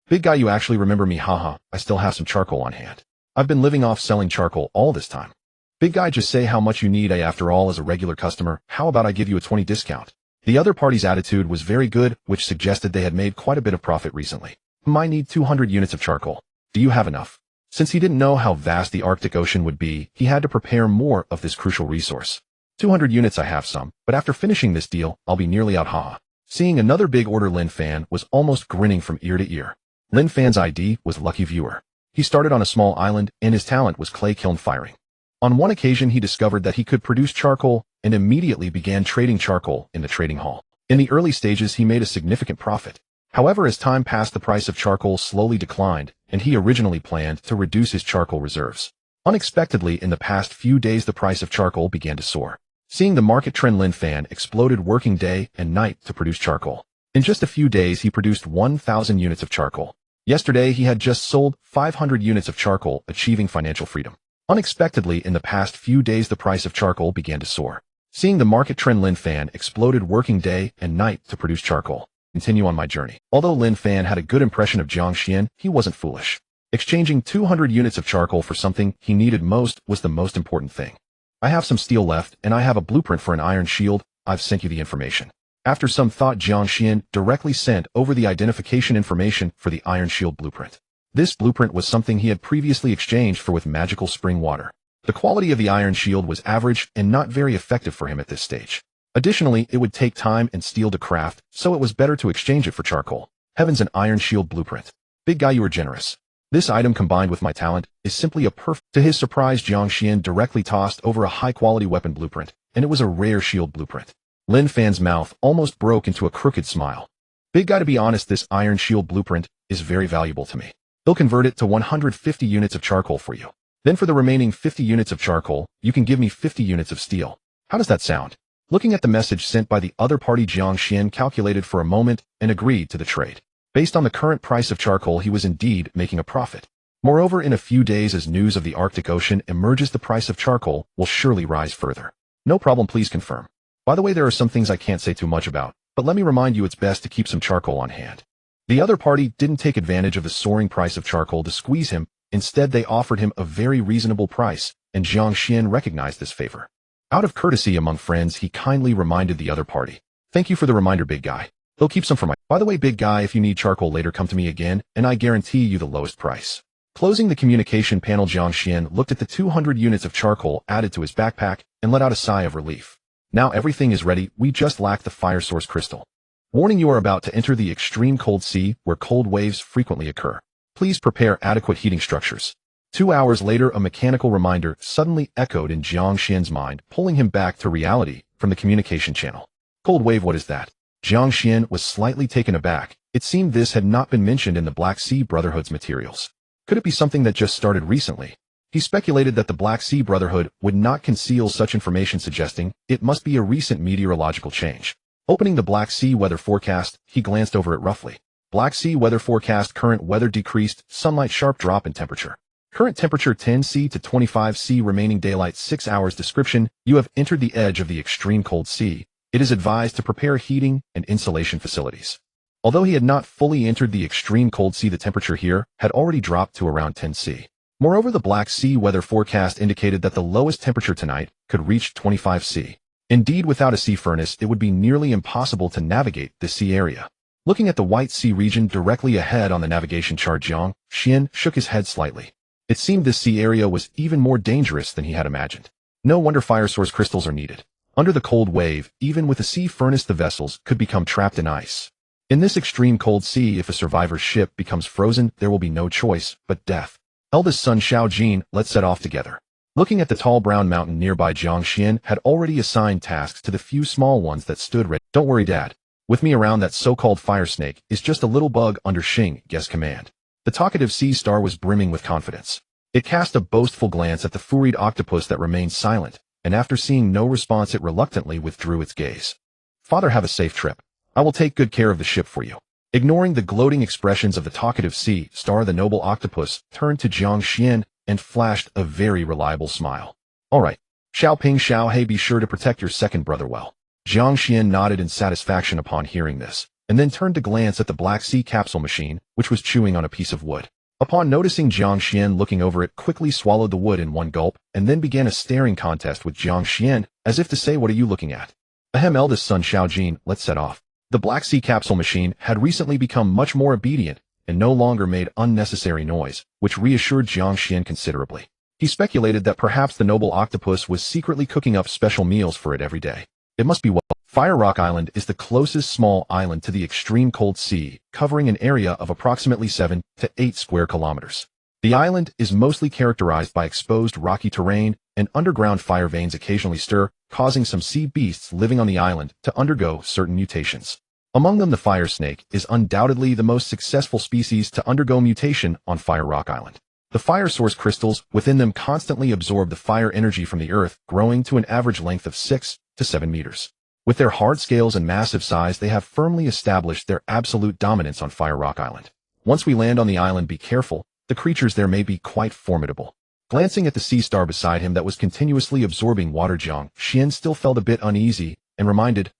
A: Big guy, you actually remember me, haha, I still have some charcoal on hand. I've been living off selling charcoal all this time. Big guy, just say how much you need. After all, as a regular customer, how about I give you a 20 discount? The other party's attitude was very good, which suggested they had made quite a bit of profit recently. I need 200 units of charcoal. Do you have enough? Since he didn't know how vast the Arctic Ocean would be, he had to prepare more of this crucial resource. 200 units, I have some, but after finishing this deal, I'll be nearly out, haha. Seeing another big order, Lin Fan was almost grinning from ear to ear. Lin Fan's ID was Lucky Viewer. He started on a small island, and his talent was clay kiln firing. On one occasion, he discovered that he could produce charcoal and immediately began trading charcoal in the trading hall. In the early stages, he made a significant profit. However, as time passed, the price of charcoal slowly declined, and he originally planned to reduce his charcoal reserves. Unexpectedly, in the past few days, the price of charcoal began to soar. Seeing the market trend, Lin Fan exploded, working day and night to produce charcoal. In just a few days, he produced 1,000 units of charcoal. Yesterday, he had just sold 500 units of charcoal, achieving financial freedom. Unexpectedly, in the past few days, the price of charcoal began to soar. Seeing the market trend, Lin Fan exploded, working day and night to produce charcoal. Continue on my journey. Although Lin Fan had a good impression of Jiang Xuan, he wasn't foolish. Exchanging 200 units of charcoal for something he needed most was the most important thing. I have some steel left, and I have a blueprint for an iron shield. I've sent you the information. After some thought, Jiang Xuan directly sent over the identification information for the iron shield blueprint. This blueprint was something he had previously exchanged for with magical spring water. The quality of the iron shield was average and not very effective for him at this stage. Additionally, it would take time and steel to craft, so it was better to exchange it for charcoal. Heavens, an iron shield blueprint. Big guy, you are generous. This item, combined with my talent, is simply a perfect. To his surprise, Jiang Xuan directly tossed over a high-quality weapon blueprint, and it was a rare shield blueprint. Lin Fan's mouth almost broke into a crooked smile. Big guy, to be honest, this iron shield blueprint is very valuable to me. He'll convert it to 150 units of charcoal for you. Then for the remaining 50 units of charcoal, you can give me 50 units of steel. How does that sound? Looking at the message sent by the other party, Jiang Xuan calculated for a moment and agreed to the trade. Based on the current price of charcoal, he was indeed making a profit. Moreover, in a few days, as news of the Arctic Ocean emerges, the price of charcoal will surely rise further. No problem, please confirm. By the way, there are some things I can't say too much about, but let me remind you it's best to keep some charcoal on hand. The other party didn't take advantage of the soaring price of charcoal to squeeze him. Instead, they offered him a very reasonable price, and Jiang Xuan recognized this favor. Out of courtesy among friends, he kindly reminded the other party. Thank you for the reminder, big guy. He'll keep some for my... By the way, big guy, if you need charcoal later, come to me again, and I guarantee you the lowest price. Closing the communication panel, Jiang Xuan looked at the 200 units of charcoal added to his backpack and let out a sigh of relief. Now everything is ready, we just lack the fire source crystal. Warning, you are about to enter the extreme cold sea where cold waves frequently occur. Please prepare adequate heating structures. 2 hours later, a mechanical reminder suddenly echoed in Jiang Xuan's mind, pulling him back to reality from the communication channel. Cold wave, what is that? Jiang Xuan was slightly taken aback. It seemed this had not been mentioned in the Black Sea Brotherhood's materials. Could it be something that just started recently? He speculated that the Black Sea Brotherhood would not conceal such information, suggesting it must be a recent meteorological change. Opening the Black Sea weather forecast, he glanced over it roughly. Black Sea weather forecast: current weather decreased, sunlight sharp drop in temperature. Current temperature 10°C to 25°C, remaining daylight 6 hours. Description: you have entered the edge of the extreme cold sea. It is advised to prepare heating and insulation facilities. Although he had not fully entered the extreme cold sea, the temperature here had already dropped to around 10°C. Moreover, the Black Sea weather forecast indicated that the lowest temperature tonight could reach 25°C. Indeed, without a sea furnace, it would be nearly impossible to navigate this sea area. Looking at the White Sea region directly ahead on the navigation chart, Jiang Xuan shook his head slightly. It seemed this sea area was even more dangerous than he had imagined. No wonder fire source crystals are needed. Under the cold wave, even with a sea furnace, the vessels could become trapped in ice. In this extreme cold sea, if a survivor's ship becomes frozen, there will be no choice but death. Eldest son Xiao Jin, let's set off together. Looking at the tall brown mountain nearby, Jiang Xuan had already assigned tasks to the few small ones that stood ready. Don't worry, Dad. With me around, that so-called fire snake is just a little bug under Xing Ge's command. The talkative sea star was brimming with confidence. It cast a boastful glance at the furried octopus that remained silent, and after seeing no response, it reluctantly withdrew its gaze. Father, have a safe trip. I will take good care of the ship for you. Ignoring the gloating expressions of the talkative sea star, the noble octopus turned to Jiang Xuan and flashed a very reliable smile. All right, Xiao Ping Xiao He, be sure to protect your second brother well. Jiang Xuan nodded in satisfaction upon hearing this, and then turned to glance at the Black Sea capsule machine, which was chewing on a piece of wood. Upon noticing Jiang Xuan looking over it, quickly swallowed the wood in one gulp, and then began a staring contest with Jiang Xuan, as if to say, what are you looking at? Ahem, eldest son Xiao Jin, let's set off. The Black Sea capsule machine had recently become much more obedient and no longer made unnecessary noise, which reassured Jiang Xuan considerably. He speculated that perhaps the noble octopus was secretly cooking up special meals for it every day. It must be well. Fire Rock Island is the closest small island to the extreme cold sea, covering an area of approximately 7 to 8 square kilometers. The island is mostly characterized by exposed rocky terrain, and underground fire veins occasionally stir, causing some sea beasts living on the island to undergo certain mutations. Among them, the fire snake is undoubtedly the most successful species to undergo mutation on Fire Rock Island. The fire source crystals within them constantly absorb the fire energy from the earth, growing to an average length of 6 to 7 meters. With their hard scales and massive size, they have firmly established their absolute dominance on Fire Rock Island. Once we land on the island, be careful. The creatures there may be quite formidable. Glancing at the sea star beside him that was continuously absorbing water, Jiang Xuan still felt a bit uneasy and reminded,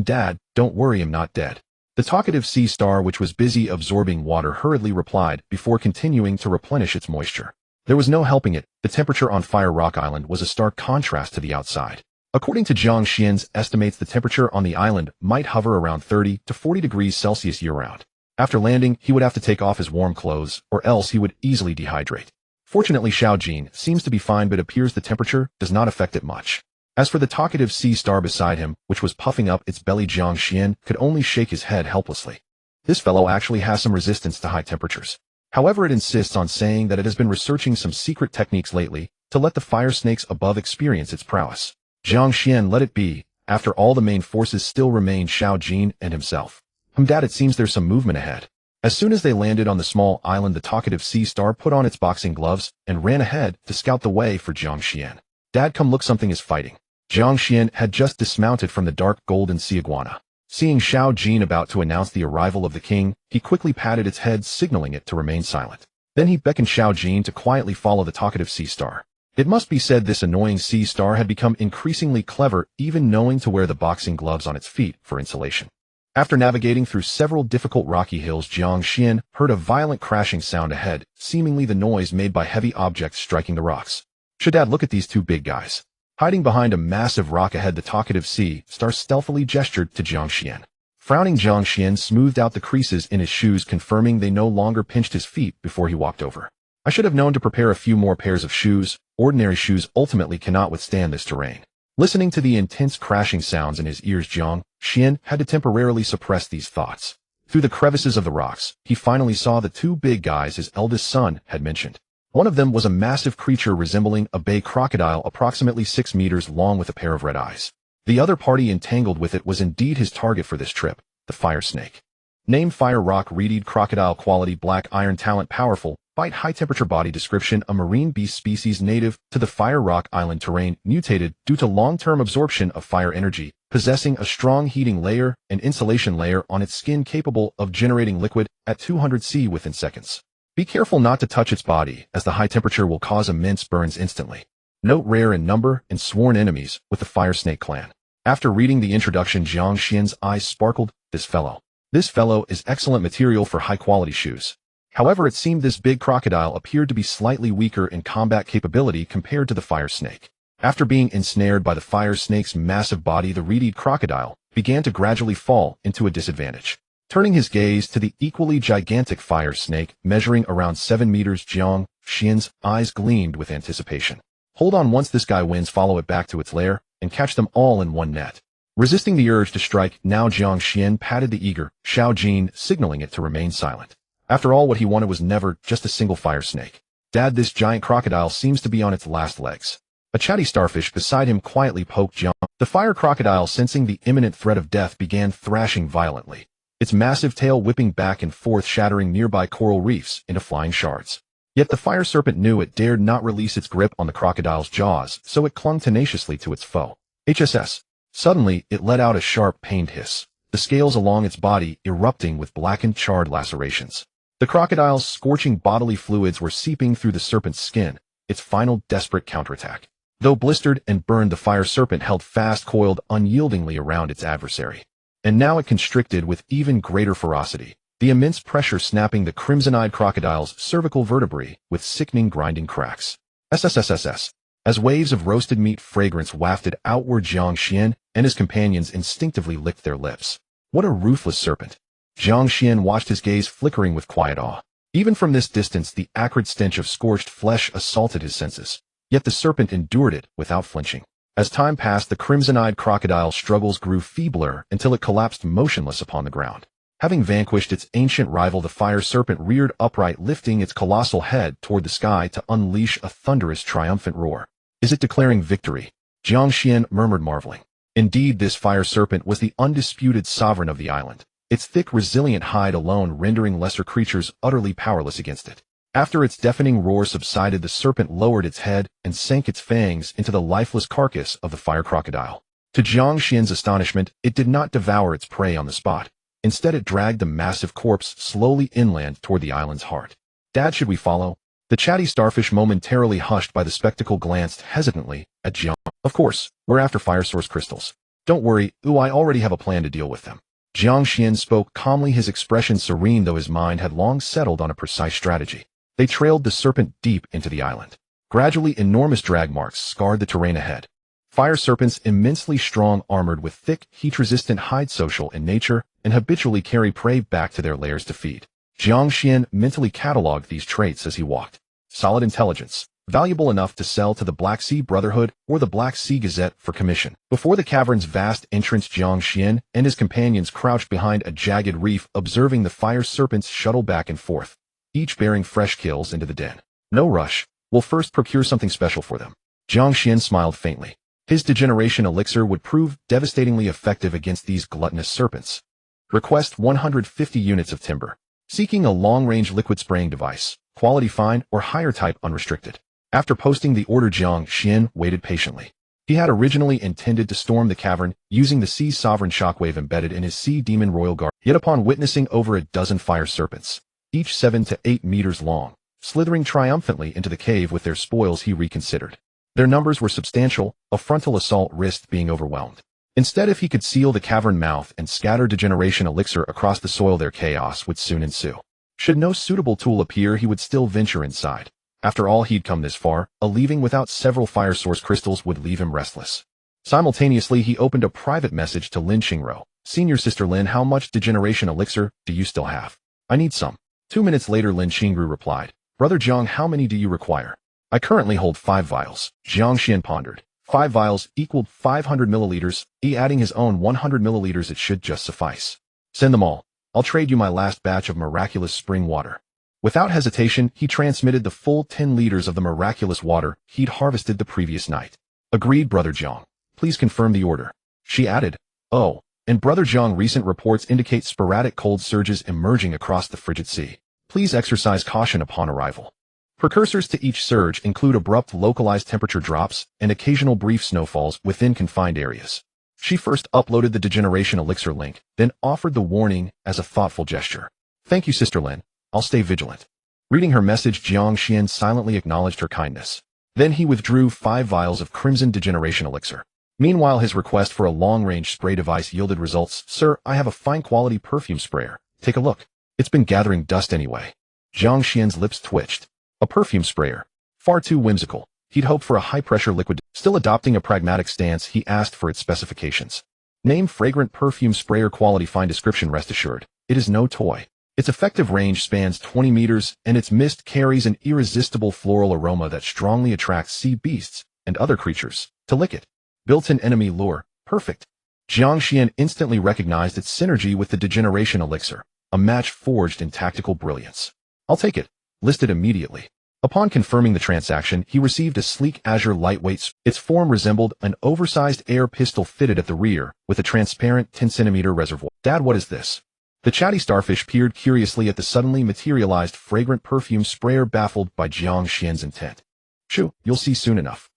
A: Dad, don't worry, I'm not dead. The talkative sea star, which was busy absorbing water, hurriedly replied before continuing to replenish its moisture. There was no helping it. The temperature on Fire Rock Island was a stark contrast to the outside. According to Jiang Xuan's estimates, the temperature on the island might hover around 30 to 40 degrees Celsius year-round. After landing, he would have to take off his warm clothes, or else he would easily dehydrate. Fortunately, Xiao Jin seems to be fine, but it appears the temperature does not affect it much. As for the talkative sea star beside him, which was puffing up its belly, Jiang Xuan could only shake his head helplessly. This fellow actually has some resistance to high temperatures. However, it insists on saying that it has been researching some secret techniques lately to let the fire snakes above experience its prowess. Jiang Xuan let it be. After all, the main forces still remained Xiao Jin and himself. Dad, it seems there's some movement ahead. As soon as they landed on the small island, the talkative sea star put on its boxing gloves and ran ahead to scout the way for Jiang Xuan. Dad, come look, something is fighting. Jiang Xuan had just dismounted from the dark golden sea iguana. Seeing Xiao Jin about to announce the arrival of the king, he quickly patted its head, signaling it to remain silent. Then he beckoned Xiao Jin to quietly follow the talkative sea star. It must be said this annoying sea star had become increasingly clever, even knowing to wear the boxing gloves on its feet for insulation. After navigating through several difficult rocky hills, Jiang Xuan heard a violent crashing sound ahead, seemingly the noise made by heavy objects striking the rocks. Dad, look at these two big guys. Hiding behind a massive rock ahead, the talkative sea star stealthily gestured to Jiang Xuan. Frowning, Jiang Xuan smoothed out the creases in his shoes, confirming they no longer pinched his feet before he walked over. I should have known to prepare a few more pairs of shoes. Ordinary shoes ultimately cannot withstand this terrain. Listening to the intense crashing sounds in his ears, Jiang Xuan had to temporarily suppress these thoughts. Through the crevices of the rocks, he finally saw the two big guys his eldest son had mentioned. One of them was a massive creature resembling a bay crocodile, approximately 6 meters long with a pair of red eyes. The other party entangled with it was indeed his target for this trip, the fire snake. Named Fire Rock, reed crocodile, quality black iron, talent powerful, bite high temperature, body description a marine beast species native to the Fire Rock Island terrain, mutated due to long-term absorption of fire energy, possessing a strong heating layer and insulation layer on its skin, capable of generating liquid at 200 C within seconds. Be careful not to touch its body, as the high temperature will cause immense burns instantly. Note rare in number and sworn enemies with the fire snake clan. After reading the introduction, Jiang Xuan's eyes sparkled. This fellow is excellent material for high-quality shoes. However, it seemed this big crocodile appeared to be slightly weaker in combat capability compared to the fire snake. After being ensnared by the fire snake's massive body, the reed crocodile began to gradually fall into a disadvantage. Turning his gaze to the equally gigantic fire snake, measuring around 7 meters, Jiang Xuan's eyes gleamed with anticipation. Hold on, once this guy wins, follow it back to its lair and catch them all in one net. Resisting the urge to strike, now Jiang Xuan patted the eager Xiao Jin, signaling it to remain silent. After all, what he wanted was never just a single fire snake. Dad, this giant crocodile seems to be on its last legs. A chatty starfish beside him quietly poked Jiang. The fire crocodile, sensing the imminent threat of death, began thrashing violently, its massive tail whipping back and forth, shattering nearby coral reefs into flying shards. Yet the fire serpent knew it dared not release its grip on the crocodile's jaws, so it clung tenaciously to its foe. HSS. Suddenly, it let out a sharp, pained hiss, the scales along its body erupting with blackened, charred lacerations. The crocodile's scorching bodily fluids were seeping through the serpent's skin, its final desperate counterattack. Though blistered and burned, the fire serpent held fast, coiled unyieldingly around its adversary. And now it constricted with even greater ferocity, the immense pressure snapping the crimson-eyed crocodile's cervical vertebrae with sickening, grinding cracks. SSSSS. As waves of roasted meat fragrance wafted outward, Jiang Xuan and his companions instinctively licked their lips. What a ruthless serpent! Jiang Xuan watched, his gaze flickering with quiet awe. Even from this distance, the acrid stench of scorched flesh assaulted his senses. Yet the serpent endured it without flinching. As time passed, the crimson-eyed crocodile's struggles grew feebler until it collapsed motionless upon the ground. Having vanquished its ancient rival, the fire serpent reared upright, lifting its colossal head toward the sky to unleash a thunderous, triumphant roar. Is it declaring victory? Jiang Xuan murmured, marveling. Indeed, this fire serpent was the undisputed sovereign of the island, its thick, resilient hide alone rendering lesser creatures utterly powerless against it. After its deafening roar subsided, the serpent lowered its head and sank its fangs into the lifeless carcass of the fire crocodile. To Jiang Xuan's astonishment, it did not devour its prey on the spot. Instead, it dragged the massive corpse slowly inland toward the island's heart. Dad, should we follow? The chatty starfish, momentarily hushed by the spectacle, glanced hesitantly at Jiang. Of course, we're after fire source crystals. Don't worry, I already have a plan to deal with them. Jiang Xuan spoke calmly, his expression serene, though his mind had long settled on a precise strategy. They trailed the serpent deep into the island. Gradually, enormous drag marks scarred the terrain ahead. Fire serpents, immensely strong, armored with thick, heat-resistant hide, social in nature, and habitually carry prey back to their lairs to feed. Jiang Xuan mentally cataloged these traits as he walked. Solid intelligence, valuable enough to sell to the Black Sea Brotherhood or the Black Sea Gazette for commission. Before the cavern's vast entrance, Jiang Xuan and his companions crouched behind a jagged reef, observing the fire serpents shuttle back and forth, each bearing fresh kills into the den. No rush. We'll first procure something special for them. Jiang Xuan smiled faintly. His degeneration elixir would prove devastatingly effective against these gluttonous serpents. Request 150 units of timber. Seeking a long-range liquid spraying device. Quality fine or higher type unrestricted. After posting the order, Jiang Xuan waited patiently. He had originally intended to storm the cavern using the Sea Sovereign shockwave embedded in his Sea Demon Royal Guard. Yet upon witnessing over a dozen fire serpents, each 7 to 8 meters long, slithering triumphantly into the cave with their spoils, he reconsidered. Their numbers were substantial, a frontal assault risked being overwhelmed. Instead, if he could seal the cavern mouth and scatter degeneration elixir across the soil, their chaos would soon ensue. Should no suitable tool appear, he would still venture inside. After all, he'd come this far, a leaving without several fire source crystals would leave him restless. Simultaneously, he opened a private message to Lin Qingro. Senior Sister Lin, how much degeneration elixir do you still have? I need some. 2 minutes later, Lin Qingru replied, Brother Jiang, how many do you require? I currently hold 5 vials. Jiang Xuan pondered. 5 vials equaled 500 milliliters, adding his own 100 milliliters, it should just suffice. Send them all. I'll trade you my last batch of miraculous spring water. Without hesitation, he transmitted the full 10 liters of the miraculous water he'd harvested the previous night. Agreed, Brother Jiang. Please confirm the order. She added, Oh, and Brother Jiang, recent reports indicate sporadic cold surges emerging across the frigid sea. Please exercise caution upon arrival. Precursors to each surge include abrupt localized temperature drops and occasional brief snowfalls within confined areas. She first uploaded the degeneration elixir link, then offered the warning as a thoughtful gesture. Thank you, Sister Lin. I'll stay vigilant. Reading her message, Jiang Xuan silently acknowledged her kindness. Then he withdrew 5 vials of crimson degeneration elixir. Meanwhile, his request for a long-range spray device yielded results. Sir, I have a fine-quality perfume sprayer. Take a look. It's been gathering dust anyway. Jiang Xuan's lips twitched. A perfume sprayer. Far too whimsical. He'd hoped for a high-pressure liquid. Still adopting a pragmatic stance, he asked for its specifications. Name fragrant perfume sprayer, quality fine, description, rest assured. It is no toy. Its effective range spans 20 meters, and its mist carries an irresistible floral aroma that strongly attracts sea beasts and other creatures to lick it. Built-in enemy lure. Perfect. Jiang Xuan instantly recognized its synergy with the degeneration elixir, a match forged in tactical brilliance. I'll take it. Listed immediately. Upon confirming the transaction, he received a sleek azure lightweight. Its form resembled an oversized air pistol fitted at the rear with a transparent 10-centimeter reservoir. Dad, what is this? The chatty starfish peered curiously at the suddenly materialized fragrant perfume sprayer, baffled by Jiang Xuan's intent. Shoo, you'll see soon enough.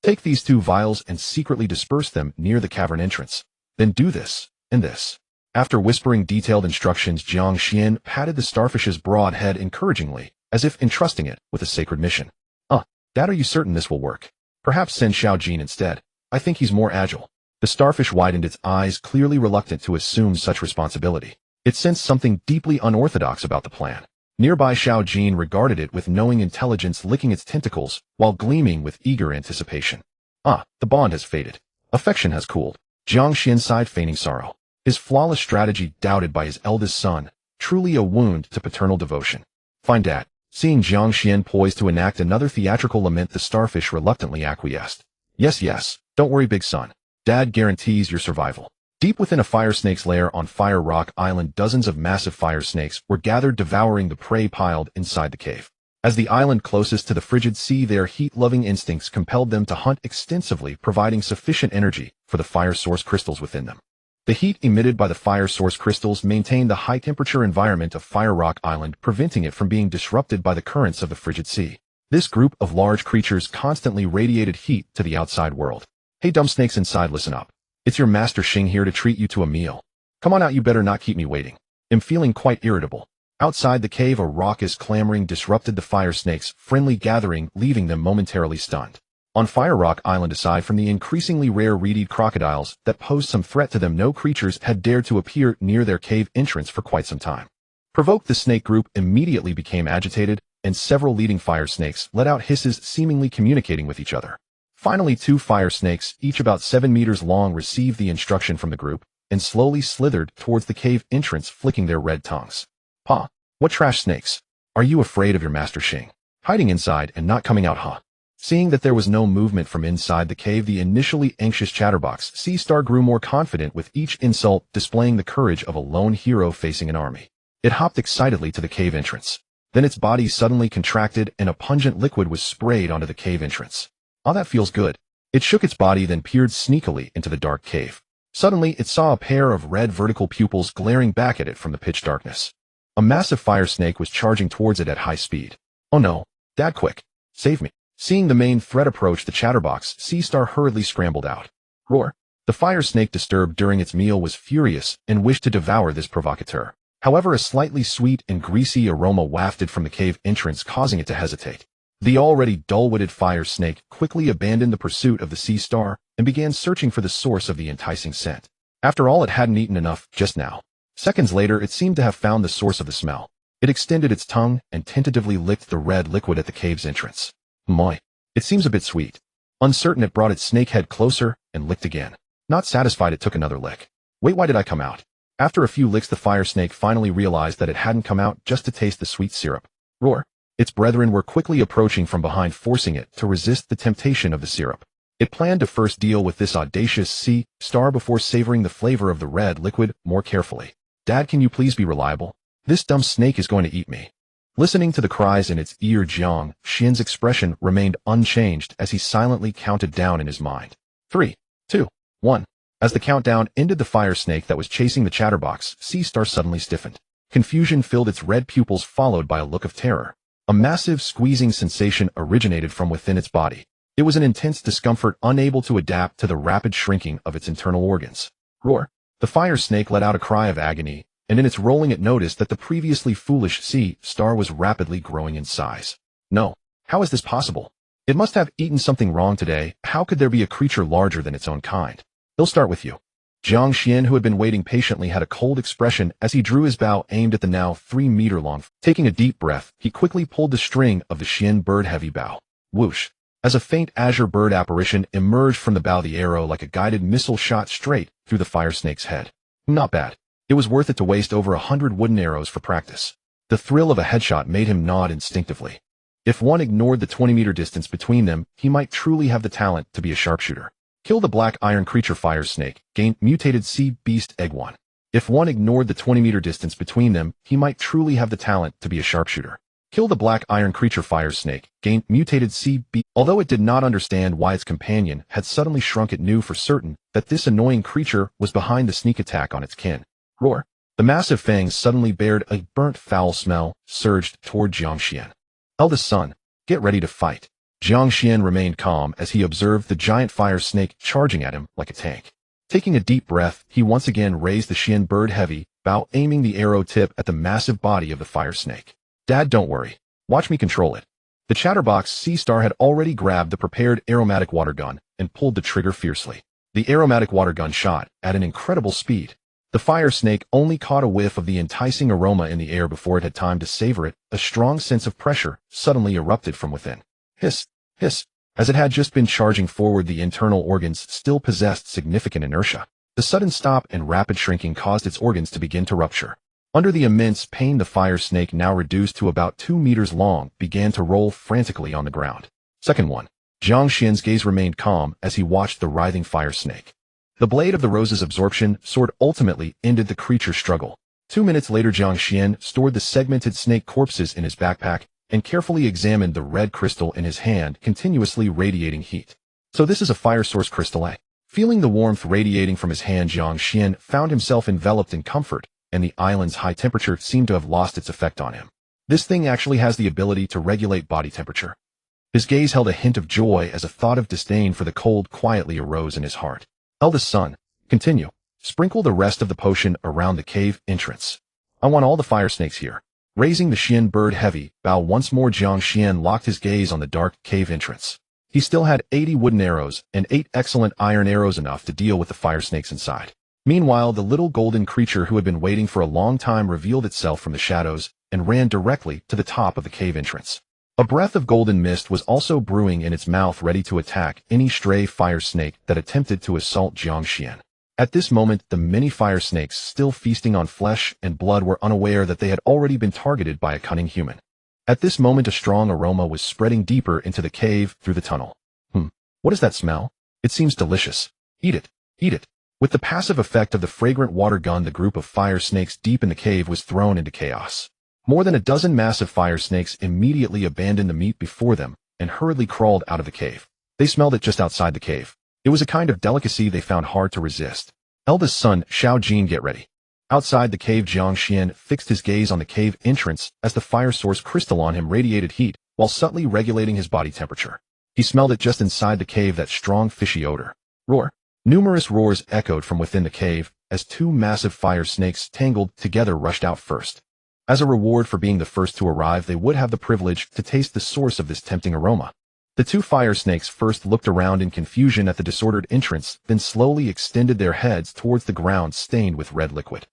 A: Take these 2 vials and secretly disperse them near the cavern entrance. Then do this, and this. After whispering detailed instructions, Jiang Xuan patted the starfish's broad head encouragingly, as if entrusting it with a sacred mission. Dad, are you certain this will work? Perhaps send Xiao Jin instead. I think he's more agile. The starfish widened its eyes, clearly reluctant to assume such responsibility. It sensed something deeply unorthodox about the plan. Nearby, Xiao Jin regarded it with knowing intelligence, licking its tentacles while gleaming with eager anticipation. The bond has faded. Affection has cooled. Jiang Xuan sighed, feigning sorrow. His flawless strategy doubted by his eldest son, truly a wound to paternal devotion. Fine, Dad. Seeing Jiang Xuan poised to enact another theatrical lament, the starfish reluctantly acquiesced. Yes. Don't worry, big son. Dad guarantees your survival. Deep within a fire snake's lair on Fire Rock Island, dozens of massive fire snakes were gathered, devouring the prey piled inside the cave. As the island closest to the frigid sea, their heat-loving instincts compelled them to hunt extensively, providing sufficient energy for the fire source crystals within them. The heat emitted by the fire source crystals maintained the high-temperature environment of Fire Rock Island, preventing it from being disrupted by the currents of the frigid sea. This group of large creatures constantly radiated heat to the outside world. Hey, dumb snakes inside, listen up. It's your Master Xing here to treat you to a meal. Come on out, you better not keep me waiting. I'm feeling quite irritable. Outside the cave, a raucous clamoring disrupted the fire snakes' friendly gathering, leaving them momentarily stunned. On Fire Rock Island, aside from the increasingly rare reed crocodiles that posed some threat to them, no creatures had dared to appear near their cave entrance for quite some time. Provoked, the snake group immediately became agitated, and several leading fire snakes let out hisses, seemingly communicating with each other. Finally, 2 fire snakes, each about 7 meters long, received the instruction from the group and slowly slithered towards the cave entrance, flicking their red tongues. What trash snakes? Are you afraid of your Master Xing? Hiding inside and not coming out, Seeing that there was no movement from inside the cave, the initially anxious chatterbox Sea Star grew more confident with each insult, displaying the courage of a lone hero facing an army. It hopped excitedly to the cave entrance. Then its body suddenly contracted and a pungent liquid was sprayed onto the cave entrance. That feels good. It shook its body, then peered sneakily into the dark cave. Suddenly, it saw a pair of red vertical pupils glaring back at it from the pitch darkness. A massive fire snake was charging towards it at high speed. Oh no, Dad, quick. Save me. Seeing the main threat approach, the chatterbox sea star hurriedly scrambled out. Roar! The fire snake, disturbed during its meal, was furious and wished to devour this provocateur. However, a slightly sweet and greasy aroma wafted from the cave entrance, causing it to hesitate. The already dull-witted fire snake quickly abandoned the pursuit of the sea star and began searching for the source of the enticing scent. After all, it hadn't eaten enough just now. Seconds later, it seemed to have found the source of the smell. It extended its tongue and tentatively licked the red liquid at the cave's entrance. Moi. It seems a bit sweet. Uncertain, it brought its snake head closer and licked again. Not satisfied, it took another lick. Wait, why did I come out? After a few licks, the fire snake finally realized that it hadn't come out just to taste the sweet syrup. Roar! Its brethren were quickly approaching from behind, forcing it to resist the temptation of the syrup. It planned to first deal with this audacious sea star before savoring the flavor of the red liquid more carefully. Dad, can you please be reliable? This dumb snake is going to eat me. Listening to the cries in its ear, Jiang Xuan's expression remained unchanged as he silently counted down in his mind. 3, 2, 1. As the countdown ended, the fire snake that was chasing the chatterbox sea star suddenly stiffened. Confusion filled its red pupils, followed by a look of terror. A massive squeezing sensation originated from within its body. It was an intense discomfort, unable to adapt to the rapid shrinking of its internal organs. Roar! The fire snake let out a cry of agony, and in its rolling it noticed that the previously foolish sea star was rapidly growing in size. No. How is this possible? It must have eaten something wrong today. How could there be a creature larger than its own kind? He'll start with you. Jiang Xuan, who had been waiting patiently, had a cold expression as he drew his bow aimed at the now 3-meter-long. Taking a deep breath, he quickly pulled the string of the Xian bird-heavy bow. Whoosh! As a faint azure bird apparition emerged from the bow, the arrow like a guided missile shot straight through the fire snake's head. Not bad. It was worth it to waste over 100 wooden arrows for practice. The thrill of a headshot made him nod instinctively. If one ignored the 20-meter distance between them, he might truly have the talent to be a sharpshooter. Kill the black iron creature fire snake, gain mutated sea beast egg 1. If one ignored the 20-meter distance between them, he might truly have the talent to be a sharpshooter. Kill the black iron creature fire snake, gain mutated sea beast. Although it did not understand why its companion had suddenly shrunk, it knew for certain that this annoying creature was behind the sneak attack on its kin. Roar! The massive fangs suddenly bared a burnt foul smell, surged toward Jiang Xuan. Eldest son, get ready to fight. Jiang Xuan remained calm as he observed the giant fire snake charging at him like a tank. Taking a deep breath, he once again raised the Xian bird-heavy bow, aiming the arrow tip at the massive body of the fire snake. Dad, don't worry. Watch me control it. The chatterbox sea star had already grabbed the prepared aromatic water gun and pulled the trigger fiercely. The aromatic water gun shot at an incredible speed. The fire snake only caught a whiff of the enticing aroma in the air before it had time to savor it. A strong sense of pressure suddenly erupted from within. Hiss, hiss. As it had just been charging forward, the internal organs still possessed significant inertia. The sudden stop and rapid shrinking caused its organs to begin to rupture. Under the immense pain, the fire snake, now reduced to about 2 meters long, began to roll frantically on the ground. Second 1. Jiang Xuan's gaze remained calm as he watched the writhing fire snake. The blade of the rose's absorption sword ultimately ended the creature's struggle. 2 minutes later, Jiang Xuan stored the segmented snake corpses in his backpack and carefully examined the red crystal in his hand, continuously radiating heat. So this is a fire source crystal, eh? Feeling the warmth radiating from his hand, Jiang Xuan found himself enveloped in comfort, and the island's high temperature seemed to have lost its effect on him. This thing actually has the ability to regulate body temperature. His gaze held a hint of joy as a thought of disdain for the cold quietly arose in his heart. Eldest son, continue. Sprinkle the rest of the potion around the cave entrance. I want all the fire snakes here. Raising the Xian bird-heavy bow once more, Jiang Xuan locked his gaze on the dark cave entrance. He still had 80 wooden arrows and 8 excellent iron arrows, enough to deal with the fire snakes inside. Meanwhile, the little golden creature who had been waiting for a long time revealed itself from the shadows and ran directly to the top of the cave entrance. A breath of golden mist was also brewing in its mouth, ready to attack any stray fire snake that attempted to assault Jiang Xuan. At this moment, the many fire snakes, still feasting on flesh and blood, were unaware that they had already been targeted by a cunning human. At this moment, a strong aroma was spreading deeper into the cave through the tunnel. What is that smell? It seems delicious. Eat it. Eat it. With the passive effect of the fragrant water gun, the group of fire snakes deep in the cave was thrown into chaos. More than a dozen massive fire snakes immediately abandoned the meat before them and hurriedly crawled out of the cave. They smelled it just outside the cave. It was a kind of delicacy they found hard to resist. Eldest son, Xiao Jin, get ready. Outside the cave, Jiang Xuan fixed his gaze on the cave entrance as the fire source crystal on him radiated heat while subtly regulating his body temperature. He smelled it just inside the cave, that strong fishy odor. Roar. Numerous roars echoed from within the cave as two massive fire snakes tangled together rushed out first. As a reward for being the first to arrive, they would have the privilege to taste the source of this tempting aroma. The two fire snakes first looked around in confusion at the disordered entrance, then slowly extended their heads towards the ground stained with red liquid.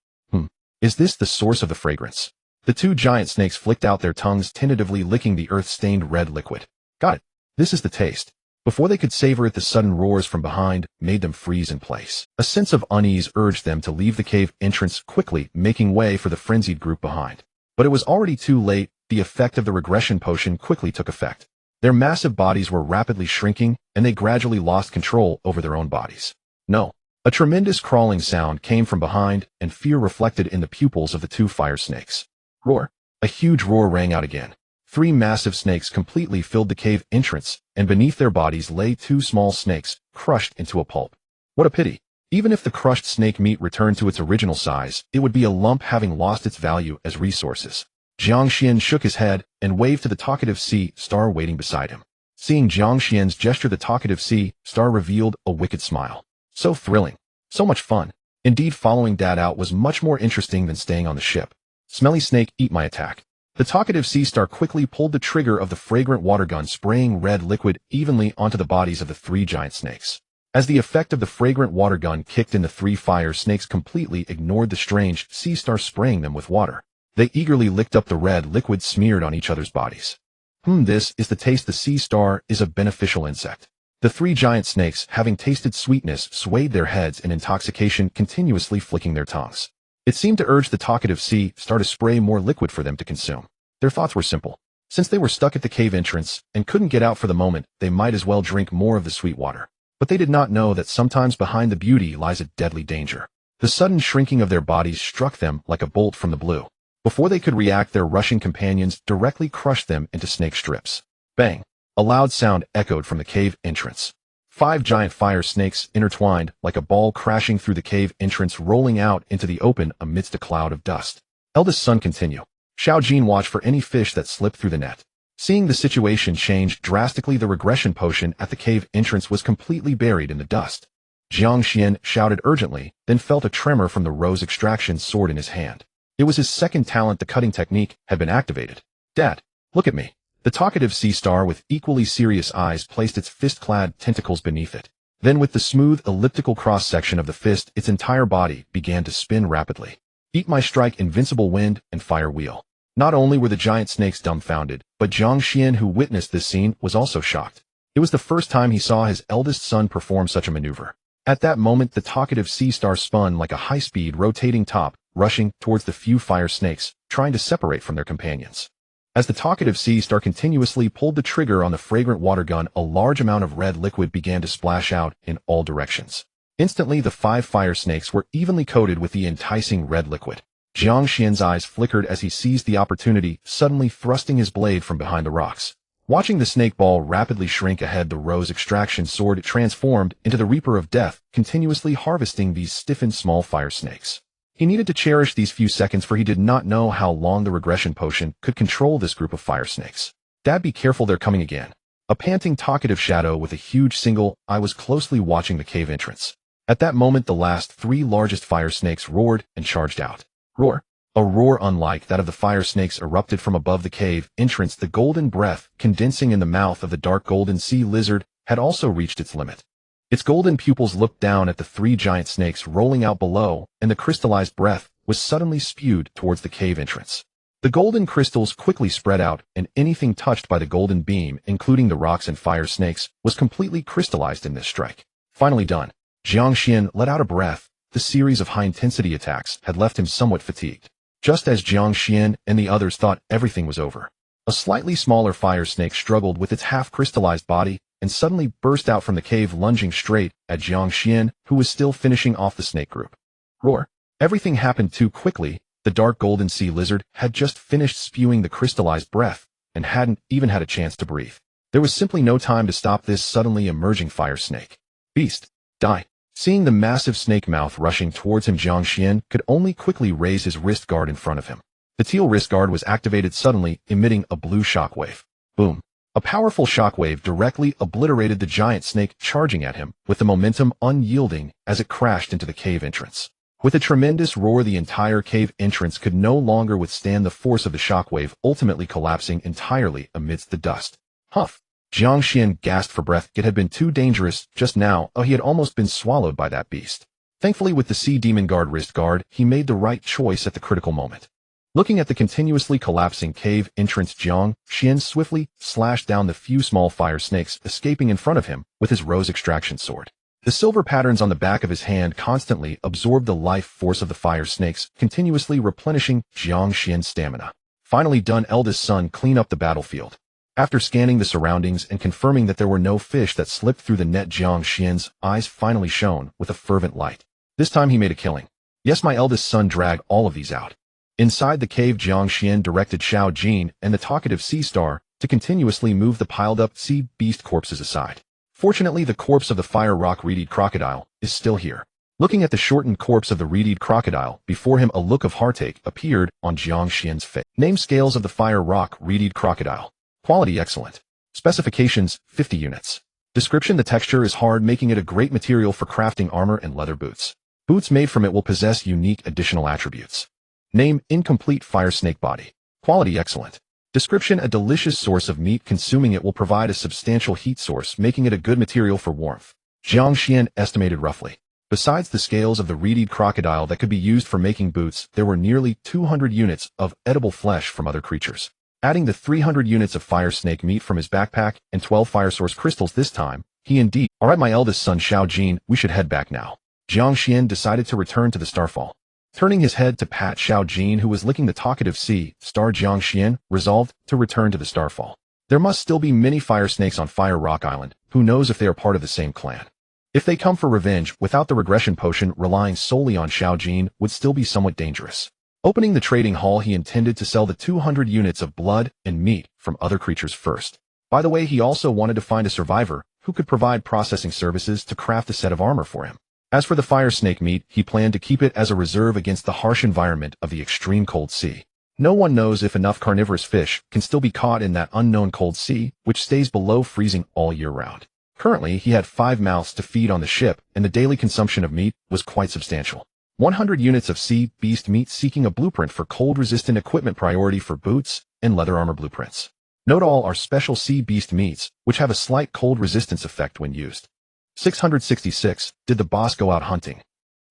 A: Is this the source of the fragrance? The two giant snakes flicked out their tongues, tentatively licking the earth-stained red liquid. Got it. This is the taste. Before they could savor it, the sudden roars from behind made them freeze in place. A sense of unease urged them to leave the cave entrance quickly, making way for the frenzied group behind. But it was already too late. The effect of the regression potion quickly took effect. Their massive bodies were rapidly shrinking, and they gradually lost control over their own bodies. No. A tremendous crawling sound came from behind, and fear reflected in the pupils of the two fire snakes. Roar. A huge roar rang out again. 3 massive snakes completely filled the cave entrance, and beneath their bodies lay 2 small snakes, crushed into a pulp. What a pity. Even if the crushed snake meat returned to its original size, it would be a lump, having lost its value as resources. Jiang Xuan shook his head and waved to the talkative sea star waiting beside him. Seeing Jiang Xuan's gesture, the talkative sea star revealed a wicked smile. So thrilling. So much fun. Indeed, following Dad out was much more interesting than staying on the ship. Smelly snake, eat my attack. The talkative sea star quickly pulled the trigger of the fragrant water gun, spraying red liquid evenly onto the bodies of the 3 giant snakes. As the effect of the fragrant water gun kicked in, the 3 fire snakes completely ignored the strange sea star spraying them with water. They eagerly licked up the red liquid smeared on each other's bodies. This is the taste. The sea star is a beneficial insect. The 3 giant snakes, having tasted sweetness, swayed their heads in intoxication, continuously flicking their tongues. It seemed to urge the talkative sea star to spray more liquid for them to consume. Their thoughts were simple. Since they were stuck at the cave entrance and couldn't get out for the moment, they might as well drink more of the sweet water. But they did not know that sometimes behind the beauty lies a deadly danger. The sudden shrinking of their bodies struck them like a bolt from the blue. Before they could react, their rushing companions directly crushed them into snake strips. Bang! A loud sound echoed from the cave entrance. 5 giant fire snakes intertwined like a ball, crashing through the cave entrance, rolling out into the open amidst a cloud of dust. Eldest son, continue. Xiao Jin watched for any fish that slipped through the net. Seeing the situation change drastically, the regression potion at the cave entrance was completely buried in the dust. Jiang Xuan shouted urgently, then felt a tremor from the rose extraction sword in his hand. It was his second talent. The cutting technique had been activated. Dad, look at me. The talkative sea star, with equally serious eyes, placed its fist-clad tentacles beneath it. Then, with the smooth elliptical cross-section of the fist, its entire body began to spin rapidly. Eat my strike, invincible wind and fire wheel. Not only were the giant snakes dumbfounded, but Jiang Xuan, who witnessed this scene, was also shocked. It was the first time he saw his eldest son perform such a maneuver. At that moment, the talkative sea star spun like a high-speed rotating top, rushing towards the few fire snakes, trying to separate from their companions. As the talkative sea star continuously pulled the trigger on the fragrant water gun, a large amount of red liquid began to splash out in all directions. Instantly, the 5 fire snakes were evenly coated with the enticing red liquid. Jiang Xuan's eyes flickered as he seized the opportunity, suddenly thrusting his blade from behind the rocks. Watching the snake ball rapidly shrink ahead, the rose extraction sword transformed into the Reaper of Death, continuously harvesting these stiffened small fire snakes. He needed to cherish these few seconds, for he did not know how long the regression potion could control this group of fire snakes. Dad, be careful, they're coming again. A panting, talkative shadow with a huge single eye was closely watching the cave entrance. At that moment, the last 3 largest fire snakes roared and charged out. Roar! A roar unlike that of the fire snakes erupted from above the cave entrance. The golden breath, condensing in the mouth of the dark golden sea lizard, had also reached its limit. Its golden pupils looked down at the 3 giant snakes rolling out below, and the crystallized breath was suddenly spewed towards the cave entrance. The golden crystals quickly spread out, and anything touched by the golden beam, including the rocks and fire snakes, was completely crystallized in this strike. Finally done. Jiang Xuan let out a breath. The series of high-intensity attacks had left him somewhat fatigued. Just as Jiang Xuan and the others thought everything was over, a slightly smaller fire snake struggled with its half-crystallized body and suddenly burst out from the cave, lunging straight at Jiang Xuan, who was still finishing off the snake group. Roar! Everything happened too quickly. The dark golden sea lizard had just finished spewing the crystallized breath and hadn't even had a chance to breathe. There was simply no time to stop this suddenly emerging fire snake. Beast, die! Seeing the massive snake mouth rushing towards him, Jiang Xuan could only quickly raise his wrist guard in front of him. The teal wrist guard was activated suddenly, emitting a blue shockwave. Boom! A powerful shockwave directly obliterated the giant snake charging at him, with the momentum unyielding as it crashed into the cave entrance. With a tremendous roar, the entire cave entrance could no longer withstand the force of the shockwave, ultimately collapsing entirely amidst the dust. Huff! Jiang Xuan gasped for breath. It had been too dangerous just now. He had almost been swallowed by that beast. Thankfully, with the Sea Demon Guard wrist guard, he made the right choice at the critical moment. Looking at the continuously collapsing cave entrance, Jiang Xuan swiftly slashed down the few small fire snakes escaping in front of him with his rose extraction sword. The silver patterns on the back of his hand constantly absorbed the life force of the fire snakes, continuously replenishing Jiang Xuan's stamina. Finally done, eldest son, clean up the battlefield. After scanning the surroundings and confirming that there were no fish that slipped through the net, Jiang Xuan's eyes finally shone with a fervent light. This time he made a killing. Yes, my eldest son, drag all of these out. Inside the cave, Jiang Xuan directed Xiao Jin and the talkative sea star to continuously move the piled-up sea beast corpses aside. Fortunately, the corpse of the fire rock reed crocodile is still here. Looking at the shortened corpse of the reed crocodile before him, a look of heartache appeared on Jiang Xuan's face. Name: scales of the fire rock reed crocodile. Quality: excellent. Specifications: 50 units. Description: the texture is hard, making it a great material for crafting armor and leather boots. Boots made from it will possess unique additional attributes. Name: incomplete fire snake body. Quality: excellent. Description: a delicious source of meat. Consuming it will provide a substantial heat source, making it a good material for warmth. Jiang Xuan estimated roughly. Besides the scales of the reed crocodile that could be used for making boots, there were nearly 200 units of edible flesh from other creatures. Adding the 300 units of fire snake meat from his backpack and 12 fire source crystals this time, he indeed. Alright, my eldest son Xiao Jin, we should head back now. Jiang Xuan decided to return to the Starfall. Turning his head to pat Xiao Jin, who was licking the talkative sea star, Jiang Xuan resolved to return to the Starfall. There must still be many fire snakes on Fire Rock Island. Who knows if they are part of the same clan. If they come for revenge without the regression potion, relying solely on Xiao Jin would still be somewhat dangerous. Opening the trading hall, he intended to sell the 200 units of blood and meat from other creatures first. By the way, he also wanted to find a survivor who could provide processing services to craft a set of armor for him. As for the fire snake meat, he planned to keep it as a reserve against the harsh environment of the extreme cold sea. No one knows if enough carnivorous fish can still be caught in that unknown cold sea, which stays below freezing all year round. Currently, he had 5 mouths to feed on the ship, and the daily consumption of meat was quite substantial. 100 units of sea beast meat, seeking a blueprint for cold-resistant equipment, priority for boots and leather armor blueprints. Note all are special sea beast meats, which have a slight cold resistance effect when used. 666. Did the boss go out hunting?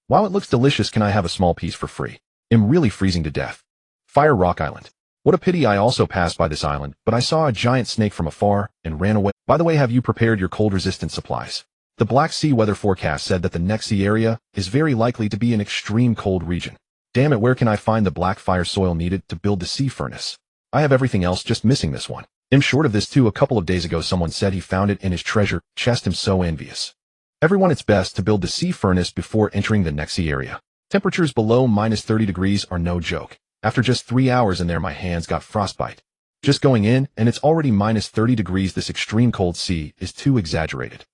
A: While it looks delicious, can I have a small piece for free? I'm really freezing to death. Fire Rock Island. What a pity, I also passed by this island, but I saw a giant snake from afar and ran away. By the way, have you prepared your cold-resistant supplies? The Black Sea weather forecast said that the next sea area is very likely to be an extreme cold region. Damn it, where can I find the black fire soil needed to build the sea furnace? I have everything else, just missing this one. I'm short of this too. A couple of days ago someone said he found it in his treasure chest. I'm so envious. Everyone, it's best to build the sea furnace before entering the next sea area. Temperatures below -30 degrees are no joke. After just 3 hours in there, my hands got frostbite. Just going in, and it's already -30 degrees. This extreme cold sea is too exaggerated.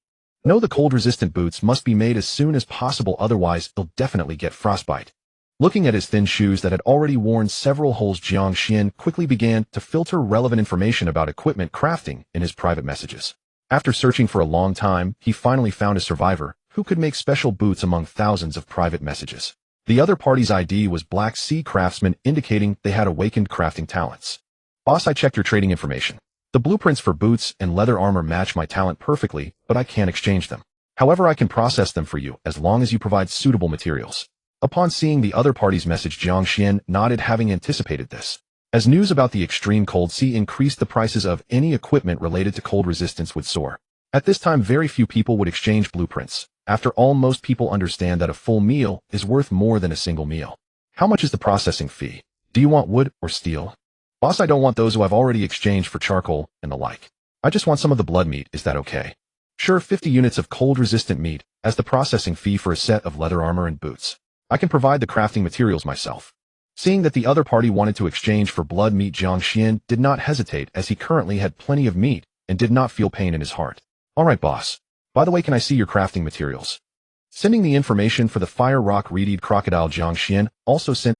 A: No, the cold-resistant boots must be made as soon as possible, otherwise they'll definitely get frostbite. Looking at his thin shoes that had already worn several holes, Jiang Xuan quickly began to filter relevant information about equipment crafting in his private messages. After searching for a long time, he finally found a survivor who could make special boots among thousands of private messages. The other party's ID was Black Sea Craftsman, indicating they had awakened crafting talents. Boss, I checked your trading information. The blueprints for boots and leather armor match my talent perfectly, but I can't exchange them. However, I can process them for you as long as you provide suitable materials. Upon seeing the other party's message, Jiang Xuan nodded, having anticipated this. As news about the extreme cold sea increased, the prices of any equipment related to cold resistance would soar. At this time, very few people would exchange blueprints. After all, most people understand that a full meal is worth more than a single meal. How much is the processing fee? Do you want wood or steel? Boss, I don't want those who I've already exchanged for charcoal and the like. I just want some of the blood meat, is that okay? Sure, 50 units of cold-resistant meat as the processing fee for a set of leather armor and boots. I can provide the crafting materials myself. Seeing that the other party wanted to exchange for blood meat, Jiang Xuan did not hesitate, as he currently had plenty of meat and did not feel pain in his heart. Alright, boss. By the way, can I see your crafting materials? Sending the information for the fire rock reed crocodile Jiang Xuan also sent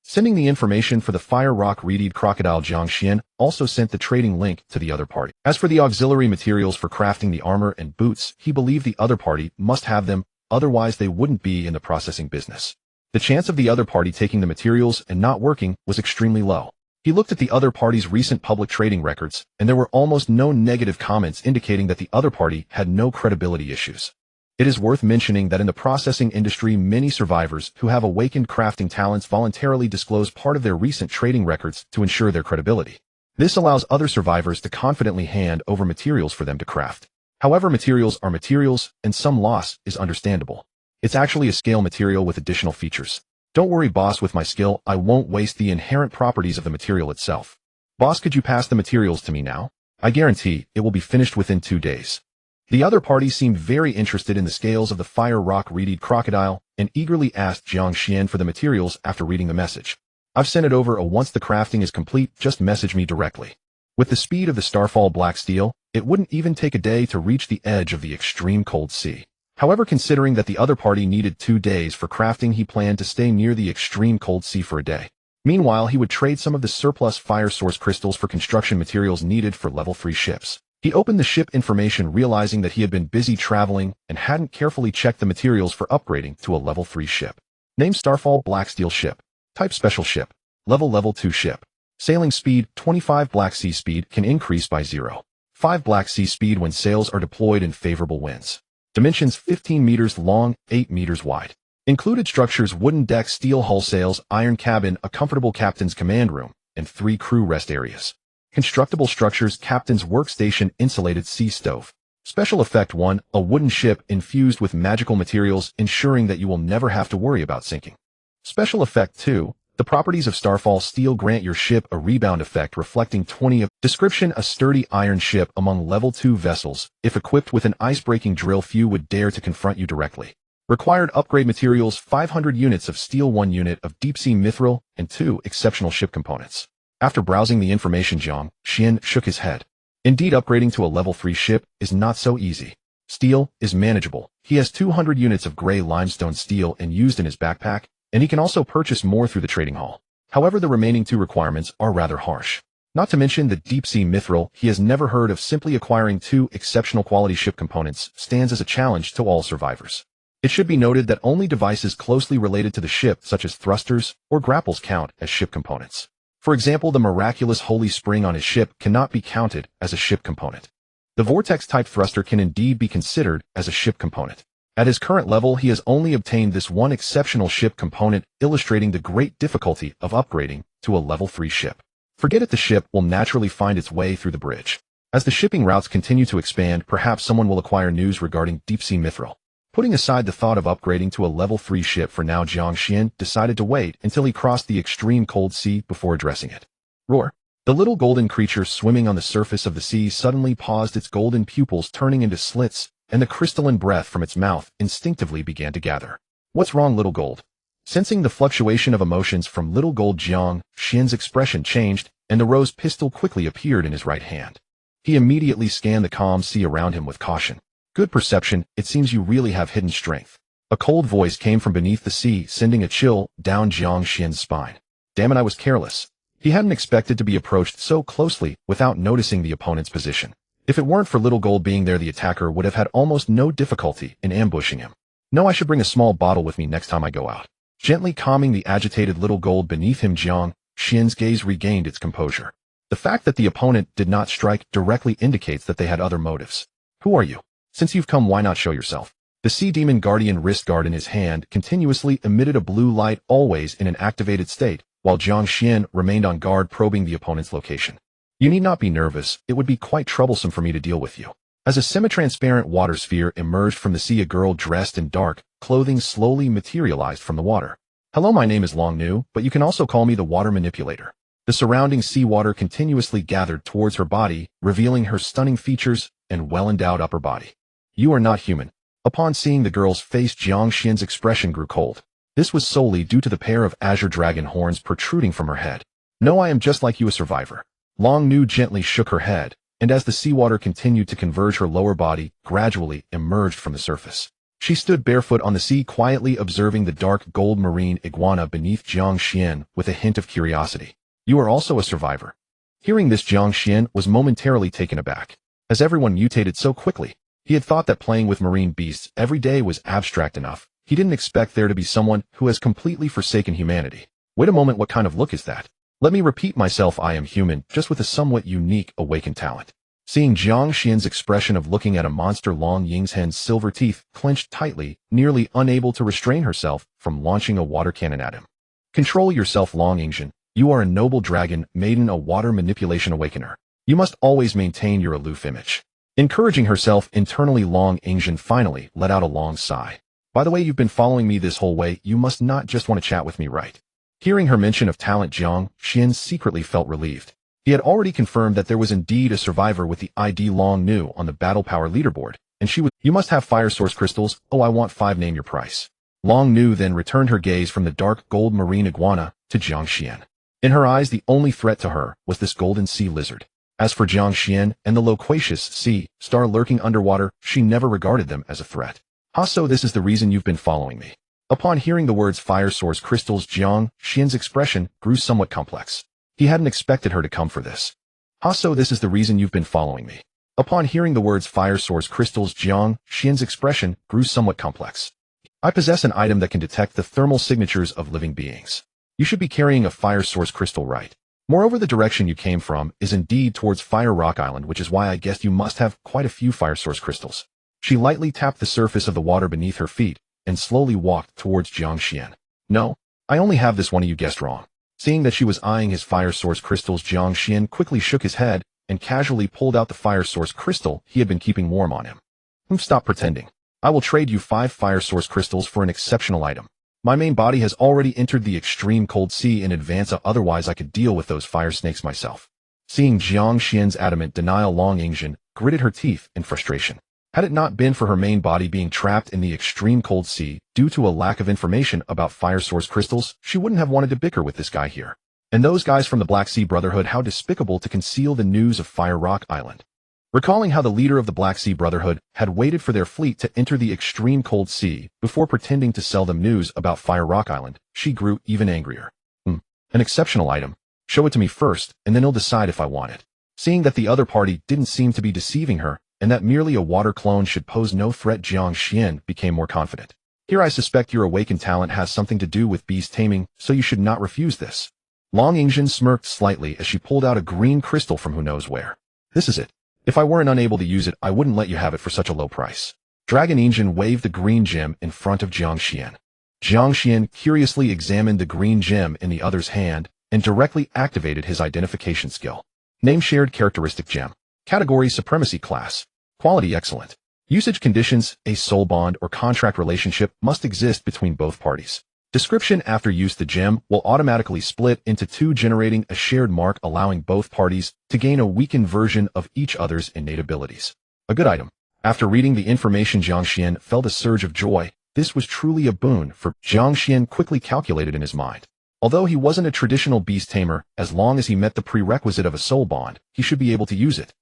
A: the trading link to the other party. As for the auxiliary materials for crafting the armor and boots, he believed the other party must have them, otherwise they wouldn't be in the processing business. The chance of the other party taking the materials and not working was extremely low. He looked at the other party's recent public trading records, and there were almost no negative comments indicating that the other party had no credibility issues. It is worth mentioning that in the processing industry, many survivors who have awakened crafting talents voluntarily disclose part of their recent trading records to ensure their credibility. This allows other survivors to confidently hand over materials for them to craft. However, materials are materials, and some loss is understandable. It's actually a scale material with additional features. Don't worry, boss, with my skill, I won't waste the inherent properties of the material itself. Boss, could you pass the materials to me now? I guarantee it will be finished within 2 days. The other party seemed very interested in the scales of the fire rock reed crocodile and eagerly asked Jiang Xuan for the materials after reading the message. I've sent it over. Once the crafting is complete, just message me directly. With the speed of the Starfall black steel, it wouldn't even take a day to reach the edge of the extreme cold sea. However, considering that the other party needed 2 days for crafting, he planned to stay near the extreme cold sea for a day. Meanwhile, he would trade some of the surplus fire source crystals for construction materials needed for level 3 ships. He opened the ship information, realizing that he had been busy traveling and hadn't carefully checked the materials for upgrading to a level 3 ship. Name: Starfall Black Steel Ship. Type: Special Ship. Level 2 Ship. Sailing speed: 25. Black Sea Speed can increase by 0.5 Black Sea Speed when sails are deployed in favorable winds. Dimensions: 15 meters long, 8 meters wide. Included structures: wooden deck, steel hull, sails, iron cabin, a comfortable captain's command room, and 3 crew rest areas. Constructible structures: captain's workstation, insulated sea stove. Special Effect 1, a wooden ship infused with magical materials, ensuring that you will never have to worry about sinking. Special Effect 2, the properties of Starfall Steel grant your ship a rebound effect reflecting 20 of. Description: a sturdy iron ship among level 2 vessels. If equipped with an ice-breaking drill, few would dare to confront you directly. Required upgrade materials: 500 units of steel, 1 unit of deep-sea mithril, and 2 exceptional ship components. After browsing the information, Jiang Xuan shook his head. Indeed, upgrading to a level 3 ship is not so easy. Steel is manageable. He has 200 units of gray limestone steel and used in his backpack, and he can also purchase more through the trading hall. However, the remaining 2 requirements are rather harsh. Not to mention the deep-sea mithril he has never heard of. Simply acquiring 2 exceptional quality ship components stands as a challenge to all survivors. It should be noted that only devices closely related to the ship, such as thrusters or grapples, count as ship components. For example, the miraculous holy spring on his ship cannot be counted as a ship component. The vortex-type thruster can indeed be considered as a ship component. At his current level, he has only obtained this 1 exceptional ship component, illustrating the great difficulty of upgrading to a level 3 ship. Forget it, the ship will naturally find its way through the bridge. As the shipping routes continue to expand, perhaps someone will acquire news regarding deep-sea mithril. Putting aside the thought of upgrading to a level 3 ship for now, Jiang Xuan decided to wait until he crossed the extreme cold sea before addressing it. Roar! The little golden creature swimming on the surface of the sea suddenly paused, its golden pupils turning into slits, and the crystalline breath from its mouth instinctively began to gather. What's wrong, little gold? Sensing the fluctuation of emotions from little gold, Jiang Xuan's expression changed, and the rose pistol quickly appeared in his right hand. He immediately scanned the calm sea around him with caution. Good perception, it seems you really have hidden strength. A cold voice came from beneath the sea, sending a chill down Jiang Xuan's spine. Damn it, I was careless. He hadn't expected to be approached so closely without noticing the opponent's position. If it weren't for little gold being there, the attacker would have had almost no difficulty in ambushing him. No, I should bring a small bottle with me next time I go out. Gently calming the agitated little gold beneath him, Jiang Xuan's gaze regained its composure. The fact that the opponent did not strike directly indicates that they had other motives. Who are you? Since you've come, why not show yourself? The Sea Demon Guardian wrist guard in his hand continuously emitted a blue light, always in an activated state, while Jiang Xuan remained on guard, probing the opponent's location. You need not be nervous, it would be quite troublesome for me to deal with you. As a semi-transparent water sphere emerged from the sea, a girl dressed in dark clothing slowly materialized from the water. Hello, my name is Long Nu, but you can also call me the Water Manipulator. The surrounding seawater continuously gathered towards her body, revealing her stunning features and well-endowed upper body. You are not human. Upon seeing the girl's face, Jiang Xuan's expression grew cold. This was solely due to the pair of azure dragon horns protruding from her head. No, I am just like you, a survivor. Long Nu gently shook her head, and as the seawater continued to converge, her lower body gradually emerged from the surface. She stood barefoot on the sea, quietly observing the dark gold marine iguana beneath Jiang Xuan with a hint of curiosity. You are also a survivor. Hearing this, Jiang Xuan was momentarily taken aback. As everyone mutated so quickly, he had thought that playing with marine beasts every day was abstract enough. He didn't expect there to be someone who has completely forsaken humanity. Wait a moment, what kind of look is that? Let me repeat myself, I am human, just with a somewhat unique awakened talent. Seeing Jiang Xuan's expression of looking at a monster, Long Ying's hen's silver teeth clenched tightly, nearly unable to restrain herself from launching a water cannon at him. Control yourself, Long Yingzhen. You are a noble dragon, maiden, a water manipulation awakener. You must always maintain your aloof image. Encouraging herself internally, Long Yingzhen finally let out a long sigh. By the way, you've been following me this whole way. You must not just want to chat with me, right? Hearing her mention of talent, Jiang Xuan secretly felt relieved. He had already confirmed that there was indeed a survivor with the ID Long Nu on the battle power leaderboard, and she would. You must have fire source crystals. Oh, I want 5. Name your price. Long Nu then returned her gaze from the dark gold marine iguana to Jiang Xuan. In her eyes, the only threat to her was this golden sea lizard. As for Jiang Xuan and the loquacious sea star lurking underwater, she never regarded them as a threat. So this is the reason you've been following me. Upon hearing the words fire source crystals, Jiang Xuan's expression grew somewhat complex. He hadn't expected her to come for this. So this is the reason you've been following me. Upon hearing the words fire source crystals, Jiang Xuan's expression grew somewhat complex. I possess an item that can detect the thermal signatures of living beings. You should be carrying a fire source crystal, right? Moreover, the direction you came from is indeed towards Fire Rock Island, which is why I guessed you must have quite a few fire source crystals. She lightly tapped the surface of the water beneath her feet and slowly walked towards Jiang Xuan. No, I only have this one. You guessed wrong. Seeing that she was eyeing his fire source crystals, Jiang Xuan quickly shook his head and casually pulled out the fire source crystal he had been keeping warm on him. Stop pretending. I will trade you 5 fire source crystals for an exceptional item. My main body has already entered the extreme cold sea in advance, otherwise I could deal with those fire snakes myself. Seeing Jiang Xuan's adamant denial, Long Yingzhen gritted her teeth in frustration. Had it not been for her main body being trapped in the extreme cold sea due to a lack of information about fire source crystals, she wouldn't have wanted to bicker with this guy here. And those guys from the Black Sea Brotherhood, how despicable to conceal the news of Fire Rock Island. Recalling how the leader of the Black Sea Brotherhood had waited for their fleet to enter the extreme cold sea before pretending to sell them news about Fire Rock Island, she grew even angrier. An exceptional item. Show it to me first, and then he'll decide if I want it. Seeing that the other party didn't seem to be deceiving her, and that merely a water clone should pose no threat, Jiang Xuan became more confident. Here, I suspect your awakened talent has something to do with beast taming, so you should not refuse this. Long Yingzhen smirked slightly as she pulled out a green crystal from who knows where. This is it. If I weren't unable to use it, I wouldn't let you have it for such a low price. Dragon Yingzhen waved the green gem in front of Jiang Xuan. Jiang Xuan curiously examined the green gem in the other's hand and directly activated his identification skill. Name: shared characteristic gem. Category: supremacy class. Quality: excellent. Usage conditions: a soul bond or contract relationship must exist between both parties. Description: after use, the gem will automatically split into 2, generating a shared mark, allowing both parties to gain a weakened version of each other's innate abilities. A good item. After reading the information, Jiang Xuan felt a surge of joy. This was truly a boon, for Jiang Xuan quickly calculated in his mind. Although he wasn't a traditional beast tamer, as long as he met the prerequisite of a soul bond, he should be able to use it.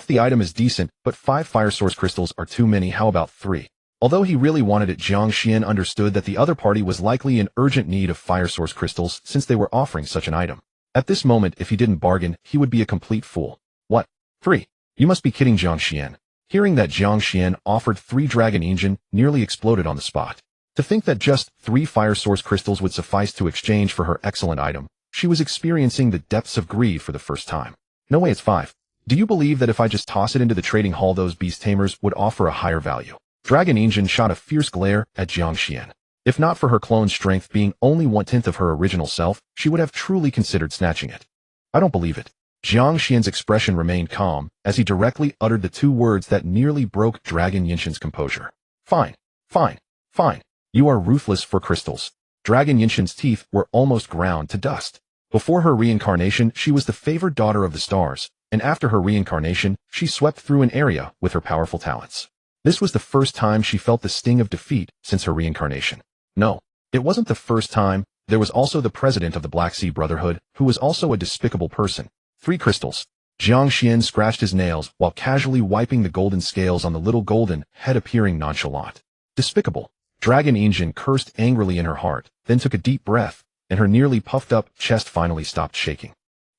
A: The item is decent, but 5 fire source crystals are too many. How about 3? Although he really wanted it, Jiang Xuan understood that the other party was likely in urgent need of fire source crystals since they were offering such an item. At this moment, if he didn't bargain, he would be a complete fool. What? 3? You must be kidding, Jiang Xuan. Hearing that Jiang Xuan offered 3, Dragon Yingzhen nearly exploded on the spot. To think that just 3 fire source crystals would suffice to exchange for her excellent item, she was experiencing the depths of greed for the first time. No way, it's 5. Do you believe that if I just toss it into the trading hall, those beast tamers would offer a higher value? Dragon Yingzhen shot a fierce glare at Jiang Xuan. If not for her clone's strength being only 1/10 of her original self, she would have truly considered snatching it. I don't believe it. Jiang Xuan's expression remained calm as he directly uttered the 2 words that nearly broke Dragon Yingzhen's composure. Fine, fine, fine. You are ruthless for crystals. Dragon Yingzhen's teeth were almost ground to dust. Before her reincarnation, she was the favored daughter of the stars, and after her reincarnation, she swept through an area with her powerful talents. This was the first time she felt the sting of defeat since her reincarnation. No, it wasn't the first time. There was also the president of the Black Sea Brotherhood, who was also a despicable person. 3 crystals. Jiang Xuan scratched his nails while casually wiping the golden scales on the little golden head, appearing nonchalant. Despicable. Dragon Injin cursed angrily in her heart, then took a deep breath, and her nearly puffed-up chest finally stopped shaking.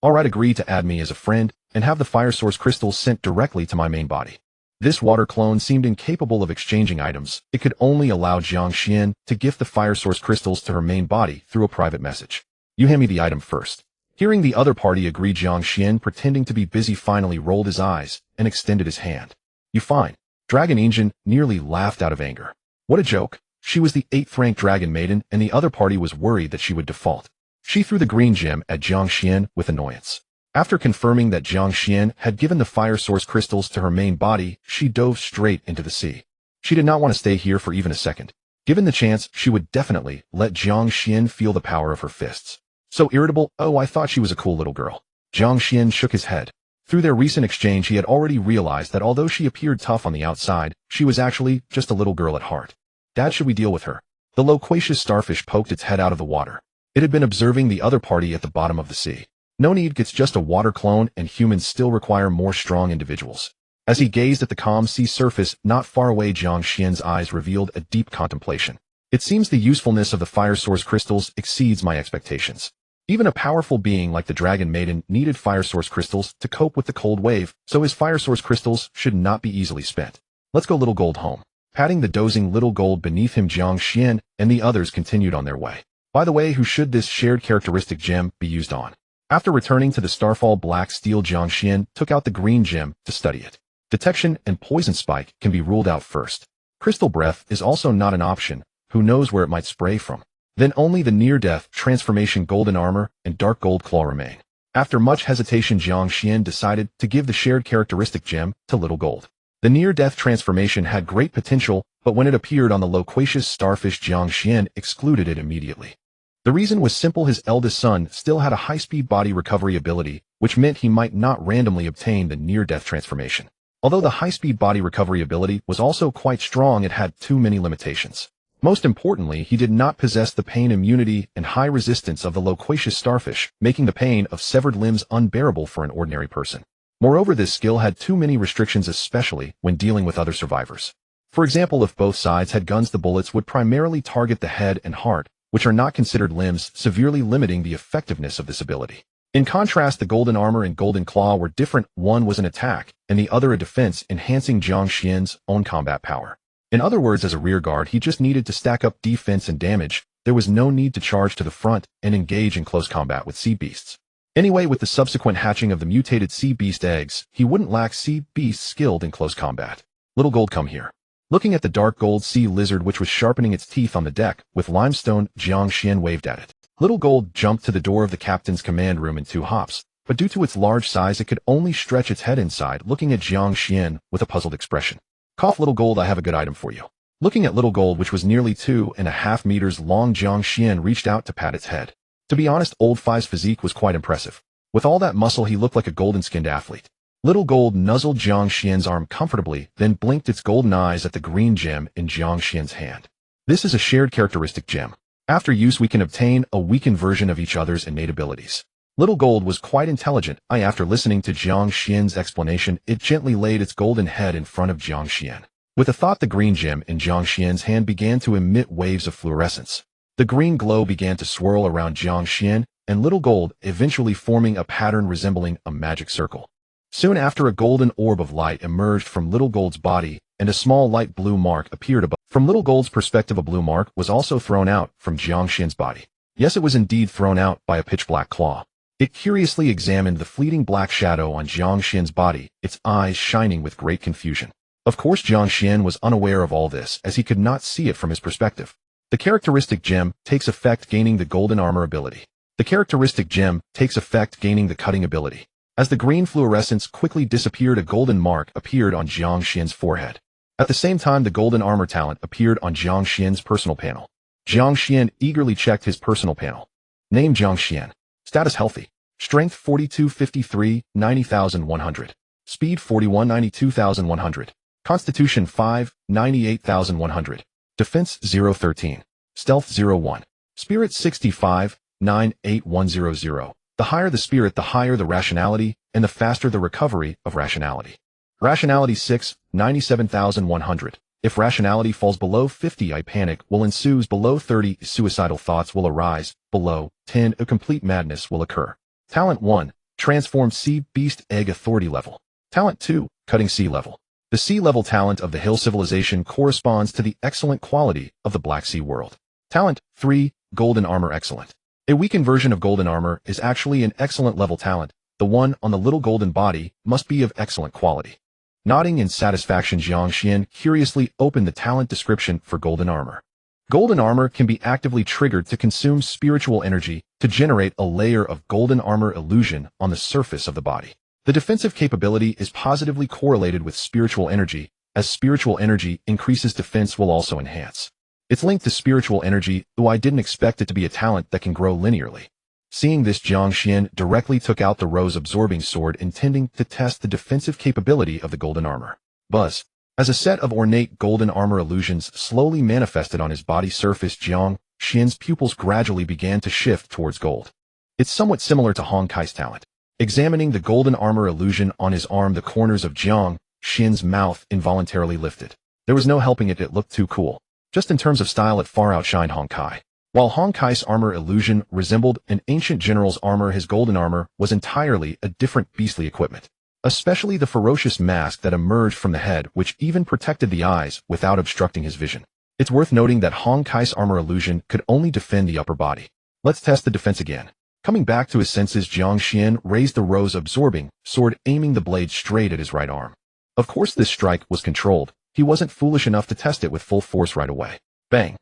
A: Alright, agree to add me as a friend, and have the fire source crystals sent directly to my main body. This water clone seemed incapable of exchanging items. It could only allow Jiang Xuan to gift the fire source crystals to her main body through a private message. You hand me the item first. Hearing the other party agree, Jiang Xuan, pretending to be busy, finally rolled his eyes and extended his hand. You fine. Dragon Injin nearly laughed out of anger. What a joke. She was the 8th rank dragon maiden, and the other party was worried that she would default. She threw the green gem at Jiang Xuan with annoyance. After confirming that Jiang Xuan had given the fire source crystals to her main body, she dove straight into the sea. She did not want to stay here for even a second. Given the chance, she would definitely let Jiang Xuan feel the power of her fists. So irritable. Oh, I thought she was a cool little girl. Jiang Xuan shook his head. Through their recent exchange, he had already realized that although she appeared tough on the outside, she was actually just a little girl at heart. Dad, should we deal with her? The loquacious starfish poked its head out of the water. It had been observing the other party at the bottom of the sea. No need, it's just a water clone, and humans still require more strong individuals. As he gazed at the calm sea surface not far away, Jiang Xuan's eyes revealed a deep contemplation. It seems the usefulness of the fire source crystals exceeds my expectations. Even a powerful being like the Dragon Maiden needed fire source crystals to cope with the cold wave, so his fire source crystals should not be easily spent. Let's go, little gold, home. Patting the dozing little gold beneath him, Jiang Xuan and the others continued on their way. By the way, who should this shared characteristic gem be used on? After returning to the Starfall Black Steel, Jiang Xuan took out the green gem to study it. Detection and Poison Spike can be ruled out first. Crystal Breath is also not an option. Who knows where it might spray from? Then only the near-death transformation Golden Armor and Dark Gold Claw remain. After much hesitation, Jiang Xuan decided to give the shared characteristic gem to Little Gold. The near-death transformation had great potential, but when it appeared on the loquacious starfish, Jiang Xuan excluded it immediately. The reason was simple: his eldest son still had a high-speed body recovery ability, which meant he might not randomly obtain the near-death transformation. Although the high-speed body recovery ability was also quite strong, it had too many limitations. Most importantly, he did not possess the pain immunity and high resistance of the loquacious starfish, making the pain of severed limbs unbearable for an ordinary person. Moreover, this skill had too many restrictions, especially when dealing with other survivors. For example, if both sides had guns, the bullets would primarily target the head and heart, which are not considered limbs, severely limiting the effectiveness of this ability. In contrast, the Golden Armor and Golden Claw were different. One was an attack, and the other a defense, enhancing Jiang Xuan's own combat power. In other words, as a rear guard, he just needed to stack up defense and damage. There was no need to charge to the front and engage in close combat with sea beasts. Anyway, with the subsequent hatching of the mutated sea beast eggs, he wouldn't lack sea beasts skilled in close combat. Little Gold, come here. Looking at the dark gold sea lizard, which was sharpening its teeth on the deck with limestone, Jiang Xuan waved at it. Little Gold jumped to the door of the captain's command room in 2 hops, but due to its large size, it could only stretch its head inside, looking at Jiang Xuan with a puzzled expression. Cough, Little Gold, I have a good item for you. Looking at Little Gold, which was nearly 2.5 meters long, Jiang Xuan reached out to pat its head. To be honest, Old Five's physique was quite impressive. With all that muscle, he looked like a golden-skinned athlete. Little Gold nuzzled Jiang Xuan's arm comfortably, then blinked its golden eyes at the green gem in Jiang Xuan's hand. This is a shared characteristic gem. After use, we can obtain a weakened version of each other's innate abilities. Little Gold was quite intelligent. After listening to Jiang Xuan's explanation, it gently laid its golden head in front of Jiang Xuan. With a thought, the green gem in Jiang Xuan's hand began to emit waves of fluorescence. The green glow began to swirl around Jiang Xuan and Little Gold, eventually forming a pattern resembling a magic circle. Soon after, a golden orb of light emerged from Little Gold's body, and a small light blue mark appeared above. From Little Gold's perspective, a blue mark was also thrown out from Jiang Xuan's body. Yes, it was indeed thrown out by a pitch-black claw. It curiously examined the fleeting black shadow on Jiang Xuan's body, its eyes shining with great confusion. Of course, Jiang Xuan was unaware of all this, as he could not see it from his perspective. The characteristic gem takes effect, gaining the Golden Armor ability. The characteristic gem takes effect, gaining the cutting ability. As the green fluorescence quickly disappeared, a golden mark appeared on Jiang Xuan's forehead. At the same time, the Golden Armor talent appeared on Jiang Xuan's personal panel. Jiang Xuan eagerly checked his personal panel. Name: Jiang Xuan. Status: healthy. Strength: 4253, 90,100. Speed: 41, 92,100. Constitution: 5, 98,100. Defense: 013. Stealth: 01. Spirit: 65, 98100. The higher the spirit, the higher the rationality, and the faster the recovery of rationality. Rationality: 6, 97,100. If rationality falls below 50, panic will ensue. Below 30, suicidal thoughts will arise. Below 10, a complete madness will occur. Talent 1, transform Sea Beast Egg authority level. Talent 2, cutting sea level. The sea level talent of the Hill civilization corresponds to the excellent quality of the Black Sea world. Talent 3, golden armor excellent. A weakened version of golden armor is actually an excellent level talent. The one on the little golden body must be of excellent quality. Nodding in satisfaction, Jiang Xuan curiously opened the talent description for golden armor. Golden armor can be actively triggered to consume spiritual energy to generate a layer of golden armor illusion on the surface of the body. The defensive capability is positively correlated with spiritual energy. As spiritual energy increases, defense will also enhance. It's linked to spiritual energy, though I didn't expect it to be a talent that can grow linearly. Seeing this, Jiang Xuan directly took out the rose-absorbing sword, intending to test the defensive capability of the golden armor. Buzz. As a set of ornate golden armor illusions slowly manifested on his body surface, Jiang Xuan's pupils gradually began to shift towards gold. It's somewhat similar to Hong Kai's talent. Examining the golden armor illusion on his arm, the corners of Jiang Xuan's mouth involuntarily lifted. There was no helping it, it looked too cool. Just in terms of style, it far outshined Hong Kai. While Hong Kai's armor illusion resembled an ancient general's armor, his golden armor was entirely a different beastly equipment. Especially the ferocious mask that emerged from the head, which even protected the eyes without obstructing his vision. It's worth noting that Hong Kai's armor illusion could only defend the upper body. Let's test the defense again. Coming back to his senses, Jiang Xuan raised the rose-absorbing sword, aiming the blade straight at his right arm. Of course, this strike was controlled. He wasn't foolish enough to test it with full force right away. Bang!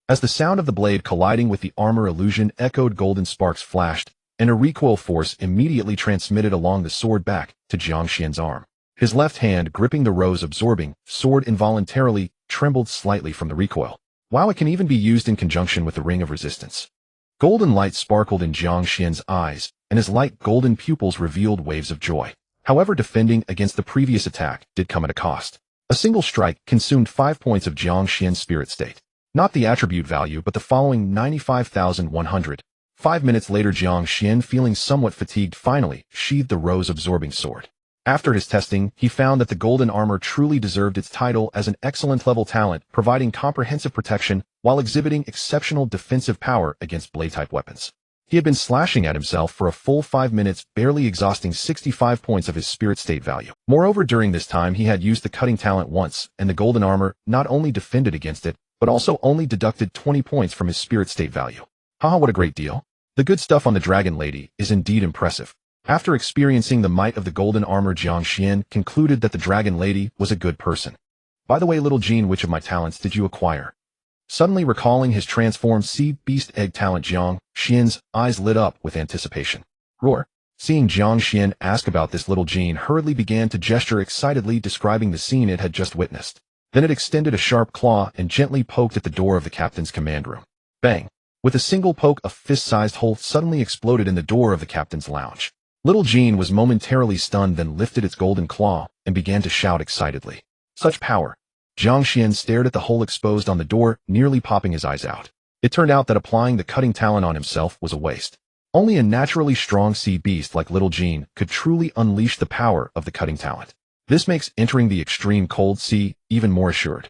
A: As the sound of the blade colliding with the armor illusion echoed, golden sparks flashed, and a recoil force immediately transmitted along the sword back to Jiang Xuan's arm. His left hand, gripping the rose-absorbing sword, involuntarily trembled slightly from the recoil. Wow, it can even be used in conjunction with the ring of resistance. Golden light sparkled in Jiang Xuan's eyes, and his light golden pupils revealed waves of joy. However, defending against the previous attack did come at a cost. A single strike consumed 5 points of Jiang Xuan's spirit state. Not the attribute value, but the following 95,100. 5 minutes later, Jiang Xuan, feeling somewhat fatigued, finally sheathed the rose-absorbing sword. After his testing, he found that the golden armor truly deserved its title as an excellent level talent, providing comprehensive protection while exhibiting exceptional defensive power against blade-type weapons. He had been slashing at himself for a full 5 minutes, barely exhausting 65 points of his spirit state value. Moreover, during this time, he had used the cutting talent once, and the golden armor not only defended against it, but also only deducted 20 points from his spirit state value. Haha, what a great deal. The good stuff on the Dragon Lady is indeed impressive. After experiencing the might of the golden armor, Jiang Xuan concluded that the Dragon Lady was a good person. By the way, little Jean, which of my talents did you acquire? Suddenly recalling his transformed Sea Beast Egg talent, Jiang Xuan's eyes lit up with anticipation. Roar. Seeing Jiang Xuan ask about this, little Jean hurriedly began to gesture excitedly, describing the scene it had just witnessed. Then it extended a sharp claw and gently poked at the door of the captain's command room. Bang! With a single poke, a fist-sized hole suddenly exploded in the door of the captain's lounge. Little Jean was momentarily stunned, then lifted its golden claw and began to shout excitedly. Such power! Jiang Xuan stared at the hole exposed on the door, nearly popping his eyes out. It turned out that applying the cutting talent on himself was a waste. Only a naturally strong sea beast like little Jean could truly unleash the power of the cutting talent. This makes entering the extreme cold sea even more assured.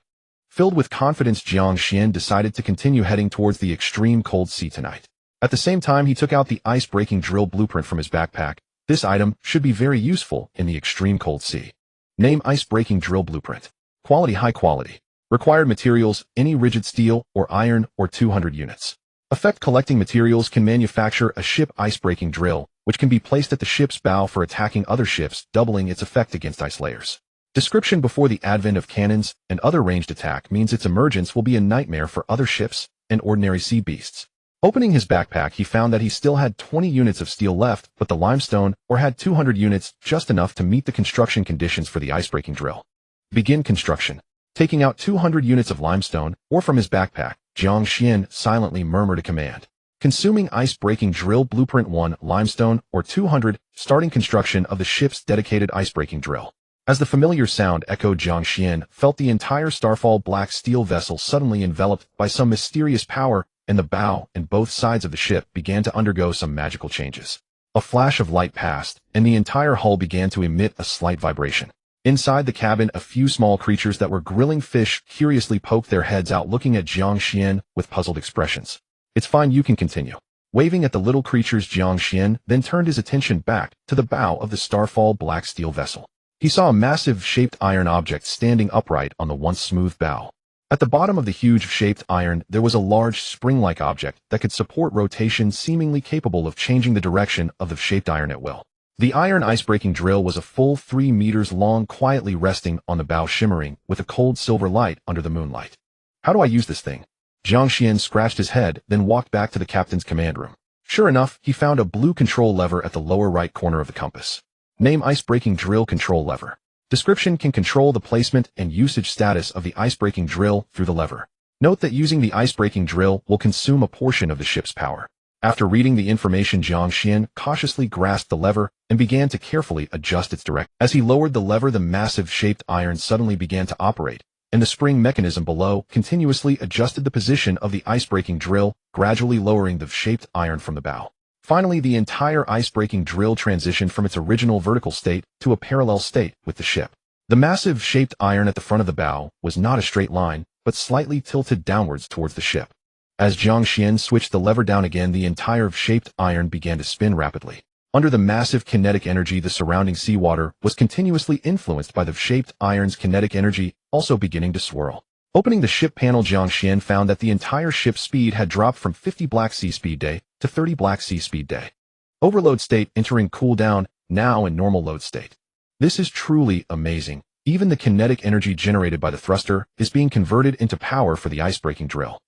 A: Filled with confidence, Jiang Xuan decided to continue heading towards the extreme cold sea tonight. At the same time, he took out the ice-breaking drill blueprint from his backpack. This item should be very useful in the extreme cold sea. Name: ice-breaking drill blueprint. Quality: high quality. Required materials: any rigid steel or iron, or 200 units. Effect: collecting materials can manufacture a ship ice-breaking drill, which can be placed at the ship's bow for attacking other ships, doubling its effect against ice layers. Description: before the advent of cannons and other ranged attack means its emergence will be a nightmare for other ships and ordinary sea beasts. Opening his backpack, he found that he still had 20 units of steel left, but the limestone ore had 200 units, just enough to meet the construction conditions for the ice-breaking drill. Begin construction. Taking out 200 units of limestone ore from his backpack, Jiang Xuan silently murmured a command. Consuming ice-breaking drill blueprint 1, limestone ore 200, starting construction of the ship's dedicated ice-breaking drill. As the familiar sound echoed, Jiang Xuan felt the entire Starfall black steel vessel suddenly enveloped by some mysterious power, and the bow and both sides of the ship began to undergo some magical changes. A flash of light passed, and the entire hull began to emit a slight vibration. Inside the cabin, a few small creatures that were grilling fish curiously poked their heads out, looking at Jiang Xuan with puzzled expressions. "It's fine, you can continue." Waving at the little creatures, Jiang Xuan then turned his attention back to the bow of the Starfall black steel vessel. He saw a massive shaped iron object standing upright on the once smooth bow. At the bottom of the huge shaped iron, there was a large spring-like object that could support rotation, seemingly capable of changing the direction of the shaped iron at will. The iron ice-breaking drill was a full 3 meters long, quietly resting on the bow, shimmering with a cold silver light under the moonlight. "How do I use this thing?" Jiang Xuan scratched his head, then walked back to the captain's command room. Sure enough, he found a blue control lever at the lower right corner of the compass. Name: ice-breaking drill control lever. Description: can control the placement and usage status of the ice-breaking drill through the lever. Note that using the ice-breaking drill will consume a portion of the ship's power. After reading the information, Jiang Xuan cautiously grasped the lever and began to carefully adjust its direction. As he lowered the lever, the massive shaped iron suddenly began to operate, and the spring mechanism below continuously adjusted the position of the ice-breaking drill, gradually lowering the shaped iron from the bow. Finally, the entire ice-breaking drill transitioned from its original vertical state to a parallel state with the ship. The massive shaped iron at the front of the bow was not a straight line, but slightly tilted downwards towards the ship. As Jiang Xuan switched the lever down again, the entire shaped iron began to spin rapidly. Under the massive kinetic energy, the surrounding seawater was continuously influenced by the shaped iron's kinetic energy, also beginning to swirl. Opening the ship panel, Jiang Xuan found that the entire ship's speed had dropped from 50 Black Sea speed day to 30 Black Sea speed day. Overload state entering cool down, now in normal load state. This is truly amazing. Even the kinetic energy generated by the thruster is being converted into power for the ice-breaking drill.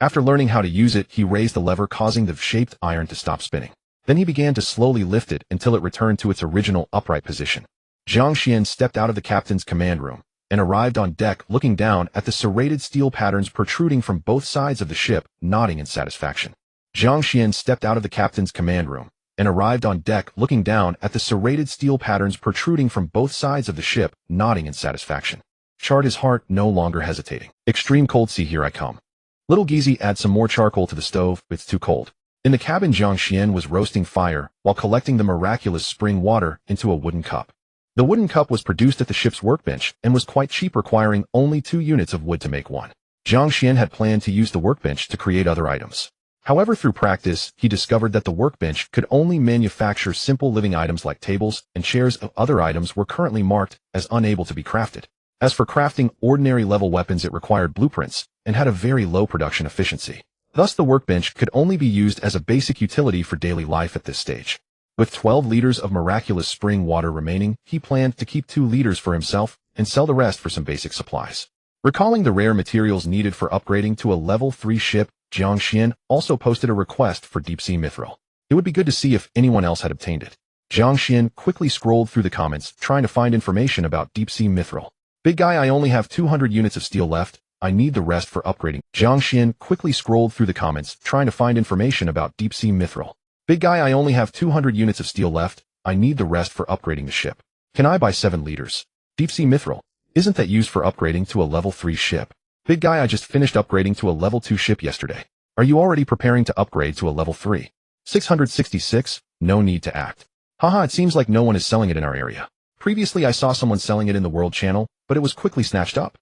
A: After learning how to use it, he raised the lever, causing the shaped iron to stop spinning. Then he began to slowly lift it until it returned to its original upright position. Jiang Xuan stepped out of the captain's command room and arrived on deck, looking down at the serrated steel patterns protruding from both sides of the ship, nodding in satisfaction. Jiang Xuan stepped out of the captain's command room and arrived on deck, looking down at the serrated steel patterns protruding from both sides of the ship, nodding in satisfaction. Charred his heart, no longer hesitating. "Extreme cold sea, here I come." Little Geezy, add some more charcoal to the stove, it's too cold. In the cabin, Jiang Xuan was roasting fire while collecting the miraculous spring water into a wooden cup. The wooden cup was produced at the ship's workbench and was quite cheap, requiring only 2 units of wood to make one. Jiang Xuan had planned to use the workbench to create other items. However, through practice, he discovered that the workbench could only manufacture simple living items like tables and chairs. Other items were currently marked as unable to be crafted. As for crafting ordinary level weapons, it required blueprints and had a very low production efficiency. Thus, the workbench could only be used as a basic utility for daily life at this stage. With 12 liters of miraculous spring water remaining, he planned to keep 2 liters for himself and sell the rest for some basic supplies. Recalling the rare materials needed for upgrading to a level 3 ship, Jiang Xuan also posted a request for deep-sea mithril. It would be good to see if anyone else had obtained it. Jiang Xuan quickly scrolled through the comments, trying to find information about deep-sea mithril. "Big guy, I only have 200 units of steel left. I need the rest for upgrading." Jiang Xuan quickly scrolled through the comments, trying to find information about deep-sea mithril. "Big guy, I only have 200 units of steel left. I need the rest for upgrading the ship. Can I buy 7 liters? Deep-sea mithril. Isn't that used for upgrading to a level 3 ship? Big guy, I just finished upgrading to a level 2 ship yesterday. Are you already preparing to upgrade to a level 3? 666? No need to act. Haha, it seems like no one is selling it in our area. Previously I saw someone selling it in the World Channel, but it was quickly snatched up.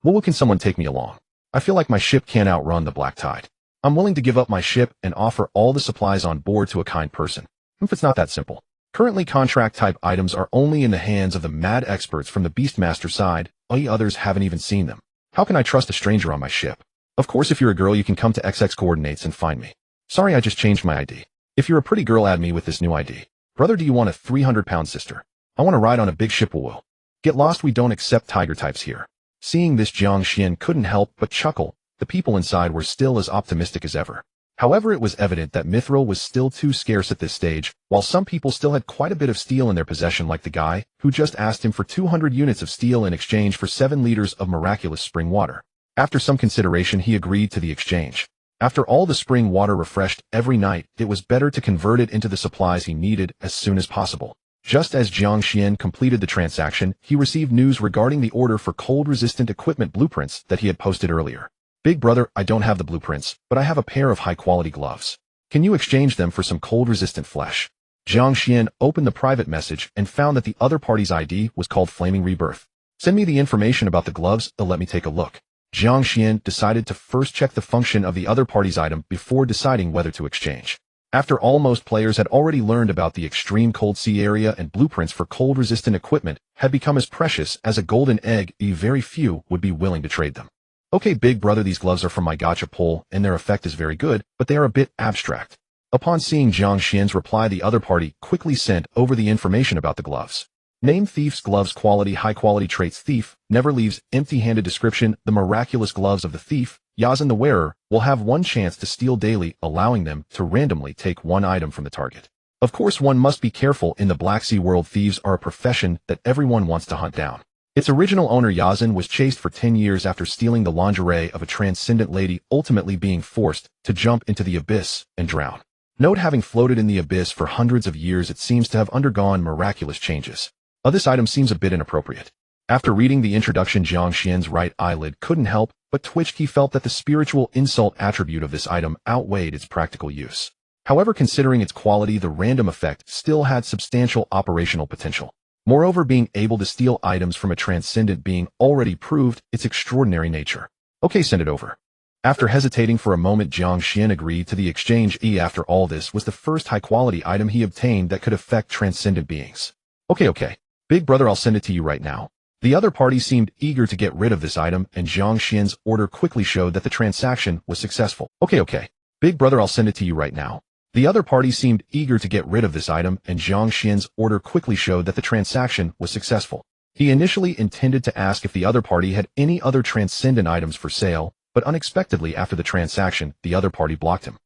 A: Well, can someone take me along? I feel like my ship can't outrun the black tide. I'm willing to give up my ship and offer all the supplies on board to a kind person. If it's not that simple. Currently, contract-type items are only in the hands of the mad experts from the Beastmaster side. All others haven't even seen them. How can I trust a stranger on my ship? Of course, if you're a girl, you can come to XX coordinates and find me. Sorry, I just changed my ID. If you're a pretty girl, add me with this new ID. Brother, do you want a 300-pound sister? I want to ride on a big ship. Will. Get lost, we don't accept tiger types here. Seeing this, Jiang Xuan couldn't help but chuckle. The people inside were still as optimistic as ever. However, it was evident that mithril was still too scarce at this stage, while some people still had quite a bit of steel in their possession, like the guy who just asked him for 200 units of steel in exchange for 7 liters of miraculous spring water. After some consideration, he agreed to the exchange. After all the spring water refreshed every night, it was better to convert it into the supplies he needed as soon as possible. Just as Jiang Xuan completed the transaction, he received news regarding the order for cold-resistant equipment blueprints that he had posted earlier. Big brother, I don't have the blueprints, but I have a pair of high-quality gloves. Can you exchange them for some cold-resistant flesh? Jiang Xuan opened the private message and found that the other party's ID was called Flaming Rebirth. Send me the information about the gloves, let me take a look. Jiang Xuan decided to first check the function of the other party's item before deciding whether to exchange. After all, most players had already learned about the extreme cold sea area and blueprints for cold-resistant equipment had become as precious as a golden egg, very few would be willing to trade them. Okay, big brother, these gloves are from my gacha pull, and their effect is very good, but they are a bit abstract. Upon seeing Jiang Xuan's reply, the other party quickly sent over the information about the gloves. Name: Thief's gloves. Quality: high quality traits. Thief never leaves empty-handed. Description: the miraculous gloves of the thief, Yazan the wearer, will have one chance to steal daily, allowing them to randomly take one item from the target. Of course, one must be careful. In the Black Sea world, thieves are a profession that everyone wants to hunt down. Its original owner, Yazan, was chased for 10 years after stealing the lingerie of a transcendent lady, ultimately being forced to jump into the abyss and drown. Note: having floated in the abyss for hundreds of years, it seems to have undergone miraculous changes. This item seems a bit inappropriate. After reading the introduction, Jiang Xuan's right eyelid couldn't help but twitch. He felt that the spiritual insult attribute of this item outweighed its practical use. However, considering its quality, the random effect still had substantial operational potential. Moreover, being able to steal items from a transcendent being already proved its extraordinary nature. Okay, send it over. After hesitating for a moment, Jiang Xuan agreed to the exchange. After all, this was the first high-quality item he obtained that could affect transcendent beings. Okay. Big brother, I'll send it to you right now. The other party seemed eager to get rid of this item, and Jiang Xuan's order quickly showed that the transaction was successful. Okay. Big brother, I'll send it to you right now. The other party seemed eager to get rid of this item, and Jiang Xuan's order quickly showed that the transaction was successful. He initially intended to ask if the other party had any other transcendent items for sale, but unexpectedly after the transaction, the other party blocked him.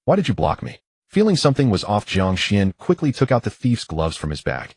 A: Why did you block me? Feeling something was off, Jiang Xuan quickly took out the thief's gloves from his bag.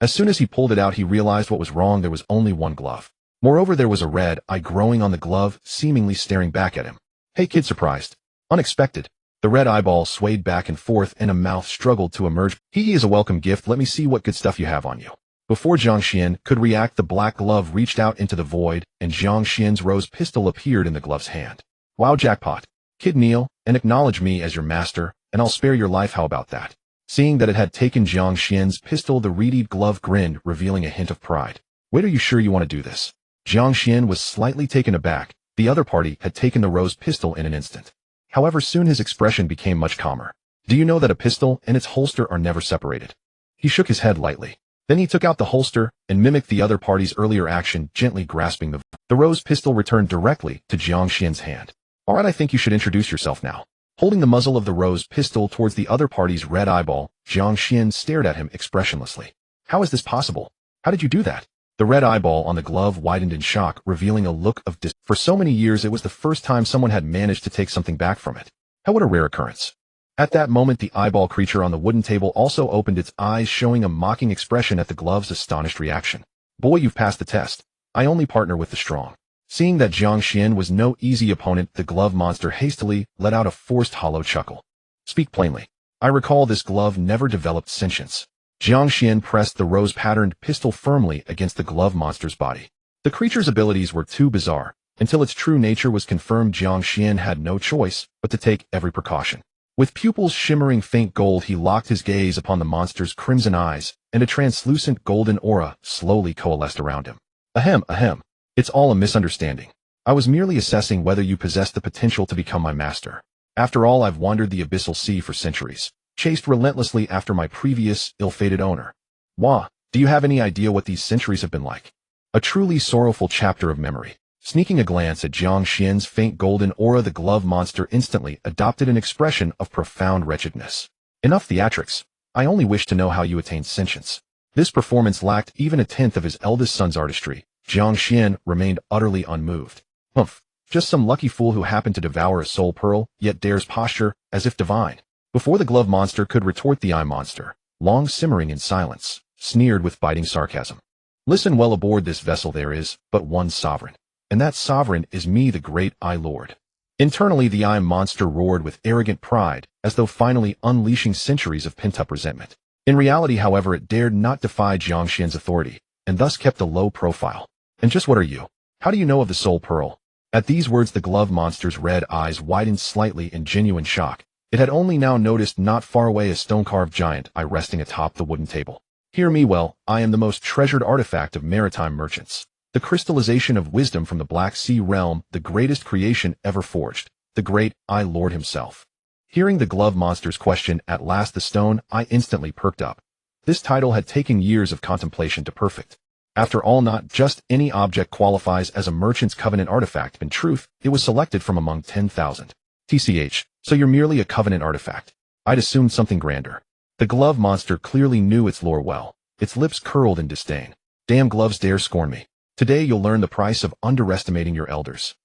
A: As soon as he pulled it out, he realized what was wrong. There was only one glove. Moreover, there was a red eye growing on the glove, seemingly staring back at him. Hey kid, surprised. Unexpected. The red eyeball swayed back and forth, and a mouth struggled to emerge. He is a welcome gift. Let me see what good stuff you have on you. Before Jiang Xuan could react, the black glove reached out into the void, and Jiang Xuan's rose pistol appeared in the glove's hand. Wow, jackpot. Kid, kneel and acknowledge me as your master, and I'll spare your life. How about that? Seeing that it had taken Jiang Xuan's pistol, the reedied glove grinned, revealing a hint of pride. Wait, are you sure you want to do this? Jiang Xuan was slightly taken aback. The other party had taken the rose pistol in an instant. However, soon his expression became much calmer. Do you know that a pistol and its holster are never separated? He shook his head lightly. Then he took out the holster and mimicked the other party's earlier action, gently grasping the rose pistol returned directly to Jiang Xuan's hand. All right, I think you should introduce yourself now. Holding the muzzle of the rose pistol towards the other party's red eyeball, Jiang Xuan stared at him expressionlessly. How is this possible? How did you do that? The red eyeball on the glove widened in shock, revealing a look of dismay. For so many years, it was the first time someone had managed to take something back from it. How what a rare occurrence. At that moment, the eyeball creature on the wooden table also opened its eyes, showing a mocking expression at the glove's astonished reaction. Boy, you've passed the test. I only partner with the strong. Seeing that Jiang Xuan was no easy opponent, the glove monster hastily let out a forced hollow chuckle. Speak plainly. I recall this glove never developed sentience. Jiang Xuan pressed the rose-patterned pistol firmly against the glove monster's body. The creature's abilities were too bizarre. Until its true nature was confirmed, Jiang Xuan had no choice but to take every precaution. With pupils shimmering faint gold, he locked his gaze upon the monster's crimson eyes, and a translucent golden aura slowly coalesced around him. Ahem. It's all a misunderstanding. I was merely assessing whether you possess the potential to become my master. After all, I've wandered the Abyssal Sea for centuries, chased relentlessly after my previous, ill-fated owner. Wah, do you have any idea what these centuries have been like? A truly sorrowful chapter of memory. Sneaking a glance at Jiang Xuan's faint golden aura, the glove monster instantly adopted an expression of profound wretchedness. Enough theatrics. I only wish to know how you attained sentience. This performance lacked even a tenth of his eldest son's artistry. Jiang Xuan remained utterly unmoved. Humph, just some lucky fool who happened to devour a soul pearl, yet dares posture as if divine. Before the glove monster could retort, the eye monster, long simmering in silence, sneered with biting sarcasm. Listen well, aboard this vessel there is but one sovereign, and that sovereign is me, the great Eye Lord. Internally, the eye monster roared with arrogant pride, as though finally unleashing centuries of pent-up resentment. In reality, however, it dared not defy Jiang Xuan's authority, and thus kept a low profile. And just what are you? How do you know of the soul pearl? At these words, the glove monster's red eyes widened slightly in genuine shock. It had only now noticed not far away a stone-carved giant eye resting atop the wooden table. Hear me well, I am the most treasured artifact of maritime merchants. The crystallization of wisdom from the Black Sea realm, the greatest creation ever forged. The great Eye Lord himself. Hearing the glove monster's question, at last the stone eye instantly perked up. This title had taken years of contemplation to perfect. After all, not just any object qualifies as a merchant's covenant artifact. In truth, it was selected from among 10,000. TCH, so you're merely a covenant artifact. I'd assumed something grander. The glove monster clearly knew its lore well. Its lips curled in disdain. Damn gloves dare scorn me. Today you'll learn the price of underestimating your elders.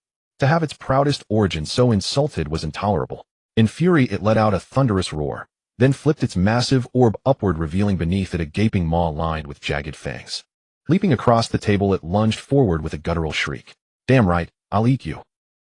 A: To have its proudest origin so insulted was intolerable. In fury it let out a thunderous roar, then flipped its massive orb upward, revealing beneath it a gaping maw lined with jagged fangs. Leaping across the table, it lunged forward with a guttural shriek. Damn right, I'll eat you.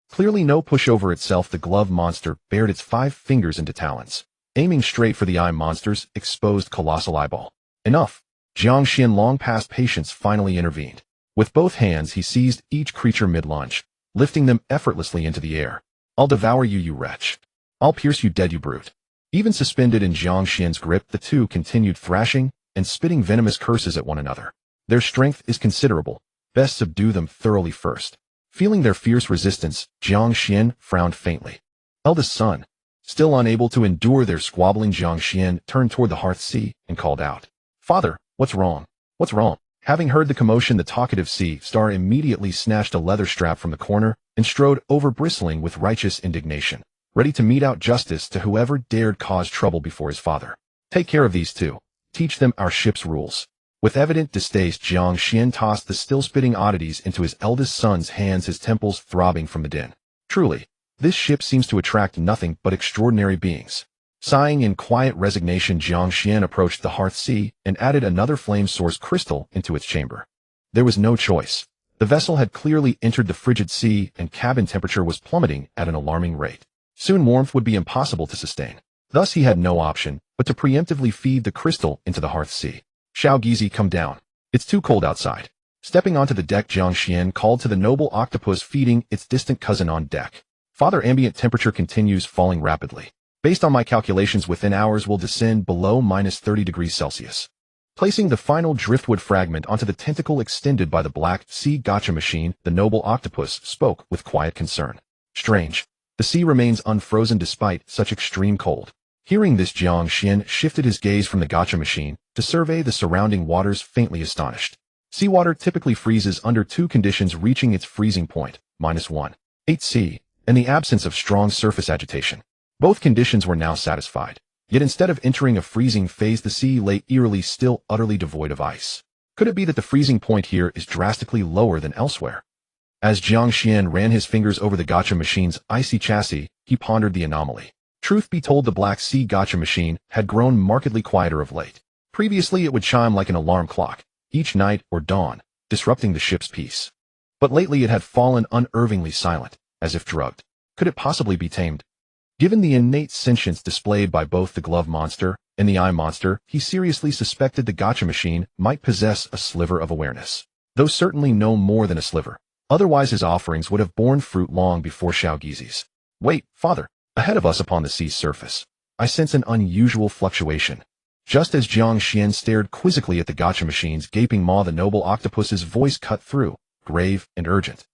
A: Clearly no pushover itself, the glove monster bared its 5 fingers into talons, aiming straight for the eye monster's exposed colossal eyeball. Enough! Jiang Xuan, long past patience, finally intervened. With both hands he seized each creature mid-lunge, lifting them effortlessly into the air. I'll devour you, you wretch. I'll pierce you dead, you brute. Even suspended in Jiang Xuan's grip, the two continued thrashing and spitting venomous curses at one another. Their strength is considerable. Best subdue them thoroughly first. Feeling their fierce resistance, Jiang Xuan frowned faintly. Eldest son. Still unable to endure their squabbling, Jiang Xuan turned toward the hearth sea and called out. Father, what's wrong? What's wrong? Having heard the commotion, the talkative sea star immediately snatched a leather strap from the corner and strode over, bristling with righteous indignation, ready to mete out justice to whoever dared cause trouble before his father. Take care of these two. Teach them our ship's rules. With evident distaste, Jiang Xuan tossed the still-spitting oddities into his eldest son's hands, his temples throbbing from the din. Truly, this ship seems to attract nothing but extraordinary beings. Sighing in quiet resignation, Jiang Xuan approached the hearth sea and added another flame source crystal into its chamber. There was no choice. The vessel had clearly entered the frigid sea, and cabin temperature was plummeting at an alarming rate. Soon warmth would be impossible to sustain. Thus he had no option but to preemptively feed the crystal into the hearth sea. Xiao Gizi, come down. It's too cold outside. Stepping onto the deck, Jiang Xuan called to the noble octopus feeding its distant cousin on deck. Father, ambient temperature continues falling rapidly. Based on my calculations, within hours will descend below -30 degrees Celsius. Placing the final driftwood fragment onto the tentacle extended by the Black Sea Gacha machine, the noble octopus spoke with quiet concern. Strange. The sea remains unfrozen despite such extreme cold. Hearing this, Jiang Xuan shifted his gaze from the gacha machine to survey the surrounding waters, faintly astonished. Seawater typically freezes under 2 conditions, reaching its freezing point, -1, 8°C, and the absence of strong surface agitation. Both conditions were now satisfied. Yet instead of entering a freezing phase, the sea lay eerily still, utterly devoid of ice. Could it be that the freezing point here is drastically lower than elsewhere? As Jiang Xuan ran his fingers over the gacha machine's icy chassis, he pondered the anomaly. Truth be told, the Black Sea gacha machine had grown markedly quieter of late. Previously it would chime like an alarm clock, each night or dawn, disrupting the ship's peace. But lately it had fallen unervingly silent, as if drugged. Could it possibly be tamed? Given the innate sentience displayed by both the glove monster and the eye monster, he seriously suspected the gacha machine might possess a sliver of awareness. Though certainly no more than a sliver. Otherwise his offerings would have borne fruit long before Xiao Gizi's. Wait, father. Ahead of us upon the sea's surface, I sense an unusual fluctuation. Just as Jiang Xuan stared quizzically at the gacha machine's gaping maw, the noble octopus's voice cut through, grave and urgent.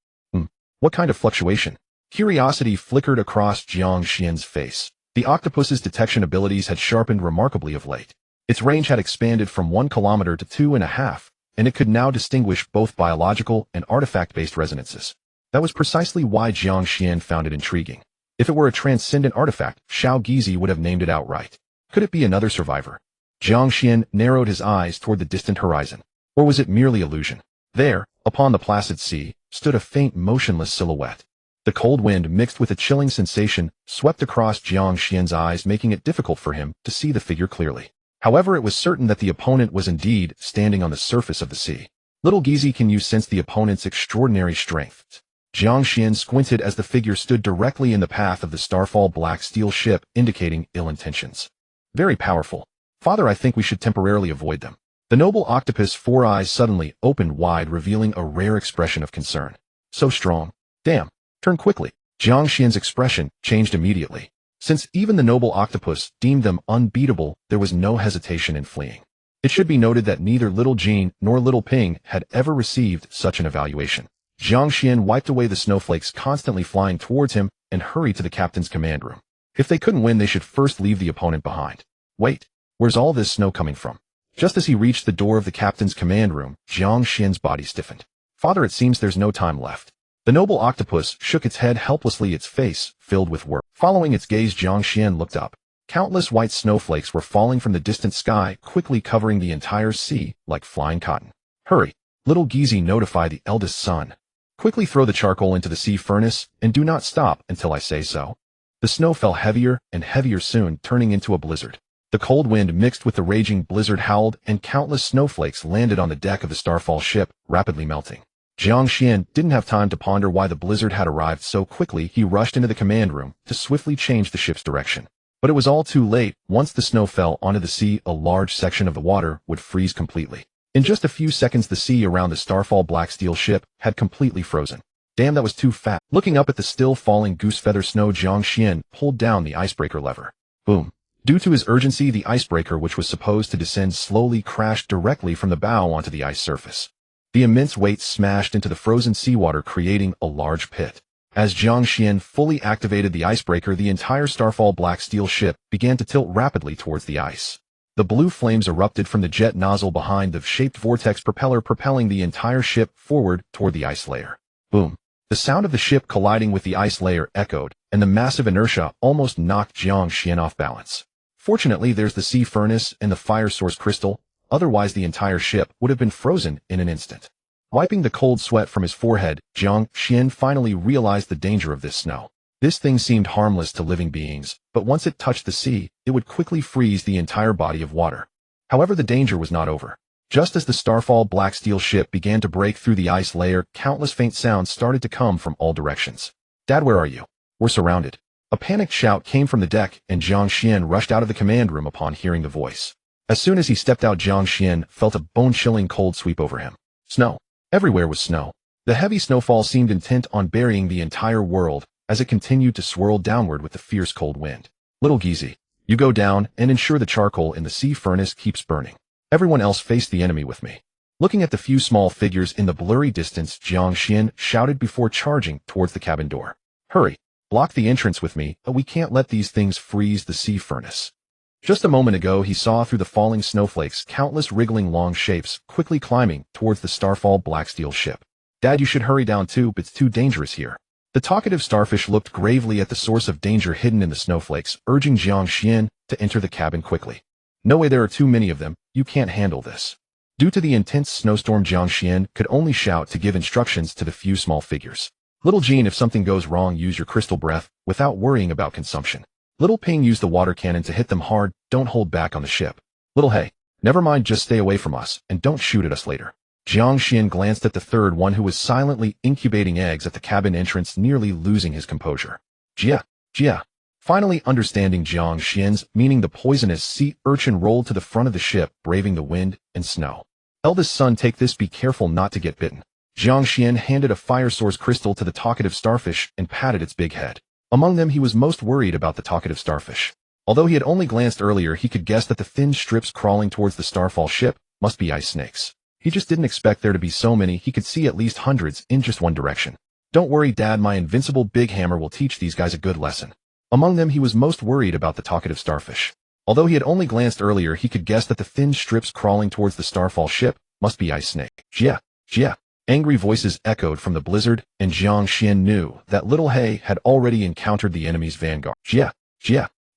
A: What kind of fluctuation? Curiosity flickered across Jiang Xuan's face. The octopus's detection abilities had sharpened remarkably of late. Its range had expanded from 1 kilometer to 2.5, and it could now distinguish both biological and artifact-based resonances. That was precisely why Jiang Xuan found it intriguing. If it were a transcendent artifact, Xiao Gizi would have named it outright. Could it be another survivor? Jiang Xuan narrowed his eyes toward the distant horizon. Or was it merely illusion? There, upon the placid sea, stood a faint, motionless silhouette. The cold wind, mixed with a chilling sensation, swept across Jiang Xuan's eyes, making it difficult for him to see the figure clearly. However, it was certain that the opponent was indeed standing on the surface of the sea. Little Gizi, can you sense the opponent's extraordinary strength? Jiang Xuan squinted as the figure stood directly in the path of the Starfall black steel ship, indicating ill intentions. Very powerful. Father, I think we should temporarily avoid them. The noble octopus' 4 eyes suddenly opened wide, revealing a rare expression of concern. So strong. Damn. Turn quickly. Jiang Xuan's expression changed immediately. Since even the noble octopus deemed them unbeatable, there was no hesitation in fleeing. It should be noted that neither Little Jean nor Little Ping had ever received such an evaluation. Jiang Xuan wiped away the snowflakes constantly flying towards him and hurried to the captain's command room. If they couldn't win, they should first leave the opponent behind. Wait, where's all this snow coming from? Just as he reached the door of the captain's command room, Jiang Xuan's body stiffened. Father, it seems there's no time left. The noble octopus shook its head helplessly, its face filled with worry. Following its gaze, Jiang Xuan looked up. Countless white snowflakes were falling from the distant sky, quickly covering the entire sea like flying cotton. Hurry, little Gizi, notified the eldest son. Quickly throw the charcoal into the sea furnace, and do not stop until I say so. The snow fell heavier and heavier, soon turning into a blizzard. The cold wind mixed with the raging blizzard howled, and countless snowflakes landed on the deck of the Starfall ship, rapidly melting. Jiang Xuan didn't have time to ponder why the blizzard had arrived so quickly. He rushed into the command room to swiftly change the ship's direction. But it was all too late. Once the snow fell onto the sea, a large section of the water would freeze completely. In just a few seconds, the sea around the Starfall black steel ship had completely frozen. Damn, that was too fast. Looking up at the still falling goose-feather snow, Jiang Xuan pulled down the icebreaker lever. Boom. Due to his urgency, the icebreaker, which was supposed to descend slowly, crashed directly from the bow onto the ice surface. The immense weight smashed into the frozen seawater, creating a large pit. As Jiang Xuan fully activated the icebreaker, the entire Starfall black steel ship began to tilt rapidly towards the ice. The blue flames erupted from the jet nozzle behind the shaped vortex propeller, propelling the entire ship forward toward the ice layer. Boom. The sound of the ship colliding with the ice layer echoed, and the massive inertia almost knocked Jiang Xuan off balance. Fortunately, there's the sea furnace and the fire source crystal, otherwise the entire ship would have been frozen in an instant. Wiping the cold sweat from his forehead, Jiang Xuan finally realized the danger of this snow. This thing seemed harmless to living beings, but once it touched the sea, it would quickly freeze the entire body of water. However, the danger was not over. Just as the Starfall black steel ship began to break through the ice layer, countless faint sounds started to come from all directions. Dad, where are you? We're surrounded. A panicked shout came from the deck, and Jiang Xuan rushed out of the command room upon hearing the voice. As soon as he stepped out, Jiang Xuan felt a bone-chilling cold sweep over him. Snow. Everywhere was snow. The heavy snowfall seemed intent on burying the entire world as it continued to swirl downward with the fierce cold wind. Little Gizi, you go down and ensure the charcoal in the sea furnace keeps burning. Everyone else face the enemy with me. Looking at the few small figures in the blurry distance, Jiang Xuan shouted before charging towards the cabin door. Hurry, block the entrance with me, we can't let these things freeze the sea furnace. Just a moment ago, he saw through the falling snowflakes countless wriggling long shapes quickly climbing towards the Starfall black steel ship. Dad, you should hurry down too, but it's too dangerous here. The talkative starfish looked gravely at the source of danger hidden in the snowflakes, urging Jiang Xuan to enter the cabin quickly. No way, there are too many of them, you can't handle this. Due to the intense snowstorm, Jiang Xuan could only shout to give instructions to the few small figures. Little Jean, if something goes wrong, use your crystal breath without worrying about consumption. Little Ping, use the water cannon to hit them hard, don't hold back on the ship. Little Hey, never mind, just stay away from us, and don't shoot at us later. Jiang Xuan glanced at the third one, who was silently incubating eggs at the cabin entrance, nearly losing his composure. Jia. Finally understanding Jiang Xuan's meaning, the poisonous sea urchin rolled to the front of the ship, braving the wind and snow. Eldest son, take this, be careful not to get bitten. Jiang Xuan handed a fire source crystal to the talkative starfish and patted its big head. Among them, he was most worried about the talkative starfish. Although he had only glanced earlier, he could guess that the thin strips crawling towards the Starfall ship must be ice snakes. He just didn't expect there to be so many. He could see at least hundreds in just one direction. Don't worry, Dad, my invincible big hammer will teach these guys a good lesson. Among them, he was most worried about the talkative starfish. Although he had only glanced earlier, he could guess that the thin strips crawling towards the Starfall ship must be ice snake. Jia. Angry voices echoed from the blizzard, and Jiang Xuan knew that Little Hey had already encountered the enemy's vanguard. Jia.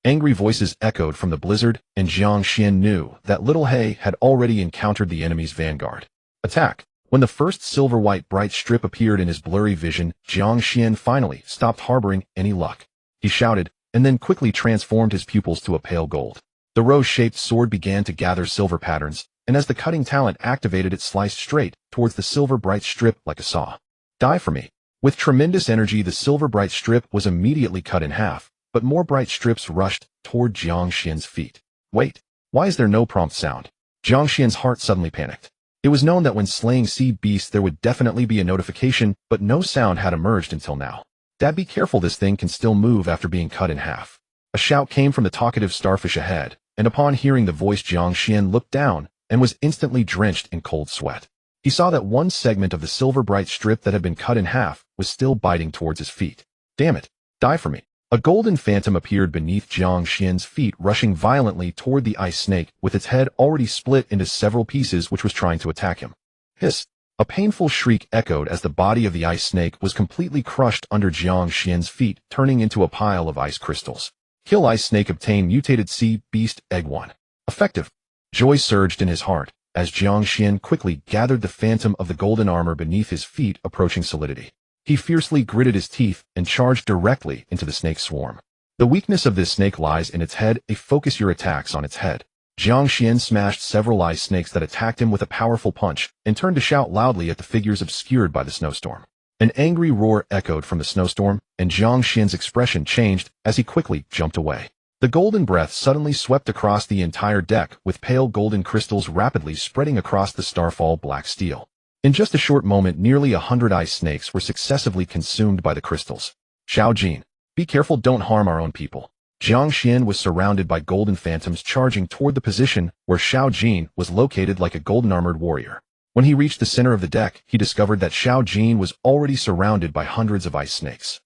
A: Angry voices echoed from the blizzard, and Jiang Xuan knew that Little Hey had already encountered the enemy's vanguard. Attack. When the first silver-white bright strip appeared in his blurry vision, Jiang Xuan finally stopped harboring any luck. He shouted, and then quickly transformed his pupils to a pale gold. The rose-shaped sword began to gather silver patterns, and as the cutting talent activated, it sliced straight towards the silver bright strip like a saw. Die for me. With tremendous energy, the silver bright strip was immediately cut in half, but more bright strips rushed toward Jiang Xuan's feet. Wait, why is there no prompt sound? Jiang Xuan's heart suddenly panicked. It was known that when slaying sea beasts there would definitely be a notification, but no sound had emerged until now. Dad, be careful, this thing can still move after being cut in half. A shout came from the talkative starfish ahead, and upon hearing the voice Jiang Xuan looked down and was instantly drenched in cold sweat. He saw that one segment of the silver-bright strip that had been cut in half was still biting towards his feet. Damn it! Die for me! A golden phantom appeared beneath Jiang Xuan's feet, rushing violently toward the ice snake with its head already split into several pieces, which was trying to attack him. Hiss! A painful shriek echoed as the body of the ice snake was completely crushed under Jiang Xuan's feet, turning into a pile of ice crystals. Kill ice snake, obtain mutated sea beast egg 1. Effective. Joy surged in his heart as Jiang Xuan quickly gathered the phantom of the golden armor beneath his feet, approaching solidity. He fiercely gritted his teeth and charged directly into the snake swarm. The weakness of this snake lies in its head. Focus your attacks on its head. Jiang Xuan smashed several ice snakes that attacked him with a powerful punch and turned to shout loudly at the figures obscured by the snowstorm. An angry roar echoed from the snowstorm, and Jiang Xuan's expression changed as he quickly jumped away. The golden breath suddenly swept across the entire deck, with pale golden crystals rapidly spreading across the starfall black steel. In just a short moment, nearly 100 ice snakes were successively consumed by the crystals. Xiao Jin, be careful, don't harm our own people. Jiang Xuan was surrounded by golden phantoms charging toward the position where Xiao Jin was located like a golden-armored warrior. When he reached the center of the deck, he discovered that Xiao Jin was already surrounded by hundreds of ice snakes.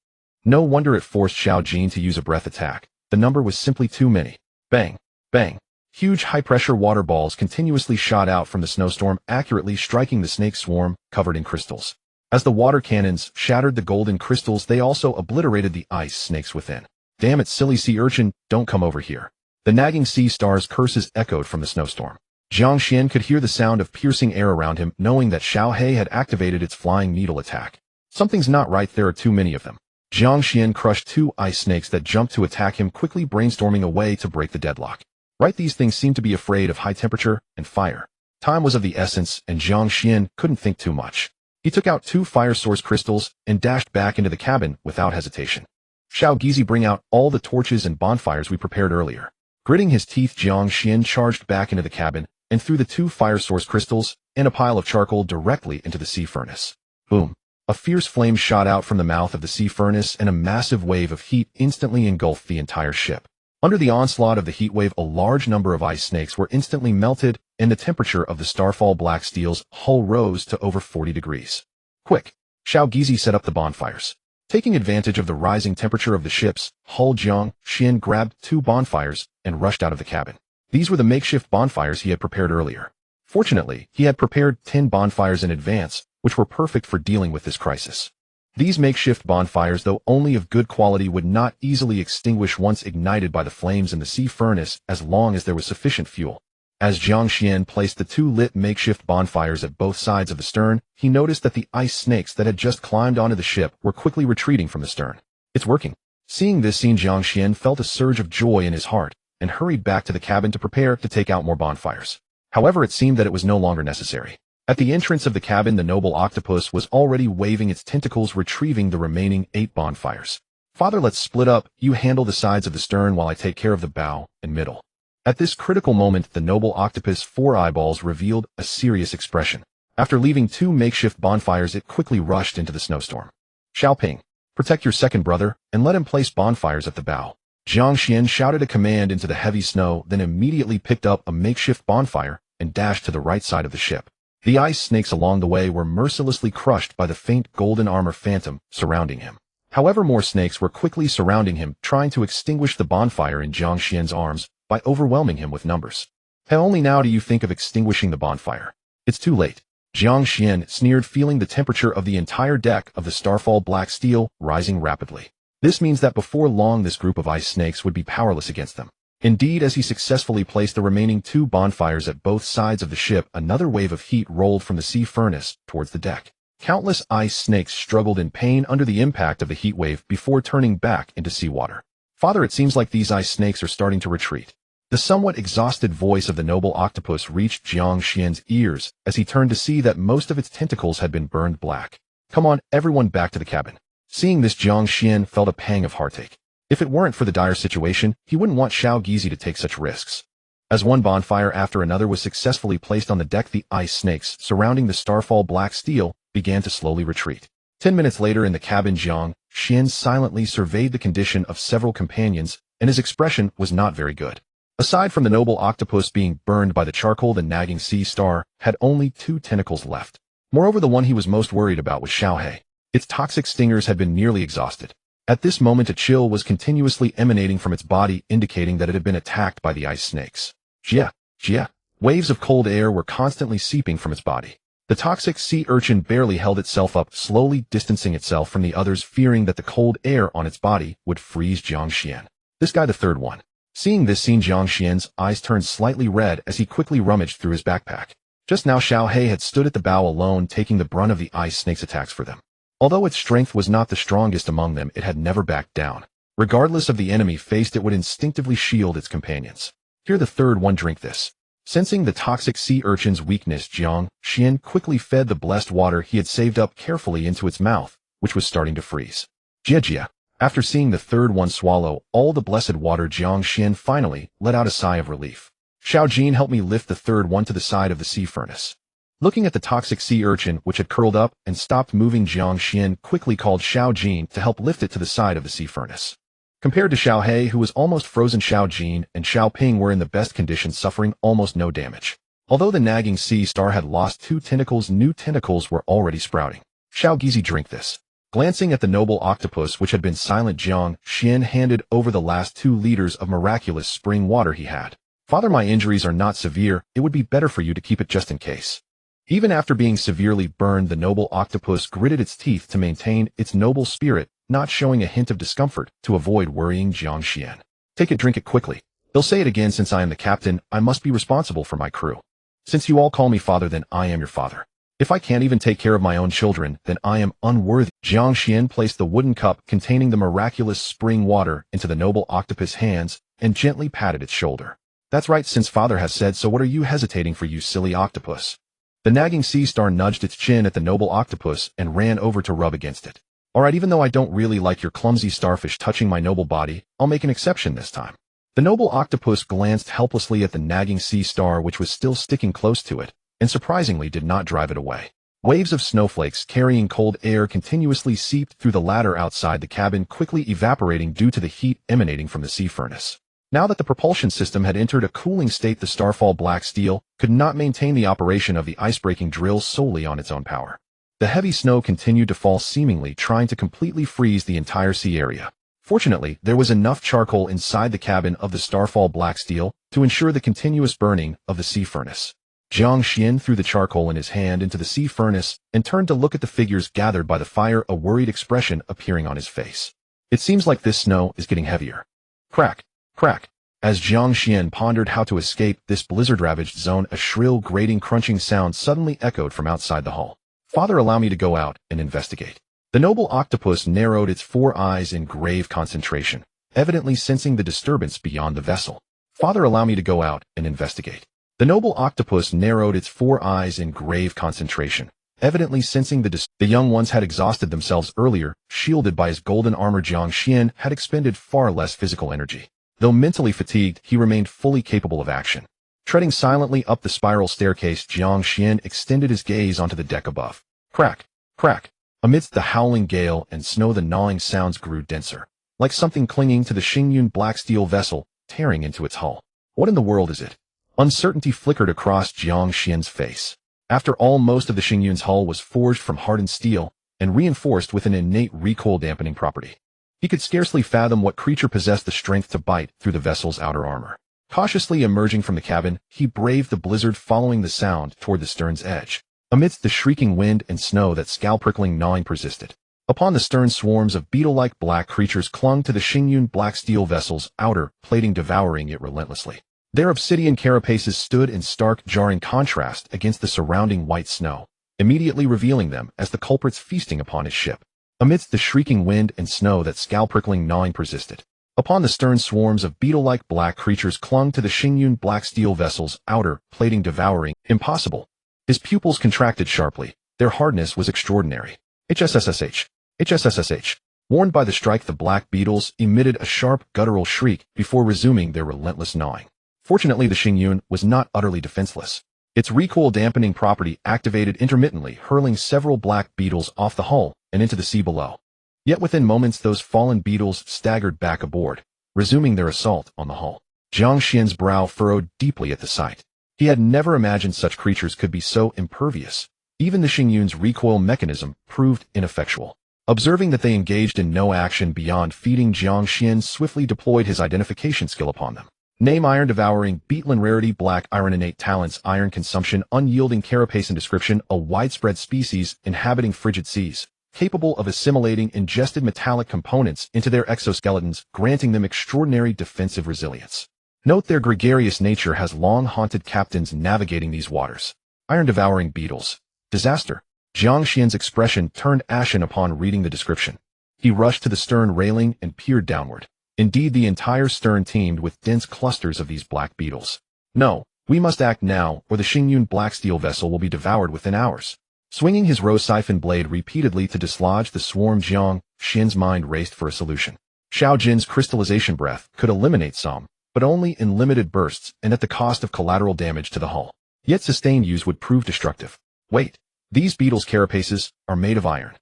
A: No wonder it forced Xiao Jin to use a breath attack. The number was simply too many. Bang! Bang! Huge high-pressure water balls continuously shot out from the snowstorm, accurately striking the snake swarm covered in crystals. As the water cannons shattered the golden crystals, they also obliterated the ice snakes within. Damn it, silly sea urchin, don't come over here. The nagging sea star's curses echoed from the snowstorm. Jiang Xuan could hear the sound of piercing air around him, knowing that Xiao He had activated its flying needle attack. Something's not right, there are too many of them. Jiang Xuan crushed 2 ice snakes that jumped to attack him, quickly brainstorming a way to break the deadlock. Right, these things seem to be afraid of high temperature and fire. Time was of the essence, and Jiang Xuan couldn't think too much. He took out 2 fire source crystals and dashed back into the cabin without hesitation. Xiao Gizi, bring out all the torches and bonfires we prepared earlier. Gritting his teeth, Jiang Xuan charged back into the cabin and threw the 2 fire source crystals and a pile of charcoal directly into the sea furnace. Boom! A fierce flame shot out from the mouth of the sea furnace, and a massive wave of heat instantly engulfed the entire ship. Under the onslaught of the heat wave, a large number of ice snakes were instantly melted, and the temperature of the starfall black steel's hull rose to over 40 degrees. Quick! Xiao Gizi set up the bonfires. Taking advantage of the rising temperature of the ship's hull, Jiang Xuan grabbed 2 bonfires and rushed out of the cabin. These were the makeshift bonfires he had prepared earlier. Fortunately, he had prepared 10 bonfires in advance, which were perfect for dealing with this crisis. These makeshift bonfires, though only of good quality, would not easily extinguish once ignited by the flames in the sea furnace as long as there was sufficient fuel. As Jiang Xuan placed the 2 lit makeshift bonfires at both sides of the stern, he noticed that the ice snakes that had just climbed onto the ship were quickly retreating from the stern. It's working. Seeing this scene, Jiang Xuan felt a surge of joy in his heart and hurried back to the cabin to prepare to take out more bonfires. However, it seemed that it was no longer necessary. At the entrance of the cabin, the noble octopus was already waving its tentacles, retrieving the remaining 8 bonfires. Father, let's split up. You handle the sides of the stern while I take care of the bow and middle. At this critical moment, the noble octopus' 4 eyeballs revealed a serious expression. After leaving 2 makeshift bonfires, it quickly rushed into the snowstorm. Xiaoping, protect your second brother, and let him place bonfires at the bow. Jiang Xuan shouted a command into the heavy snow, then immediately picked up a makeshift bonfire and dashed to the right side of the ship. The ice snakes along the way were mercilessly crushed by the faint golden armor phantom surrounding him. However, more snakes were quickly surrounding him, trying to extinguish the bonfire in Jiang Xuan's arms by overwhelming him with numbers. How only now do you think of extinguishing the bonfire? It's too late. Jiang Xuan sneered, feeling the temperature of the entire deck of the Starfall black steel rising rapidly. This means that before long this group of ice snakes would be powerless against them. Indeed, as he successfully placed the remaining 2 bonfires at both sides of the ship, another wave of heat rolled from the sea furnace towards the deck. Countless ice snakes struggled in pain under the impact of the heat wave before turning back into seawater. Father, it seems like these ice snakes are starting to retreat. The somewhat exhausted voice of the noble octopus reached Jiang Xuan's ears as he turned to see that most of its tentacles had been burned black. Come on, everyone back to the cabin. Seeing this, Jiang Xuan felt a pang of heartache. If it weren't for the dire situation, he wouldn't want Xiao Gizi to take such risks. As one bonfire after another was successfully placed on the deck, the ice snakes surrounding the Starfall black steel began to slowly retreat. 10 minutes later in the cabin, Jiang Xuan silently surveyed the condition of several companions, and his expression was not very good. Aside from the noble octopus being burned by the charcoal, the nagging sea star had only 2 tentacles left. Moreover, the one he was most worried about was Xiaohei. Its toxic stingers had been nearly exhausted. At this moment, a chill was continuously emanating from its body, indicating that it had been attacked by the ice snakes. Jia, Jia. Waves of cold air were constantly seeping from its body. The toxic sea urchin barely held itself up, slowly distancing itself from the others, fearing that the cold air on its body would freeze Jiang Xuan. This guy, the third one. Seeing this scene, Jiang Xuan's eyes turned slightly red as he quickly rummaged through his backpack. Just now, Xiaohei had stood at the bow alone, taking the brunt of the ice snake's attacks for them. Although its strength was not the strongest among them, it had never backed down. Regardless of the enemy faced, it would instinctively shield its companions. Here, the third one, drink this. Sensing the toxic sea urchin's weakness, Jiang Xuan quickly fed the blessed water he had saved up carefully into its mouth, which was starting to freeze. Jia, Jia. After seeing the third one swallow all the blessed water, Jiang Xuan finally let out a sigh of relief. Xiao Jin, helped me lift the third one to the side of the sea furnace. Looking at the toxic sea urchin, which had curled up and stopped moving, Jiang Xuan quickly called Xiao Jin to help lift it to the side of the sea furnace. Compared to Xiaohei, who was almost frozen, Xiao Jin and Xiao Ping were in the best conditions, suffering almost no damage. Although the nagging sea star had lost 2 tentacles, new tentacles were already sprouting. Xiao Gizi, drink this. Glancing at the noble octopus, which had been silent, Jiang Xuan handed over the last 2 liters of miraculous spring water he had. Father, my injuries are not severe. It would be better for you to keep it just in case. Even after being severely burned, the noble octopus gritted its teeth to maintain its noble spirit, not showing a hint of discomfort to avoid worrying Jiang Xuan. Take it, drink it quickly. They'll say it again, since I am the captain, I must be responsible for my crew. Since you all call me father, then I am your father. If I can't even take care of my own children, then I am unworthy. Jiang Xuan placed the wooden cup containing the miraculous spring water into the noble octopus' hands and gently patted its shoulder. That's right, since father has said so, what are you hesitating for, you silly octopus? The nagging sea star nudged its chin at the noble octopus and ran over to rub against it. Alright, even though I don't really like your clumsy starfish touching my noble body, I'll make an exception this time. The noble octopus glanced helplessly at the nagging sea star, which was still sticking close to it, and surprisingly did not drive it away. Waves of snowflakes carrying cold air continuously seeped through the ladder outside the cabin, quickly evaporating due to the heat emanating from the sea furnace. Now that the propulsion system had entered a cooling state, the Starfall Black Steel could not maintain the operation of the ice-breaking drill solely on its own power. The heavy snow continued to fall, seemingly trying to completely freeze the entire sea area. Fortunately, there was enough charcoal inside the cabin of the Starfall Black Steel to ensure the continuous burning of the sea furnace. Jiang Xuan threw the charcoal in his hand into the sea furnace and turned to look at the figures gathered by the fire, a worried expression appearing on his face. It seems like this snow is getting heavier. Crack, crack. As Jiang Xuan pondered how to escape this blizzard-ravaged zone, a shrill, grating, crunching sound suddenly echoed from outside the hull. Father, allow me to go out and investigate. The noble octopus narrowed its 4 eyes in grave concentration, evidently sensing the disturbance beyond the vessel. Father, allow me to go out and investigate. The noble octopus narrowed its 4 eyes in grave concentration, evidently sensing the young ones had exhausted themselves earlier. Shielded by his golden armor, Jiang Xuan had expended far less physical energy. Though mentally fatigued, he remained fully capable of action. Treading silently up the spiral staircase, Jiang Xuan extended his gaze onto the deck above. Crack, crack. Amidst the howling gale and snow, the gnawing sounds grew denser, like something clinging to the Xingyun black steel vessel, tearing into its hull. What in the world is it? Uncertainty flickered across Jiang Xuan's face. After all, most of the Xingyun's hull was forged from hardened steel and reinforced with an innate recoil-dampening property. He could scarcely fathom what creature possessed the strength to bite through the vessel's outer armor. Cautiously emerging from the cabin, he braved the blizzard, following the sound toward the stern's edge. Amidst the shrieking wind and snow, that scalp-prickling gnawing persisted. Upon the stern, swarms of beetle-like black creatures clung to the Xingyun black steel vessel's outer plating, devouring it relentlessly. Their obsidian carapaces stood in stark, jarring contrast against the surrounding white snow, immediately revealing them as the culprits feasting upon his ship. Amidst the shrieking wind and snow, that scalp-prickling gnawing persisted. Upon the stern, swarms of beetle-like black creatures clung to the Xingyun black steel vessel's outer plating, devouring. Impossible. His pupils contracted sharply. Their hardness was extraordinary. HSSSH. HSSSH. Warned by the strike, the black beetles emitted a sharp, guttural shriek before resuming their relentless gnawing. Fortunately, the Xingyun was not utterly defenseless. Its recoil-dampening property activated intermittently, hurling several black beetles off the hull and into the sea below. Yet within moments those fallen beetles staggered back aboard, resuming their assault on the hull. Jiang Xuan's brow furrowed deeply at the sight. He had never imagined such creatures could be so impervious. Even the Xingyun's recoil mechanism proved ineffectual. Observing that they engaged in no action beyond feeding, Jiang Xuan swiftly deployed his identification skill upon them. Name: iron devouring, beetland rarity, black iron, innate talents, iron consumption, unyielding carapace, and description: a widespread species inhabiting frigid seas, capable of assimilating ingested metallic components into their exoskeletons, granting them extraordinary defensive resilience. Note: their gregarious nature has long haunted captains navigating these waters. Iron devouring beetles. Disaster. Jiang Xuan's expression turned ashen upon reading the description. He rushed to the stern railing and peered downward. Indeed, the entire stern teemed with dense clusters of these black beetles. No, we must act now, or the Xingyun black steel vessel will be devoured within hours. Swinging his rose siphon blade repeatedly to dislodge the swarm, Jiang Xuan's mind raced for a solution. Xiao Jin's crystallization breath could eliminate some, but only in limited bursts and at the cost of collateral damage to the hull. Yet sustained use would prove destructive. Wait, these beetles' carapaces are made of iron.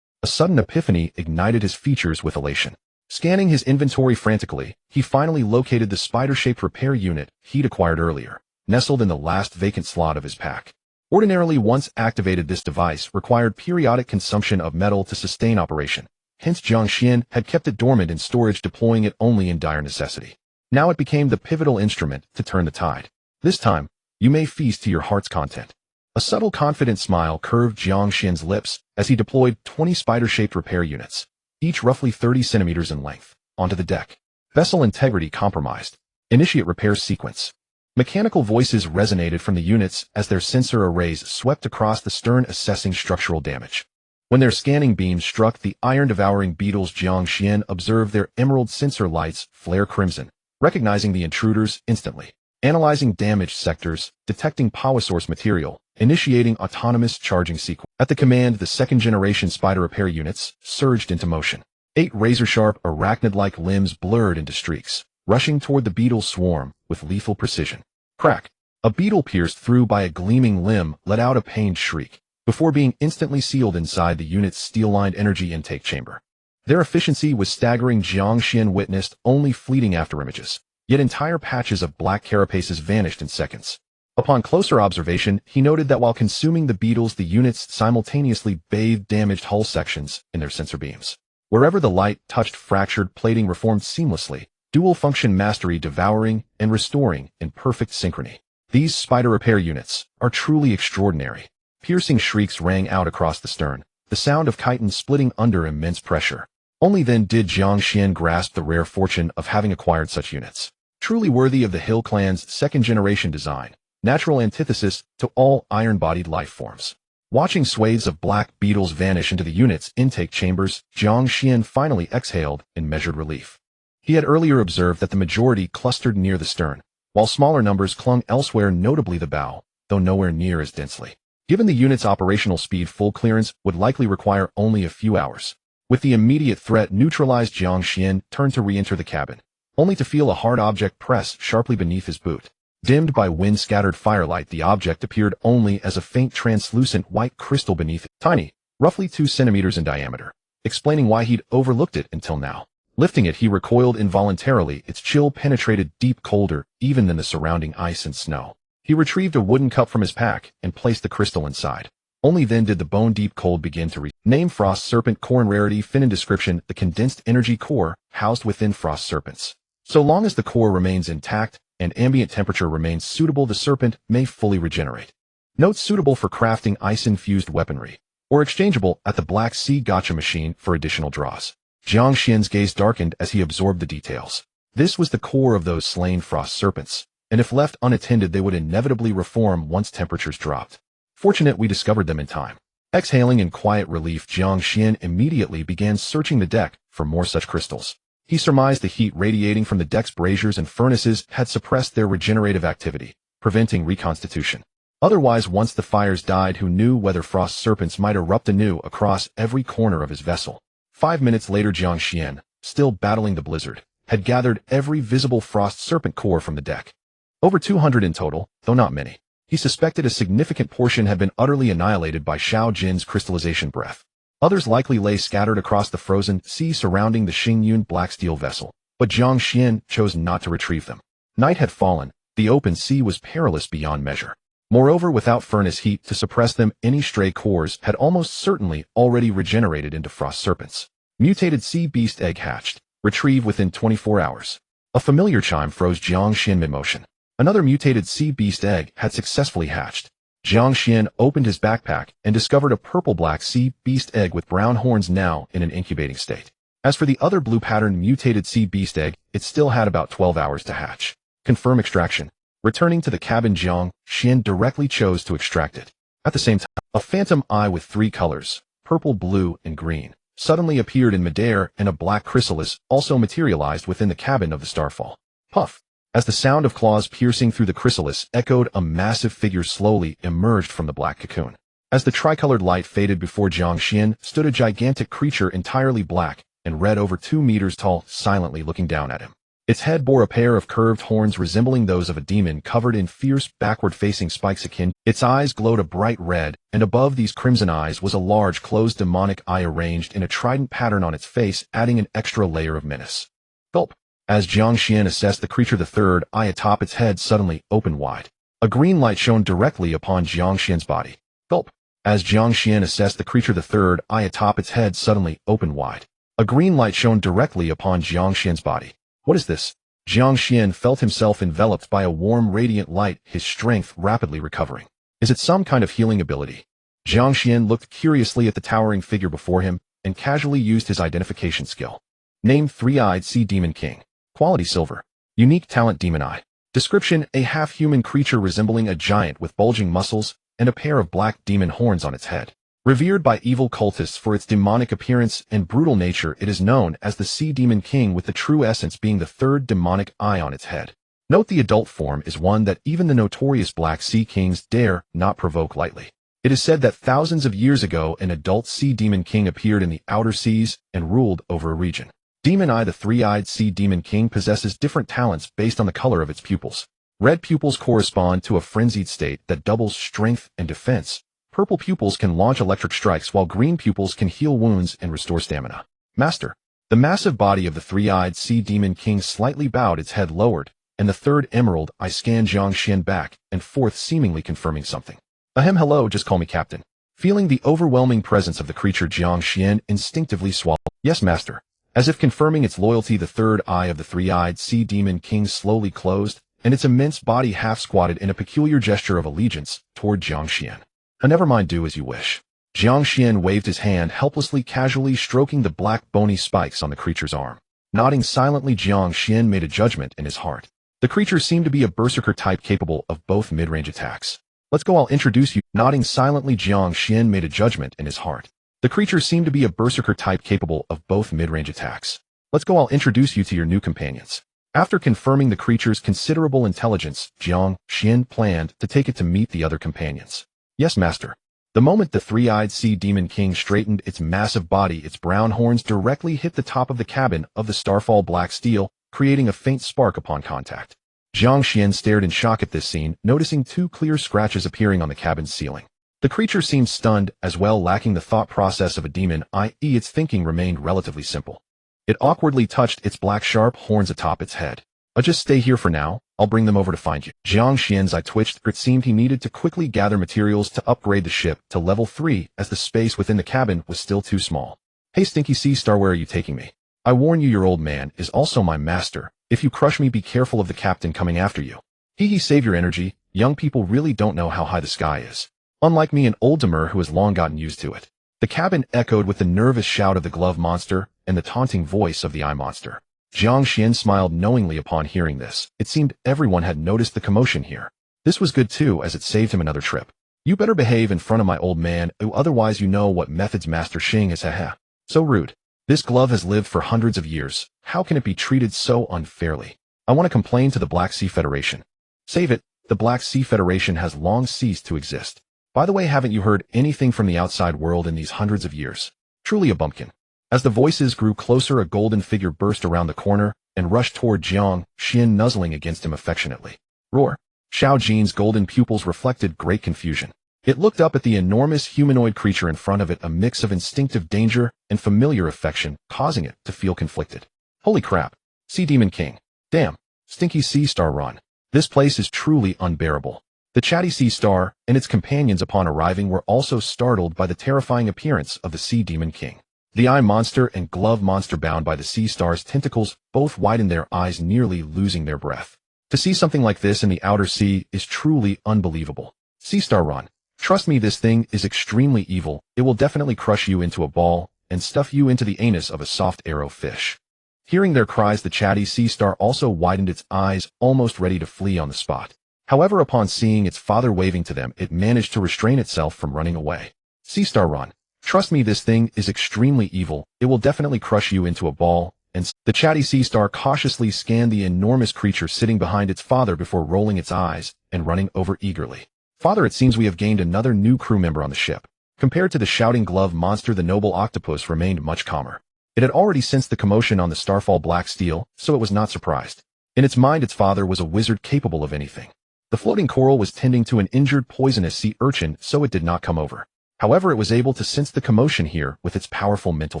A: A sudden epiphany ignited his features with elation. Scanning his inventory frantically, he finally located the spider-shaped repair unit he'd acquired earlier, nestled in the last vacant slot of his pack. Ordinarily, once activated, this device required periodic consumption of metal to sustain operation. Hence, Jiang Xuan had kept it dormant in storage, deploying it only in dire necessity. Now it became the pivotal instrument to turn the tide. This time, you may feast to your heart's content. A subtle, confident smile curved Jiang Xuan's lips as he deployed 20 spider-shaped repair units, each roughly 30 centimeters in length, onto the deck. Vessel integrity compromised. Initiate repair sequence. Mechanical voices resonated from the units as their sensor arrays swept across the stern, assessing structural damage. When their scanning beams struck the iron-devouring beetles, Jiang Xuan observed their emerald sensor lights flare crimson, recognizing the intruders instantly. Analyzing damaged sectors, detecting power source material, initiating autonomous charging sequence. At the command, the second-generation spider repair units surged into motion. 8 razor-sharp, arachnid-like limbs blurred into streaks, rushing toward the beetle swarm with lethal precision. Crack! A beetle pierced through by a gleaming limb let out a pained shriek, before being instantly sealed inside the unit's steel-lined energy intake chamber. Their efficiency was staggering. Jiang Xuan witnessed only fleeting afterimages, yet entire patches of black carapaces vanished in seconds. Upon closer observation, he noted that while consuming the beetles, the units simultaneously bathed damaged hull sections in their sensor beams. Wherever the light touched, fractured plating reformed seamlessly, dual-function mastery devouring and restoring in perfect synchrony. These spider repair units are truly extraordinary. Piercing shrieks rang out across the stern, the sound of chitin splitting under immense pressure. Only then did Jiang Xuan grasp the rare fortune of having acquired such units. Truly worthy of the Hill Clan's second-generation design, natural antithesis to all iron-bodied life forms. Watching swathes of black beetles vanish into the unit's intake chambers, Jiang Xuan finally exhaled in measured relief. He had earlier observed that the majority clustered near the stern, while smaller numbers clung elsewhere, notably the bow, though nowhere near as densely. Given the unit's operational speed, full clearance would likely require only a few hours. With the immediate threat neutralized, Jiang Xuan turned to re-enter the cabin, only to feel a hard object press sharply beneath his boot. Dimmed by wind-scattered firelight, the object appeared only as a faint translucent white crystal beneath it, tiny, roughly 2 centimeters in diameter, explaining why he'd overlooked it until now. Lifting it, he recoiled involuntarily. Its chill penetrated deep, colder even than the surrounding ice and snow. He retrieved a wooden cup from his pack and placed the crystal inside. Only then did the bone-deep cold begin to Name: Frost Serpent Core, and rarity: Finnan. Description: the condensed energy core housed within frost serpents. So long as the core remains intact and ambient temperature remains suitable, the serpent may fully regenerate. Note: suitable for crafting ice-infused weaponry, or exchangeable at the Black Sea Gotcha machine for additional draws. Jiang Xuan's gaze darkened as he absorbed the details. This was the core of those slain frost serpents, and if left unattended they would inevitably reform once temperatures dropped. Fortunate we discovered them in time. Exhaling in quiet relief, Jiang Xuan immediately began searching the deck for more such crystals. He surmised the heat radiating from the deck's braziers and furnaces had suppressed their regenerative activity, preventing reconstitution. Otherwise, once the fires died, who knew whether frost serpents might erupt anew across every corner of his vessel. 5 minutes later, Jiang Xuan, still battling the blizzard, had gathered every visible frost serpent core from the deck. Over 200 in total, though not many. He suspected a significant portion had been utterly annihilated by Xiao Jin's crystallization breath. Others likely lay scattered across the frozen sea surrounding the Xingyun black steel vessel, but Jiang Xuan chose not to retrieve them. Night had fallen. The open sea was perilous beyond measure. Moreover, without furnace heat to suppress them, any stray cores had almost certainly already regenerated into frost serpents. Mutated sea beast egg hatched. Retrieve within 24 hours. A familiar chime froze Jiang Xuan mid-motion. Another mutated sea beast egg had successfully hatched. Jiang Xuan opened his backpack and discovered a purple-black sea beast egg with brown horns now in an incubating state. As for the other blue-patterned mutated sea beast egg, it still had about 12 hours to hatch. Confirm extraction. Returning to the cabin, Jiang Xuan directly chose to extract it. At the same time, a phantom eye with 3 colors, purple, blue, and green, suddenly appeared in midair, and a black chrysalis also materialized within the cabin of the Starfall. Puff! As the sound of claws piercing through the chrysalis echoed, a massive figure slowly emerged from the black cocoon. As the tricolored light faded before Jiang Xuan, stood a gigantic creature entirely black and red, over 2 meters tall, silently looking down at him. Its head bore a pair of curved horns resembling those of a demon covered in fierce, backward-facing spikes akin. Its eyes glowed a bright red, and above these crimson eyes was a large, closed demonic eye arranged in a trident pattern on its face, adding an extra layer of menace. Gulp! As Jiang Xuan assessed the creature, the third eye atop its head suddenly opened wide. A green light shone directly upon Jiang Xuan's body. Gulp! As Jiang Xuan assessed the creature, the third eye atop its head suddenly opened wide. A green light shone directly upon Jiang Xuan's body. What is this? Jiang Xuan felt himself enveloped by a warm, radiant light, his strength rapidly recovering. Is it some kind of healing ability? Jiang Xuan looked curiously at the towering figure before him and casually used his identification skill. Name: Three-Eyed Sea Demon King. Quality: Silver. Unique talent: Demon Eye. Description: a half-human creature resembling a giant with bulging muscles and a pair of black demon horns on its head. Revered by evil cultists for its demonic appearance and brutal nature, it is known as the Sea Demon King, with the true essence being the third demonic eye on its head. Note: the adult form is one that even the notorious Black Sea Kings dare not provoke lightly. It is said that thousands of years ago an adult Sea Demon King appeared in the outer seas and ruled over a region. Demon Eye: the three-eyed Sea Demon King possesses different talents based on the color of its pupils. Red pupils correspond to a frenzied state that doubles strength and defense. Purple pupils can launch electric strikes, while green pupils can heal wounds and restore stamina. Master. The massive body of the three-eyed Sea Demon King slightly bowed, its head lowered, and the third emerald eye scanned Jiang Xuan back and forth, seemingly confirming something. Ahem, hello, just call me Captain. Feeling the overwhelming presence of the creature, Jiang Xuan instinctively swallowed. Yes, Master. As if confirming its loyalty, the third eye of the three-eyed Sea Demon King slowly closed, and its immense body half squatted in a peculiar gesture of allegiance toward Jiang Xuan. Never mind, do as you wish. Jiang Xuan waved his hand helplessly, casually stroking the black bony spikes on the creature's arm. Nodding silently, Jiang Xuan made a judgment in his heart. The creature seemed to be a berserker type capable of both mid-range attacks. Let's go, I'll introduce you. Nodding silently, Jiang Xuan made a judgment in his heart. The creature seemed to be a berserker type capable of both mid-range attacks. Let's go, I'll introduce you to your new companions. After confirming the creature's considerable intelligence, Jiang Xuan planned to take it to meet the other companions. Yes, Master. The moment the three-eyed Sea Demon King straightened its massive body, its brown horns directly hit the top of the cabin of the Starfall black steel, creating a faint spark upon contact. Jiang Xuan stared in shock at this scene, noticing 2 clear scratches appearing on the cabin's ceiling. The creature seemed stunned as well, lacking the thought process of a demon, i.e. its thinking remained relatively simple. It awkwardly touched its black sharp horns atop its head. Just stay here for now, I'll bring them over to find you. Jiang Xuan's eye twitched. It seemed he needed to quickly gather materials to upgrade the ship to level 3, as the space within the cabin was still too small. Hey Stinky Sea Star, where are you taking me? I warn you, your old man is also my master. If you crush me, be careful of the captain coming after you. Hee, save your energy. Young people really don't know how high the sky is. Unlike me, an old demur who has long gotten used to it. The cabin echoed with the nervous shout of the glove monster and the taunting voice of the eye monster. Jiang Xuan smiled knowingly upon hearing this. It seemed everyone had noticed the commotion here. This was good too, as it saved him another trip. You better behave in front of my old man, otherwise you know what methods Master Xing is. Haha. So rude. This glove has lived for hundreds of years. How can it be treated so unfairly? I want to complain to the Black Sea Federation. Save it. The Black Sea Federation has long ceased to exist. By the way, haven't you heard anything from the outside world in these hundreds of years? Truly a bumpkin. As the voices grew closer, a golden figure burst around the corner and rushed toward Jiang Xuan, nuzzling against him affectionately. Roar. Xiao Jin's golden pupils reflected great confusion. It looked up at the enormous humanoid creature in front of it, a mix of instinctive danger and familiar affection, causing it to feel conflicted. Holy crap. Sea Demon King. Damn. Stinky sea star run. This place is truly unbearable. The chatty sea star and its companions upon arriving were also startled by the terrifying appearance of the Sea Demon King. The eye monster and glove monster bound by the sea star's tentacles both widened their eyes, nearly losing their breath. To see something like this in the outer sea is truly unbelievable. Sea star run. Trust me, this thing is extremely evil. It will definitely crush you into a ball and stuff you into the anus of a soft arrow fish. Hearing their cries, the chatty sea star also widened its eyes, almost ready to flee on the spot. However, upon seeing its father waving to them, it managed to restrain itself from running away. Sea star run. Trust me, this thing is extremely evil. It will definitely crush you into a ball. And the chatty sea star cautiously scanned the enormous creature sitting behind its father before rolling its eyes and running over eagerly. Father, it seems we have gained another new crew member on the ship. Compared to the shouting glove monster, the noble octopus remained much calmer. It had already sensed the commotion on the Starfall Black Steel, so it was not surprised. In its mind, its father was a wizard capable of anything. The floating coral was tending to an injured poisonous sea urchin, so it did not come over. However, it was able to sense the commotion here with its powerful mental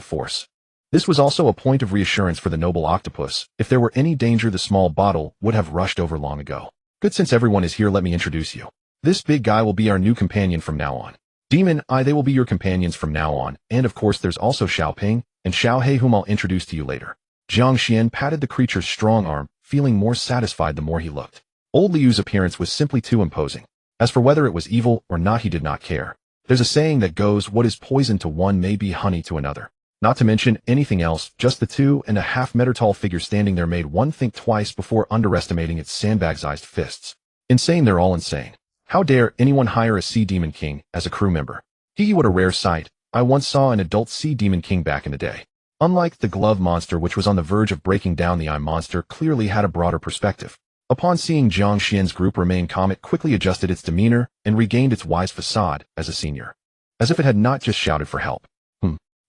A: force. This was also a point of reassurance for the noble octopus. If there were any danger, the small bottle would have rushed over long ago. Good, since everyone is here, let me introduce you. This big guy will be our new companion from now on. Demon, they will be your companions from now on, and of course there's also Xiaoping and Xiaohei, whom I'll introduce to you later. Jiang Xuan patted the creature's strong arm, feeling more satisfied the more he looked. Old Liu's appearance was simply too imposing. As for whether it was evil or not, he did not care. There's a saying that goes, what is poison to one may be honey to another. Not to mention anything else, just the 2.5-meter tall figure standing there made one think twice before underestimating its sandbag-sized fists. Insane, they're all insane. How dare anyone hire a Sea Demon King as a crew member? What a rare sight. I once saw an adult Sea Demon King back in the day. Unlike the glove monster, which was on the verge of breaking down, the eye monster clearly had a broader perspective. Upon seeing Jiang Xuan's group remain calm, it quickly adjusted its demeanor and regained its wise facade as a senior. As if it had not just shouted for help.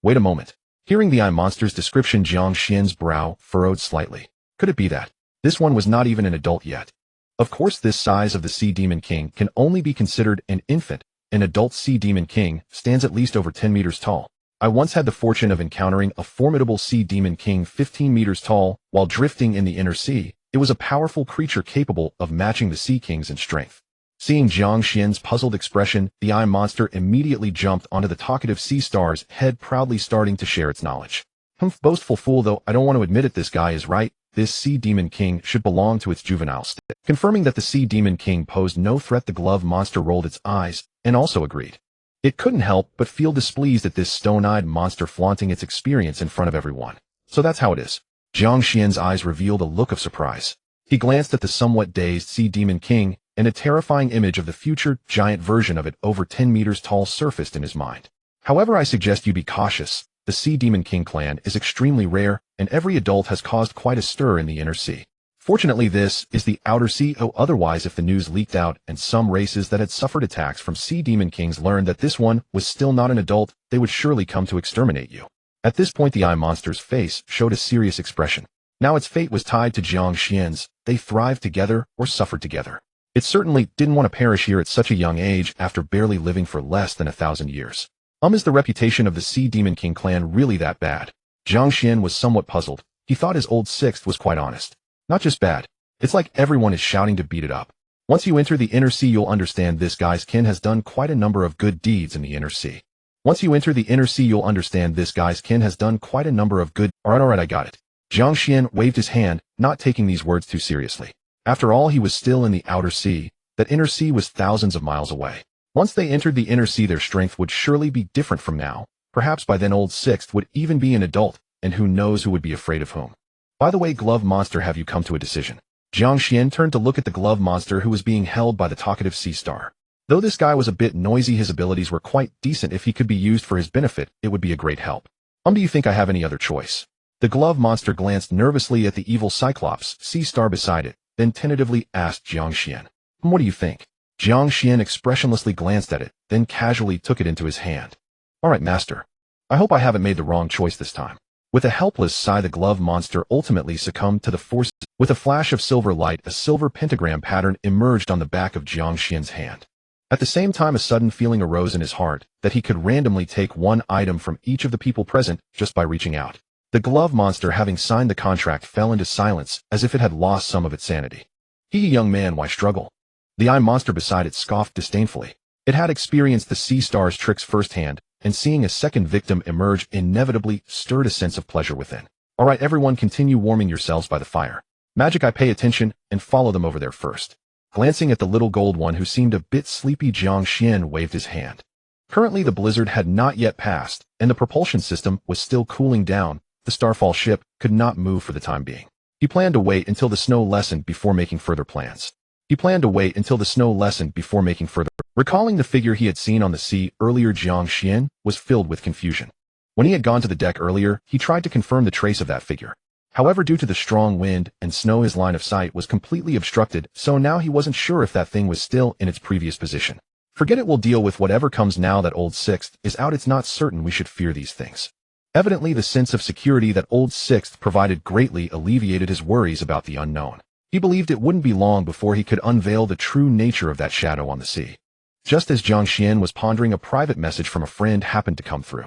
A: Wait a moment. Hearing the eye monster's description, Jiang Xuan's brow furrowed slightly. Could it be that this one was not even an adult yet? Of course, this size of the Sea Demon King can only be considered an infant. An adult Sea Demon King stands at least over 10 meters tall. I once had the fortune of encountering a formidable Sea Demon King 15 meters tall while drifting in the inner sea. It was a powerful creature capable of matching the Sea Kings in strength. Seeing Jiang Xuan's puzzled expression, the eye monster immediately jumped onto the talkative sea star's head, proudly starting to share its knowledge. Boastful fool, though I don't want to admit it, this guy is right. This Sea Demon King should belong to its juvenile state. Confirming that the Sea Demon King posed no threat, the glove monster rolled its eyes and also agreed. It couldn't help but feel displeased at this stone-eyed monster flaunting its experience in front of everyone. So that's how it is. Jiang Xuan's eyes revealed a look of surprise. He glanced at the somewhat dazed Sea Demon King, and a terrifying image of the future giant version of it over 10 meters tall surfaced in his mind. However, I suggest you be cautious. The Sea Demon King clan is extremely rare, and every adult has caused quite a stir in the inner sea. Fortunately, this is the outer sea. Otherwise, if the news leaked out and some races that had suffered attacks from Sea Demon Kings learned that this one was still not an adult, they would surely come to exterminate you. At this point, the eye monster's face showed a serious expression. Now its fate was tied to Jiang Xuan's. They thrived together or suffered together. It certainly didn't want to perish here at such a young age after barely living for less than 1,000 years. Is the reputation of the Sea Demon King clan really that bad? Jiang Xuan was somewhat puzzled. He thought his old sixth was quite honest. Not just bad. It's like everyone is shouting to beat it up. Once you enter the inner sea, you'll understand this guy's kin has done quite a number of good deeds in the inner sea. Once you enter the inner sea, you'll understand this guy's kin has done quite a number of good. Alright, I got it. Jiang Xuan waved his hand, not taking these words too seriously. After all, he was still in the outer sea. That inner sea was thousands of miles away. Once they entered the inner sea, their strength would surely be different from now. Perhaps by then old sixth would even be an adult, and who knows who would be afraid of whom. By the way, glove monster, have you come to a decision? Jiang Xuan turned to look at the glove monster who was being held by the talkative sea star. Though this guy was a bit noisy, his abilities were quite decent. If he could be used for his benefit, it would be a great help. Do you think I have any other choice? The glove monster glanced nervously at the evil Cyclops sea star beside it, then tentatively asked Jiang Xuan. What do you think? Jiang Xuan expressionlessly glanced at it, then casually took it into his hand. Alright, master. I hope I haven't made the wrong choice this time. With a helpless sigh, the glove monster ultimately succumbed to the forces. With a flash of silver light, a silver pentagram pattern emerged on the back of Jiang Xuan's hand. At the same time, a sudden feeling arose in his heart that he could randomly take one item from each of the people present just by reaching out. The glove monster, having signed the contract, fell into silence as if it had lost some of its sanity. Young man, why struggle? The eye monster beside it scoffed disdainfully. It had experienced the sea star's tricks firsthand, and seeing a second victim emerge inevitably stirred a sense of pleasure within. All right, everyone, continue warming yourselves by the fire. Magic, I pay attention and follow them over there first. Glancing at the little gold one who seemed a bit sleepy, Jiang Xuan waved his hand. Currently the blizzard had not yet passed, and the propulsion system was still cooling down. The Starfall ship could not move for the time being. He planned to wait until the snow lessened before making further plans. Recalling the figure he had seen on the sea earlier, Jiang Xuan was filled with confusion. When he had gone to the deck earlier, he tried to confirm the trace of that figure. However, due to the strong wind and snow, his line of sight was completely obstructed, so now he wasn't sure if that thing was still in its previous position. Forget it, we'll deal with whatever comes now that Old Sixth is out. It's not certain we should fear these things. Evidently, the sense of security that Old Sixth provided greatly alleviated his worries about the unknown. He believed it wouldn't be long before he could unveil the true nature of that shadow on the sea. Just as Jiang Xuan was pondering, a private message from a friend happened to come through.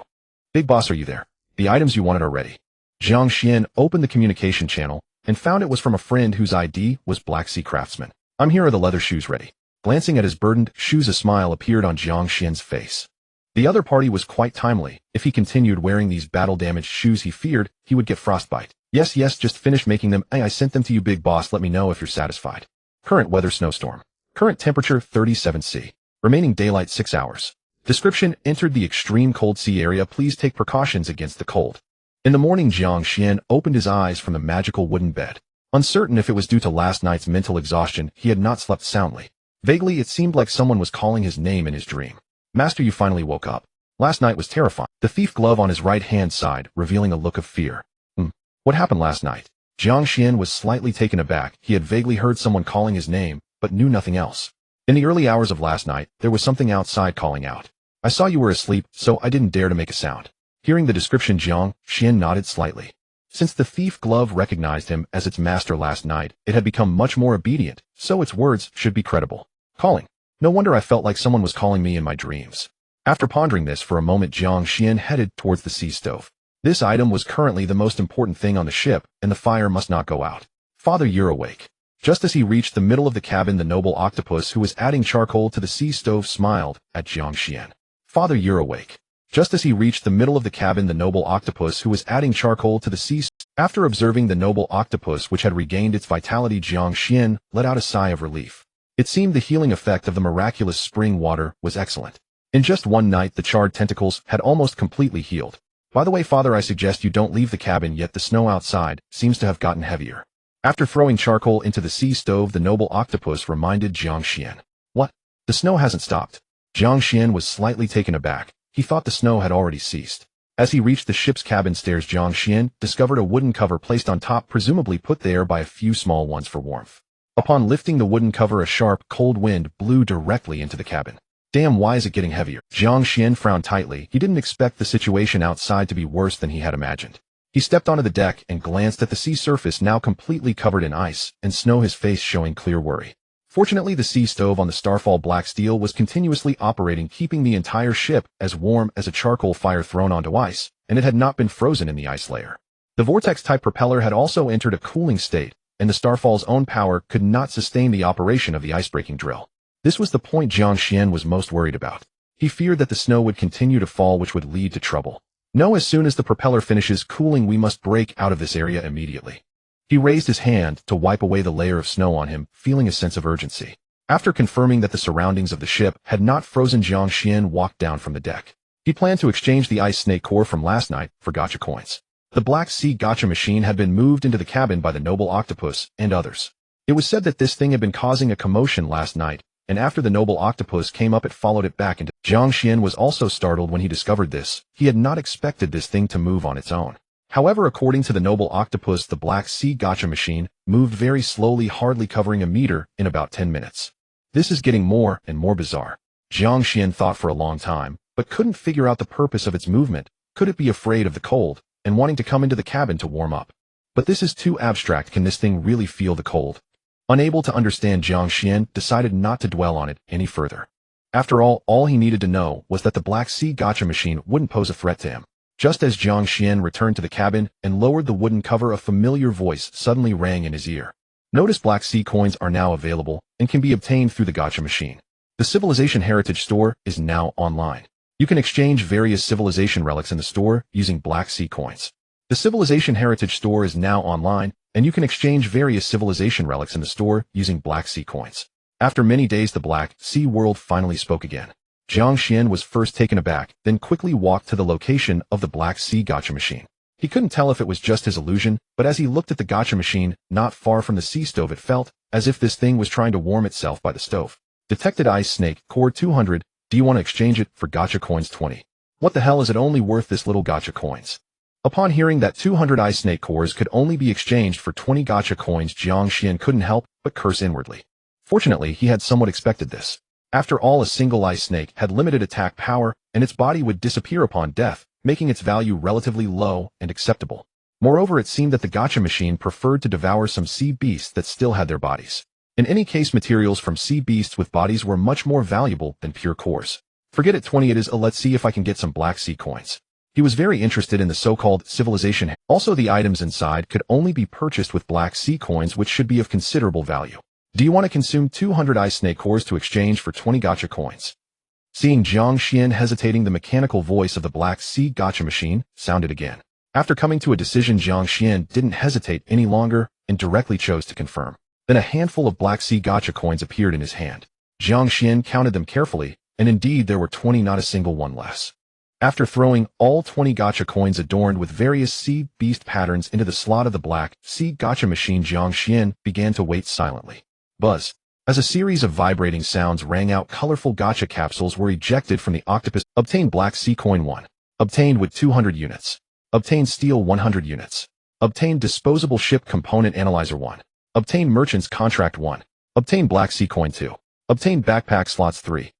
A: Big boss, are you there? The items you wanted are ready. Jiang Xuan opened the communication channel and found it was from a friend whose ID was Black Sea Craftsman. I'm here, are the leather shoes ready? Glancing at his burdened shoes, a smile appeared on Jiang Xuan's face. The other party was quite timely. If he continued wearing these battle-damaged shoes, he feared he would get frostbite. Yes, just finished making them. I sent them to you, big boss. Let me know if you're satisfied. Current weather: snowstorm. Current temperature 37°C. Remaining daylight 6 hours. Description: entered the extreme cold sea area. Please take precautions against the cold. In the morning, Jiang Xuan opened his eyes from the magical wooden bed. Uncertain if it was due to last night's mental exhaustion, he had not slept soundly. Vaguely, it seemed like someone was calling his name in his dream. Master, you finally woke up. Last night was terrifying. The thief glove on his right hand sighed, revealing a look of fear. What happened last night? Jiang Xuan was slightly taken aback. He had vaguely heard someone calling his name, but knew nothing else. In the early hours of last night, there was something outside calling out. I saw you were asleep, so I didn't dare to make a sound. Hearing the description, Jiang Xuan nodded slightly. Since the thief glove recognized him as its master last night, it had become much more obedient, so its words should be credible. Calling. No wonder I felt like someone was calling me in my dreams. After pondering this for a moment, Jiang Xuan headed towards the sea stove. This item was currently the most important thing on the ship, and the fire must not go out. Father, you're awake. Just as he reached the middle of the cabin, the noble octopus who was adding charcoal to the sea stove smiled at Jiang Xuan. Father, you're awake. Just as he reached the middle of the cabin, the noble octopus who was adding charcoal to the sea stove. After observing the noble octopus, which had regained its vitality, Jiang Xuan let out a sigh of relief. It seemed the healing effect of the miraculous spring water was excellent. In just one night, the charred tentacles had almost completely healed. By the way, Father, I suggest you don't leave the cabin yet. The snow outside seems to have gotten heavier. After throwing charcoal into the sea stove, the noble octopus reminded Jiang Xuan. What? The snow hasn't stopped. Jiang Xuan was slightly taken aback. He thought the snow had already ceased. As he reached the ship's cabin stairs, Jiang Xuan discovered a wooden cover placed on top, presumably put there by a few small ones for warmth. Upon lifting the wooden cover, a sharp, cold wind blew directly into the cabin. Damn, why is it getting heavier? Jiang Xuan frowned tightly. He didn't expect the situation outside to be worse than he had imagined. He stepped onto the deck and glanced at the sea surface, now completely covered in ice and snow, his face showing clear worry. Fortunately, the sea stove on the Starfall black steel was continuously operating, keeping the entire ship as warm as a charcoal fire thrown onto ice, and it had not been frozen in the ice layer. The vortex-type propeller had also entered a cooling state, and the Starfall's own power could not sustain the operation of the ice-breaking drill. This was the point Jiang Xuan was most worried about. He feared that the snow would continue to fall, which would lead to trouble. No, as soon as the propeller finishes cooling, we must break out of this area immediately. He raised his hand to wipe away the layer of snow on him, feeling a sense of urgency. After confirming that the surroundings of the ship had not frozen, Jiang Xuan walked down from the deck. He planned to exchange the ice snake core from last night for gacha coins. The Black Sea gacha machine had been moved into the cabin by the noble octopus and others. It was said that this thing had been causing a commotion last night, and after the noble octopus came up, it followed it back into. Jiang Xuan was also startled when he discovered this. He had not expected this thing to move on its own. However, according to the noble octopus, the Black Sea gacha machine moved very slowly, hardly covering a meter in about 10 minutes. This is getting more and more bizarre. Jiang Xuan thought for a long time, but couldn't figure out the purpose of its movement. Could it be afraid of the cold and wanting to come into the cabin to warm up? But this is too abstract. Can this thing really feel the cold? Unable to understand, Jiang Xuan decided not to dwell on it any further. After all he needed to know was that the Black Sea gacha machine wouldn't pose a threat to him. Just as Jiang Xuan returned to the cabin and lowered the wooden cover, a familiar voice suddenly rang in his ear. Notice Black Sea coins are now available and can be obtained through the gacha machine. The Civilization Heritage Store is now online. You can exchange various civilization relics in the store using Black Sea coins. The Civilization Heritage Store is now online, and you can exchange various civilization relics in the store using Black Sea coins. After many days, the Black Sea world finally spoke again. Jiang Xuan was first taken aback, then quickly walked to the location of the Black Sea gacha machine. He couldn't tell if it was just his illusion, but as he looked at the gacha machine, not far from the sea stove, it felt as if this thing was trying to warm itself by the stove. Detected Ice Snake, Core 200, do you want to exchange it for gacha coins 20? What the hell is it only worth, this little gacha coins? Upon hearing that 200 Ice Snake cores could only be exchanged for 20 gacha coins, Jiang Xuan couldn't help but curse inwardly. Fortunately, he had somewhat expected this. After all, a single ice snake had limited attack power, and its body would disappear upon death, making its value relatively low and acceptable. Moreover, it seemed that the gacha machine preferred to devour some sea beasts that still had their bodies. In any case, materials from sea beasts with bodies were much more valuable than pure cores. Forget it, 20 it is. Let's see if I can get some Black Sea coins. He was very interested in the so-called civilization. Also, the items inside could only be purchased with Black Sea coins, which should be of considerable value. Do you want to consume 200 Ice Snake cores to exchange for 20 gacha coins? Seeing Jiang Xuan hesitating, the mechanical voice of the Black Sea gacha machine sounded again. After coming to a decision, Jiang Xuan didn't hesitate any longer and directly chose to confirm. Then a handful of Black Sea gacha coins appeared in his hand. Jiang Xuan counted them carefully, and indeed there were 20, not a single one less. After throwing all 20 gacha coins adorned with various sea beast patterns into the slot of the Black Sea gacha machine, Jiang Xuan began to wait silently. Buzz. As a series of vibrating sounds rang out, colorful gacha capsules were ejected from the octopus. Obtained Black Sea coin 1. Obtained with 200 units. Obtained steel 100 units. Obtained disposable ship component analyzer 1. Obtained merchant's contract 1. Obtained Black Sea coin 2. Obtained backpack slots 3.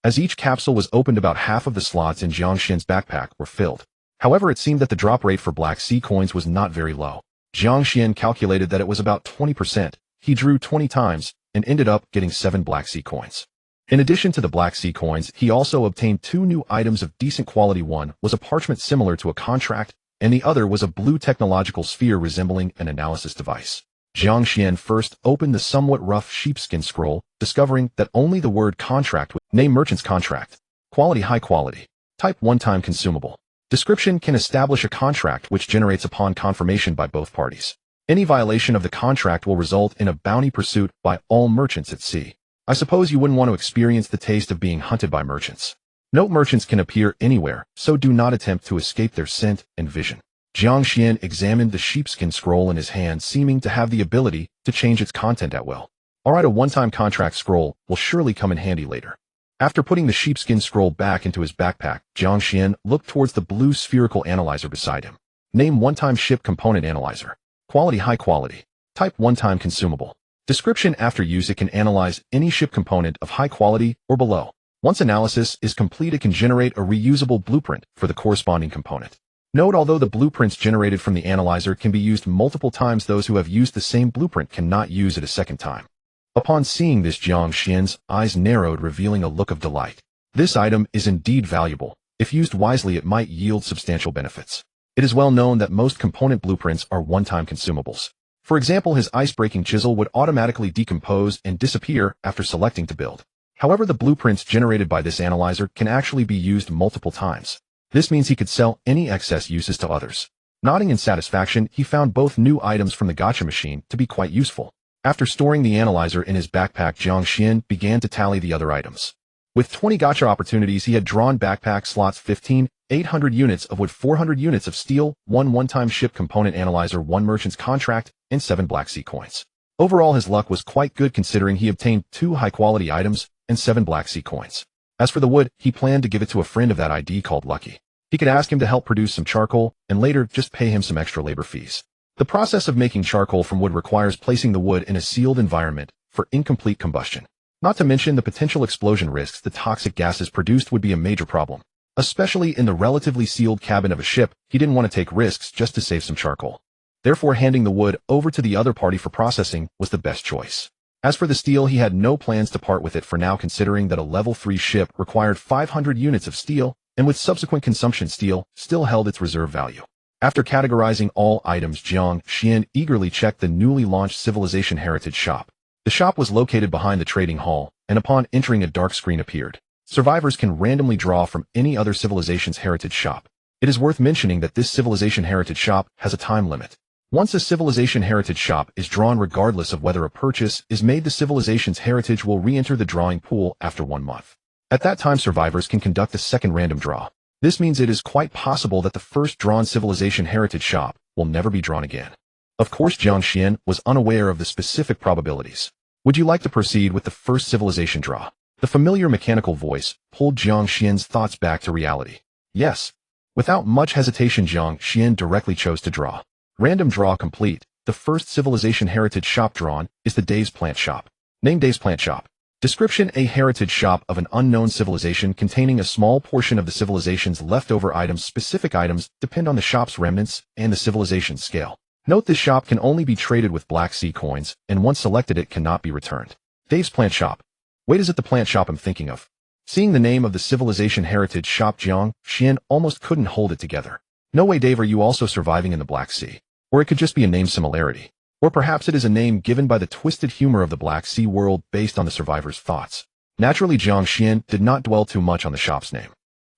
A: As each capsule was opened, about half of the slots in Jiang Xuan's backpack were filled. However, it seemed that the drop rate for Black Sea coins was not very low. Jiang Xuan calculated that it was about 20%. He drew 20 times and ended up getting 7 Black Sea coins. In addition to the Black Sea coins, he also obtained 2 new items of decent quality. One was a parchment similar to a contract, and the other was a blue technological sphere resembling an analysis device. Jiang Xuan first opened the somewhat rough sheepskin scroll, discovering that only the word contract would name merchant's contract. Quality high quality. Type one-time consumable. Description can establish a contract which generates upon confirmation by both parties. Any violation of the contract will result in a bounty pursuit by all merchants at sea. I suppose you wouldn't want to experience the taste of being hunted by merchants. Note: merchants can appear anywhere, so do not attempt to escape their scent and vision. Jiang Xuan examined the sheepskin scroll in his hand, seeming to have the ability to change its content at will. Alright, a one-time contract scroll will surely come in handy later. After putting the sheepskin scroll back into his backpack, Jiang Xuan looked towards the blue spherical analyzer beside him. Name: one-time ship component analyzer. Quality high quality. Type one-time consumable. Description: after use it can analyze any ship component of high quality or below. Once analysis is complete, it can generate a reusable blueprint for the corresponding component. Note: although the blueprints generated from the analyzer can be used multiple times, those who have used the same blueprint cannot use it a second time. Upon seeing this, Jiang Xuan's eyes narrowed, revealing a look of delight. This item is indeed valuable. If used wisely, it might yield substantial benefits. It is well known that most component blueprints are one-time consumables. For example, his ice-breaking chisel would automatically decompose and disappear after selecting to build. However, the blueprints generated by this analyzer can actually be used multiple times. This means he could sell any excess uses to others. Nodding in satisfaction, he found both new items from the gacha machine to be quite useful. After storing the analyzer in his backpack, Jiang Xuan began to tally the other items. With 20 gacha opportunities, he had drawn backpack slots 15, 800 units of wood, 400 units of steel, 1 one-time ship component analyzer, 1 merchant's contract, and 7 Black Sea coins. Overall, his luck was quite good considering he obtained 2 high-quality items and 7 Black Sea coins. As for the wood, he planned to give it to a friend of that ID called Lucky. He could ask him to help produce some charcoal and later just pay him some extra labor fees. The process of making charcoal from wood requires placing the wood in a sealed environment for incomplete combustion. Not to mention the potential explosion risks the toxic gases produced would be a major problem. Especially in the relatively sealed cabin of a ship, he didn't want to take risks just to save some charcoal. Therefore, handing the wood over to the other party for processing was the best choice. As for the steel, he had no plans to part with it for now, considering that a level 3 ship required 500 units of steel, and with subsequent consumption steel still held its reserve value. After categorizing all items, Jiang Xuan eagerly checked the newly launched Civilization Heritage shop. The shop was located behind the trading hall, and upon entering a dark screen appeared. Survivors can randomly draw from any other civilization's heritage shop. It is worth mentioning that this Civilization Heritage shop has a time limit. Once a Civilization Heritage shop is drawn, regardless of whether a purchase is made, the civilization's heritage will re-enter the drawing pool after 1 month. At that time, survivors can conduct a second random draw. This means it is quite possible that the first drawn Civilization Heritage shop will never be drawn again. Of course, Jiang Xuan was unaware of the specific probabilities. Would you like to proceed with the first civilization draw? The familiar mechanical voice pulled Jiang Xuan's thoughts back to reality. Yes. Without much hesitation, Jiang Xuan directly chose to draw. Random draw complete. The first Civilization Heritage shop drawn is the Dave's Plant Shop. Name: Dave's Plant Shop. Description: a heritage shop of an unknown civilization containing a small portion of the civilization's leftover items. Specific items depend on the shop's remnants and the civilization's scale. Note: this shop can only be traded with Black Sea coins, and once selected it cannot be returned. Dave's Plant Shop. Wait, is it the plant shop I'm thinking of? Seeing the name of the Civilization Heritage shop, Jiang Xuan almost couldn't hold it together. No way, Dave, are you also surviving in the Black Sea? Or it could just be a name similarity. Or perhaps it is a name given by the twisted humor of the Black Sea world based on the survivor's thoughts. Naturally, Jiang Xuan did not dwell too much on the shop's name.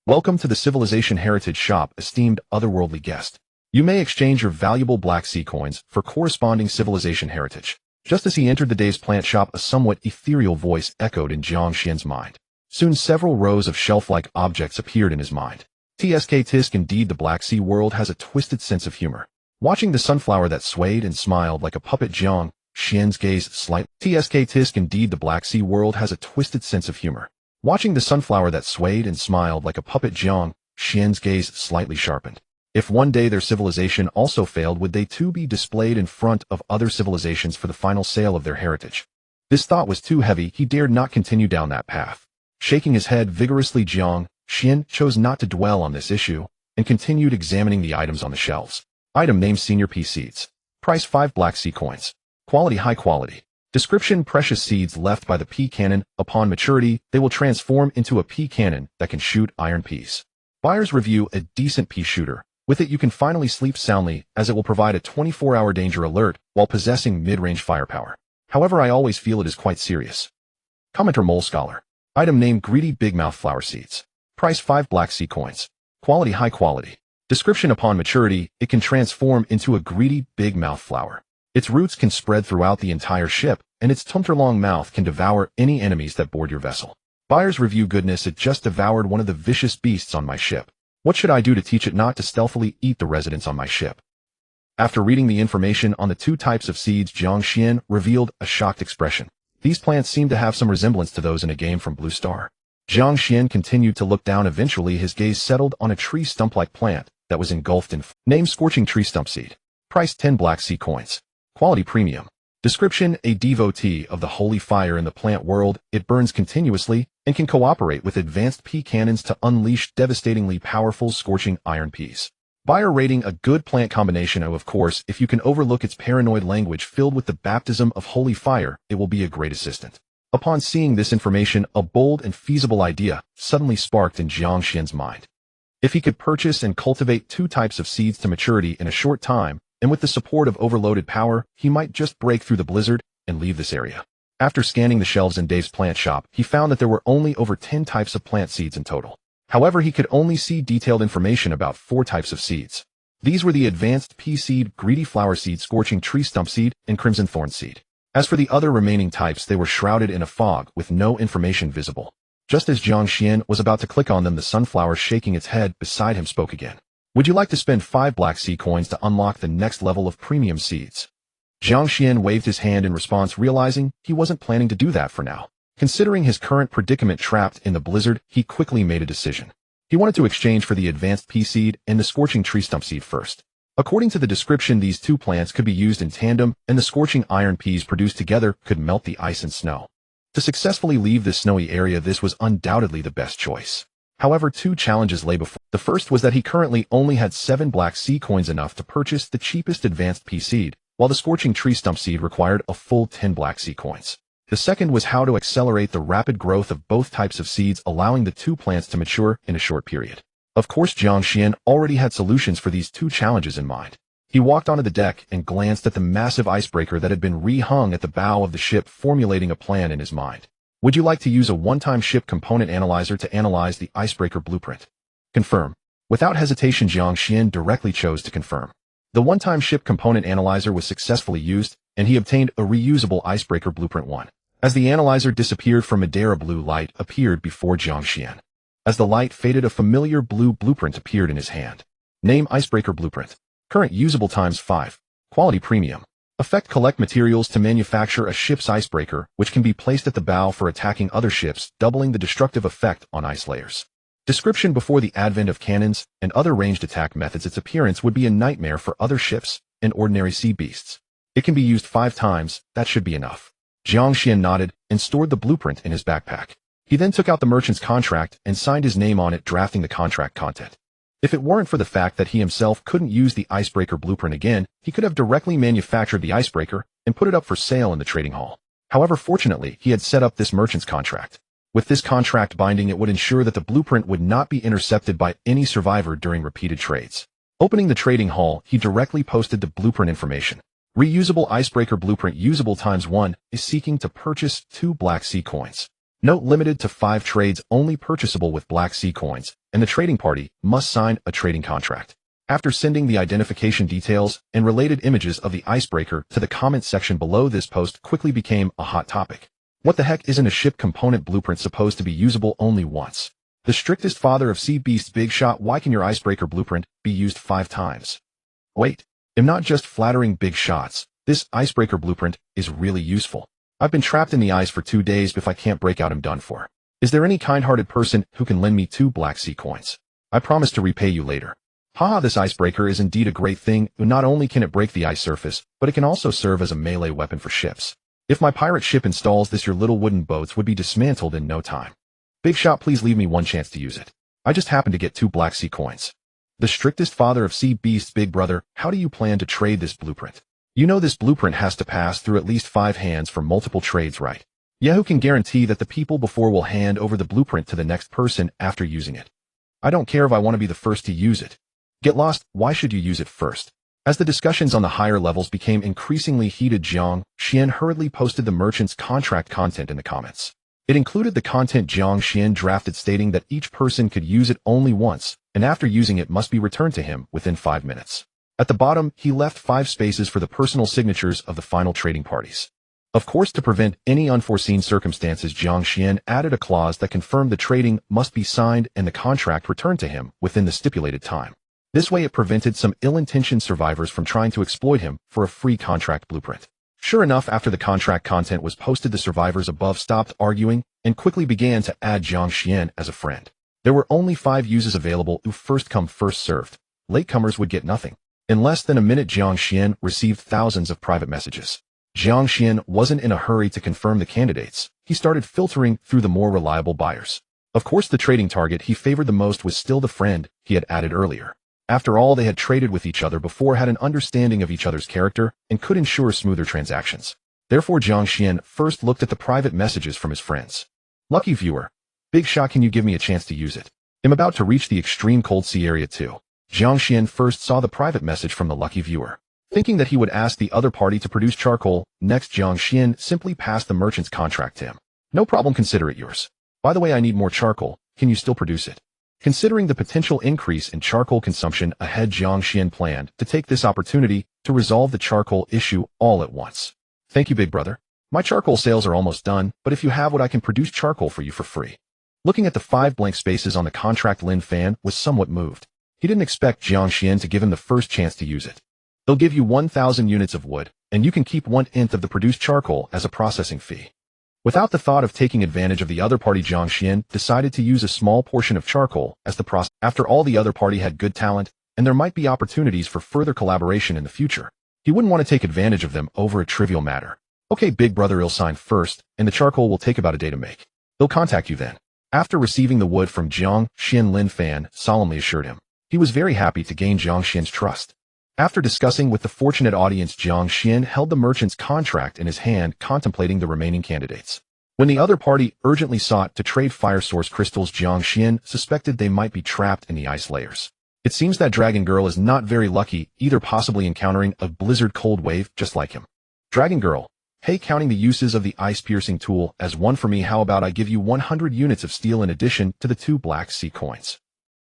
A: Welcome to the Civilization Heritage shop, esteemed otherworldly guest. You may exchange your valuable Black Sea coins for corresponding civilization heritage. Just as he entered the Dave's Plant Shop, a somewhat ethereal voice echoed in Jiang Xuan's mind. Soon several rows of shelf-like objects appeared in his mind. Tisk, indeed, the Black Sea world has a twisted sense of humor. Watching the sunflower that swayed and smiled like a puppet, Jiang Xuan's gaze slightly. Tisk, indeed, the Black Sea world has a twisted sense of humor. Watching the sunflower that swayed and smiled like a puppet, Jiang Xuan's gaze slightly sharpened. If one day their civilization also failed, would they too be displayed in front of other civilizations for the final sale of their heritage? This thought was too heavy. He dared not continue down that path. Shaking his head vigorously, Jiang Xuan chose not to dwell on this issue and continued examining the items on the shelves. Item: name: Senior Pea Seeds. Price: 5 Black Sea coins. Quality: high quality. Description: precious seeds left by the pea cannon. Upon maturity, they will transform into a pea cannon that can shoot iron peas. Buyer's review: a decent pea shooter. With it, you can finally sleep soundly, as it will provide a 24-hour danger alert while possessing mid-range firepower. However, I always feel it is quite serious. Commenter: Mole Scholar. Item: name: Greedy Big Mouth Flower Seeds. Price: 5 Black Sea coins. Quality: high quality. Description: upon maturity, it can transform into a greedy big mouth flower. Its roots can spread throughout the entire ship, and its tumtor-long mouth can devour any enemies that board your vessel. Buyer's review: goodness, it just devoured one of the vicious beasts on my ship. What should I do to teach it not to stealthily eat the residents on my ship? After reading the information on the 2 types of seeds, Jiang Xuan revealed a shocked expression. These plants seem to have some resemblance to those in a game from Blue Star. Jiang Xuan continued to look down. Eventually, his gaze settled on a tree stump-like plant that was engulfed in name: Scorching Tree Stump Seed. Price: 10 Black Sea coins. Quality: premium. Description: a devotee of the holy fire in the plant world, it burns continuously and can cooperate with advanced pea cannons to unleash devastatingly powerful scorching iron peas. Buyer rating: a good plant combination. Of course, if you can overlook its paranoid language filled with the baptism of holy fire, it will be a great assistant. Upon seeing this information, a bold and feasible idea suddenly sparked in Jiang Xuan's mind. If he could purchase and cultivate 2 types of seeds to maturity in a short time, and with the support of overloaded power, he might just break through the blizzard and leave this area. After scanning the shelves in Dave's Plant Shop, he found that there were only over 10 types of plant seeds in total. However, he could only see detailed information about 4 types of seeds. These were the Advanced Pea Seed, Greedy Flower Seed, Scorching Tree Stump Seed, and Crimson Thorn Seed. As for the other remaining types, they were shrouded in a fog with no information visible. Just as Jiang Xuan was about to click on them, the sunflower shaking its head beside him spoke again. Would you like to spend 5 Black Sea coins to unlock the next level of premium seeds? Jiang Xuan waved his hand in response, realizing he wasn't planning to do that for now. Considering his current predicament trapped in the blizzard, he quickly made a decision. He wanted to exchange for the Advanced Pea Seed and the Scorching Tree Stump Seed first. According to the description, these 2 plants could be used in tandem, and the scorching iron peas produced together could melt the ice and snow. To successfully leave this snowy area, this was undoubtedly the best choice. However, 2 challenges lay before. The first was that he currently only had 7 Black Sea coins, enough to purchase the cheapest Advanced Pea Seed, while the Scorching Tree Stump Seed required a full 10 Black Sea coins. The second was how to accelerate the rapid growth of both types of seeds, allowing the two plants to mature in a short period. Of course, Jiang Xuan already had solutions for these two challenges in mind. He walked onto the deck and glanced at the massive icebreaker that had been rehung at the bow of the ship, formulating a plan in his mind. Would you like to use a one-time ship component analyzer to analyze the icebreaker blueprint? Confirm. Without hesitation, Jiang Xuan directly chose to confirm. The one-time ship component analyzer was successfully used, and he obtained a reusable icebreaker blueprint 1. As the analyzer disappeared from Madeira, blue light appeared before Jiang Xuan. As the light faded, a familiar blue blueprint appeared in his hand. Name: Icebreaker Blueprint. Current usable times 5. Quality premium. Effect: collect materials to manufacture a ship's icebreaker, which can be placed at the bow for attacking other ships, doubling the destructive effect on ice layers. Description: before the advent of cannons and other ranged attack methods, its appearance would be a nightmare for other ships and ordinary sea beasts. It can be used 5 times, that should be enough. Jiang Xuan nodded and stored the blueprint in his backpack. He then took out the merchant's contract and signed his name on it, drafting the contract content. If it weren't for the fact that he himself couldn't use the icebreaker blueprint again, he could have directly manufactured the icebreaker and put it up for sale in the trading hall. However, fortunately, he had set up this merchant's contract. With this contract binding, it would ensure that the blueprint would not be intercepted by any survivor during repeated trades. Opening the trading hall, he directly posted the blueprint information. Reusable icebreaker blueprint usable times 1 is seeking to purchase 2 Black Sea coins. Note: limited to 5 trades, only purchasable with Black Sea coins, and the trading party must sign a trading contract. After sending the identification details and related images of the icebreaker to the comment section below, this post quickly became a hot topic. What the heck, isn't a ship component blueprint supposed to be usable only once? The strictest father of sea beasts, Big Shot, why can your icebreaker blueprint be used 5 times? Wait, I'm not just flattering, Big Shots. This icebreaker blueprint is really useful. I've been trapped in the ice for 2 days. If I can't break out, I'm done for. Is there any kind-hearted person who can lend me 2 Black Sea coins? I promise to repay you later. Haha, this icebreaker is indeed a great thing. Not only can it break the ice surface, but it can also serve as a melee weapon for ships. If my pirate ship installs this, your little wooden boats would be dismantled in no time. Big Shot, please leave me one chance to use it. I just happened to get 2 Black Sea coins. The strictest father of sea beasts, Big Brother, how do you plan to trade this blueprint? You know this blueprint has to pass through at least 5 hands for multiple trades, right? Yeah, who can guarantee that the people before will hand over the blueprint to the next person after using it? I don't care if I want to be the first to use it. Get lost, why should you use it first? As the discussions on the higher levels became increasingly heated, Jiang Xuan hurriedly posted the merchant's contract content in the comments. It included the content Jiang Xuan drafted, stating that each person could use it only once, and after using it must be returned to him within 5 minutes. At the bottom, he left 5 spaces for the personal signatures of the final trading parties. Of course, to prevent any unforeseen circumstances, Jiang Xuan added a clause that confirmed the trading must be signed and the contract returned to him within the stipulated time. This way, it prevented some ill-intentioned survivors from trying to exploit him for a free contract blueprint. Sure enough, after the contract content was posted, the survivors above stopped arguing and quickly began to add Jiang Xuan as a friend. There were only 5 uses available, who first come first served. Latecomers would get nothing. In less than a minute, Jiang Xuan received thousands of private messages. Jiang Xuan wasn't in a hurry to confirm the candidates. He started filtering through the more reliable buyers. Of course, the trading target he favored the most was still the friend he had added earlier. After all, they had traded with each other before, had an understanding of each other's character, and could ensure smoother transactions. Therefore, Jiang Xuan first looked at the private messages from his friends. Lucky viewer. Big Shot, can you give me a chance to use it? I'm about to reach the extreme cold sea area too. Jiang Xuan first saw the private message from the lucky viewer. Thinking that he would ask the other party to produce charcoal, next Jiang Xuan simply passed the merchant's contract to him. No problem, consider it yours. By the way, I need more charcoal. Can you still produce it? Considering the potential increase in charcoal consumption ahead, Jiang Xuan planned to take this opportunity to resolve the charcoal issue all at once. Thank you, Big Brother. My charcoal sales are almost done, but if you have what, I can produce charcoal for you for free. Looking at the 5 blank spaces on the contract, Lin Fan was somewhat moved. He didn't expect Jiang Xuan to give him the first chance to use it. They'll give you 1,000 units of wood, and you can keep 1/10 of the produced charcoal as a processing fee. Without the thought of taking advantage of the other party, Jiang Xuan decided to use a small portion of charcoal as the process. After all, the other party had good talent, and there might be opportunities for further collaboration in the future. He wouldn't want to take advantage of them over a trivial matter. Okay, Big Brother, he'll sign first, and the charcoal will take about a day to make. He'll contact you then. After receiving the wood from Jiang Xuan, Lin Fan solemnly assured him. He was very happy to gain Jiang Xuan's trust. After discussing with the fortunate audience, Jiang Xuan held the merchant's contract in his hand, contemplating the remaining candidates. When the other party urgently sought to trade fire source crystals, Jiang Xuan suspected they might be trapped in the ice layers. It seems that Dragon Girl is not very lucky, either possibly encountering a blizzard cold wave just like him. Dragon Girl, hey, counting the uses of the ice-piercing tool as one for me, how about I give you 100 units of steel in addition to the 2 Black Sea coins?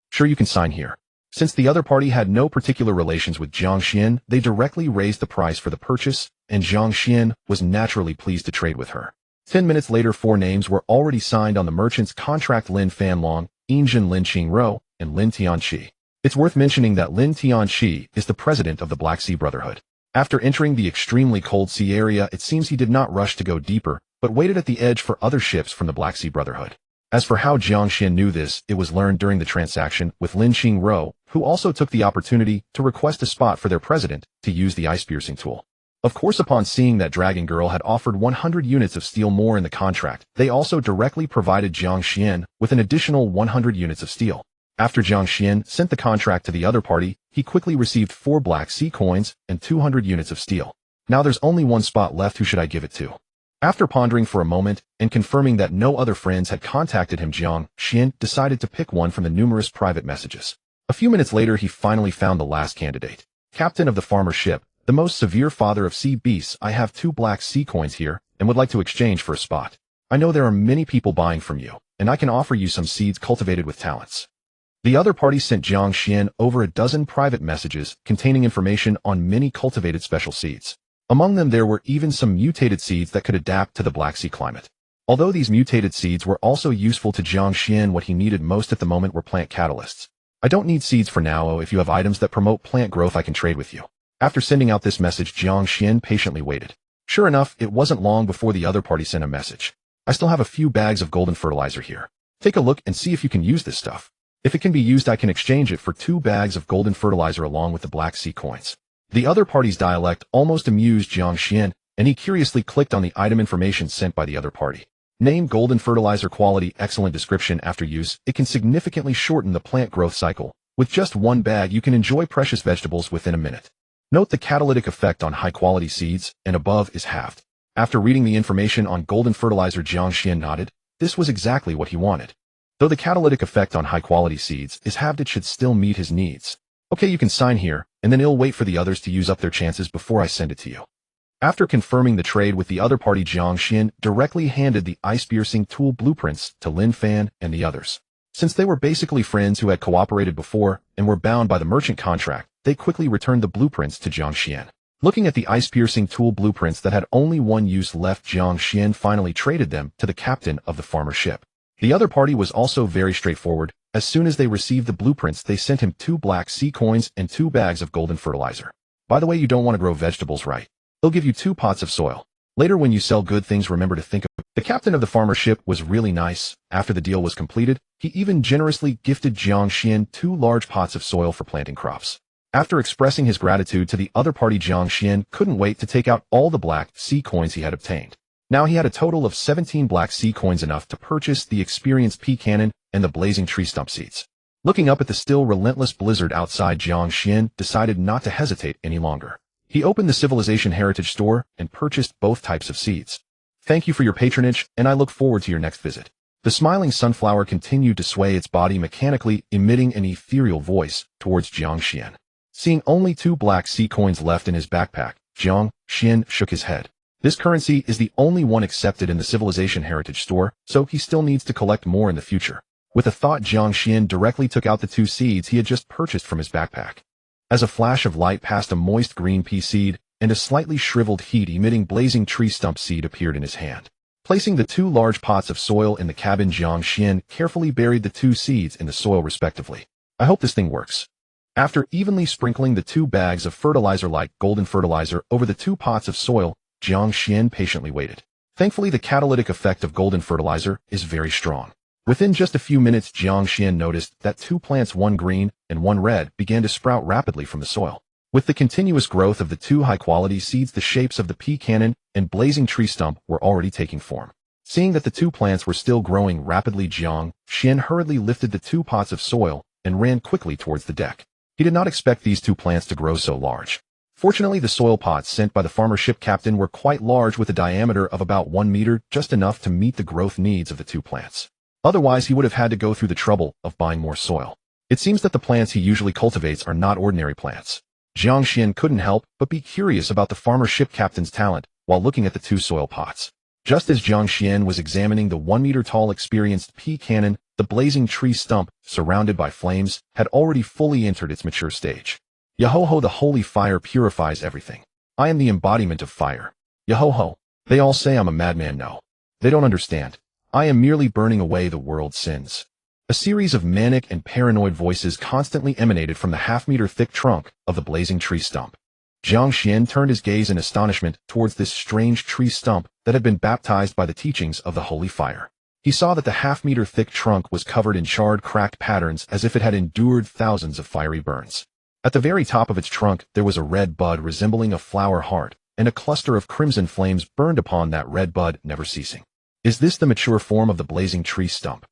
A: Sure, you can sign here. Since the other party had no particular relations with Jiang Xuan, they directly raised the price for the purchase, and Jiang Xuan was naturally pleased to trade with her. 10 minutes later, 4 names were already signed on the merchant's contract: Lin Fanlong, Injin Lin Qingro, and Lin Tianqi. It's worth mentioning that Lin Tianqi is the president of the Black Sea Brotherhood. After entering the extremely cold sea area, it seems he did not rush to go deeper, but waited at the edge for other ships from the Black Sea Brotherhood. As for how Jiang Xuan knew this, it was learned during the transaction with Lin Qingro, who also took the opportunity to request a spot for their president to use the ice-piercing tool. Of course, upon seeing that Dragon Girl had offered 100 units of steel more in the contract, they also directly provided Jiang Xuan with an additional 100 units of steel. After Jiang Xuan sent the contract to the other party, he quickly received 4 Black Sea coins and 200 units of steel. Now there's only one spot left. Who should I give it to? After pondering for a moment and confirming that no other friends had contacted him, Jiang Xuan decided to pick one from the numerous private messages. A few minutes later, he finally found the last candidate. Captain of the farmer ship, the most severe father of sea beasts, I have 2 Black Sea coins here and would like to exchange for a spot. I know there are many people buying from you, and I can offer you some seeds cultivated with talents. The other party sent Jiang Xuan over a dozen private messages containing information on many cultivated special seeds. Among them, there were even some mutated seeds that could adapt to the Black Sea climate. Although these mutated seeds were also useful to Jiang Xuan, what he needed most at the moment were plant catalysts. I don't need seeds for now. If you have items that promote plant growth, I can trade with you. After sending out this message, Jiang Xuan patiently waited. Sure enough, it wasn't long before the other party sent a message. I still have a few bags of golden fertilizer here. Take a look and see if you can use this stuff. If it can be used, I can exchange it for 2 bags of golden fertilizer along with the Black Sea coins. The other party's dialect almost amused Jiang Xuan, and he curiously clicked on the item information sent by the other party. Name: golden fertilizer, quality excellent, description: after use, it can significantly shorten the plant growth cycle. With just 1 bag, you can enjoy precious vegetables within a minute. Note the catalytic effect on high-quality seeds, and above is halved. After reading the information on golden fertilizer, Jiang Xuan nodded. This was exactly what he wanted. Though the catalytic effect on high-quality seeds is halved, it should still meet his needs. Okay, you can sign here, and then I'll wait for the others to use up their chances before I send it to you. After confirming the trade with the other party, Jiang Xuan directly handed the ice-piercing tool blueprints to Lin Fan and the others. Since they were basically friends who had cooperated before and were bound by the merchant contract, they quickly returned the blueprints to Jiang Xuan. Looking at the ice-piercing tool blueprints that had only one use left, Jiang Xuan finally traded them to the captain of the farmer ship. The other party was also very straightforward. As soon as they received the blueprints, they sent him 2 Black Sea coins and 2 bags of golden fertilizer. By the way, you don't want to grow vegetables, right? They'll give you 2 pots of soil. Later, when you sell good things, remember to think of it. The captain of the farmer ship was really nice. After the deal was completed, he even generously gifted Jiang Xuan 2 large pots of soil for planting crops. After expressing his gratitude to the other party, Jiang Xuan couldn't wait to take out all the Black Sea coins he had obtained. Now he had a total of 17 Black Sea coins, enough to purchase the experienced pea cannon and the blazing tree stump seeds. Looking up at the still relentless blizzard outside, Jiang Xuan decided not to hesitate any longer. He opened the Civilization Heritage store and purchased both types of seeds. Thank you for your patronage, and I look forward to your next visit. The smiling sunflower continued to sway its body mechanically, emitting an ethereal voice towards Jiang Xuan. Seeing only 2 Black Sea coins left in his backpack, Jiang Xuan shook his head. This currency is the only one accepted in the Civilization Heritage store, so he still needs to collect more in the future. With a thought, Jiang Xuan directly took out the 2 seeds he had just purchased from his backpack. As a flash of light passed, a moist green pea seed and a slightly shriveled, heat-emitting blazing tree stump seed appeared in his hand. Placing the 2 large pots of soil in the cabin, Jiang Xuan carefully buried the 2 seeds in the soil respectively. I hope this thing works. After evenly sprinkling the 2 bags of fertilizer, like golden fertilizer, over the 2 pots of soil, Jiang Xuan patiently waited. Thankfully, the catalytic effect of golden fertilizer is very strong. Within just a few minutes, Jiang Xuan noticed that 2 plants, one green and one red, began to sprout rapidly from the soil. With the continuous growth of the 2 high-quality seeds, the shapes of the pea cannon and blazing tree stump were already taking form. Seeing that the 2 plants were still growing rapidly, Jiang Xuan hurriedly lifted the 2 pots of soil and ran quickly towards the deck. He did not expect these two plants to grow so large. Fortunately, the soil pots sent by the farmer ship captain were quite large with a diameter of about 1 meter, just enough to meet the growth needs of the two plants. Otherwise, he would have had to go through the trouble of buying more soil. It seems that the plants he usually cultivates are not ordinary plants. Jiang Xuan couldn't help but be curious about the farmer ship captain's talent while looking at the two soil pots. Just as Jiang Xuan was examining the 1-meter-tall experienced pea cannon, the blazing tree stump, surrounded by flames, had already fully entered its mature stage. Yahoho, the holy fire purifies everything. I am the embodiment of fire. Yahoho. They all say I'm a madman. No. They don't understand. I am merely burning away the world's sins. A series of manic and paranoid voices constantly emanated from the half-meter-thick trunk of the blazing tree stump. Jiang Xuan turned his gaze in astonishment towards this strange tree stump that had been baptized by the teachings of the holy fire. He saw that the half-meter-thick trunk was covered in charred, cracked patterns as if it had endured thousands of fiery burns. At the very top of its trunk, there was a red bud resembling a flower heart, and a cluster of crimson flames burned upon that red bud, never ceasing. Is this the mature form of the blazing tree stump?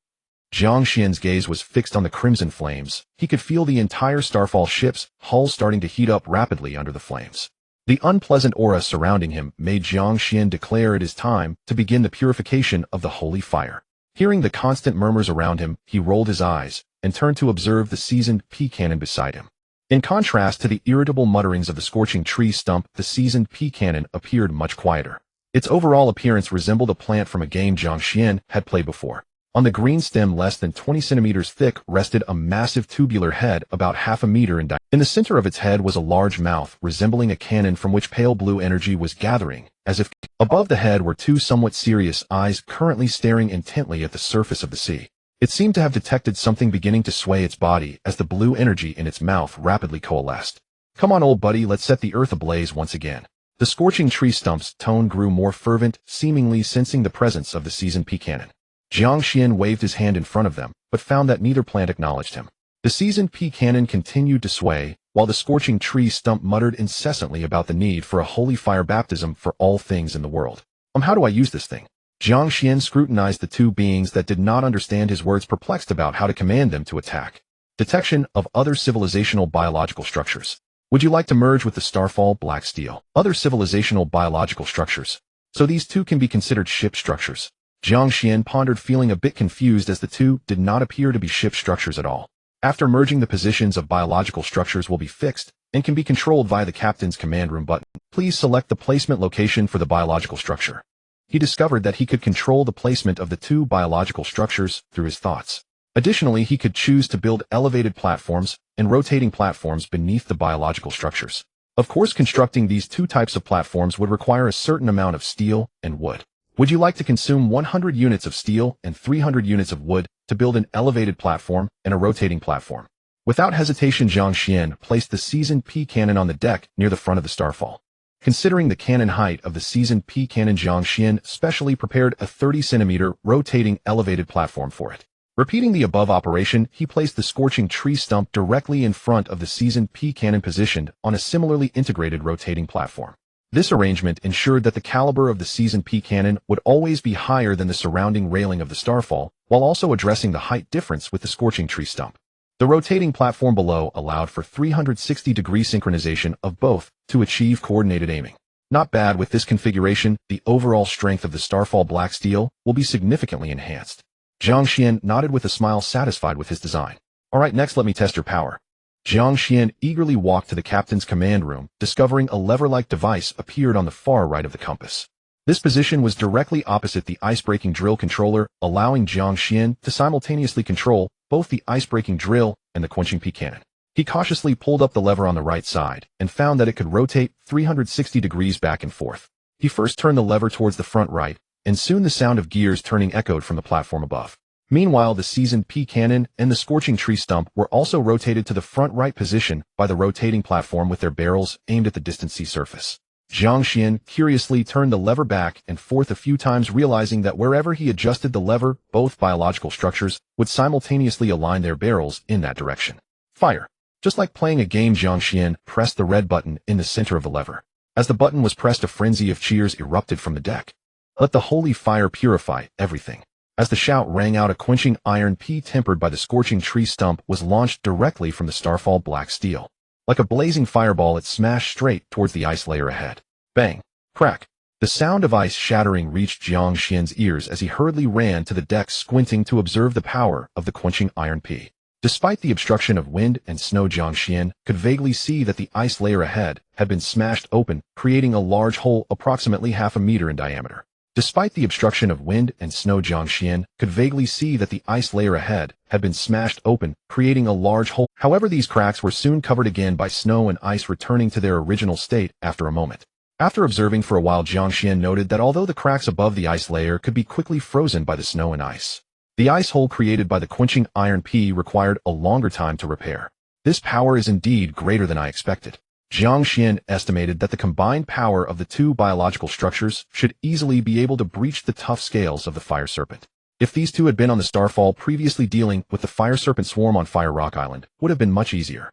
A: Jiang Xuan's gaze was fixed on the crimson flames. He could feel the entire Starfall ship's hull starting to heat up rapidly under the flames. The unpleasant aura surrounding him made Jiang Xuan declare it is time to begin the purification of the holy fire. Hearing the constant murmurs around him, he rolled his eyes and turned to observe the seasoned pea cannon beside him. In contrast to the irritable mutterings of the scorching tree stump, the seasoned pea cannon appeared much quieter. Its overall appearance resembled a plant from a game Jiang Xuan had played before. On the green stem, less than 20 centimeters thick, rested a massive tubular head about half a meter in diameter. In the center of its head was a large mouth resembling a cannon from which pale blue energy was gathering, as if above the head were two somewhat serious eyes currently staring intently at the surface of the sea. It seemed to have detected something beginning to sway its body as the blue energy in its mouth rapidly coalesced. Come on, old buddy, let's set the earth ablaze once again. The scorching tree stump's tone grew more fervent, seemingly sensing the presence of the seasoned pea cannon. Jiang Xuan waved his hand in front of them, but found that neither plant acknowledged him. The seasoned pea cannon continued to sway, while the scorching tree stump muttered incessantly about the need for a holy fire baptism for all things in the world. How do I use this thing? Jiang Xuan scrutinized the two beings that did not understand his words, perplexed about how to command them to attack. Detection of other civilizational biological structures. Would you like to merge with the Starfall Black Steel? Other civilizational biological structures. So these two can be considered ship structures. Jiang Xuan pondered, feeling a bit confused as the two did not appear to be ship structures at all. After merging, the positions of biological structures will be fixed and can be controlled via the captain's command room button. Please select the placement location for the biological structure. He discovered that he could control the placement of the two biological structures through his thoughts. Additionally, he could choose to build elevated platforms and rotating platforms beneath the biological structures. Of course, constructing these two types of platforms would require a certain amount of steel and wood. Would you like to consume 100 units of steel and 300 units of wood to build an elevated platform and a rotating platform? Without hesitation, Jiang Xuan placed the seasoned pea cannon on the deck near the front of the Starfall. Considering the cannon height of the seasoned pea cannon, Jiang Xuan specially prepared a 30-centimeter rotating elevated platform for it. Repeating the above operation, he placed the scorching tree stump directly in front of the seasoned pea cannon, positioned on a similarly integrated rotating platform. This arrangement ensured that the caliber of the seasoned pea cannon would always be higher than the surrounding railing of the Starfall, while also addressing the height difference with the scorching tree stump. The rotating platform below allowed for 360-degree synchronization of both to achieve coordinated aiming. Not bad. With this configuration, the overall strength of the Starfall Black Steel will be significantly enhanced. Jiang Xuan nodded with a smile, satisfied with his design. Alright, next let me test your power. Jiang Xuan eagerly walked to the captain's command room, discovering a lever-like device appeared on the far right of the compass. This position was directly opposite the ice-breaking drill controller, allowing Jiang Xuan to simultaneously control both the ice-breaking drill and the quenching pea cannon. He cautiously pulled up the lever on the right side and found that it could rotate 360 degrees back and forth. He first turned the lever towards the front right, and soon the sound of gears turning echoed from the platform above. Meanwhile, the seasoned pea cannon and the scorching tree stump were also rotated to the front right position by the rotating platform with their barrels aimed at the distant sea surface. Jiang Xuan curiously turned the lever back and forth a few times, realizing that wherever he adjusted the lever, both biological structures would simultaneously align their barrels in that direction. Fire. Just like playing a game, Jiang Xuan pressed the red button in the center of the lever. As the button was pressed, a frenzy of cheers erupted from the deck. Let the holy fire purify everything. As the shout rang out, a quenching iron P tempered by the scorching tree stump was launched directly from the starfall black steel. Like a blazing fireball, it smashed straight towards the ice layer ahead. Bang! Crack! The sound of ice shattering reached Jiang Xuan's ears as he hurriedly ran to the deck, squinting to observe the power of the quenching iron P. Despite the obstruction of wind and snow, Jiang Xuan could vaguely see that the ice layer ahead had been smashed open, creating a large hole approximately half a meter in diameter. Despite the obstruction of wind and snow, Jiang Xuan could vaguely see that the ice layer ahead had been smashed open, creating a large hole. However, these cracks were soon covered again by snow and ice, returning to their original state after a moment. After observing for a while, Jiang Xuan noted that although the cracks above the ice layer could be quickly frozen by the snow and ice, the ice hole created by the quenching iron P required a longer time to repair. This power is indeed greater than I expected. Jiang Xuan estimated that the combined power of the two biological structures should easily be able to breach the tough scales of the fire serpent. If these two had been on the starfall previously, dealing with the fire serpent swarm on Fire Rock Island would have been much easier.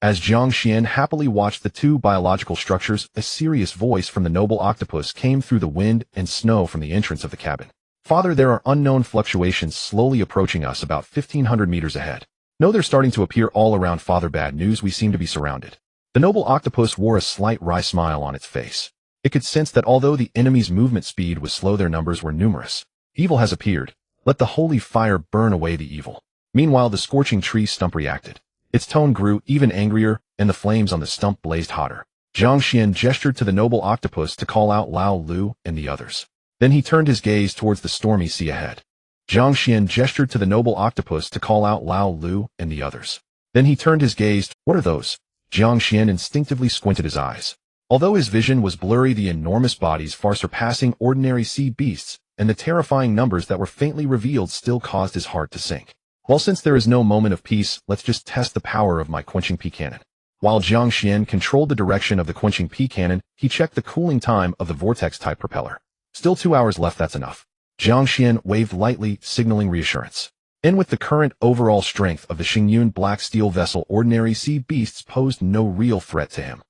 A: As Jiang Xuan happily watched the two biological structures, a serious voice from the noble octopus came through the wind and snow from the entrance of the cabin. Father, there are unknown fluctuations slowly approaching us about 1,500 meters ahead. No, they're starting to appear all around. Father, bad news, we seem to be surrounded. The noble octopus wore a slight wry smile on its face. It could sense that although the enemy's movement speed was slow, their numbers were numerous. Evil has appeared. Let the holy fire burn away the evil. Meanwhile, the scorching tree stump reacted. Its tone grew even angrier, and the flames on the stump blazed hotter. Jiang Xuan gestured to the noble octopus to call out Lao Lu and the others. Then he turned his gaze towards the stormy sea ahead. Jiang Xuan gestured to the noble octopus to call out Lao Lu and the others. Then he turned his gaze. What are those? Jiang Xuan instinctively squinted his eyes. Although his vision was blurry, the enormous bodies far surpassing ordinary sea beasts and the terrifying numbers that were faintly revealed still caused his heart to sink. Well, since there is no moment of peace, let's just test the power of my quenching P cannon. While Jiang Xuan controlled the direction of the quenching P cannon, he checked the cooling time of the vortex-type propeller. Still 2 hours left, that's enough. Jiang Xuan waved lightly, signaling reassurance. In with the current overall strength of the Xingyun black steel vessel, ordinary sea beasts posed no real threat to him.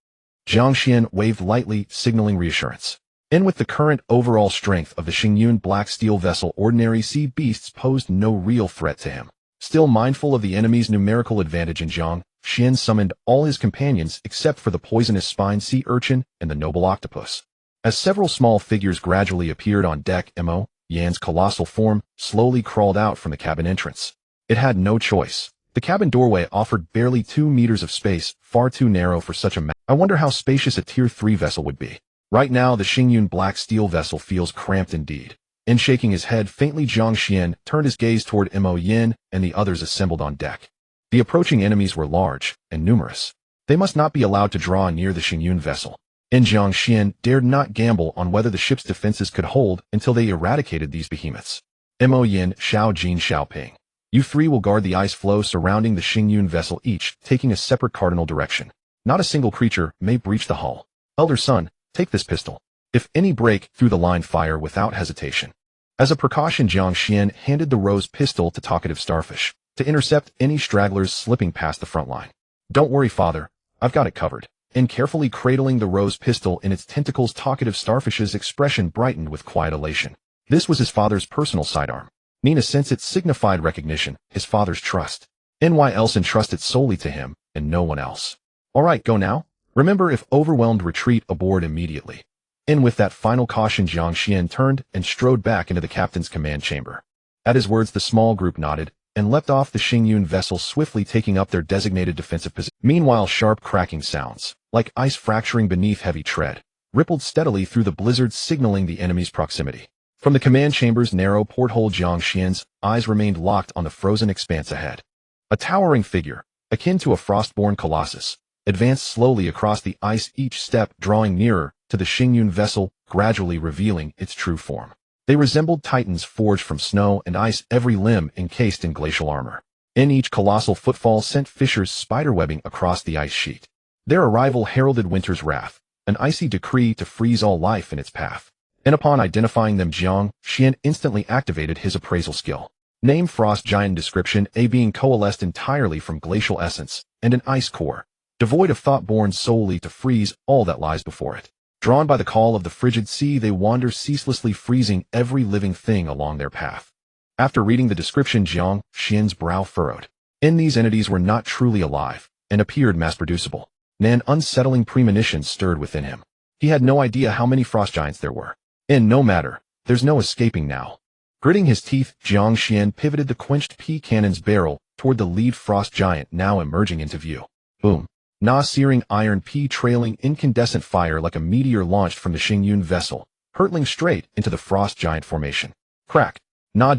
A: Jiang Xuan waved lightly, signaling reassurance. In with the current overall strength of the Xingyun black steel vessel, ordinary sea beasts posed no real threat to him. Still mindful of the enemy's numerical advantage, Jiang Xuan summoned all his companions except for the poisonous spine sea urchin and the noble octopus. As several small figures gradually appeared on deck, Mo Yan's colossal form slowly crawled out from the cabin entrance. It had no choice. The cabin doorway offered barely 2 meters of space, far too narrow for such a I wonder how spacious a Tier 3 vessel would be. Right now, the Xingyun black steel vessel feels cramped indeed. In shaking his head faintly, Jiang Xuan turned his gaze toward Mo Yan and the others assembled on deck. The approaching enemies were large and numerous. They must not be allowed to draw near the Xingyun vessel. Jiang Xuan dared not gamble on whether the ship's defenses could hold until they eradicated these behemoths. Mo Yan, Xiao Jin, Xiao Ping. You three will guard the ice flow surrounding the Xingyun vessel, each taking a separate cardinal direction. Not a single creature may breach the hull. Elder son, take this pistol. If any break through the line, fire without hesitation. As a precaution, Jiang Xuan handed the rose pistol to Talkative Starfish to intercept any stragglers slipping past the front line. Don't worry, father. I've got it covered. And carefully cradling the rose pistol in its tentacles, Talkative Starfish's expression brightened with quiet elation. This was his father's personal sidearm. In a sense, it signified recognition, his father's trust. Why else entrust it solely to him, and no one else. All right, go now. Remember, if overwhelmed, retreat aboard immediately. With that final caution, Jiang Xuan turned and strode back into the captain's command chamber. At his words, the small group nodded and leapt off the Xingyun vessel, swiftly taking up their designated defensive position. Meanwhile, sharp cracking sounds, like ice fracturing beneath heavy tread, rippled steadily through the blizzard, signaling the enemy's proximity. From the command chamber's narrow porthole, Jiang Xuan's eyes remained locked on the frozen expanse ahead. A towering figure, akin to a frostborn colossus, advanced slowly across the ice, each step drawing nearer to the Xingyun vessel, gradually revealing its true form. They resembled titans forged from snow and ice, every limb encased in glacial armor. Each colossal footfall sent fissures spiderwebbing across the ice sheet. Their arrival heralded winter's wrath, an icy decree to freeze all life in its path. Upon identifying them, Jiang Xuan instantly activated his appraisal skill. Name: Frost Giant. Description: a being coalesced entirely from glacial essence and an ice core, devoid of thought, born solely to freeze all that lies before it. Drawn by the call of the frigid sea, they wander ceaselessly, freezing every living thing along their path. After reading the description, Jiang Xuan's brow furrowed. These entities were not truly alive, and appeared mass-producible. An unsettling premonition stirred within him. He had no idea how many frost giants there were. No matter, there's no escaping now. Gritting his teeth, Jiang Xuan pivoted the quenched pea cannon's barrel toward the lead frost giant now emerging into view. Boom. Searing iron pea trailing incandescent fire like a meteor launched from the Xingyun vessel, hurtling straight into the frost giant formation. Crack.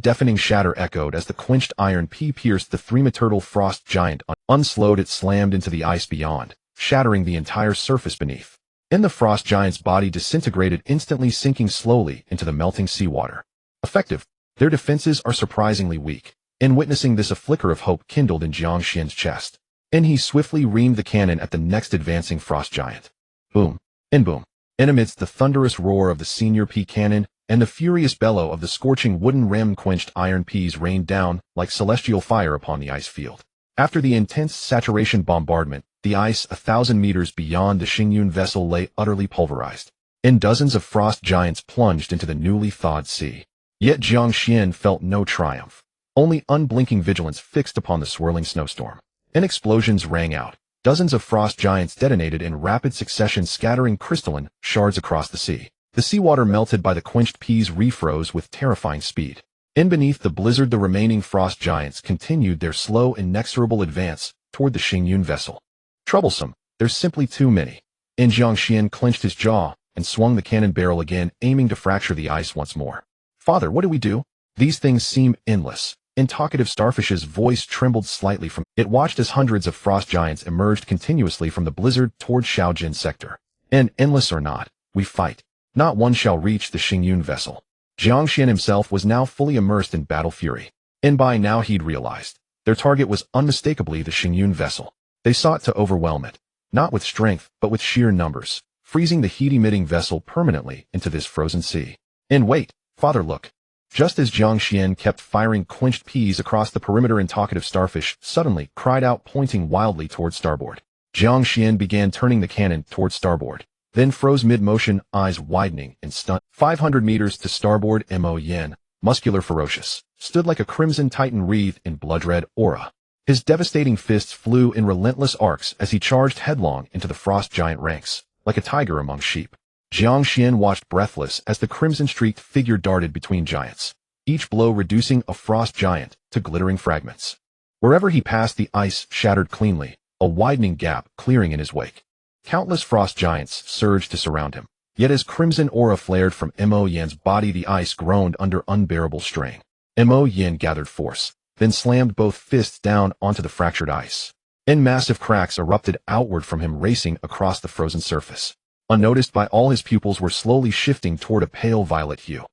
A: Deafening shatter echoed as the quenched iron pea pierced the three-meter frost giant. Unslowed, it slammed into the ice beyond, shattering the entire surface beneath. The frost giant's body disintegrated, instantly sinking slowly into the melting seawater. Effective. Their defenses are surprisingly weak. Witnessing this, a flicker of hope kindled in Jiang Xuan's chest. He swiftly reamed the cannon at the next advancing frost giant. Boom. Boom. Amidst the thunderous roar of the senior pea cannon and the furious bellow of the scorching wooden-rimmed quenched iron peas rained down like celestial fire upon the ice field. After the intense saturation bombardment, the ice 1,000 meters beyond the Xingyun vessel lay utterly pulverized. Dozens of frost giants plunged into the newly thawed sea. Yet Jiang Xuan felt no triumph. Only unblinking vigilance fixed upon the swirling snowstorm. Explosions rang out. Dozens of frost giants detonated in rapid succession, scattering crystalline shards across the sea. The seawater melted by the quenched peas refroze with terrifying speed. Beneath the blizzard, the remaining frost giants continued their slow, inexorable advance toward the Xingyun vessel. Troublesome. There's simply too many. Jiang Xuan clenched his jaw and swung the cannon barrel again, aiming to fracture the ice once more. Father, what do we do? These things seem endless. Talkative Starfish's voice trembled slightly from it. Watched as hundreds of frost giants emerged continuously from the blizzard toward Shaojin sector. Endless or not, we fight. Not one shall reach the Xingyun vessel. Jiang Xuan himself was now fully immersed in battle fury. By now he'd realized. Their target was unmistakably the Xingyun vessel. They sought to overwhelm it. Not with strength, but with sheer numbers. Freezing the heat-emitting vessel permanently into this frozen sea. Wait, Father, look. Just as Jiang Xuan kept firing quenched peas across the perimeter, Talkative Starfish suddenly cried out, pointing wildly toward starboard. Jiang Xuan began turning the cannon toward starboard, then froze mid-motion, eyes widening in stun. 500 meters to starboard, Mo Yin, muscular, ferocious, stood like a crimson titan wreathed in blood-red aura. His devastating fists flew in relentless arcs as he charged headlong into the frost giant ranks, like a tiger among sheep. Jiang Xuan watched breathless as the crimson-streaked figure darted between giants, each blow reducing a frost giant to glittering fragments. Wherever he passed, the ice shattered cleanly, a widening gap clearing in his wake. Countless frost giants surged to surround him, yet as crimson aura flared from Mo Yin's body, the ice groaned under unbearable strain. Mo Yin gathered force, then slammed both fists down onto the fractured ice. Massive cracks erupted outward from him, racing across the frozen surface. Unnoticed by all, his pupils were slowly shifting toward a pale violet hue.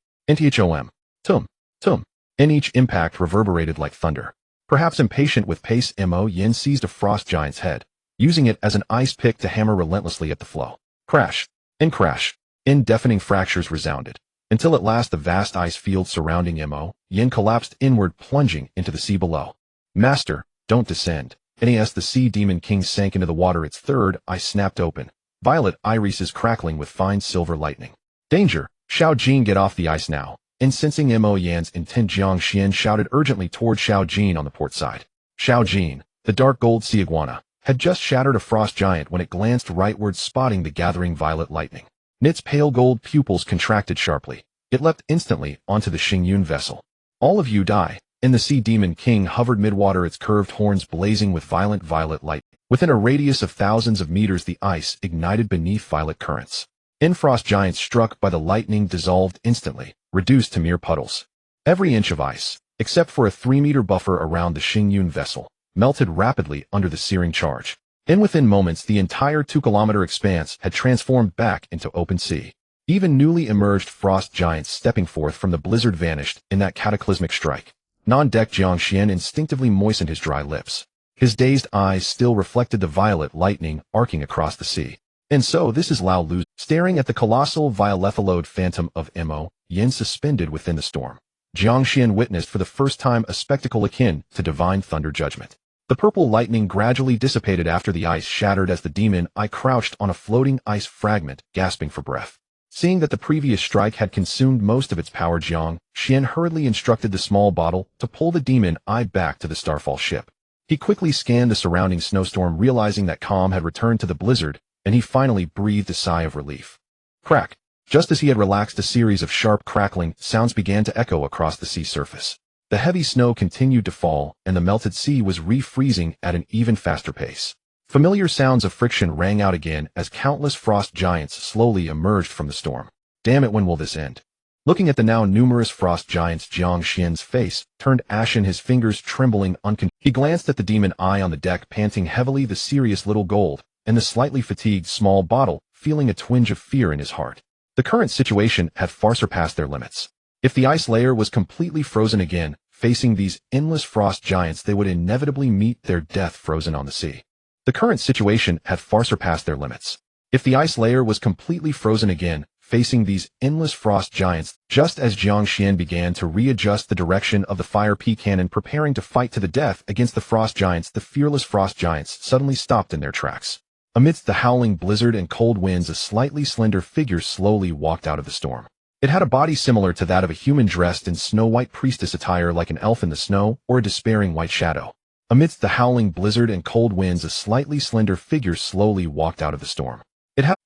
A: Thom. Tum. Each impact reverberated like thunder. Perhaps impatient with pace, Mo Yin seized a frost giant's head, using it as an ice pick to hammer relentlessly at the floe. Crash. Crash. Deafening fractures resounded, until at last the vast ice field surrounding Mo Yin collapsed inward, plunging into the sea below. Master, don't descend. As the sea demon king sank into the water, its third eye snapped open, violet irises crackling with fine silver lightning. Danger! Shaojin, get off the ice now. Sensing Mo Yan's intent, Jiang Xuan shouted urgently toward Shaojin on the port side. Shaojin, the dark gold sea iguana, had just shattered a frost giant when it glanced rightward, spotting the gathering violet lightning. Its pale gold pupils contracted sharply. It leapt instantly onto the Xingyun vessel. All of you die. The sea demon king hovered midwater, its curved horns blazing with violent violet light. Within a radius of thousands of meters, the ice ignited beneath violet currents. Frost giants struck by the lightning dissolved instantly, reduced to mere puddles. Every inch of ice, except for a 3-meter buffer around the Xingyun vessel, melted rapidly under the searing charge. Within moments, the entire 2-kilometer expanse had transformed back into open sea. Even newly emerged frost giants stepping forth from the blizzard vanished in that cataclysmic strike. Non-deck Jiang Xuan instinctively moistened his dry lips. His dazed eyes still reflected the violet lightning arcing across the sea. So this is Lao Lu, staring at the colossal violethalode phantom of Mo Yin suspended within the storm. Jiang Xuan witnessed for the first time a spectacle akin to divine thunder judgment. The purple lightning gradually dissipated after the ice shattered as the demon eye crouched on a floating ice fragment, gasping for breath. Seeing that the previous strike had consumed most of its power, Jiang Xuan hurriedly instructed the small bottle to pull the demon eye back to the Starfall ship. He quickly scanned the surrounding snowstorm, realizing that calm had returned to the blizzard, and he finally breathed a sigh of relief. Crack! Just as he had relaxed, a series of sharp crackling sounds began to echo across the sea surface. The heavy snow continued to fall, and the melted sea was refreezing at an even faster pace. Familiar sounds of friction rang out again as countless frost giants slowly emerged from the storm. Damn it, when will this end? Looking at the now numerous frost giants, Jiang Xuan's face turned ashen, his fingers trembling uncontrollably. He glanced at the demon eye on the deck, panting heavily, the serious little gold, and the slightly fatigued small bottle, feeling a twinge of fear in his heart. The current situation had far surpassed their limits. If the ice layer was completely frozen again, facing these endless frost giants, they would inevitably meet their death frozen on the sea. The current situation had far surpassed their limits. If the ice layer was completely frozen again, facing these endless frost giants, just as Jiang Xuan began to readjust the direction of the fire pea cannon, preparing to fight to the death against the frost giants, the fearless frost giants suddenly stopped in their tracks. Amidst the howling blizzard and cold winds, a slightly slender figure slowly walked out of the storm. It had a body similar to that of a human, dressed in snow-white priestess attire, like an elf in the snow or a despairing white shadow. Amidst the howling blizzard and cold winds, a slightly slender figure slowly walked out of the storm.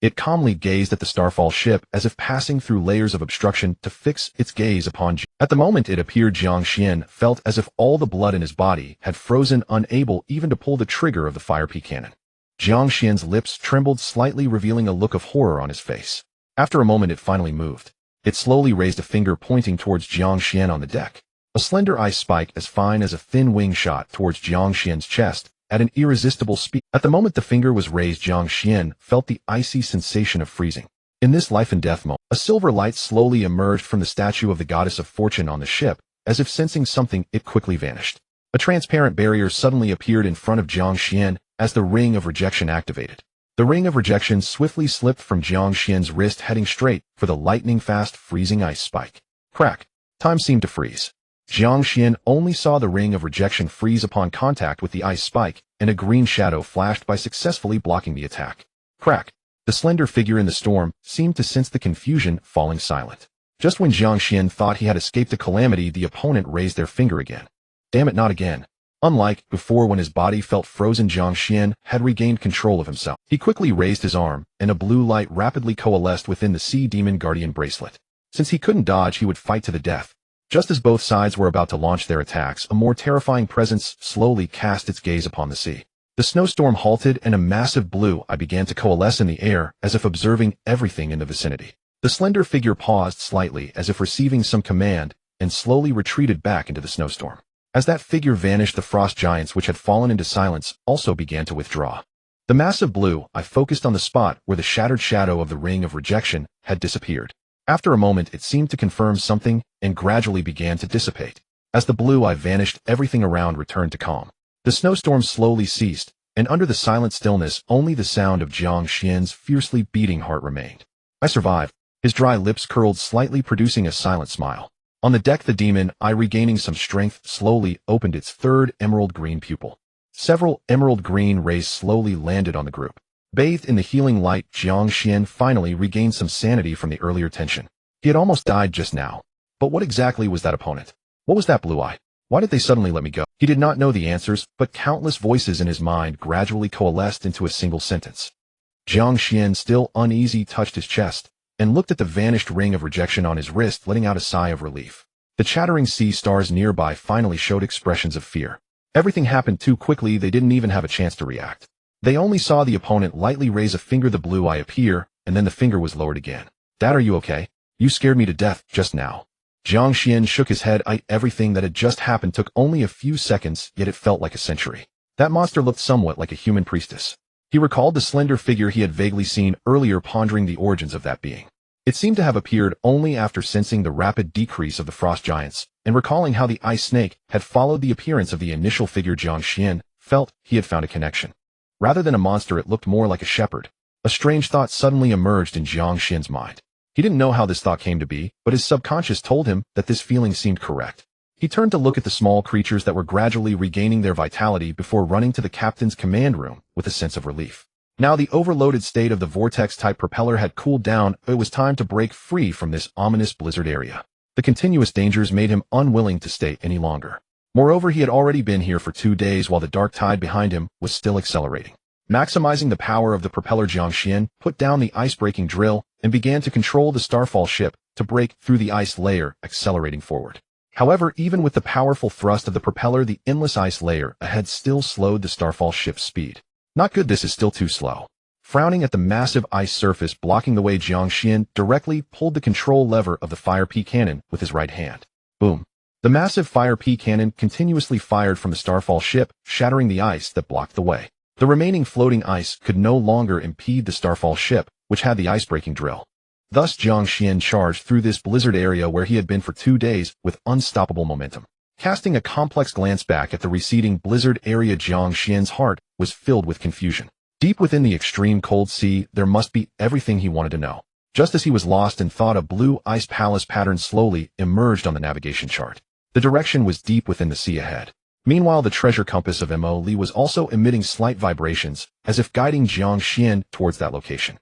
A: It calmly gazed at the Starfall ship as if passing through layers of obstruction to fix its gaze upon Jiang. At the moment it appeared, Jiang Xuan felt as if all the blood in his body had frozen, unable even to pull the trigger of the fire pea cannon. Jiang Xuan's lips trembled slightly, revealing a look of horror on his face. After a moment it finally moved. It slowly raised a finger, pointing towards Jiang Xuan on the deck. A slender ice spike as fine as a thin wing shot towards Jiang Xuan's chest at an irresistible speed. At the moment the finger was raised, Jiang Xuan felt the icy sensation of freezing. In this life and death moment, a silver light slowly emerged from the statue of the goddess of fortune on the ship. As if sensing something, it quickly vanished. A transparent barrier suddenly appeared in front of Jiang Xuan as the ring of rejection activated. The ring of rejection swiftly slipped from Jiang Xuan's wrist, heading straight for the lightning-fast freezing ice spike. Crack! Time seemed to freeze. Jiang Xuan only saw the ring of rejection freeze upon contact with the ice spike, and a green shadow flashed by, successfully blocking the attack. Crack! The slender figure in the storm seemed to sense the confusion, falling silent. Just when Jiang Xuan thought he had escaped a calamity, the opponent raised their finger again. Damn it, not again. Unlike before, when his body felt frozen, Jiang Xuan had regained control of himself. He quickly raised his arm, and a blue light rapidly coalesced within the Sea Demon Guardian bracelet. Since he couldn't dodge, he would fight to the death. Just as both sides were about to launch their attacks, a more terrifying presence slowly cast its gaze upon the sea. The snowstorm halted, and a massive blue eye began to coalesce in the air, as if observing everything in the vicinity. The slender figure paused slightly, as if receiving some command, and slowly retreated back into the snowstorm. As that figure vanished, the frost giants, which had fallen into silence, also began to withdraw. The massive blue eye focused on the spot where the shattered shadow of the ring of rejection had disappeared. After a moment, it seemed to confirm something, and gradually began to dissipate. As the blue eye vanished, everything around returned to calm. The snowstorm slowly ceased, and under the silent stillness, only the sound of Jiang Xuan's fiercely beating heart remained. I survived. His dry lips curled slightly, producing a silent smile. On the deck, the demon eye, regaining some strength, slowly opened its third emerald green pupil. Several emerald green rays slowly landed on the group. Bathed in the healing light, Jiang Xuan finally regained some sanity from the earlier tension. He had almost died just now. But what exactly was that opponent? What was that blue eye? Why did they suddenly let me go? He did not know the answers, but countless voices in his mind gradually coalesced into a single sentence. Jiang Xuan, still uneasy, touched his chest and looked at the vanished ring of rejection on his wrist, letting out a sigh of relief. The chattering sea stars nearby finally showed expressions of fear. Everything happened too quickly, they didn't even have a chance to react. They only saw the opponent lightly raise a finger, the blue eye appear, and then the finger was lowered again. Dad, are you okay? You scared me to death just now. Jiang Xuan shook his head. Everything that had just happened took only a few seconds, yet it felt like a century. That monster looked somewhat like a human priestess. He recalled the slender figure he had vaguely seen earlier, pondering the origins of that being. It seemed to have appeared only after sensing the rapid decrease of the frost giants, and recalling how the ice snake had followed the appearance of the initial figure. Jiang Xuan felt he had found a connection. Rather than a monster, it looked more like a shepherd. A strange thought suddenly emerged in Jiang Xuan's mind. He didn't know how this thought came to be, but his subconscious told him that this feeling seemed correct. He turned to look at the small creatures that were gradually regaining their vitality before running to the captain's command room with a sense of relief. Now the overloaded state of the vortex-type propeller had cooled down. It was time to break free from this ominous blizzard area. The continuous dangers made him unwilling to stay any longer. Moreover, he had already been here for 2 days while the dark tide behind him was still accelerating. Maximizing the power of the propeller, Jiang Xuan put down the ice-breaking drill and began to control the Starfall ship to break through the ice layer, accelerating forward. However, even with the powerful thrust of the propeller, the endless ice layer ahead still slowed the Starfall ship's speed. Not good, this is still too slow. Frowning at the massive ice surface blocking the way, Jiang Xuan directly pulled the control lever of the Fire P cannon with his right hand. Boom. The massive Fire P cannon continuously fired from the Starfall ship, shattering the ice that blocked the way. The remaining floating ice could no longer impede the Starfall ship, which had the ice-breaking drill. Thus, Jiang Xuan charged through this blizzard area where he had been for 2 days with unstoppable momentum. Casting a complex glance back at the receding blizzard area, Jiang Xuan's heart was filled with confusion. Deep within the extreme cold sea, there must be everything he wanted to know. Just as he was lost in thought, a blue ice palace pattern slowly emerged on the navigation chart. The direction was deep within the sea ahead. Meanwhile, the treasure compass of Mo Li was also emitting slight vibrations, as if guiding Jiang Xuan towards that location.